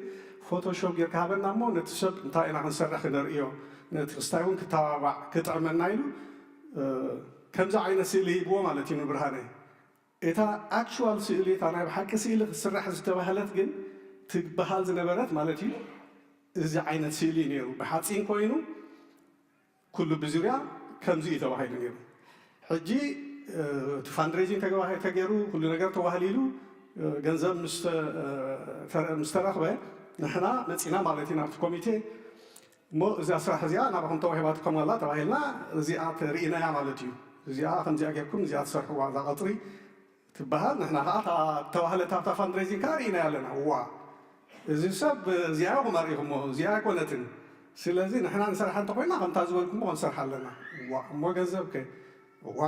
Speaker 12: ፎቶሾፕ ጌርካ ሃበና እሞ ነቲ ሰብ እንታይ ኢና ክንሰርሕ ክነርእዮ ነቲ ክስታይ እውን ክተባባዕ ክጥዕመና ኢሉ ከምዚ ዓይነት ስእሊ ሂብዎ ማለት እዩ ንብርሃነ እታ ኣክቹዋል ስእሊ እታ ናይ ብሓቂ ስእሊ ክስራሕ ዝተባህለት ግን ትበሃል ዝነበረት ማለት እዩ እዚ ዓይነት ስእሊ ነይሩ ብሓፂን ኮይኑ ኩሉ ብዙርያ ከምዚ እዩ ተባሂሉ ነይሩ ሕጂ ፋንድሬዚንግ ተገይሩ ኩሉ ነገር ተዋህሊሉ ገንዘብ ምስተረኽበ ንሕና መፂና ማለት ኢና ኣብቲ ኮሚቴ እሞ እዚኣ ስራሕ እዚኣ ናባኹም ተዋሂባትኩም ኣላ ተባሂልና እዚኣ ተርኢናያ ማለት እዩ እዚኣ ከምዚኣ ጌርኩም እዚኣ ትሰርሕዋ እዛ ቀፅሪ ትበሃል ንሕና ከዓ ተዋህለት ኣብታ ፋንድሬዚንግ ከዓ ርኢናያ ኣለና እዋ እዚ ሰብ እዚኣ ኢኹም ኣሪኢኹሞ እዚኣ ኣይኮነትን ስለዚ ንሕና ንሰርሓ እንተኮይና ከምታ ዝበልኩሞ ክንሰርሓ ኣለና እሞ ገንዘብ ከ እዋ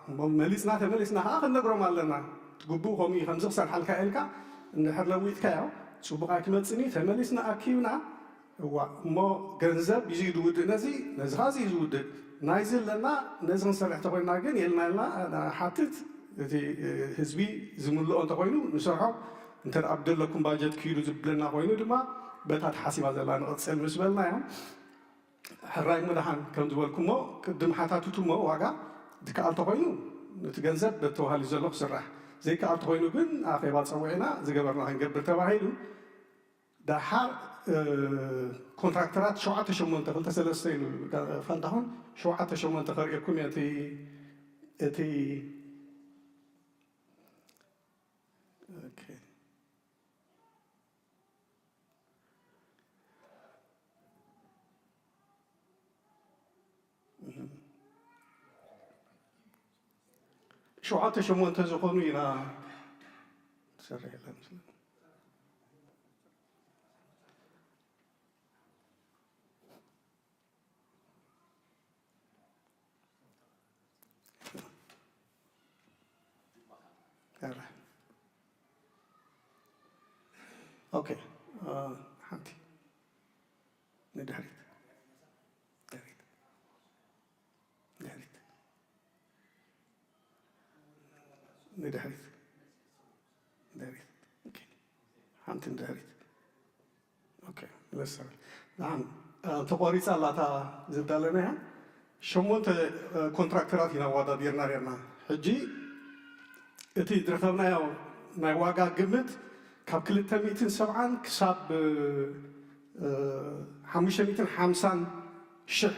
Speaker 12: እሞ መሊፅና ተመሊስና ከዓ ክንነግሮም ኣለና ትግቡእ ከምኡ ከምዚ ክሰርሓልካ ኢልካ እንድሕር ለዊጥካዮ ፅቡቅ ኣይክመፅኒ ተመሊስና ኣኪብና እዋ እሞ ገንዘብ እዩ ዝውድእ ነዚ ከዓ እዚ ዝውድእ ናይዚ ኣለና ነዚ ክንሰርሕ ተኮይና ግን የልና ኢልና ሓትት እቲ ህዝቢ ዝምልኦ እንተኮይኑ ንሰርሖ እንተ ኣብደለኩም ባጀት ክይዱ ዝብለና ኮይኑ ድማ በታ ተሓሲባ ዘላ ንቕፅል ምስ በልናዮም ሕራይ ሙላሓን ከም ዝበልኩሞ ቅድም ሓታትቱሞ ዋጋ ዝከኣል ተኮይኑ ነቲ ገንዘብ በተዋሃሊ ዘሎ ክስራሕ ዘይከኣል ተኮይኑ ግን ኣኼባ ፀዊዕና ዝገበርና ክንገብር ተባሂሉ ዳሓር ኮንትራክተራት 7-8 ኢሉ ፈንታሁን 7-8 ከሪአኩም እቲ شوعات شمون تزخونو إلى سرع الأمثلة أوكي حمدي ندهريت ندهريت اوكي حمتن دهريت اوكي لسه نعم تقاريص الله تا زدالنا شمونت كونتراكترات هنا وادا ديرنا حجي اتي درتبنا ياو ناي واغا قمت كاب 270 كساب 550 شح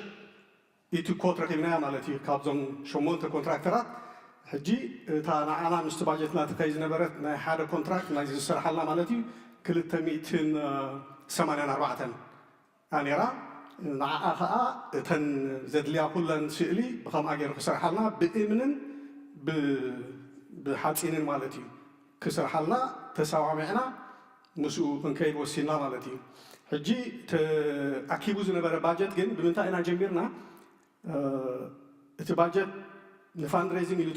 Speaker 12: يتو كونتراكت هنا مالتي كابزون شمونت كونتراكترات حجي تانا أنا مستباجتنا تكايز نبرت نا حدا كونتراكت نا يزسر حلا مالتي 284 أنا را نا أخا تن زدليا كلن سئلي بخام أجر كسر حلا بإمن بحاتين مالتي كسر حلا تساوى معنا مسؤول من كيد وسينا مالتي حجي أكيبوز نبرة باجت جن بمنتا أنا جميرنا تباجت الفاندريزنج اللي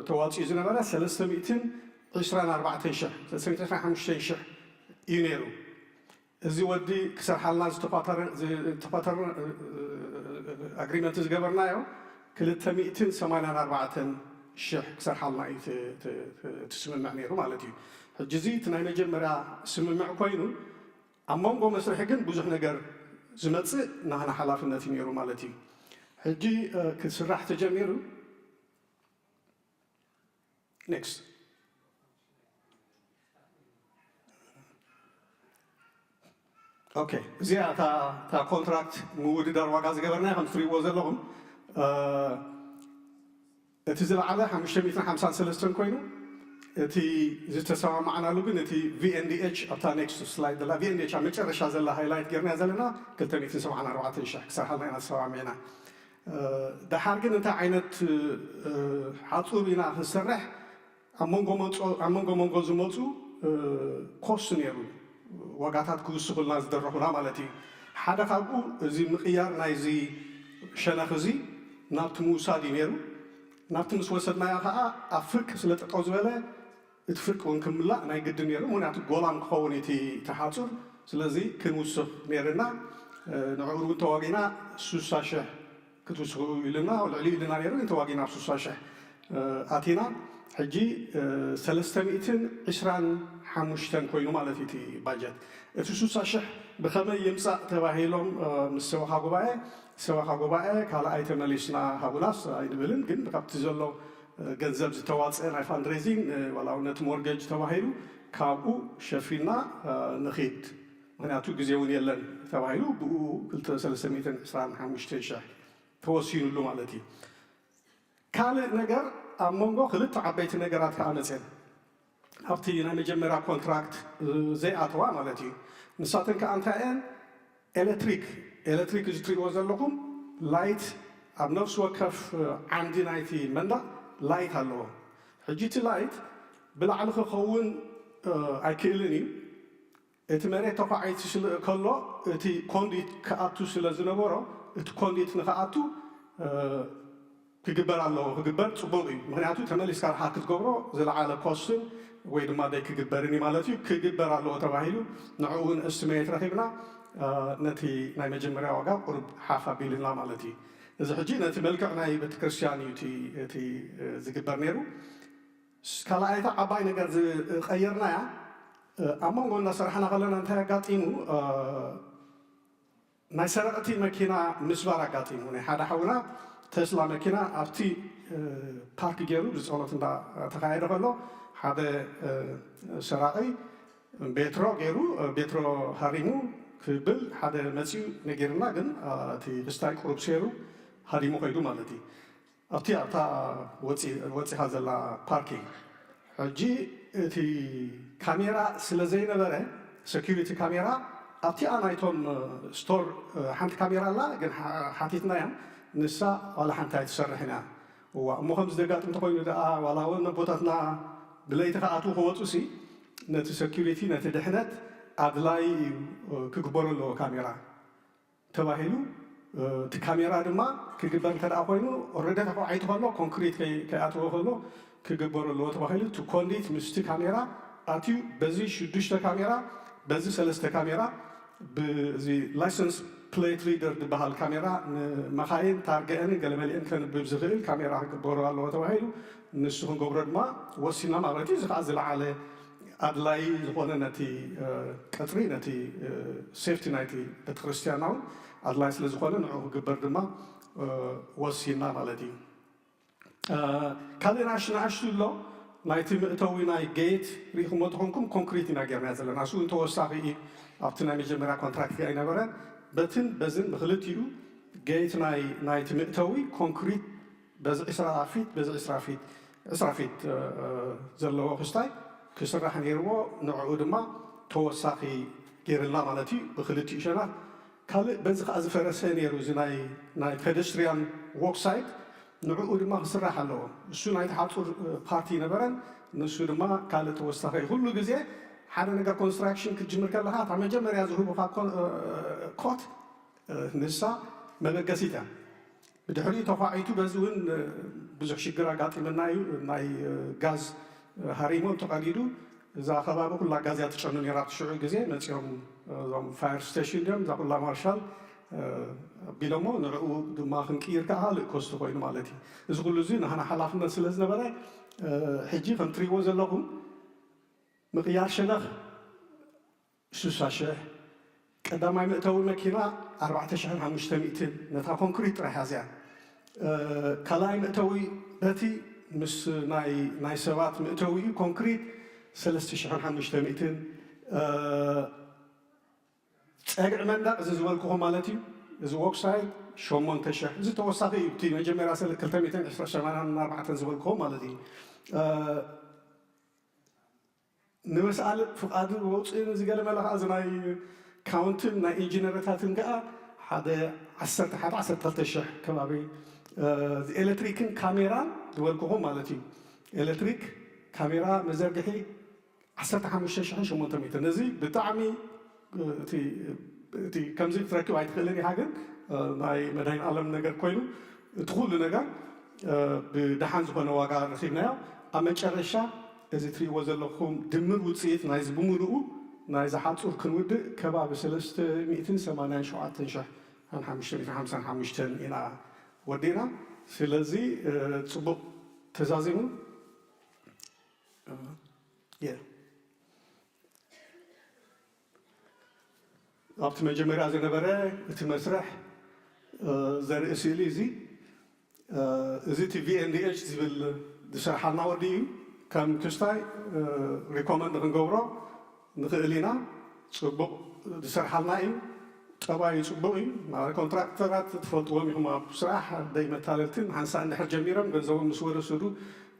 Speaker 12: تواتي زنبرة 324 شهر 325 شهر يونيرو زي ودي كسر حالنا تفاتر اجريمنت زغبرنايو 384 شهر كسر حالنا تسمع نيرو مالتي حجزي تناي مجمرا سممع كوينو امونغو مسرح كن بزح نجر زمص نحنا حلافنت نيرو مالتي حجي كسرح تجميرو next اوكي زي تا كونتراكت مود دار واغاز غبرنا هم فري وزلهم اتزل على 553 كوينو اتي زتساوى معنا لوغن اتي في ان دي اتش ابتا نيكست سلايد لا في ان دي اتش مچرشا زلا هايلايت غيرنا زلنا 274 شهر كسرحنا انا سوا معنا دحار ግን እንታይ ዓይነት ሓፁር ኢና ክንሰርሕ ኣብ መንጎ ዝመፁ ኮስት ነይሩ ዋጋታት ክውስኹልና ዝደረኹና ማለት እዩ ሓደ ካብኡ እዚ ምቕያር ናይዚ ሸነኽ እዚ ናብቲ ምውሳድ እዩ ነይሩ ናብቲ ምስ ወሰድናዮ ከዓ ኣብ ፍርቂ ስለ ጠጠው ዝበለ እቲ ፍርቂ እውን ክምላእ ናይ ግድን ነይሩ ምክንያቱ ጎላም ክኸውን እቲ ተሓፁር ስለዚ ክንውስኽ ነይርና ንዕኡ እውን ተዋጊና 60,000 كتوسخو لنا والعلي لنا نيرو انت واقينا بسوساشة اتينا حجي 325 كوينو مالتي تي باجت اتوساشة بخمه يمسا تباهيلهم مستوى خاغوباء كالا ايتم ليسنا هابولاس ايدبلن جن بقبت زلو ገንዘብ ዝተዋፅአ ናይ ፋንድሬዚንግ ዋላውነት ሞርጌጅ ተባሂሉ ካብኡ ሸፊና ንኺድ ምክንያቱ ግዜ እውን የለን ተባሂሉ ብኡ 325 ሺህ ተወሲኑሉ ማለት እዩ ካልእ ነገር ኣብ መንጎ ክልተ ዓበይቲ ነገራት ከዓ መፅን ኣብቲ ናይ መጀመርያ ኮንትራክት ዘይኣተዋ ማለት እዩ ንሳተን ከዓ እንታይ እየን ኤሌክትሪክ እዚ ትሪእዎ ዘለኹም ላይት ኣብ ነፍሲ ወከፍ ዓንዲ ናይቲ መንደቕ ላይት ኣለዎ ሕጂ እቲ ላይት ብላዕሊ ክኸውን ኣይክእልን እዩ እቲ መሬት ተኳዒት ከሎ እቲ ኮንዲት ክኣቱ ስለ ዝነበሮ እቲ ኮንዲት ንክኣቱ ክግበር ኣለዎ ክግበር ፅቡቅ እዩ ምክንያቱ ተመሊስካ ረሓ ክትገብሮ ዝለዓለ ኮስትን ወይ ድማ ደይ ክግበርን እዩ ማለት እዩ ክግበር ኣለዎ ተባሂሉ ንዕኡን እስቲሜት ረኺብና ነቲ ናይ መጀመርያ ዋጋ ቁርብ ሓፍ ኣቢልና ማለት እዩ እዚ ሕጂ ነቲ መልክዕ ናይ ቤተክርስትያን እዩ እቲ ዝግበር ነይሩ ካልኣይታ ዓባይ ነገር ዝቀየርናያ ኣብ መንጎ እናሰርሐና ከለና እንታይ ኣጋጢሙ ናይ ሰረቕቲ መኪና ምስባር ኣጋጢሙ ናይ ሓደ ሓውና ተስላ መኪና ኣብቲ ፓርክ ገይሩ ብፀሎት እንዳተካየደ ከሎ ሓደ ሰራቂ ቤትሮ ገይሩ ቤትሮ ሃሪሙ ክብል ሓደ መፂኡ ነጊርና ግን እቲ ክስታይ ቁሩብ ሰይሩ ሃሪሙ ከይዱ ማለት እዩ ኣብታ ወፂኻ ዘላ ፓርኪንግ ሕጂ እቲ ካሜራ ስለ ዘይነበረ ሴኪሪቲ ካሜራ ኣብቲኣ ናይቶም ስቶር ሓንቲ ካሜራ ኣላ ግን ሓቲትና እያ ንሳ ዋላ ሓንቲ ኣይትሰርሕ ኢና እሞ ከም ዝደጋጥም እንተኮይኑ ደኣ ዋላ እውን ቦታትና ብለይቲ ከኣትዉ ክወፁ ሲ ነቲ ሴኪሪቲ ነቲ ድሕነት ኣድላይ ክግበሮ ኣለዎ ካሜራ ተባሂሉ እቲ ካሜራ ድማ ክግበር እንተደኣ ኮይኑ ኦልሬዲ ተኳዒቱ ከሎ ኮንክሪት ከይኣትዎ ከሎ ክግበሮ ኣለዎ ተባሂሉ እቲ ኮንዲት ምስቲ ካሜራ ኣትዩ በዚ 6 ካሜራ በዚ 3 ካሜራ ብዚ ላይሰንስ ፕሌት ሪደር ዝበሃል ካሜራ ንመኻይን ታርገአንን ገለመሊአን ከንብብ ዝኽእል ካሜራ ክግበሮ ኣለዎ ተባሂሉ ንሱ ክንገብሮ ድማ ወሲና ማለት እዩ እዚ ከዓ ዝለዓለ ኣድላይ ዝኾነ ነቲ ቀፅሪ ነቲ ሴፍቲ ናይቲ ቤተክርስትያን እውን ኣድላይ ስለ ዝኾነ ንዑ ክግበር ድማ ወሲና ማለት እዩ ካልእ ናሽቱ ኣሎ ናይቲ ምእተዊ ናይ ጌት ሪኢኹሞ ትኾንኩም ኮንክሪት ኢና ጌርና ዘለና እሱ እንተወሳኺ እዩ ኣብቲ ናይ መጀመርያ ኮንትራክት ኣይነበረን በትን በዝን ብክልቲኡ ጌት ናይቲ ምእተዊ ኮንክሪት በዚ 20 ፊት በዚ 20 ፊት ዘለዎ ክስታይ ክስራሕ ነይርዎ ንዕኡ ድማ ተወሳኺ ገይርልና ማለት እዩ ብክልቲኡ ሸናት ካልእ በዚ ከዓ ዝፈረሰ ነይሩ እዚ ናይ ፔደስትሪያን ዎክሳይት ንዕኡ ድማ ክስራሕ ኣለዎ እሱ ናይቲ ሓፁር ፓርቲ ነበረን ንሱ ድማ ካልእ ተወሳኺ ኩሉ ግዜ ሓደ ነገር ኮንስትራክሽን ክትጅምር ከለካ እታ መጀመርያ ዝህቡካ ኮት ንሳ መበገሲት እያ ብድሕሪኡ ተኳዒቱ በዚ እውን ብዙሕ ሽግር ኣጋጢመና እዩ ናይ ጋዝ ሃሪሞም ተቐዲዱ እዛ ከባቢ ኩላ ጋዝ እያ ትጨኑ ነራ ትሽዑ ግዜ መፂኦም እዞም ፋየር ስቴሽን ድዮም እዛ ኩላ ማርሻል ቢሎሞ ንዕኡ ድማ ክንቅይር ከዓ ካልእ ኮስቲ ኮይኑ ማለት እዩ እዚ ኩሉ እዚ ንሓና ሓላፍነት ስለ ዝነበረ ሕጂ ከም ትሪእዎ ዘለኹም ምቕያር ሸነኽ 60,000 ቀዳማይ ምእተዊ መኪና 4,500 ነታ ኮንክሪት ጥራሕ ያዝያ ካልኣይ ምእተዊ በቲ ምስ ናይ ሰባት ምእተዊ እዩ ኮንክሪት 3,500 ፀግዒ መንደቕ እዚ ዝበልክኹም ማለት እዩ እዚ ዎክሳይድ 8,000 እዚ ተወሳኺ እዩ እቲ መጀመርያ 224 ዝበልክኹም ማለት እዩ ንምስኣል ፍቓድ ወፅእን ዝገለ መለኻ እዚ ናይ ካውንትን ናይ ኢንጂነርታትን ከዓ ሓደ 12,000 ከባቢ ኤሌክትሪክን ካሜራን ዝበልክኹም ማለት እዩ ኤሌክትሪክ ካሜራ መዘርግሒ 15,800 ነዚ ብጣዕሚ እቲ ከምዚ ክትረክብ ኣይትኽእልን ኢኻ ግን ናይ መድሃኒት ዓለም ነገር ኮይኑ እቲ ኩሉ ነገር ብድሓን ዝኾነ ዋጋ ረኺብናዮ ኣብ መጨረሻ እዚ ትሪእዎ ዘለኹም ድምር ውፅኢት ናይዚ ብምሉኡ ናይዚ ሓፁር ክንውድእ ከባቢ 387,555 ኢና ወዲና ስለዚ ፅቡቅ ተዛዚሙ ኣብቲ መጀመርያ ዝነበረ እቲ መስርሕ ዘርኢ ስእሊ እዚ እቲ VNDH ዝብል ዝሰርሓልና ወዲ እዩ ከም ክስታይ ሪኮመንድ ክንገብሮ ንኽእል ኢና ፅቡቅ ዝሰርሓልና እዩ ጠባዩ ፅቡቅ እዩ ኮንትራክተራት ትፈልጥዎም ኢኹም ኣብ ስራሕ ደይ መታለልትን ሓንሳእ እንድሕር ጀሚሮም ገንዘቦም ምስ ወሰዱ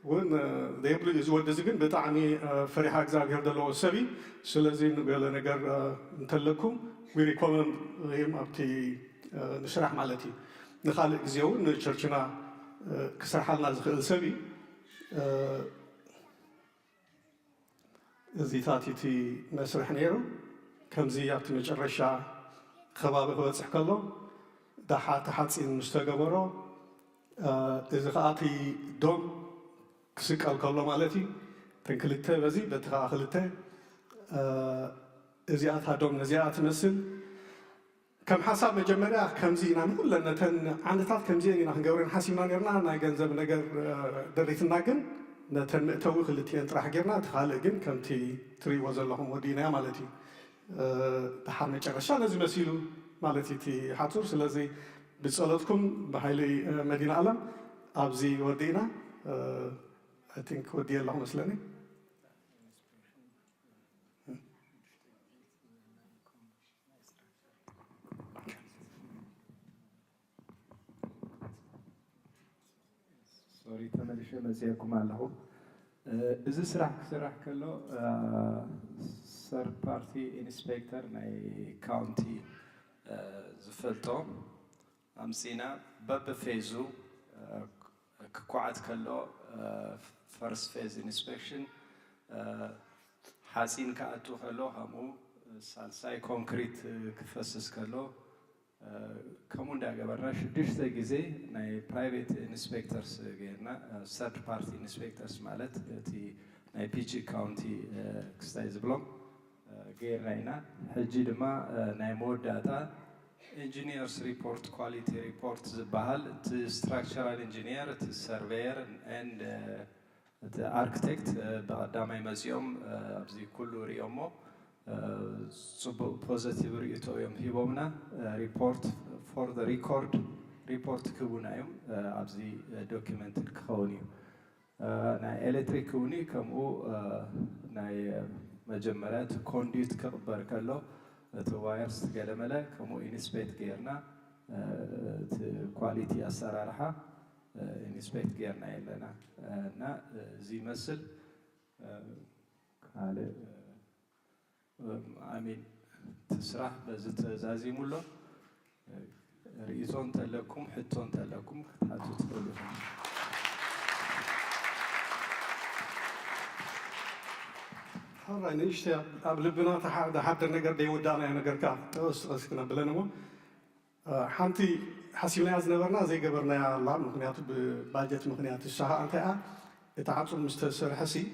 Speaker 12: ون ديبلو يزود زين بتعني فريح أجزاء هذا لو سبي سلزين قال نجار نتلكم we recommend him أبتي نشرح مالتي نخالق زيون نشرشنا كسر حالنا زخل سبي زيتاتي تي مسرح نيرو كم زيات مجرشة خبابه هو تحكله دحات حاتين مستقبره إذا قاتي دوم كسك الكلام مالتي تنكلته بزي بتخاخلته زيات هادوم نزيات مثل كم حساب مجمرة كم زينا نقول لأن تن عندها كم زينا هنجورين حسينا نرنا نايجنزب نجر دريت الناجن نتن توخ اللي تين راح جرنا تخالقين كم تري وزلهم ودينا مالتي تحرمت عشان لازم يسيلو مالتي تي حاتور سلازي بسألتكم بحيلي مدينة علم أبزي ودينا I think ودي الله مسلني
Speaker 21: سوري تملش مزيكم علىه إذا سرح كله third party inspector ناي county زفلتو أمسينا باب فيزو كقعد كله first phase inspection حاسين كأتو كله همو سالساي كونكريت كفسس كله كمون دا جبرنا شديش تجزي ناي private inspectors جينا third party inspectors مالت تي ناي بيجي county كستايز بلوم غيرنا حجي دما ناي مود داتا engineers report quality report زبال structural engineer surveyor and the architect بعدما يمزيوم أبزي كله ريومو positive ريتو يوم هيبومنا report for the report كبونا يوم أبزي document الكوني ناي electric كوني كمو ناي مجمرات conduit كبر كله توايرز تقلملا كمو إنسبكت غيرنا كواليتي أسرارها إنسبكت غيرنا إلنا نا زي مثل على آمين تسرح بزت زازي مولو رئيسون تلكم حتون تلكم حتى تقولوا
Speaker 12: هلا نيجي قبل بنا تحت النجار دي ودانا نجار كاف تقص كنا بلنمو حنتي حسينا عز نبرنا زي قبرنا يا الله مخنيات بباجت مخنيات الشها أنت يتعاطوا المستشار حسي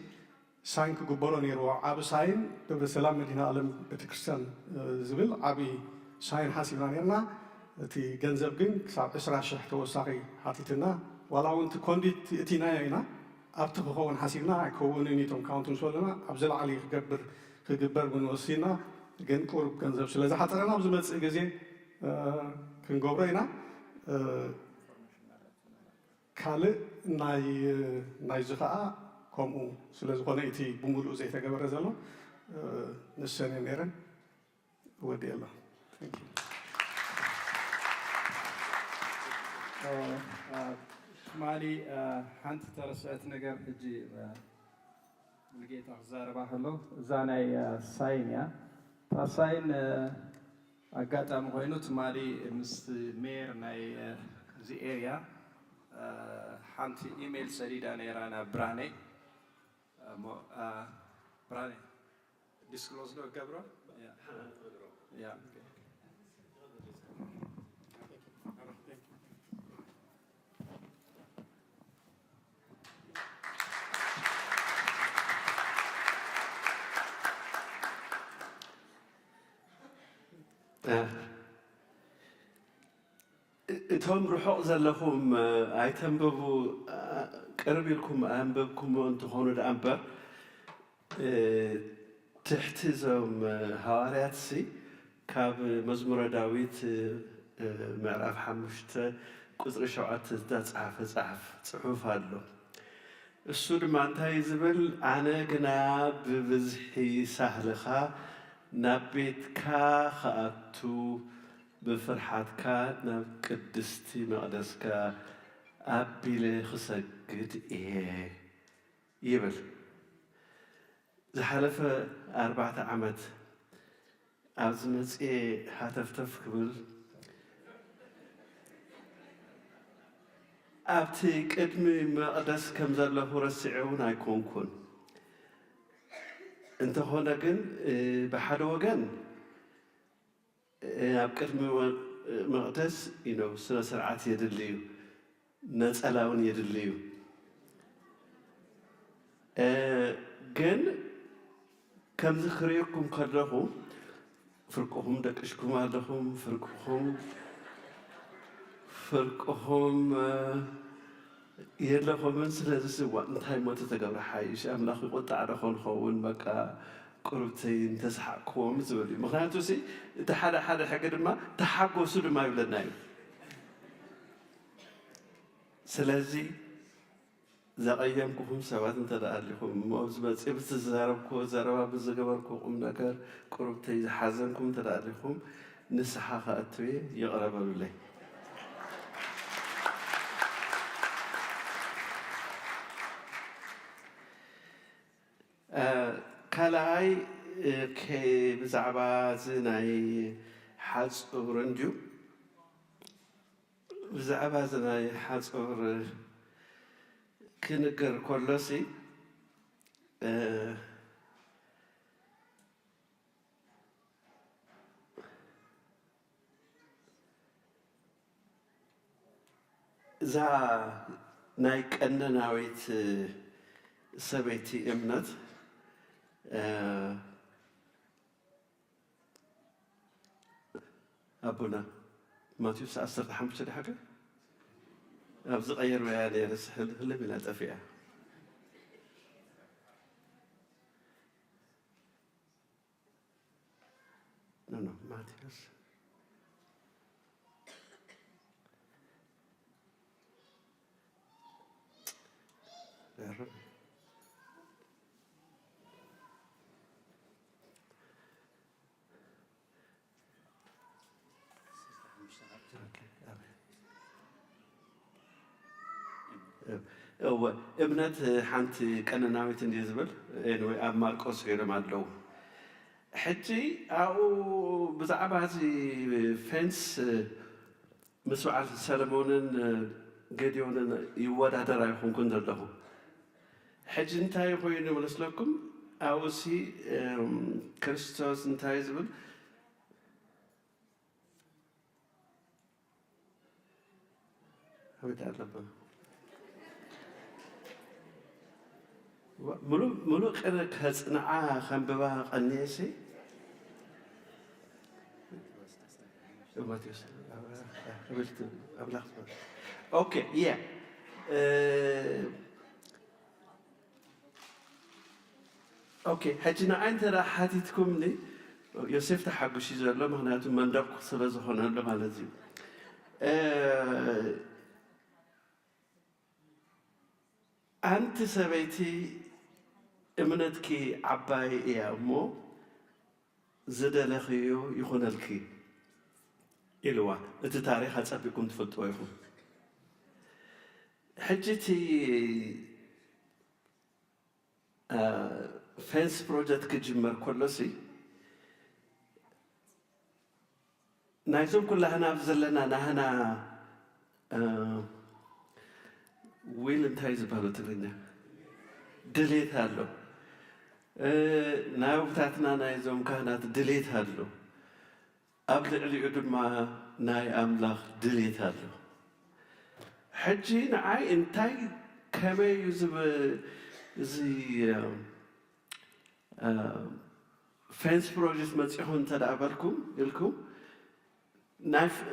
Speaker 12: ساين كجبروا نيرو عاب ساين دبر السلام مدينة عالم بتكريستيان زبل عبي ساين حسينا نيرنا تي جنزب جن ساعة إسرع شحت وساقي حاتيتنا ولا وانت كوندي تينا ينا أبتغ هون حسينا كون نيتهم كاونتون شولنا أبزل علي خجبر من وسينا جن كورب جنزب شلذا حتى أنا أبزمت إجازين كن جبرينا كله ناي زخاء كمو سلذا قلنا إتي بمولو زي تجبر زلوا نسني نيرن ودي الله
Speaker 21: مالي حنت ترسعت نجار حجي لقيت أخزار بحلو زاني ساين يا تساين أقعد أم غينوت مالي مست مير ناي زي إيريا حنت إيميل سريدا نيرانا براني براني disclose له قبره يا
Speaker 19: እቶም ርሑቕ ዘለኹም ኣይተንብቡ ቅርብ ኢልኩም ኣንበብኩም እንትኾኑ ደኣ እምበር ትሕቲ እዞም ሃዋርያት ካብ መዝሙረ ዳዊት ምዕራፍ 5 ቁፅሪ 7 ዝተፃሕፈ ፅሑፍ ኣሎ እሱ ድማ እንታይ ዝብል ኣነ ግና ብብዝሒ ሳህልኻ ናብ ቤትካ ከኣቱ بفرحتك ناب قدستي مقدسك أبيلي خسجد إيه يبل زحلف 4 عمت أزمت هتفتف قبل أبتي قدمي مقدس كم زله رسعون أيكونكن أنت هنا جن بحد وجن أبقدمي مقدس سنة سرعات يدليو نسألون يدليو جن كم ذكريكم كلهم فرقهم دكشكم علىهم فرقهم يلهم من سلسلة وقت هاي ما تتجرح حيش أملاخ قط على خون بقى قربتين تسحقهم زولي مخناتو سي تحدا حاجة ما تحقوا سود ما يبلدنا سلازي زقيمكم سواد انت لكم موزبت ابت زاربكم زاربا بزغبركم نكر قربتي حزنكم تدالكم نسحا خاتوي يقرب له كلاي كي بزعبا زناي حصور انجو بزعبا زناي حصور كنقر كلاسي زا نايك أننا ويت سبيتي إمنت أبونا ماتيو سأسر حمش حاجة أبز غير ويعني رسحل اللي بلا تفيع نو ماتيوس يا رب ابنت حنتي كنناويت انديزبل انوي اب ماركوس غير مالو حجي او بزعبا هذه فنس مسوع سلمونن غديونن يودادر يكون كندلو حجي انتاي خوين ولسلكم او سي كريستوس انتاي زبل هو تعلم ملو قنا كصنعا خنببا قنيسي ماتيوس قبلت ابلغ اوكي يا اوكي حجنا انت راحتكم لي يوسف تحقشي زلو مخناتو مندق سلازخونه له مالتي أنت سبيتي إمنتك عباي يا أمو زد لخيو يخون الكي إلوا أنت تاريخ هتسبيكم تفضوا يخون حجتي فنس بروجكت كجمر كلسي نايزوم كلها نافزلنا نهنا ويل انتايز بالو ترينا دليت هالو ناوبتاتنا نايزوم كانت دليت هالو قبل اللي قدما ناي أملاخ دليت هالو حجي نعاي انتاي كما يزب زي فانس بروجيس متسيحون تدعبالكم يلكم نايف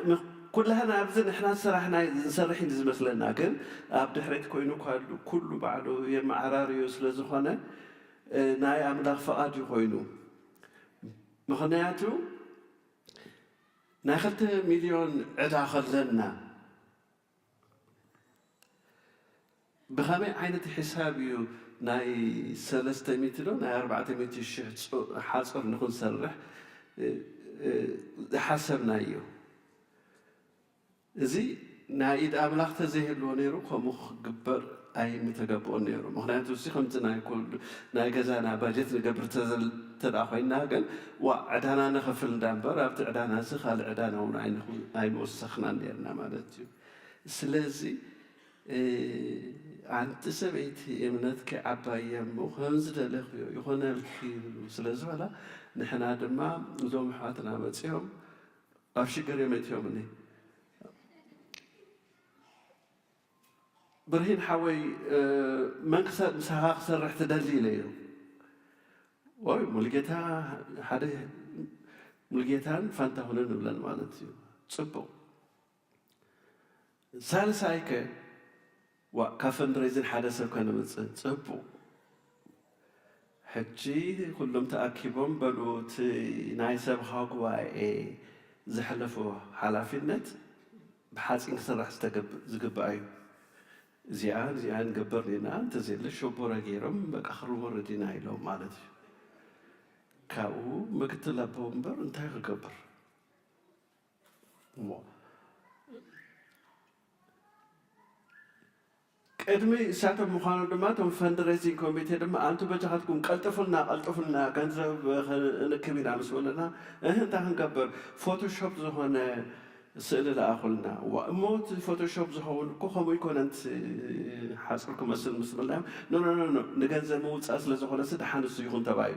Speaker 19: كلها نابزن إحنا سرحنا نسرحين زي مثلنا كن أبدي حريت كوينو كله بعده يم عراريوس لزخانة ناي أملاخ فقاد يكوينو مخنياتو ناخذت مليون عدا خلنا بخامة عينة حسابيو ناي 300 لو ناي 400 الشهر حاصر نكون سرح حسبنا يو زي نايد أملاخ تزهل ونيرو كمخ جبر أي متقبل نيرو مخنات وسيخم تناكل ناجزانا باجت نقبر تداخلنا كن وعدانا نخفل دامبر أبت عدانا سخال عدانا ونعين أي موسخنا نيرنا مالتيو سلازي عن تسبيتي إمنتك عباية مخنز دلخيو يخون الكيلو سلازي ولا نحن هذا ما زوم حاتنا بتسيهم أفشكر يوميتهم مني برهين حوي منكسر مسحاق سرح تدلي ليه واي ملقيتها حدا ملقيتها فانت هنا نبلن مالتيو صبو ثالث هيك وكفن ريزن حدا سب كان متصن صبو حجي كلهم تأكيبهم بلوت نايسب خاقوا زحلفوا حلافينت بحاس إنك سرح زقب أيو زيان قبر لنا تزيل شوبورا غيرهم بآخر مرة دينا إلو مالتي كاو مقتل بومبر انتهي قبر قدمي ساعة مخانو دماتهم فندريزين كوميتي دم أنتو بجهاتكم قلطفلنا كنزب نكبير عم سؤالنا انت هنقبر فوتوشوب زهونا سئل الآخرنا وموت فوتوشوب زهون كوخم يكون أنت حاسبكم مثل الله نو نجنز موت أصل زهون سد حانس يكون تبعي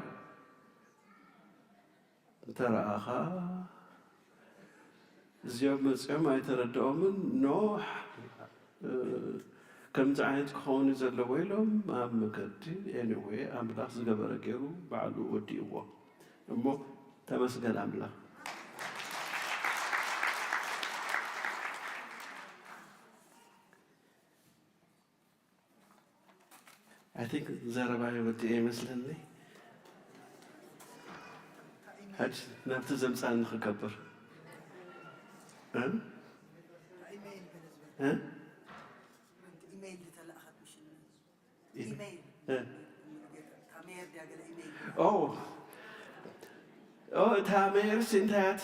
Speaker 19: ترى آخا زياب مسئم ما يتردو من نوح كم تعيد كون زلويلهم ما مكتي anyway أملاخ زجبر جيرو بعدو ودي هو أمو تمسك الأملاخ I think زرباي ودي مثلني هاد نبت زمسان نخكبر ها
Speaker 7: ايميل تلا اخذ مش ايميل تامير دي اقل ايميل
Speaker 19: تامير سنتات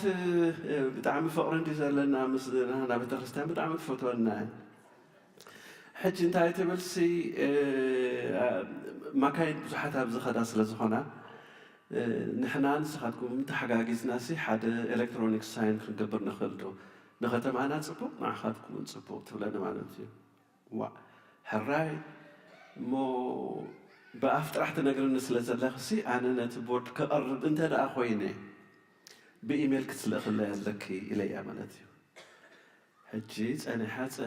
Speaker 19: بتعمل فقرن دي زلنا مثلا انا بترستان بتعمل فوتونا حج انتي تبلسي ما كاين بزحات ابز خداس لزخنا نحنا نسخاتكم تحقاقيزنا سي حد الكترونيك ساين كنقبر نخلدو نختم انا نصبو مع خاتكم نصبو تبلنا معناتي وا حراي مو بأفت راح تنقل الناس لزلخسي أنا نتبورد كقرب أنت أنا أخويني بإيميل كتسلخ الله لك إلي أمانتي حجيت أنا حات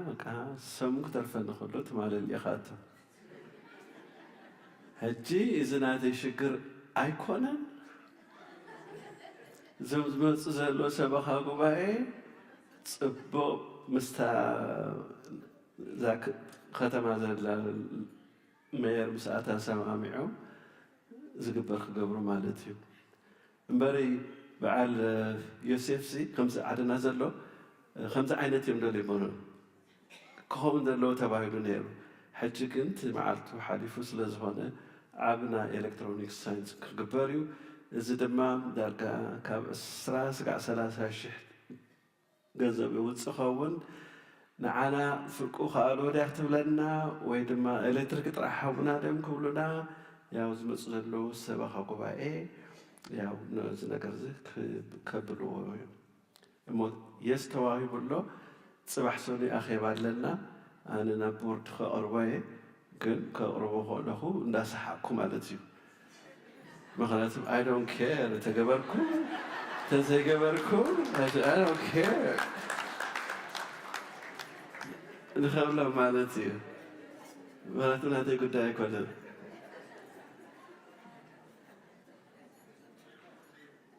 Speaker 19: مكا سمك ترفن خلوت مال اللي خاتم حجي إذا نادي شكر أيقونا زوج زلو سبخا قبائي تصبو مستا ذاك ختم هذا مير بساعتها سامعو زقبر خقبرو مالتيو مباري بعال يوسف سي خمسة عدنا زلو خمسة عينات يمدل يبونو كهم دلو تبايلو نيرو حجي كنت معلتو حاليفو سلازوانا عابنا إلكترونيك ساينس خقبريو إذا دمام داركا كاب سراس قع سلاسة شح قزب وتصخون نعنا فرقو خالو دا يكتب لنا ويدما إلكتريك ترحبنا دم كلنا يا وزمص زلو سبخا قبائي يا نوز نكرزك كبلو مو يستواي بلو صباح سوني اخي بعدلنا انا نبورد خقرباي كن كقربو خلخو الناس حقكم مالتي مخالتهم I don't care تجبركم I don't care نخاف له مالتي مالتنا هذه قداي كلنا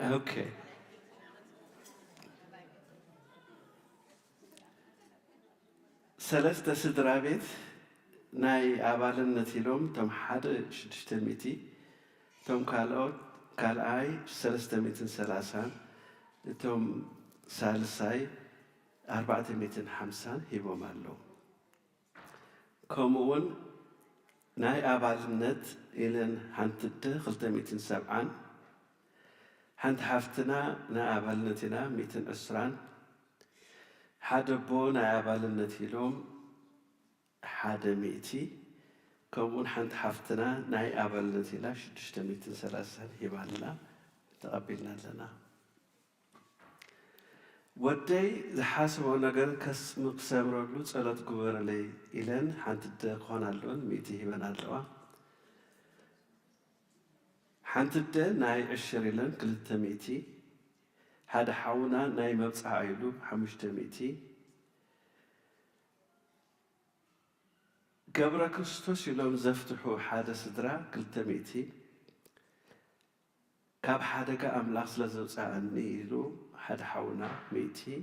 Speaker 19: اوكي ثلاثة سدرا بيت ناي عبالنا تيلوم تم حد شدشتميتي تم كالاي 330 تم سالساي 450 هيبو مالو كمون ناي عبالنت إلين حنتد 570 حنت حفتنا نا عبالنتنا 220 حد بو نا عبالنت يلوم ሓደ ሚእቲ ከምኡውን ሓንቲ ሓፍትና ናይ ኣባልነት ኢላ 630 ሂባልና ተቐቢልና ኣለና ወደይ ዝሓስቦ ነገር ክሰምረሉ ጸሎት ግበረለይ ኢለን ሓንቲ ክኾን ኣለዎን ሚእቲ ሂበን ኣለዋ ሓንቲ ናይ 10 ኢለን 200 ሓደ ሓውና ናይ መብፅዓ ኢሉ 500 ገብረ ክርስቶስ ኢሎም ዘፍትሑ ሓደ ስድራ 200 ካብ ሓደጋ ኣምላኽ ስለ ዘውፅኣኒ ኢሉ ሓደ ሓውና 100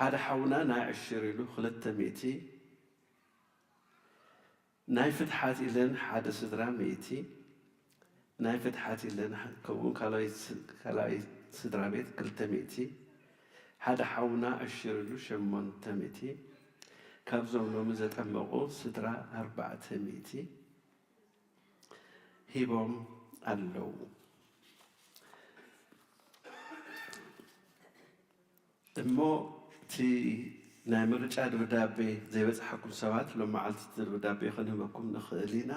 Speaker 19: ሓደ ሓውና ናይ 10 ኢሉ 200 ናይ ፍትሓት ኢለን ሓደ ስድራ 100 ናይ ፍትሓት ኢለን ከምኡውን ካልኣይ ስድራ ቤት 200 ሓደ ሓውና 10 ኢሉ 800 ካብዞም ሎሚ ዘጠመቑ ስድራ 400 ሂቦም ኣለዉ እሞ እቲ ናይ ምርጫ ደብዳቤ ዘይበፅሐኩም ሰባት ሎም መዓልቲ ደብዳቤ ክንህበኩም ንኽእል ኢና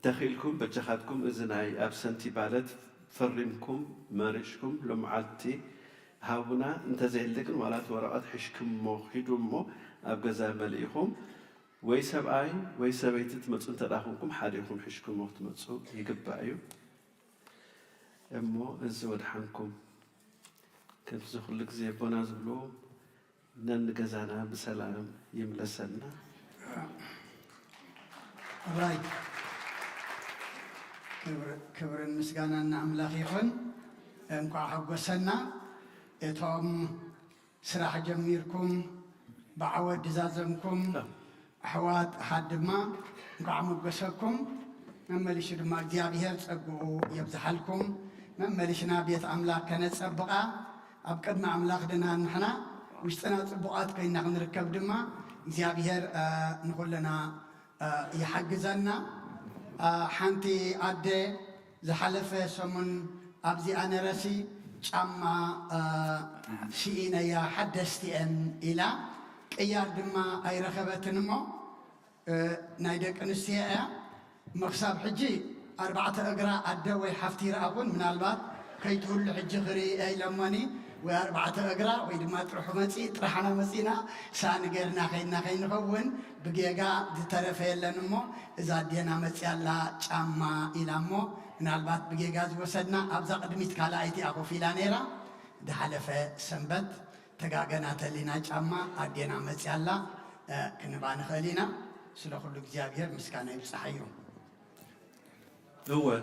Speaker 19: ተኺልኩም በጀኻትኩም እዚ ናይ ኣብሰንቲ ባለት ፈሪምኩም መሪሽኩም ሎም መዓልቲ ሃቡና እንተዘይልግን ዋላት ወረቐት ሕሽክም እሞ ሂዱ እሞ ኣብ ገዛ መልኢኹም ወይ ሰብኣይ ወይ ሰበይቲ ትመፁ እንተዳኹምኩም ሓደ ኢኹም ሕሽክሞ ክትመፁ ይግባእ እዩ እሞ እዚ ወድሓንኩም ከምዚ ኩሉ ግዜ ቦና ዝብሎ ነንገዛና ብሰላም ይምለሰና
Speaker 1: ራይት ክብርን ምስጋናና ኣምላኽ ይኹን እንኳዕ ሓጎሰና እቶም ስራሕ ጀሚርኩም ብዓወት ዛዘምኩም ኣሕዋት ሓድ ድማ እንኳዕ መጎሰኩም መመልሽ ድማ እግዚኣብሔር ፀጉኡ የብዝሓልኩም መመልሽና ቤት ኣምላኽ ከነፀብቓ ኣብ ቅድሚ ኣምላኽ ድና ንሕና ውሽጥና ፅቡቓት ኮይና ክንርከብ ድማ እግዚኣብሔር ንኩለና ይሓግዘና ሓንቲ ኣደ ዝሓለፈ ሰሙን ኣብዚኣ ነረሲ ጫማ ሲኢነያ ሓደስቲአን ኢላ ቅያር ድማ ኣይረኸበትን እሞ ናይ ደቂ ኣንስትዮ እያ መክሳብ ሕጂ 4 እግራ ኣደ ወይ ሓፍቲ ይረኣውን ምናልባት ከይትህሉ ሕጂ ክርኢ ኢሎሞኒ ወይ 4 እግራ ወይ ድማ ጥርሑ መፂእ ጥራሕና መፂና ሳኒ ገርና ከይድና ከይንኸውን ብጌጋ ዝተረፈ የለን እሞ እዛ ኣዴና መፂኣላ ጫማ ኢላ እሞ ምናልባት ብጌጋ ዝወሰድና ኣብዛ ቅድሚት ካልኣይቲ ኣኮፍ ኢላ ነይራ ዝሓለፈ ሰንበት ተጋገናተሊና ጫማ ኣዴና መፂኣላ ክንባ ንኽእል ኢና ስለኩሉ እግዚኣብሔር ምስጋና ይብፅሓ እዩ
Speaker 19: هو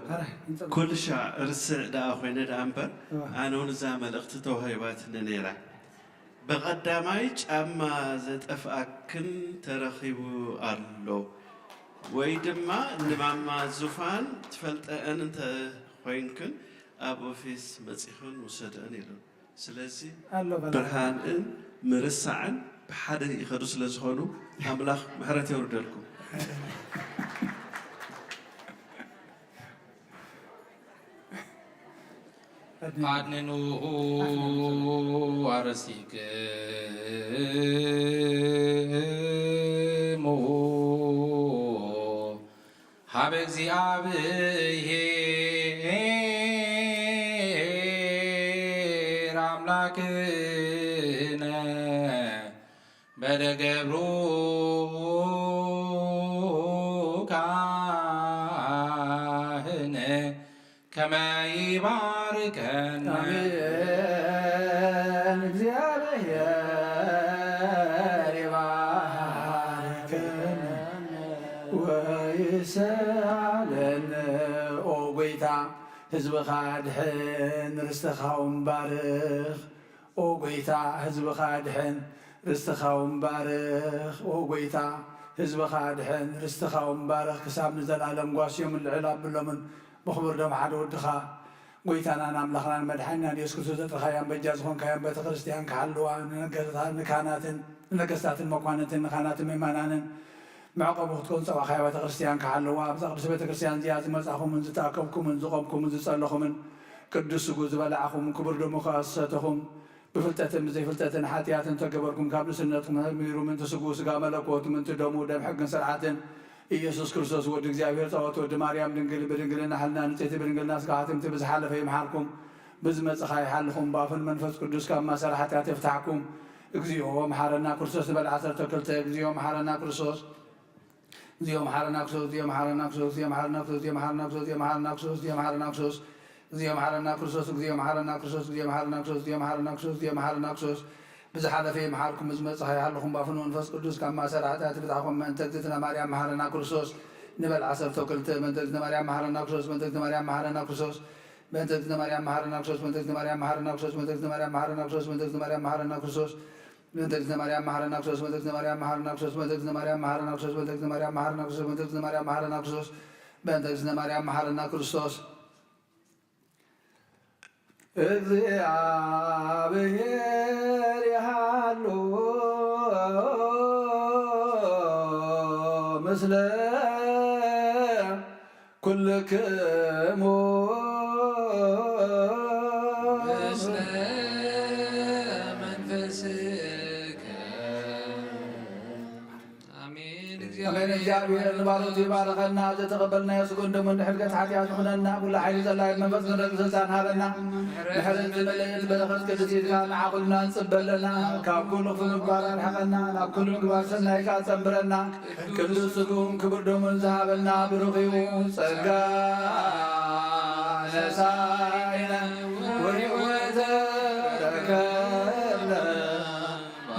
Speaker 19: كل شيء رسع دا أخوينا دا أمبر أنا ونزا ملقت توهيبات نيرا بقدامايج أما زد أفأكن ترخيبو أرلو ويدما نماما زفان تفلت أنت خوينكن أبو فيس مسيحون وسدان يلو سلازي برهان إن مرسعن بحدا يخدو سلازخونو أملاخ محرتي وردلكم
Speaker 4: አድንኑ አርሲክሙ ሀበ እግዚአብሔር አምላክነ በደገብሩ ካህነ ከመ ይባርከነ
Speaker 9: እግዚአብሔር ይባርከነ ወይስአለነ ኦ ጎይታ ህዝብኻ ድሕን ርስትኻውን ባርኽ ኦ ጎይታ ህዝብኻ ድሕን ርስትኻውን ባርኽ ኦ ጎይታ ህዝብኻ ድሕን ርስትኻውን ባርኽ ክሳብ ንዘላለም ጓስዮም ልዕል ኣብሎምን بخبر دم حد ودخا قويتنا نام لخنا مدحنا يسكت زتخيام بجاز خون كيام بيت كريستيان كحلوا نكانات نكستات المكانات نكانات ميمانان معقب تكون سوا خيام بيت كريستيان كحلوا بزغ بيت كريستيان زياد مزاخو من زتاكمكم من زقمكم من زصلخو من ቅዱስ ስጉ ዝበላዕኹም ክቡር ደሙ ካሰተኹም ብፍልጠትን ብዘይፍልጠትን ሓጢኣትን ተገበርኩም ካብ ንስነትኩም ሚሩ ምንቲ ስጉ ስጋ መለኮት ምንቲ ደሙ ደም ሕግን ስርዓትን ኢየሱስ ክርስቶስ ወዲ እግዚአብሔር ጸወት ወዲ ማርያም ድንግል ብድንግልና ሓልና ንጽሕቲ ብድንግልና ስጋ ሃትምቲ ብዝሓለፈ ይምሓርኩም ብዝመጽኻ ይሓልኹም ባፍን መንፈስ ቅዱስ ካብ ማሰራ ሓጢኣት የፍታሕኩም እግዚኦ መሓረና ክርስቶስ ዝበል 12 እግዚኦ መሓረና ክርስቶስ እግዚኦ መሓረና ክርስቶስ እግዚኦ መሓረና ክርስቶስ እግዚኦ መሓረና ክርስቶስ እግዚኦ መሓረና ክርስቶስ እግዚኦ መሓረና ክርስቶስ እግዚኦ መሓረና ክርስቶስ እግዚኦ መሓረና ክርስቶስ እግዚኦ መሓረና ክርስቶስ እግዚኦ መሓረና ክርስቶስ እግዚኦ መሓረና ክርስቶስ እግዚኦ መሓረና ክርስቶስ ብዝሓለፈ ይምሓርኩም ብዝመጽኻ ይሓልኹም ባፍን መንፈስ ቅዱስ ካብ ማሰራ ሓጢኣት የፍታሕኩም ምእንተ እግዝእትና ማርያም መሓረና ክርስቶስ ንበል 12 ምእንተ እግዝእትና ማርያም መሓረና ክርስቶስ ምእንተ እግዝእትና ማርያም መሓረና ክርስቶስ ምእንተ እግዝእትና ማርያም መሓረና ክርስቶስ ምእንተ እግዝእትና ማርያም መሓረና ክርስቶስ ምእንተ እግዝእትና ማርያም መሓረና ክርስቶስ ምእንተ እግዝእትና ማርያም መሓረና ክርስቶስ ምእንተ እግዝእትና ማርያም መሓረና ክርስቶስ ምእንተ እግዝእትና ማርያም መሓረና ክርስቶስ ምእንተ እግዝእትና ማርያም መሓረና ክርስቶስ ምእንተ እግዝእትና ማርያም መሓረና ክርስቶስ ምእንተ እግዝእትና ማርያም መሓረና ክርስቶስ ምእንተ እግዝእትና ማርያም መሓረና ክርስቶስ እግዚአብሔር ያሉ ምስለ ኩልክሙ
Speaker 8: ምስለ መንፈስከ አሜን።
Speaker 9: እግዚአብሔር ንባሮቱ ይባረኸና ዘተቀበልና የስጉን ደሞ ንሕድገት ሓጢኣት ንኹነና ኩሉ ሓይሊ ዘላዊ መንፈስ ንረግ ስልጣን ሃበና ንሕርን ዝመለየት በረኸት ቅድሲትካ ንዓቑልና ንፅበለና ካብ ኩሉ ክፉ ምግባር ኣርሕቐና ናብ ኩሉ ምግባር ሰናይካ ፀንብረና ቅዱስ ስጉን ክቡር ደሙን ዝሃበና ብሩኽ እዩ ጸጋ ነሳይነ ወሕይወተ ረከብነ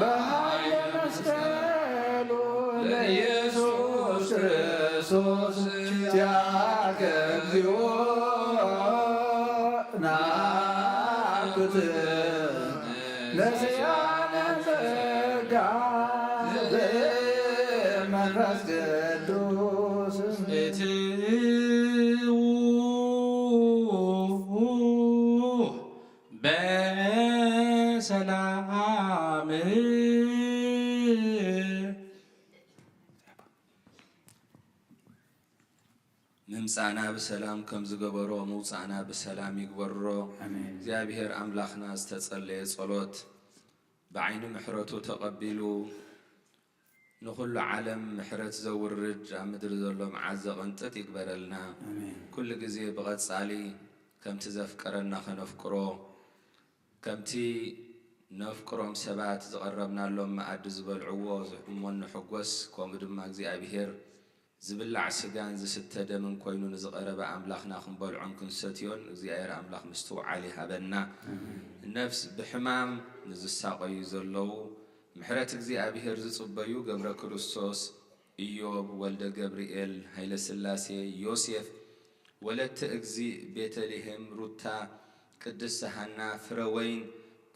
Speaker 9: በሃይለ መስቀሉ ለኢየሱስ ክርስቶስ ቲያከ እግዚኦ ናኩት ነስያነ ጸጋ መንፈስ ቅዱስ
Speaker 4: እትዉ በሰላም ምምፃና ብሰላም ከም ዝገበሮ ምውፃእና ብሰላም ይግበሮ። እግዚአብሔር አምላኽና ዝተጸለየ ጸሎት ብዓይኒ ምሕረቱ ተቐቢሉ ንኩሉ ዓለም ምሕረት ዘውርድ ኣብ ምድሪ ዘሎ መዓዝ ዘቐንጥጥ ይግበረልና። ኩሉ ግዜ ብቐጻሊ ከምቲ ዘፍቀረና ኸነፍቅሮ ከምቲ ነፍቅሮም ሰባት ዝቐረብናሎም መኣዲ ዝበልዕዎ ዝሕሞን ሕጐስ ከምኡ ድማ እግዚኣብሔር ዝብላዕ ስጋን ዝስተ ደምን ኮይኑ ንዝቐረበ ኣምላኽና ክንበልዖን ክንሰትዮን እግዚኣብሔር ኣምላኽ ምስትውዓል ይሃበና። ነፍስ ብሕማም ንዝሳቐዩ ዘለዉ ምሕረት እግዚኣብሔር ዝጽበዩ ገብረ ክርስቶስ፣ ኢዮብ፣ ወልደ ገብርኤል፣ ሃይለ ስላሴ፣ ዮሴፍ፣ ወለተ እግዚእ፣ ቤተልሔም፣ ሩታ፣ ቅድስት ሃና፣ ፍረ ወይን፣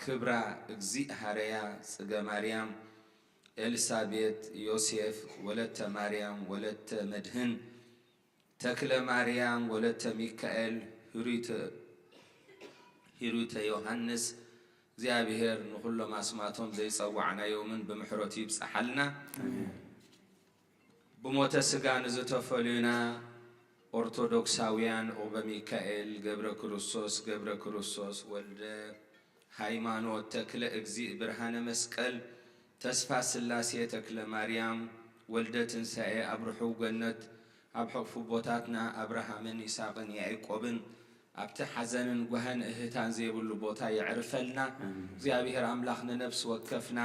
Speaker 4: ክብራ፣ እግዚእ ሃረያ፣ ጽገ ማርያም፣ ኤልሳቤጥ፣ ዮሴፍ፣ ወለተ ማርያም፣ ወለተ መድህን፣ ተክለ ማርያም፣ ወለተ ሚካኤል፣ ሂሩተ ዮሐንስ እግዚአብሔር ንኩሎም ኣስማቶም ዘይጸዋዕናዮምን ብምሕረቱ ይብጽሓልና። ብሞተ ስጋ ንዝተፈልዩና ኦርቶዶክሳውያን ኦበ ሚካኤል፣ ገብረ ክርስቶስ፣ ገብረ ክርስቶስ፣ ወልደ ሃይማኖት፣ ተክለ እግዚእ፣ ብርሃነ መስቀል፣ ተስፋ ስላሴ፣ ተክለ ማርያም፣ ወልደ ትንሣኤ፣ ኣብርሑ ገነት ኣብ ሕቕፉ ቦታትና አብርሃምን ይስሐቅን ያዕቆብን ኣብቲ ሓዘንን ጓህን እህታን ዘይብሉ ቦታ ይዕርፈልና። እግዚአብሔር አምላኽ ንነፍስ ወከፍና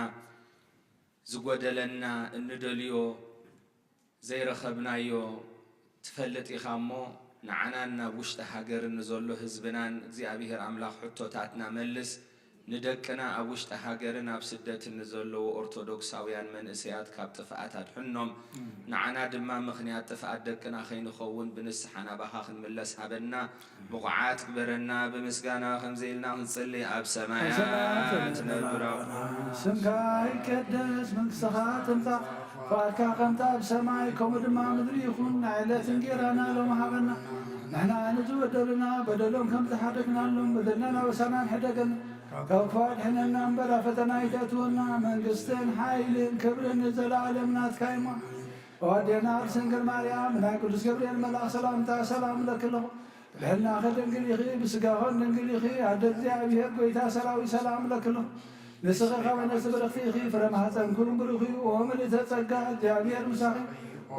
Speaker 4: ዝጎደለና እንደልዮ ዘይረኸብናዮ ትፈልጥ ኢኻ እሞ ንዓናን ናብ ውሽጢ ሃገር ንዘሎ ህዝብናን እግዚአብሔር አምላኽ ሕቶታትና መልስ። ንደቅና ኣብ ውሽጢ ሃገርን ኣብ ስደትን ንዘለዉ ኦርቶዶክሳውያን መንእሰያት ካብ ጥፍኣት ኣድሕኖም ንዓና ድማ ምኽንያት ጥፍኣት ደቅና ኸይንኸውን ብንስሓ ናባኻ ክንምለስ ሃበና። ብቑዓት ግበረና ብምስጋና ከምዘኢልና ክንጽልይ ኣብ ሰማያት ነብራ
Speaker 9: ስምካ ይቀደስ መንግሥትኻ ትምጻእ ፈቃድካ ከምቲ ኣብ ሰማይ ከምኡ ድማ ምድሪ ይኹን። ንዕለት እንጀራና ሎሚ ሃበና ንሕና ንዝበደሉና በደሎም ከም ዝሓደግናሎም በደልና በሰናን ሕደገና ካብ ክፉ ኣድሕነና እምበር ኣብ ፈተና ይተእትወና። መንግሥትን ሓይልን ክብርን ንዘለዓለም ናትካ እዩ እሞ። ኣዴና ርስ ድንግል ማርያም ናይ ቅዱስ ገብርኤል መልኣኽ ሰላምታ ሰላም ለክለኹ ብሕልና ኸደንግል ይኺ ብስጋኾን ደንግል ይኺ ኣደ እግዚኣብሔር ጐይታ ሰራዊት ሰላም ለክሎ ንስኸ ኸመ ነፍሲ ብርኽቲ ኢኺ ፍረ ማሕፀን ኩሉን ብርኺ ኦ ምልእተ ጸጋ እግዚኣብሔር ምሳኺ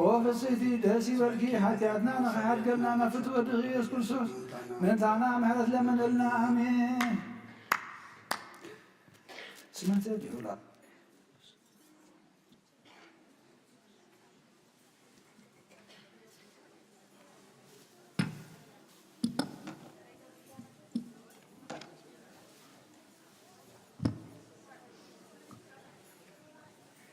Speaker 9: ኦ ፍስሕቲ ደስ ይበልኪ ሓጢኣትና ንኸሓድገልና ናፍቲ ወድኺ ኢየሱስ ክርስቶስ ምንታና ምሕረት ለመነልና ኣሜን ስመተ ይሁላ